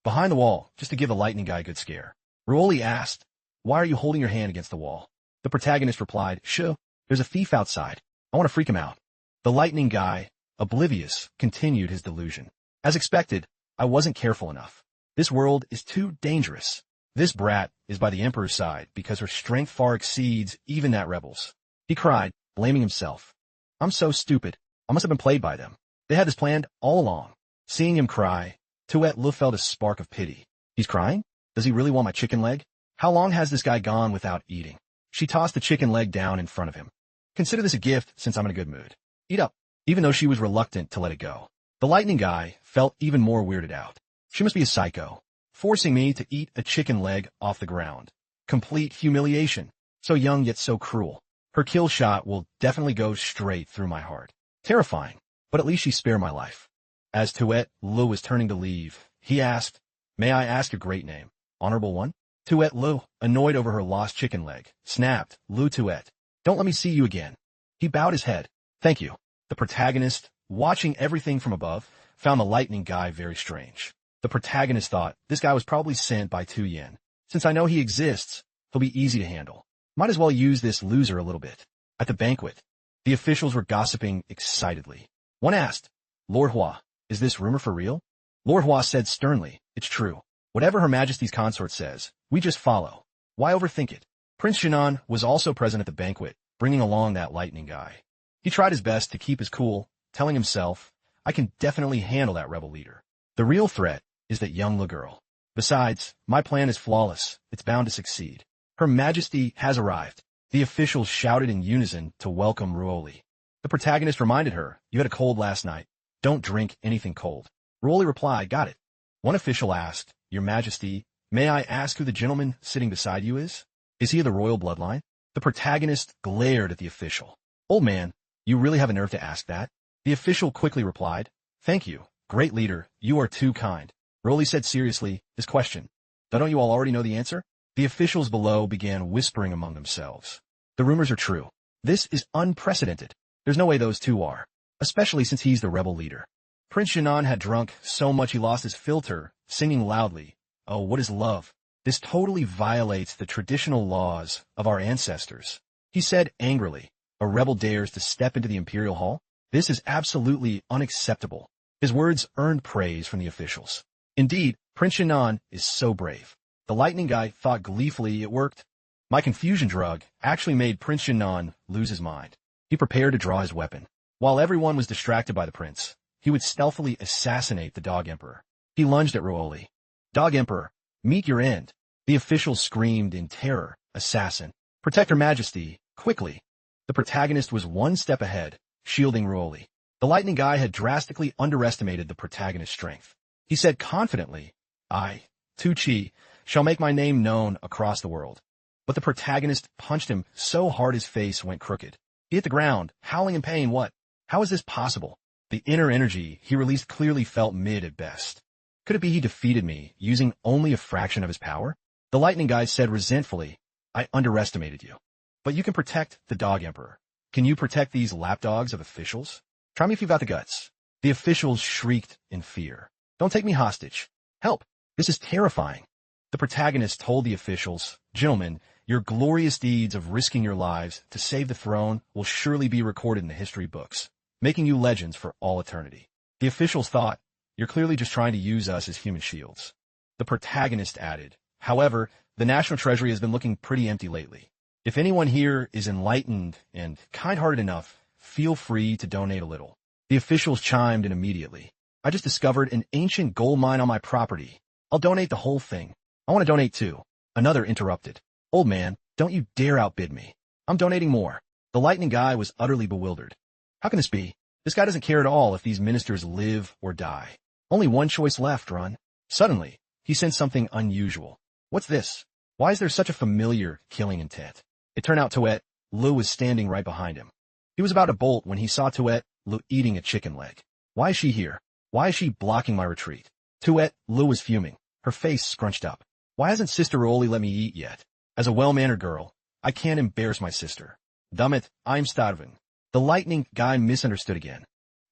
[SPEAKER 1] Behind the wall, just to give the lightning guy a good scare. Ruoli asked, "Why are you holding your hand against the wall?" The protagonist replied, "Shoo, there's a thief outside. I want to freak him out." The lightning guy, oblivious, continued his delusion. As expected, I wasn't careful enough. This world is too dangerous. This brat is by the Emperor's side because her strength far exceeds even that rebel's. He cried, blaming himself. I'm so stupid. I must have been played by them. They had this planned all along. Seeing him cry, Tuet Lo felt a spark of pity. He's crying? Does he really want my chicken leg? How long has this guy gone without eating? She tossed the chicken leg down in front of him. Consider this a gift since I'm in a good mood. Eat up. Even though she was reluctant to let it go. The lightning guy felt even more weirded out. She must be a psycho. Forcing me to eat a chicken leg off the ground. Complete humiliation. So young yet so cruel. Her kill shot will definitely go straight through my heart. Terrifying, but at least she spared my life. As Tuet Lo was turning to leave, he asked, "May I ask your great name, Honorable One?" Tuet Lo, annoyed over her lost chicken leg, snapped, "Lu Tuet, don't let me see you again." He bowed his head. "Thank you." The protagonist, watching everything from above, found the lightning guy very strange. The protagonist thought this guy was probably sent by Tu Yin. Since I know he exists, he'll be easy to handle. Might as well use this loser a little bit. At the banquet, the officials were gossiping excitedly. One asked, "Lord Hua, is this rumor for real?" Lord Hua said sternly, "It's true. Whatever Her Majesty's consort says, we just follow. Why overthink it?" Prince Shinan was also present at the banquet, bringing along that lightning guy. He tried his best to keep his cool, telling himself, "I can definitely handle that rebel leader. The real threat is that young little girl. Besides, my plan is flawless. It's bound to succeed." Her Majesty has arrived. The officials shouted in unison to welcome Ruoli. The protagonist reminded her, "You had a cold last night. Don't drink anything cold." Ruoli replied, "Got it." One official asked, "Your Majesty, may I ask who the gentleman sitting beside you is? Is he of the royal bloodline?" The protagonist glared at the official. "Old man, you really have a nerve to ask that?" The official quickly replied, "Thank you, great leader, you are too kind." Ruoli said seriously, "This question, don't you all already know the answer?" The officials below began whispering among themselves. The rumors are true. This is unprecedented. There's no way those two are, especially since he's the rebel leader. Prince Shinan had drunk so much he lost his filter, singing loudly, "Oh, what is love? This totally violates the traditional laws of our ancestors." He said angrily, "A rebel dares to step into the imperial hall? This is absolutely unacceptable." His words earned praise from the officials. Indeed, Prince Shinan is so brave. The lightning guy thought gleefully it worked. My confusion drug actually made Prince Shinan lose his mind. He prepared to draw his weapon. While everyone was distracted by the prince, he would stealthily assassinate the dog emperor. He lunged at Ruoli. "Dog emperor, meet your end." The officials screamed in terror, "Assassin, protect Her Majesty, quickly." The protagonist was one step ahead, shielding Ruoli. The lightning guy had drastically underestimated the protagonist's strength. He said confidently, "I, Tu Chi, shall make my name known across the world." But the protagonist punched him so hard his face went crooked. He hit the ground, howling in pain. What? How is this possible? The inner energy he released clearly felt mid at best. Could it be he defeated me using only a fraction of his power? The lightning guy said resentfully, I underestimated you. But you can protect the dog emperor. Can you protect these lapdogs of officials? Try me if you've got the guts. The officials shrieked in fear. Don't take me hostage. Help. This is terrifying. The protagonist told the officials, Gentlemen, your glorious deeds of risking your lives to save the throne will surely be recorded in the history books, making you legends for all eternity. The officials thought, You're clearly just trying to use us as human shields. The protagonist added, However, the National Treasury has been looking pretty empty lately. If anyone here is enlightened and kind-hearted enough, feel free to donate a little. The officials chimed in immediately. I just discovered an ancient gold mine on my property. I'll donate the whole thing. I want to donate too. Another interrupted. Old man, don't you dare outbid me. I'm donating more. The lightning guy was utterly bewildered. How can this be? This guy doesn't care at all if these ministers live or die. Only one choice left, Run. Suddenly, he sensed something unusual. What's this? Why is there such a familiar killing intent? It turned out Tuet, Lu was standing right behind him. He was about to bolt when he saw Tuet, Lu eating a chicken leg. Why is she here? Why is she blocking my retreat? Tuet, Lu was fuming, her face scrunched up. Why hasn't Sister Raoli let me eat yet? As a well-mannered girl, I can't embarrass my sister. Dammit, I'm starving. The lightning guy misunderstood again.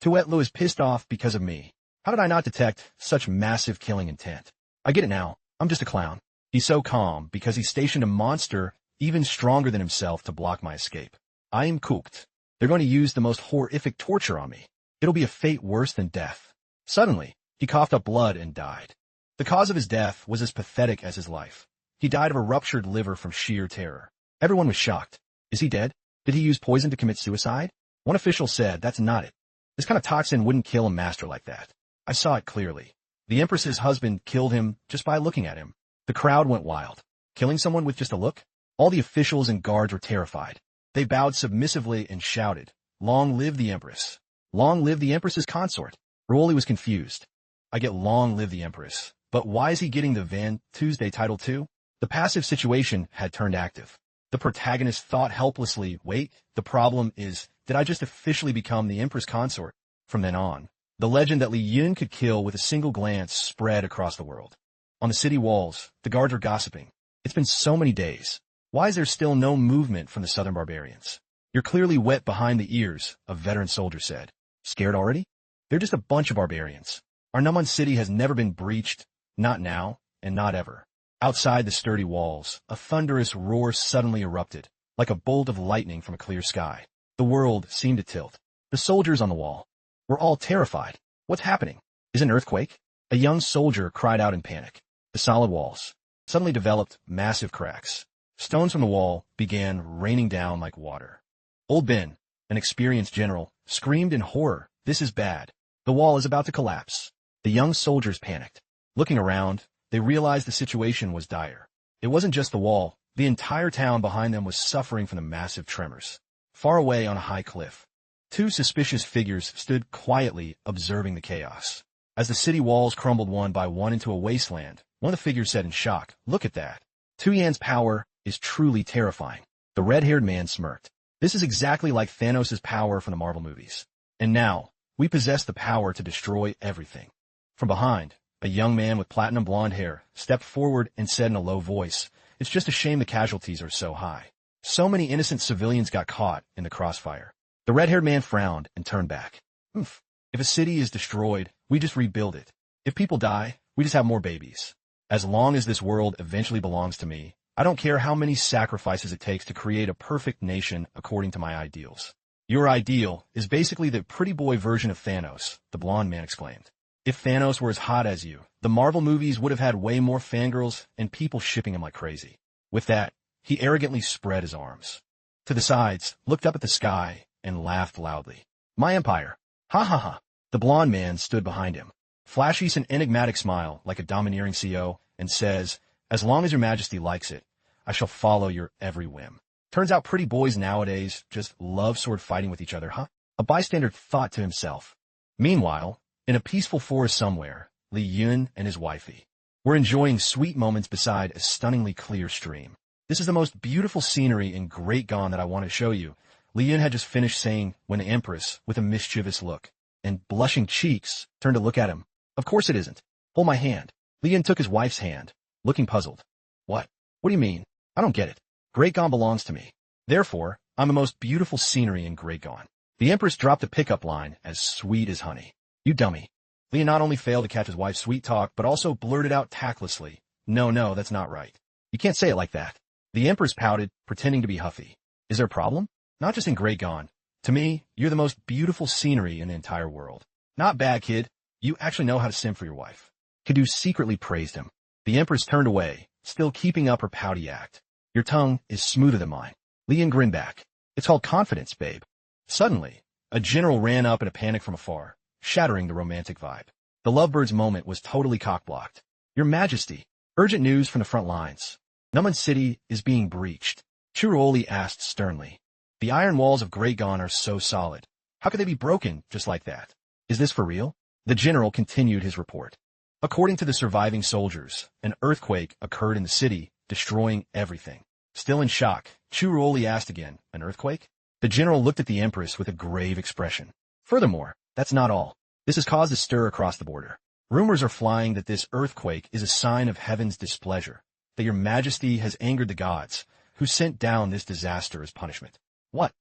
[SPEAKER 1] Tuet Lu is pissed off because of me. How did I not detect such massive killing intent? I get it now. I'm just a clown. He's so calm because he stationed a monster even stronger than himself to block my escape. I am cooked. They're going to use the most horrific torture on me. It'll be a fate worse than death. Suddenly, he coughed up blood and died. The cause of his death was as pathetic as his life. He died of a ruptured liver from sheer terror. Everyone was shocked. Is he dead? Did he use poison to commit suicide? One official said, That's not it. This kind of toxin wouldn't kill a master like that. I saw it clearly. The Empress's husband killed him just by looking at him. The crowd went wild. Killing someone with just a look? All the officials and guards were terrified. They bowed submissively and shouted, Long live the Empress. Long live the Empress's consort. Raoli was confused. I get long live the Empress. But why is he getting the Van Tuesday title too? The passive situation had turned active. The protagonist thought helplessly, wait, the problem is, did I just officially become the Empress consort? From then on, the legend that Li Yun could kill with a single glance spread across the world. On the city walls, the guards were gossiping. It's been so many days. Why is there still no movement from the southern barbarians? You're clearly wet behind the ears, a veteran soldier said. Scared already? They're just a bunch of barbarians. Our Numun city has never been breached, not now, and not ever. Outside the sturdy walls, a thunderous roar suddenly erupted, like a bolt of lightning from a clear sky. The world seemed to tilt. The soldiers on the wall were all terrified. What's happening? Is it an earthquake? A young soldier cried out in panic. The solid walls suddenly developed massive cracks. Stones from the wall began raining down like water. Old Ben, an experienced general, screamed in horror. This is bad. The wall is about to collapse. The young soldiers panicked. Looking around, they realized the situation was dire. It wasn't just the wall. The entire town behind them was suffering from the massive tremors. Far away on a high cliff, two suspicious figures stood quietly observing the chaos. As the city walls crumbled one by one into a wasteland, one of the figures said in shock, Look at that. Tu Yan's power is truly terrifying. The red-haired man smirked. This is exactly like Thanos' power from the Marvel movies. And now, we possess the power to destroy everything. From behind, a young man with platinum blonde hair stepped forward and said in a low voice, It's just a shame the casualties are so high. So many innocent civilians got caught in the crossfire. The red-haired man frowned and turned back. If a city is destroyed, we just rebuild it. If people die, we just have more babies. As long as this world eventually belongs to me, I don't care how many sacrifices it takes to create a perfect nation according to my ideals. Your ideal is basically the pretty boy version of Thanos, the blonde man exclaimed. If Thanos were as hot as you, the Marvel movies would have had way more fangirls and people shipping him like crazy. With that, he arrogantly spread his arms to the sides, looked up at the sky, and laughed loudly. My empire. Ha ha ha. The blonde man stood behind him, flashes an enigmatic smile like a domineering CEO, and says, As long as your majesty likes it, I shall follow your every whim. Turns out pretty boys nowadays just love sword fighting with each other, huh? A bystander thought to himself. Meanwhile, in a peaceful forest somewhere, Li Yun and his wifey were enjoying sweet moments beside a stunningly clear stream. This is the most beautiful scenery in Great Gone that I want to show you, Li Yun had just finished saying when the Empress, with a mischievous look and blushing cheeks, turned to look at him. Of course it isn't. Hold my hand. Lian took his wife's hand, looking puzzled. What? What do you mean? I don't get it. Great Gone belongs to me. Therefore, I'm the most beautiful scenery in Great Gone. The Empress dropped a pickup line as sweet as honey. You dummy. Lian not only failed to catch his wife's sweet talk, but also blurted out tactlessly, No, that's not right. You can't say it like that. The Empress pouted, pretending to be huffy. Is there a problem? Not just in Great Gone. To me, you're the most beautiful scenery in the entire world. Not bad, kid. You actually know how to sim for your wife. Kadu secretly praised him. The Empress turned away, still keeping up her pouty act. Your tongue is smoother than mine. Lian grinned back. It's called confidence, babe. Suddenly, a general ran up in a panic from afar, shattering the romantic vibe. The lovebirds' moment was totally cock-blocked. Your Majesty, urgent news from the front lines. Numan City is being breached. Churuoli asked sternly. The iron walls of Great Gone are so solid. How could they be broken just like that? Is this for real? The general continued his report. According to the surviving soldiers, an earthquake occurred in the city, destroying everything. Still in shock, Churuoli asked again, an earthquake? The general looked at the Empress with a grave expression. Furthermore, that's not all. This has caused a stir across the border. Rumors are flying that this earthquake is a sign of heaven's displeasure, that your Majesty has angered the gods, who sent down this disaster as punishment. What?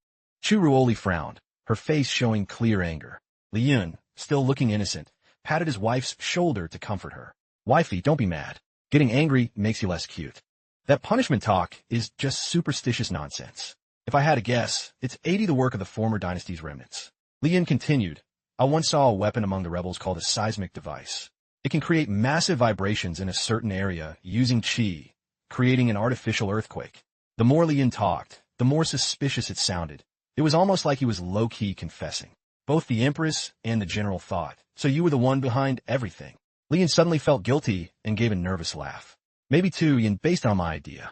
[SPEAKER 1] Churuoli frowned, her face showing clear anger. Liyun, still looking innocent, patted his wife's shoulder to comfort her. Wifey, don't be mad. Getting angry makes you less cute. That punishment talk is just superstitious nonsense. If I had to guess, it's 80 the work of the former dynasty's remnants. Liyun continued, I once saw a weapon among the rebels called a seismic device. It can create massive vibrations in a certain area using chi, creating an artificial earthquake. The more Liyun talked, the more suspicious it sounded. It was almost like he was low-key confessing. Both the Empress and the general thought, so you were the one behind everything. Liyun suddenly felt guilty and gave a nervous laugh. Maybe too, Yin, based on my idea.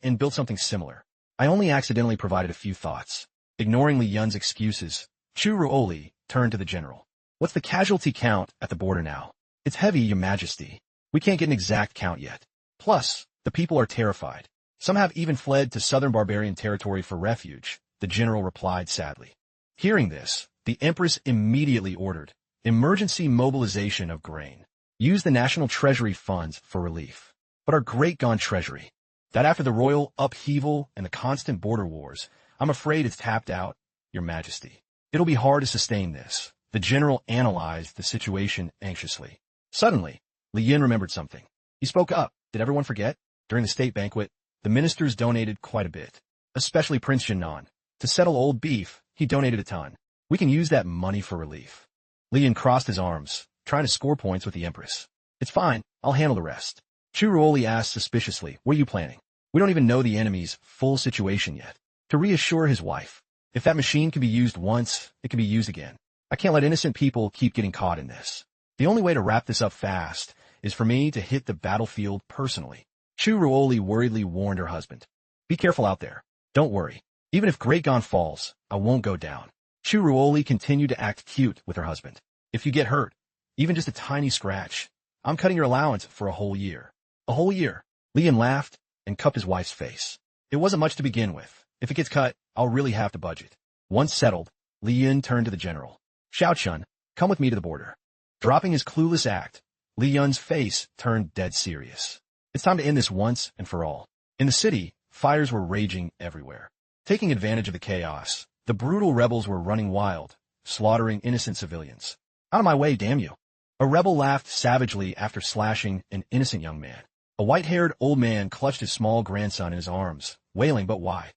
[SPEAKER 1] And built something similar. I only accidentally provided a few thoughts. Ignoring Li Yun's excuses, Churuoli turned to the general. What's the casualty count at the border now? It's heavy, Your Majesty. We can't get an exact count yet. Plus, the people are terrified. Some have even fled to southern barbarian territory for refuge, the general replied sadly. Hearing this, the Empress immediately ordered emergency mobilization of grain. Use the national treasury funds for relief. But our Great Gone treasury, that after the royal upheaval and the constant border wars, I'm afraid it's tapped out, Your Majesty. It'll be hard to sustain this. The general analyzed the situation anxiously. Suddenly, Li Yin remembered something. He spoke up. Did everyone forget? During the state banquet, the ministers donated quite a bit, especially Prince Jinnan. To settle old beef, he donated a ton. We can use that money for relief. Li Yin crossed his arms, trying to score points with the Empress. It's fine. I'll handle the rest. Churuoli asked suspiciously, what are you planning? We don't even know the enemy's full situation yet. To reassure his wife, if that machine can be used once, it can be used again. I can't let innocent people keep getting caught in this. The only way to wrap this up fast is for me to hit the battlefield personally. Churuoli worriedly warned her husband. Be careful out there. Don't worry. Even if Great Gone falls, I won't go down. Churuoli continued to act cute with her husband. If you get hurt, even just a tiny scratch, I'm cutting your allowance for a whole year. A whole year. Lian laughed and cupped his wife's face. It wasn't much to begin with. If it gets cut, I'll really have to budget. Once settled, Lian turned to the general. Xiaochun, come with me to the border. Dropping his clueless act, Li Yun's face turned dead serious. It's time to end this once and for all. In the city, fires were raging everywhere. Taking advantage of the chaos, the brutal rebels were running wild, slaughtering innocent civilians. Out of my way, damn you. A rebel laughed savagely after slashing an innocent young man. A white-haired old man clutched his small grandson in his arms, wailing, but why?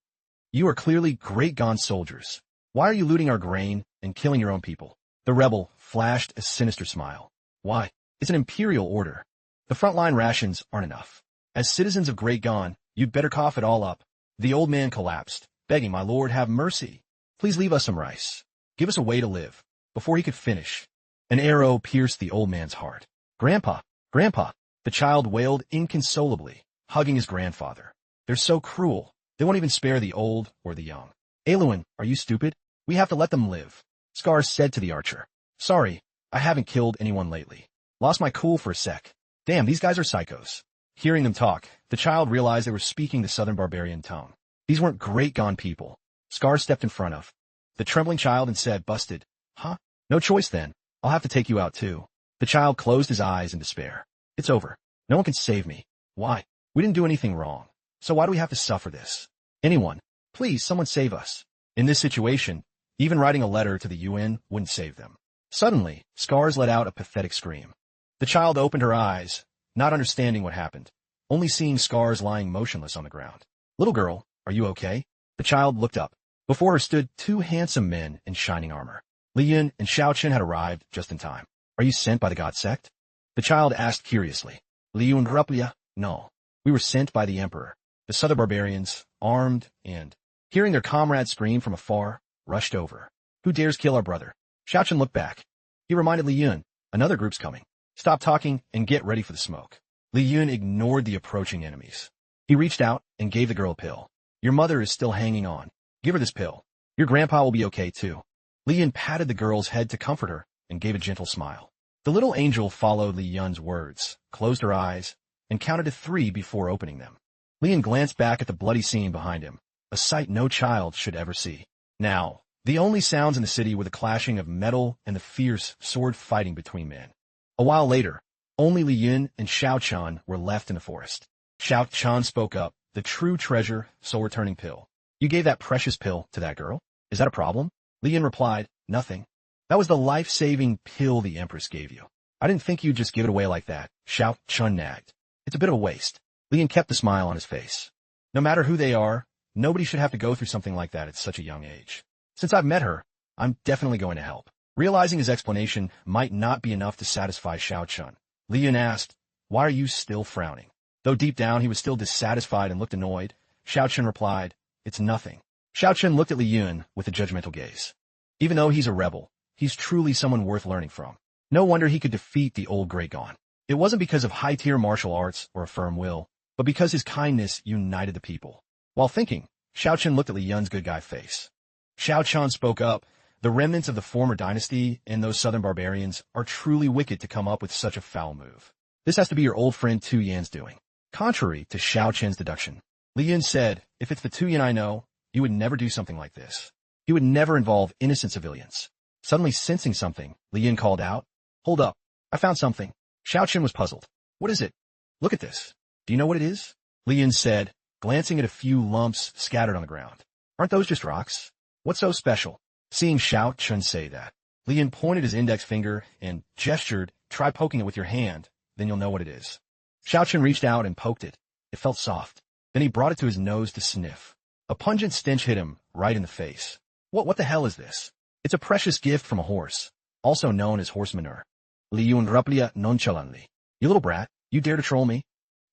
[SPEAKER 1] You are clearly Great Gone soldiers. Why are you looting our grain and killing your own people? The rebel flashed a sinister smile. Why? It's an imperial order. The frontline rations aren't enough. As citizens of Great Gone, you'd better cough it all up. The old man collapsed, begging, my lord, have mercy. Please leave us some rice. Give us a way to live. Before he could finish, an arrow pierced the old man's heart. Grandpa, Grandpa, the child wailed inconsolably, hugging his grandfather. They're so cruel. They won't even spare the old or the young. Aluin, are you stupid? We have to let them live. Scar said to the archer. Sorry, I haven't killed anyone lately. Lost my cool for a sec. Damn, these guys are psychos. Hearing them talk, the child realized they were speaking the southern barbarian tongue. These weren't Great Gone people. Scar stepped in front of the trembling child and said, busted. Huh? No choice then. I'll have to take you out too. The child closed his eyes in despair. It's over. No one can save me. Why? We didn't do anything wrong. So why do we have to suffer this? Anyone. Please, someone save us. In this situation, even writing a letter to the UN wouldn't save them. Suddenly, Scars let out a pathetic scream. The child opened her eyes, not understanding what happened, only seeing Scars lying motionless on the ground. Little girl, are you okay? The child looked up. Before her stood two handsome men in shining armor. Li Yun and Xiao Chen had arrived just in time. Are you sent by the god sect? The child asked curiously. Li Yun Ruplia, no. We were sent by the emperor. The southern barbarians, armed and, hearing their comrades scream from afar, rushed over. Who dares kill our brother? Xiao Chen looked back. He reminded Li Yun, another group's coming. Stop talking and get ready for the smoke. Li Yun ignored the approaching enemies. He reached out and gave the girl a pill. Your mother is still hanging on. Give her this pill. Your grandpa will be okay too. Li Yun patted the girl's head to comfort her and gave a gentle smile. The little angel followed Li Yun's words, closed her eyes, and counted to 3 before opening them. Li Yun glanced back at the bloody scene behind him, a sight no child should ever see. Now, the only sounds in the city were the clashing of metal and the fierce sword fighting between men. A while later, only Li Yun and Xiao Chan were left in the forest. Xiao Chan spoke up, the true treasure, soul-returning pill. You gave that precious pill to that girl? Is that a problem? Li Yun replied, nothing. That was the life-saving pill the Empress gave you. I didn't think you'd just give it away like that, Xiao Chun nagged. It's a bit of a waste. Li Yun kept the smile on his face. No matter who they are, nobody should have to go through something like that at such a young age. Since I've met her, I'm definitely going to help. Realizing his explanation might not be enough to satisfy Xiao Chun, Li Yun asked, why are you still frowning? Though deep down he was still dissatisfied and looked annoyed, Xiao Chun replied, it's nothing. Xiao Chun looked at Li Yun with a judgmental gaze. Even though he's a rebel, he's truly someone worth learning from. No wonder he could defeat the old Great Gone. It wasn't because of high-tier martial arts or a firm will, but because his kindness united the people. While thinking, Xiao Chun looked at Li Yun's good guy face. Xiao Chun spoke up, the remnants of the former dynasty and those southern barbarians are truly wicked to come up with such a foul move. This has to be your old friend Tu Yan's doing. Contrary to Xiao Chen's deduction, Li Yun said, if it's the Tu Yan I know, he would never do something like this. He would never involve innocent civilians. Suddenly sensing something, Li Yun called out, hold up, I found something. Xiao Chen was puzzled. What is it? Look at this. Do you know what it is? Li Yun said, glancing at a few lumps scattered on the ground. Aren't those just rocks? What's so special? Seeing Xiao Chun say that, Li Yun pointed his index finger and gestured, try poking it with your hand, then you'll know what it is. Xiao Chun reached out and poked it. It felt soft. Then he brought it to his nose to sniff. A pungent stench hit him right in the face. What the hell is this? It's a precious gift from a horse, also known as horse manure. Li Yun replia nonchalantly. You little brat, you dare to troll me?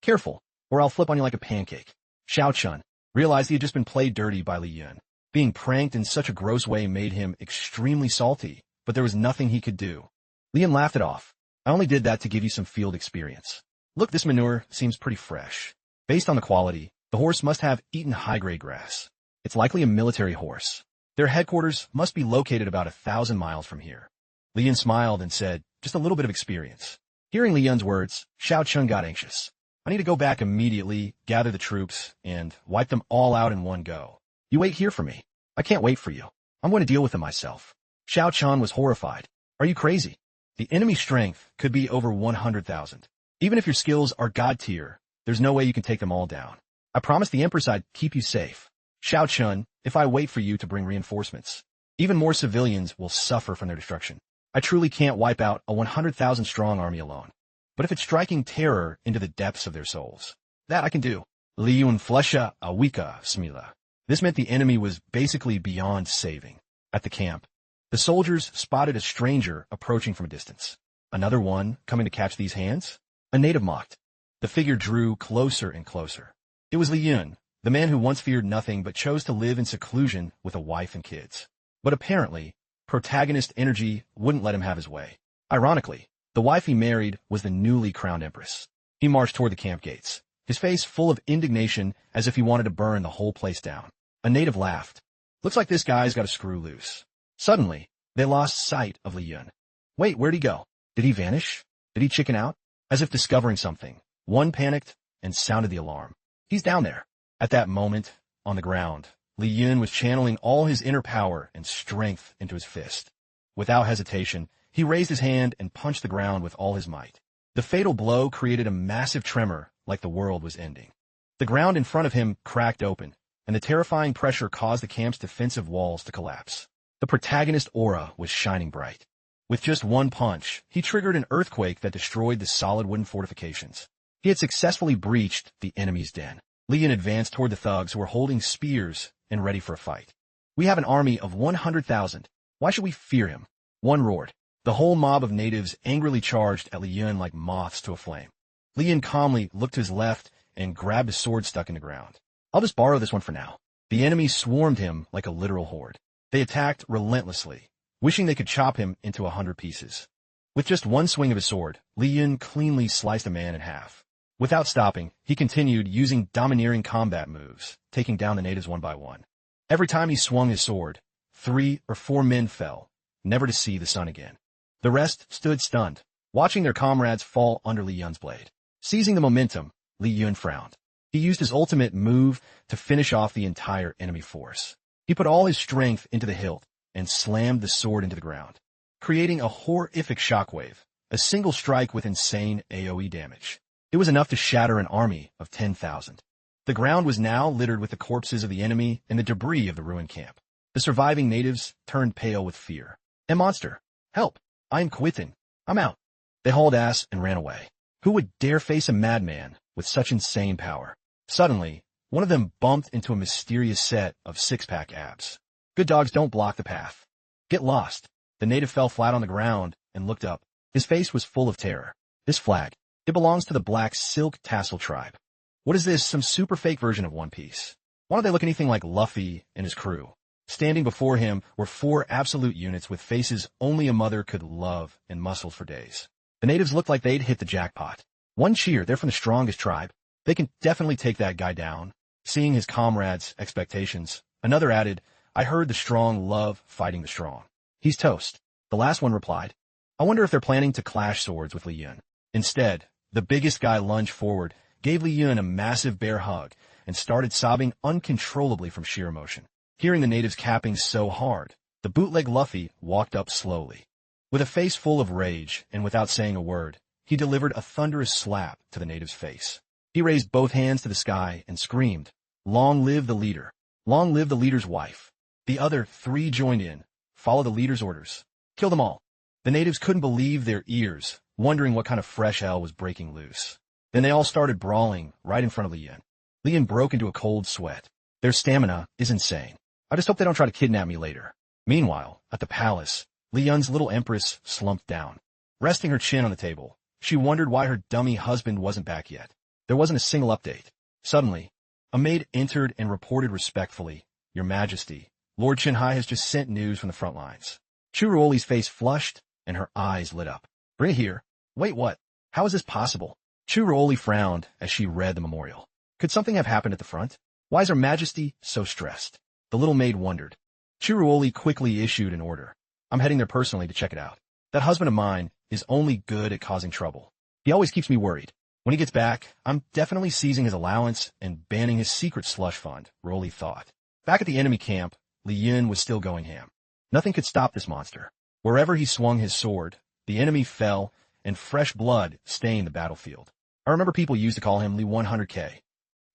[SPEAKER 1] Careful, or I'll flip on you like a pancake. Xiao Chun realized he had just been played dirty by Li Yun. Being pranked in such a gross way made him extremely salty, but there was nothing he could do. Li Yun laughed it off. I only did that to give you some field experience. Look, this manure seems pretty fresh. Based on the quality, the horse must have eaten high-grade grass. It's likely a military horse. Their headquarters must be located about 1,000 miles from here. Li Yun smiled and said, just a little bit of experience. Hearing Li Yun's words, Xiao Chun got anxious. I need to go back immediately, gather the troops, and wipe them all out in one go. You wait here for me. I can't wait for you. I'm going to deal with them myself. Xiao Chun was horrified. Are you crazy? The enemy strength could be over 100,000. Even if your skills are god tier, there's no way you can take them all down. I promised the Empress I'd keep you safe. Xiao Chun, if I wait for you to bring reinforcements, even more civilians will suffer from their destruction. I truly can't wipe out a 100,000 strong army alone. But if it's striking terror into the depths of their souls, that I can do. Li Yun flesha awika smila. This meant the enemy was basically beyond saving. At the camp, the soldiers spotted a stranger approaching from a distance. Another one coming to catch these hands? A native mocked. The figure drew closer and closer. It was Li Yun, the man who once feared nothing but chose to live in seclusion with a wife and kids. But apparently, protagonist energy wouldn't let him have his way. Ironically, the wife he married was the newly crowned empress. He marched toward the camp gates, his face full of indignation as if he wanted to burn the whole place down. A native laughed. Looks like this guy's got a screw loose. Suddenly, they lost sight of Li Yun. Wait, where'd he go? Did he vanish? Did he chicken out? As if discovering something, one panicked and sounded the alarm. He's down there. At that moment, on the ground, Li Yun was channeling all his inner power and strength into his fist. Without hesitation, He raised his hand and punched the ground with all his might. The fatal blow created a massive tremor like the world was ending. The ground in front of him cracked open, and the terrifying pressure caused the camp's defensive walls to collapse. The protagonist's aura was shining bright. With just one punch, he triggered an earthquake that destroyed the solid wooden fortifications. He had successfully breached the enemy's den. Li Yun advanced toward the thugs who were holding spears and ready for a fight. "We have an army of 100,000. Why should we fear him?" One roared. The whole mob of natives angrily charged at Li Yun like moths to a flame. Li Yun calmly looked to his left and grabbed his sword stuck in the ground. "I'll just borrow this one for now." The enemy swarmed him like a literal horde. They attacked relentlessly, wishing they could chop him into 100 pieces. With just one swing of his sword, Li Yun cleanly sliced a man in half. Without stopping, he continued using domineering combat moves, taking down the natives one by one. Every time he swung his sword, 3 or 4 men fell, never to see the sun again. The rest stood stunned, watching their comrades fall under Li Yun's blade. Seizing the momentum, Li Yun frowned. He used his ultimate move to finish off the entire enemy force. He put all his strength into the hilt and slammed the sword into the ground, creating a horrific shockwave, a single strike with insane AoE damage. It was enough to shatter an army of 10,000. The ground was now littered with the corpses of the enemy and the debris of the ruined camp. The surviving natives turned pale with fear. "A monster! Help! I am quitting. I'm out." They hauled ass and ran away. Who would dare face a madman with such insane power? Suddenly, one of them bumped into a mysterious set of six-pack abs. "Good dogs don't block the path. Get lost." The native fell flat on the ground and looked up. His face was full of terror. "This flag. It belongs to the Black Silk Tassel tribe. What is this, some super fake version of One Piece? Why don't they look anything like Luffy and his crew?" Standing before him were 4 absolute units with faces only a mother could love and muscles for days. The natives looked like they'd hit the jackpot. One cheer, they're from the strongest tribe. They can definitely take that guy down. Seeing his comrades' expectations, another added, "I heard the strong love fighting the strong. He's toast." The last one replied, "I wonder if they're planning to clash swords with Li Yun." Instead, the biggest guy lunged forward, gave Li Yun a massive bear hug, and started sobbing uncontrollably from sheer emotion. Hearing the natives capping so hard, the bootleg Luffy walked up slowly. With a face full of rage, and without saying a word, he delivered a thunderous slap to the native's face. He raised both hands to the sky and screamed, "Long live the leader! Long live the leader's wife!" The other 3 joined in. "Follow the leader's orders. Kill them all." The natives couldn't believe their ears, wondering what kind of fresh hell was breaking loose. Then they all started brawling right in front of Li Yun. Li Yun broke into a cold sweat. Their stamina is insane. I just hope they don't try to kidnap me later. Meanwhile, at the palace, Li Yun's little empress slumped down. Resting her chin on the table, she wondered why her dummy husband wasn't back yet. There wasn't a single update. Suddenly, a maid entered and reported respectfully, "Your Majesty, Lord Shinhai has just sent news from the front lines." Churuoli's face flushed and her eyes lit up. "Bring it here." "Wait, what? How is this possible?" Churuoli frowned as she read the memorial. Could something have happened at the front? Why is Her Majesty so stressed? The little maid wondered. Churuoli quickly issued an order. "I'm heading there personally to check it out. That husband of mine is only good at causing trouble. He always keeps me worried. When he gets back, I'm definitely seizing his allowance and banning his secret slush fund," Roli thought. Back at the enemy camp, Li Yun was still going ham. Nothing could stop this monster. Wherever he swung his sword, the enemy fell, and fresh blood stained the battlefield. I remember people used to call him Li 100K.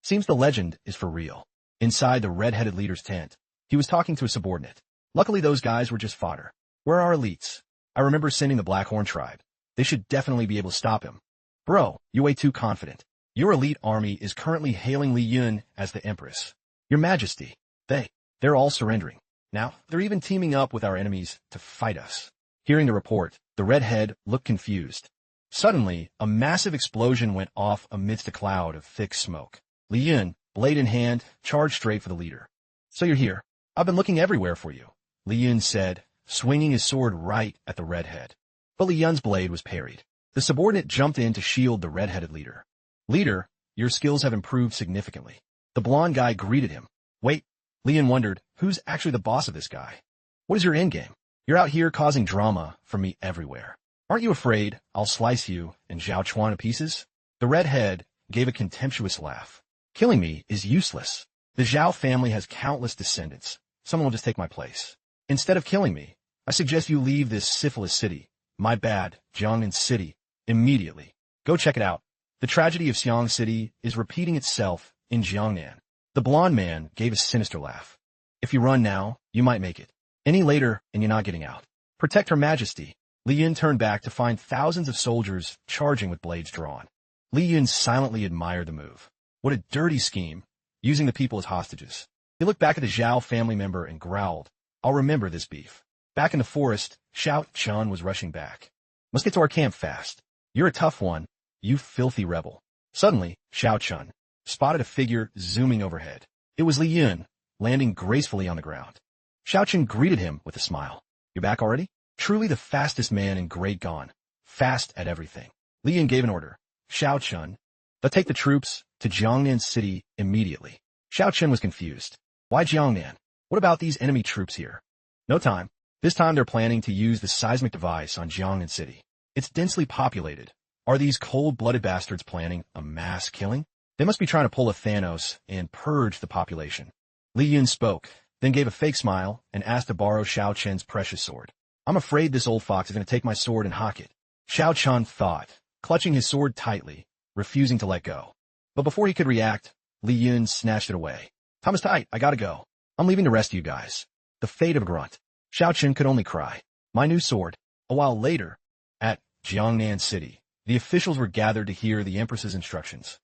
[SPEAKER 1] Seems the legend is for real. Inside the red-headed leader's tent, he was talking to a subordinate. Luckily, those guys were just fodder. "Where are our elites? I remember sending the Blackhorn tribe. They should definitely be able to stop him." "Bro, you're way too confident. Your elite army is currently hailing Li Yun as the Empress. Your Majesty, they're all surrendering. Now, they're even teaming up with our enemies to fight us." Hearing the report, the redhead looked confused. Suddenly, a massive explosion went off amidst a cloud of thick smoke. Li Yun, blade in hand, charged straight for the leader. "So you're here. I've been looking everywhere for you," Li Yun said, swinging his sword right at the redhead. But Li Yun's blade was parried. The subordinate jumped in to shield the red-headed leader. "Leader, your skills have improved significantly." The blonde guy greeted him. "Wait," Li Yun wondered, who's actually the boss of this guy? "What is your endgame? You're out here causing drama for me everywhere. Aren't you afraid I'll slice you and Zhao Chuan to pieces?" The redhead gave a contemptuous laugh. "Killing me is useless. The Zhao family has countless descendants. Someone will just take my place. Instead of killing me, I suggest you leave this syphilis city. My bad, Jiangnan City. Immediately. Go check it out. The tragedy of Xiang City is repeating itself in Jiangnan. The blonde man gave a sinister laugh. If you run now, you might make it. Any later, and you're not getting out. Protect Her Majesty. Li Yun turned back to find thousands of soldiers charging with blades drawn. Li Yun silently admired the move. What a dirty scheme, using the people as hostages. He looked back at the Zhao family member and growled, I'll remember this beef. Back in the forest, Xiao Chun was rushing back. Must get to our camp fast. You're a tough one, you filthy rebel. Suddenly, Xiao Chun spotted a figure zooming overhead. It was Li Yun, landing gracefully on the ground. Xiao Chun greeted him with a smile. You're back already? Truly the fastest man in Great Gone. Fast at everything. Li Yun gave an order. Xiao Chun, let's take the troops to Jiangnan City immediately. Xiao Chun was confused. Why Jiangnan? What about these enemy troops here? No time. This time they're planning to use the seismic device on Jiangnan City. It's densely populated. Are these cold-blooded bastards planning a mass killing? They must be trying to pull a Thanos and purge the population. Li Yun spoke, then gave a fake smile and asked to borrow Xiao Chun's precious sword. I'm afraid this old fox is going to take my sword and hock it. Xiao Chun thought, clutching his sword tightly, refusing to let go. But before he could react, Li Yun snatched it away. Time is tight, I gotta go. I'm leaving to rescue you guys. The fate of a grunt. Xiao Chun could only cry. My new sword. A while later, at Jiangnan City, the officials were gathered to hear the Empress's instructions.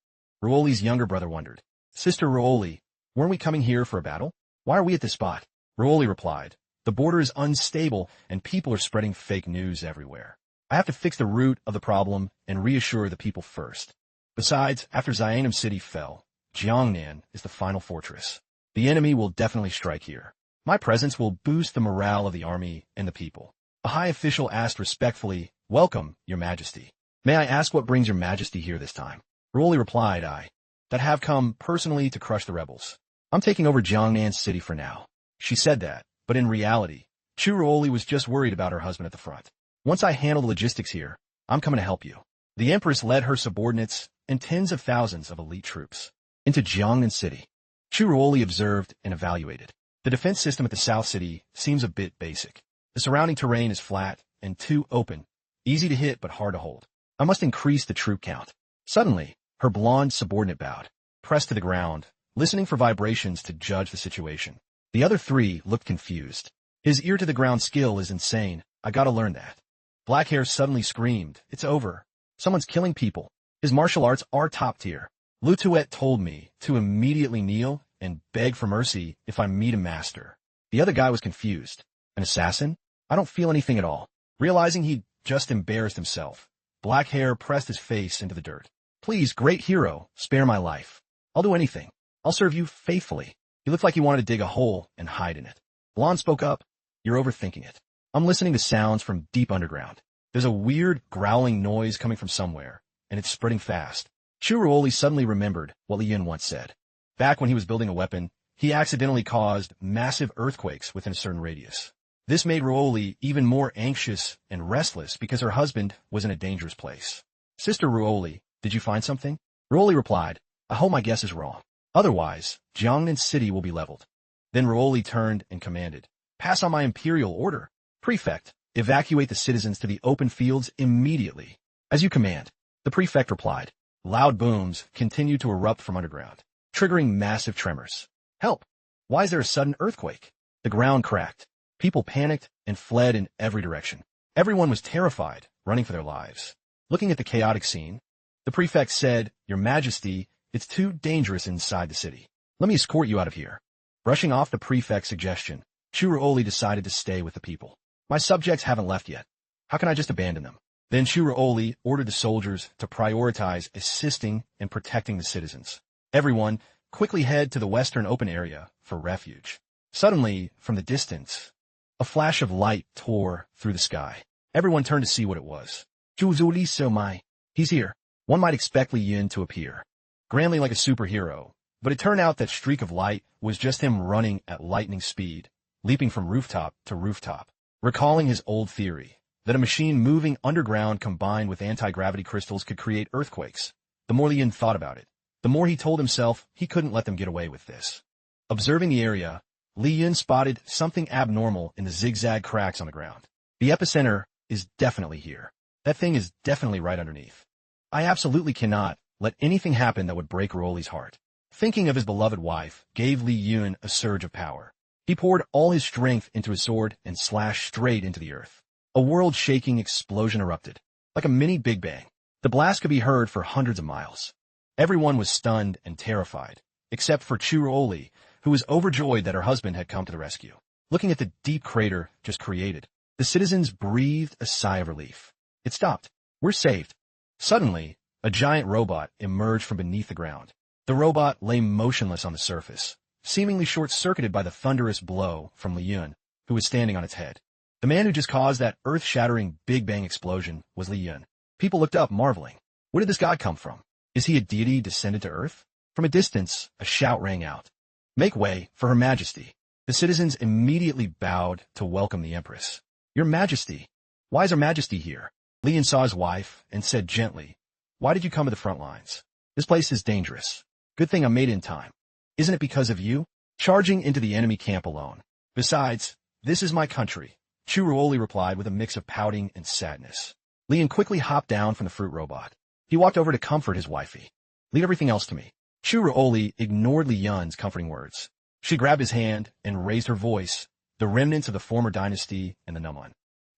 [SPEAKER 1] Ruoli's younger brother wondered, Sister Ruoli, weren't we coming here for a battle? Why are we at this spot? Ruoli replied, the border is unstable and people are spreading fake news everywhere. I have to fix the root of the problem and reassure the people first. Besides, after Xianem City fell, Jiangnan is the final fortress. The enemy will definitely strike here. My presence will boost the morale of the army and the people. A high official asked respectfully, Welcome, Your Majesty. May I ask what brings Your Majesty here this time? Ruoli replied, that have come personally to crush the rebels. I'm taking over Jiangnan City for now. She said that, but in reality, Chu Ruoli was just worried about her husband at the front. Once I handle the logistics here, I'm coming to help you. The Empress led her subordinates and tens of thousands of elite troops into Jiangnan City. Chu Ruoli observed and evaluated. The defense system at the South City seems a bit basic. The surrounding terrain is flat and too open, easy to hit but hard to hold. I must increase the troop count. Suddenly, her blonde subordinate bowed, pressed to the ground, listening for vibrations to judge the situation. The other three looked confused. His ear-to-the-ground skill is insane. I gotta learn that. Black Hair suddenly screamed, It's over. Someone's killing people. His martial arts are top tier. Lu Tuet told me to immediately kneel and beg for mercy if I meet a master. The other guy was confused. An assassin? I don't feel anything at all. Realizing he'd just embarrassed himself, Black Hair pressed his face into the dirt. Please, great hero, spare my life. I'll do anything. I'll serve you faithfully. He looked like he wanted to dig a hole and hide in it. Blonde spoke up. You're overthinking it. I'm listening to sounds from deep underground. There's a weird growling noise coming from somewhere, and it's spreading fast. Chu Ruoli suddenly remembered what Li Yun once said. Back when he was building a weapon, he accidentally caused massive earthquakes within a certain radius. This made Ruoli even more anxious and restless because her husband was in a dangerous place. Sister Ruoli, did you find something? Ruoli replied, I hope my guess is wrong. Otherwise, Jiangnan City will be leveled. Then Ruoli turned and commanded, Pass on my imperial order. Prefect, evacuate the citizens to the open fields immediately. As you command. The prefect replied. Loud booms continued to erupt from underground, triggering massive tremors. Help! Why is there a sudden earthquake? The ground cracked. People panicked and fled in every direction. Everyone was terrified, running for their lives. Looking at the chaotic scene, the prefect said, Your Majesty, it's too dangerous inside the city. Let me escort you out of here. Brushing off the prefect's suggestion, Chu Ruoli decided to stay with the people. My subjects haven't left yet. How can I just abandon them? Then Chu Ruoli ordered the soldiers to prioritize assisting and protecting the citizens. Everyone quickly head to the western open area for refuge. Suddenly, from the distance, a flash of light tore through the sky. Everyone turned to see what it was. Zhuzuli Somai. He's here. One might expect Li Yun to appear, grandly like a superhero, but it turned out that streak of light was just him running at lightning speed, leaping from rooftop to rooftop. Recalling his old theory that a machine moving underground combined with anti-gravity crystals could create earthquakes, the more Li Yun thought about it, the more he told himself he couldn't let them get away with this. Observing the area, Li Yun spotted something abnormal in the zigzag cracks on the ground. The epicenter is definitely here. That thing is definitely right underneath. I absolutely cannot let anything happen that would break Rolly's heart. Thinking of his beloved wife gave Li Yun a surge of power. He poured all his strength into his sword and slashed straight into the earth. A world-shaking explosion erupted, like a mini Big Bang. The blast could be heard for hundreds of miles. Everyone was stunned and terrified, except for Churoli, who was overjoyed that her husband had come to the rescue. Looking at the deep crater just created, the citizens breathed a sigh of relief. It stopped. We're saved. Suddenly, a giant robot emerged from beneath the ground. The robot lay motionless on the surface, seemingly short-circuited by the thunderous blow from Li Yun, who was standing on its head. The man who just caused that earth-shattering Big Bang explosion was Li Yun. People looked up, marveling. Where did this god come from? Is he a deity descended to Earth? From a distance, a shout rang out. Make way for Her Majesty. The citizens immediately bowed to welcome the Empress. Your Majesty. Why is Her Majesty here? Li Yun saw his wife and said gently, why did you come to the front lines? This place is dangerous. Good thing I made it in time. Isn't it because of you? Charging into the enemy camp alone. Besides, this is my country, Churoli replied with a mix of pouting and sadness. Li Yun quickly hopped down from the fruit robot. He walked over to comfort his wifey. Leave everything else to me. Churoli ignored Li Yun's comforting words. She grabbed his hand and raised her voice. The remnants of the former dynasty and the Numun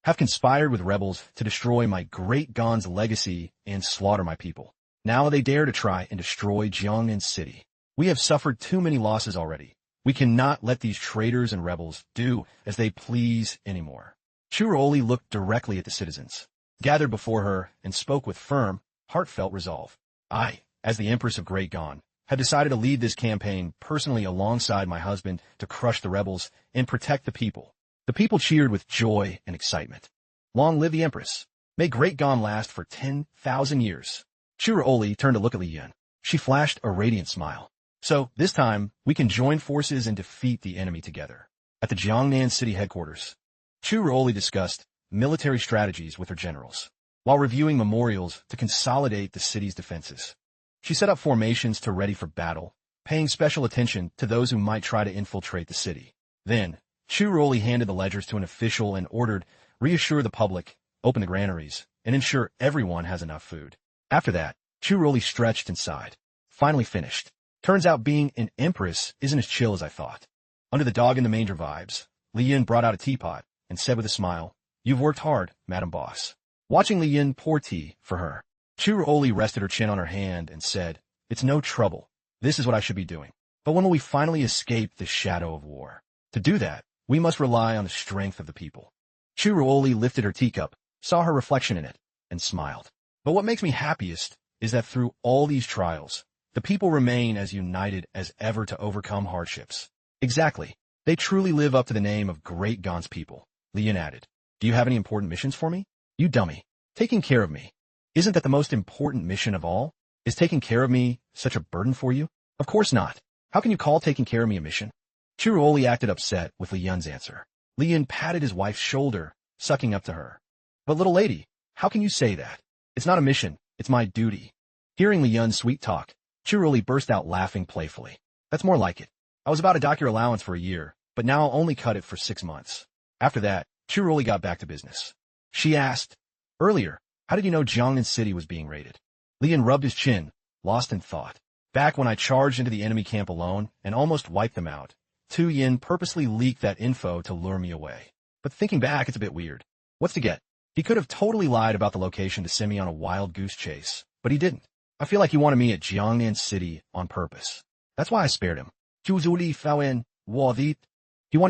[SPEAKER 1] have conspired with rebels to destroy my great Gon's legacy and slaughter my people. Now they dare to try and destroy Jiangnan City. We have suffered too many losses already. We cannot let these traitors and rebels do as they please anymore. Churoli looked directly at the citizens, gathered before her, and spoke with firm, heartfelt resolve. I, as the Empress of Great Gon, have decided to lead this campaign personally alongside my husband to crush the rebels and protect the people. The people cheered with joy and excitement. Long live the Empress. May Great Gon last for 10,000 years. Churoli turned to look at Li Yun. She flashed a radiant smile. So, this time, we can join forces and defeat the enemy together. At the Jiangnan City headquarters, Churoli discussed military strategies with her generals, while reviewing memorials to consolidate the city's defenses. She set up formations to ready for battle, paying special attention to those who might try to infiltrate the city. Then, Churoli handed the ledgers to an official and ordered, reassure the public, open the granaries, and ensure everyone has enough food. After that, Churoli stretched and sighed. Finally finished. Turns out being an empress isn't as chill as I thought. Under the dog in the manger vibes, Li Yun brought out a teapot and said with a smile, You've worked hard, Madam Boss. Watching Li Yun pour tea for her, Churoli rested her chin on her hand and said, It's no trouble. This is what I should be doing. But when will we finally escape the shadow of war? To do that, we must rely on the strength of the people. Churoli lifted her teacup, saw her reflection in it, and smiled. But what makes me happiest is that through all these trials, the people remain as united as ever to overcome hardships. Exactly. They truly live up to the name of Great Gon's people. Li Yun added. Do you have any important missions for me? You dummy. Taking care of me. Isn't that the most important mission of all? Is taking care of me such a burden for you? Of course not. How can you call taking care of me a mission? Churoli acted upset with Li Yun's answer. Li Yun patted his wife's shoulder, sucking up to her. But little lady, how can you say that? It's not a mission, it's my duty. Hearing Li Yun's sweet talk, Churoli burst out laughing playfully. That's more like it. I was about to dock your allowance for a year, but now I'll only cut it for 6 months. After that, Churoli got back to business. She asked, Earlier, how did you know Jiangnan City was being raided? Li Yun rubbed his chin, lost in thought. Back when I charged into the enemy camp alone and almost wiped them out, Tu Yin purposely leaked that info to lure me away. But thinking back, it's a bit weird. What's to get? He could have totally lied about the location to send me on a wild goose chase, but he didn't. I feel like he wanted me at Jiangnan City on purpose. That's why I spared him. He wanted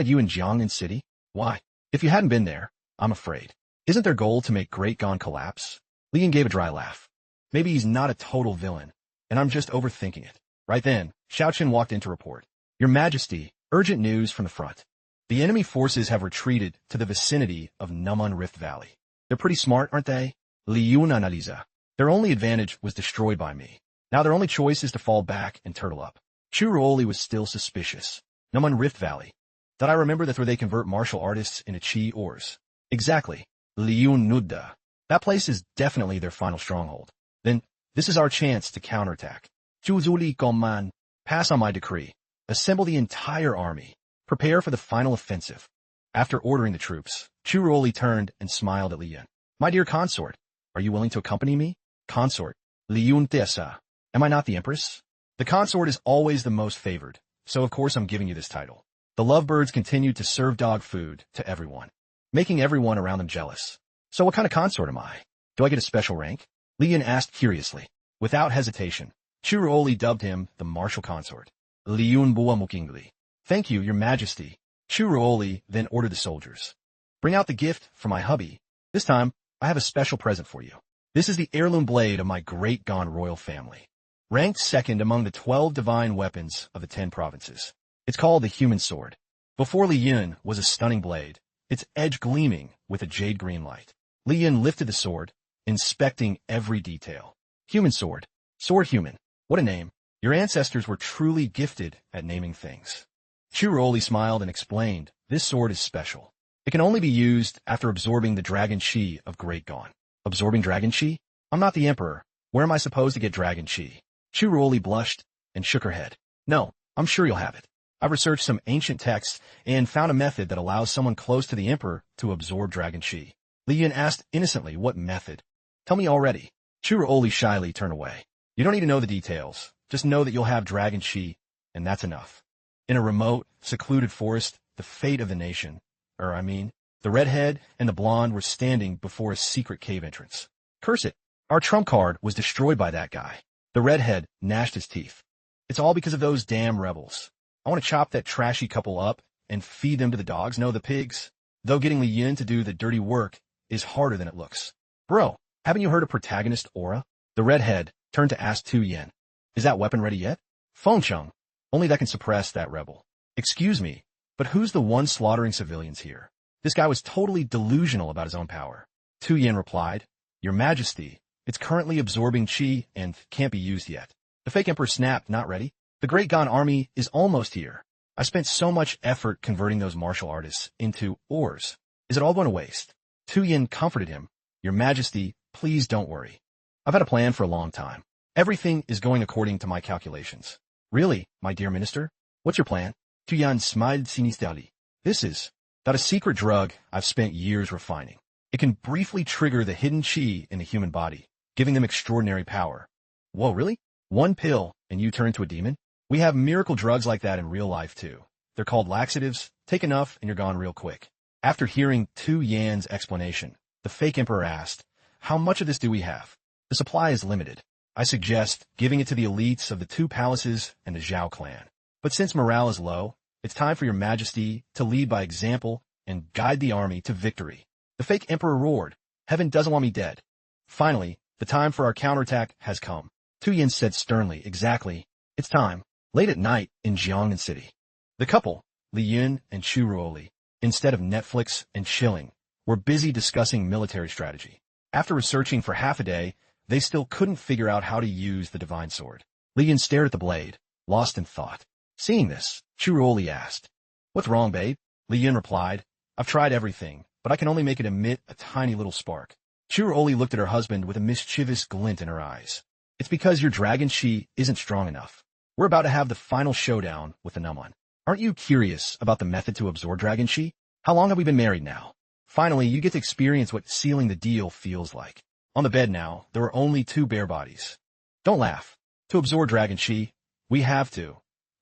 [SPEAKER 1] you in Jiangnan City? Why? If you hadn't been there, I'm afraid. Isn't their goal to make Great Gon collapse? Li Yun gave a dry laugh. Maybe he's not a total villain, and I'm just overthinking it. Right then, Xiaoqin walked in to report. Your Majesty, urgent news from the front. The enemy forces have retreated to the vicinity of Numun Rift Valley. They're pretty smart, aren't they? Li Yun analiza. Their only advantage was destroyed by me. Now their only choice is to fall back and turtle up. Churoli was still suspicious. Numun Rift Valley. Did I remember that's where they convert martial artists into chi ores? Exactly. Li Yun Nudda. That place is definitely their final stronghold. Then, this is our chance to counterattack. Chuzuli Goman. Pass on my decree. Assemble the entire army. Prepare for the final offensive. After ordering the troops, Churuoli turned and smiled at Li Yun. My dear consort, are you willing to accompany me? Consort, Li Yun Tessa. Am I not the empress? The consort is always the most favored, so of course I'm giving you this title. The lovebirds continued to serve dog food to everyone, making everyone around them jealous. So what kind of consort am I? Do I get a special rank? Li Yun asked curiously. Without hesitation, Churuoli dubbed him the martial consort. Li Yun Bua Mukingli. Thank you, your majesty. Churuoli then ordered the soldiers. Bring out the gift for my hubby. This time, I have a special present for you. This is the heirloom blade of my great Gon royal family. Ranked second among the 12 divine weapons of the 10 provinces. It's called the human sword. Before Li Yun was a stunning blade, its edge gleaming with a jade green light. Li Yun lifted the sword, inspecting every detail. Human sword. Sword human. What a name. Your ancestors were truly gifted at naming things. Churuoli smiled and explained, this sword is special. It can only be used after absorbing the dragon chi of Great Gon. Absorbing dragon chi? I'm not the emperor. Where am I supposed to get dragon chi? Churuoli blushed and shook her head. No, I'm sure you'll have it. I've researched some ancient texts and found a method that allows someone close to the emperor to absorb dragon chi. Li Yun asked innocently what method. Tell me already. Churuoli shyly turned away. You don't need to know the details. Just know that you'll have dragon chi, and that's enough. In a remote, secluded forest, the fate of the nation, the redhead and the blonde were standing before a secret cave entrance. Curse it. Our trump card was destroyed by that guy. The redhead gnashed his teeth. It's all because of those damn rebels. I want to chop that trashy couple up and feed them to the dogs, no, the pigs. Though getting Li Yun to do the dirty work is harder than it looks. Bro, haven't you heard of protagonist aura? The redhead turned to ask Tu Yen. Is that weapon ready yet? Feng Chung. Only that can suppress that rebel. Excuse me, but who's the one slaughtering civilians here? This guy was totally delusional about his own power. Tu Yen replied, Your Majesty, it's currently absorbing chi and can't be used yet. The fake emperor snapped, not ready. The Great Gon army is almost here. I spent so much effort converting those martial artists into ores. Is it all going to waste? Tu Yen comforted him. Your Majesty, please don't worry. I've had a plan for a long time. Everything is going according to my calculations. Really, my dear minister? What's your plan? Tu Yen smiled sinisterly. This is that a secret drug I've spent years refining. It can briefly trigger the hidden chi in the human body, giving them extraordinary power. Whoa, really? One pill and you turn into a demon? We have miracle drugs like that in real life too. They're called laxatives. Take enough and you're gone real quick. After hearing Tu Yan's explanation, the fake emperor asked, How much of this do we have? The supply is limited. I suggest giving it to the elites of the 2 palaces and the Zhao clan. But since morale is low, it's time for your majesty to lead by example and guide the army to victory. The fake emperor roared, Heaven doesn't want me dead. Finally, the time for our counterattack has come. Tu Yin said sternly, Exactly. It's time. Late at night in Jiangnan City. The couple, Li Yun and Churuoli, instead of Netflix and chilling, were busy discussing military strategy. After researching for half a day, they still couldn't figure out how to use the divine sword. Li Yun stared at the blade, lost in thought. Seeing this, Churuoli asked, What's wrong, babe? Li Yun replied, I've tried everything, but I can only make it emit a tiny little spark. Churuoli looked at her husband with a mischievous glint in her eyes. It's because your dragon chi isn't strong enough. We're about to have the final showdown with the Nummon. Aren't you curious about the method to absorb dragon chi? How long have we been married now? Finally, you get to experience what sealing the deal feels like. On the bed now, there are only 2 bare bodies. Don't laugh. To absorb dragon chi, we have to.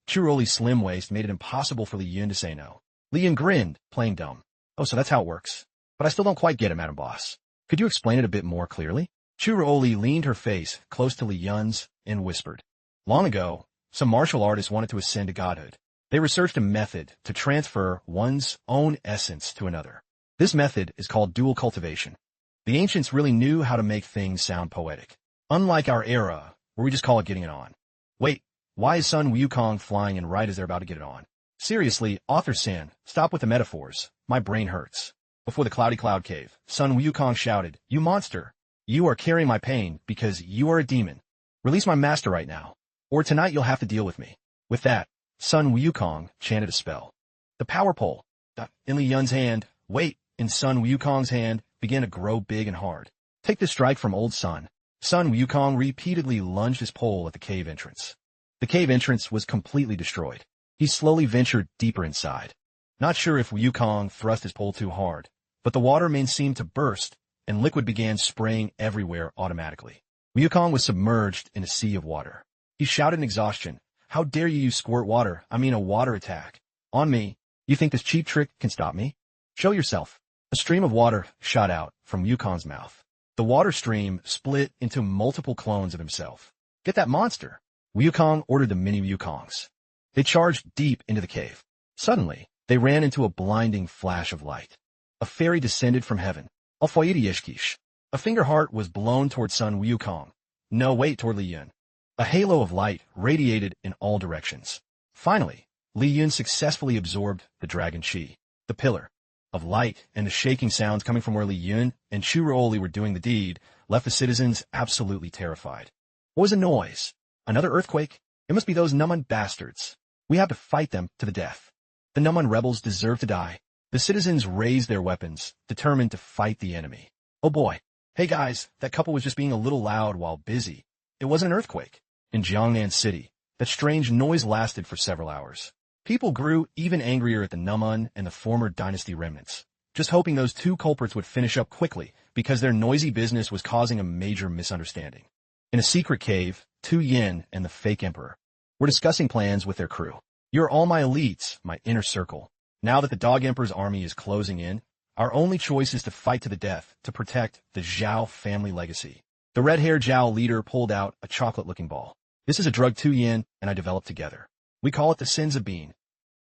[SPEAKER 1] Churuoli's slim waist made it impossible for Li Yun to say no. Li Yun grinned, playing dumb. Oh, so that's how it works. But I still don't quite get it, Madam Boss. Could you explain it a bit more clearly? Churuoli leaned her face close to Li Yun's and whispered. Long ago, some martial artists wanted to ascend to godhood. They researched a method to transfer one's own essence to another. This method is called dual cultivation. The ancients really knew how to make things sound poetic. Unlike our era, where we just call it getting it on. Wait, why is Sun Wukong flying in right as they're about to get it on? Seriously, Author San, stop with the metaphors. My brain hurts. Before the cloudy cloud cave, Sun Wukong shouted, You monster! You are carrying my pain because you are a demon. Release my master right now, or tonight you'll have to deal with me. With that, Sun Wukong chanted a spell. The power pole, in Li Yun's hand, in Sun Wukong's hand, began to grow big and hard. Take this strike from old Sun. Sun Wukong repeatedly lunged his pole at the cave entrance. The cave entrance was completely destroyed. He slowly ventured deeper inside. Not sure if Wukong thrust his pole too hard, but the water main seemed to burst, and liquid began spraying everywhere automatically. Wukong was submerged in a sea of water. He shouted in exhaustion, "How dare you use squirt water, a water attack, on me? You think this cheap trick can stop me? Show yourself." A stream of water shot out from Wukong's mouth. The water stream split into multiple clones of himself. "Get that monster!" Wukong ordered the mini Wukongs. They charged deep into the cave. Suddenly, they ran into a blinding flash of light. A fairy descended from heaven. Alfoyidi Ishkish. A finger heart was blown toward Sun Wukong. No, wait, toward Li Yun. A halo of light radiated in all directions. Finally, Li Yun successfully absorbed the dragon chi. The pillar of light and the shaking sounds coming from where Li Yun and Chu Ruoli were doing the deed left the citizens absolutely terrified. What was the noise? Another earthquake? It must be those Numun bastards. We have to fight them to the death. The Numun rebels deserve to die. The citizens raised their weapons, determined to fight the enemy. Oh boy. Hey guys, that couple was just being a little loud while busy. It wasn't an earthquake. In Jiangnan City, that strange noise lasted for several hours. People grew even angrier at the Numun and the former dynasty remnants, just hoping those two culprits would finish up quickly because their noisy business was causing a major misunderstanding. In a secret cave, Tu Yin and the fake emperor were discussing plans with their crew. "You're all my elites, my inner circle. Now that the Dog Emperor's army is closing in, our only choice is to fight to the death to protect the Zhao family legacy." The red-haired Zhao leader pulled out a chocolate-looking ball. "This is a drug Tu Yin and I developed together. We call it the Senza Bean.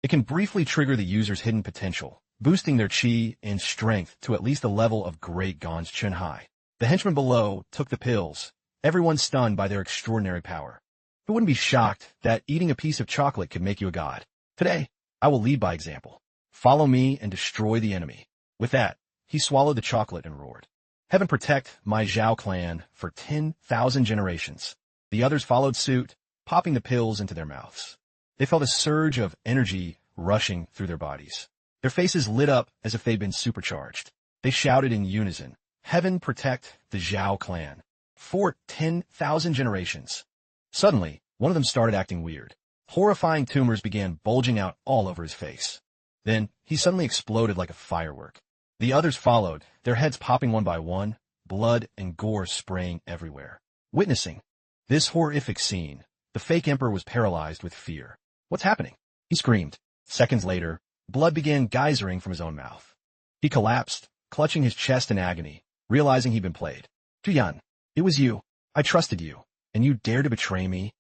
[SPEAKER 1] It can briefly trigger the user's hidden potential, boosting their chi and strength to at least the level of Great Gon's Chunhai." The henchmen below took the pills, everyone stunned by their extraordinary power. Who wouldn't be shocked that eating a piece of chocolate could make you a god? Today, I will lead by example. Follow me and destroy the enemy. With that, he swallowed the chocolate and roared, "Heaven protect my Zhao clan for 10,000 generations." The others followed suit, popping the pills into their mouths. They felt a surge of energy rushing through their bodies. Their faces lit up as if they'd been supercharged. They shouted in unison, "Heaven protect the Zhao clan for 10,000 generations." Suddenly, one of them started acting weird. Horrifying tumors began bulging out all over his face. Then, he suddenly exploded like a firework. The others followed, their heads popping one by one, blood and gore spraying everywhere. Witnessing this horrific scene, the fake emperor was paralyzed with fear. "What's happening?" he screamed. Seconds later, blood began geysering from his own mouth. He collapsed, clutching his chest in agony, realizing he'd been played. "Tuyan, it was you. I trusted you, and you dared to betray me?"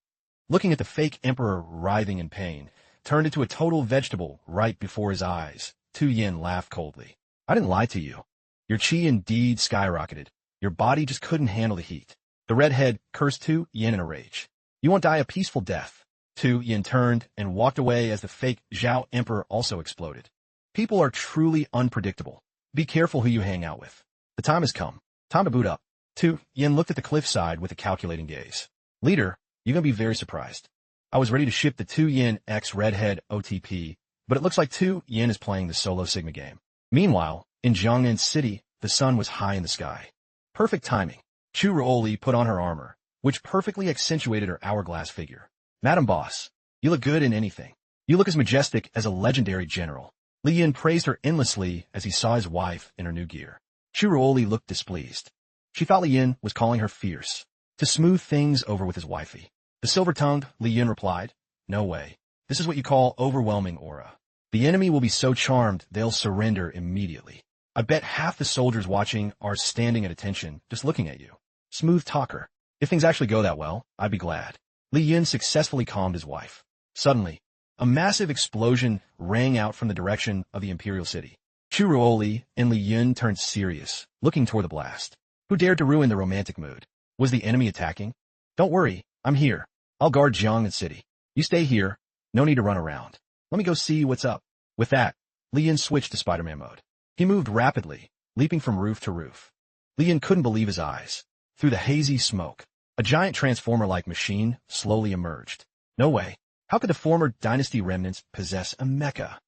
[SPEAKER 1] Looking at the fake emperor writhing in pain, turned into a total vegetable right before his eyes, Tu Yin laughed coldly. "I didn't lie to you. Your chi indeed skyrocketed. Your body just couldn't handle the heat." The redhead cursed Tu Yin in a rage. "You won't die a peaceful death." Tu Yin turned and walked away as the fake Zhao emperor also exploded. People are truly unpredictable. Be careful who you hang out with. The time has come. Time to boot up. Tu Yin looked at the cliffside with a calculating gaze. "Leader, you're going to be very surprised. I was ready to ship the Tu Yin X Redhead OTP, but it looks like Tu Yin is playing the solo Sigma game." Meanwhile, in Jiangnan City, the sun was high in the sky. Perfect timing. Chu Ruoli put on her armor, which perfectly accentuated her hourglass figure. "Madam Boss, you look good in anything. You look as majestic as a legendary general." Li Yin praised her endlessly as he saw his wife in her new gear. Chu Ruoli looked displeased. She thought Li Yin was calling her fierce, to smooth things over with his wifey. The silver-tongued Li Yin replied, "No way. This is what you call overwhelming aura. The enemy will be so charmed they'll surrender immediately. I bet half the soldiers watching are standing at attention, just looking at you. Smooth talker. If things actually go that well, I'd be glad." Li Yin successfully calmed his wife. Suddenly, a massive explosion rang out from the direction of the imperial city. Chu Ruoli and Li Yin turned serious, looking toward the blast. Who dared to ruin the romantic mood? Was the enemy attacking? "Don't worry, I'm here. I'll guard Jiangnan City. You stay here. No need to run around. Let me go see what's up." With that, Li Yin switched to Spider-Man mode. He moved rapidly, leaping from roof to roof. Li Yin couldn't believe his eyes. Through the hazy smoke, a giant transformer-like machine slowly emerged. No way. How could the former dynasty remnants possess a mecha?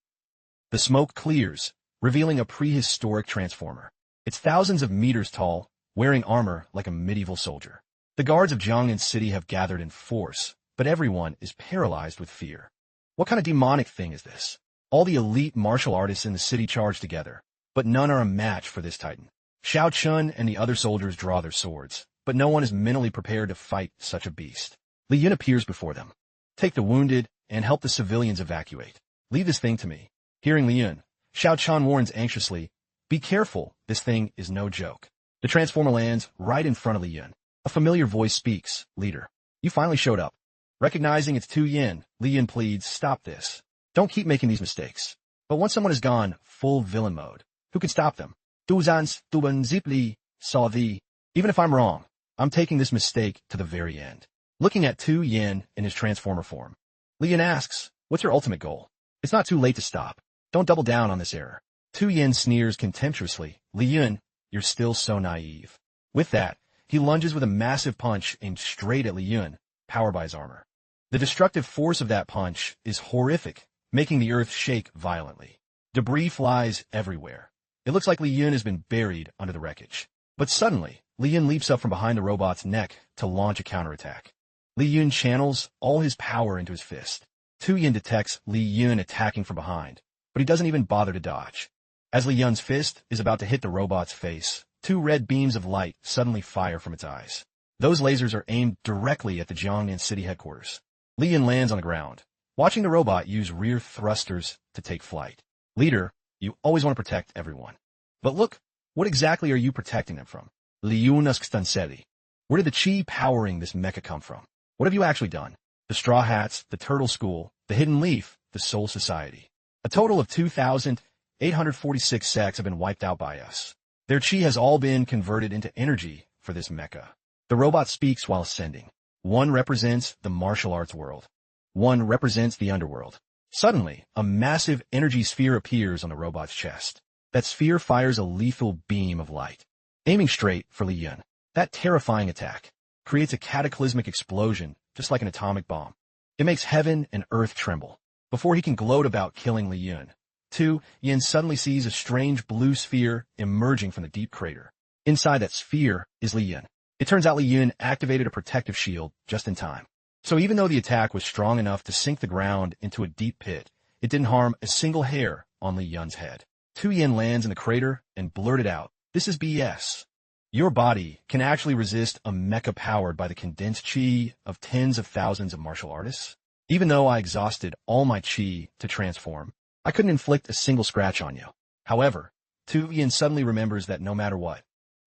[SPEAKER 1] The smoke clears, revealing a prehistoric transformer. It's thousands of meters tall, wearing armor like a medieval soldier. The guards of Jiangnan City have gathered in force, but everyone is paralyzed with fear. What kind of demonic thing is this? All the elite martial artists in the city charge together, but none are a match for this titan. Xiao Chun and the other soldiers draw their swords, but no one is mentally prepared to fight such a beast. Li Yun appears before them. Take the wounded and help the civilians evacuate. Leave this thing to me. Hearing Li Yun, Xiao Chun warns anxiously, be careful, this thing is no joke. The transformer lands right in front of Li Yun. A familiar voice speaks, leader. You finally showed up. Recognizing it's Tu Yin, Li Yun pleads, stop this. Don't keep making these mistakes. But once someone has gone full villain mode, who can stop them? Duzans, Duban Zipli, saw thee. Even if I'm wrong, I'm taking this mistake to the very end. Looking at Tu Yin in his transformer form, Li Yun asks, what's your ultimate goal? It's not too late to stop. Don't double down on this error. Tu Yin sneers contemptuously, Li Yun, you're still so naive. With that, he lunges with a massive punch aimed straight at Li Yun, powered by his armor. The destructive force of that punch is horrific, making the earth shake violently. Debris flies everywhere. It looks like Li Yun has been buried under the wreckage. But suddenly, Li Yun leaps up from behind the robot's neck to launch a counterattack. Li Yun channels all his power into his fist. Tu Yin detects Li Yun attacking from behind, but he doesn't even bother to dodge. As Li Yun's fist is about to hit the robot's face, two red beams of light suddenly fire from its eyes. Those lasers are aimed directly at the Jiangnan city headquarters. Li Yun lands on the ground, watching the robot use rear thrusters to take flight. Leader, you always want to protect everyone. But look, what exactly are you protecting them from? Li Yun Stanseli. Where did the chi powering this mecha come from? What have you actually done? The Straw Hats, the Turtle School, the Hidden Leaf, the Soul Society. A total of 2,846 sects have been wiped out by us. Their chi has all been converted into energy for this mecha. The robot speaks while ascending. One represents the martial arts world. One represents the underworld. Suddenly, a massive energy sphere appears on the robot's chest. That sphere fires a lethal beam of light, aiming straight for Li Yun. That terrifying attack creates a cataclysmic explosion, just like an atomic bomb. It makes heaven and earth tremble. Before he can gloat about killing Li Yun, Tu Yin suddenly sees a strange blue sphere emerging from the deep crater. Inside that sphere is Li Yun. It turns out Li Yun activated a protective shield just in time. So even though the attack was strong enough to sink the ground into a deep pit, it didn't harm a single hair on Li Yun's head. Tu Yin lands in the crater and blurted out, this is BS. Your body can actually resist a mecha powered by the condensed chi of tens of thousands of martial artists? Even though I exhausted all my chi to transform, I couldn't inflict a single scratch on you. However, Tu Yin suddenly remembers that no matter what,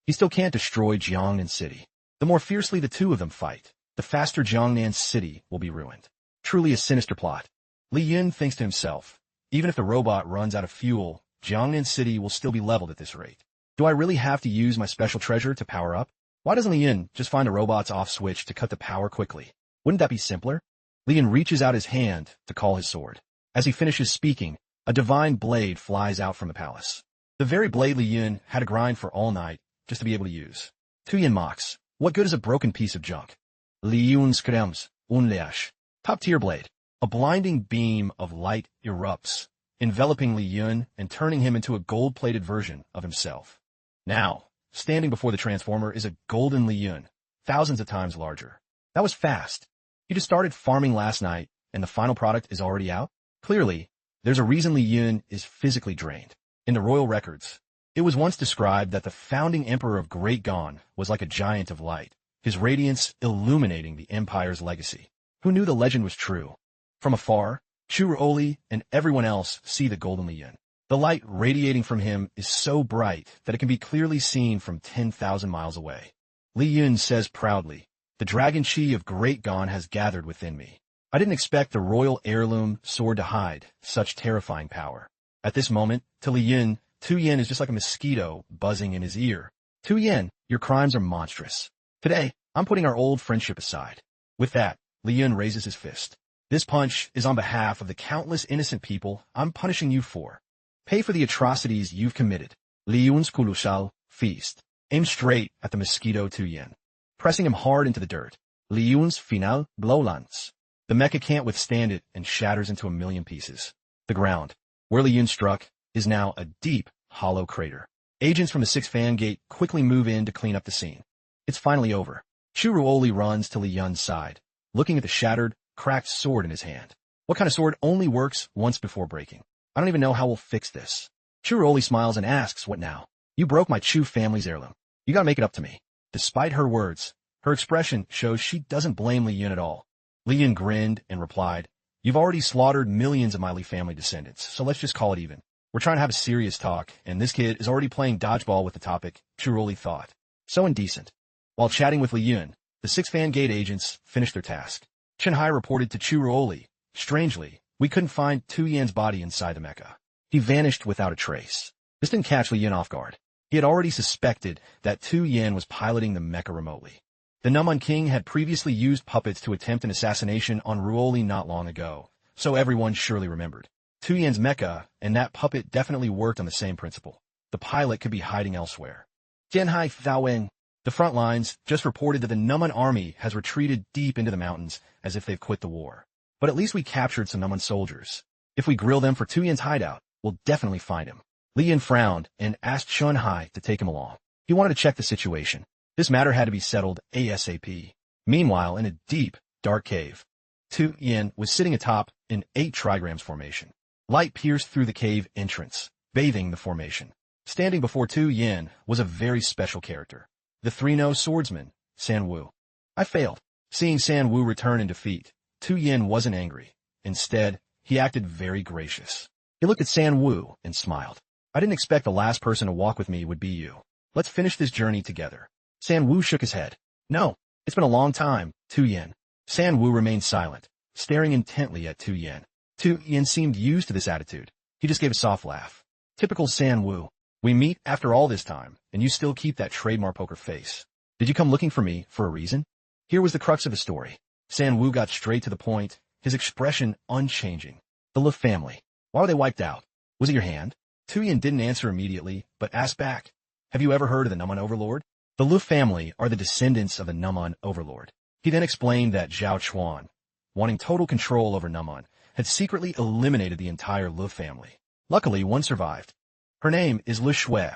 [SPEAKER 1] he still can't destroy Jiangnan City. The more fiercely the two of them fight, the faster Jiangnan City will be ruined. Truly a sinister plot. Li Yun thinks to himself, even if the robot runs out of fuel, Jiangnan City will still be leveled at this rate. Do I really have to use my special treasure to power up? Why doesn't Li Yun just find the robot's off switch to cut the power quickly? Wouldn't that be simpler? Li Yun reaches out his hand to call his sword. As he finishes speaking, a divine blade flies out from the palace. The very blade Li Yun had to grind for all night just to be able to use. Tu Yin mocks, what good is a broken piece of junk? Li Yun screams, unleash. Top tier blade. A blinding beam of light erupts, enveloping Li Yun and turning him into a gold-plated version of himself. Now, standing before the transformer is a golden Li Yun, thousands of times larger. That was fast. You just started farming last night, and the final product is already out? Clearly, there's a reason Li Yun is physically drained. In the royal records, it was once described that the founding emperor of Great Gon was like a giant of light, his radiance illuminating the empire's legacy. Who knew the legend was true? From afar, Chu Oli and everyone else see the golden Li Yun. The light radiating from him is so bright that it can be clearly seen from 10,000 miles away. Li Yun says proudly, the dragon chi of Great Gon has gathered within me. I didn't expect the royal heirloom sword to hide such terrifying power. At this moment, to Li Yun, Tu Yin is just like a mosquito buzzing in his ear. Tu Yin, your crimes are monstrous. Today, I'm putting our old friendship aside. With that, Li Yun raises his fist. This punch is on behalf of the countless innocent people I'm punishing you for. Pay for the atrocities you've committed. Li Yun's colossal feast. Aim straight at the mosquito Tu Yin, pressing him hard into the dirt. Li Yun's final blow lands. The mecha can't withstand it and shatters into a million pieces. The ground, where Li Yun struck, is now a deep, hollow crater. Agents from the 6th Fan Gate quickly move in to clean up the scene. It's finally over. Churuoli runs to Li Yun's side, looking at the shattered, cracked sword in his hand. What kind of sword only works once before breaking? I don't even know how we'll fix this. Churoli smiles and asks, what now? You broke my Chu family's heirloom. You gotta make it up to me. Despite her words, her expression shows she doesn't blame Li Yun at all. Li Yun grinned and replied, you've already slaughtered millions of my Li family descendants, so let's just call it even. We're trying to have a serious talk, and this kid is already playing dodgeball with the topic, Churoli thought. So indecent. While chatting with Li Yun, the 6 fan gate agents finished their task. Chen Hai reported to Churoli, strangely, we couldn't find Tu Yan's body inside the mecha. He vanished without a trace. This didn't catch Li Yun off guard. He had already suspected that Tu Yan was piloting the mecha remotely. The Numun King had previously used puppets to attempt an assassination on Ruoli not long ago, so everyone surely remembered. Tu Yan's mecha and that puppet definitely worked on the same principle. The pilot could be hiding elsewhere. Jianhai Faowen, the front lines, just reported that the Numun army has retreated deep into the mountains as if they've quit the war. But at least we captured some Numun soldiers. If we grill them for Tu Yan's hideout, we'll definitely find him. Li Yun frowned and asked Chen Hai to take him along. He wanted to check the situation. This matter had to be settled ASAP. Meanwhile, in a deep, dark cave, Tu Yan was sitting atop an 8 trigrams formation. Light pierced through the cave entrance, bathing the formation. Standing before Tu Yan was a very special character. The 3-nosed swordsman, San Wu. I failed. Seeing San Wu return in defeat, Tu Yan wasn't angry. Instead, he acted very gracious. He looked at San Wu and smiled. I didn't expect the last person to walk with me would be you. Let's finish this journey together. San Wu shook his head. No, it's been a long time, Tu Yan. San Wu remained silent, staring intently at Tu Yan. Tu Yan seemed used to this attitude. He just gave a soft laugh. Typical San Wu. We meet after all this time, and you still keep that trademark poker face. Did you come looking for me for a reason? Here was the crux of the story. San Wu got straight to the point, his expression unchanging. The Lu family. Why were they wiped out? Was it your hand? Tu Yan didn't answer immediately, but asked back. Have you ever heard of the Numun Overlord? The Lu family are the descendants of the Numun Overlord. He then explained that Zhao Chuan, wanting total control over Numun, had secretly eliminated the entire Lu family. Luckily, one survived. Her name is Lu Shui,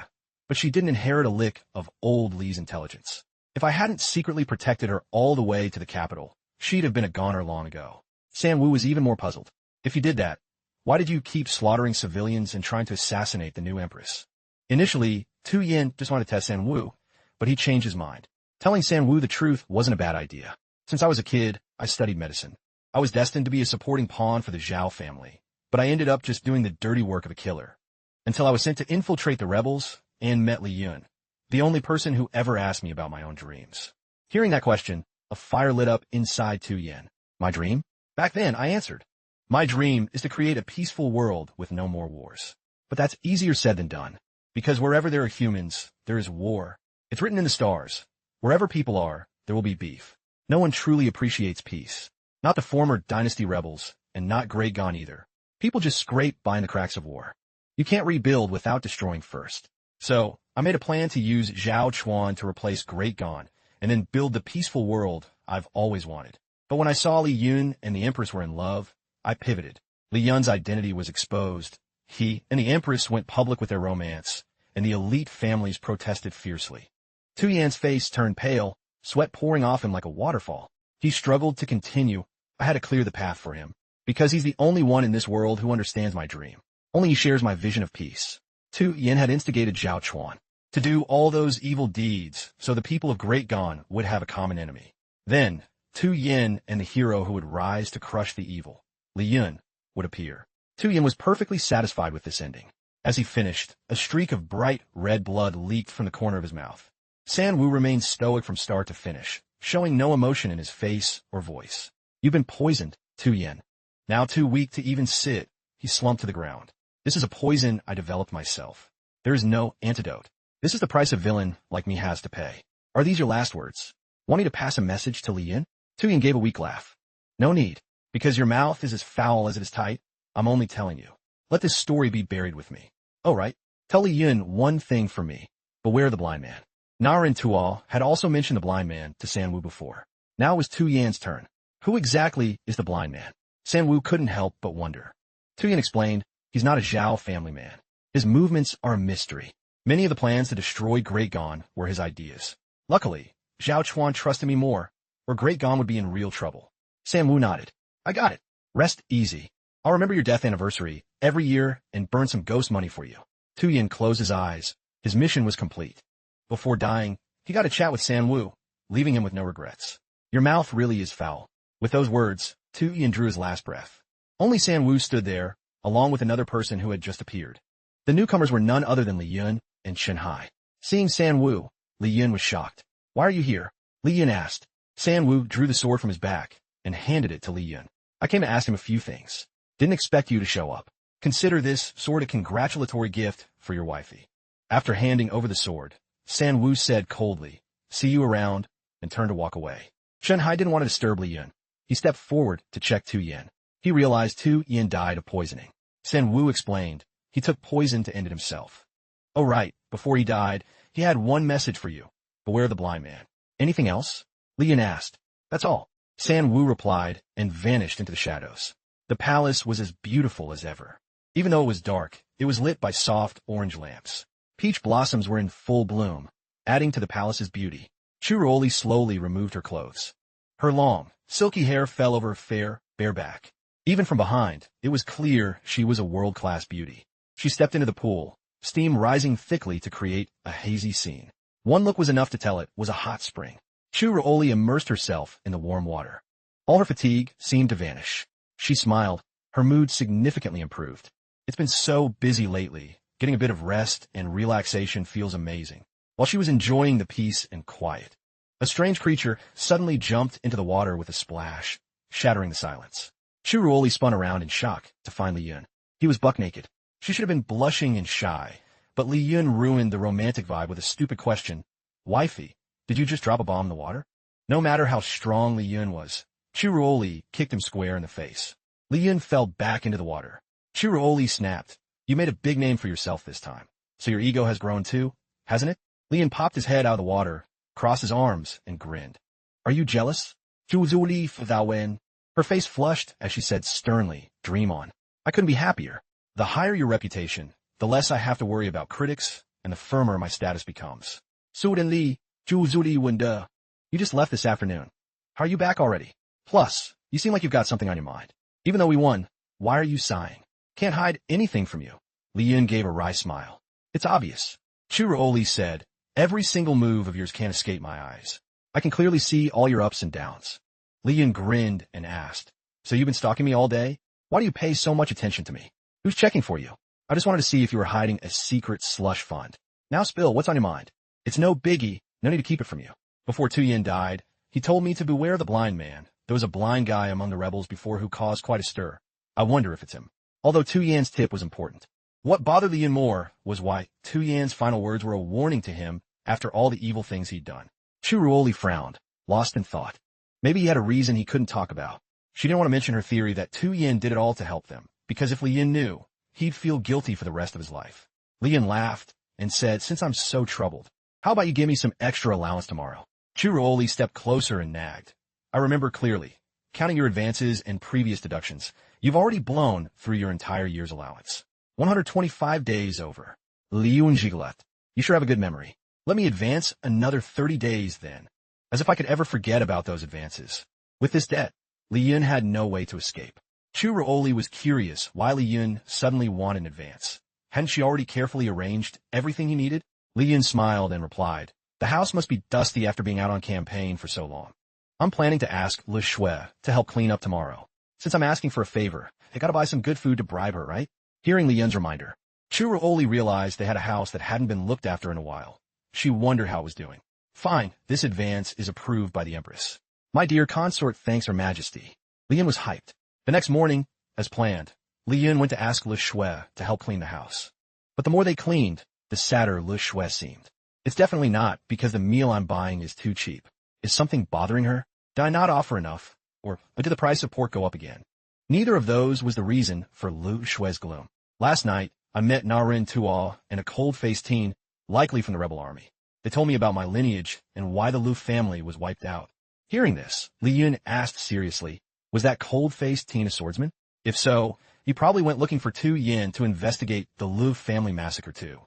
[SPEAKER 1] but she didn't inherit a lick of old Li's intelligence. If I hadn't secretly protected her all the way to the capital, she'd have been a goner long ago. San Wu was even more puzzled. If you did that, why did you keep slaughtering civilians and trying to assassinate the new empress? Initially, Tu Yan just wanted to test San Wu, but he changed his mind. Telling San Wu the truth wasn't a bad idea. Since I was a kid, I studied medicine. I was destined to be a supporting pawn for the Zhao family, but I ended up just doing the dirty work of a killer. Until I was sent to infiltrate the rebels and met Li Yun, the only person who ever asked me about my own dreams. Hearing that question, a fire lit up inside Tu Yan. My dream? Back then, I answered. My dream is to create a peaceful world with no more wars. But that's easier said than done, because wherever there are humans, there is war. It's written in the stars. Wherever people are, there will be beef. No one truly appreciates peace. Not the former dynasty rebels, and not Great Gon either. People just scrape by in the cracks of war. You can't rebuild without destroying first. So, I made a plan to use Zhao Chuan to replace Great Gon, and then build the peaceful world I've always wanted. But when I saw Li Yun and the Empress were in love, I pivoted. Li Yun's identity was exposed. He and the Empress went public with their romance, and the elite families protested fiercely. Tu Yan's face turned pale, sweat pouring off him like a waterfall. He struggled to continue. I had to clear the path for him, because he's the only one in this world who understands my dream. Only he shares my vision of peace. Tu Yan had instigated Zhao Chuan to do all those evil deeds so the people of Great Gon would have a common enemy. Then, Tu Yan and the hero who would rise to crush the evil, Li Yun, would appear. Tu Yan was perfectly satisfied with this ending. As he finished, a streak of bright red blood leaked from the corner of his mouth. San Wu remained stoic from start to finish, showing no emotion in his face or voice. You've been poisoned, Tu Yan. Now too weak to even sit, he slumped to the ground. This is a poison I developed myself. There is no antidote. This is the price a villain like me has to pay. Are these your last words? Want me to pass a message to Li Yun? Tu Yan gave a weak laugh. No need. Because your mouth is as foul as it is tight, I'm only telling you. Let this story be buried with me. Oh right. Tell Li Yun one thing for me. Beware the blind man. Narin Tual had also mentioned the blind man to San Wu before. Now it was Tu Yan's turn. Who exactly is the blind man? San Wu couldn't help but wonder. Tu Yan explained, he's not a Zhao family man. His movements are a mystery. Many of the plans to destroy Great Gon were his ideas. Luckily, Zhao Chuan trusted me more, or Great Gon would be in real trouble. San Wu nodded. I got it. Rest easy. I'll remember your death anniversary every year and burn some ghost money for you. Tu Yin closed his eyes. His mission was complete. Before dying, he got a chat with San Wu, leaving him with no regrets. Your mouth really is foul. With those words, Tu Yin drew his last breath. Only San Wu stood there, along with another person who had just appeared. The newcomers were none other than Li Yun and Shen Hai. Seeing San Wu, Li Yun was shocked. Why are you here? Li Yun asked. San Wu drew the sword from his back and handed it to Li Yun. I came to ask him a few things. Didn't expect you to show up. Consider this sword a congratulatory gift for your wifey. After handing over the sword, San Wu said coldly, see you around, and turned to walk away. Shen Hai didn't want to disturb Li Yun. He stepped forward to check Tu Yin. He realized Tu Yin died of poisoning. San Wu explained, he took poison to end it himself. Oh right, before he died, he had one message for you. Beware the blind man. Anything else? Li Yun asked. That's all. San Wu replied and vanished into the shadows. The palace was as beautiful as ever. Even though it was dark, it was lit by soft orange lamps. Peach blossoms were in full bloom, adding to the palace's beauty. Churuoli slowly removed her clothes. Her long, silky hair fell over her fair, bare back. Even from behind, it was clear she was a world-class beauty. She stepped into the pool, steam rising thickly to create a hazy scene. One look was enough to tell it was a hot spring. Churuoli immersed herself in the warm water. All her fatigue seemed to vanish. She smiled. Her mood significantly improved. It's been so busy lately. Getting a bit of rest and relaxation feels amazing. While she was enjoying the peace and quiet, a strange creature suddenly jumped into the water with a splash, shattering the silence. Churuoli spun around in shock to find Li Yun. He was buck naked. She should have been blushing and shy, but Li Yun ruined the romantic vibe with a stupid question. Wifey, did you just drop a bomb in the water? No matter how strong Li Yun was, Churuoli kicked him square in the face. Li Yun fell back into the water. Churuoli snapped. You made a big name for yourself this time. So your ego has grown too, hasn't it? Li Yun popped his head out of the water, crossed his arms, and grinned. Are you jealous? Churuoli Fadawen. Her face flushed as she said sternly, dream on. I couldn't be happier. The higher your reputation, the less I have to worry about critics, and the firmer my status becomes. Suddenly, Churuoli Wunda. You just left this afternoon. How are you back already? Plus, you seem like you've got something on your mind. Even though we won, why are you sighing? Can't hide anything from you. Li Yun gave a wry smile. It's obvious. Churuoli said, every single move of yours can't escape my eyes. I can clearly see all your ups and downs. Li Yun grinned and asked, so you've been stalking me all day? Why do you pay so much attention to me? Who's checking for you? I just wanted to see if you were hiding a secret slush fund. Now spill, what's on your mind? It's no biggie, no need to keep it from you. Before Tu Yin died, he told me to beware the blind man. There was a blind guy among the rebels before who caused quite a stir. I wonder if it's him. Although Tu Yan's tip was important. What bothered Li Yun more was why Tu Yan's final words were a warning to him after all the evil things he'd done. Churuoli frowned, lost in thought. Maybe he had a reason he couldn't talk about. She didn't want to mention her theory that Tu Yin did it all to help them, because if Li Yun knew, he'd feel guilty for the rest of his life. Li Yun laughed and said, since I'm so troubled, how about you give me some extra allowance tomorrow? Churuoli stepped closer and nagged. I remember clearly. Counting your advances and previous deductions, you've already blown through your entire year's allowance. 125 days over. Li Yun Jigalet. You sure have a good memory. Let me advance another 30 days then. As if I could ever forget about those advances. With this debt, Li Yun had no way to escape. Churuoli was curious why Li Yun suddenly wanted an advance. Hadn't she already carefully arranged everything he needed? Li Yun smiled and replied, the house must be dusty after being out on campaign for so long. I'm planning to ask Le Shui to help clean up tomorrow. Since I'm asking for a favor, I gotta buy some good food to bribe her, right? Hearing Li Yun's reminder, Churuoli realized they had a house that hadn't been looked after in a while. She wondered how it was doing. Fine, this advance is approved by the Empress. My dear consort thanks Her Majesty. Li Yun was hyped. The next morning, as planned, Li Yun went to ask Le Shui to help clean the house. But the more they cleaned, the sadder Le Shui seemed. It's definitely not because the meal I'm buying is too cheap. Is something bothering her? Did I not offer enough? Or did the price of pork go up again? Neither of those was the reason for Lu Shui's gloom. Last night, I met Narin Tuo and a cold-faced teen, likely from the rebel army. They told me about my lineage and why the Lu family was wiped out. Hearing this, Li Yun asked seriously, was that cold-faced teen a swordsman? If so, he probably went looking for Tu Yin to investigate the Lu family massacre too.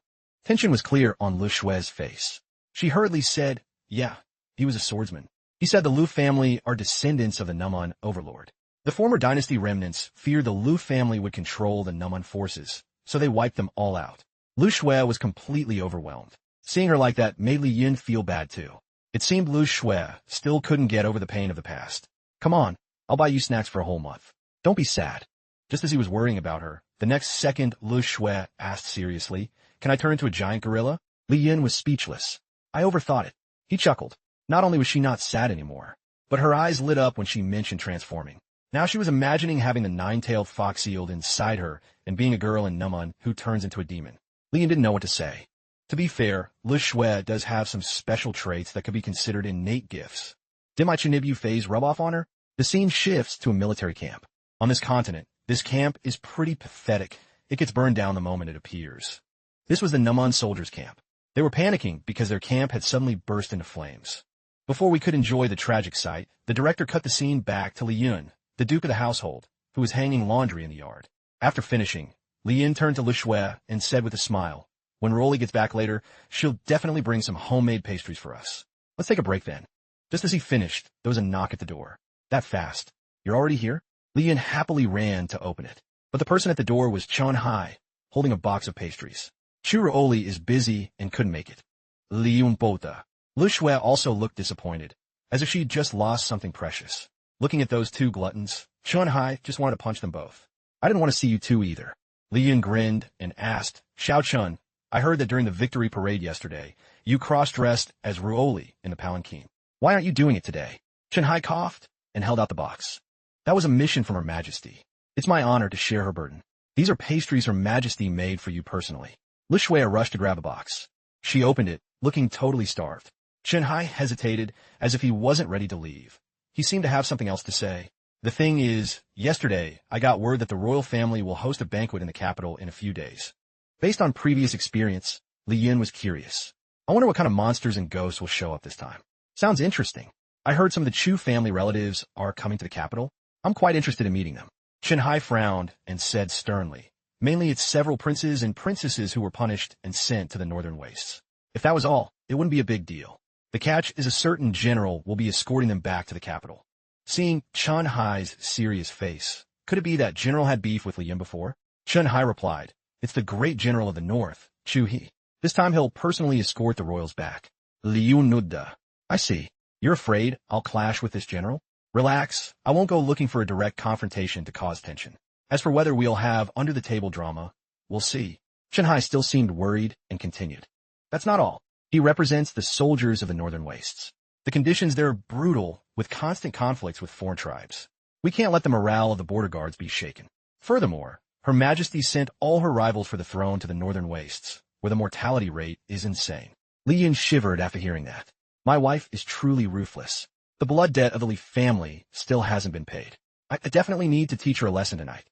[SPEAKER 1] Tension was clear on Lu Shui's face. She hurriedly said, yeah, he was a swordsman. He said the Lu family are descendants of the Numan overlord. The former dynasty remnants feared the Lu family would control the Numun forces, so they wiped them all out. Lu Shui was completely overwhelmed. Seeing her like that made Li Yun feel bad too. It seemed Lu Shui still couldn't get over the pain of the past. Come on, I'll buy you snacks for a whole month. Don't be sad. Just as he was worrying about her, the next second Lu Shui asked seriously, can I turn into a giant gorilla? Li Yun was speechless. I overthought it. He chuckled. Not only was she not sad anymore, but her eyes lit up when she mentioned transforming. Now she was imagining having the nine-tailed fox sealed inside her and being a girl in Numun who turns into a demon. Li Yun didn't know what to say. To be fair, Lu Shui does have some special traits that could be considered innate gifts. Did my Chinibu phase rub off on her? The scene shifts to a military camp. On this continent, this camp is pretty pathetic. It gets burned down the moment it appears. This was the Numun soldiers' camp. They were panicking because their camp had suddenly burst into flames. Before we could enjoy the tragic sight, the director cut the scene back to Li Yun, the duke of the household, who was hanging laundry in the yard. After finishing, Li Yun turned to Lu Shui and said with a smile, when Rolly gets back later, she'll definitely bring some homemade pastries for us. Let's take a break then. Just as he finished, there was a knock at the door. That fast. You're already here? Li Yun happily ran to open it. But the person at the door was Chun Hai, holding a box of pastries. Churu-Oli is busy and couldn't make it. Li Yun Bota. Lu Shui also looked disappointed, as if she'd just lost something precious. Looking at those two gluttons, Chun Hai just wanted to punch them both. I didn't want to see you two either. Li Yun grinned and asked, Xiao Chun, I heard that during the victory parade yesterday, you cross-dressed as Ruoli in the palanquin. Why aren't you doing it today? Chun Hai coughed and held out the box. That was a mission from Her Majesty. It's my honor to share her burden. These are pastries Her Majesty made for you personally. Lu Shui rushed to grab a box. She opened it, looking totally starved. Chun Hai hesitated as if he wasn't ready to leave. He seemed to have something else to say. The thing is, yesterday, I got word that the royal family will host a banquet in the capital in a few days. Based on previous experience, Li Yun was curious. I wonder what kind of monsters and ghosts will show up this time. Sounds interesting. I heard some of the Chu family relatives are coming to the capital. I'm quite interested in meeting them. Chun Hai frowned and said sternly, mainly it's several princes and princesses who were punished and sent to the northern wastes. If that was all, it wouldn't be a big deal. The catch is a certain general will be escorting them back to the capital. Seeing Chun Hai's serious face, could it be that general had beef with Li Yun before? Chun Hai replied, it's the great general of the north, Chu He. This time he'll personally escort the royals back. Li Yun Nudda. I see. You're afraid I'll clash with this general? Relax, I won't go looking for a direct confrontation to cause tension. As for whether we'll have under-the-table drama, we'll see. Chun Hai still seemed worried and continued. That's not all. He represents the soldiers of the northern wastes. The conditions there are brutal, with constant conflicts with foreign tribes. We can't let the morale of the border guards be shaken. Furthermore, Her Majesty sent all her rivals for the throne to the northern wastes, where the mortality rate is insane. Li Yun shivered after hearing that. My wife is truly ruthless. The blood debt of the Li family still hasn't been paid. I definitely need to teach her a lesson tonight.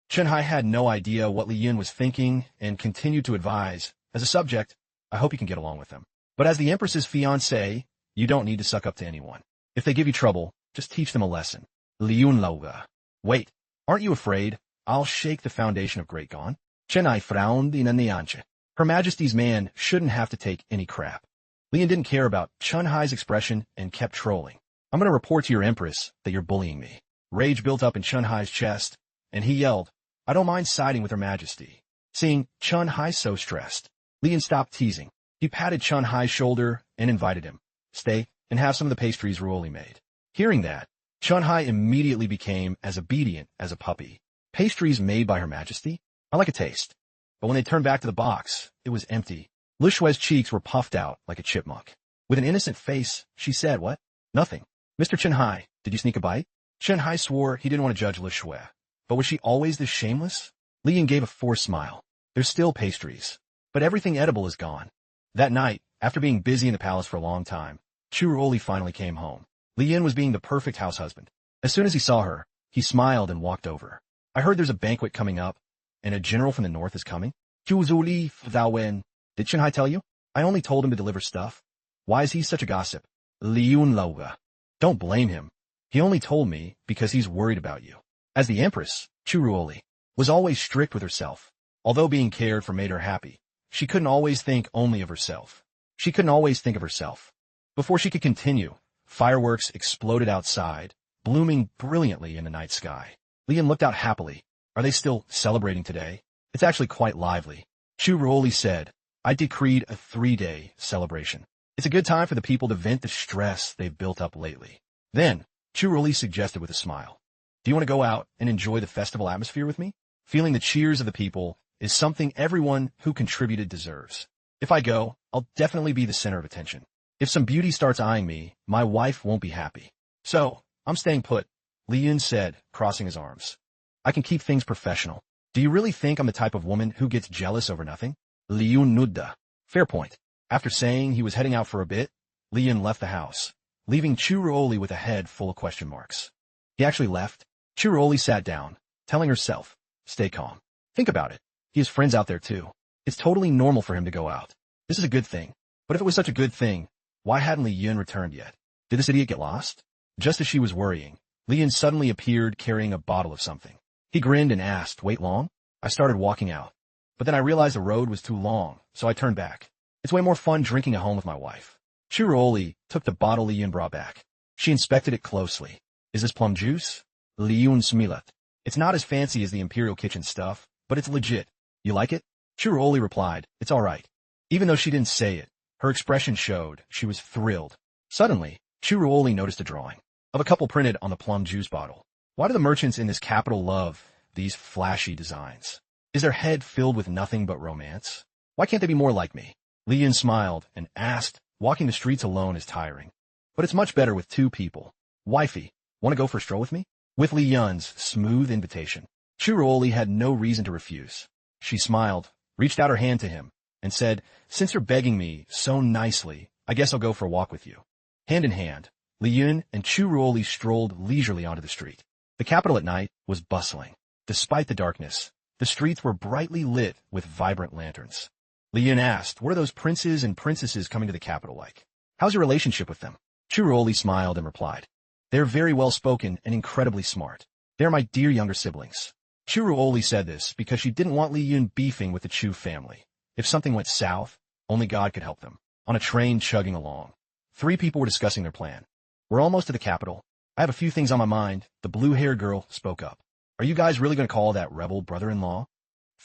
[SPEAKER 1] Chun Hai had no idea what Li Yun was thinking and continued to advise, as a subject, I hope you can get along with them. But as the Empress's fiancé, you don't need to suck up to anyone. If they give you trouble, just teach them a lesson. Li Yun Lauga. Wait, aren't you afraid? I'll shake the foundation of Great Gon. Chun Hai frowned in a nianche. Her Majesty's man shouldn't have to take any crap. Li Yun didn't care about Chun Hai's expression and kept trolling. I'm going to report to your Empress that you're bullying me. Rage built up in Chun Hai's chest, and he yelled, I don't mind siding with Her Majesty. Seeing Chun Hai so stressed, Li Yun stopped teasing. He patted Chun Hai's shoulder and invited him. Stay and have some of the pastries Ruoli made. Hearing that, Chun Hai immediately became as obedient as a puppy. Pastries made by Her Majesty? I like a taste. But when they turned back to the box, it was empty. Lu Shui's cheeks were puffed out like a chipmunk. With an innocent face, she said, what? Nothing. Mr. Chun Hai, did you sneak a bite? Chun Hai swore he didn't want to judge Lu Shui. But was she always this shameless? Li Yun gave a forced smile. There's still pastries. But everything edible is gone. That night, after being busy in the palace for a long time, Churu-Oli finally came home. Li Yun was being the perfect house husband. As soon as he saw her, he smiled and walked over. I heard there's a banquet coming up, and a general from the north is coming. Chuzuli Fdawen. Did Chun Hai tell you? I only told him to deliver stuff. Why is he such a gossip? Li Yun Lauga. Don't blame him. He only told me because he's worried about you. As the Empress, Churu-Oli was always strict with herself. Although being cared for made her happy, she couldn't always think only of herself. Before she could continue, fireworks exploded outside, blooming brilliantly in the night sky. Lian looked out happily. Are they still celebrating today? It's actually quite lively. Chu Ruoli said, I decreed a 3-day celebration. It's a good time for the people to vent the stress they've built up lately. Then, Chu Ruoli suggested with a smile, do you want to go out and enjoy the festival atmosphere with me? Feeling the cheers of the people is something everyone who contributed deserves. If I go, I'll definitely be the center of attention. If some beauty starts eyeing me, my wife won't be happy. So, I'm staying put, Li Yun said, crossing his arms. I can keep things professional. Do you really think I'm the type of woman who gets jealous over nothing? Li Yun nudda. Fair point. After saying he was heading out for a bit, Li Yun left the house, leaving Chu Ruoli with a head full of question marks. He actually left. Chu Ruoli sat down, telling herself, stay calm. Think about it. He has friends out there too. It's totally normal for him to go out. This is a good thing. But if it was such a good thing, why hadn't Li Yun returned yet? Did this idiot get lost? Just as she was worrying, Li Yun suddenly appeared carrying a bottle of something. He grinned and asked, wait long? I started walking out. But then I realized the road was too long, so I turned back. It's way more fun drinking at home with my wife. Chu Ruoli took the bottle Li Yun brought back. She inspected it closely. Is this plum juice? Li Yun smilat. It's not as fancy as the Imperial Kitchen stuff, but it's legit. You like it? Chu Ruoli replied, it's all right. Even though she didn't say it, her expression showed she was thrilled. Suddenly, Chu Ruoli noticed a drawing of a couple printed on the plum juice bottle. Why do the merchants in this capital love these flashy designs? Is their head filled with nothing but romance? Why can't they be more like me? Li Yun smiled and asked, walking the streets alone is tiring. But it's much better with 2 people. Wifey, want to go for a stroll with me? With Li Yun's smooth invitation, Chu Ruoli had no reason to refuse. She smiled, reached out her hand to him, and said, since you're begging me so nicely, I guess I'll go for a walk with you. Hand in hand, Li Yun and Chu Ruoli strolled leisurely onto the street. The capital at night was bustling. Despite the darkness, the streets were brightly lit with vibrant lanterns. Li Yun asked, what are those princes and princesses coming to the capital like? How's your relationship with them? Chu Ruoli smiled and replied, they're very well-spoken and incredibly smart. They're my dear younger siblings. Chu Ruoli said this because she didn't want Li Yun beefing with the Chu family. If something went south, only God could help them. On a train chugging along, 3 people were discussing their plan. We're almost to the capital. I have a few things on my mind, the blue-haired girl spoke up. Are you guys really going to call that rebel brother-in-law?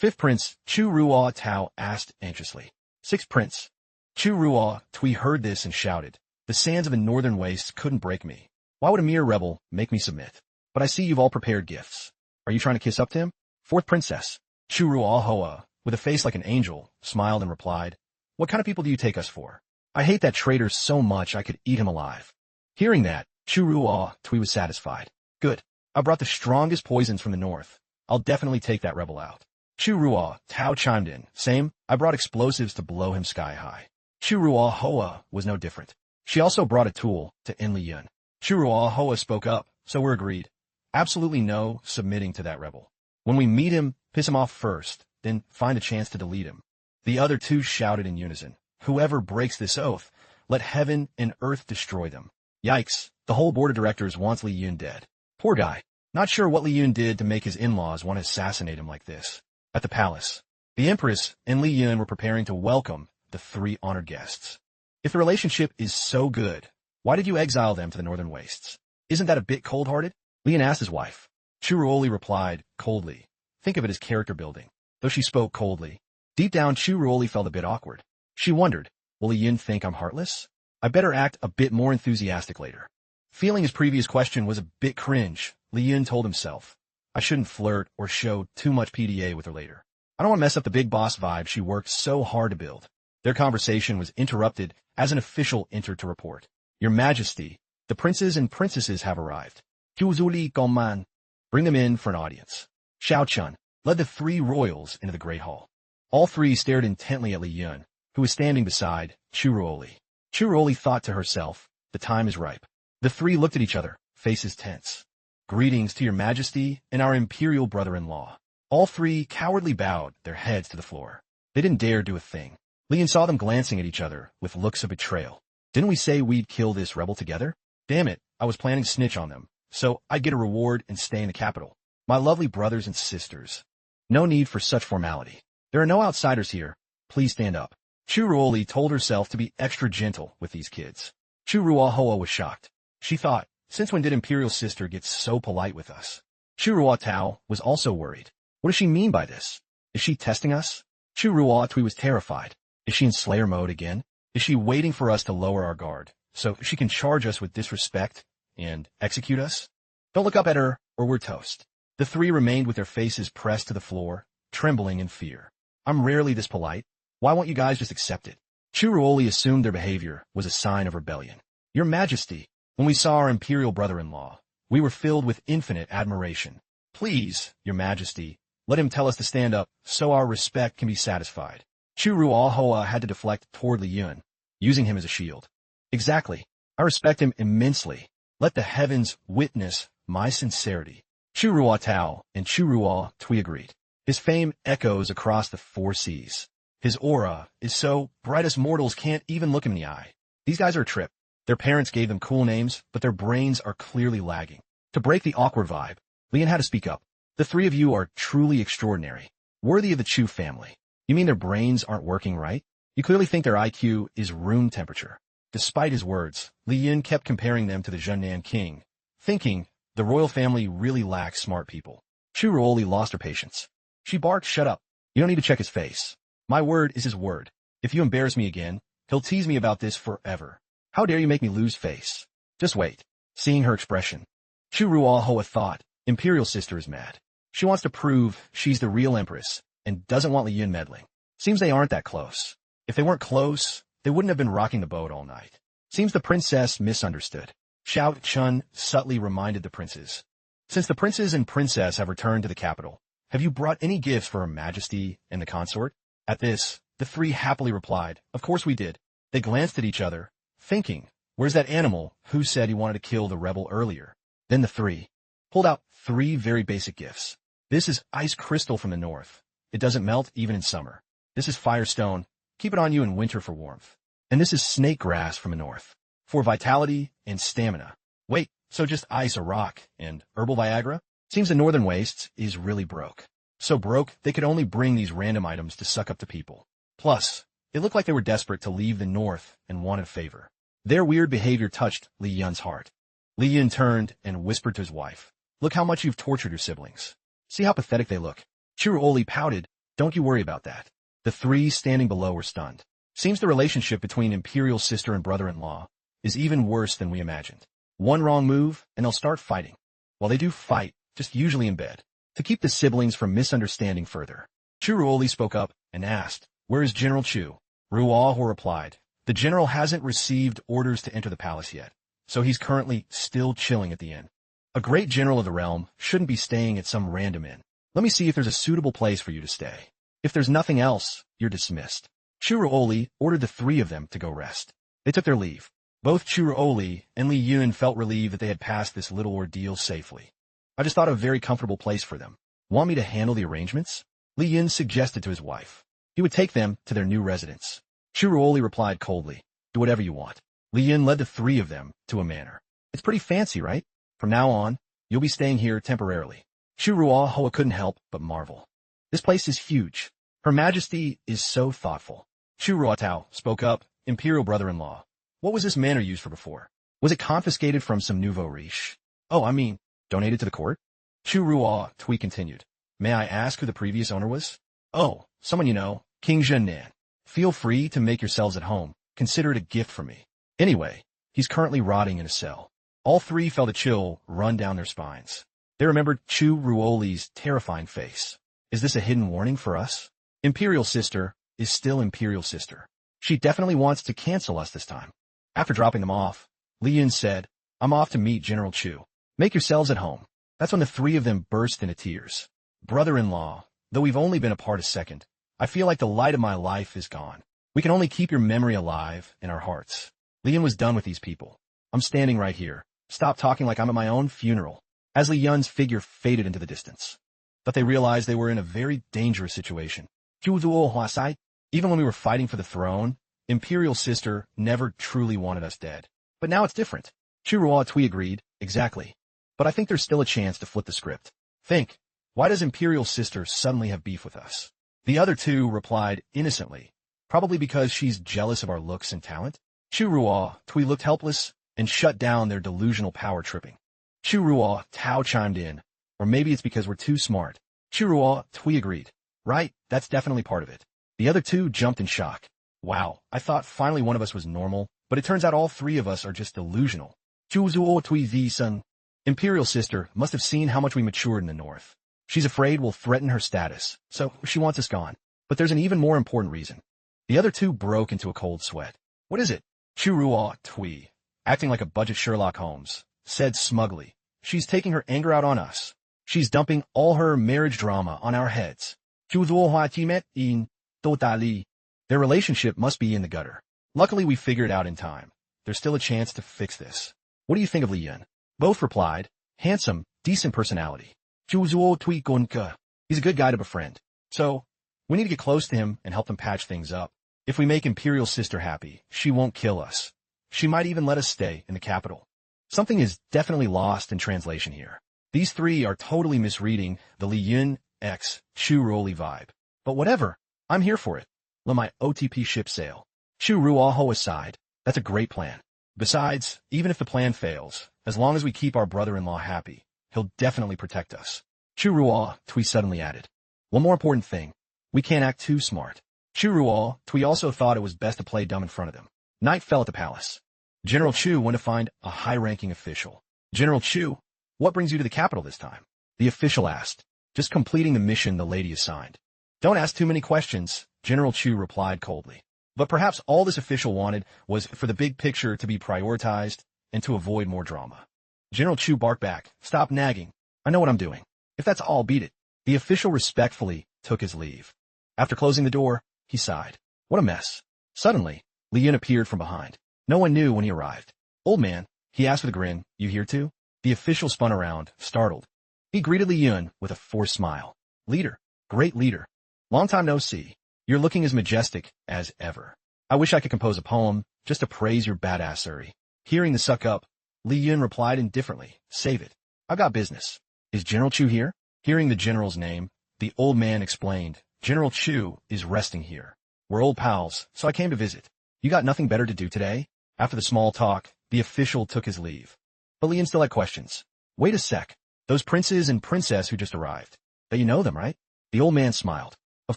[SPEAKER 1] 5th Prince, Chu Ruo Tao asked anxiously. 6th Prince, Chu Ruo Tui heard this and shouted, the sands of the northern wastes couldn't break me. Why would a mere rebel make me submit? But I see you've all prepared gifts. Are you trying to kiss up to him? 4th Princess, Chu Ruo Hoa, with a face like an angel, smiled and replied, what kind of people do you take us for? I hate that traitor so much I could eat him alive. Hearing that, Chu Ruo Tui was satisfied. Good. I brought the strongest poisons from the north. I'll definitely take that rebel out. Chu Ruo Tao chimed in. Same, I brought explosives to blow him sky high. Chu Ruo Hoa was no different. She also brought a tool to end Li Yun. Chu Ruo Hoa spoke up, so we're agreed. Absolutely no submitting to that rebel. When we meet him, piss him off first, then find a chance to delete him. The other 2 shouted in unison. Whoever breaks this oath, let heaven and earth destroy them. Yikes, the whole board of directors wants Li Yun dead. Poor guy. Not sure what Li Yun did to make his in-laws want to assassinate him like this. At the palace, the Empress and Li Yun were preparing to welcome the 3 honored guests. If the relationship is so good, why did you exile them to the northern wastes? Isn't that a bit cold-hearted? Li Yun asked his wife. Chu Ruoli replied, coldly. Think of it as character building. Though she spoke coldly, deep down Chu Ruoli felt a bit awkward. She wondered, will Li Yun think I'm heartless? I better act a bit more enthusiastic later. Feeling his previous question was a bit cringe, Li Yun told himself, I shouldn't flirt or show too much PDA with her later. I don't want to mess up the big boss vibe she worked so hard to build. Their conversation was interrupted as an official entered to report. Your Majesty, the princes and princesses have arrived. Kyuzuli Gongman. Bring them in for an audience. Xiao Chun led the 3 royals into the great hall. All 3 stared intently at Li Yun, who was standing beside Chu Ruoli. Chu Ruoli thought to herself, the time is ripe. The 3 looked at each other, faces tense. Greetings to your Majesty and our imperial brother-in-law. All 3 cowardly bowed their heads to the floor. They didn't dare do a thing. Li Yun saw them glancing at each other with looks of betrayal. Didn't we say we'd kill this rebel together? Damn it, I was planning to snitch on them, so I'd get a reward and stay in the capital. My lovely brothers and sisters. No need for such formality. There are no outsiders here. Please stand up. Chu Ruoli told herself to be extra gentle with these kids. Chu Ruohoa was shocked. She thought, Since when did Imperial Sister get so polite with us? Chu Ruotao was also worried. What does she mean by this? Is she testing us? Chu Ruotui was terrified. Is she in Slayer mode again? Is she waiting for us to lower our guard, so she can charge us with disrespect and execute us? Don't look up at her, or we're toast. The three remained with their faces pressed to the floor, trembling in fear. I'm rarely this polite. Why won't you guys just accept it? Chu Ruoli assumed their behavior was a sign of rebellion. Your Majesty, when we saw our imperial brother-in-law, we were filled with infinite admiration. Please, Your Majesty, let him tell us to stand up so our respect can be satisfied. Chu Ruohoa had to deflect toward Li Yun, using him as a shield. Exactly. I respect him immensely. Let the heavens witness my sincerity. Chu Ruotao and Chu Ruo Tui agreed. His fame echoes across the 4 seas. His aura is so bright as mortals can't even look him in the eye. These guys are a trip. Their parents gave them cool names, but their brains are clearly lagging. To break the awkward vibe, Lian had to speak up. The 3 of you are truly extraordinary, worthy of the Chu family. You mean their brains aren't working right? You clearly think their IQ is room temperature. Despite his words, Li Yin kept comparing them to the Zhennan king, thinking the royal family really lacks smart people. Chu Ruoli lost her patience. She barked, "Shut up. You don't need to check his face. My word is his word. If you embarrass me again, he'll tease me about this forever. How dare you make me lose face? Just wait." Seeing her expression, Chu Ruohoa thought, Imperial Sister is mad. She wants to prove she's the real empress and doesn't want Li Yun meddling. Seems they aren't that close. If they weren't close, they wouldn't have been rocking the boat all night. Seems the princess misunderstood. Xiao Chun subtly reminded the princes. Since the princes and princess have returned to the capital, have you brought any gifts for Her Majesty and the consort? At this, the 3 happily replied, of course we did. They glanced at each other, thinking, where's that animal who said he wanted to kill the rebel earlier? Then the 3 pulled out 3 very basic gifts. This is ice crystal from the north. It doesn't melt even in summer. This is firestone. Keep it on you in winter for warmth. And this is snake grass from the north, for vitality and stamina. Wait, so just ice or rock and herbal Viagra? Seems the northern wastes is really broke. So broke, they could only bring these random items to suck up the people. Plus, it looked like they were desperate to leave the north and wanted a favor. Their weird behavior touched Li Yun's heart. Li Yun turned and whispered to his wife, look how much you've tortured your siblings. See how pathetic they look. Chiruoli pouted, don't you worry about that. The 3 standing below were stunned. Seems the relationship between Imperial Sister and brother-in-law is even worse than we imagined. One wrong move, and they'll start fighting. Well, they do fight, just usually in bed, to keep the siblings from misunderstanding further. Chiruoli spoke up and asked, where is General Chu? Ruaho replied, the general hasn't received orders to enter the palace yet, so he's currently still chilling at the inn. A great general of the realm shouldn't be staying at some random inn. Let me see if there's a suitable place for you to stay. If there's nothing else, you're dismissed. Chiruoli ordered the 3 of them to go rest. They took their leave. Both Chiruoli and Li Yun felt relieved that they had passed this little ordeal safely. I just thought of a very comfortable place for them. Want me to handle the arrangements? Li Yun suggested to his wife. He would take them to their new residence. Chiruoli replied coldly, do whatever you want. Li Yun led the 3 of them to a manor. It's pretty fancy, right? From now on, you'll be staying here temporarily. Chiruohoa couldn't help but marvel. This place is huge. Her Majesty is so thoughtful. Chiruotao spoke up, Imperial brother-in-law. What was this manor used for before? Was it confiscated from some nouveau riche? Oh, I mean, donated to the court? Chiruo Tui continued. May I ask who the previous owner was? Oh, someone you know, King Zhennan. Feel free to make yourselves at home. Consider it a gift from me. Anyway, he's currently rotting in a cell. All 3 felt a chill run down their spines. They remembered Chu Ruoli's terrifying face. Is this a hidden warning for us? Imperial Sister is still Imperial Sister. She definitely wants to cancel us this time. After dropping them off, Li Yun said, I'm off to meet General Chu. Make yourselves at home. That's when the 3 of them burst into tears. Brother-in-law, though we've only been apart a second, I feel like the light of my life is gone. We can only keep your memory alive in our hearts. Li Yun was done with these people. I'm standing right here. Stop talking like I'm at my own funeral. As Li Yun's figure faded into the distance. But they realized they were in a very dangerous situation. Even when we were fighting for the throne, Imperial Sister never truly wanted us dead. But now it's different. Chiruo Tui agreed, exactly. But I think there's still a chance to flip the script. Think, why does Imperial Sister suddenly have beef with us? The other 2 replied innocently, probably because she's jealous of our looks and talent. Chiruo Tui looked helpless, and shut down their delusional power tripping. Chu Ruo Tao chimed in, or maybe it's because we're too smart. Chu Ruo Tui agreed. Right, that's definitely part of it. The other two jumped in shock. Wow, I thought finally one of us was normal, but it turns out all three of us are just delusional. Chu Zuo Tui Zi-sun. Imperial sister must have seen how much we matured in the north. She's afraid we'll threaten her status, so she wants us gone. But there's an even more important reason. The other two broke into a cold sweat. What is it? Chu Ruo Tui, acting like a budget Sherlock Holmes, said smugly. She's taking her anger out on us. She's dumping all her marriage drama on our heads. Chu Zuo Hua Timet in Totali. Their relationship must be in the gutter. Luckily we figured it out in time. There's still a chance to fix this. What do you think of Li Yun? Both replied, handsome, decent personality. Chu Zuo Tui Gonka. He's a good guy to befriend. So, we need to get close to him and help them patch things up. If we make Imperial Sister happy, she won't kill us. She might even let us stay in the capital. Something is definitely lost in translation here. These three are totally misreading the Li Yun x Chu Ruoli vibe. But whatever, I'm here for it. Let my OTP ship sail. Chu Ruoho aside, that's a great plan. Besides, even if the plan fails, as long as we keep our brother-in-law happy, he'll definitely protect us. Chu Ruo Tui suddenly added. One more important thing. We can't act too smart. Chu Ruo Tui also thought it was best to play dumb in front of them. Night fell at the palace. General Chu went to find a high-ranking official. General Chu, what brings you to the capital this time? The official asked. Just completing the mission the lady assigned. Don't ask too many questions, General Chu replied coldly. But perhaps all this official wanted was for the big picture to be prioritized and to avoid more drama. General Chu barked back, stop nagging. I know what I'm doing. If that's all, beat it. The official respectfully took his leave. After closing the door, he sighed. What a mess. Suddenly, Li Yun appeared from behind. No one knew when he arrived. Old man, he asked with a grin, you here too? The official spun around, startled. He greeted Li Yun with a forced smile. Leader, great leader. Long time no see. You're looking as majestic as ever. I wish I could compose a poem just to praise your badassery. Hearing the suck up, Li Yun replied indifferently, save it. I've got business. Is General Chu here? Hearing the general's name, the old man explained, General Chu is resting here. We're old pals, so I came to visit. You got nothing better to do today? After the small talk, the official took his leave. But Li Yun still had questions. Wait a sec. Those princes and princess who just arrived. But you know them, right? The old man smiled. Of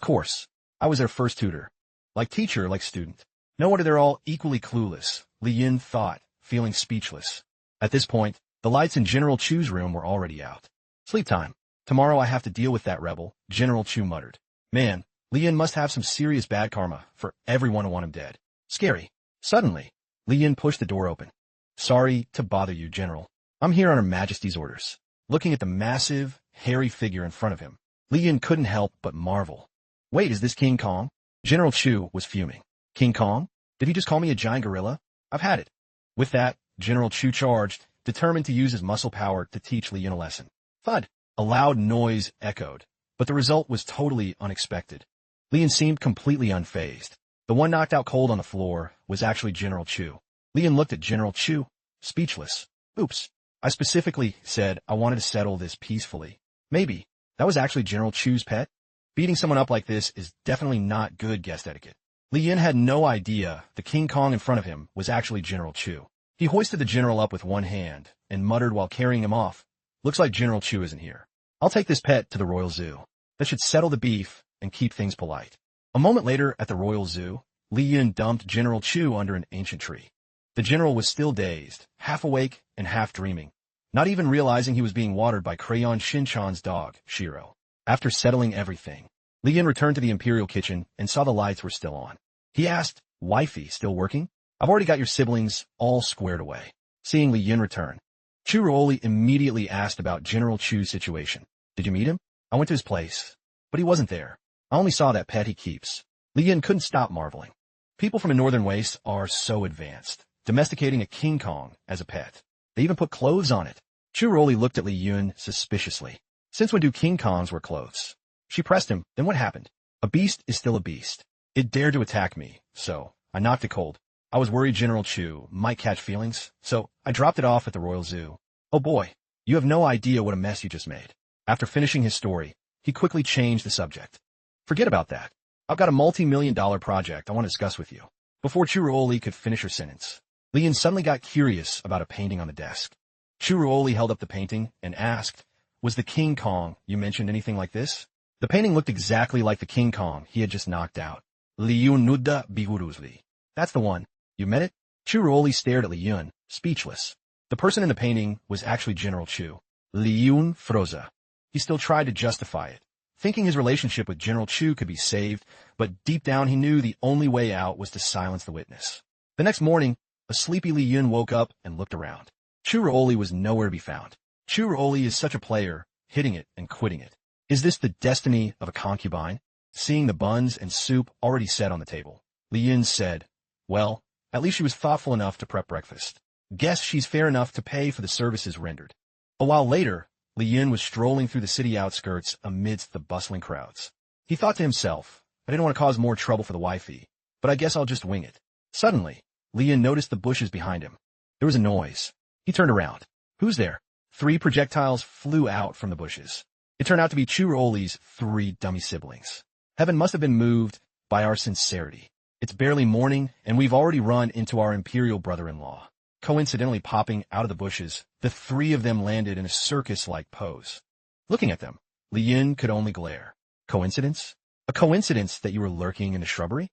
[SPEAKER 1] course. I was their first tutor. Like teacher, like student. No wonder they're all equally clueless, Li Yun thought, feeling speechless. At this point, the lights in General Chu's room were already out. Sleep time. Tomorrow I have to deal with that rebel, General Chu muttered. Man, Li Yun must have some serious bad karma for everyone to want him dead. Scary. Suddenly, Li Yun pushed the door open. Sorry to bother you, General. I'm here on Her Majesty's orders. Looking at the massive, hairy figure in front of him, Li Yun couldn't help but marvel. Wait, is this King Kong? General Chu was fuming. King Kong? Did he just call me a giant gorilla? I've had it. With that, General Chu charged, determined to use his muscle power to teach Li Yun a lesson. Thud! A loud noise echoed, but the result was totally unexpected. Li Yun seemed completely unfazed. The one knocked out cold on the floor was actually General Chu. Li Yun looked at General Chu, speechless. Oops. I specifically said I wanted to settle this peacefully. Maybe. That was actually General Chu's pet? Beating someone up like this is definitely not good guest etiquette. Li Yun had no idea the King Kong in front of him was actually General Chu. He hoisted the general up with one hand and muttered while carrying him off. Looks like General Chu isn't here. I'll take this pet to the Royal Zoo. That should settle the beef and keep things polite. A moment later at the Royal Zoo, Li Yun dumped General Chu under an ancient tree. The general was still dazed, half awake and half dreaming, not even realizing he was being watered by Crayon Shin-chan's dog, Shiro. After settling everything, Li Yun returned to the Imperial kitchen and saw the lights were still on. He asked, Wifey, still working? I've already got your siblings all squared away. Seeing Li Yun return, Chu Ruoli immediately asked about General Chu's situation. Did you meet him? I went to his place, but he wasn't there. I only saw that pet he keeps. Li Yun couldn't stop marveling. People from the Northern Wastes are so advanced, domesticating a King Kong as a pet. They even put clothes on it. Chu Ruoli looked at Li Yun suspiciously. Since when do King Kongs wear clothes? She pressed him, then what happened? A beast is still a beast. It dared to attack me, so I knocked it cold. I was worried General Chu might catch feelings, so I dropped it off at the Royal Zoo. Oh boy, you have no idea what a mess you just made. After finishing his story, he quickly changed the subject. Forget about that. I've got a multi-million-dollar project I want to discuss with you. Before Chu Ruoli could finish her sentence, Li Yun suddenly got curious about a painting on the desk. Chu Ruoli held up the painting and asked, "Was the King Kong you mentioned anything like this?" The painting looked exactly like the King Kong he had just knocked out. Li Yun nudda bihuruzli. That's the one. You met it? Chu Ruoli stared at Li Yun, speechless. The person in the painting was actually General Chu. Li Yun froze. He still tried to justify it, thinking his relationship with General Chu could be saved, but deep down he knew the only way out was to silence the witness. The next morning, a sleepy Li Yun woke up and looked around. Chu Ruoli was nowhere to be found. Chu Ruoli is such a player, hitting it and quitting it. Is this the destiny of a concubine? Seeing the buns and soup already set on the table, Li Yun said, "Well, at least she was thoughtful enough to prep breakfast. Guess she's fair enough to pay for the services rendered." A while later, Li Yun was strolling through the city outskirts amidst the bustling crowds. He thought to himself, "I didn't want to cause more trouble for the wifey, but I guess I'll just wing it." Suddenly, Li Yun noticed the bushes behind him. There was a noise. He turned around. "Who's there?" 3 projectiles flew out from the bushes. It turned out to be Chu Ruoli's 3 dummy siblings. Heaven must have been moved by our sincerity. It's barely morning, and we've already run into our imperial brother-in-law. Coincidentally popping out of the bushes, the 3 of them landed in a circus-like pose. Looking at them, Li Yun could only glare. Coincidence? A coincidence that you were lurking in the shrubbery?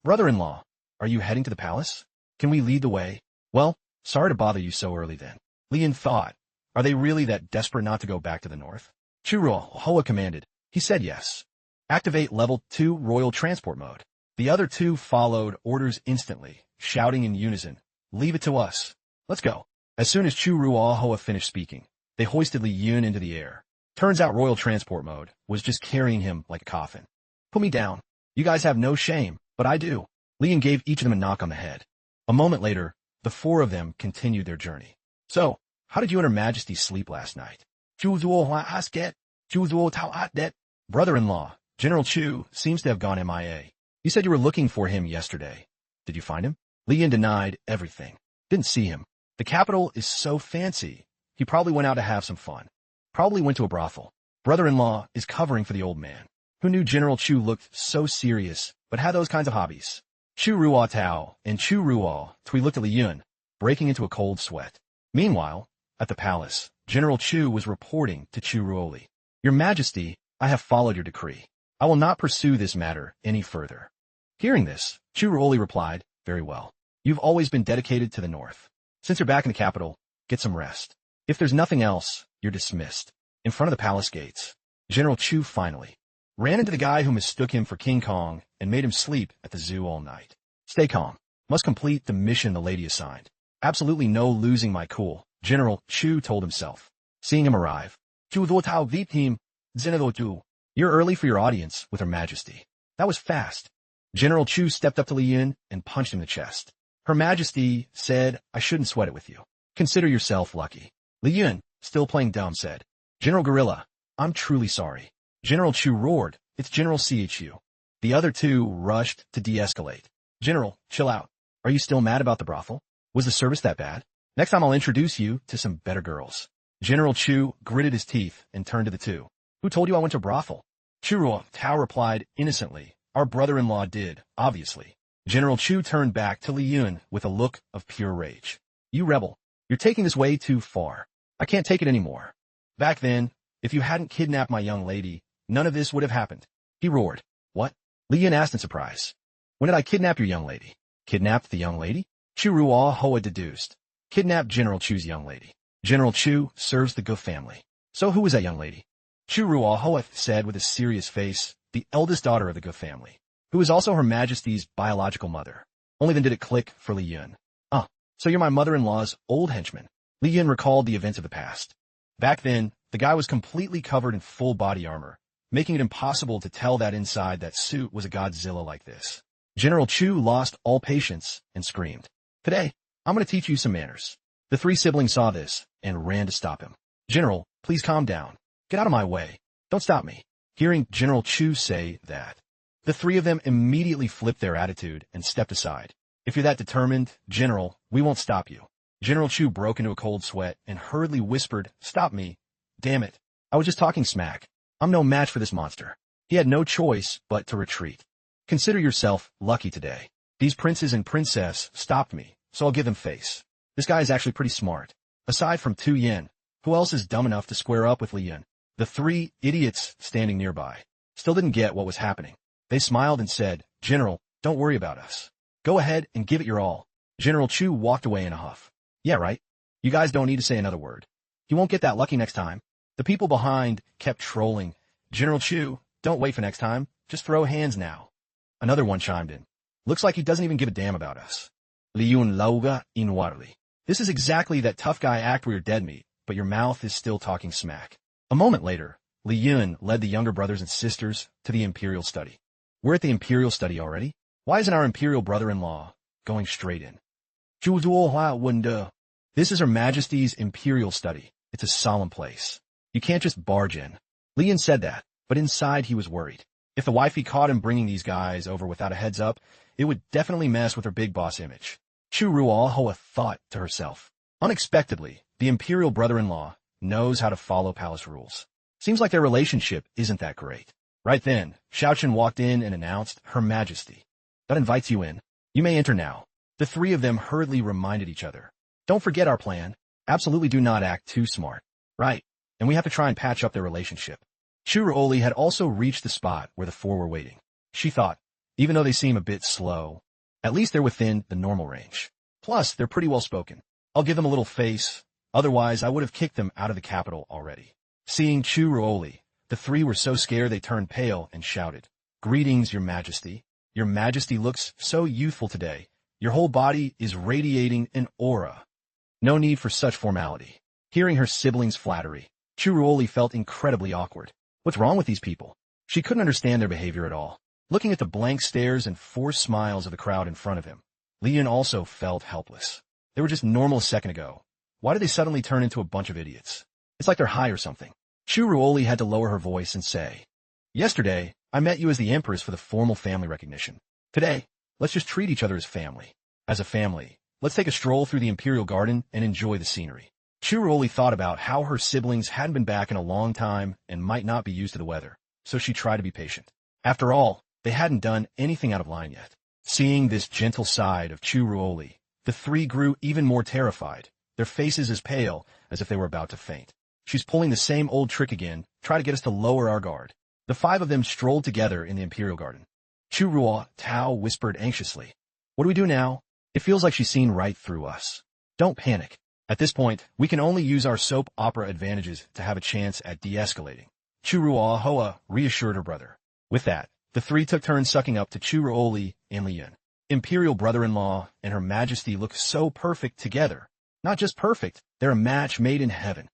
[SPEAKER 1] Brother-in-law, are you heading to the palace? Can we lead the way? Well, sorry to bother you so early then. Li Yun thought, are they really that desperate not to go back to the north? Chu Ruoli commanded. He said yes. Activate level 2 royal transport mode. The other 2 followed orders instantly, shouting in unison, "Leave it to us. Let's go." As soon as Chu Ruoli finished speaking, they hoisted Li Yun into the air. Turns out royal transport mode was just carrying him like a coffin. "Put me down. You guys have no shame, but I do." Li Yun gave each of them a knock on the head. A moment later, the 4 of them continued their journey. "So, how did you and Her Majesty sleep last night?" Brother-in-law, General Chu seems to have gone MIA. You said you were looking for him yesterday. Did you find him? Li Yun denied everything. Didn't see him. The capital is so fancy. He probably went out to have some fun. Probably went to a brothel. Brother-in-law is covering for the old man. Who knew General Chu looked so serious, but had those kinds of hobbies? Chu Ruo Tao and Chu Ruo Tui looked at Li Yun, breaking into a cold sweat. Meanwhile, at the palace, General Chu was reporting to Chu Ruoli. "Your Majesty, I have followed your decree. I will not pursue this matter any further." Hearing this, Chu Ruoli replied, "Very well. You've always been dedicated to the north. Since you're back in the capital, get some rest. If there's nothing else, you're dismissed." In front of the palace gates, General Chu finally ran into the guy who mistook him for King Kong and made him sleep at the zoo all night. "Stay calm. Must complete the mission the lady assigned. Absolutely no losing my cool," General Chu told himself. Seeing him arrive, "You're early for your audience with Her Majesty." That was fast. General Chu stepped up to Li Yun and punched him in the chest. Her Majesty said, "I shouldn't sweat it with you. Consider yourself lucky." Li Yun, still playing dumb, said, "General Gorilla, I'm truly sorry." General Chu roared, "It's General Chu." The other 2 rushed to de-escalate. "General, chill out. Are you still mad about the brothel? Was the service that bad? Next time I'll introduce you to some better girls." General Chu gritted his teeth and turned to the 2. "Who told you I went to a brothel?" Chu Ruo Tao replied innocently, "Our brother-in-law did, obviously." General Chu turned back to Li Yun with a look of pure rage. "You rebel. You're taking this way too far. I can't take it anymore. Back then, if you hadn't kidnapped my young lady, none of this would have happened." He roared. "What?" Li Yun asked in surprise. "When did I kidnap your young lady?" "Kidnapped the young lady?" Chu Ruo deduced. "Kidnapped General Chu's young lady. General Chu serves the Gu family. So who was that young lady?" Chu Ruo said with a serious face, "The eldest daughter of the Gu family, who is also Her Majesty's biological mother." Only then did it click for Li Yun. "Ah, so you're my mother-in-law's old henchman." Li Yun recalled the events of the past. Back then, the guy was completely covered in full body armor, making it impossible to tell that inside that suit was a Godzilla like this. General Chu lost all patience and screamed, "Today, I'm going to teach you some manners." The 3 siblings saw this and ran to stop him. "General, please calm down. Get out of my way. Don't stop me." Hearing General Chu say that, the 3 of them immediately flipped their attitude and stepped aside. "If you're that determined, General, we won't stop you." General Chu broke into a cold sweat and hurriedly whispered, "Stop me. Damn it. I was just talking smack. I'm no match for this monster." He had no choice but to retreat. "Consider yourself lucky today. These princes and princess stopped me, so I'll give them face. This guy is actually pretty smart. Aside from Tu Yin, who else is dumb enough to square up with Li Yun? The three idiots standing nearby still didn't get what was happening. They smiled and said, "General, don't worry about us. Go ahead and give it your all." General Chu walked away in a huff. "Yeah, right. You guys don't need to say another word. You won't get that lucky next time." The people behind kept trolling. "General Chu, don't wait for next time. Just throw hands now." Another one chimed in. "Looks like he doesn't even give a damn about us." Li Yun lauga inwarli. This is exactly that tough guy act where you're dead meat, but your mouth is still talking smack. A moment later, Li Yun led the younger brothers and sisters to the Imperial Study. "We're at the Imperial Study already? Why isn't our Imperial brother-in-law going straight in?" "This is Her Majesty's Imperial Study. It's a solemn place. You can't just barge in." Li Yun said that, but inside he was worried. If the wifey caught him bringing these guys over without a heads up, it would definitely mess with her big boss image. Chu Ruohoa thought to herself. Unexpectedly, the Imperial brother-in-law knows how to follow palace rules. Seems like their relationship isn't that great. Right then, Xiaochen walked in and announced, "Her Majesty. That invites you in. You may enter now." The three of them hurriedly reminded each other. "Don't forget our plan. Absolutely do not act too smart. Right. And we have to try and patch up their relationship." Churuoli had also reached the spot where the four were waiting. She thought, even though they seem a bit slow, at least they're within the normal range. Plus, they're pretty well spoken. I'll give them a little face, otherwise I would have kicked them out of the capital already. Seeing Churuoli, the three were so scared they turned pale and shouted, "Greetings, Your Majesty. Your Majesty looks so youthful today. Your whole body is radiating an aura." No need for such formality. Hearing her siblings' flattery, Churuoli felt incredibly awkward. What's wrong with these people? She couldn't understand their behavior at all. Looking at the blank stares and forced smiles of the crowd in front of him, Li Yun also felt helpless. They were just normal a second ago. Why did they suddenly turn into a bunch of idiots? It's like they're high or something. Churuoli had to lower her voice and say, "Yesterday, I met you as the Empress for the formal family recognition. Today, let's just treat each other as family. As a family, let's take a stroll through the Imperial Garden and enjoy the scenery." Churuoli thought about how her siblings hadn't been back in a long time and might not be used to the weather, so she tried to be patient. After all, they hadn't done anything out of line yet. Seeing this gentle side of Churuoli, the three grew even more terrified, their faces as pale as if they were about to faint. "She's pulling the same old trick again, try to get us to lower our guard." The five of them strolled together in the Imperial Garden. Churuo Tao whispered anxiously, "What do we do now? It feels like she's seen right through us." "Don't panic. At this point, we can only use our soap opera advantages to have a chance at de-escalating." Churuo Hoa reassured her brother. With that, the three took turns sucking up to Churuoli and Li Yun. Imperial brother-in-law and Her Majesty look so perfect together. Not just perfect, they're a match made in heaven.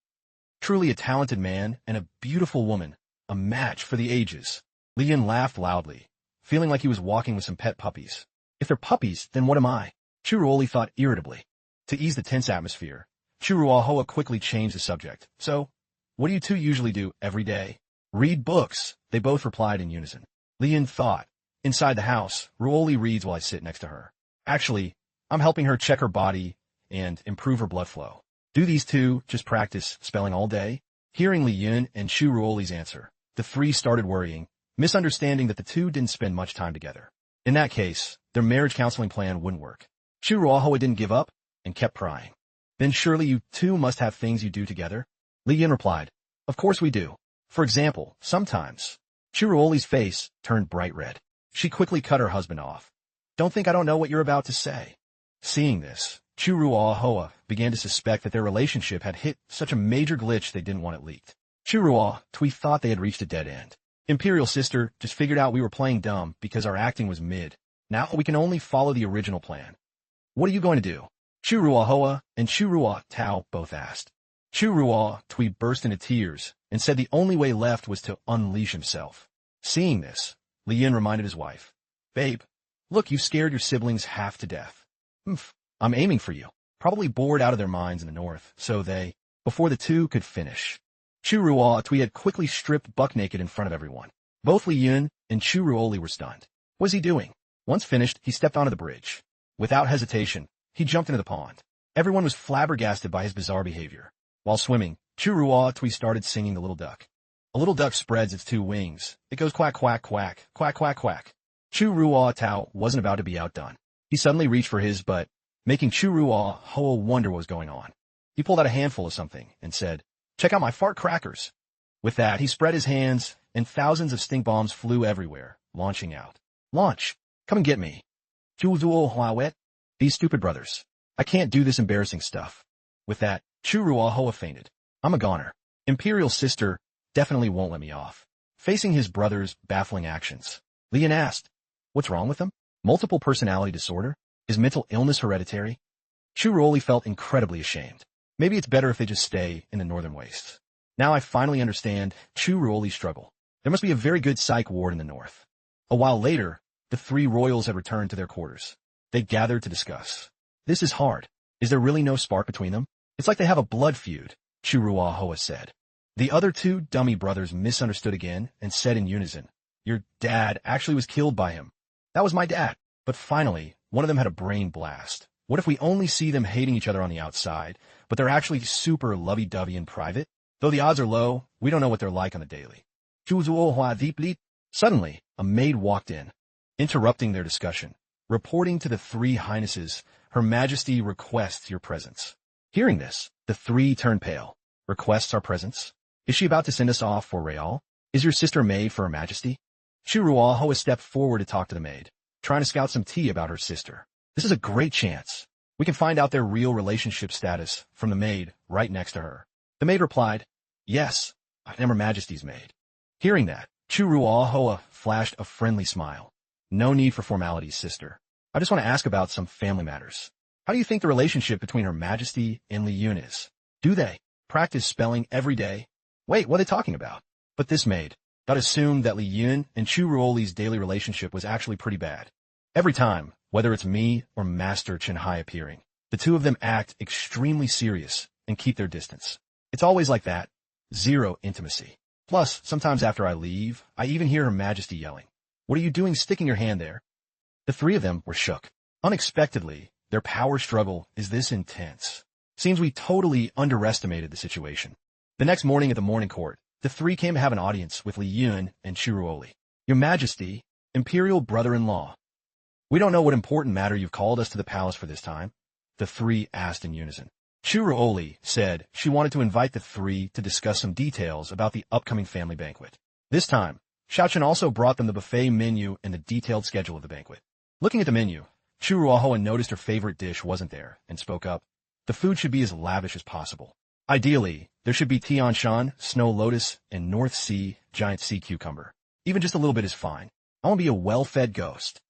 [SPEAKER 1] Truly a talented man and a beautiful woman, a match for the ages. Li Yun laughed loudly, feeling like he was walking with some pet puppies. If they're puppies, then what am I? Churuoli thought irritably. To ease the tense atmosphere, Churuohoa quickly changed the subject. "So, what do you two usually do every day?" "Read books," they both replied in unison. Li Yun thought, "Inside the house, Ruoli reads while I sit next to her. Actually, I'm helping her check her body and improve her blood flow." "Do these two just practice spelling all day?" Hearing Li Yun and Chu Ruoli's answer, the three started worrying, misunderstanding that the two didn't spend much time together. In that case, their marriage counseling plan wouldn't work. Chu Ruohoa didn't give up and kept prying. "Then surely you two must have things you do together?" Li Yun replied, "Of course we do. For example, sometimes." Churuoli's face turned bright red. She quickly cut her husband off. "Don't think I don't know what you're about to say." Seeing this, Churuohoa began to suspect that their relationship had hit such a major glitch they didn't want it leaked. Twi thought they had reached a dead end. Imperial sister just figured out we were playing dumb because our acting was mid. Now we can only follow the original plan. "What are you going to do?" Churuohoa and Churuo Tao both asked. Twi burst into tears and said the only way left was to unleash himself. Seeing this, Li Yun reminded his wife, "Babe, look, you've scared your siblings half to death." "I'm aiming for you." Probably bored out of their minds in the north, so they, before the two could finish. Twi had quickly stripped buck naked in front of everyone. Both Li Yun and Churuoli were stunned. What was he doing? Once finished, he stepped onto the bridge. Without hesitation, he jumped into the pond. Everyone was flabbergasted by his bizarre behavior. While swimming, Twi started singing The Little Duck. A little duck spreads its two wings. It goes quack, quack, quack, quack, quack, quack. Tao wasn't about to be outdone. He suddenly reached for his but, making Churuo Hoa wonder what was going on. He pulled out a handful of something and said, "Check out my fart crackers." With that, he spread his hands, and thousands of stink bombs flew everywhere, launching out. "Launch! Come and get me." Churuo Hoa wet. These stupid brothers. I can't do this embarrassing stuff. With that, Churuo Hoa fainted. I'm a goner. Imperial sister definitely won't let me off. Facing his brother's baffling actions, Leon asked, "What's wrong with them? Multiple personality disorder? Is mental illness hereditary?" Churuoli felt incredibly ashamed. Maybe it's better if they just stay in the northern wastes. Now I finally understand Churuoli's struggle. There must be a very good psych ward in the north. A while later, the three royals had returned to their quarters. They gathered to discuss. "This is hard. Is there really no spark between them? It's like they have a blood feud," Churuo Hoa said. The other two dummy brothers misunderstood again and said in unison, "Your dad actually was killed by him." "That was my dad." But finally, one of them had a brain blast. What if we only see them hating each other on the outside, but they're actually super lovey-dovey in private? Though the odds are low, we don't know what they're like on the daily. Suddenly, a maid walked in, interrupting their discussion. Reporting to the three highnesses, Her Majesty requests your presence. Hearing this, the three turned pale. Requests our presence? Is she about to send us off for Real? Is your sister maid for Her Majesty? Churuo Hoa stepped forward to talk to the maid, trying to scout some tea about her sister. This is a great chance. We can find out their real relationship status from the maid right next to her. The maid replied, "Yes, I am Her Majesty's maid." Hearing that, Churuo Hoa flashed a friendly smile. "No need for formalities, sister. I just want to ask about some family matters. How do you think the relationship between Her Majesty and Li Yun is? Do they practice spelling every day? Wait, what are they talking about?" But this maid got assumed that Li Yun and Churuoli's daily relationship was actually pretty bad. Every time, whether it's me or Master Chenhai appearing, the two of them act extremely serious and keep their distance. It's always like that. Zero intimacy. Plus, sometimes after I leave, I even hear Her Majesty yelling, "What are you doing sticking your hand there?" The three of them were shook. Unexpectedly, their power struggle is this intense. Seems we totally underestimated the situation. The next morning at the morning court, the three came to have an audience with Li Yun and Churuoli. "Your Majesty, Imperial brother-in-law. We don't know what important matter you've called us to the palace for this time," the three asked in unison. Churuoli said she wanted to invite the three to discuss some details about the upcoming family banquet. This time, Xiaochen also brought them the buffet menu and the detailed schedule of the banquet. Looking at the menu, Churuo Hoa noticed her favorite dish wasn't there and spoke up. The food should be as lavish as possible. Ideally, there should be Tianshan, Snow Lotus, and North Sea, Giant Sea Cucumber. Even just a little bit is fine. I want to be a well-fed ghost.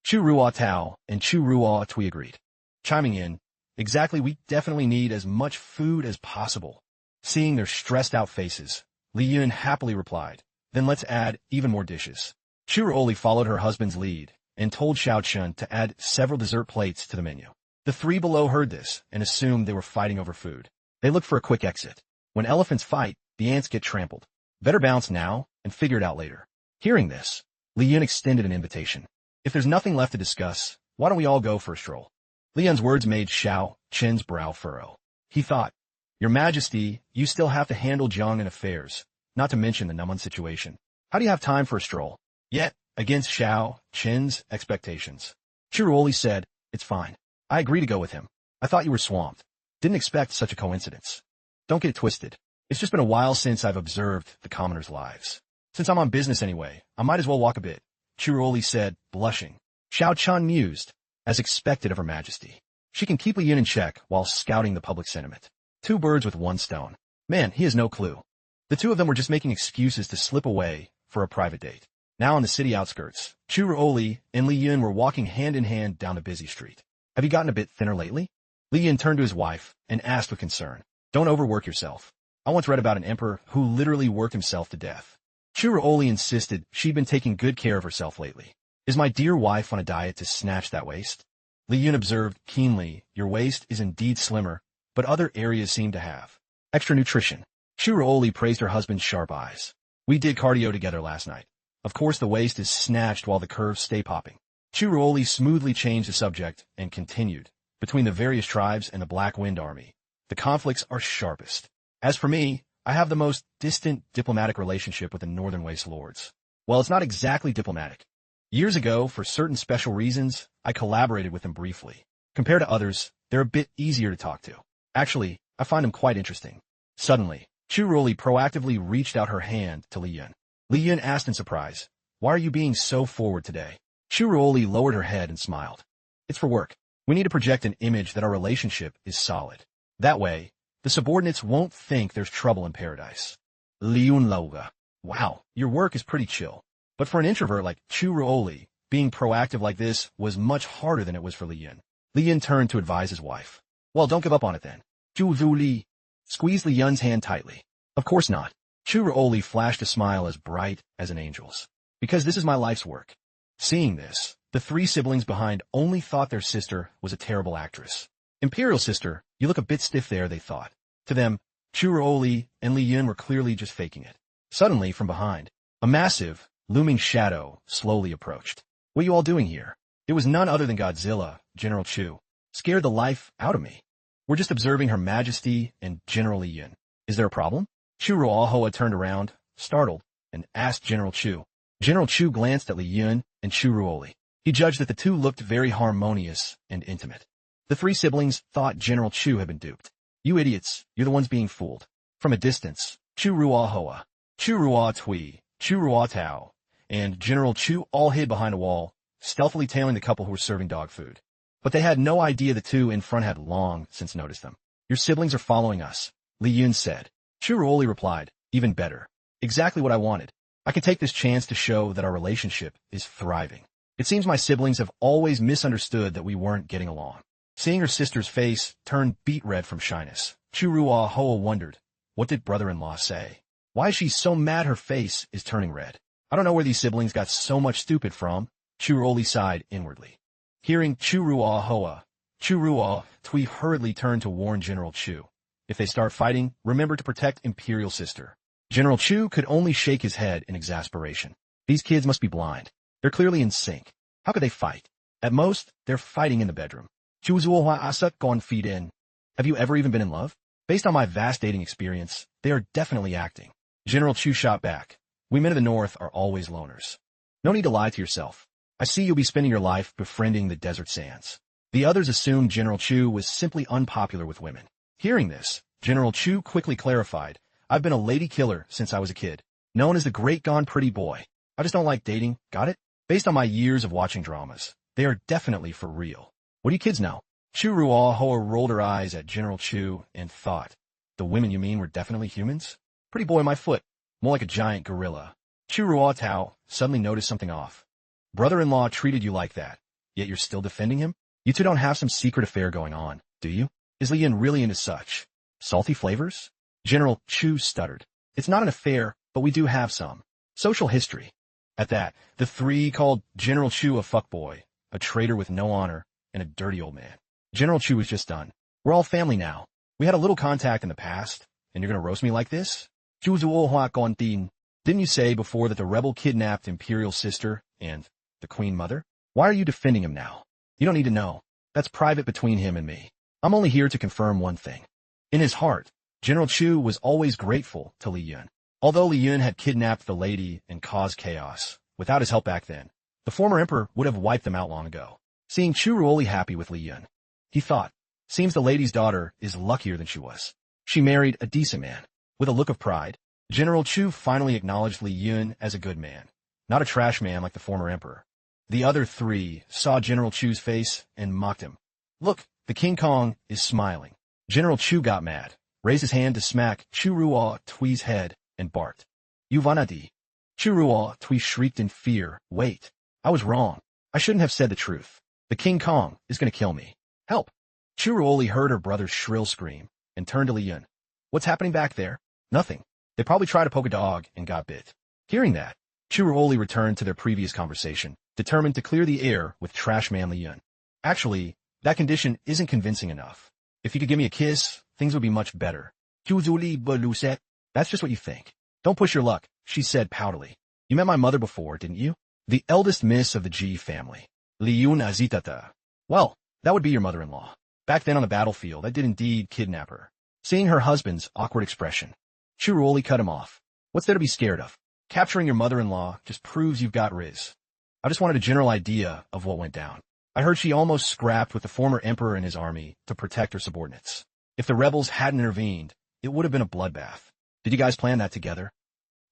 [SPEAKER 1] Churuo Tao and Churuo Tui agreed. Chiming in, "Exactly, we definitely need as much food as possible." Seeing their stressed-out faces, Li Yun happily replied, "Then let's add even more dishes." Churuoli followed her husband's lead and told Xiaochen to add several dessert plates to the menu. The three below heard this and assumed they were fighting over food. They looked for a quick exit. When elephants fight, the ants get trampled. Better bounce now and figure it out later. Hearing this, Li Yun extended an invitation. "If there's nothing left to discuss, why don't we all go for a stroll?" Li Yun's words made Xiao Chen's brow furrow. He thought, "Your Majesty, you still have to handle Jiangnan affairs, not to mention the Naman situation. How do you have time for a stroll?" Yet, against Xiao Chen's expectations, Churuoli said, "It's fine. I agree to go with him. I thought you were swamped. Didn't expect such a coincidence. Don't get it twisted. It's just been a while since I've observed the commoners' lives. Since I'm on business anyway, I might as well walk a bit," Churuoli said, blushing. Xiao Chan mused, as expected of Her Majesty. She can keep Li Yun in check while scouting the public sentiment. Two birds with one stone. Man, he has no clue. The two of them were just making excuses to slip away for a private date. Now on the city outskirts, Churuoli and Li Yun were walking hand in hand down a busy street. "Have you gotten a bit thinner lately?" Li Yun turned to his wife and asked with concern. "Don't overwork yourself. I once read about an emperor who literally worked himself to death." Churuoli insisted she'd been taking good care of herself lately. "Is my dear wife on a diet to snatch that waist?" Li Yun observed keenly, "Your waist is indeed slimmer, but other areas seem to have extra nutrition." Churuoli praised her husband's sharp eyes. "We did cardio together last night. Of course the waist is snatched while the curves stay popping." Churuoli smoothly changed the subject and continued. "Between the various tribes and the Black Wind Army, the conflicts are sharpest. As for me, I have the most distant diplomatic relationship with the Northern Waste Lords. Well, it's not exactly diplomatic. Years ago, for certain special reasons, I collaborated with them briefly. Compared to others, they're a bit easier to talk to. Actually, I find them quite interesting. Suddenly, Churoli proactively reached out her hand to Li Yun. Li Yun asked in surprise, "Why are you being so forward today?" Churoli lowered her head and smiled. "It's for work. We need to project an image that our relationship is solid. That way, the subordinates won't think there's trouble in paradise." Li Yun Lauga. Wow, your work is pretty chill. But for an introvert like Churoli, being proactive like this was much harder than it was for Li Yun. Li Yun turned to advise his wife. "Well, don't give up on it then." Chu Li squeezed Li Yun's hand tightly. "Of course not." Churoli flashed a smile as bright as an angel's. "Because this is my life's work." Seeing this, the three siblings behind only thought their sister was a terrible actress. "Imperial sister, you look a bit stiff there," they thought. To them, Churoli and Li Yun were clearly just faking it. Suddenly, from behind, a massive, looming shadow slowly approached. "What are you all doing here?" It was none other than Godzilla, General Chu. "Scared the life out of me." "We're just observing Her Majesty and General Li Yun. Is there a problem?" Churuohoa turned around, startled, and asked General Chu. General Chu glanced at Li Yun and Churuoli. He judged that the two looked very harmonious and intimate. The three siblings thought General Chu had been duped. "You idiots, you're the ones being fooled." From a distance, Churuohoa, Churua Tui, Churua Tao, and General Chu all hid behind a wall, stealthily tailing the couple who were serving dog food. But they had no idea the two in front had long since noticed them. "Your siblings are following us," Li Yun said. Churuoli replied, "Even better. Exactly what I wanted. I can take this chance to show that our relationship is thriving. It seems my siblings have always misunderstood that we weren't getting along." Seeing her sister's face turn beet red from shyness, Churuohoa wondered, what did brother-in-law say? Why is she so mad her face is turning red? "I don't know where these siblings got so much stupid from," Churuoli sighed inwardly. Hearing Churuohoa, Churua Tui hurriedly turned to warn General Chu. "If they start fighting, remember to protect Imperial Sister." General Chu could only shake his head in exasperation. These kids must be blind. They're clearly in sync. How could they fight? At most, they're fighting in the bedroom. Chuzuohua Asut gone feed in. Have you ever even been in love? Based on my vast dating experience, they are definitely acting. General Chu shot back. "We men of the North are always loners. No need to lie to yourself. I see you'll be spending your life befriending the desert sands." The others assumed General Chu was simply unpopular with women. Hearing this, General Chu quickly clarified, "I've been a lady killer since I was a kid, known as the Great Gone Pretty Boy. I just don't like dating, got it? Based on my years of watching dramas, they are definitely for real." "What do you kids know?" Churuohoa rolled her eyes at General Chu and thought, "The women you mean were definitely humans? Pretty boy my foot, more like a giant gorilla." Churua Tao suddenly noticed something off. "Brother-in-law treated you like that, yet you're still defending him? You two don't have some secret affair going on, do you? Is Li Yun really into such salty flavors?" General Chu stuttered. "It's not an affair, but we do have some social history." At that, the three called General Chu a fuckboy, a traitor with no honor, and a dirty old man. General Chu was just done. "We're all family now. We had a little contact in the past, and you're gonna roast me like this? Didn't you say before that the rebel kidnapped Imperial Sister and the Queen Mother? Why are you defending him now? You don't need to know. That's private between him and me. I'm only here to confirm one thing." In his heart, General Chu was always grateful to Li Yun. Although Li Yun had kidnapped the lady and caused chaos, without his help back then, the former emperor would have wiped them out long ago. Seeing Churuoli happy with Li Yun, he thought, seems the lady's daughter is luckier than she was. She married a decent man. With a look of pride, General Chu finally acknowledged Li Yun as a good man, not a trash man like the former emperor. The other three saw General Chu's face and mocked him. "Look, the King Kong is smiling." General Chu got mad, raised his hand to smack Churua Tui's head, and barked. "Yuvanadi." Churua Tui shrieked in fear. "Wait, I was wrong. I shouldn't have said the truth. The King Kong is going to kill me. Help!" Churuoli heard her brother's shrill scream and turned to Li Yun. "What's happening back there?" "Nothing. They probably tried to poke a dog and got bit." Hearing that, Churuoli returned to their previous conversation, determined to clear the air with trash man Li Yun. "Actually, that condition isn't convincing enough. If you could give me a kiss, things would be much better." "That's just what you think. Don't push your luck," she said poutily. "You met my mother before, didn't you? The eldest miss of the Ji family. Li Yun Azitata. Well, that would be your mother-in-law. Back then on the battlefield, I did indeed kidnap her." Seeing her husband's awkward expression, Churuoli cut him off. "What's there to be scared of? Capturing your mother-in-law just proves you've got riz." I just wanted a general idea of what went down. I heard she almost scrapped with the former emperor and his army to protect her subordinates. If the rebels hadn't intervened, it would have been a bloodbath. Did you guys plan that together?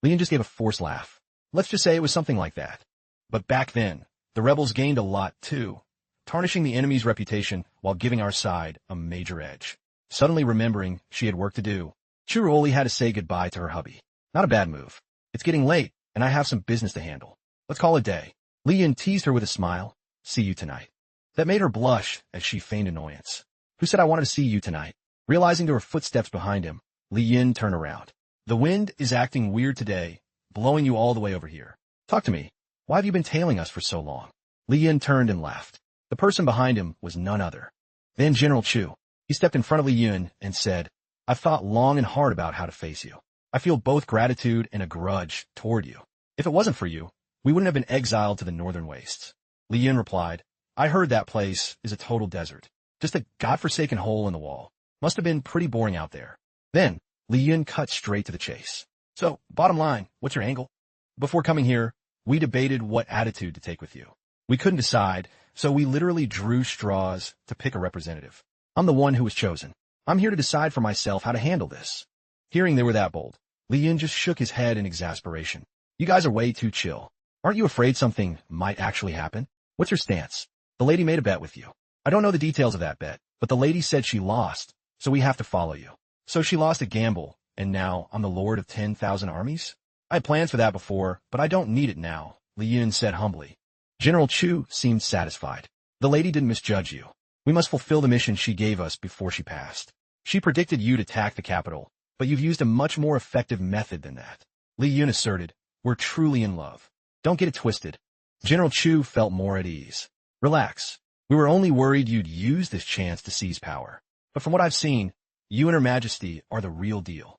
[SPEAKER 1] Leon just gave a forced laugh. Let's just say it was something like that. But back then, the rebels gained a lot too, tarnishing the enemy's reputation while giving our side a major edge. Suddenly remembering she had work to do, Chiroli had to say goodbye to her hubby. Not a bad move. It's getting late, and I have some business to handle. Let's call it a day. Leon teased her with a smile. See you tonight. That made her blush as she feigned annoyance. Who said I wanted to see you tonight? Realizing there were footsteps behind him, Li Yin turned around. The wind is acting weird today, blowing you all the way over here. Talk to me. Why have you been tailing us for so long? Li Yin turned and left. The person behind him was none other than General Chu. He stepped in front of Li Yin and said, I've thought long and hard about how to face you. I feel both gratitude and a grudge toward you. If it wasn't for you, we wouldn't have been exiled to the northern wastes. Li Yin replied, I heard that place is a total desert. Just a godforsaken hole in the wall. Must have been pretty boring out there. Then, Li Yin cut straight to the chase. So, bottom line, what's your angle? Before coming here, we debated what attitude to take with you. We couldn't decide, so we literally drew straws to pick a representative. I'm the one who was chosen. I'm here to decide for myself how to handle this. Hearing they were that bold, Li Yin just shook his head in exasperation. You guys are way too chill. Aren't you afraid something might actually happen? What's your stance? The lady made a bet with you. I don't know the details of that bet, but the lady said she lost, so we have to follow you. So she lost a gamble, and now I'm the lord of 10,000 armies? I had plans for that before, but I don't need it now, Li Yin said humbly. General Chu seemed satisfied. The lady didn't misjudge you. We must fulfill the mission she gave us before she passed. She predicted you'd attack the capital, but you've used a much more effective method than that. Li Yin asserted, we're truly in love. Don't get it twisted. General Chu felt more at ease. Relax. We were only worried you'd use this chance to seize power. But from what I've seen, you and Her Majesty are the real deal.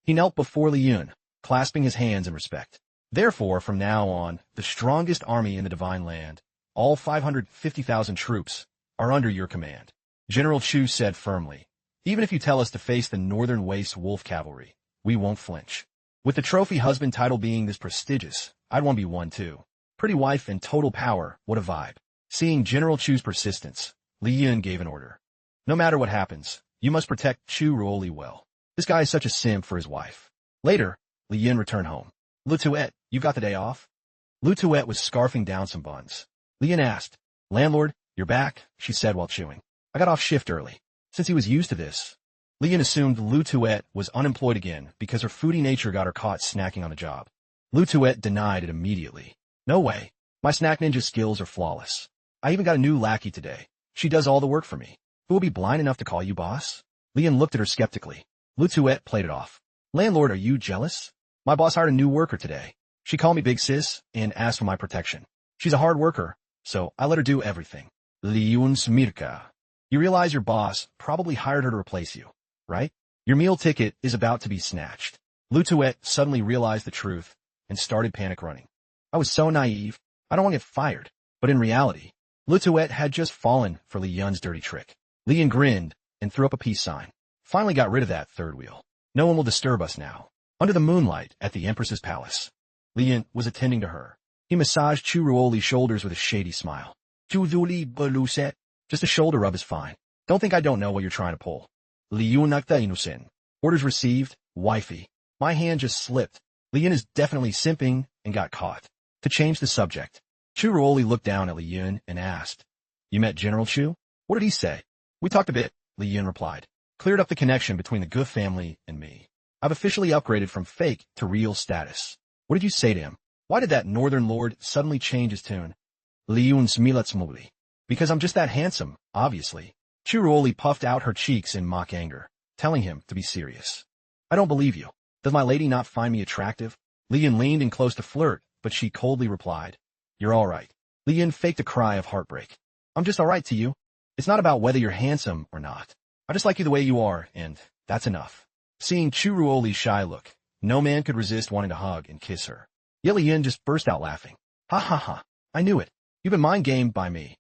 [SPEAKER 1] He knelt before Li Yin, clasping his hands in respect. Therefore, from now on, the strongest army in the Divine Land, all 550,000 troops, are under your command. General Chu said firmly, even if you tell us to face the Northern Waste Wolf Cavalry, we won't flinch. With the trophy husband title being this prestigious, I'd want to be one too. Pretty wife and total power, what a vibe. Seeing General Chu's persistence, Li Yin gave an order. No matter what happens, you must protect Chu Ruoli well. This guy is such a simp for his wife. Later, Li Yin returned home. Lu Tuet, you've got the day off? Lu Tuet was scarfing down some buns. Li Yin asked, Landlord, you're back, she said while chewing. I got off shift early. Since he was used to this, Li Yin assumed Lu Tuet was unemployed again because her foodie nature got her caught snacking on the job. Lu Tuet denied it immediately. No way. My snack ninja skills are flawless. I even got a new lackey today. She does all the work for me. Who will be blind enough to call you boss? Li Yin looked at her skeptically. Lu Tuet played it off. Landlord, are you jealous? My boss hired a new worker today. She called me Big Sis and asked for my protection. She's a hard worker, so I let her do everything. Liun Smirka. You realize your boss probably hired her to replace you, right? Your meal ticket is about to be snatched. Lu Tuet suddenly realized the truth and started panic running. I was so naive. I don't want to get fired. But in reality, Lu Tuet had just fallen for Li Yun's dirty trick. Li Yun grinned and threw up a peace sign. Finally got rid of that third wheel. No one will disturb us now. Under the moonlight at the Empress's palace, Li Yun was attending to her. He massaged Chu Ruoli's shoulders with a shady smile. Chu Zuli Baluset. Just a shoulder rub is fine. Don't think I don't know what you're trying to pull. Li Yun Nakta Inusin. Orders received, wifey. My hand just slipped. Li Yun is definitely simping and got caught. To change the subject, Chu Ruoli looked down at Li Yun and asked, You met General Chu? What did he say? We talked a bit, Li Yun replied. Cleared up the connection between the Gu family and me. I've officially upgraded from fake to real status. What did you say to him? Why did that northern lord suddenly change his tune? Li Yun Smilatsmuli. Because I'm just that handsome, obviously. Chu Ruoli puffed out her cheeks in mock anger, telling him to be serious. I don't believe you. Does my lady not find me attractive? Li Yun leaned in close to flirt, but she coldly replied, You're all right. Li Yun faked a cry of heartbreak. I'm just all right to you. It's not about whether you're handsome or not. I just like you the way you are, and that's enough. Seeing Chu Ruoli's shy look, no man could resist wanting to hug and kiss her. Yet Li Yun just burst out laughing. Ha ha ha. I knew it. You've been mind-gamed by me.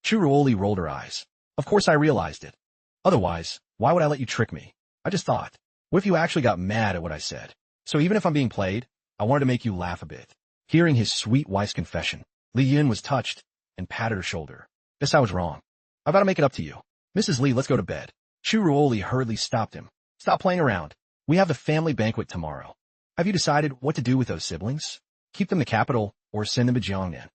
[SPEAKER 1] Chu Ruoli rolled her eyes. Of course I realized it. Otherwise, why would I let you trick me? I just thought, what if you actually got mad at what I said? So even if I'm being played, I wanted to make you laugh a bit. Hearing his sweet wife's confession, Li Yun was touched and patted her shoulder. Guess I was wrong. I've got to make it up to you. Mrs. Li, let's go to bed. Chu Ruoli hurriedly stopped him. Stop playing around. We have the family banquet tomorrow. Have you decided what to do with those siblings? Keep them in the capital or send them to Jiangnan?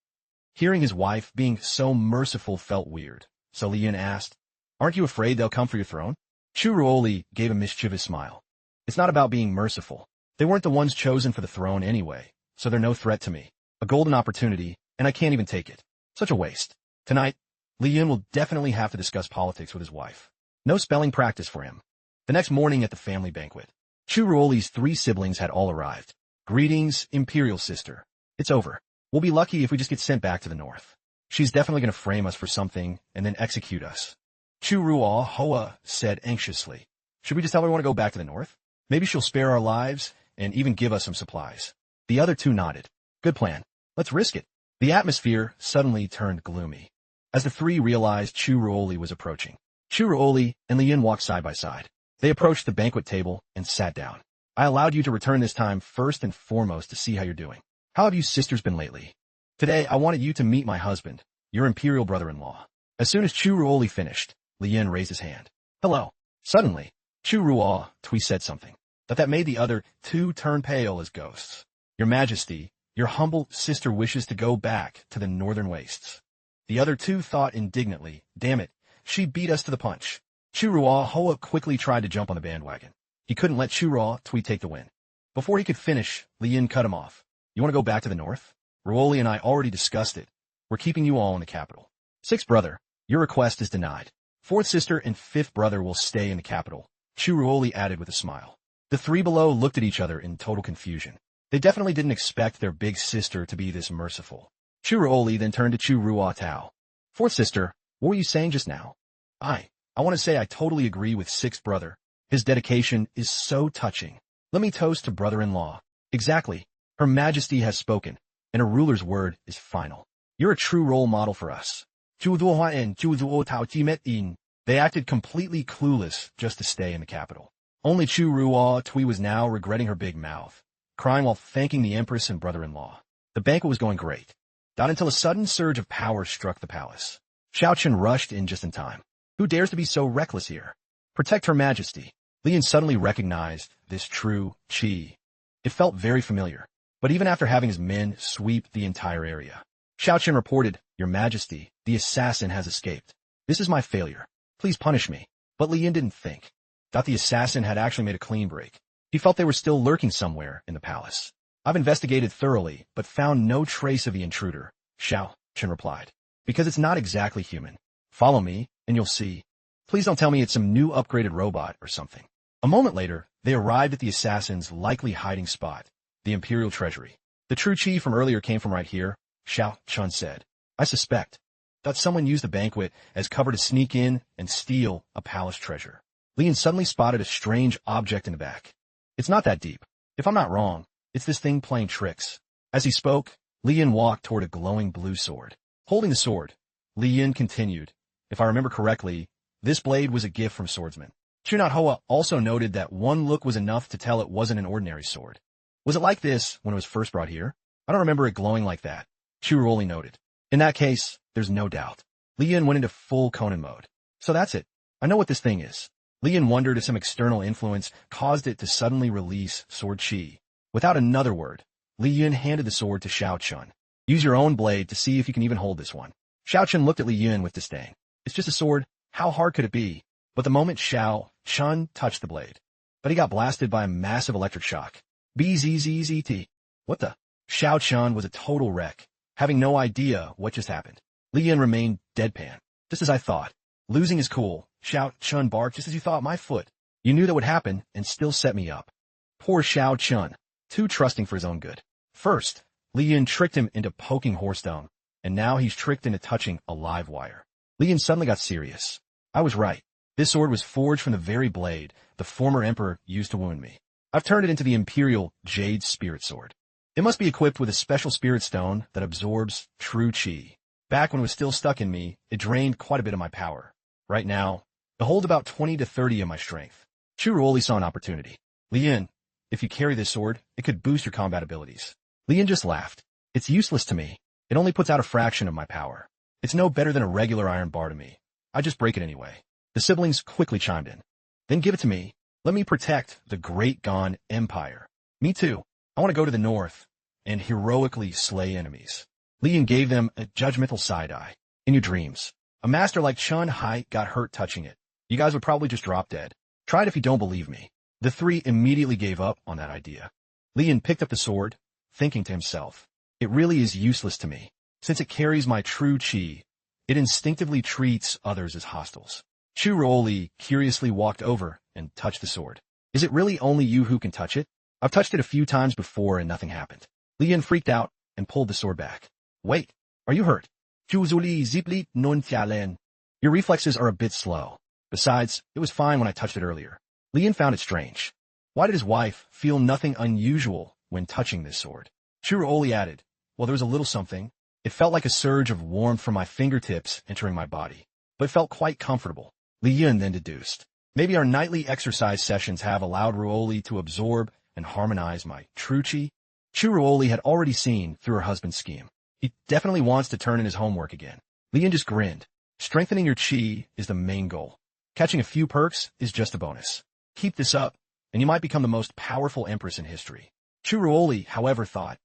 [SPEAKER 1] Hearing his wife being so merciful felt weird, so Li Yun asked, Aren't you afraid they'll come for your throne? Chu Ruoli gave a mischievous smile. It's not about being merciful. They weren't the ones chosen for the throne anyway, so they're no threat to me. A golden opportunity, and I can't even take it. Such a waste. Tonight, Li Yun will definitely have to discuss politics with his wife. No spelling practice for him. The next morning at the family banquet, Chu Ruoli's 3 siblings had all arrived. Greetings, Imperial Sister. It's over. We'll be lucky if we just get sent back to the north. She's definitely going to frame us for something and then execute us. Chu Ruo Hoa said anxiously. Should we just tell her we want to go back to the north? Maybe she'll spare our lives and even give us some supplies. The other 2 nodded. Good plan. Let's risk it. The atmosphere suddenly turned gloomy as the 3 realized Chu Ruoli was approaching. Chu Ruoli and Li Yun walked side by side. They approached the banquet table and sat down. I allowed you to return this time first and foremost to see how you're doing. How have you sisters been lately? Today, I wanted you to meet my husband, your imperial brother-in-law. As soon as Chu Ruoli finished, Li Yun raised his hand. Hello. Suddenly, Chu Ruo Tui said something that made the other 2 turn pale as ghosts. Your Majesty, your humble sister wishes to go back to the northern wastes. The other 2 thought indignantly, damn it, she beat us to the punch. Chu Ruo Hoa quickly tried to jump on the bandwagon. He couldn't let Chu Ruo Tui take the win. Before he could finish, Li Yun cut him off. You want to go back to the north? Ruoli and I already discussed it. We're keeping you all in the capital. 6th brother, your request is denied. 4th sister and 5th brother will stay in the capital, Chu Ruoli added with a smile. The 3 below looked at each other in total confusion. They definitely didn't expect their big sister to be this merciful. Chu Ruoli then turned to Chu Ruo Tao. 4th sister, what were you saying just now? I want to say I totally agree with 6th brother. His dedication is so touching. Let me toast to brother-in-law. Exactly. Her Majesty has spoken, and her ruler's word is final. You're a true role model for us. They acted completely clueless just to stay in the capital. Only Chu Ruo Tui was now regretting her big mouth, crying while thanking the Empress and brother-in-law. The banquet was going great. Not until a sudden surge of power struck the palace. Xiao Chen rushed in just in time. Who dares to be so reckless here? Protect Her Majesty. Li Yun suddenly recognized this true qi. It felt very familiar. But even after having his men sweep the entire area, Xiao Chen reported, Your Majesty, the assassin has escaped. This is my failure. Please punish me. But Li Yun didn't think that the assassin had actually made a clean break. He felt they were still lurking somewhere in the palace. I've investigated thoroughly, but found no trace of the intruder, Xiao Chen replied. Because it's not exactly human. Follow me, and you'll see. Please don't tell me it's some new upgraded robot or something. A moment later, they arrived at the assassin's likely hiding spot, the Imperial Treasury. The true chi from earlier came from right here, Xiao Chen said. I suspect that someone used the banquet as cover to sneak in and steal a palace treasure. Li Yun suddenly spotted a strange object in the back. It's not that deep. If I'm not wrong, it's this thing playing tricks. As he spoke, Li Yun walked toward a glowing blue sword. Holding the sword, Li Yun continued, If I remember correctly, this blade was a gift from swordsman. Chunat Hoa also noted that one look was enough to tell it wasn't an ordinary sword. Was it like this when it was first brought here? I don't remember it glowing like that, Chu Ruoli noted. In that case, there's no doubt. Li Yun went into full Conan mode. So that's it. I know what this thing is. Li Yun wondered if some external influence caused it to suddenly release sword chi. Without another word, Li Yun handed the sword to Xiao Chen. Use your own blade to see if you can even hold this one. Xiao Chen looked at Li Yun with disdain. It's just a sword. How hard could it be? But the moment Xiao Chen touched the blade, but he got blasted by a massive electric shock. BZZZT. What the? Xiao Chen was a total wreck, having no idea what just happened. Li Yun remained deadpan, just as I thought. Losing his cool, Xiao Chen barked just as you thought my foot. You knew that would happen and still set me up. Poor Xiao Chen, too trusting for his own good. First, Li Yun tricked him into poking Horstone, and now he's tricked into touching a live wire. Li Yun suddenly got serious. I was right. This sword was forged from the very blade the former emperor used to wound me. I've turned it into the Imperial Jade Spirit Sword. It must be equipped with a special spirit stone that absorbs true chi. Back when it was still stuck in me, it drained quite a bit of my power. Right now, it holds about 20 to 30 of my strength. Chu Ruoli saw an opportunity. Li Yun, if you carry this sword, it could boost your combat abilities. Li Yun just laughed. It's useless to me. It only puts out a fraction of my power. It's no better than a regular iron bar to me. I just break it anyway. The siblings quickly chimed in. Then give it to me. Let me protect the Great Gon Empire. Me too. I want to go to the north and heroically slay enemies. Lian gave them a judgmental side-eye. In your dreams. A master like Chun Hai got hurt touching it. You guys would probably just drop dead. Try it if you don't believe me. The three immediately gave up on that idea. Lian picked up the sword, thinking to himself, it really is useless to me. Since it carries my true chi, it instinctively treats others as hostiles. Chu Ruoli curiously walked over and touched the sword. Is it really only you who can touch it? I've touched it a few times before and nothing happened. Lian freaked out and pulled the sword back. Wait, are you hurt? Chuzuli zipli non tialen. Your reflexes are a bit slow. Besides, it was fine when I touched it earlier. Lian found it strange. Why did his wife feel nothing unusual when touching this sword? Chu Ruoli added, well, there was a little something. It felt like a surge of warmth from my fingertips entering my body, but it felt quite comfortable. Li Yun then deduced, maybe our nightly exercise sessions have allowed Ruoli to absorb and harmonize my true chi. Chu Ruoli had already seen through her husband's scheme. He definitely wants to turn in his homework again. Li Yun just grinned. Strengthening your chi is the main goal. Catching a few perks is just a bonus. Keep this up, and you might become the most powerful empress in history. Chu Ruoli, however, thought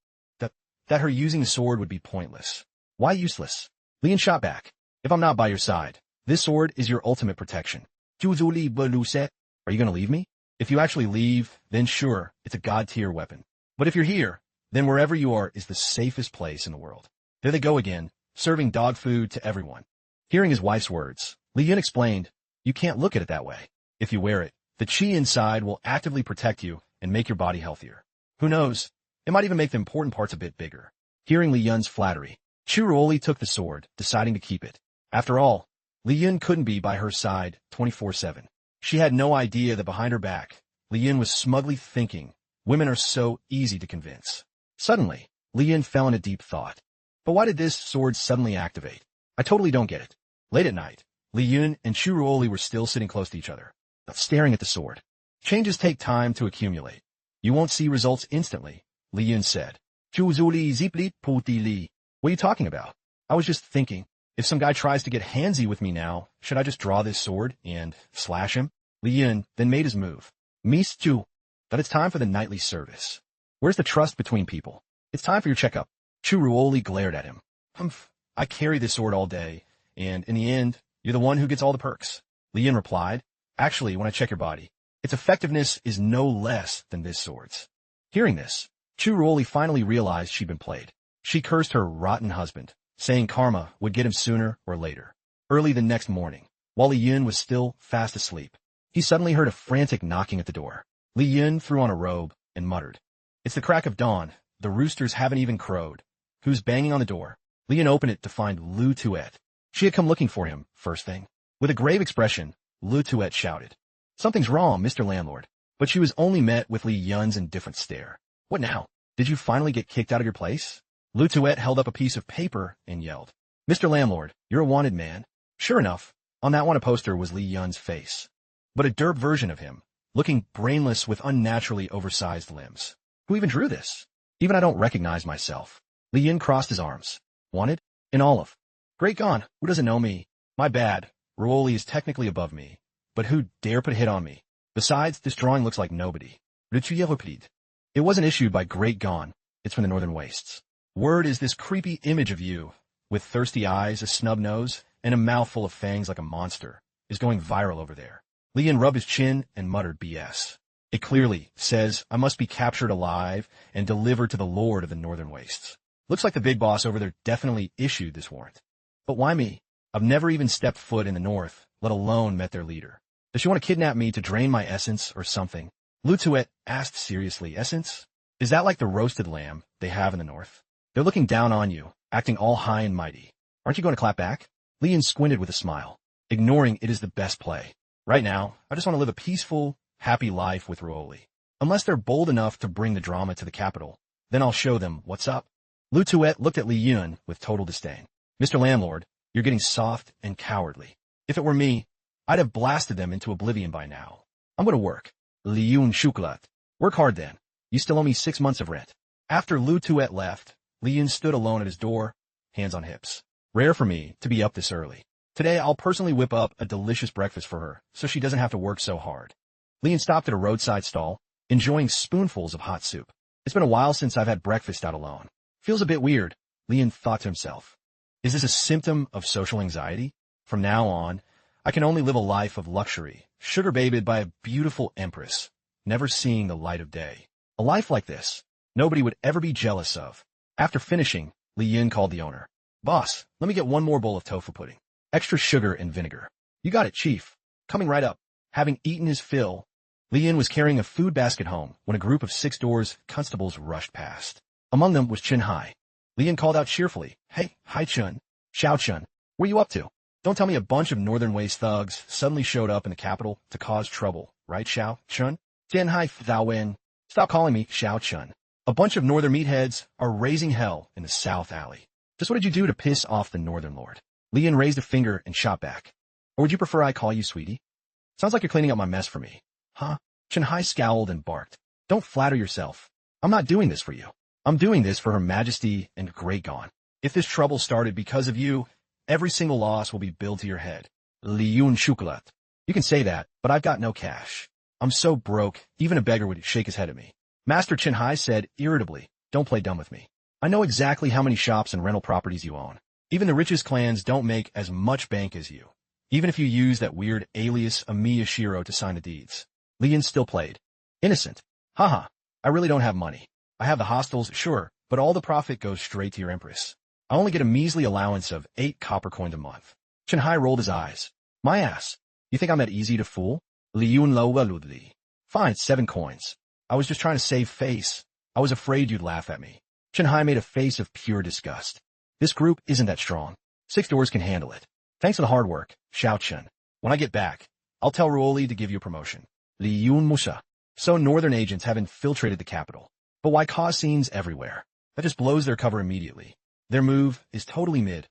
[SPEAKER 1] that her using the sword would be pointless. Why useless? Lian shot back. If I'm not by your side, this sword is your ultimate protection. Are you going to leave me? If you actually leave, then sure, it's a god-tier weapon. But if you're here, then wherever you are is the safest place in the world. There they go again, serving dog food to everyone. Hearing his wife's words, Li Yun explained, you can't look at it that way. If you wear it, the chi inside will actively protect you and make your body healthier. Who knows? It might even make the important parts a bit bigger. Hearing Li Yun's flattery, Chu Ruoli took the sword, deciding to keep it. After all, Li Yun couldn't be by her side 24/7. She had no idea that behind her back, Li Yun was smugly thinking, women are so easy to convince. Suddenly, Li Yun fell in a deep thought. But why did this sword suddenly activate? I totally don't get it. Late at night, Li Yun and Chu Ruoli were still sitting close to each other, staring at the sword. Changes take time to accumulate. You won't see results instantly, Li Yun said. Chuzuli zipli puti li. What are you talking about? I was just thinking, if some guy tries to get handsy with me now, should I just draw this sword and slash him? Li Yun then made his move. Mis Chu. That it's time for the nightly service. Where's the trust between people? It's time for your checkup. Chu Ruoli glared at him. Humph. I carry this sword all day, and in the end, you're the one who gets all the perks. Li Yun replied, actually, when I check your body, its effectiveness is no less than this sword's. Hearing this, Chu Ruoli finally realized she'd been played. She cursed her rotten husband, saying karma would get him sooner or later. Early the next morning, while Li Yun was still fast asleep, he suddenly heard a frantic knocking at the door. Li Yun threw on a robe and muttered, it's the crack of dawn. The roosters haven't even crowed. Who's banging on the door? Li Yun opened it to find Lu Tuet. She had come looking for him, first thing. With a grave expression, Lu Tuet shouted, something's wrong, Mr. Landlord. But she was only met with Li Yun's indifferent stare. What now? Did you finally get kicked out of your place? Lu Tuet held up a piece of paper and yelled, Mr. Landlord, you're a wanted man. Sure enough, on that one poster was Li Yun's face. But a derp version of him, looking brainless with unnaturally oversized limbs. Who even drew this? Even I don't recognize myself. Li Yun crossed his arms. Wanted? In olive. Great Gon, who doesn't know me? My bad. Ruoli is technically above me. But who dare put a hit on me? Besides, this drawing looks like nobody. It wasn't issued by Great Gon. It's from the Northern Wastes. Word is this creepy image of you, with thirsty eyes, a snub nose, and a mouthful of fangs like a monster, is going viral over there. Li Yun rubbed his chin and muttered BS. It clearly says I must be captured alive and delivered to the Lord of the Northern Wastes. Looks like the big boss over there definitely issued this warrant. But why me? I've never even stepped foot in the North, let alone met their leader. Does she want to kidnap me to drain my essence or something? Lu Tuet asked seriously, essence? Is that like the roasted lamb they have in the North? They're looking down on you, acting all high and mighty. Aren't you going to clap back? Li Yun squinted with a smile, ignoring it is the best play. Right now, I just want to live a peaceful, happy life with Ruoli. Unless they're bold enough to bring the drama to the capital, then I'll show them what's up. Lu Tuet looked at Li Yun with total disdain. Mr. Landlord, you're getting soft and cowardly. If it were me, I'd have blasted them into oblivion by now. I'm going to work. Li Yun Shuklat. Work hard then. You still owe me 6 months of rent. After Lu Tuet left, Li Yun stood alone at his door, hands on hips. Rare for me to be up this early. Today, I'll personally whip up a delicious breakfast for her so she doesn't have to work so hard. Lian stopped at a roadside stall, enjoying spoonfuls of hot soup. It's been a while since I've had breakfast out alone. Feels a bit weird, Lian thought to himself. Is this a symptom of social anxiety? From now on, I can only live a life of luxury, sugar-babed by a beautiful empress, never seeing the light of day. A life like this, nobody would ever be jealous of. After finishing, Li Yin called the owner. Boss, let me get one more bowl of tofu pudding. Extra sugar and vinegar. You got it, chief. Coming right up. Having eaten his fill, Li Yin was carrying a food basket home when a group of 6 doors constables rushed past. Among them was Chen Hai. Li Yin called out cheerfully, Hey, Hai Chun, Xiao Chun, what are you up to? Don't tell me a bunch of Northern Ways thugs suddenly showed up in the capital to cause trouble, right, Xiao Chun? Tian Hai Thao Wen. Stop calling me Xiao Chun. A bunch of Northern meatheads are raising hell in the South Alley. Just what did you do to piss off the Northern Lord? Li Yin raised a finger and shot back. Or would you prefer I call you sweetie? Sounds like you're cleaning up my mess for me. Huh? Chen Hai scowled and barked. Don't flatter yourself. I'm not doing this for you. I'm doing this for Her Majesty and Great Gone. If this trouble started because of you, every single loss will be billed to your head. Li Yun Shukulat. You can say that, but I've got no cash. I'm so broke, even a beggar would shake his head at me. Master Chen Hai said irritably, Don't play dumb with me. I know exactly how many shops and rental properties you own. Even the richest clans don't make as much bank as you. Even if you use that weird alias Amiya Shiro to sign the deeds. Li Yin still played. Innocent. Haha, I really don't have money. I have the hostels, sure, but all the profit goes straight to your empress. I only get a measly allowance of 8 copper coins a month. Chen Hai rolled his eyes. My ass. You think I'm that easy to fool? Li Yun Lo Waludli. Fine, 7 coins. I was just trying to save face. I was afraid you'd laugh at me. Chen Hai made a face of pure disgust. This group isn't that strong. 6 doors can handle it. Thanks for the hard work, Xiao Chen. When I get back, I'll tell Ruoli to give you a promotion. Li Yun Musha. So Northern agents have infiltrated the capital. But why cause scenes everywhere? That just blows their cover immediately. Their move is totally mid.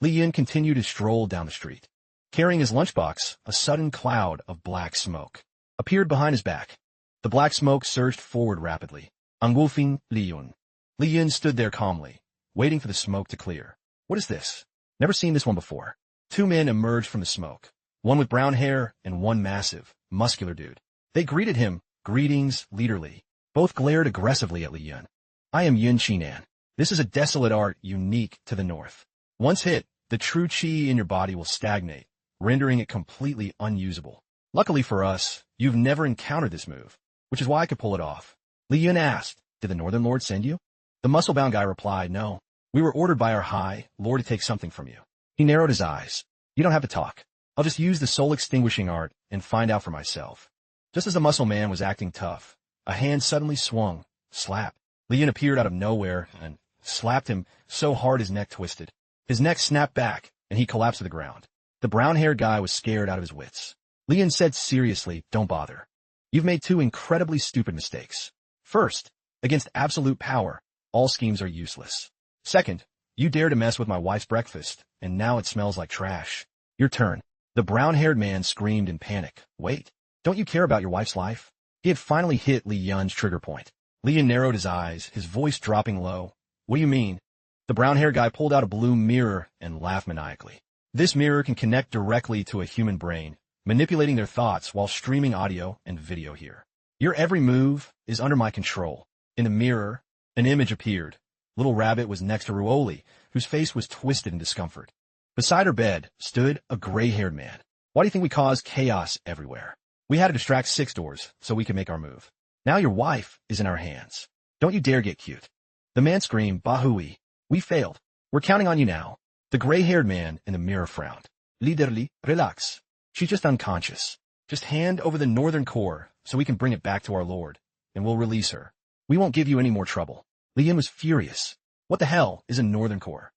[SPEAKER 1] Li Yin continued to stroll down the street. Carrying his lunchbox, a sudden cloud of black smoke appeared behind his back. The black smoke surged forward rapidly. Angwufing Li Yun. Li Yin stood there calmly, waiting for the smoke to clear. What is this? Never seen this one before. 2 men emerged from the smoke, one with brown hair and one massive, muscular dude. They greeted him, greetings, leader Li. Both glared aggressively at Li Yin. I am Yin Qinan. This is a desolate art unique to the north. Once hit, the true qi in your body will stagnate, rendering it completely unusable. Luckily for us, you've never encountered this move, which is why I could pull it off. Li Yun asked, Did the Northern Lord send you? The muscle-bound guy replied, No. We were ordered by our High Lord to take something from you. He narrowed his eyes. You don't have to talk. I'll just use the soul-extinguishing art and find out for myself. Just as the muscle man was acting tough, a hand suddenly swung. Slap. Li Yin appeared out of nowhere and slapped him so hard his neck twisted. His neck snapped back, and he collapsed to the ground. The brown-haired guy was scared out of his wits. Li Yin said seriously, Don't bother. You've made 2 incredibly stupid mistakes. First, against absolute power, all schemes are useless. Second, you dare to mess with my wife's breakfast, and now it smells like trash. Your turn. The brown-haired man screamed in panic. Wait, don't you care about your wife's life? He had finally hit Li Yun's trigger point. Li Yin narrowed his eyes, his voice dropping low. What do you mean? The brown-haired guy pulled out a blue mirror and laughed maniacally. This mirror can connect directly to a human brain, manipulating their thoughts while streaming audio and video here. Your every move is under my control. In the mirror, an image appeared. Little Rabbit was next to Ruoli, whose face was twisted in discomfort. Beside her bed stood a gray-haired man. Why do you think we caused chaos everywhere? We had to distract 6 doors so we could make our move. Now your wife is in our hands. Don't you dare get cute. The man screamed, Bahui. We failed. We're counting on you now. The gray-haired man in the mirror frowned. Liderly, relax. She's just unconscious. Just hand over the northern core so we can bring it back to our lord, and we'll release her. We won't give you any more trouble. Li Yin was furious. What the hell is a northern core?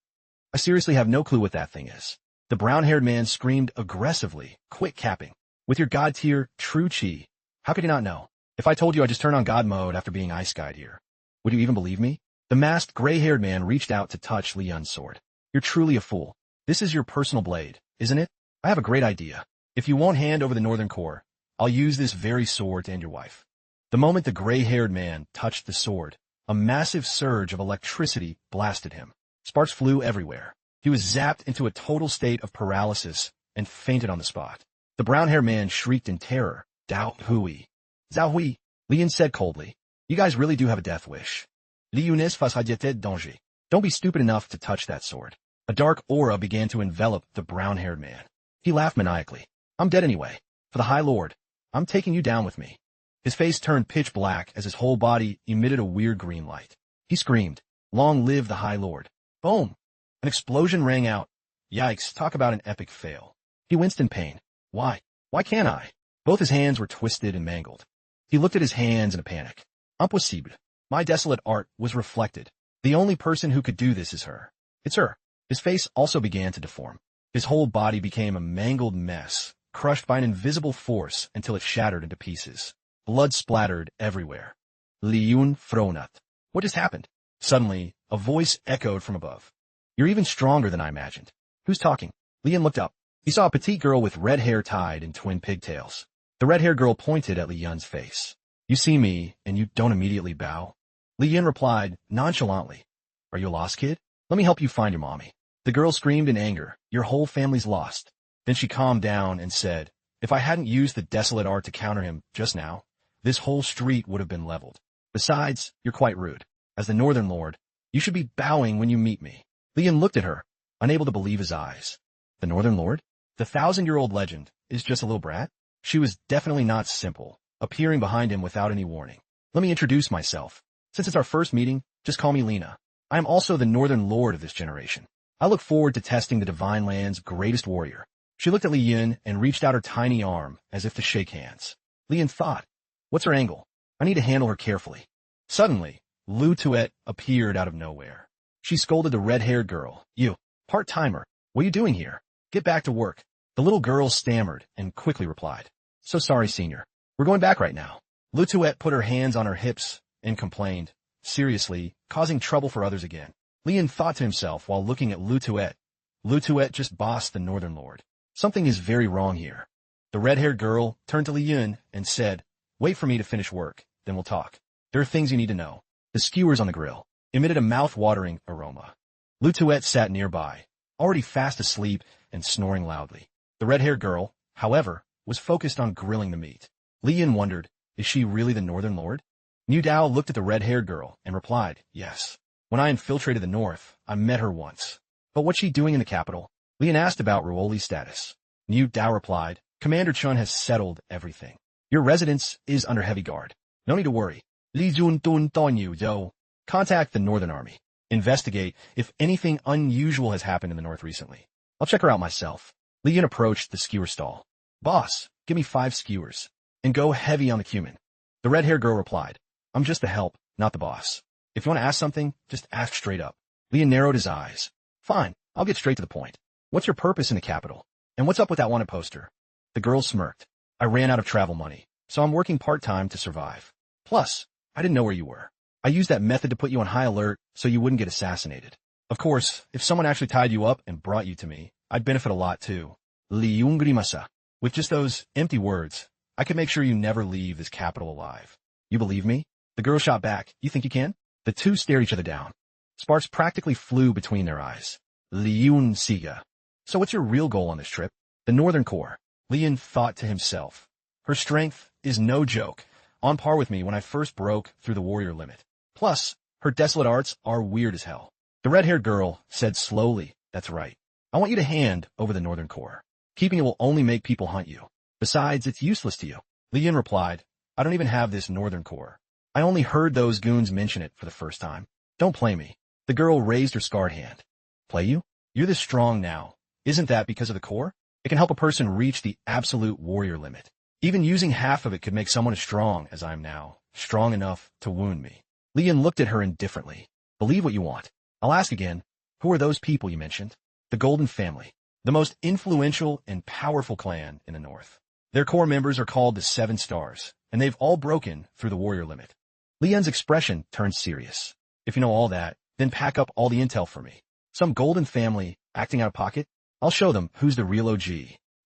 [SPEAKER 1] I seriously have no clue what that thing is. The brown-haired man screamed aggressively, quit capping. With your god-tier, true chi, how could you not know? If I told you I just turned on god mode after being ice-guyed here, would you even believe me? The masked, gray-haired man reached out to touch Li Yun's sword. You're truly a fool. This is your personal blade, isn't it? I have a great idea. If you won't hand over the northern core, I'll use this very sword to end your wife. The moment the gray-haired man touched the sword, a massive surge of electricity blasted him. Sparks flew everywhere. He was zapped into a total state of paralysis and fainted on the spot. The brown-haired man shrieked in terror. Dao Hui. Zhao Hui, Li Yun said coldly. You guys really do have a death wish. Li Yun is fasajete danger. Don't be stupid enough to touch that sword. A dark aura began to envelop the brown-haired man. He laughed maniacally. I'm dead anyway. For the High Lord, I'm taking you down with me. His face turned pitch black as his whole body emitted a weird green light. He screamed, Long live the High Lord. Boom! An explosion rang out. Yikes, talk about an epic fail. He winced in pain. Why? Why can't I? Both his hands were twisted and mangled. He looked at his hands in a panic. Impossible. My desolate art was reflected. The only person who could do this is her. It's her. His face also began to deform. His whole body became a mangled mess, crushed by an invisible force until it shattered into pieces. Blood splattered everywhere. Li Yun fronat. What just happened? Suddenly, a voice echoed from above. You're even stronger than I imagined. Who's talking? Li Yun looked up. He saw a petite girl with red hair tied in twin pigtails. The red-haired girl pointed at Li Yun's face. You see me, and you don't immediately bow? Li Yun replied, nonchalantly. Are you a lost kid? Let me help you find your mommy. The girl screamed in anger. Your whole family's lost. Then she calmed down and said, if I hadn't used the desolate art to counter him just now, this whole street would have been leveled. Besides, you're quite rude. As the Northern Lord, you should be bowing when you meet me. Li Yun looked at her, unable to believe his eyes. The Northern Lord? The 1,000-year-old legend is just a little brat? She was definitely not simple, appearing behind him without any warning. Let me introduce myself. Since it's our first meeting, just call me Lena. I am also the Northern Lord of this generation. I look forward to testing the Divine Land's greatest warrior. She looked at Li Yun and reached out her tiny arm as if to shake hands. Li Yun thought, what's her angle? I need to handle her carefully. Suddenly, Lu Tuet appeared out of nowhere. She scolded the red-haired girl. You, part-timer, what are you doing here? Get back to work. The little girl stammered and quickly replied. So sorry, senior. We're going back right now. Lu Tuet put her hands on her hips and complained, seriously, causing trouble for others again. Li Yun thought to himself while looking at Lu Tuet. Lu Tuet just bossed the Northern Lord. Something is very wrong here. The red-haired girl turned to Li Yun and said, wait for me to finish work, then we'll talk. There are things you need to know. The skewers on the grill emitted a mouth-watering aroma. Lu Tuet sat nearby, already fast asleep and snoring loudly. The red-haired girl, however, was focused on grilling the meat. Li Yun wondered, is she really the Northern Lord? Niu Dao looked at the red-haired girl and replied, yes. When I infiltrated the North, I met her once. But what's she doing in the capital? Li Yun asked about Ruoli's status. Niu Dao replied, Commander Chun has settled everything. Your residence is under heavy guard. No need to worry. Li Jun Dun Don Yu Zhou. Contact the Northern Army. Investigate if anything unusual has happened in the North recently. I'll check her out myself. Li Yun approached the skewer stall. Boss, give me 5 skewers. And go heavy on the cumin. The red-haired girl replied, I'm just the help, not the boss. If you want to ask something, just ask straight up. Li Yun narrowed his eyes. Fine, I'll get straight to the point. What's your purpose in the capital? And what's up with that wanted poster? The girl smirked. I ran out of travel money, so I'm working part-time to survive. Plus, I didn't know where you were. I used that method to put you on high alert so you wouldn't get assassinated. Of course, if someone actually tied you up and brought you to me, I'd benefit a lot too. Li Yun grimasa. With just those empty words, I could make sure you never leave this capital alive. You believe me? The girl shot back. You think you can? The two stared each other down. Sparks practically flew between their eyes. Li Yun siga. So what's your real goal on this trip? The Northern Corps. Li Yun thought to himself. Her strength is no joke, on par with me when I first broke through the warrior limit. Plus, her desolate arts are weird as hell. The red-haired girl said slowly, that's right. I want you to hand over the Northern Corps. Keeping it will only make people hunt you. Besides, it's useless to you. Li Yun replied, I don't even have this Northern Corps. I only heard those goons mention it for the first time. Don't play me. The girl raised her scarred hand. Play you? You're this strong now. Isn't that because of the Corps? It can help a person reach the absolute warrior limit. Even using half of it could make someone as strong as I am now, strong enough to wound me. Li Yun looked at her indifferently. Believe what you want. I'll ask again, who are those people you mentioned? The Golden Family, the most influential and powerful clan in the North. Their core members are called the 7 Stars, and they've all broken through the warrior limit. Li Yun's expression turned serious. If you know all that, then pack up all the intel for me. Some Golden Family acting out of pocket? I'll show them who's the real OG.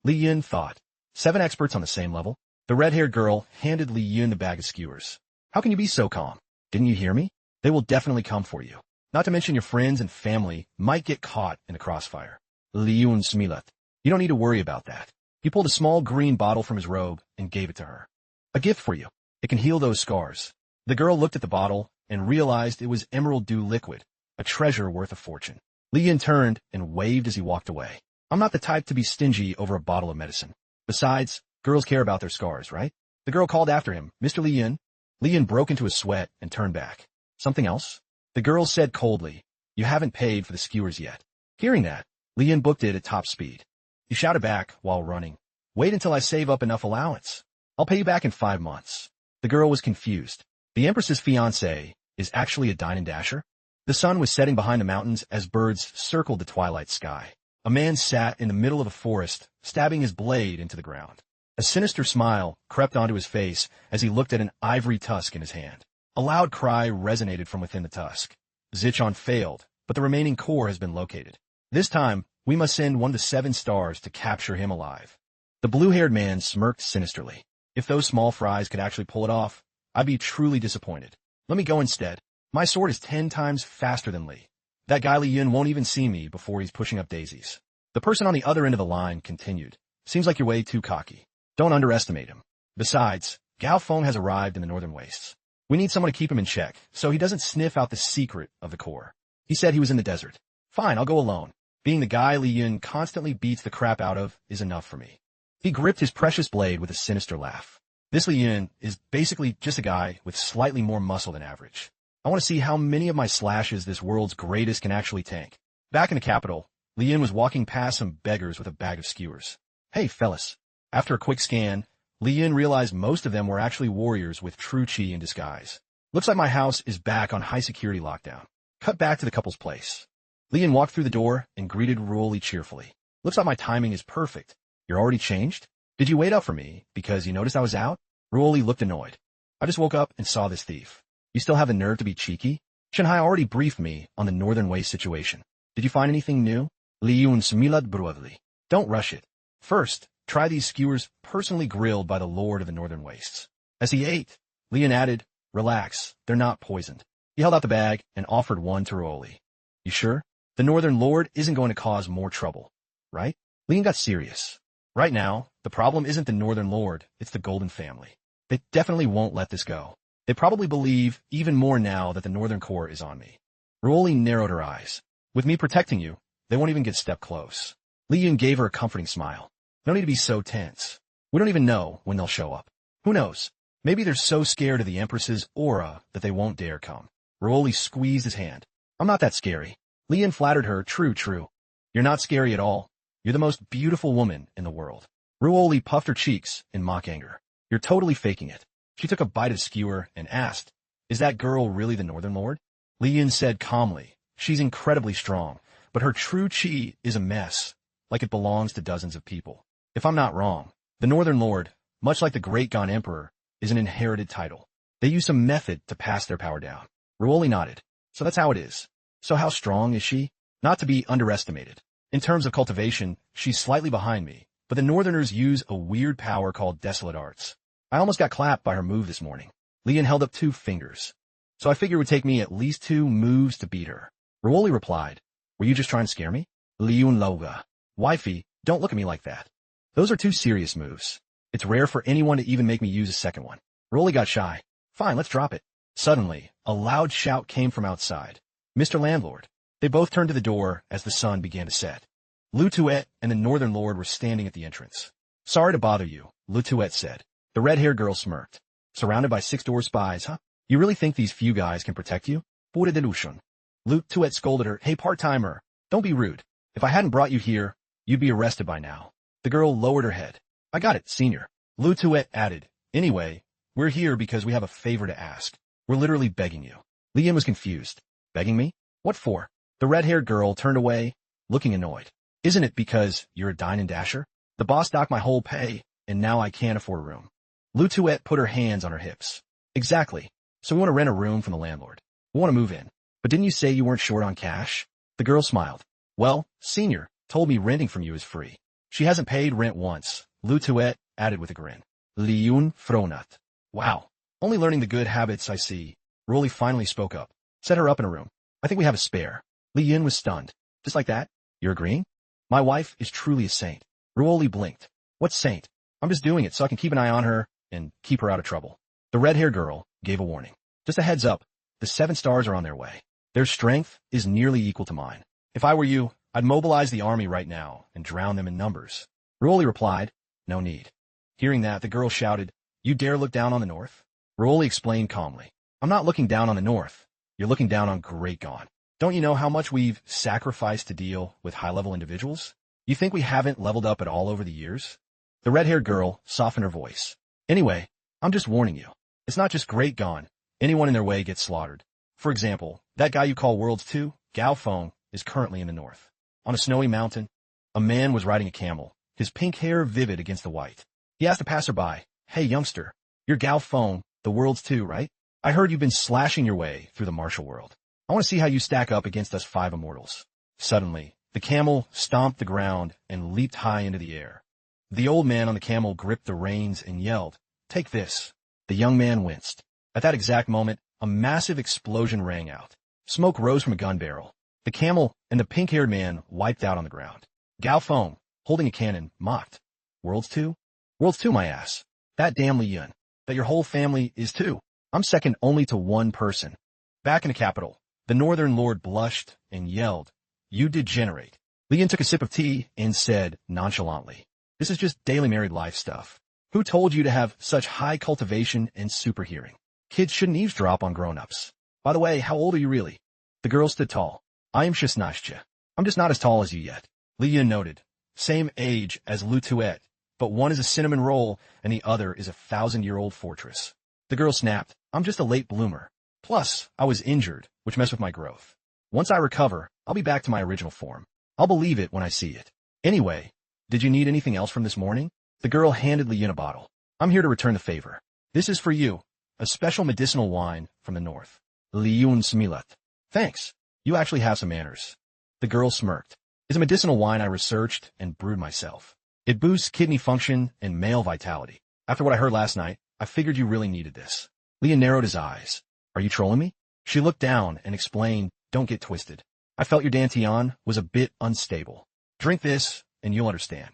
[SPEAKER 1] Li Yun thought. 7 experts on the same level? The red-haired girl handed Li Yun the bag of skewers. How can you be so calm? Didn't you hear me? They will definitely come for you. Not to mention your friends and family might get caught in the crossfire. Liyun smilat. You don't need to worry about that. He pulled a small green bottle from his robe and gave it to her. A gift for you. It can heal those scars. The girl looked at the bottle and realized it was emerald dew liquid, a treasure worth a fortune. Liyun turned and waved as he walked away. I'm not the type to be stingy over a bottle of medicine. Besides, girls care about their scars, right? The girl called after him, Mr. Liyun. Liyun broke into a sweat and turned back. Something else? The girl said coldly, you haven't paid for the skewers yet. Hearing that, Liyun booked it at top speed. He shouted back while running, wait until I save up enough allowance. I'll pay you back in 5 months. The girl was confused. The Empress's fiancé is actually a dine and dasher? The sun was setting behind the mountains as birds circled the twilight sky. A man sat in the middle of a forest, stabbing his blade into the ground. A sinister smile crept onto his face as he looked at an ivory tusk in his hand. A loud cry resonated from within the tusk. Zichon failed, but the remaining core has been located. This time, we must send 1 to 7 stars to capture him alive. The blue-haired man smirked sinisterly. If those small fries could actually pull it off, I'd be truly disappointed. Let me go instead. My sword is 10 times faster than Li. That guy Li Yun won't even see me before he's pushing up daisies. The person on the other end of the line continued. Seems like you're way too cocky. Don't underestimate him. Besides, Gao Feng has arrived in the northern wastes. We need someone to keep him in check, so he doesn't sniff out the secret of the core. He said he was in the desert. Fine, I'll go alone. Being the guy Li Yun constantly beats the crap out of is enough for me. He gripped his precious blade with a sinister laugh. This Li Yun is basically just a guy with slightly more muscle than average. I want to see how many of my slashes this world's greatest can actually tank. Back in the capital, Li Yun was walking past some beggars with a bag of skewers. Hey, fellas. After a quick scan, Li Yun realized most of them were actually warriors with true chi in disguise. Looks like my house is back on high security lockdown. Cut back to the couple's place. Li Yun walked through the door and greeted Ruoli cheerfully. Looks like my timing is perfect. You're already changed? Did you wait up for me because you noticed I was out? Ruoli looked annoyed. I just woke up and saw this thief. You still have the nerve to be cheeky? Shanghai already briefed me on the Northern Waste situation. Did you find anything new? Li Yun smilad bruvli. Don't rush it. First, try these skewers personally grilled by the Lord of the Northern Wastes. As he ate, Li Yun added, relax, they're not poisoned. He held out the bag and offered one to Ruoli. You sure? The Northern Lord isn't going to cause more trouble, right? Li Yun got serious. Right now, the problem isn't the Northern Lord, it's the Golden family. They definitely won't let this go. They probably believe even more now that the Northern Core is on me. Ruoli narrowed her eyes. With me protecting you, they won't even get step close. Li Yun gave her a comforting smile. No need to be so tense. We don't even know when they'll show up. Who knows? Maybe they're so scared of the Empress's aura that they won't dare come. Ruoli squeezed his hand. I'm not that scary. Li Yun flattered her, true. You're not scary at all. You're the most beautiful woman in the world. Ruoli puffed her cheeks in mock anger. You're totally faking it. She took a bite of skewer and asked, is that girl really the Northern Lord? Li Yun said calmly, she's incredibly strong, but her true chi is a mess, like it belongs to dozens of people. If I'm not wrong, the Northern Lord, much like the Great Gon Emperor, is an inherited title. They use some method to pass their power down. Ruoli nodded. So that's how it is. So how strong is she? Not to be underestimated. In terms of cultivation, she's slightly behind me, but the Northerners use a weird power called Desolate Arts. I almost got clapped by her move this morning. Li Yun held up 2 fingers. So I figured it would take me at least 2 moves to beat her. Ruoli replied, were you just trying to scare me? Li Yun loga. Wifey, don't look at me like that. Those are 2 serious moves. It's rare for anyone to even make me use a second one. Ruoli got shy. Fine, let's drop it. Suddenly, a loud shout came from outside. Mr. Landlord. They both turned to the door as the sun began to set. Lu Tuet and the Northern Lord were standing at the entrance. Sorry to bother you, Lu Tuet said. The red-haired girl smirked. Surrounded by 6 door spies, huh? You really think these few guys can protect you? Pure delusion. Lu Tuet scolded her. Hey, part-timer, don't be rude. If I hadn't brought you here, you'd be arrested by now. The girl lowered her head. I got it, senior. Lu Tuet added. Anyway, we're here because we have a favor to ask. We're literally begging you. Li Yun was confused. Begging me? What for? The red-haired girl turned away, looking annoyed. Isn't it because you're a dine and dasher? The boss docked my whole pay, and now I can't afford a room. Lu Tuet put her hands on her hips. Exactly. So we want to rent a room from the landlord. We want to move in. But didn't you say you weren't short on cash? The girl smiled. Well, senior told me renting from you is free. She hasn't paid rent once, Lu Tuet added with a grin. Li Yun fronat. Wow. Only learning the good habits I see. Ruoli finally spoke up. Set her up in a room. I think we have a spare. Li Yun was stunned. Just like that? You're agreeing? My wife is truly a saint. Ruoli blinked. What saint? I'm just doing it so I can keep an eye on her and keep her out of trouble. The red-haired girl gave a warning. Just a heads up, the 7 stars are on their way. Their strength is nearly equal to mine. If I were you, I'd mobilize the army right now and drown them in numbers. Ruoli replied, no need. Hearing that, the girl shouted, you dare look down on the north? Ruoli explained calmly, I'm not looking down on the north. You're looking down on Great Gone. Don't you know how much we've sacrificed to deal with high-level individuals? You think we haven't leveled up at all over the years? The red-haired girl softened her voice. Anyway, I'm just warning you. It's not just Great Gone. Anyone in their way gets slaughtered. For example, that guy you call Worlds 2, Gao Feng, is currently in the north. On a snowy mountain, a man was riding a camel, his pink hair vivid against the white. He asked a passerby, hey youngster, you're Gao Feng, the Worlds 2, right? I heard you've been slashing your way through the martial world. I want to see how you stack up against us 5 immortals. Suddenly, the camel stomped the ground and leaped high into the air. The old man on the camel gripped the reins and yelled, take this. The young man winced. At that exact moment, a massive explosion rang out. Smoke rose from a gun barrel. The camel and the pink-haired man wiped out on the ground. Gao Feng, holding a cannon, mocked. Worlds 2? Worlds 2, my ass. That damn Li Yun. That your whole family is 2. I'm second only to one person. Back in the capital, the northern lord blushed and yelled, you degenerate. Li Yun took a sip of tea and said nonchalantly, this is just daily married life stuff. Who told you to have such high cultivation and super hearing? Kids shouldn't eavesdrop on grown-ups. By the way, how old are you really? The girl stood tall. I am Shesnashcha. I'm just not as tall as you yet. Li Yun noted. Same age as Lu Tuet, but one is a cinnamon roll and the other is a 1,000-year-old fortress. The girl snapped. I'm just a late bloomer. Plus, I was injured, which messed with my growth. Once I recover, I'll be back to my original form. I'll believe it when I see it. Anyway, did you need anything else from this morning? The girl handed Li Yun a bottle. I'm here to return the favor. This is for you, a special medicinal wine from the north. Li Yun Smilat. Thanks. You actually have some manners. The girl smirked. It's a medicinal wine I researched and brewed myself. It boosts kidney function and male vitality. After what I heard last night, I figured you really needed this. Li Yun narrowed his eyes. Are you trolling me? She looked down and explained, don't get twisted. I felt your dantian was a bit unstable. Drink this and you'll understand.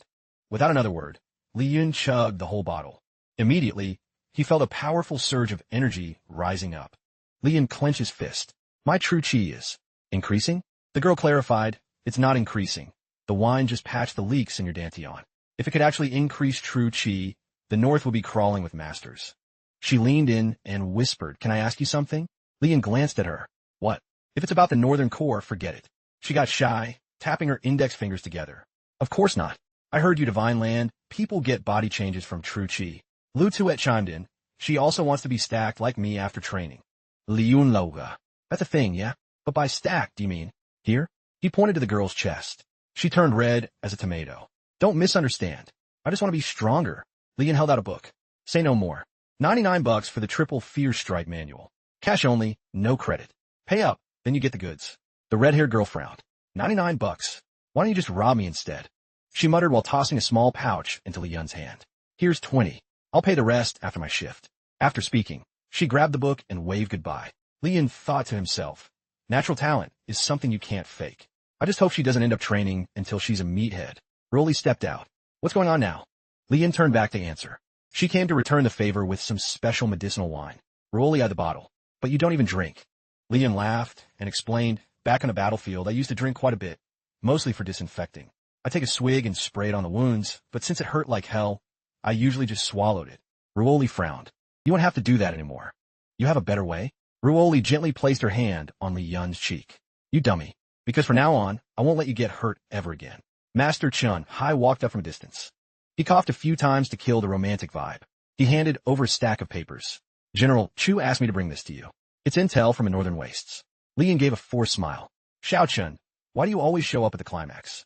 [SPEAKER 1] Without another word, Li Yun chugged the whole bottle. Immediately, he felt a powerful surge of energy rising up. Li Yun clenched his fist. My true chi is increasing? The girl clarified, it's not increasing. The wine just patched the leaks in your dantian. If it could actually increase true chi, the north would be crawling with masters. She leaned in and whispered, can I ask you something? Li Yun glanced at her. What? If it's about the northern core, forget it. She got shy, tapping her index fingers together. Of course not. I heard you divine land, people get body changes from true chi. Lu Tuet chimed in. She also wants to be stacked like me after training. Li Yun Loga. That's a thing, yeah? But by stacked, do you mean? Here? He pointed to the girl's chest. She turned red as a tomato. Don't misunderstand. I just want to be stronger. Li Yun held out a book. Say no more. $99 for the Triple Fear Strike manual. Cash only, no credit. Pay up, then you get the goods. The red-haired girl frowned. $99. Why don't you just rob me instead? She muttered while tossing a small pouch into Li Yun's hand. Here's 20. I'll pay the rest after my shift. After speaking, she grabbed the book and waved goodbye. Li Yun thought to himself, natural talent is something you can't fake. I just hope she doesn't end up training until she's a meathead. Rolly stepped out. What's going on now? Li Yun turned back to answer. She came to return the favor with some special medicinal wine. Rolly had the bottle. But you don't even drink. Li Yun laughed and explained, back on the battlefield, I used to drink quite a bit, mostly for disinfecting. I take a swig and spray it on the wounds, but since it hurt like hell, I usually just swallowed it. Ruoli frowned. You won't have to do that anymore. You have a better way? Ruoli gently placed her hand on Li Yun's cheek. You dummy. Because from now on, I won't let you get hurt ever again. Master Chun Hai walked up from a distance. He coughed a few times to kill the romantic vibe. He handed over a stack of papers. General Chu asked me to bring this to you. It's intel from the Northern Wastes. Li Yun gave a forced smile. Xiao Chun, why do you always show up at the climax?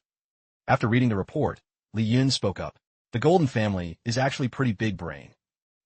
[SPEAKER 1] After reading the report, Li Yun spoke up. The Golden family is actually pretty big brain.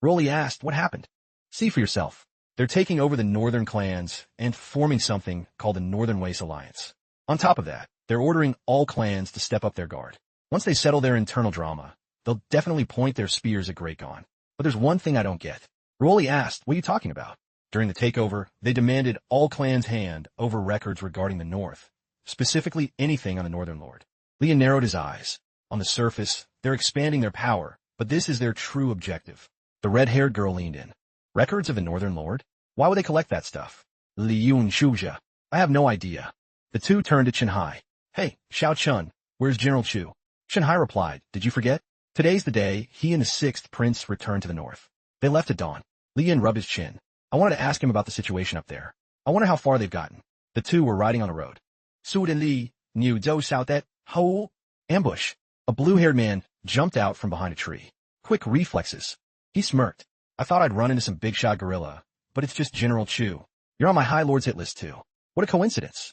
[SPEAKER 1] Rolly asked, what happened? See for yourself. They're taking over the northern clans and forming something called the Northern Waste Alliance. On top of that, they're ordering all clans to step up their guard. Once they settle their internal drama, they'll definitely point their spears at Great Gone. But there's one thing I don't get. Rolly asked, what are you talking about? During the takeover, they demanded all clans hand over records regarding the North, specifically anything on the Northern Lord. Leon narrowed his eyes. On the surface, they're expanding their power, but this is their true objective. The red-haired girl leaned in. Records of the Northern Lord? Why would they collect that stuff? Liyun Shuja. I have no idea. The two turned to Chenhai. Hey, Xiao Chun, where's General Chu? Chenhai replied, did you forget? Today's the day he and the 6th prince returned to the north. They left at dawn. Lian rubbed his chin. I wanted to ask him about the situation up there. I wonder how far they've gotten. The two were riding on the road. Su de Li, Niu Zhou Xiaotet, Hou. Ambush. A blue-haired man jumped out from behind a tree. Quick reflexes. He smirked. I thought I'd run into some big-shot gorilla, but it's just General Chu. You're on my High Lord's hit list too. What a coincidence.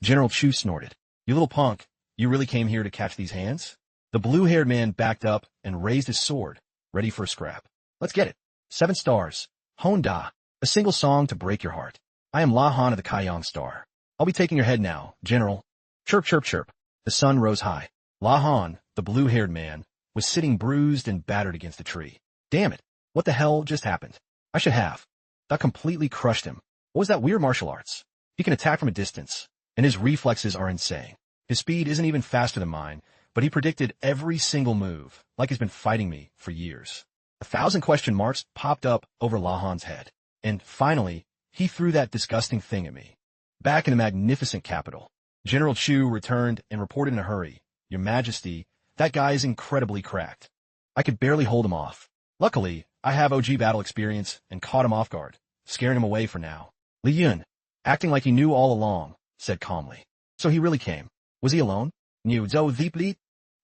[SPEAKER 1] General Chu snorted. You little punk, you really came here to catch these hands? The blue-haired man backed up and raised his sword, ready for a scrap. Let's get it. 7 stars. Honda. A single song to break your heart. I am La Han of the Kaiyang Star. I'll be taking your head now, General. Chirp, chirp, chirp. The sun rose high. La Han, the blue-haired man, was sitting bruised and battered against a tree. Damn it. What the hell just happened? I should have. That completely crushed him. What was that weird martial arts? He can attack from a distance, and his reflexes are insane. His speed isn't even faster than mine, but he predicted every single move, like he's been fighting me for years. 1,000 question marks popped up over La Han's head. And finally, he threw that disgusting thing at me. Back in the magnificent capital, General Chu returned and reported in a hurry. Your Majesty, that guy is incredibly cracked. I could barely hold him off. Luckily, I have OG battle experience and caught him off guard, scaring him away for now. Li Yun, acting like he knew all along, said calmly. So he really came. Was he alone? Niu Zhou Deeply?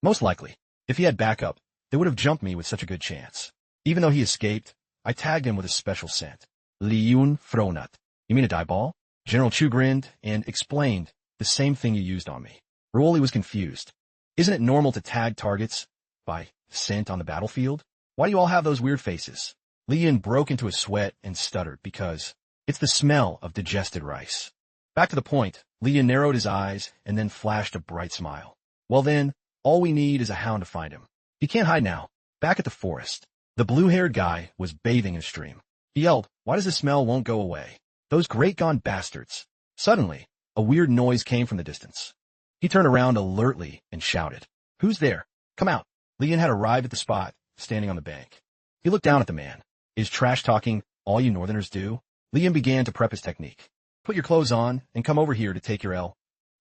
[SPEAKER 1] Most likely. If he had backup, they would have jumped me with such a good chance. Even though he escaped, I tagged him with a special scent. Li Yun Fronut. You mean a dye ball? General Chu grinned and explained the same thing you used on me. Ruoli was confused. Isn't it normal to tag targets by scent on the battlefield? Why do you all have those weird faces? Li Yun broke into a sweat and stuttered because it's the smell of digested rice. Back to the point, Li Yun narrowed his eyes and then flashed a bright smile. Well then, all we need is a hound to find him. He can't hide now. Back at the forest, the blue-haired guy was bathing in a stream. He yelled, why does the smell won't go away? Those great-gone bastards. Suddenly, a weird noise came from the distance. He turned around alertly and shouted, who's there? Come out. Li Yun had arrived at the spot, standing on the bank. He looked down at the man. Is trash-talking all you northerners do? Li Yun began to prep his technique. Put your clothes on and come over here to take your L.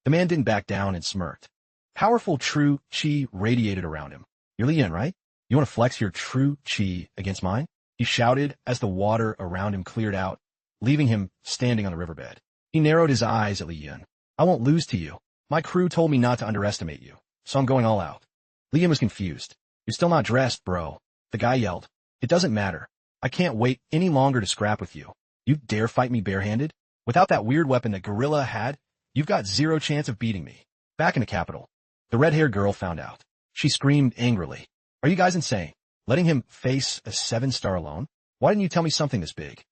[SPEAKER 1] The man didn't back down and smirked. Powerful true chi radiated around him. You're Li Yun, right? You want to flex your true chi against mine? He shouted as the water around him cleared out, leaving him standing on the riverbed. He narrowed his eyes at Li Yun. I won't lose to you. My crew told me not to underestimate you, so I'm going all out. Li Yun was confused. You're still not dressed, bro. The guy yelled. It doesn't matter. I can't wait any longer to scrap with you. You dare fight me barehanded? Without that weird weapon the gorilla had, you've got 0 chance of beating me. Back in the capital, the red-haired girl found out. She screamed angrily. Are you guys insane? Letting him face a 7-star alone? Why didn't you tell me something this big?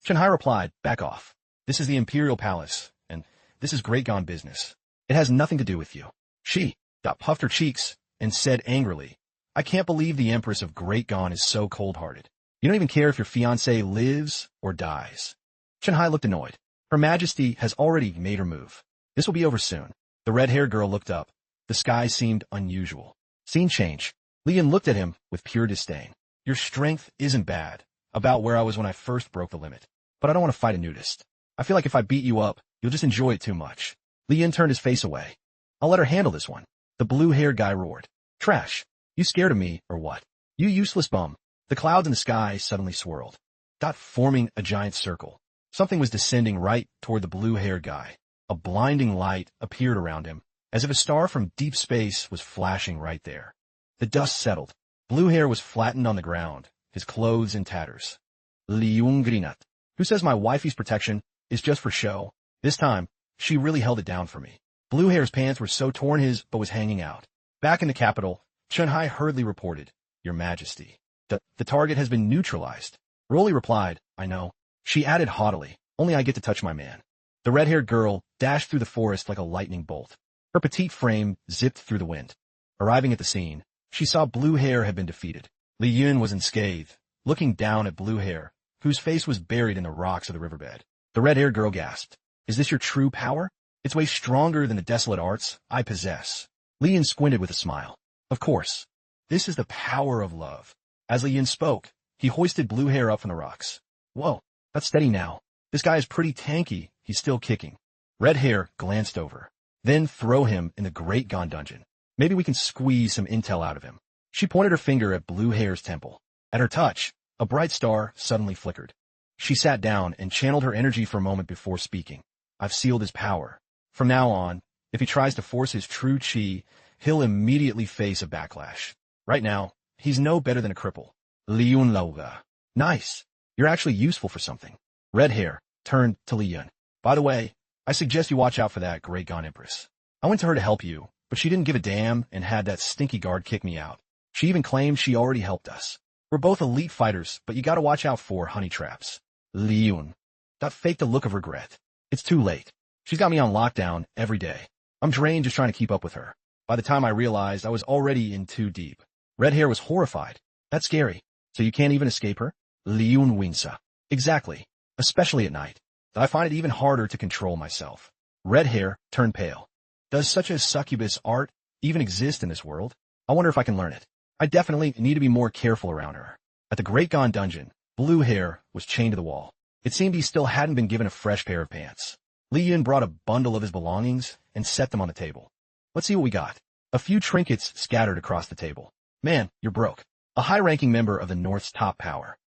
[SPEAKER 1] Chenhai replied, back off. This is the Imperial Palace, and this is Great Gone business. It has nothing to do with you. She puffed her cheeks and said angrily, I can't believe the Empress of Great Gone is so cold-hearted. You don't even care if your fiancé lives or dies. Chenhai looked annoyed. Her Majesty has already made her move. This will be over soon. The red-haired girl looked up. The sky seemed unusual. Scene change. Li Yun looked at him with pure disdain. Your strength isn't bad, about where I was when I first broke the limit. But I don't want to fight a nudist. I feel like if I beat you up, you'll just enjoy it too much. Li Yun turned his face away. I'll let her handle this one. The blue-haired guy roared. Trash. You scared of me, or what? You useless bum. The clouds in the sky suddenly swirled, forming a giant circle. Something was descending right toward the blue-haired guy. A blinding light appeared around him, as if a star from deep space was flashing right there. The dust settled. Blue hair was flattened on the ground, his clothes in tatters. Liung Grinat. Who says my wifey's protection is just for show? This time, she really held it down for me. Blue hair's pants were so torn his but was hanging out. Back in the capital, Chenhai hurriedly reported, Your Majesty. The target has been neutralized. Rolly replied, I know. She added haughtily, only I get to touch my man. The red-haired girl dashed through the forest like a lightning bolt. Her petite frame zipped through the wind. Arriving at the scene, she saw blue hair had been defeated. Li Yun was unscathed, looking down at blue hair, whose face was buried in the rocks of the riverbed. The red-haired girl gasped. Is this your true power? It's way stronger than the desolate arts I possess. Li Yun squinted with a smile. Of course. This is the power of love. As Li Yun spoke, he hoisted blue hair up from the rocks. Whoa, that's steady now. This guy is pretty tanky. He's still kicking. Red hair glanced over. Then throw him in the Great Gone dungeon. Maybe we can squeeze some intel out of him. She pointed her finger at blue hair's temple. At her touch, a bright star suddenly flickered. She sat down and channeled her energy for a moment before speaking. I've sealed his power. From now on, if he tries to force his true chi, he'll immediately face a backlash. Right now, he's no better than a cripple. Li Yun Lauga. Nice. You're actually useful for something. Red hair turned to Li Yun. By the way, I suggest you watch out for that Great Gone Empress. I went to her to help you, but she didn't give a damn and had that stinky guard kick me out. She even claimed she already helped us. We're both elite fighters, but you gotta watch out for honey traps. Li Yun. That faked a look of regret. It's too late. She's got me on lockdown every day. I'm drained just trying to keep up with her. By the time I realized, I was already in too deep. Red hair was horrified. That's scary. So you can't even escape her? Li Yun Winsa. Exactly. Especially at night. I find it even harder to control myself. Red hair turned pale. Does such a succubus art even exist in this world? I wonder if I can learn it. I definitely need to be more careful around her. At the Great Gone dungeon, blue hair was chained to the wall. It seemed he still hadn't been given a fresh pair of pants. Li Yun brought a bundle of his belongings and set them on the table. Let's see what we got. A few trinkets scattered across the table. Man, you're broke. A high-ranking member of the North's top power.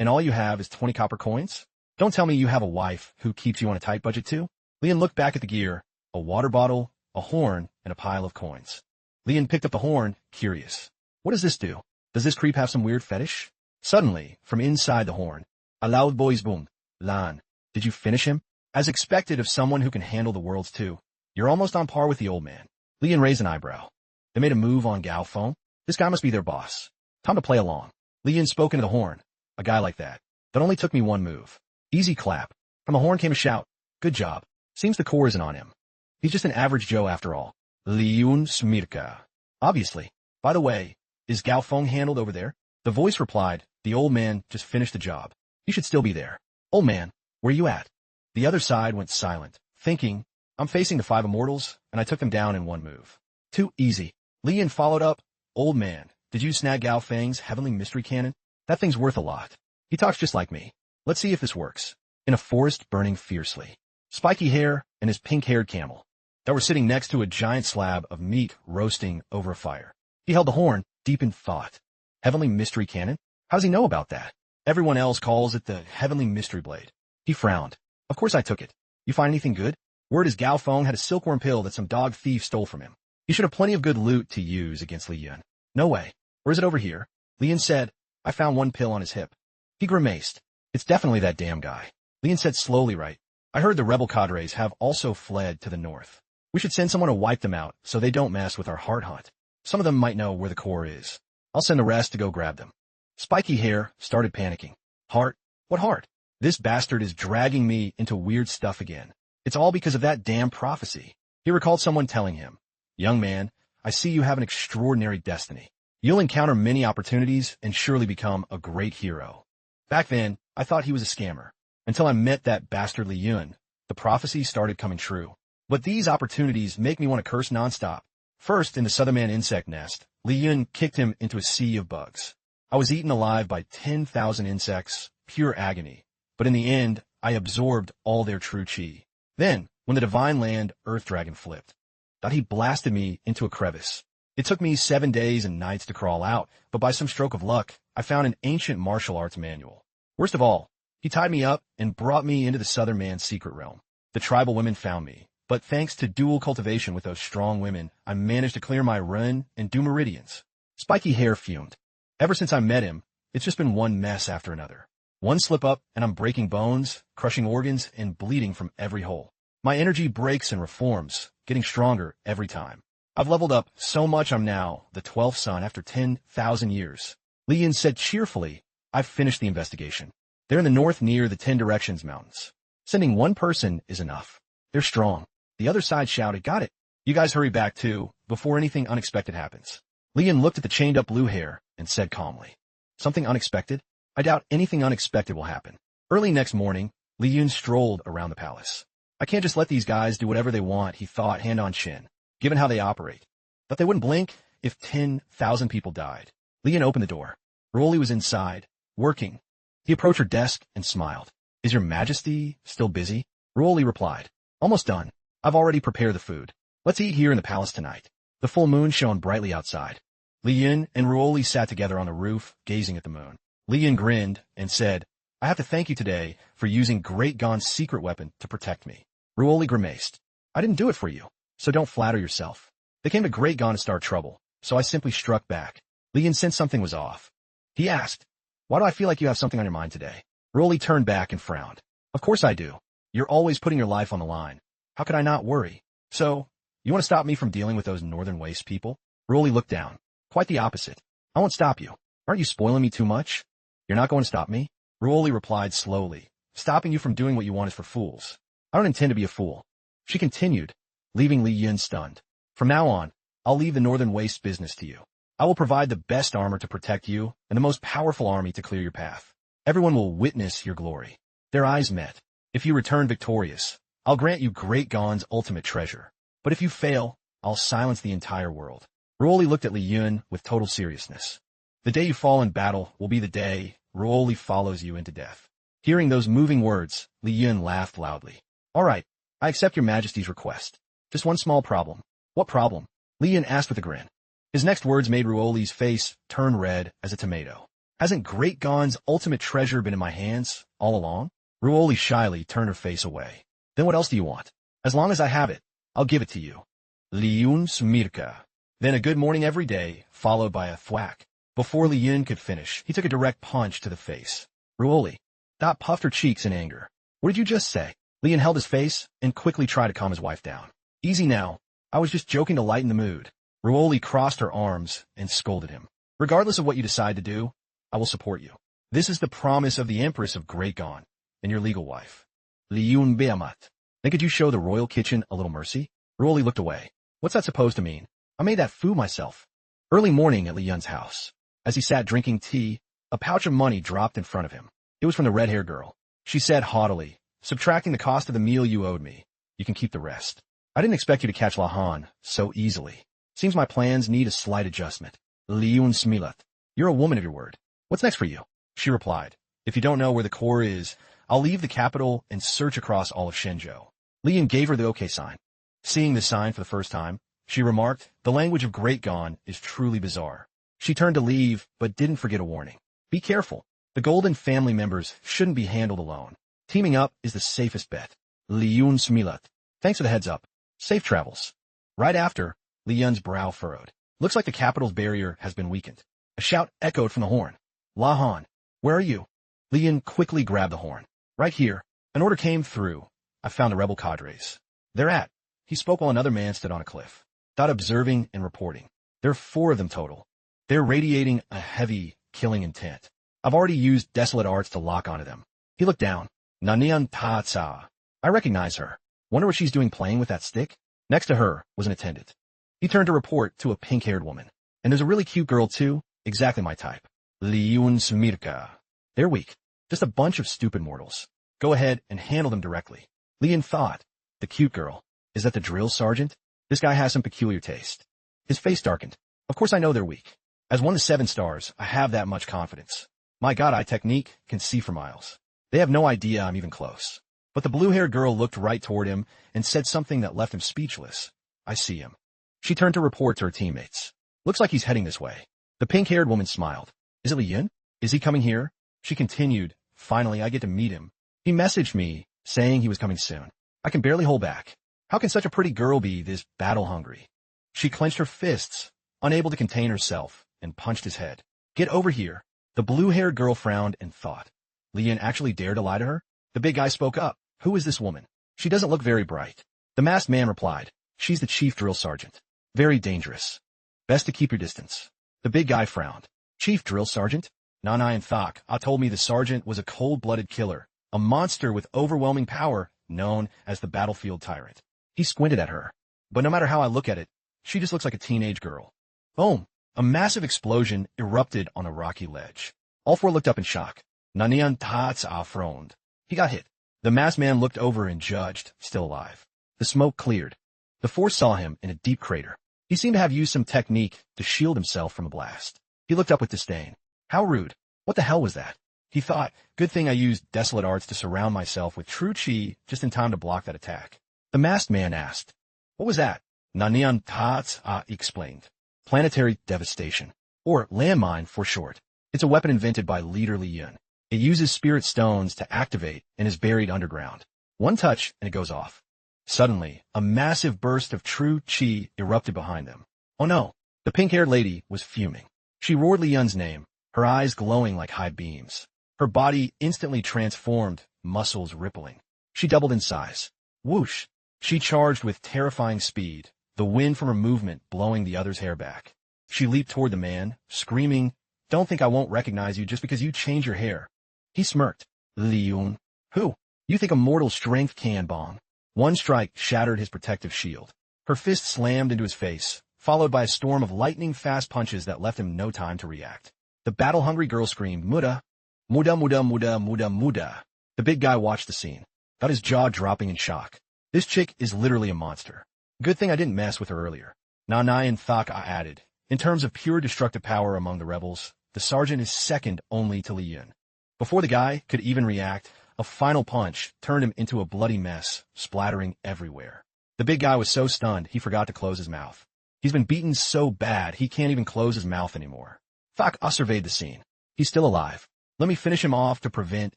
[SPEAKER 1] And all you have is 20 copper coins? Don't tell me you have a wife who keeps you on a tight budget too? Li Yun looked back at the gear, a water bottle, a horn, and a pile of coins. Li Yun picked up the horn, curious. What does this do? Does this creep have some weird fetish? Suddenly, from inside the horn, a loud voice boomed. Lan, did you finish him? As expected of someone who can handle the worlds too. You're almost on par with the old man. Li Yun raised an eyebrow. They made a move on Gao Feng? This guy must be their boss. Time to play along. Li Yun spoke into the horn. A guy like that. That only took me one move. Easy clap. From the horn came a shout. Good job. Seems the core isn't on him. He's just an average Joe after all. Li Yun Smirka. Obviously. By the way, is Gao Feng handled over there? The voice replied, the old man just finished the job. You should still be there. Old man, where you at? The other side went silent, thinking, I'm facing the 5 immortals, and I took them down in one move. Too easy. Li Yun followed up, old man, did you snag Gao Feng's heavenly mystery cannon? That thing's worth a lot. He talks just like me. Let's see if this works. In a forest burning fiercely. Spiky hair and his pink-haired camel that were sitting next to a giant slab of meat roasting over a fire. He held the horn, deep in thought. Heavenly mystery cannon? How does he know about that? Everyone else calls it the heavenly mystery blade. He frowned. Of course I took it. You find anything good? Word is Gao Feng had a silkworm pill that some dog thief stole from him. He should have plenty of good loot to use against Li Yun. No way. Or is it over here? Li Yun said, I found one pill on his hip. He grimaced. It's definitely that damn guy. Li Yun said slowly, right. I heard the rebel cadres have also fled to the north. We should send someone to wipe them out so they don't mess with our heart hunt. Some of them might know where the core is. I'll send the rest to go grab them. Spiky hair started panicking. Heart? What heart? This bastard is dragging me into weird stuff again. It's all because of that damn prophecy. He recalled someone telling him, young man, I see you have an extraordinary destiny. You'll encounter many opportunities and surely become a great hero. Back then, I thought he was a scammer. Until I met that bastard Li Yun, the prophecy started coming true. But these opportunities make me want to curse nonstop. First, in the Sutherman insect nest, Li Yun kicked him into a sea of bugs. I was eaten alive by 10,000 insects, pure agony. But in the end, I absorbed all their true chi. Then, when the divine land Earth Dragon flipped, thought he blasted me into a crevice. It took me 7 days and nights to crawl out, but by some stroke of luck, I found an ancient martial arts manual. Worst of all, he tied me up and brought me into the Southern Man's secret realm. The tribal women found me, but thanks to dual cultivation with those strong women, I managed to clear my run and do meridians. Spiky hair fumed. Ever since I met him, it's just been one mess after another. One slip up and I'm breaking bones, crushing organs, and bleeding from every hole. My energy breaks and reforms, getting stronger every time. I've leveled up so much I'm now the 12th son after 10,000 years. Li Yun said cheerfully, I've finished the investigation. They're in the north near the 10 Directions Mountains. Sending one person is enough. They're strong. The other side shouted, got it. You guys hurry back too, before anything unexpected happens. Li Yun looked at the chained up blue hair and said calmly, something unexpected? I doubt anything unexpected will happen. Early next morning, Li Yun strolled around the palace. I can't just let these guys do whatever they want, he thought, hand on chin, given how they operate. But they wouldn't blink if 10,000 people died. Li Yun opened the door. Ruoli was inside, working. He approached her desk and smiled. Is your majesty still busy? Ruoli replied. Almost done. I've already prepared the food. Let's eat here in the palace tonight. The full moon shone brightly outside. Li Yun and Ruoli sat together on the roof, gazing at the moon. Li Yun grinned and said, I have to thank you today for using Great Gon's secret weapon to protect me. Ruoli grimaced. I didn't do it for you, so don't flatter yourself. They came to Great Gon to start trouble, so I simply struck back. Li Yun sensed something was off. He asked, why do I feel like you have something on your mind today? Ruoli turned back and frowned. Of course I do. You're always putting your life on the line. How could I not worry? So, you want to stop me from dealing with those Northern Waste people? Ruoli looked down. Quite the opposite. I won't stop you. Aren't you spoiling me too much? You're not going to stop me? Ruoli replied slowly. Stopping you from doing what you want is for fools. I don't intend to be a fool. She continued, leaving Li Yun stunned. From now on, I'll leave the Northern Waste business to you. I will provide the best armor to protect you and the most powerful army to clear your path. Everyone will witness your glory. Their eyes met. If you return victorious, I'll grant you Great Gon's ultimate treasure. But if you fail, I'll silence the entire world. Ruoli looked at Li Yun with total seriousness. The day you fall in battle will be the day Ruoli follows you into death. Hearing those moving words, Li Yun laughed loudly. All right, I accept your majesty's request. Just one small problem. What problem? Li Yun asked with a grin. His next words made Ruoli's face turn red as a tomato. Hasn't Great Gon's ultimate treasure been in my hands all along? Ruoli shyly turned her face away. Then what else do you want? As long as I have it, I'll give it to you. Li Yun smirka. Then a good morning every day, followed by a thwack. Before Li Yun could finish, he took a direct punch to the face. Ruoli. Dot puffed her cheeks in anger. What did you just say? Li Yun held his face and quickly tried to calm his wife down. Easy now. I was just joking to lighten the mood. Ruoli crossed her arms and scolded him. Regardless of what you decide to do, I will support you. This is the promise of the Empress of Great Gon and your legal wife. Li Yun Beamat. Then could you show the royal kitchen a little mercy? Ruoli looked away. What's that supposed to mean? I made that food myself. Early morning at Li Yun's house. As he sat drinking tea, a pouch of money dropped in front of him. It was from the red-haired girl. She said haughtily, subtracting the cost of the meal you owed me, you can keep the rest. I didn't expect you to catch Lahan so easily. Seems my plans need a slight adjustment. Li Yun Smilat. You're a woman of your word. What's next for you? She replied. If you don't know where the core is, I'll leave the capital and search across all of Shenzhou. Li Yun gave her the okay sign. Seeing the sign for the first time, she remarked, the language of Great Gon is truly bizarre. She turned to leave, but didn't forget a warning. Be careful. The Golden family members shouldn't be handled alone. Teaming up is the safest bet. Li Yun Smilat. Thanks for the heads up. Safe travels. Right after, Li Yun's brow furrowed. Looks like the capital's barrier has been weakened. A shout echoed from the horn. Lahan, where are you? Li Yun quickly grabbed the horn. Right here. An order came through. I found the rebel cadres. They're at. He spoke while another man stood on a cliff. Dot observing and reporting. There are 4 of them total. They're radiating a heavy, killing intent. I've already used desolate arts to lock onto them. He looked down. Nanian Ta Tsa. I recognize her. Wonder what she's doing playing with that stick? Next to her was an attendant. He turned to report to a pink-haired woman. And there's a really cute girl too, exactly my type. Li Yun Smirka. They're weak. Just a bunch of stupid mortals. Go ahead and handle them directly. Li Yun thought. The cute girl. Is that the drill sergeant? This guy has some peculiar taste. His face darkened. Of course I know they're weak. As 1 to 7 stars, I have that much confidence. My god-eye technique can see for miles. They have no idea I'm even close. But the blue-haired girl looked right toward him and said something that left him speechless. I see him. She turned to report to her teammates. Looks like he's heading this way. The pink-haired woman smiled. Is it Li Yun? Is he coming here? She continued. Finally, I get to meet him. He messaged me, saying he was coming soon. I can barely hold back. How can such a pretty girl be this battle-hungry? She clenched her fists, unable to contain herself, and punched his head. Get over here. The blue-haired girl frowned and thought. Li Yun actually dared to lie to her? The big guy spoke up. Who is this woman? She doesn't look very bright. The masked man replied. She's the chief drill sergeant. Very dangerous. Best to keep your distance. The big guy frowned. Chief drill sergeant? Nanayan Thak told me the sergeant was a cold-blooded killer, a monster with overwhelming power, known as the battlefield tyrant. He squinted at her. But no matter how I look at it, she just looks like a teenage girl. Boom! A massive explosion erupted on a rocky ledge. All 4 looked up in shock. Nanian tats frowned. He got hit. The masked man looked over and judged, still alive. The smoke cleared. The force saw him in a deep crater. He seemed to have used some technique to shield himself from a blast. He looked up with disdain. How rude. What the hell was that? He thought, good thing I used desolate arts to surround myself with true chi just in time to block that attack. The masked man asked, what was that? Nanian tats explained. Planetary devastation, or landmine for short. It's a weapon invented by leader Li Yun. It uses spirit stones to activate and is buried underground. One touch and it goes off. Suddenly, a massive burst of true chi erupted behind them. Oh no! The pink-haired lady was fuming. She roared Li Yun's name, her eyes glowing like high beams. Her body instantly transformed, muscles rippling. She doubled in size. Whoosh! She charged with terrifying speed, the wind from her movement blowing the other's hair back. She leaped toward the man, screaming, don't think I won't recognize you just because you change your hair. He smirked. Li Yun. Who? You think a mortal strength can bong? One strike shattered his protective shield. Her fist slammed into his face, followed by a storm of lightning-fast punches that left him no time to react. The battle-hungry girl screamed, Muda! Muda, muda, muda, muda, muda. The big guy watched the scene, got his jaw dropping in shock. This chick is literally a monster. Good thing I didn't mess with her earlier. Nanai and Thaka added. In terms of pure destructive power among the rebels, the sergeant is second only to Li Yun. Before the guy could even react, a final punch turned him into a bloody mess, splattering everywhere. The big guy was so stunned he forgot to close his mouth. He's been beaten so bad he can't even close his mouth anymore. Thaka surveyed the scene. He's still alive. Let me finish him off to prevent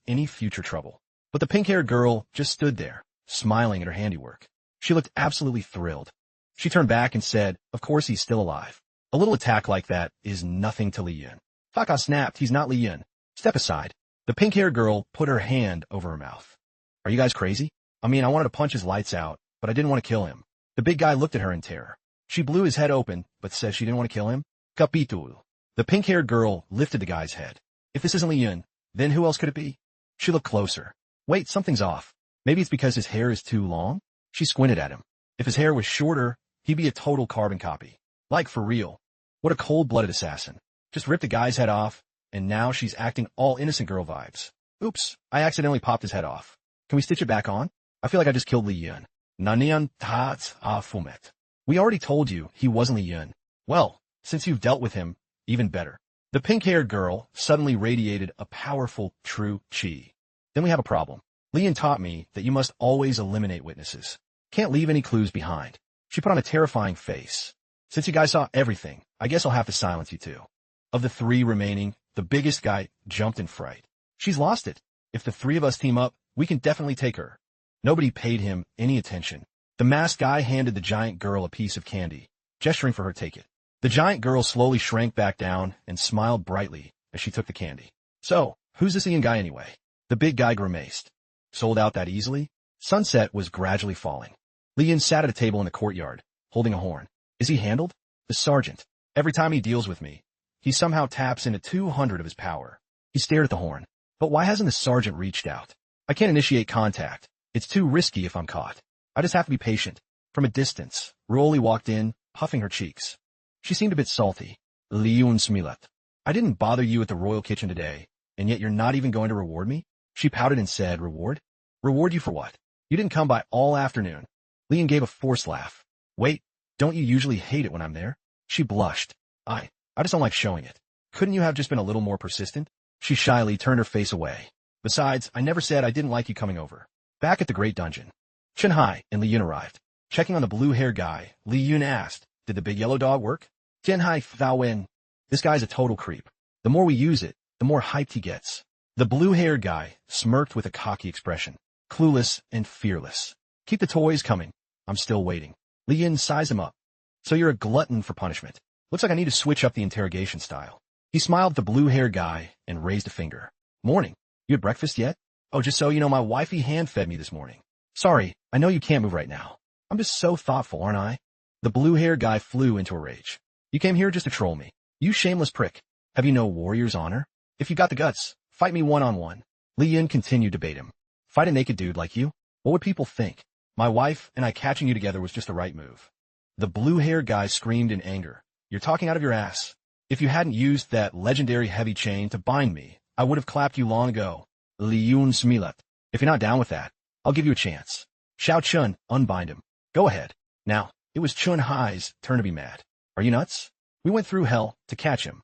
[SPEAKER 1] any future trouble. But the pink-haired girl just stood there, smiling at her handiwork. She looked absolutely thrilled. She turned back and said, of course he's still alive. A little attack like that is nothing to Li Yun. Thaka snapped, he's not Li Yun. Step aside. The pink-haired girl put her hand over her mouth. Are you guys crazy? I mean, I wanted to punch his lights out, but I didn't want to kill him. The big guy looked at her in terror. She blew his head open, but said she didn't want to kill him. Capitul. The pink-haired girl lifted the guy's head. If this isn't Li Yun, then who else could it be? She looked closer. Wait, something's off. Maybe it's because his hair is too long? She squinted at him. If his hair was shorter, he'd be a total carbon copy. Like, for real. What a cold-blooded assassin. Just ripped the guy's head off, and now she's acting all innocent girl vibes. Oops, I accidentally popped his head off. Can we stitch it back on? I feel like I just killed Li Yun. Nanian tats fumet. We already told you he wasn't Li Yun. Well, since you've dealt with him, even better. The pink-haired girl suddenly radiated a powerful, true chi. Then we have a problem. Li Yun taught me that you must always eliminate witnesses. Can't leave any clues behind. She put on a terrifying face. Since you guys saw everything, I guess I'll have to silence you too. Of the three remaining, the biggest guy jumped in fright. She's lost it. If the three of us team up, we can definitely take her. Nobody paid him any attention. The masked guy handed the giant girl a piece of candy, gesturing for her to take it. The giant girl slowly shrank back down and smiled brightly as she took the candy. So, who's this Ian guy anyway? The big guy grimaced. Sold out that easily? Sunset was gradually falling. Li Yun sat at a table in the courtyard, holding a horn. Is he handled? The sergeant. Every time he deals with me, he somehow taps into 200 of his power. He stared at the horn. But why hasn't the sergeant reached out? I can't initiate contact. It's too risky if I'm caught. I just have to be patient. From a distance, Rolly walked in, puffing her cheeks. She seemed a bit salty. Li Yun smilat. I didn't bother you at the royal kitchen today, and yet you're not even going to reward me? She pouted and said, reward? Reward you for what? You didn't come by all afternoon. Li Yun gave a forced laugh. Wait, don't you usually hate it when I'm there? She blushed. I just don't like showing it. Couldn't you have just been a little more persistent? She shyly turned her face away. Besides, I never said I didn't like you coming over. Back at the Great Dungeon, Chenhai and Li Yun arrived. Checking on the blue-haired guy, Li Yun asked, did the big yellow dog work? Chenhai Thao Wen. This guy's a total creep. The more we use it, the more hyped he gets. The blue-haired guy smirked with a cocky expression. Clueless and fearless. Keep the toys coming. I'm still waiting. Li Yun sized him up. So you're a glutton for punishment. Looks like I need to switch up the interrogation style. He smiled at the blue-haired guy and raised a finger. Morning. You had breakfast yet? Oh, just so you know, my wifey hand-fed me this morning. Sorry, I know you can't move right now. I'm just so thoughtful, aren't I? The blue-haired guy flew into a rage. You came here just to troll me. You shameless prick. Have you no warrior's honor? If you got the guts, fight me one-on-one. Li Yun continued to bait him. Fight a naked dude like you? What would people think? My wife and I catching you together was just the right move. The blue-haired guy screamed in anger. You're talking out of your ass. If you hadn't used that legendary heavy chain to bind me, I would have clapped you long ago. Liyun Smilet. If you're not down with that, I'll give you a chance. Xiao Chun, unbind him. Go ahead. Now, it was Chun Hai's turn to be mad. Are you nuts? We went through hell to catch him.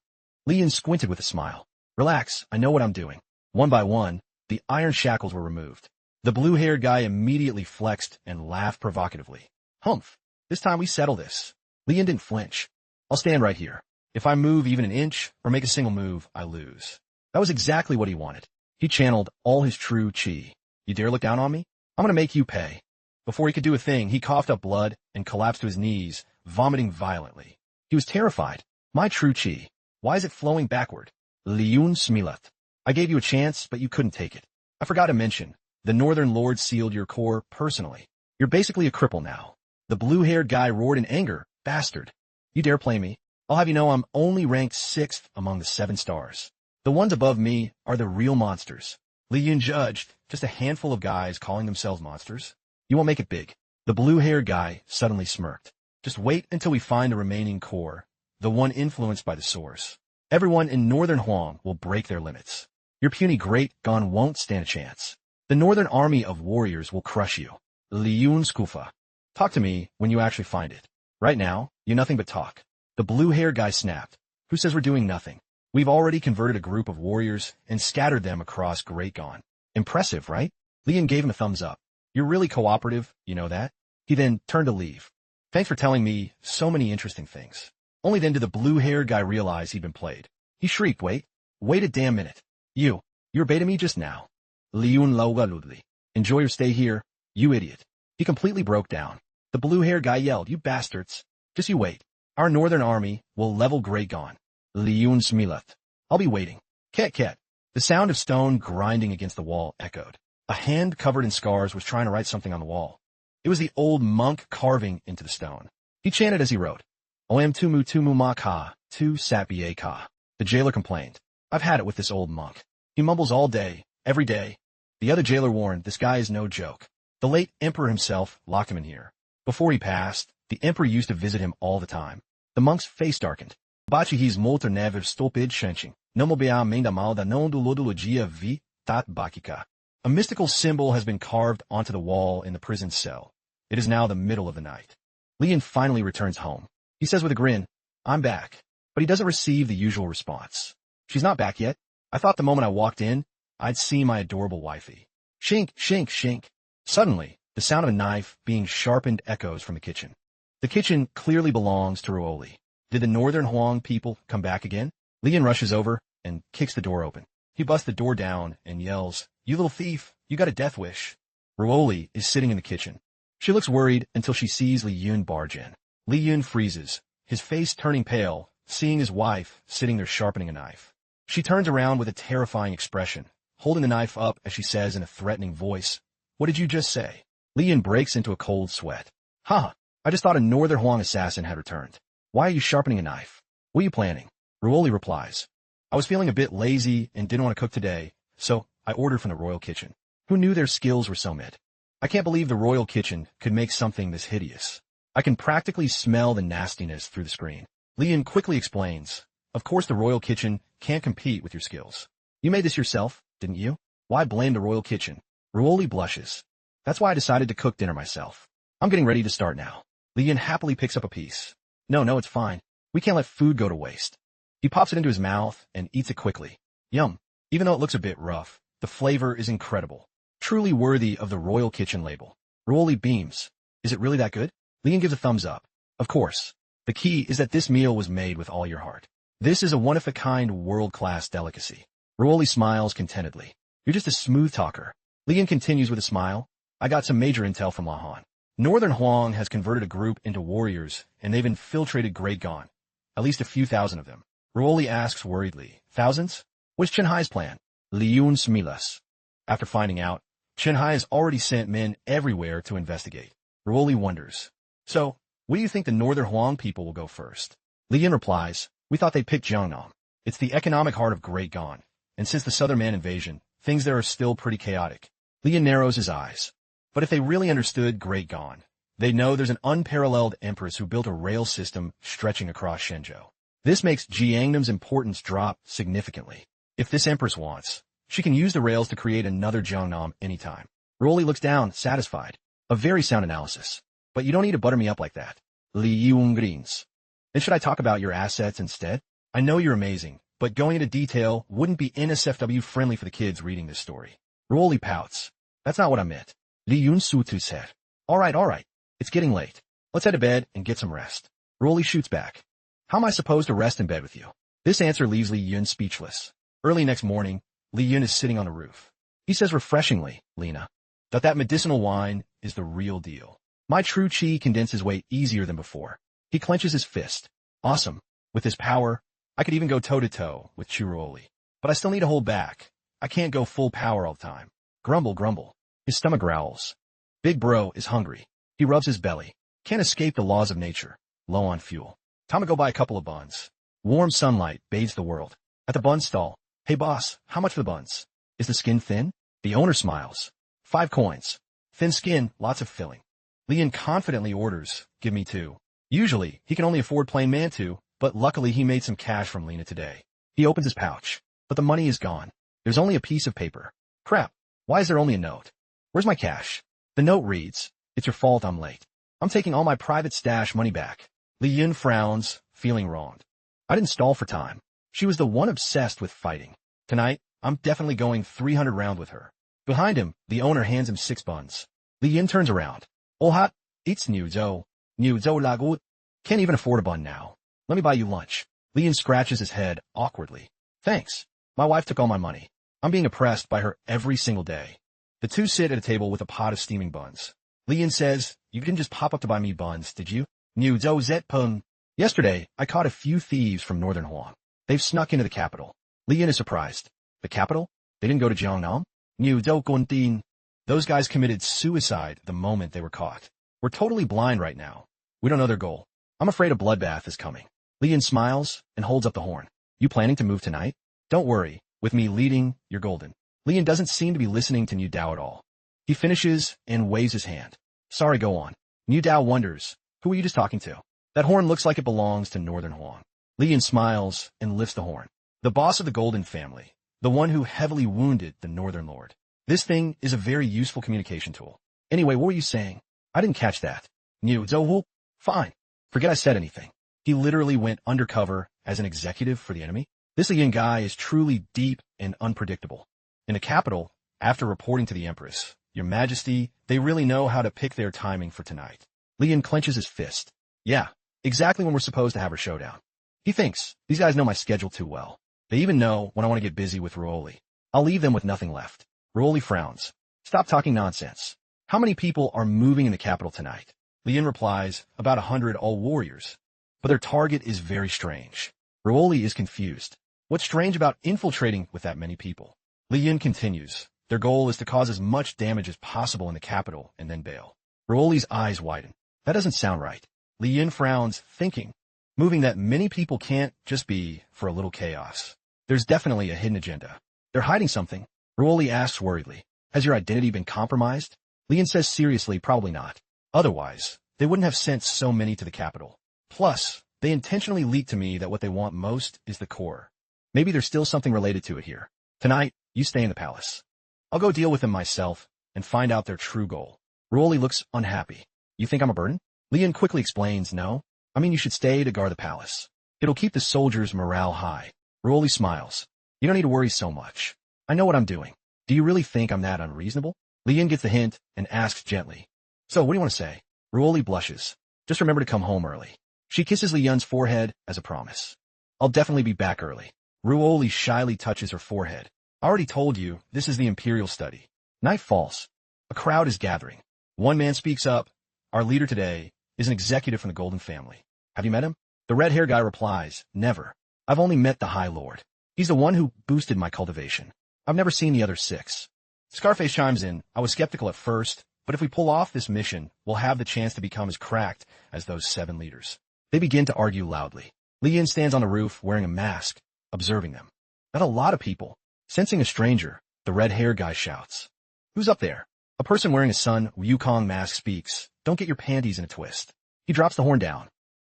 [SPEAKER 1] Lian squinted with a smile. Relax, I know what I'm doing. One by one, the iron shackles were removed. The blue-haired guy immediately flexed and laughed provocatively. Humph, this time we settle this. Lian didn't flinch. I'll stand right here. If I move even an inch or make a single move, I lose. That was exactly what he wanted. He channeled all his true chi. You dare look down on me? I'm gonna make you pay. Before he could do a thing, he coughed up blood and collapsed to his knees, vomiting violently. He was terrified. My true chi. Why is it flowing backward? Liyun Smilet. I gave you a chance, but you couldn't take it. I forgot to mention, the Northern Lord sealed your core personally. You're basically a cripple now. The blue-haired guy roared in anger. Bastard. You dare play me? I'll have you know I'm only ranked 6th among the 7 stars. The ones above me are the real monsters. Liyun judged, just a handful of guys calling themselves monsters. You won't make it big. The blue-haired guy suddenly smirked. Just wait until we find the remaining core, the one influenced by the source. Everyone in Northern Huang will break their limits. Your puny Great Gon won't stand a chance. The Northern Army of Warriors will crush you. Liyun Skufa. Talk to me when you actually find it. Right now, you nothing but talk. The blue-haired guy snapped. Who says we're doing nothing? We've already converted a group of warriors and scattered them across Great Gon. Impressive, right? Lian gave him a thumbs up. You're really cooperative, you know that? He then turned to leave. Thanks for telling me so many interesting things. Only then did the blue-haired guy realize he'd been played. He shrieked, wait a damn minute. You're baiting me just now. Liyun Laugaludli. Enjoy your stay here, you idiot. He completely broke down. The blue-haired guy yelled, you bastards. Just you wait. Our Northern Army will level Great Gon. Liyun Smilet. I'll be waiting. Ket. The sound of stone grinding against the wall echoed. A hand covered in scars was trying to write something on the wall. It was the old monk carving into the stone. He chanted as he wrote, Oam tumu ma ka, tu sat ka. The jailer complained. I've had it with this old monk. He mumbles all day, every day. The other jailer warned, this guy is no joke. The late emperor himself locked him in here. Before he passed, the emperor used to visit him all the time. The monk's face darkened. Bachi his molter never stupid shenching. No mobia menda malda non dulodologia vi tat bakika. A mystical symbol has been carved onto the wall in the prison cell. It is now the middle of the night. Lian finally returns home. He says with a grin, I'm back. But he doesn't receive the usual response. She's not back yet. I thought the moment I walked in, I'd see my adorable wifey. Shink, shink, shink. Suddenly, the sound of a knife being sharpened echoes from the kitchen. The kitchen clearly belongs to Ruoli. Did the Northern Huang people come back again? Lian rushes over and kicks the door open. He busts the door down and yells, you little thief, you got a death wish. Ruoli is sitting in the kitchen. She looks worried until she sees Li Yun barge in. Li Yun freezes, his face turning pale, seeing his wife sitting there sharpening a knife. She turns around with a terrifying expression, holding the knife up as she says in a threatening voice, what did you just say? Li Yun breaks into a cold sweat. Ha! I just thought a Northern Huang assassin had returned. Why are you sharpening a knife? What are you planning? Ruoli replies. I was feeling a bit lazy and didn't want to cook today, so I ordered from the royal kitchen. Who knew their skills were so mid? I can't believe the royal kitchen could make something this hideous. I can practically smell the nastiness through the screen. Lian quickly explains, of course the royal kitchen can't compete with your skills. You made this yourself, didn't you? Why blame the royal kitchen? Ruoli blushes. That's why I decided to cook dinner myself. I'm getting ready to start now. Lian happily picks up a piece. No, it's fine. We can't let food go to waste. He pops it into his mouth and eats it quickly. Yum. Even though it looks a bit rough, the flavor is incredible. Truly worthy of the royal kitchen label. Ruoli beams. Is it really that good? Lian gives a thumbs up. Of course. The key is that this meal was made with all your heart. This is a one-of-a-kind world-class delicacy. Ruoli smiles contentedly. You're just a smooth talker. Lian continues with a smile. I got some major intel from Lahan. Northern Huang has converted a group into warriors, and they've infiltrated Great Gon. At least a few thousand of them. Ruoli asks worriedly, thousands? What's Chen Hai's plan? Liyun Smilas. After finding out, Chen Hai has already sent men everywhere to investigate. Ruoli wonders. So, what do you think the Northern Huang people will go first? Lian replies, we thought they'd pick Jiangnam. It's the economic heart of Great Gon, and since the Southern Man invasion, things there are still pretty chaotic. Lian narrows his eyes. But if they really understood Great Gon, they'd know there's an unparalleled empress who built a rail system stretching across Shenzhou. This makes Jiangnam's importance drop significantly. If this empress wants, she can use the rails to create another Jeonnam anytime. Rolly looks down, satisfied. A very sound analysis. But you don't need to butter me up like that. Li Yung grins. Then should I talk about your assets instead? I know you're amazing, but going into detail wouldn't be NSFW friendly for the kids reading this story. Rolly pouts. That's not what I meant. Li Yun Sutu said. All right. It's getting late. Let's head to bed and get some rest. Rolly shoots back. How am I supposed to rest in bed with you? This answer leaves Li Yun speechless. Early next morning, Li Yun is sitting on the roof. He says refreshingly, Lena, that medicinal wine is the real deal. My true chi condenses weight easier than before. He clenches his fist. Awesome. With his power, I could even go toe-to-toe with Chiroli. But I still need to hold back. I can't go full power all the time. Grumble. His stomach growls. Big bro is hungry. He rubs his belly. Can't escape the laws of nature. Low on fuel. Time to go buy a couple of buns. Warm sunlight bathes the world. At the bun stall. Hey boss, how much for the buns? Is the skin thin? The owner smiles. 5 coins. Thin skin, lots of filling. Leon confidently orders, give me 2. Usually, he can only afford plain mantu, but luckily he made some cash from Lena today. He opens his pouch, but the money is gone. There's only a piece of paper. Crap, why is there only a note? Where's my cash? The note reads, it's your fault I'm late. I'm taking all my private stash money back. Li Yun frowns, feeling wronged. I didn't stall for time. She was the one obsessed with fighting. Tonight, I'm definitely going 300 round with her. Behind him, the owner hands him 6 buns. Li Yun turns around. Oh hot, it's New Zhou lagut. Can't even afford a bun now. Let me buy you lunch. Li Yun scratches his head awkwardly. Thanks. My wife took all my money. I'm being oppressed by her every single day. The two sit at a table with a pot of steaming buns. Li Yun says, you didn't just pop up to buy me buns, did you? New Zhou zet pung. Yesterday, I caught a few thieves from northern Huang. They've snuck into the capital. Li Yun is surprised. The capital? They didn't go to Jeonnam? New Zhou Guntin. Those guys committed suicide the moment they were caught. We're totally blind right now. We don't know their goal. I'm afraid a bloodbath is coming. Li Yun smiles and holds up the horn. You planning to move tonight? Don't worry. With me leading, you're golden. Li Yun doesn't seem to be listening to Niu Dao at all. He finishes and waves his hand. Sorry, go on. Niu Dao wonders, who were you just talking to? That horn looks like it belongs to northern Huang. Li Yun smiles and lifts the horn. The boss of the golden family. The one who heavily wounded the northern lord. This thing is a very useful communication tool. Anyway, what were you saying? I didn't catch that. Niu Zhou. Fine. Forget I said anything. He literally went undercover as an executive for the enemy. This Li Yun guy is truly deep and unpredictable. In the capital, after reporting to the Empress, Your Majesty, they really know how to pick their timing for tonight. Li Yun clenches his fist. Yeah, exactly when we're supposed to have our showdown. He thinks, these guys know my schedule too well. They even know when I want to get busy with Ruoli. I'll leave them with nothing left. Ruoli frowns. Stop talking nonsense. How many people are moving in the capital tonight? Li Yun replies, about 100 all warriors. But their target is very strange. Ruoli is confused. What's strange about infiltrating with that many people? Li Yun continues. Their goal is to cause as much damage as possible in the capital and then bail. Ruoli's eyes widen. That doesn't sound right. Li Yun frowns, thinking. Moving that many people can't just be for a little chaos. There's definitely a hidden agenda. They're hiding something. Ruoli asks worriedly. Has your identity been compromised? Li Yun says seriously, probably not. Otherwise, they wouldn't have sent so many to the capital. Plus, they intentionally leaked to me that what they want most is the core. Maybe there's still something related to it here. Tonight, you stay in the palace. I'll go deal with them myself and find out their true goal. Ruoli looks unhappy. You think I'm a burden? Li Yun quickly explains, no. I mean, you should stay to guard the palace. It'll keep the soldiers' morale high. Ruoli smiles. You don't need to worry so much. I know what I'm doing. Do you really think I'm that unreasonable? Li Yun gets the hint and asks gently. So, what do you want to say? Ruoli blushes. Just remember to come home early. She kisses Li Yun's forehead as a promise. I'll definitely be back early. Ruoli shyly touches her forehead. I already told you, this is the Imperial study. Night falls. A crowd is gathering. One man speaks up. Our leader today is an executive from the Golden family. Have you met him? The red-haired guy replies, never. I've only met the High Lord. He's the one who boosted my cultivation. I've never seen the other 6. Scarface chimes in, I was skeptical at first, but if we pull off this mission, we'll have the chance to become as cracked as those 7 leaders. They begin to argue loudly. Li Yun stands on the roof wearing a mask, observing them. Not a lot of people. Sensing a stranger, the red-haired guy shouts. Who's up there? A person wearing a Sun Wukong mask speaks. Don't get your panties in a twist. He drops the horn down.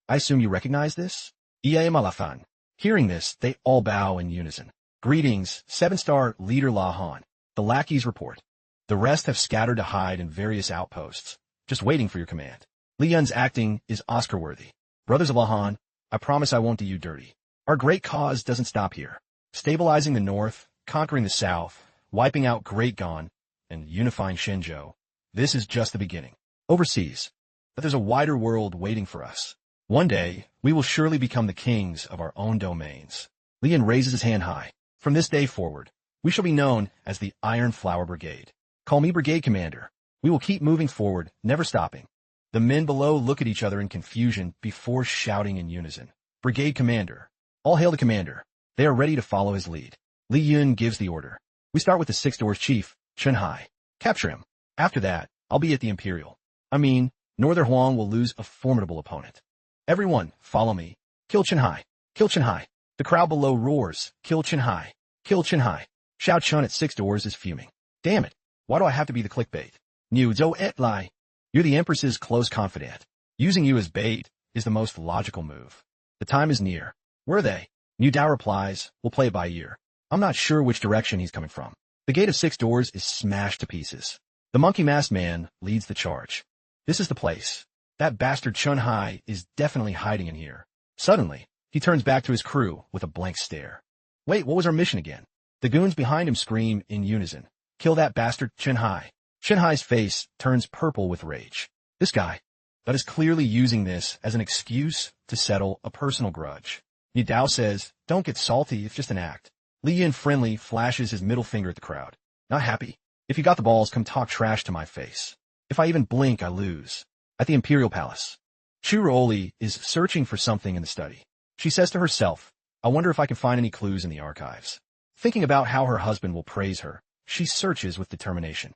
[SPEAKER 1] I assume you recognize this? Ie Malafan. Hearing this, they all bow in unison. Greetings, 7-star leader La Han. The lackeys report. The rest have scattered to hide in various outposts, just waiting for your command. Li Yun's acting is Oscar-worthy. Brothers of La Han, I promise I won't do you dirty. Our great cause doesn't stop here. Stabilizing the north, conquering the south, wiping out Great Gon, and unifying Shenzhou. This is just the beginning. Overseas. But there's a wider world waiting for us. One day, we will surely become the kings of our own domains. Li Yun raises his hand high. From this day forward, we shall be known as the Iron Flower Brigade. Call me Brigade Commander. We will keep moving forward, never stopping. The men below look at each other in confusion before shouting in unison. Brigade Commander. All hail the commander. They are ready to follow his lead. Li Yun gives the order. We start with the Six Doors Chief, Chen Hai. Capture him. After that, I'll be at the Imperial. Northern Huang will lose a formidable opponent. Everyone, follow me. Kill Chen Hai. Kill Chen Hai. The crowd below roars. Kill Chen Hai. Kill Chen Hai. Xiao Chun at Six Doors is fuming. Damn it. Why do I have to be the clickbait? Niu Zhou et Lai. You're the Empress's close confidant. Using you as bait is the most logical move. The time is near. Where are they? Niu Dao replies, we'll play it by ear. I'm not sure which direction he's coming from. The gate of Six Doors is smashed to pieces. The monkey-masked man leads the charge. This is the place. That bastard Chen Hai is definitely hiding in here. Suddenly, he turns back to his crew with a blank stare. Wait, what was our mission again? The goons behind him scream in unison. Kill that bastard Chen Hai. Chen Hai's face turns purple with rage. This guy, that is clearly using this as an excuse to settle a personal grudge. Niu Dao says, don't get salty, it's just an act. Li Yun friendly flashes his middle finger at the crowd. Not happy? If you got the balls, come talk trash to my face. If I even blink, I lose. At the Imperial Palace. Chu Ruoli is searching for something in the study. She says to herself, I wonder if I can find any clues in the archives. Thinking about how her husband will praise her, she searches with determination.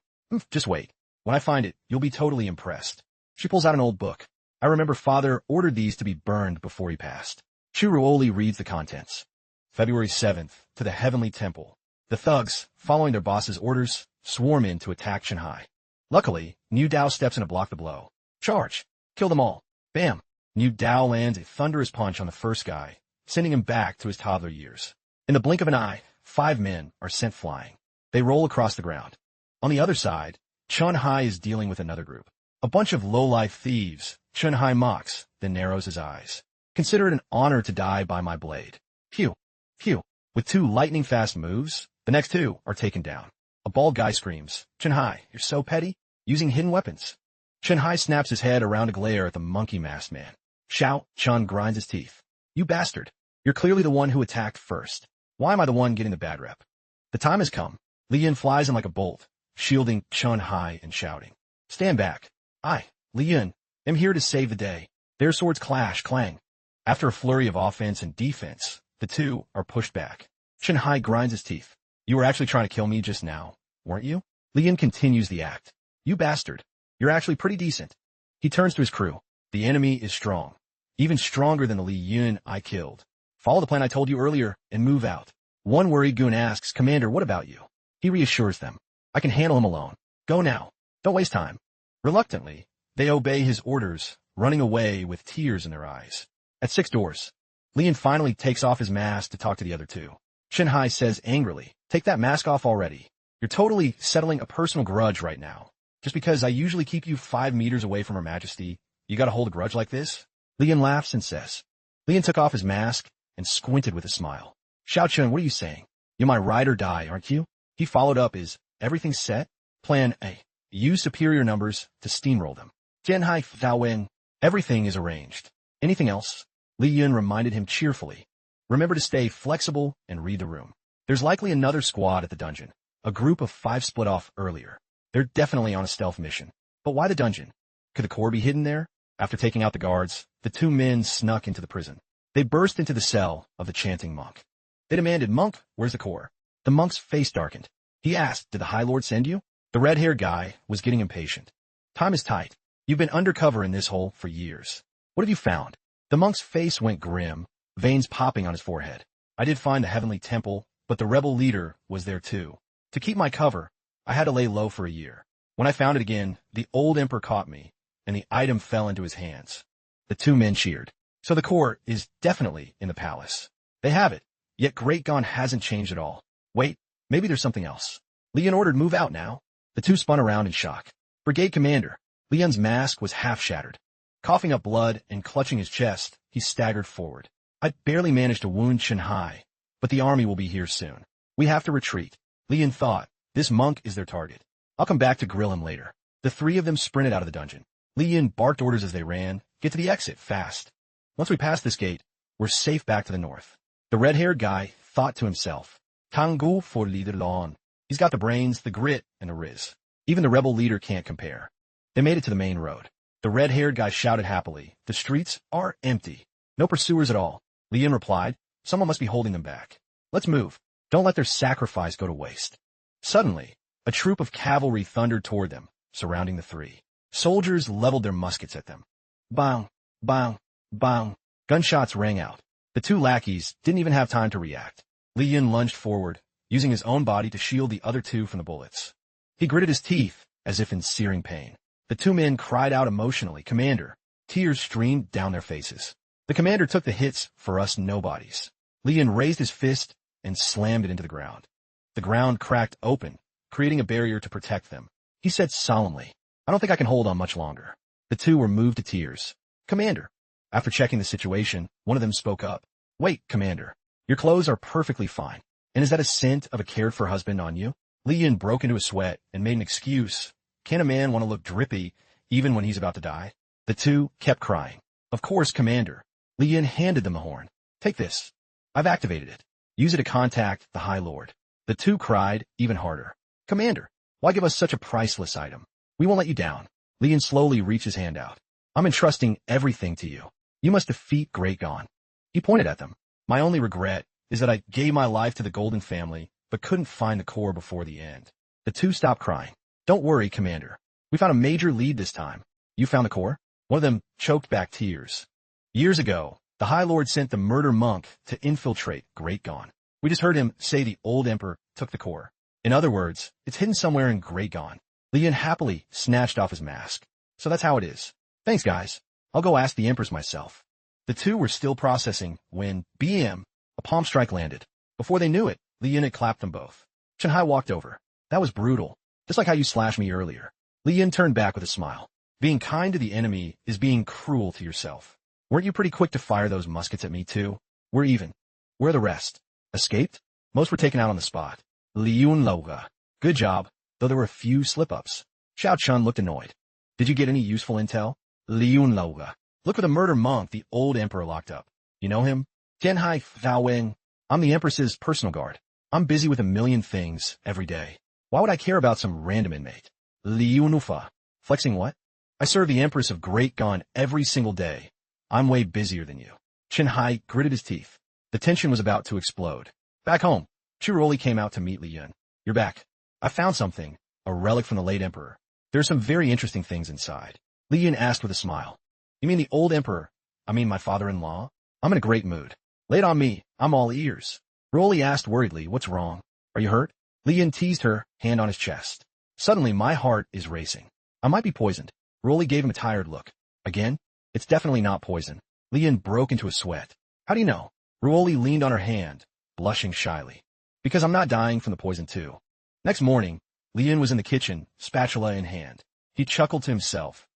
[SPEAKER 1] Just wait. When I find it, you'll be totally impressed. She pulls out an old book. I remember father ordered these to be burned before he passed. Chu Ruoli reads the contents. February 7th, to the Heavenly Temple. The thugs, following their boss's orders, swarm in to attack Chen Hai. Luckily, Niu Dao steps in to block the blow. Charge! Kill them all! Bam! Niu Dao lands a thunderous punch on the first guy, sending him back to his toddler years. In the blink of an eye, 5 men are sent flying. They roll across the ground. On the other side, Chen Hai is dealing with another group. A bunch of low-life thieves. Chen Hai mocks, then narrows his eyes. Consider it an honor to die by my blade. Phew. Phew. With 2 lightning-fast moves, the next 2 are taken down. A bald guy screams, Chen Hai, you're so petty, using hidden weapons. Chen Hai snaps his head around to glare at the monkey-masked man. Xiao Chun grinds his teeth. You bastard. You're clearly the one who attacked first. Why am I the one getting the bad rep? The time has come. Li Yun flies in like a bolt, shielding Chen Hai and shouting. Stand back. I, Li Yun, am here to save the day. Their swords clash, clang. After a flurry of offense and defense, the 2 are pushed back. Chen Hai grinds his teeth. You were actually trying to kill me just now, weren't you? Li Yun continues the act. You bastard. You're actually pretty decent. He turns to his crew. The enemy is strong. Even stronger than the Li Yun I killed. Follow the plan I told you earlier and move out. One worried goon asks, Commander, what about you? He reassures them. I can handle him alone. Go now. Don't waste time. Reluctantly, they obey his orders, running away with tears in their eyes. At Six Doors, Li Yun finally takes off his mask to talk to the other 2. Chen Hai says angrily, take that mask off already. You're totally settling a personal grudge right now. Just because I usually keep you 5 meters away from Her Majesty, you gotta hold a grudge like this? Li Yun laughs and says. Li Yun took off his mask and squinted with a smile. Xiao Chun, what are you saying? You're my ride or die, aren't you? He followed up his, everything set? Plan A. Use superior numbers to steamroll them. Jian Hai Dao Wen. Everything is arranged. Anything else? Li Yun reminded him cheerfully. Remember to stay flexible and read the room. There's likely another squad at the dungeon. A group of 5 split off earlier. They're definitely on a stealth mission. But why the dungeon? Could the core be hidden there? After taking out the guards, the 2 men snuck into the prison. They burst into the cell of the chanting monk. They demanded, Monk, where's the core? The monk's face darkened. He asked, did the High Lord send you? The red-haired guy was getting impatient. Time is tight. You've been undercover in this hole for years. What have you found? The monk's face went grim, veins popping on his forehead. I did find the Heavenly Temple, but the rebel leader was there too. To keep my cover, I had to lay low for a year. When I found it again, the old emperor caught me, and the item fell into his hands. The 2 men cheered. So the core is definitely in the palace. They have it. Yet Great Gon hasn't changed at all. Wait, maybe there's something else. Leon ordered move out now. The two spun around in shock. Brigade Commander. Leon's mask was half shattered. Coughing up blood and clutching his chest, he staggered forward. I barely managed to wound Shanhai, but the army will be here soon. We have to retreat. Leon thought, this monk is their target. I'll come back to grill him later. The three of them sprinted out of the dungeon. Leon barked orders as they ran. Get to the exit, fast. Once we pass this gate, we're safe back to the north. The red-haired guy thought to himself, Tangu for leader Lon. He's got the brains, the grit, and the riz. Even the rebel leader can't compare. They made it to the main road. The red-haired guy shouted happily, the streets are empty. No pursuers at all. Leon replied, someone must be holding them back. Let's move. Don't let their sacrifice go to waste. Suddenly, a troop of cavalry thundered toward them, surrounding the three. Soldiers leveled their muskets at them. Bang, bang, bang. Gunshots rang out. The two lackeys didn't even have time to react. Leon lunged forward, using his own body to shield the other two from the bullets. He gritted his teeth, as if in searing pain. The two men cried out emotionally, Commander. Tears streamed down their faces. The commander took the hits for us nobodies. Leon raised his fist and slammed it into the ground. The ground cracked open, creating a barrier to protect them. He said solemnly, I don't think I can hold on much longer. The two were moved to tears. Commander. After checking the situation, one of them spoke up. Wait, Commander. Your clothes are perfectly fine. And is that a scent of a cared-for husband on you? Leon broke into a sweat and made an excuse. Can a man want to look drippy even when he's about to die? The two kept crying. Of course, Commander. Leon handed them the horn. Take this. I've activated it. Use it to contact the High Lord. The two cried even harder. Commander, why give us such a priceless item? We won't let you down. Leon slowly reached his hand out. I'm entrusting everything to you. You must defeat Great Gon. He pointed at them. My only regret is that I gave my life to the Golden Family, but couldn't find the core before the end. The two stopped crying. Don't worry, Commander. We found a major lead this time. You found the core? One of them choked back tears. Years ago, the High Lord sent the murder monk to infiltrate Great Gon. We just heard him say the old emperor took the core. In other words, it's hidden somewhere in Great Gon. Leon happily snatched off his mask. So that's how it is. Thanks, guys. I'll go ask the empress myself. The two were still processing when, BM, a palm strike landed. Before they knew it, Leon had clapped them both. Shanhai walked over. That was brutal. Just like how you slashed me earlier. Leon turned back with a smile. Being kind to the enemy is being cruel to yourself. Weren't you pretty quick to fire those muskets at me too? We're even. Where are the rest? Escaped? Most were taken out on the spot. Leon Loga. Good job, though there were a few slip-ups. Xiao Chun looked annoyed. Did you get any useful intel? Leon Loga. Look for the murder monk the old emperor locked up. You know him? Tianhai Faowing. I'm the empress's personal guard. I'm busy with a million things every day. Why would I care about some random inmate? Leon Ufa. Flexing what? I serve the empress of Great Gon every single day. I'm way busier than you. Shanhai gritted his teeth. The tension was about to explode. Back home, Chiroli came out to meet Li Yun. You're back. I found something, a relic from the late emperor. There are some very interesting things inside. Li Yun asked with a smile. You mean the old emperor? I mean my father-in-law? I'm in a great mood. Lay it on me. I'm all ears. Rolly asked worriedly, what's wrong? Are you hurt? Li Yun teased her, hand on his chest. Suddenly, my heart is racing. I might be poisoned. Rolly gave him a tired look. Again? It's definitely not poison. Li Yun broke into a sweat. How do you know? Rolly leaned on her hand, blushing shyly. Because I'm not dying from the poison too. Next morning, Li Yun was in the kitchen, spatula in hand. He chuckled to himself.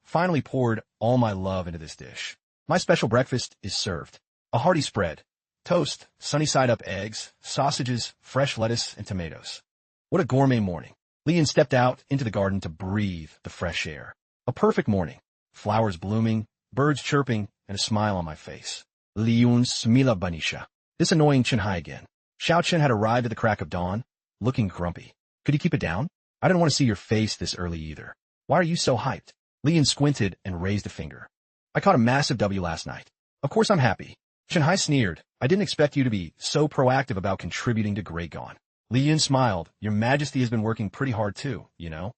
[SPEAKER 1] Finally poured all my love into this dish. My special breakfast is served. A hearty spread. Toast, sunny-side-up eggs, sausages, fresh lettuce, and tomatoes. What a gourmet morning. Li Yun stepped out into the garden to breathe the fresh air. A perfect morning. Flowers blooming, birds chirping, and a smile on my face. Li Yun Smila Banisha. This annoying Chenhai again. Xiao Chen had arrived at the crack of dawn, looking grumpy. Could you keep it down? I didn't want to see your face this early either. Why are you so hyped? Li Yun squinted and raised a finger. I caught a massive W last night. Of course I'm happy. Shanhai sneered. I didn't expect you to be so proactive about contributing to Great Gon. Li Yun smiled. Your Majesty has been working pretty hard too, you know?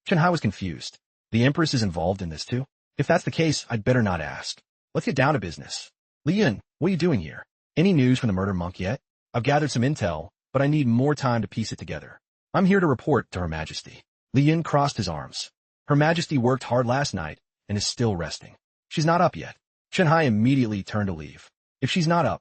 [SPEAKER 1] Shanhai was confused. The Empress is involved in this too? If that's the case, I'd better not ask. Let's get down to business. Li Yun, what are you doing here? Any news from the murder monk yet? I've gathered some intel, but I need more time to piece it together. I'm here to report to Her Majesty. Li Yun crossed his arms. Her Majesty worked hard last night and is still resting. She's not up yet. Shanhai immediately turned to leave. If she's not up,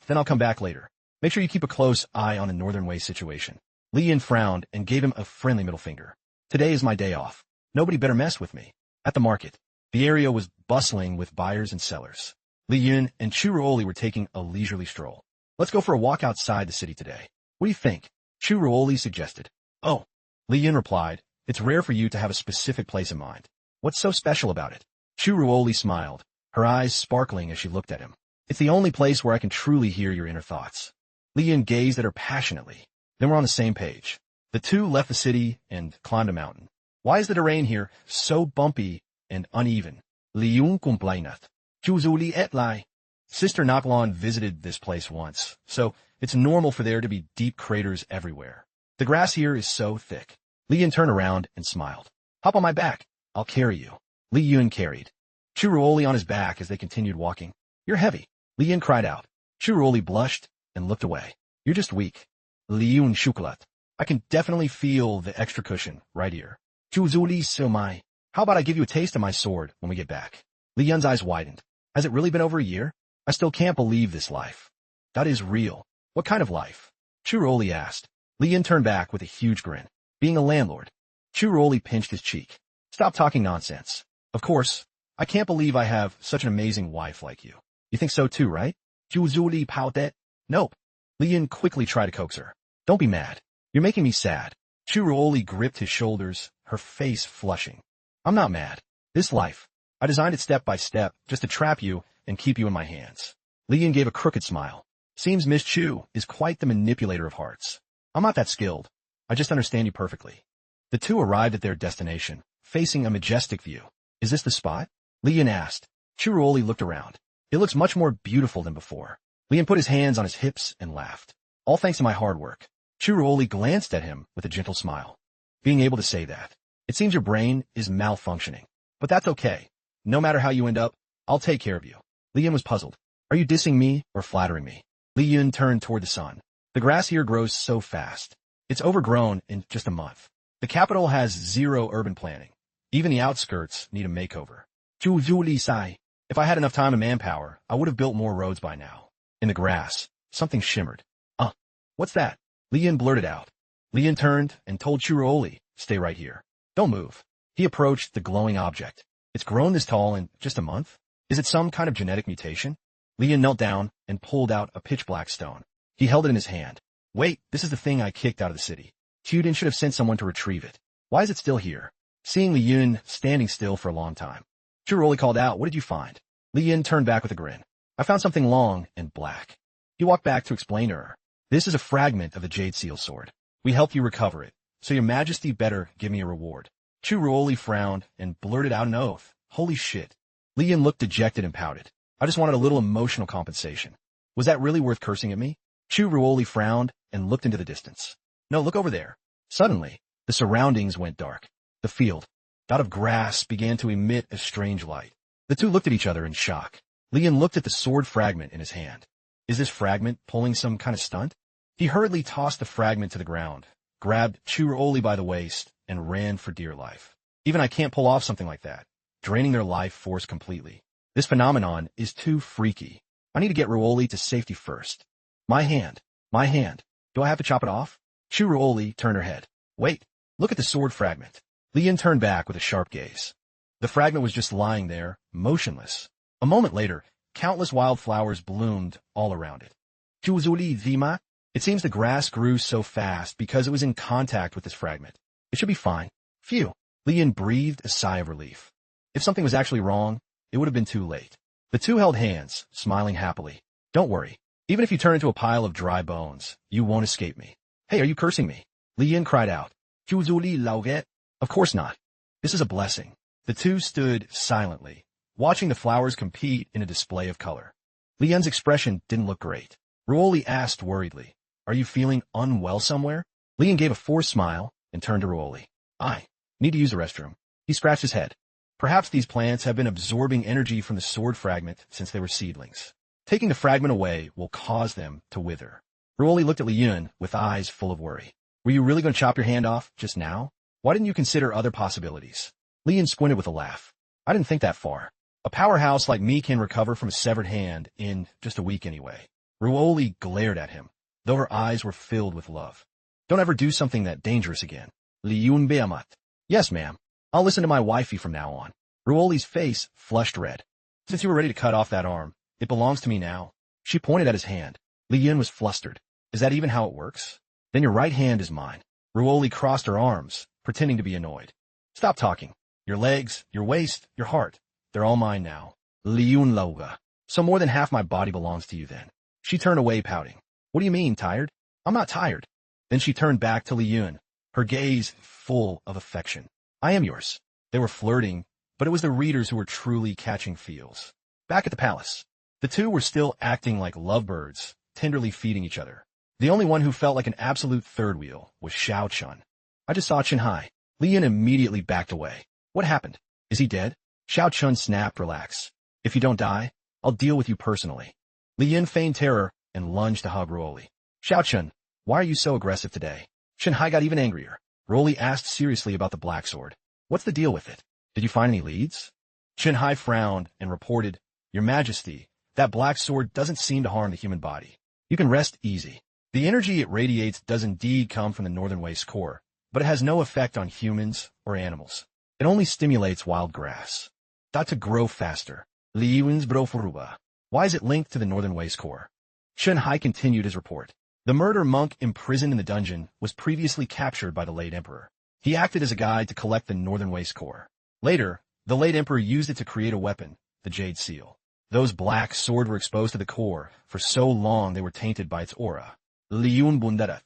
[SPEAKER 1] then I'll come back later. Make sure you keep a close eye on the Northern Way situation. Li Yin frowned and gave him a friendly middle finger. Today is my day off. Nobody better mess with me. At the market, the area was bustling with buyers and sellers. Li Yun and Chu Ruoli were taking a leisurely stroll. Let's go for a walk outside the city today. What do you think? Chu Ruoli suggested. Oh, Li Yun replied, it's rare for you to have a specific place in mind. What's so special about it? Chu Ruoli smiled, her eyes sparkling as she looked at him. It's the only place where I can truly hear your inner thoughts. Li Yun gazed at her passionately. Then we're on the same page. The two left the city and climbed a mountain. Why is the terrain here so bumpy and uneven? Li Yun complaineth. Chu Zuli et lai. Sister Naklan visited this place once, so it's normal for there to be deep craters everywhere. The grass here is so thick. Li Yun turned around and smiled. Hop on my back. I'll carry you. Li Yun carried Chu Ruoli on his back as they continued walking. You're heavy. Li Yun cried out. Chu Ruoli blushed and looked away. You're just weak. Li Yun shukulat. I can definitely feel the extra cushion right here. Chu Zuli silmai. How about I give you a taste of my sword when we get back? Li Yun's eyes widened. Has it really been over a year? I still can't believe this life. That is real. What kind of life? Chu Ruoli asked. Li Yun turned back with a huge grin. Being a landlord. Chu Ruoli pinched his cheek. Stop talking nonsense. Of course, I can't believe I have such an amazing wife like you. You think so too, right? Chu Zuli poutet. Nope. Li Yun quickly tried to coax her. Don't be mad. You're making me sad. Chu Ruoli gripped his shoulders, her face flushing. I'm not mad. This life, I designed it step by step just to trap you and keep you in my hands. Li Yun gave a crooked smile. Seems Miss Chu is quite the manipulator of hearts. I'm not that skilled. I just understand you perfectly. The two arrived at their destination, facing a majestic view. Is this the spot? Li Yun asked. Chu Ruoli looked around. It looks much more beautiful than before. Li Yun put his hands on his hips and laughed. All thanks to my hard work. Chu Ruoli glanced at him with a gentle smile. Being able to say that. It seems your brain is malfunctioning. But that's okay. No matter how you end up, I'll take care of you. Li Yun was puzzled. Are you dissing me or flattering me? Li Yun turned toward the sun. The grass here grows so fast. It's overgrown in just a month. The capital has zero urban planning. Even the outskirts need a makeover. Chu Zuli sai. If I had enough time and manpower, I would have built more roads by now. In the grass, something shimmered. What's that? Li Yun blurted out. Li Yun turned and told Chu Ruoli, stay right here. Don't move. He approached the glowing object. It's grown this tall in just a month? Is it some kind of genetic mutation? Li Yun knelt down and pulled out a pitch-black stone. He held it in his hand. Wait, this is the thing I kicked out of the city. Kyudin should have sent someone to retrieve it. Why is it still here? Seeing Li Yun standing still for a long time, Chu Ruoli called out, what did you find? Li Yun turned back with a grin. I found something long and black. He walked back to explain to her. This is a fragment of the Jade Seal sword. We helped you recover it, so your majesty better give me a reward. Chu Ruoli frowned and blurted out an oath. Holy shit. Li Yun looked dejected and pouted. I just wanted a little emotional compensation. Was that really worth cursing at me? Chu Ruoli frowned and looked into the distance. No, look over there. Suddenly, the surroundings went dark. The field, dot of grass, began to emit a strange light. The two looked at each other in shock. Li Yun looked at the sword fragment in his hand. Is this fragment pulling some kind of stunt? He hurriedly tossed the fragment to the ground, grabbed Chu Ruoli by the waist, and ran for dear life. Even I can't pull off something like that, draining their life force completely. This phenomenon is too freaky. I need to get Ruoli to safety first. My hand. Do I have to chop it off? Chu Ruoli turned her head. Wait, look at the sword fragment. Li Yun turned back with a sharp gaze. The fragment was just lying there, motionless. A moment later, countless wildflowers bloomed all around it. Chu Zuli Vima? It seems the grass grew so fast because it was in contact with this fragment. It should be fine. Phew. Li Yun breathed a sigh of relief. If something was actually wrong, it would have been too late. The two held hands, smiling happily. Don't worry. Even if you turn into a pile of dry bones, you won't escape me. Hey, are you cursing me? Li Yun cried out. Chu Zuli Lauget? Of course not. This is a blessing. The two stood silently, watching the flowers compete in a display of color. Li Yun's expression didn't look great. Ruoli asked worriedly, are you feeling unwell somewhere? Li Yun gave a forced smile and turned to Ruoli. I need to use the restroom. He scratched his head. Perhaps these plants have been absorbing energy from the sword fragment since they were seedlings. Taking the fragment away will cause them to wither. Ruoli looked at Li Yun with eyes full of worry. Were you really going to chop your hand off just now? Why didn't you consider other possibilities? Li Yun squinted with a laugh. I didn't think that far. A powerhouse like me can recover from a severed hand in just a week anyway. Ruoli glared at him, though her eyes were filled with love. Don't ever do something that dangerous again. Liyun beamat. Yes, ma'am. I'll listen to my wifey from now on. Ruoli's face flushed red. Since you were ready to cut off that arm, it belongs to me now. She pointed at his hand. Liyun was flustered. Is that even how it works? Then your right hand is mine. Ruoli crossed her arms, pretending to be annoyed. Stop talking. Your legs, your waist, your heart. They're all mine now. Liyun lauga. So more than half my body belongs to you then. She turned away pouting. What do you mean, tired? I'm not tired. Then she turned back to Liyun, her gaze full of affection. I am yours. They were flirting, but it was the readers who were truly catching feels. Back at the palace, the two were still acting like lovebirds, tenderly feeding each other. The only one who felt like an absolute third wheel was Xiao Chun. I just saw Chenhai. Liyun immediately backed away. What happened? Is he dead? Xiao Chun snapped. Relax. If you don't die, I'll deal with you personally. Liyun feigned terror and lunged to hug Ruoli. Xiao Chun, why are you so aggressive today? Chenhai got even angrier. Ruoli asked seriously about the black sword. What's the deal with it? Did you find any leads? Chenhai frowned and reported, Your Majesty, that black sword doesn't seem to harm the human body. You can rest easy. The energy it radiates does indeed come from the Northern Waste core, but it has no effect on humans or animals. It only stimulates wild grass. To grow faster. Liyun's brofuruba. Why is it linked to the Northern Waste core? Chenhai continued his report. The murder monk imprisoned in the dungeon was previously captured by the late emperor. He acted as a guide to collect the Northern Waste core. Later, the late emperor used it to create a weapon, the Jade Seal. Those black swords were exposed to the core. For so long they were tainted by its aura. Liyun bundarat.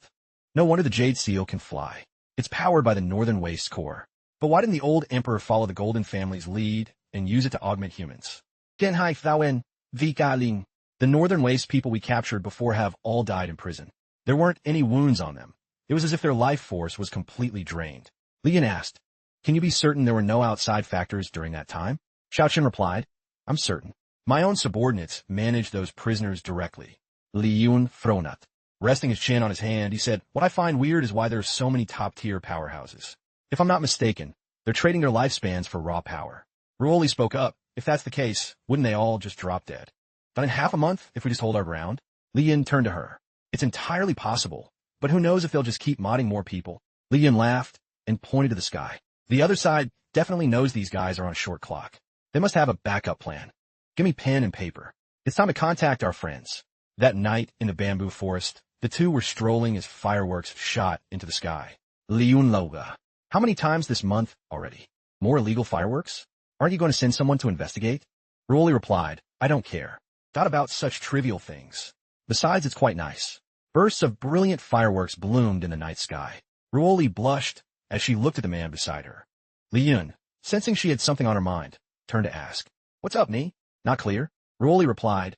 [SPEAKER 1] No wonder the Jade Seal can fly. It's powered by the Northern Waste core. But why didn't the old emperor follow the Golden Family's lead and use it to augment humans? Genhai Thauen, Vikaling. The Northern Waste people we captured before have all died in prison. There weren't any wounds on them. It was as if their life force was completely drained. Liyun asked, Can you be certain there were no outside factors during that time? Xiaochen replied, I'm certain. My own subordinates managed those prisoners directly. Liyun Fronat. Resting his chin on his hand, he said, What I find weird is why there are so many top-tier powerhouses. If I'm not mistaken, they're trading their lifespans for raw power. Ruoli spoke up. If that's the case, wouldn't they all just drop dead? But in half a month, if we just hold our ground? Liyun turned to her. It's entirely possible, but who knows if they'll just keep modding more people? Liyun laughed and pointed to the sky. The other side definitely knows these guys are on a short clock. They must have a backup plan. Give me pen and paper. It's time to contact our friends. That night in the bamboo forest, the two were strolling as fireworks shot into the sky. Liyun Loga. How many times this month already? More illegal fireworks? Aren't you going to send someone to investigate? Ruoli replied, I don't care. Not about such trivial things. Besides, it's quite nice. Bursts of brilliant fireworks bloomed in the night sky. Ruoli blushed as she looked at the man beside her. Liyun, sensing she had something on her mind, turned to ask, What's up, Nee? Not clear? Ruoli replied,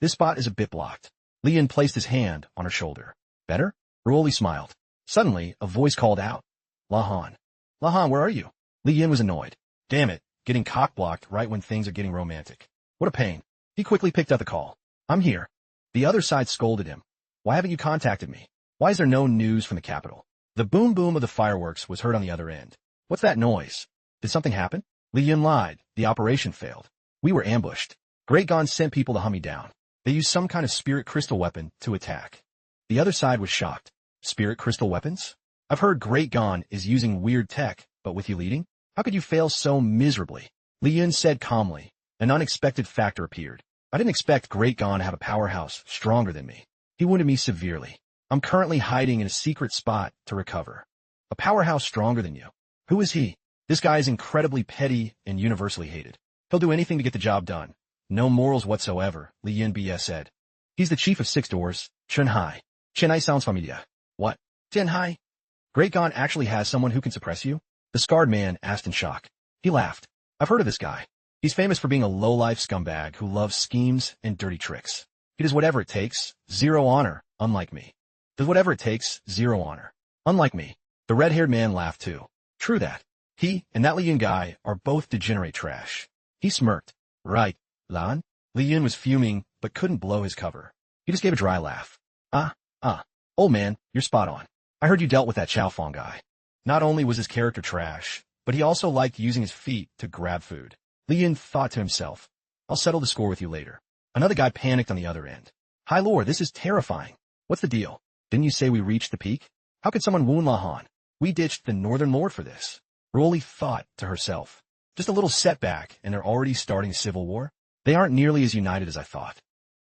[SPEAKER 1] This spot is a bit blocked. Liyun placed his hand on her shoulder. Better? Ruoli smiled. Suddenly, a voice called out, Lahan. Lahan, where are you? Liyun was annoyed. Damn it, getting cock-blocked right when things are getting romantic. What a pain. He quickly picked up the call. I'm here. The other side scolded him. Why haven't you contacted me? Why is there no news from the capital? The boom-boom of the fireworks was heard on the other end. What's that noise? Did something happen? Liyun lied. The operation failed. We were ambushed. Great Gon sent people to hunt me down. They used some kind of spirit crystal weapon to attack. The other side was shocked. Spirit crystal weapons? I've heard Great Gon is using weird tech, but with you leading? How could you fail so miserably? Liyun said calmly. An unexpected factor appeared. I didn't expect Great Gon to have a powerhouse stronger than me. He wounded me severely. I'm currently hiding in a secret spot to recover. A powerhouse stronger than you. Who is he? This guy is incredibly petty and universally hated. He'll do anything to get the job done. No morals whatsoever, Liyun BS said. He's the chief of 6 doors, Chenhai. Chenhai sounds familiar. What? Chenhai? Great Gon actually has someone who can suppress you? The scarred man asked in shock. He laughed. I've heard of this guy. He's famous for being a low-life scumbag who loves schemes and dirty tricks. He does whatever it takes, zero honor, unlike me. Does whatever it takes, zero honor. Unlike me. The red-haired man laughed too. True that. He and that Liyun guy are both degenerate trash. He smirked. Right, Lan? Liyun was fuming, but couldn't blow his cover. He just gave a dry laugh. Old man, you're spot on. I heard you dealt with that Xiaofeng guy. Not only was his character trash, but he also liked using his feet to grab food. Liyun thought to himself, I'll settle the score with you later. Another guy panicked on the other end. Hi Lord, this is terrifying. What's the deal? Didn't you say we reached the peak? How could someone wound Lahan? We ditched the Northern Lord for this. Ruoli thought to herself. Just a little setback, and they're already starting a civil war? They aren't nearly as united as I thought.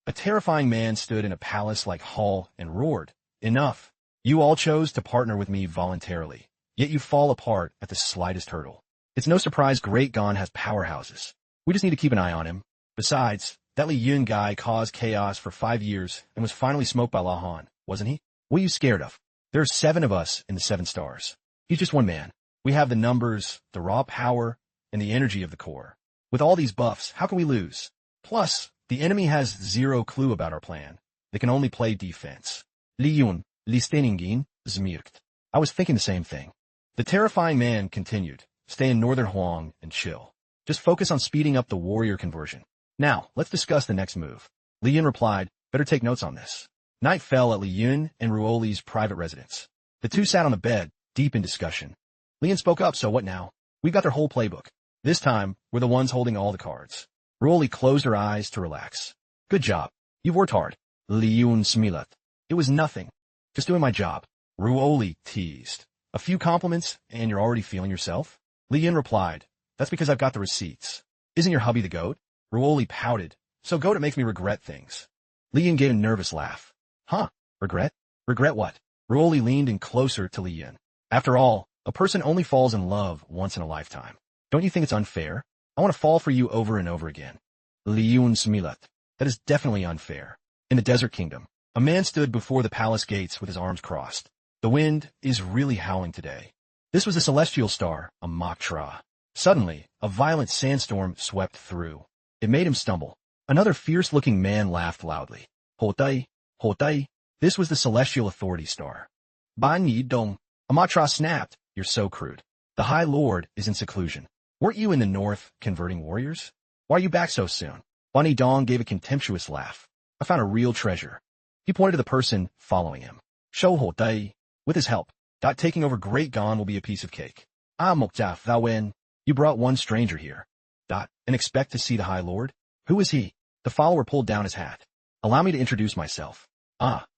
[SPEAKER 1] A terrifying man stood in a palace like hall and roared, Enough. You all chose to partner with me voluntarily, yet you fall apart at the slightest hurdle. It's no surprise Great Gon has powerhouses. We just need to keep an eye on him. Besides, that Li Yun guy caused chaos for 5 years and was finally smoked by Lahan, wasn't he? What are you scared of? There are 7 of us in the 7 stars. He's just one man. We have the numbers, the raw power, and the energy of the core. With all these buffs, how can we lose? Plus, the enemy has 0 clue about our plan. They can only play defense. Li Yun, Li Steningin, Zmirkt. I was thinking the same thing. The terrifying man continued, stay in Northern Huang and chill. Just focus on speeding up the warrior conversion. Now, let's discuss the next move. Li Yun replied, better take notes on this. Night fell at Li Yun and Ruoli's private residence. The two sat on the bed, deep in discussion. Li Yun spoke up, so what now? We've got their whole playbook. This time, we're the ones holding all the cards. Ruoli closed her eyes to relax. Good job. You've worked hard. Li Yun smilat. It was nothing. Just doing my job. Ruoli teased. A few compliments, and you're already feeling yourself? Li Yun replied, that's because I've got the receipts. Isn't your hubby the goat? Ruoli pouted. So goat, it makes me regret things. Li Yun gave a nervous laugh. Huh? Regret? Regret what? Ruoli leaned in closer to Li Yun. After all, a person only falls in love once in a lifetime. Don't you think it's unfair? I want to fall for you over and over again. Li Yun smilat. That is definitely unfair. In the Desert Kingdom, a man stood before the palace gates with his arms crossed. The wind is really howling today. This was a celestial star, a Maktra. Suddenly, a violent sandstorm swept through. It made him stumble. Another fierce-looking man laughed loudly. Hotai, Hotai. This was the celestial authority star. Ban Yi Dong. Amatra snapped. You're so crude. The High Lord is in seclusion. Weren't you in the north converting warriors? Why are you back so soon? Ban Yi Dong gave a contemptuous laugh. I found a real treasure. He pointed to the person following him. Shou Hotai. With his help, taking over Great Gon will be a piece of cake. Mokjaf thou win. You brought one stranger here. And expect to see the High Lord? Who is he? The follower pulled down his hat. Allow me to introduce myself.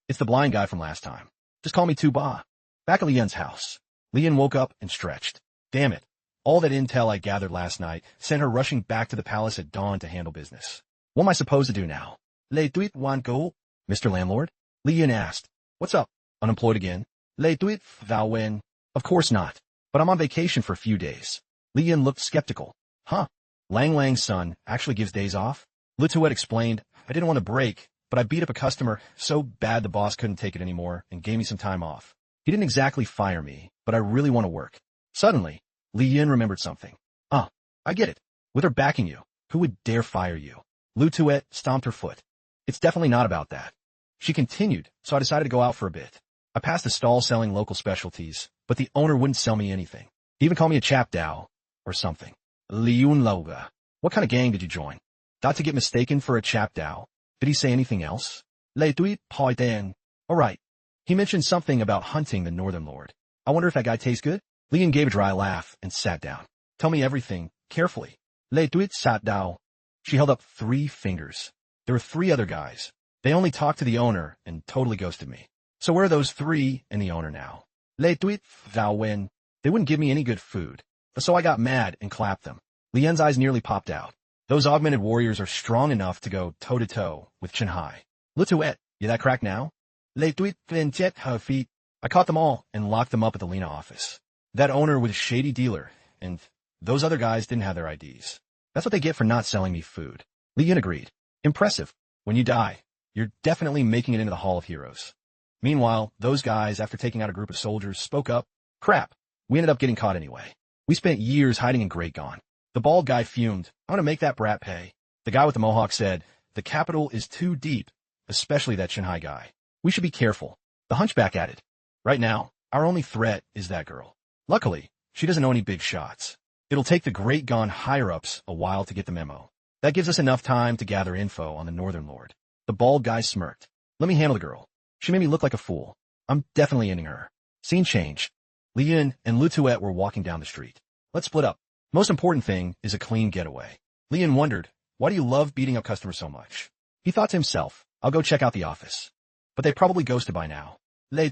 [SPEAKER 1] It's the blind guy from last time. Just call me Tuba. Back at Li Yun's house. Li Yun woke up and stretched. Damn it. All that intel I gathered last night sent her rushing back to the palace at dawn to handle business. What am I supposed to do now? Le tuit wan go? Mr. Landlord? Li Yun asked. What's up? Unemployed again? Le tuit thou win? Of course not. But I'm on vacation for a few days. Li Yun looked skeptical. Huh? Lang Lang's son actually gives days off? Lituet explained, I didn't want to break, but I beat up a customer so bad the boss couldn't take it anymore and gave me some time off. He didn't exactly fire me, but I really want to work. Suddenly, Li Yun remembered something. I get it. With her backing you, who would dare fire you? Lituet stomped her foot. It's definitely not about that. She continued, so I decided to go out for a bit. I passed a stall selling local specialties, but the owner wouldn't sell me anything. He even called me a chap Dao, or something. Li Yun Loga. What kind of gang did you join? To get mistaken for a chap Dao. Did he say anything else? Le tuit poi dan. Alright. He mentioned something about hunting the Northern Lord. I wonder if that guy tastes good? Li Yun gave a dry laugh and sat down. Tell me everything, carefully. Le tuit sat Dao. She held up 3 fingers. There were 3 other guys. They only talked to the owner and totally ghosted me. So where are those 3 and the owner now? Le tuit thou win. They wouldn't give me any good food. So I got mad and clapped them. Li Yun's eyes nearly popped out. Those augmented warriors are strong enough to go toe-to-toe with Chenhai. Lituet, you that crack now? Le tuit jet her feet. I caught them all and locked them up at the Lena office. That owner was a shady dealer, and those other guys didn't have their IDs. That's what they get for not selling me food. Li Yun agreed. Impressive. When you die, you're definitely making it into the Hall of Heroes. Meanwhile, those guys, after taking out a group of soldiers, spoke up. Crap. We ended up getting caught anyway. We spent years hiding in Great Gon. The bald guy fumed. I want to make that brat pay. The guy with the mohawk said, the capital is too deep, especially that Shanghai guy. We should be careful. The hunchback added. Right now, our only threat is that girl. Luckily, she doesn't know any big shots. It'll take the Great Gon higher-ups a while to get the memo. That gives us enough time to gather info on the Northern Lord. The bald guy smirked. Let me handle the girl. She made me look like a fool. I'm definitely ending her. Scene changed. Li Yun and Lituet were walking down the street. Let's split up. Most important thing is a clean getaway. Li Yun wondered, why do you love beating up customers so much? He thought to himself, I'll go check out the office. But they probably ghosted by now. I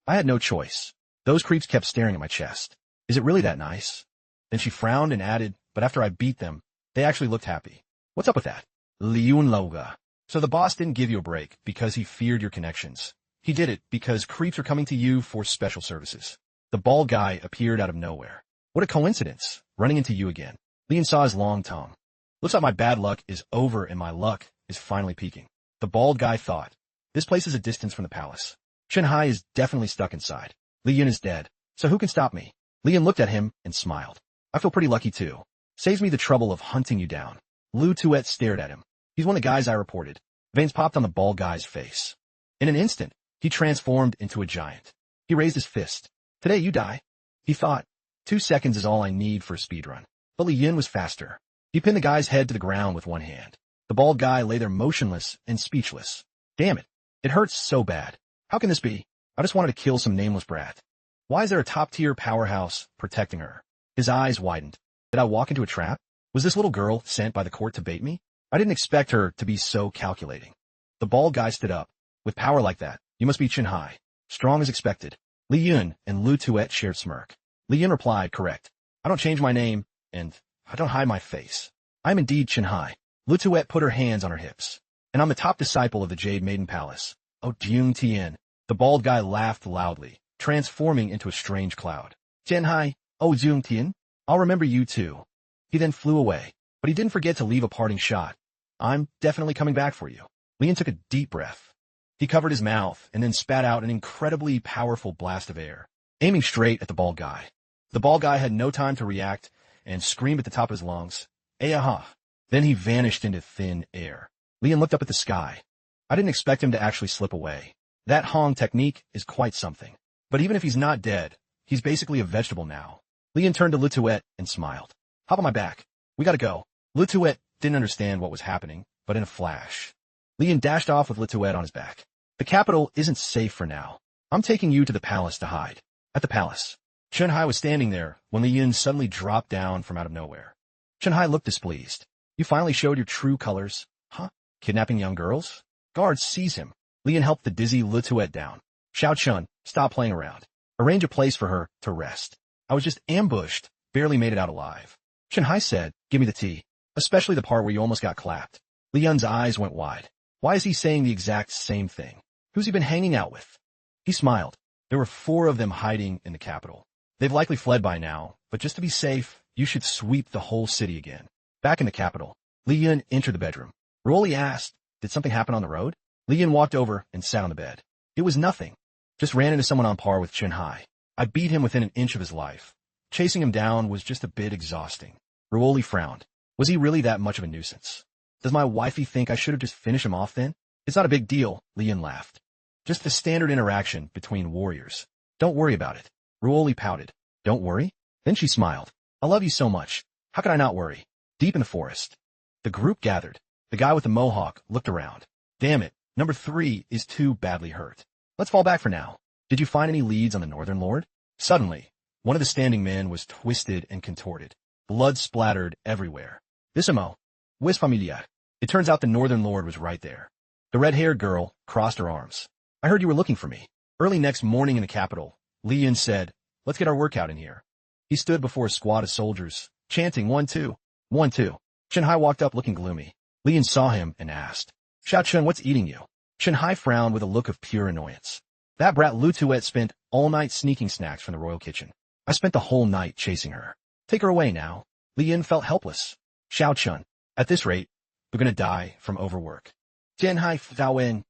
[SPEAKER 1] had no choice. Those creeps kept staring at my chest. Is it really that nice? Then she frowned and added, but after I beat them, they actually looked happy. What's up with that? Liun Loga. So the boss didn't give you a break because he feared your connections. He did it because creeps are coming to you for special services. The bald guy appeared out of nowhere. What a coincidence, running into you again. Lian saw his long tongue. Looks like my bad luck is over and my luck is finally peaking. The bald guy thought. This place is a distance from the palace. Chenhai is definitely stuck inside. Li Yun is dead. So who can stop me? Li Yun looked at him and smiled. I feel pretty lucky too. Saves me the trouble of hunting you down. Lu Tuet stared at him. He's one of the guys I reported. Veins popped on the bald guy's face. In an instant, he transformed into a giant. He raised his fist. Today you die. He thought. 2 seconds is all I need for a speedrun. But Li Yun was faster. He pinned the guy's head to the ground with one hand. The bald guy lay there motionless and speechless. Damn it. It hurts so bad. How can this be? I just wanted to kill some nameless brat. Why is there a top-tier powerhouse protecting her? His eyes widened. Did I walk into a trap? Was this little girl sent by the court to bait me? I didn't expect her to be so calculating. The bald guy stood up. With power like that, you must be Chenhai. Strong as expected. Li Yun and Lu Tuet shared smirk. Li Yun replied, correct. I don't change my name, and I don't hide my face. I am indeed Chenhai. Lu Tuet put her hands on her hips. And I'm the top disciple of the Jade Maiden Palace. Oh, Jung Tien. The bald guy laughed loudly, transforming into a strange cloud. Chenhai, oh Jung Tien, I'll remember you too. He then flew away, but he didn't forget to leave a parting shot. I'm definitely coming back for you. Lian took a deep breath. He covered his mouth and then spat out an incredibly powerful blast of air, aiming straight at the bald guy. The bald guy had no time to react and screamed at the top of his lungs, "Ayaha!" Then he vanished into thin air. Lian looked up at the sky. I didn't expect him to actually slip away. That Hong technique is quite something. But even if he's not dead, he's basically a vegetable now. Lian turned to Lutuet and smiled. Hop on my back. We gotta go. Lutuet didn't understand what was happening, but in a flash, Lian dashed off with Lutuet on his back. The capital isn't safe for now. I'm taking you to the palace to hide. At the palace. Chenhai was standing there when Lian suddenly dropped down from out of nowhere. Chenhai looked displeased. You finally showed your true colors. Huh? Kidnapping young girls? Guards, seize him. Lian helped the dizzy Lutuet down. Xiao Chun, stop playing around. Arrange a place for her to rest. I was just ambushed, barely made it out alive. Chenhai said, give me the tea. Especially the part where you almost got clapped. Lian's eyes went wide. Why is he saying the exact same thing? Who's he been hanging out with? He smiled. There were 4 of them hiding in the capital. They've likely fled by now, but just to be safe, you should sweep the whole city again. Back in the capital, Lian entered the bedroom. Rolly asked, did something happen on the road? Lian walked over and sat on the bed. It was nothing. Just ran into someone on par with Chenhai. I beat him within an inch of his life. Chasing him down was just a bit exhausting. Ruoli frowned. Was he really that much of a nuisance? Does my wifey think I should have just finished him off then? It's not a big deal, Lian laughed. Just the standard interaction between warriors. Don't worry about it. Ruoli pouted. Don't worry? Then she smiled. I love you so much. How could I not worry? Deep in the forest. The group gathered. The guy with the mohawk looked around. Damn it, number 3 is too badly hurt. Let's fall back for now. Did you find any leads on the Northern Lord? Suddenly, one of the standing men was twisted and contorted. Blood splattered everywhere. Bissimo. Wis familiar. It turns out the Northern Lord was right there. The red-haired girl crossed her arms. I heard you were looking for me. Early next morning in the capital, Lian said, let's get our workout in here. He stood before a squad of soldiers, chanting 1-2, 1-2. Chenhai walked up looking gloomy. Lian saw him and asked, Xiao Chun, what's eating you? Chenhai frowned with a look of pure annoyance. That brat Lu Tuet spent all night sneaking snacks from the royal kitchen. I spent the whole night chasing her. Take her away now. Lian felt helpless. Xiao Chun, at this rate, you're gonna die from overwork. Chenhai Fdawen,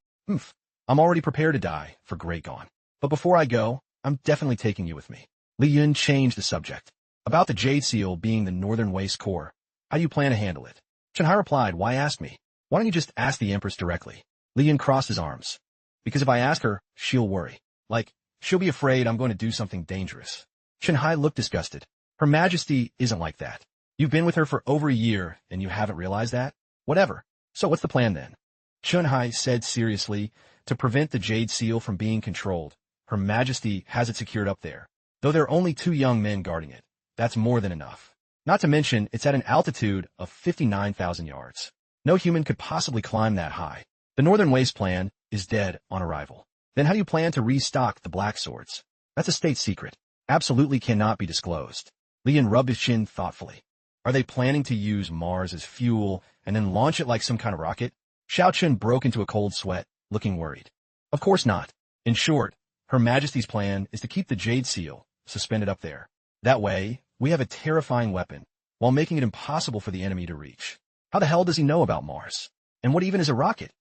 [SPEAKER 1] I'm already prepared to die for Great Gone. But before I go, I'm definitely taking you with me. Lian changed the subject. About the Jade Seal being the Northern Waste Core, how do you plan to handle it? Chenhai replied, why ask me? Why don't you just ask the Empress directly? Lian crossed his arms. Because if I ask her, she'll worry. Like, she'll be afraid I'm going to do something dangerous. Chenhai looked disgusted. Her Majesty isn't like that. You've been with her for over a year, and you haven't realized that? Whatever. So what's the plan then? Chenhai said seriously, to prevent the Jade Seal from being controlled, Her Majesty has it secured up there. Though there are only 2 young men guarding it, that's more than enough. Not to mention, it's at an altitude of 59,000 yards. No human could possibly climb that high. The Northern Waste plan is dead on arrival. Then how do you plan to restock the black swords? That's a state secret. Absolutely cannot be disclosed. Lian rubbed his chin thoughtfully. Are they planning to use Mars as fuel and then launch it like some kind of rocket? Xiao Chun broke into a cold sweat, looking worried. Of course not. In short, Her Majesty's plan is to keep the Jade Seal suspended up there. That way, we have a terrifying weapon, while making it impossible for the enemy to reach. How the hell does he know about Mars? And what even is a rocket?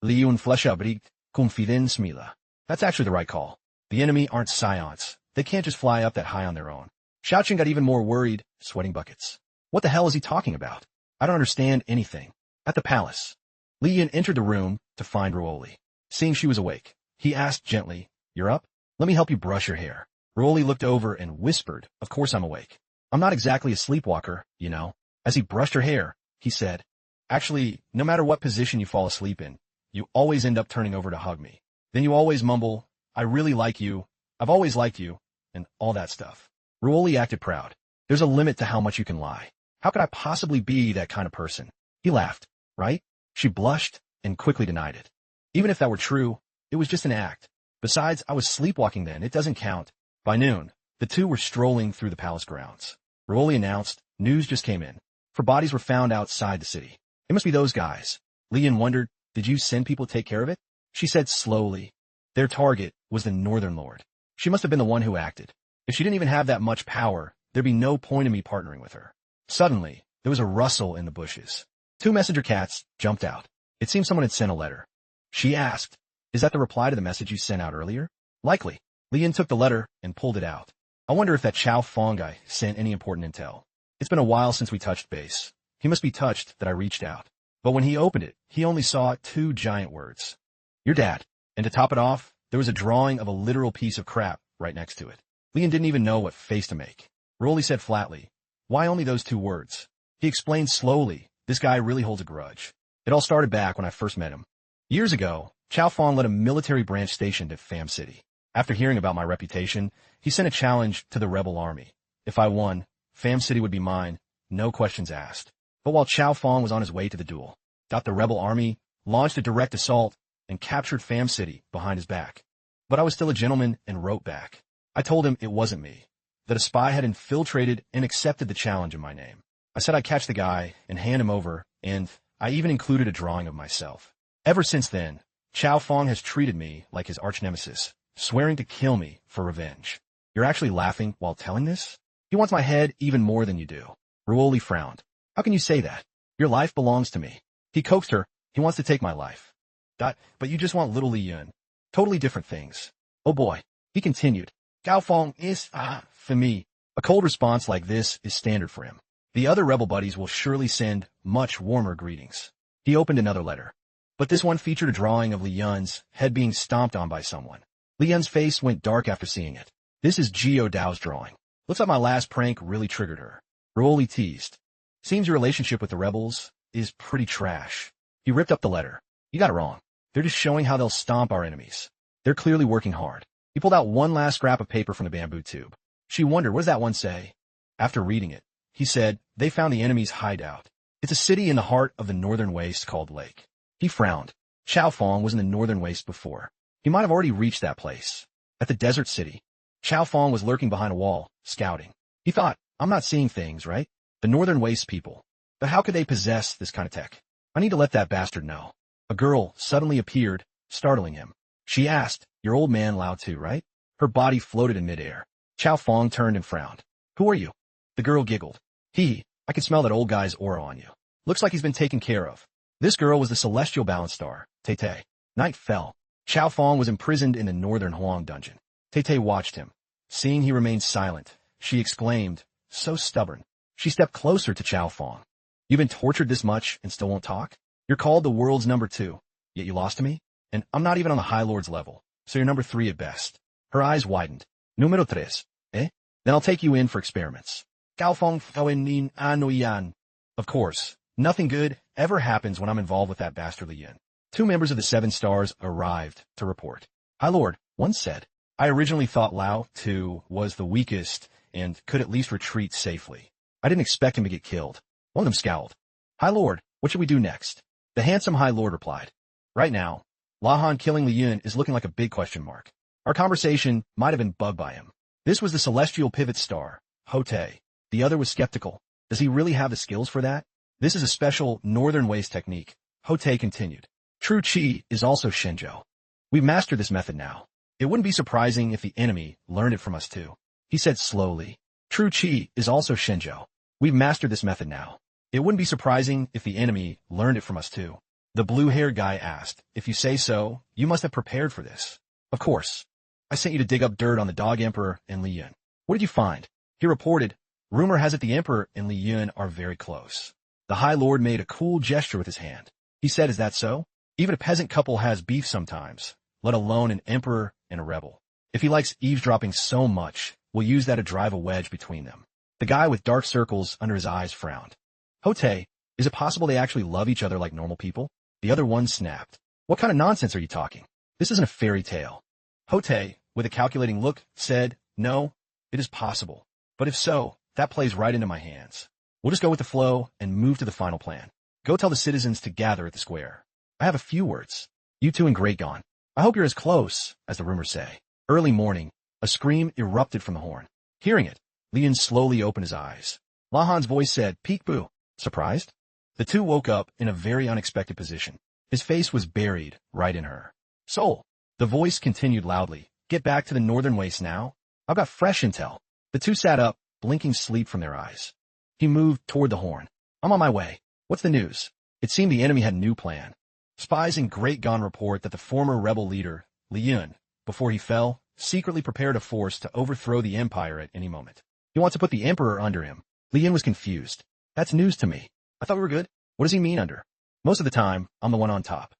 [SPEAKER 1] Liun Flesha Bricht, Confidence Mila. That's actually the right call. The enemy aren't scions. They can't just fly up that high on their own. Xiao Chun got even more worried, sweating buckets. What the hell is he talking about? I don't understand anything. At the palace. Li Yun entered the room to find Ruoli. Seeing she was awake, he asked gently, "You're up? Let me help you brush your hair." Ruoli looked over and whispered, "Of course I'm awake. I'm not exactly a sleepwalker, you know." As he brushed her hair, he said, "Actually, no matter what position you fall asleep in, you always end up turning over to hug me. Then you always mumble, 'I really like you, I've always liked you,' and all that stuff." Ruoli acted proud. "There's a limit to how much you can lie. How could I possibly be that kind of person?" He laughed, right? She blushed and quickly denied it. Even if that were true, it was just an act. Besides, I was sleepwalking then, it doesn't count. By noon, the two were strolling through the palace grounds. Ruoli announced, "News just came in. 4 bodies were found outside the city. It must be those guys." Lian wondered, "Did you send people to take care of it?" She said slowly, "Their target was the Northern Lord. She must have been the one who acted. If she didn't even have that much power, there'd be no point in me partnering with her." Suddenly, there was a rustle in the bushes. 2 messenger cats jumped out. It seemed someone had sent a letter. She asked, "Is that the reply to the message you sent out earlier?" "Likely." Lian took the letter and pulled it out. "I wonder if that Chow Fong guy sent any important intel. It's been a while since we touched base. He must be touched that I reached out." But when he opened it, he only saw 2 giant words. "Your dad." And to top it off, there was a drawing of a literal piece of crap right next to it. Lian didn't even know what face to make. Rolly said flatly, "Why only those 2 words?" He explained slowly, "This guy really holds a grudge. It all started back when I first met him. Years ago, Chow Fong led a military branch stationed at Pham City. After hearing about my reputation, he sent a challenge to the rebel army. If I won, Pham City would be mine, no questions asked. But while Chow Fong was on his way to the duel, the rebel army launched a direct assault and captured Pham City behind his back. But I was still a gentleman and wrote back. I told him it wasn't me, that a spy had infiltrated and accepted the challenge in my name. I said I'd catch the guy and hand him over, and I even included a drawing of myself. Ever since then, Chow Fong has treated me like his arch-nemesis, swearing to kill me for revenge." "You're actually laughing while telling this?" "He wants my head even more than you do." Ruoli frowned. "How can you say that? Your life belongs to me." He coaxed her. "He wants to take my life." But you just want little Li Yun. Totally different things." "Oh boy," he continued. "Gao Fong is, for me." A cold response like this is standard for him. The other rebel buddies will surely send much warmer greetings. He opened another letter. But this one featured a drawing of Li Yun's head being stomped on by someone. Li Yun's face went dark after seeing it. "This is Gio Dao's drawing. Looks like my last prank really triggered her." Ruoli teased. "Seems your relationship with the rebels is pretty trash." He ripped up the letter. "You got it wrong. They're just showing how they'll stomp our enemies. They're clearly working hard." He pulled out one last scrap of paper from the bamboo tube. She wondered, what does that one say? After reading it, he said, "They found the enemy's hideout. It's a city in the heart of the northern waste called Lake." He frowned. Chow Fong was in the northern waste before. He might have already reached that place. At the desert city, Chow Fong was lurking behind a wall, scouting. He thought, I'm not seeing things, right? The northern waste people. But how could they possess this kind of tech? I need to let that bastard know. A girl suddenly appeared, startling him. She asked, "Your old man Lao too, right?" Her body floated in midair. Chow Fong turned and frowned. "Who are you?" The girl giggled. I can smell that old guy's aura on you. Looks like he's been taken care of." This girl was the celestial balance star, Tay. Night fell. Chow Fong was imprisoned in the northern Huang dungeon. Tay watched him. Seeing he remained silent, she exclaimed, "So stubborn." She stepped closer to Chow Fong. "You've been tortured this much and still won't talk? You're called the world's number 2, yet you lost to me? And I'm not even on the High Lord's level, so you're number 3 at best." Her eyes widened. "Numero 3, eh? Then I'll take you in for experiments." Gao Fong Faoenin Anoyan. Of course, nothing good ever happens when I'm involved with that bastard Li Yun. 2 members of the 7 stars arrived to report. "High Lord," one said, "I originally thought Lao too was the weakest and could at least retreat safely. I didn't expect him to get killed." One of them scowled. "High Lord, what should we do next?" The handsome High Lord replied. Right now, Lahan killing Li Yun is looking like a big question mark. Our conversation might have been bugged by him. This was the celestial pivot star, Hote. The other was skeptical. Does he really have the skills for that? This is a special Northern Waste technique, Hote continued. True Chi is also Shinjo. We've mastered this method now. It wouldn't be surprising if the enemy learned it from us too. He said slowly. True Chi is also Shinjo. We've mastered this method now. It wouldn't be surprising if the enemy learned it from us too. The blue-haired guy asked, if you say so, you must have prepared for this. Of course. I sent you to dig up dirt on the Dog Emperor and Li Yun. What did you find? He reported, rumor has it the Emperor and Li Yun are very close. The High Lord made a cool gesture with his hand. He said, is that so? Even a peasant couple has beef sometimes, let alone an emperor and a rebel. If he likes eavesdropping so much, we'll use that to drive a wedge between them. The guy with dark circles under his eyes frowned. Hote, is it possible they actually love each other like normal people? The other one snapped. What kind of nonsense are you talking? This isn't a fairy tale. Hote, with a calculating look, said, no, it is possible. But if so, that plays right into my hands. We'll just go with the flow and move to the final plan. Go tell the citizens to gather at the square. I have a few words. You two and Great Gone. I hope you're as close as the rumors say. Early morning, a scream erupted from the horn. Hearing it, Li Yun slowly opened his eyes. Lahan's voice said, peek-boo. Surprised? The two woke up in a very unexpected position. His face was buried right in her soul. The voice continued loudly. Get back to the Northern Waste now. I've got fresh intel. The two sat up, blinking sleep from their eyes. He moved toward the horn. I'm on my way. What's the news? It seemed the enemy had a new plan. Spies in Great Gone report that the former rebel leader, Li Yun, before he fell, secretly prepared a force to overthrow the empire at any moment. He wants to put the emperor under him. Li Yun was confused. That's news to me. I thought we were good. What does he mean under? Most of the time, I'm the one on top.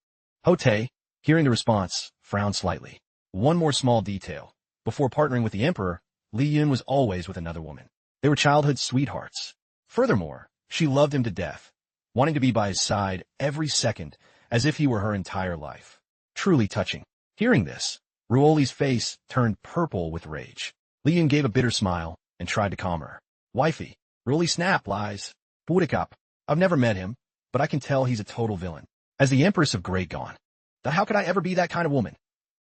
[SPEAKER 1] Hote, hearing the response, frowned slightly. One more small detail. Before partnering with the emperor, Li Yun was always with another woman. They were childhood sweethearts. Furthermore, she loved him to death, wanting to be by his side every second, as if he were her entire life. Truly touching. Hearing this, Ruoli's face turned purple with rage. Li Yun gave a bitter smile and tried to calm her. Wifey, Ruoli snapped, lies. Budikap. I've never met him, but I can tell he's a total villain. As the Empress of Great Gone. How could I ever be that kind of woman?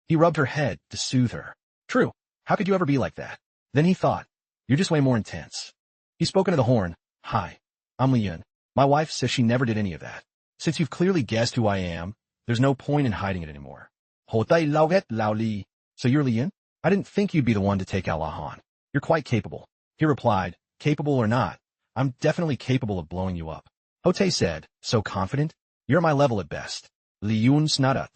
[SPEAKER 1] He rubbed her head to soothe her. True. How could you ever be like that? Then he thought, you're just way more intense. He spoke into the horn. Hi, I'm Li Yun. My wife says she never did any of that. Since you've clearly guessed who I am, there's no point in hiding it anymore. Hotai lauget lao li. So you're Li Yun? I didn't think you'd be the one to take out Lahan. You're quite capable. He replied, capable or not, I'm definitely capable of blowing you up. Hote said, so confident? You're at my level at best. Li Yun snadat.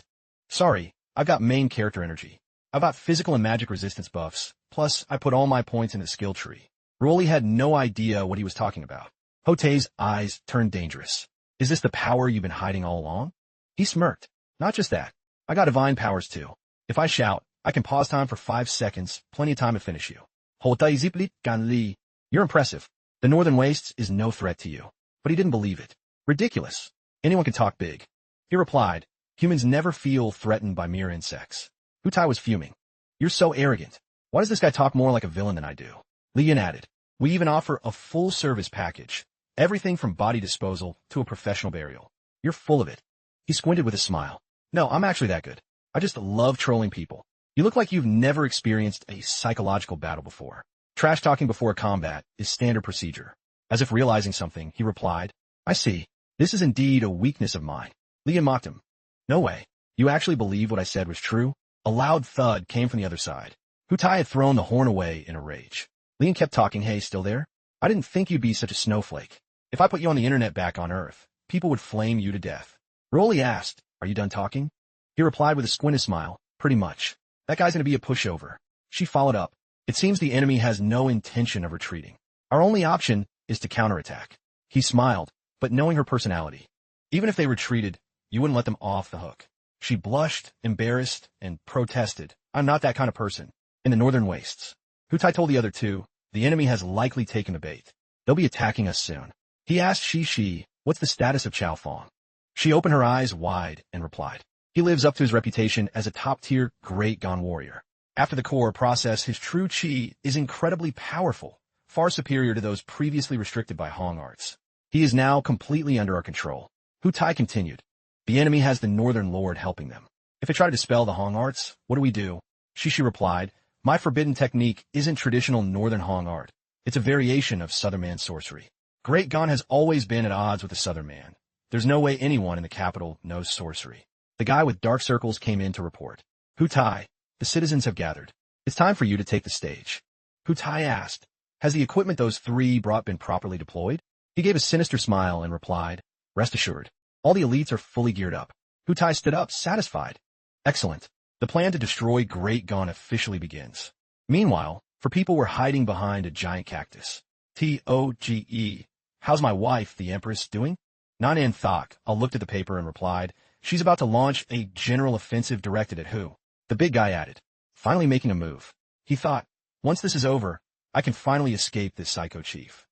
[SPEAKER 1] Sorry, I've got main character energy. I've got physical and magic resistance buffs, plus I put all my points in the skill tree. Ruoli had no idea what he was talking about. Hote's eyes turned dangerous. Is this the power you've been hiding all along? He smirked. Not just that. I got divine powers too. If I shout, I can pause time for 5 seconds, plenty of time to finish you. Hotai ziplit gan li. You're impressive. The Northern Wastes is no threat to you. But he didn't believe it. Ridiculous. Anyone can talk big. He replied, humans never feel threatened by mere insects. Hutai was fuming. You're so arrogant. Why does this guy talk more like a villain than I do? Li Yun added, we even offer a full service package. Everything from body disposal to a professional burial. You're full of it. He squinted with a smile. No, I'm actually that good. I just love trolling people. You look like you've never experienced a psychological battle before. Trash talking before a combat is standard procedure. As if realizing something, he replied, I see. This is indeed a weakness of mine. Li Yun mocked him. No way. You actually believe what I said was true? A loud thud came from the other side. Hutai had thrown the horn away in a rage. Li Yun kept talking. Hey, still there? I didn't think you'd be such a snowflake. If I put you on the internet back on Earth, people would flame you to death. Ruoli asked, are you done talking? He replied with a squinted smile, pretty much. That guy's gonna be a pushover. She followed up. It seems the enemy has no intention of retreating. Our only option is to counterattack. He smiled, but knowing her personality. Even if they retreated, you wouldn't let them off the hook. She blushed, embarrassed, and protested. I'm not that kind of person. In the Northern Wastes. Hutai told the other two, the enemy has likely taken the bait. They'll be attacking us soon. He asked Shi, what's the status of Chao Fong? She opened her eyes wide and replied, he lives up to his reputation as a top-tier Great Gone warrior. After the core process, his true chi is incredibly powerful, far superior to those previously restricted by Hong arts. He is now completely under our control. Hutai continued, The enemy has the Northern Lord helping them. If I try to dispel the Hong arts, what do we do? Shishi replied, my forbidden technique isn't traditional Northern Hong art. It's a variation of Southern man sorcery. Great Gan has always been at odds with the Southern man. There's no way anyone in the capital knows sorcery. The guy with dark circles came in to report. Hu Tai, the citizens have gathered. It's time for you to take the stage. Hu Tai asked, has the equipment those three brought been properly deployed? He gave a sinister smile and replied, rest assured. All the elites are fully geared up. Hu Tai stood up, satisfied. Excellent. The plan to destroy Great Gan officially begins. Meanwhile, for people were hiding behind a giant cactus. Toge. How's my wife, the Empress, doing? Nanan Thok looked at the paper and replied, she's about to launch a general offensive directed at who? The big guy added, finally making a move. He thought, once this is over, I can finally escape this psycho chief.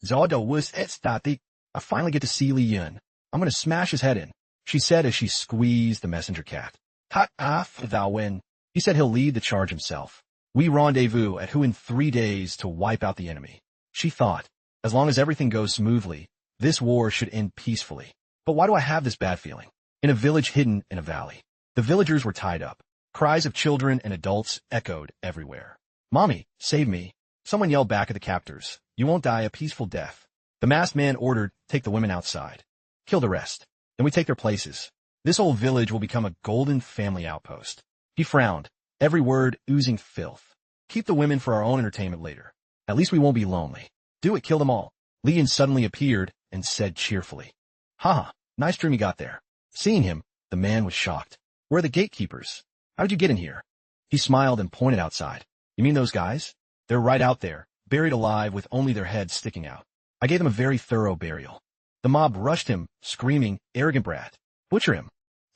[SPEAKER 1] Zodo was ecstatic. I finally get to see Li Yun. I'm going to smash his head in, she said as she squeezed the messenger cat. Hot off thou win. He said he'll lead the charge himself. We rendezvous at who in 3 days to wipe out the enemy. She thought, as long as everything goes smoothly, this war should end peacefully. But why do I have this bad feeling? In a village hidden in a valley, the villagers were tied up. Cries of children and adults echoed everywhere. Mommy, save me. Someone yelled back at the captors. You won't die a peaceful death. The masked man ordered, take the women outside. Kill the rest. Then we take their places. This whole village will become a golden family outpost. He frowned, every word oozing filth. Keep the women for our own entertainment later. At least we won't be lonely. Do it, kill them all. Li Yun suddenly appeared and said cheerfully. Haha, nice dream you got there. Seeing him, the man was shocked. Where are the gatekeepers? How did you get in here? He smiled and pointed outside. You mean those guys? They're right out there, buried alive with only their heads sticking out. I gave them a very thorough burial. The mob rushed him, screaming, arrogant brat. Butcher him.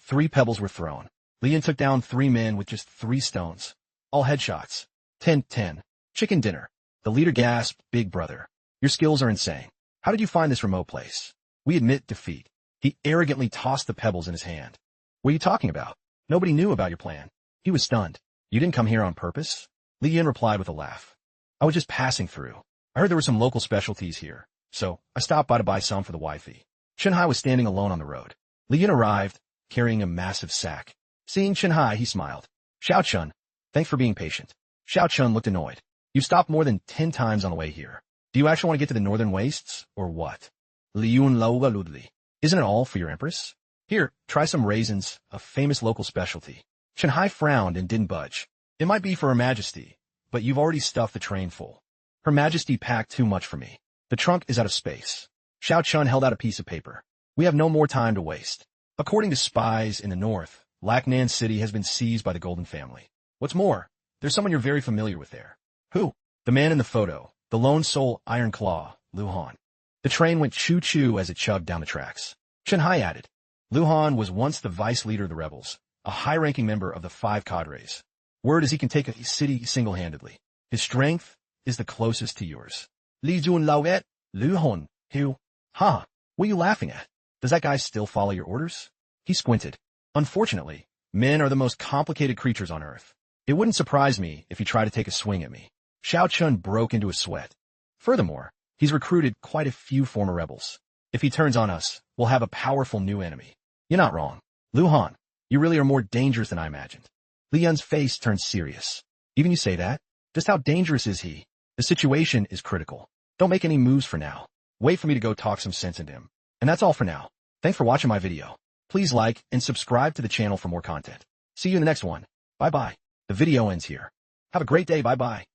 [SPEAKER 1] 3 pebbles were thrown. Li Yun took down 3 men with just 3 stones. All headshots. 10-10. Chicken dinner. The leader gasped, big brother. Your skills are insane. How did you find this remote place? We admit defeat. He arrogantly tossed the pebbles in his hand. What are you talking about? Nobody knew about your plan. He was stunned. You didn't come here on purpose? Li Yun replied with a laugh. I was just passing through. I heard there were some local specialties here, so I stopped by to buy some for the wifey. Shinhai was standing alone on the road. Li Yun arrived, carrying a massive sack. Seeing Shinhai, he smiled. Xiao Chun, thanks for being patient. Xiao Chun looked annoyed. You stopped more than 10 times on the way here. Do you actually want to get to the northern wastes, or what? Li Yun lauga ludli. Isn't it all for your empress? Here, try some raisins, a famous local specialty. Shinhai frowned and didn't budge. It might be for Her Majesty, but you've already stuffed the train full. Her Majesty packed too much for me. The trunk is out of space. Xiao Chun held out a piece of paper. We have no more time to waste. According to spies in the north, Lacnan City has been seized by the Golden Family. What's more, there's someone you're very familiar with there. Who? The man in the photo, the lone soul Iron Claw, Lu Han. The train went choo-choo as it chugged down the tracks. Shinhai added. Lu Han was once the vice leader of the rebels, a high-ranking member of the 5 cadres. Word is he can take a city single-handedly. His strength is the closest to yours. Li Jun Lauet, Lu Han, who? Ha, what are you laughing at? Does that guy still follow your orders? He squinted. Unfortunately, men are the most complicated creatures on Earth. It wouldn't surprise me if he tried to take a swing at me. Xiao Chun broke into a sweat. Furthermore, he's recruited quite a few former rebels. If he turns on us, we'll have a powerful new enemy. You're not wrong. Lu Han, you really are more dangerous than I imagined. Li Yun's face turned serious. Even you say that? Just how dangerous is he? The situation is critical. Don't make any moves for now. Wait for me to go talk some sense into him. And that's all for now. Thanks for watching my video. Please like and subscribe to the channel for more content. See you in the next one. Bye-bye. The video ends here. Have a great day. Bye-bye.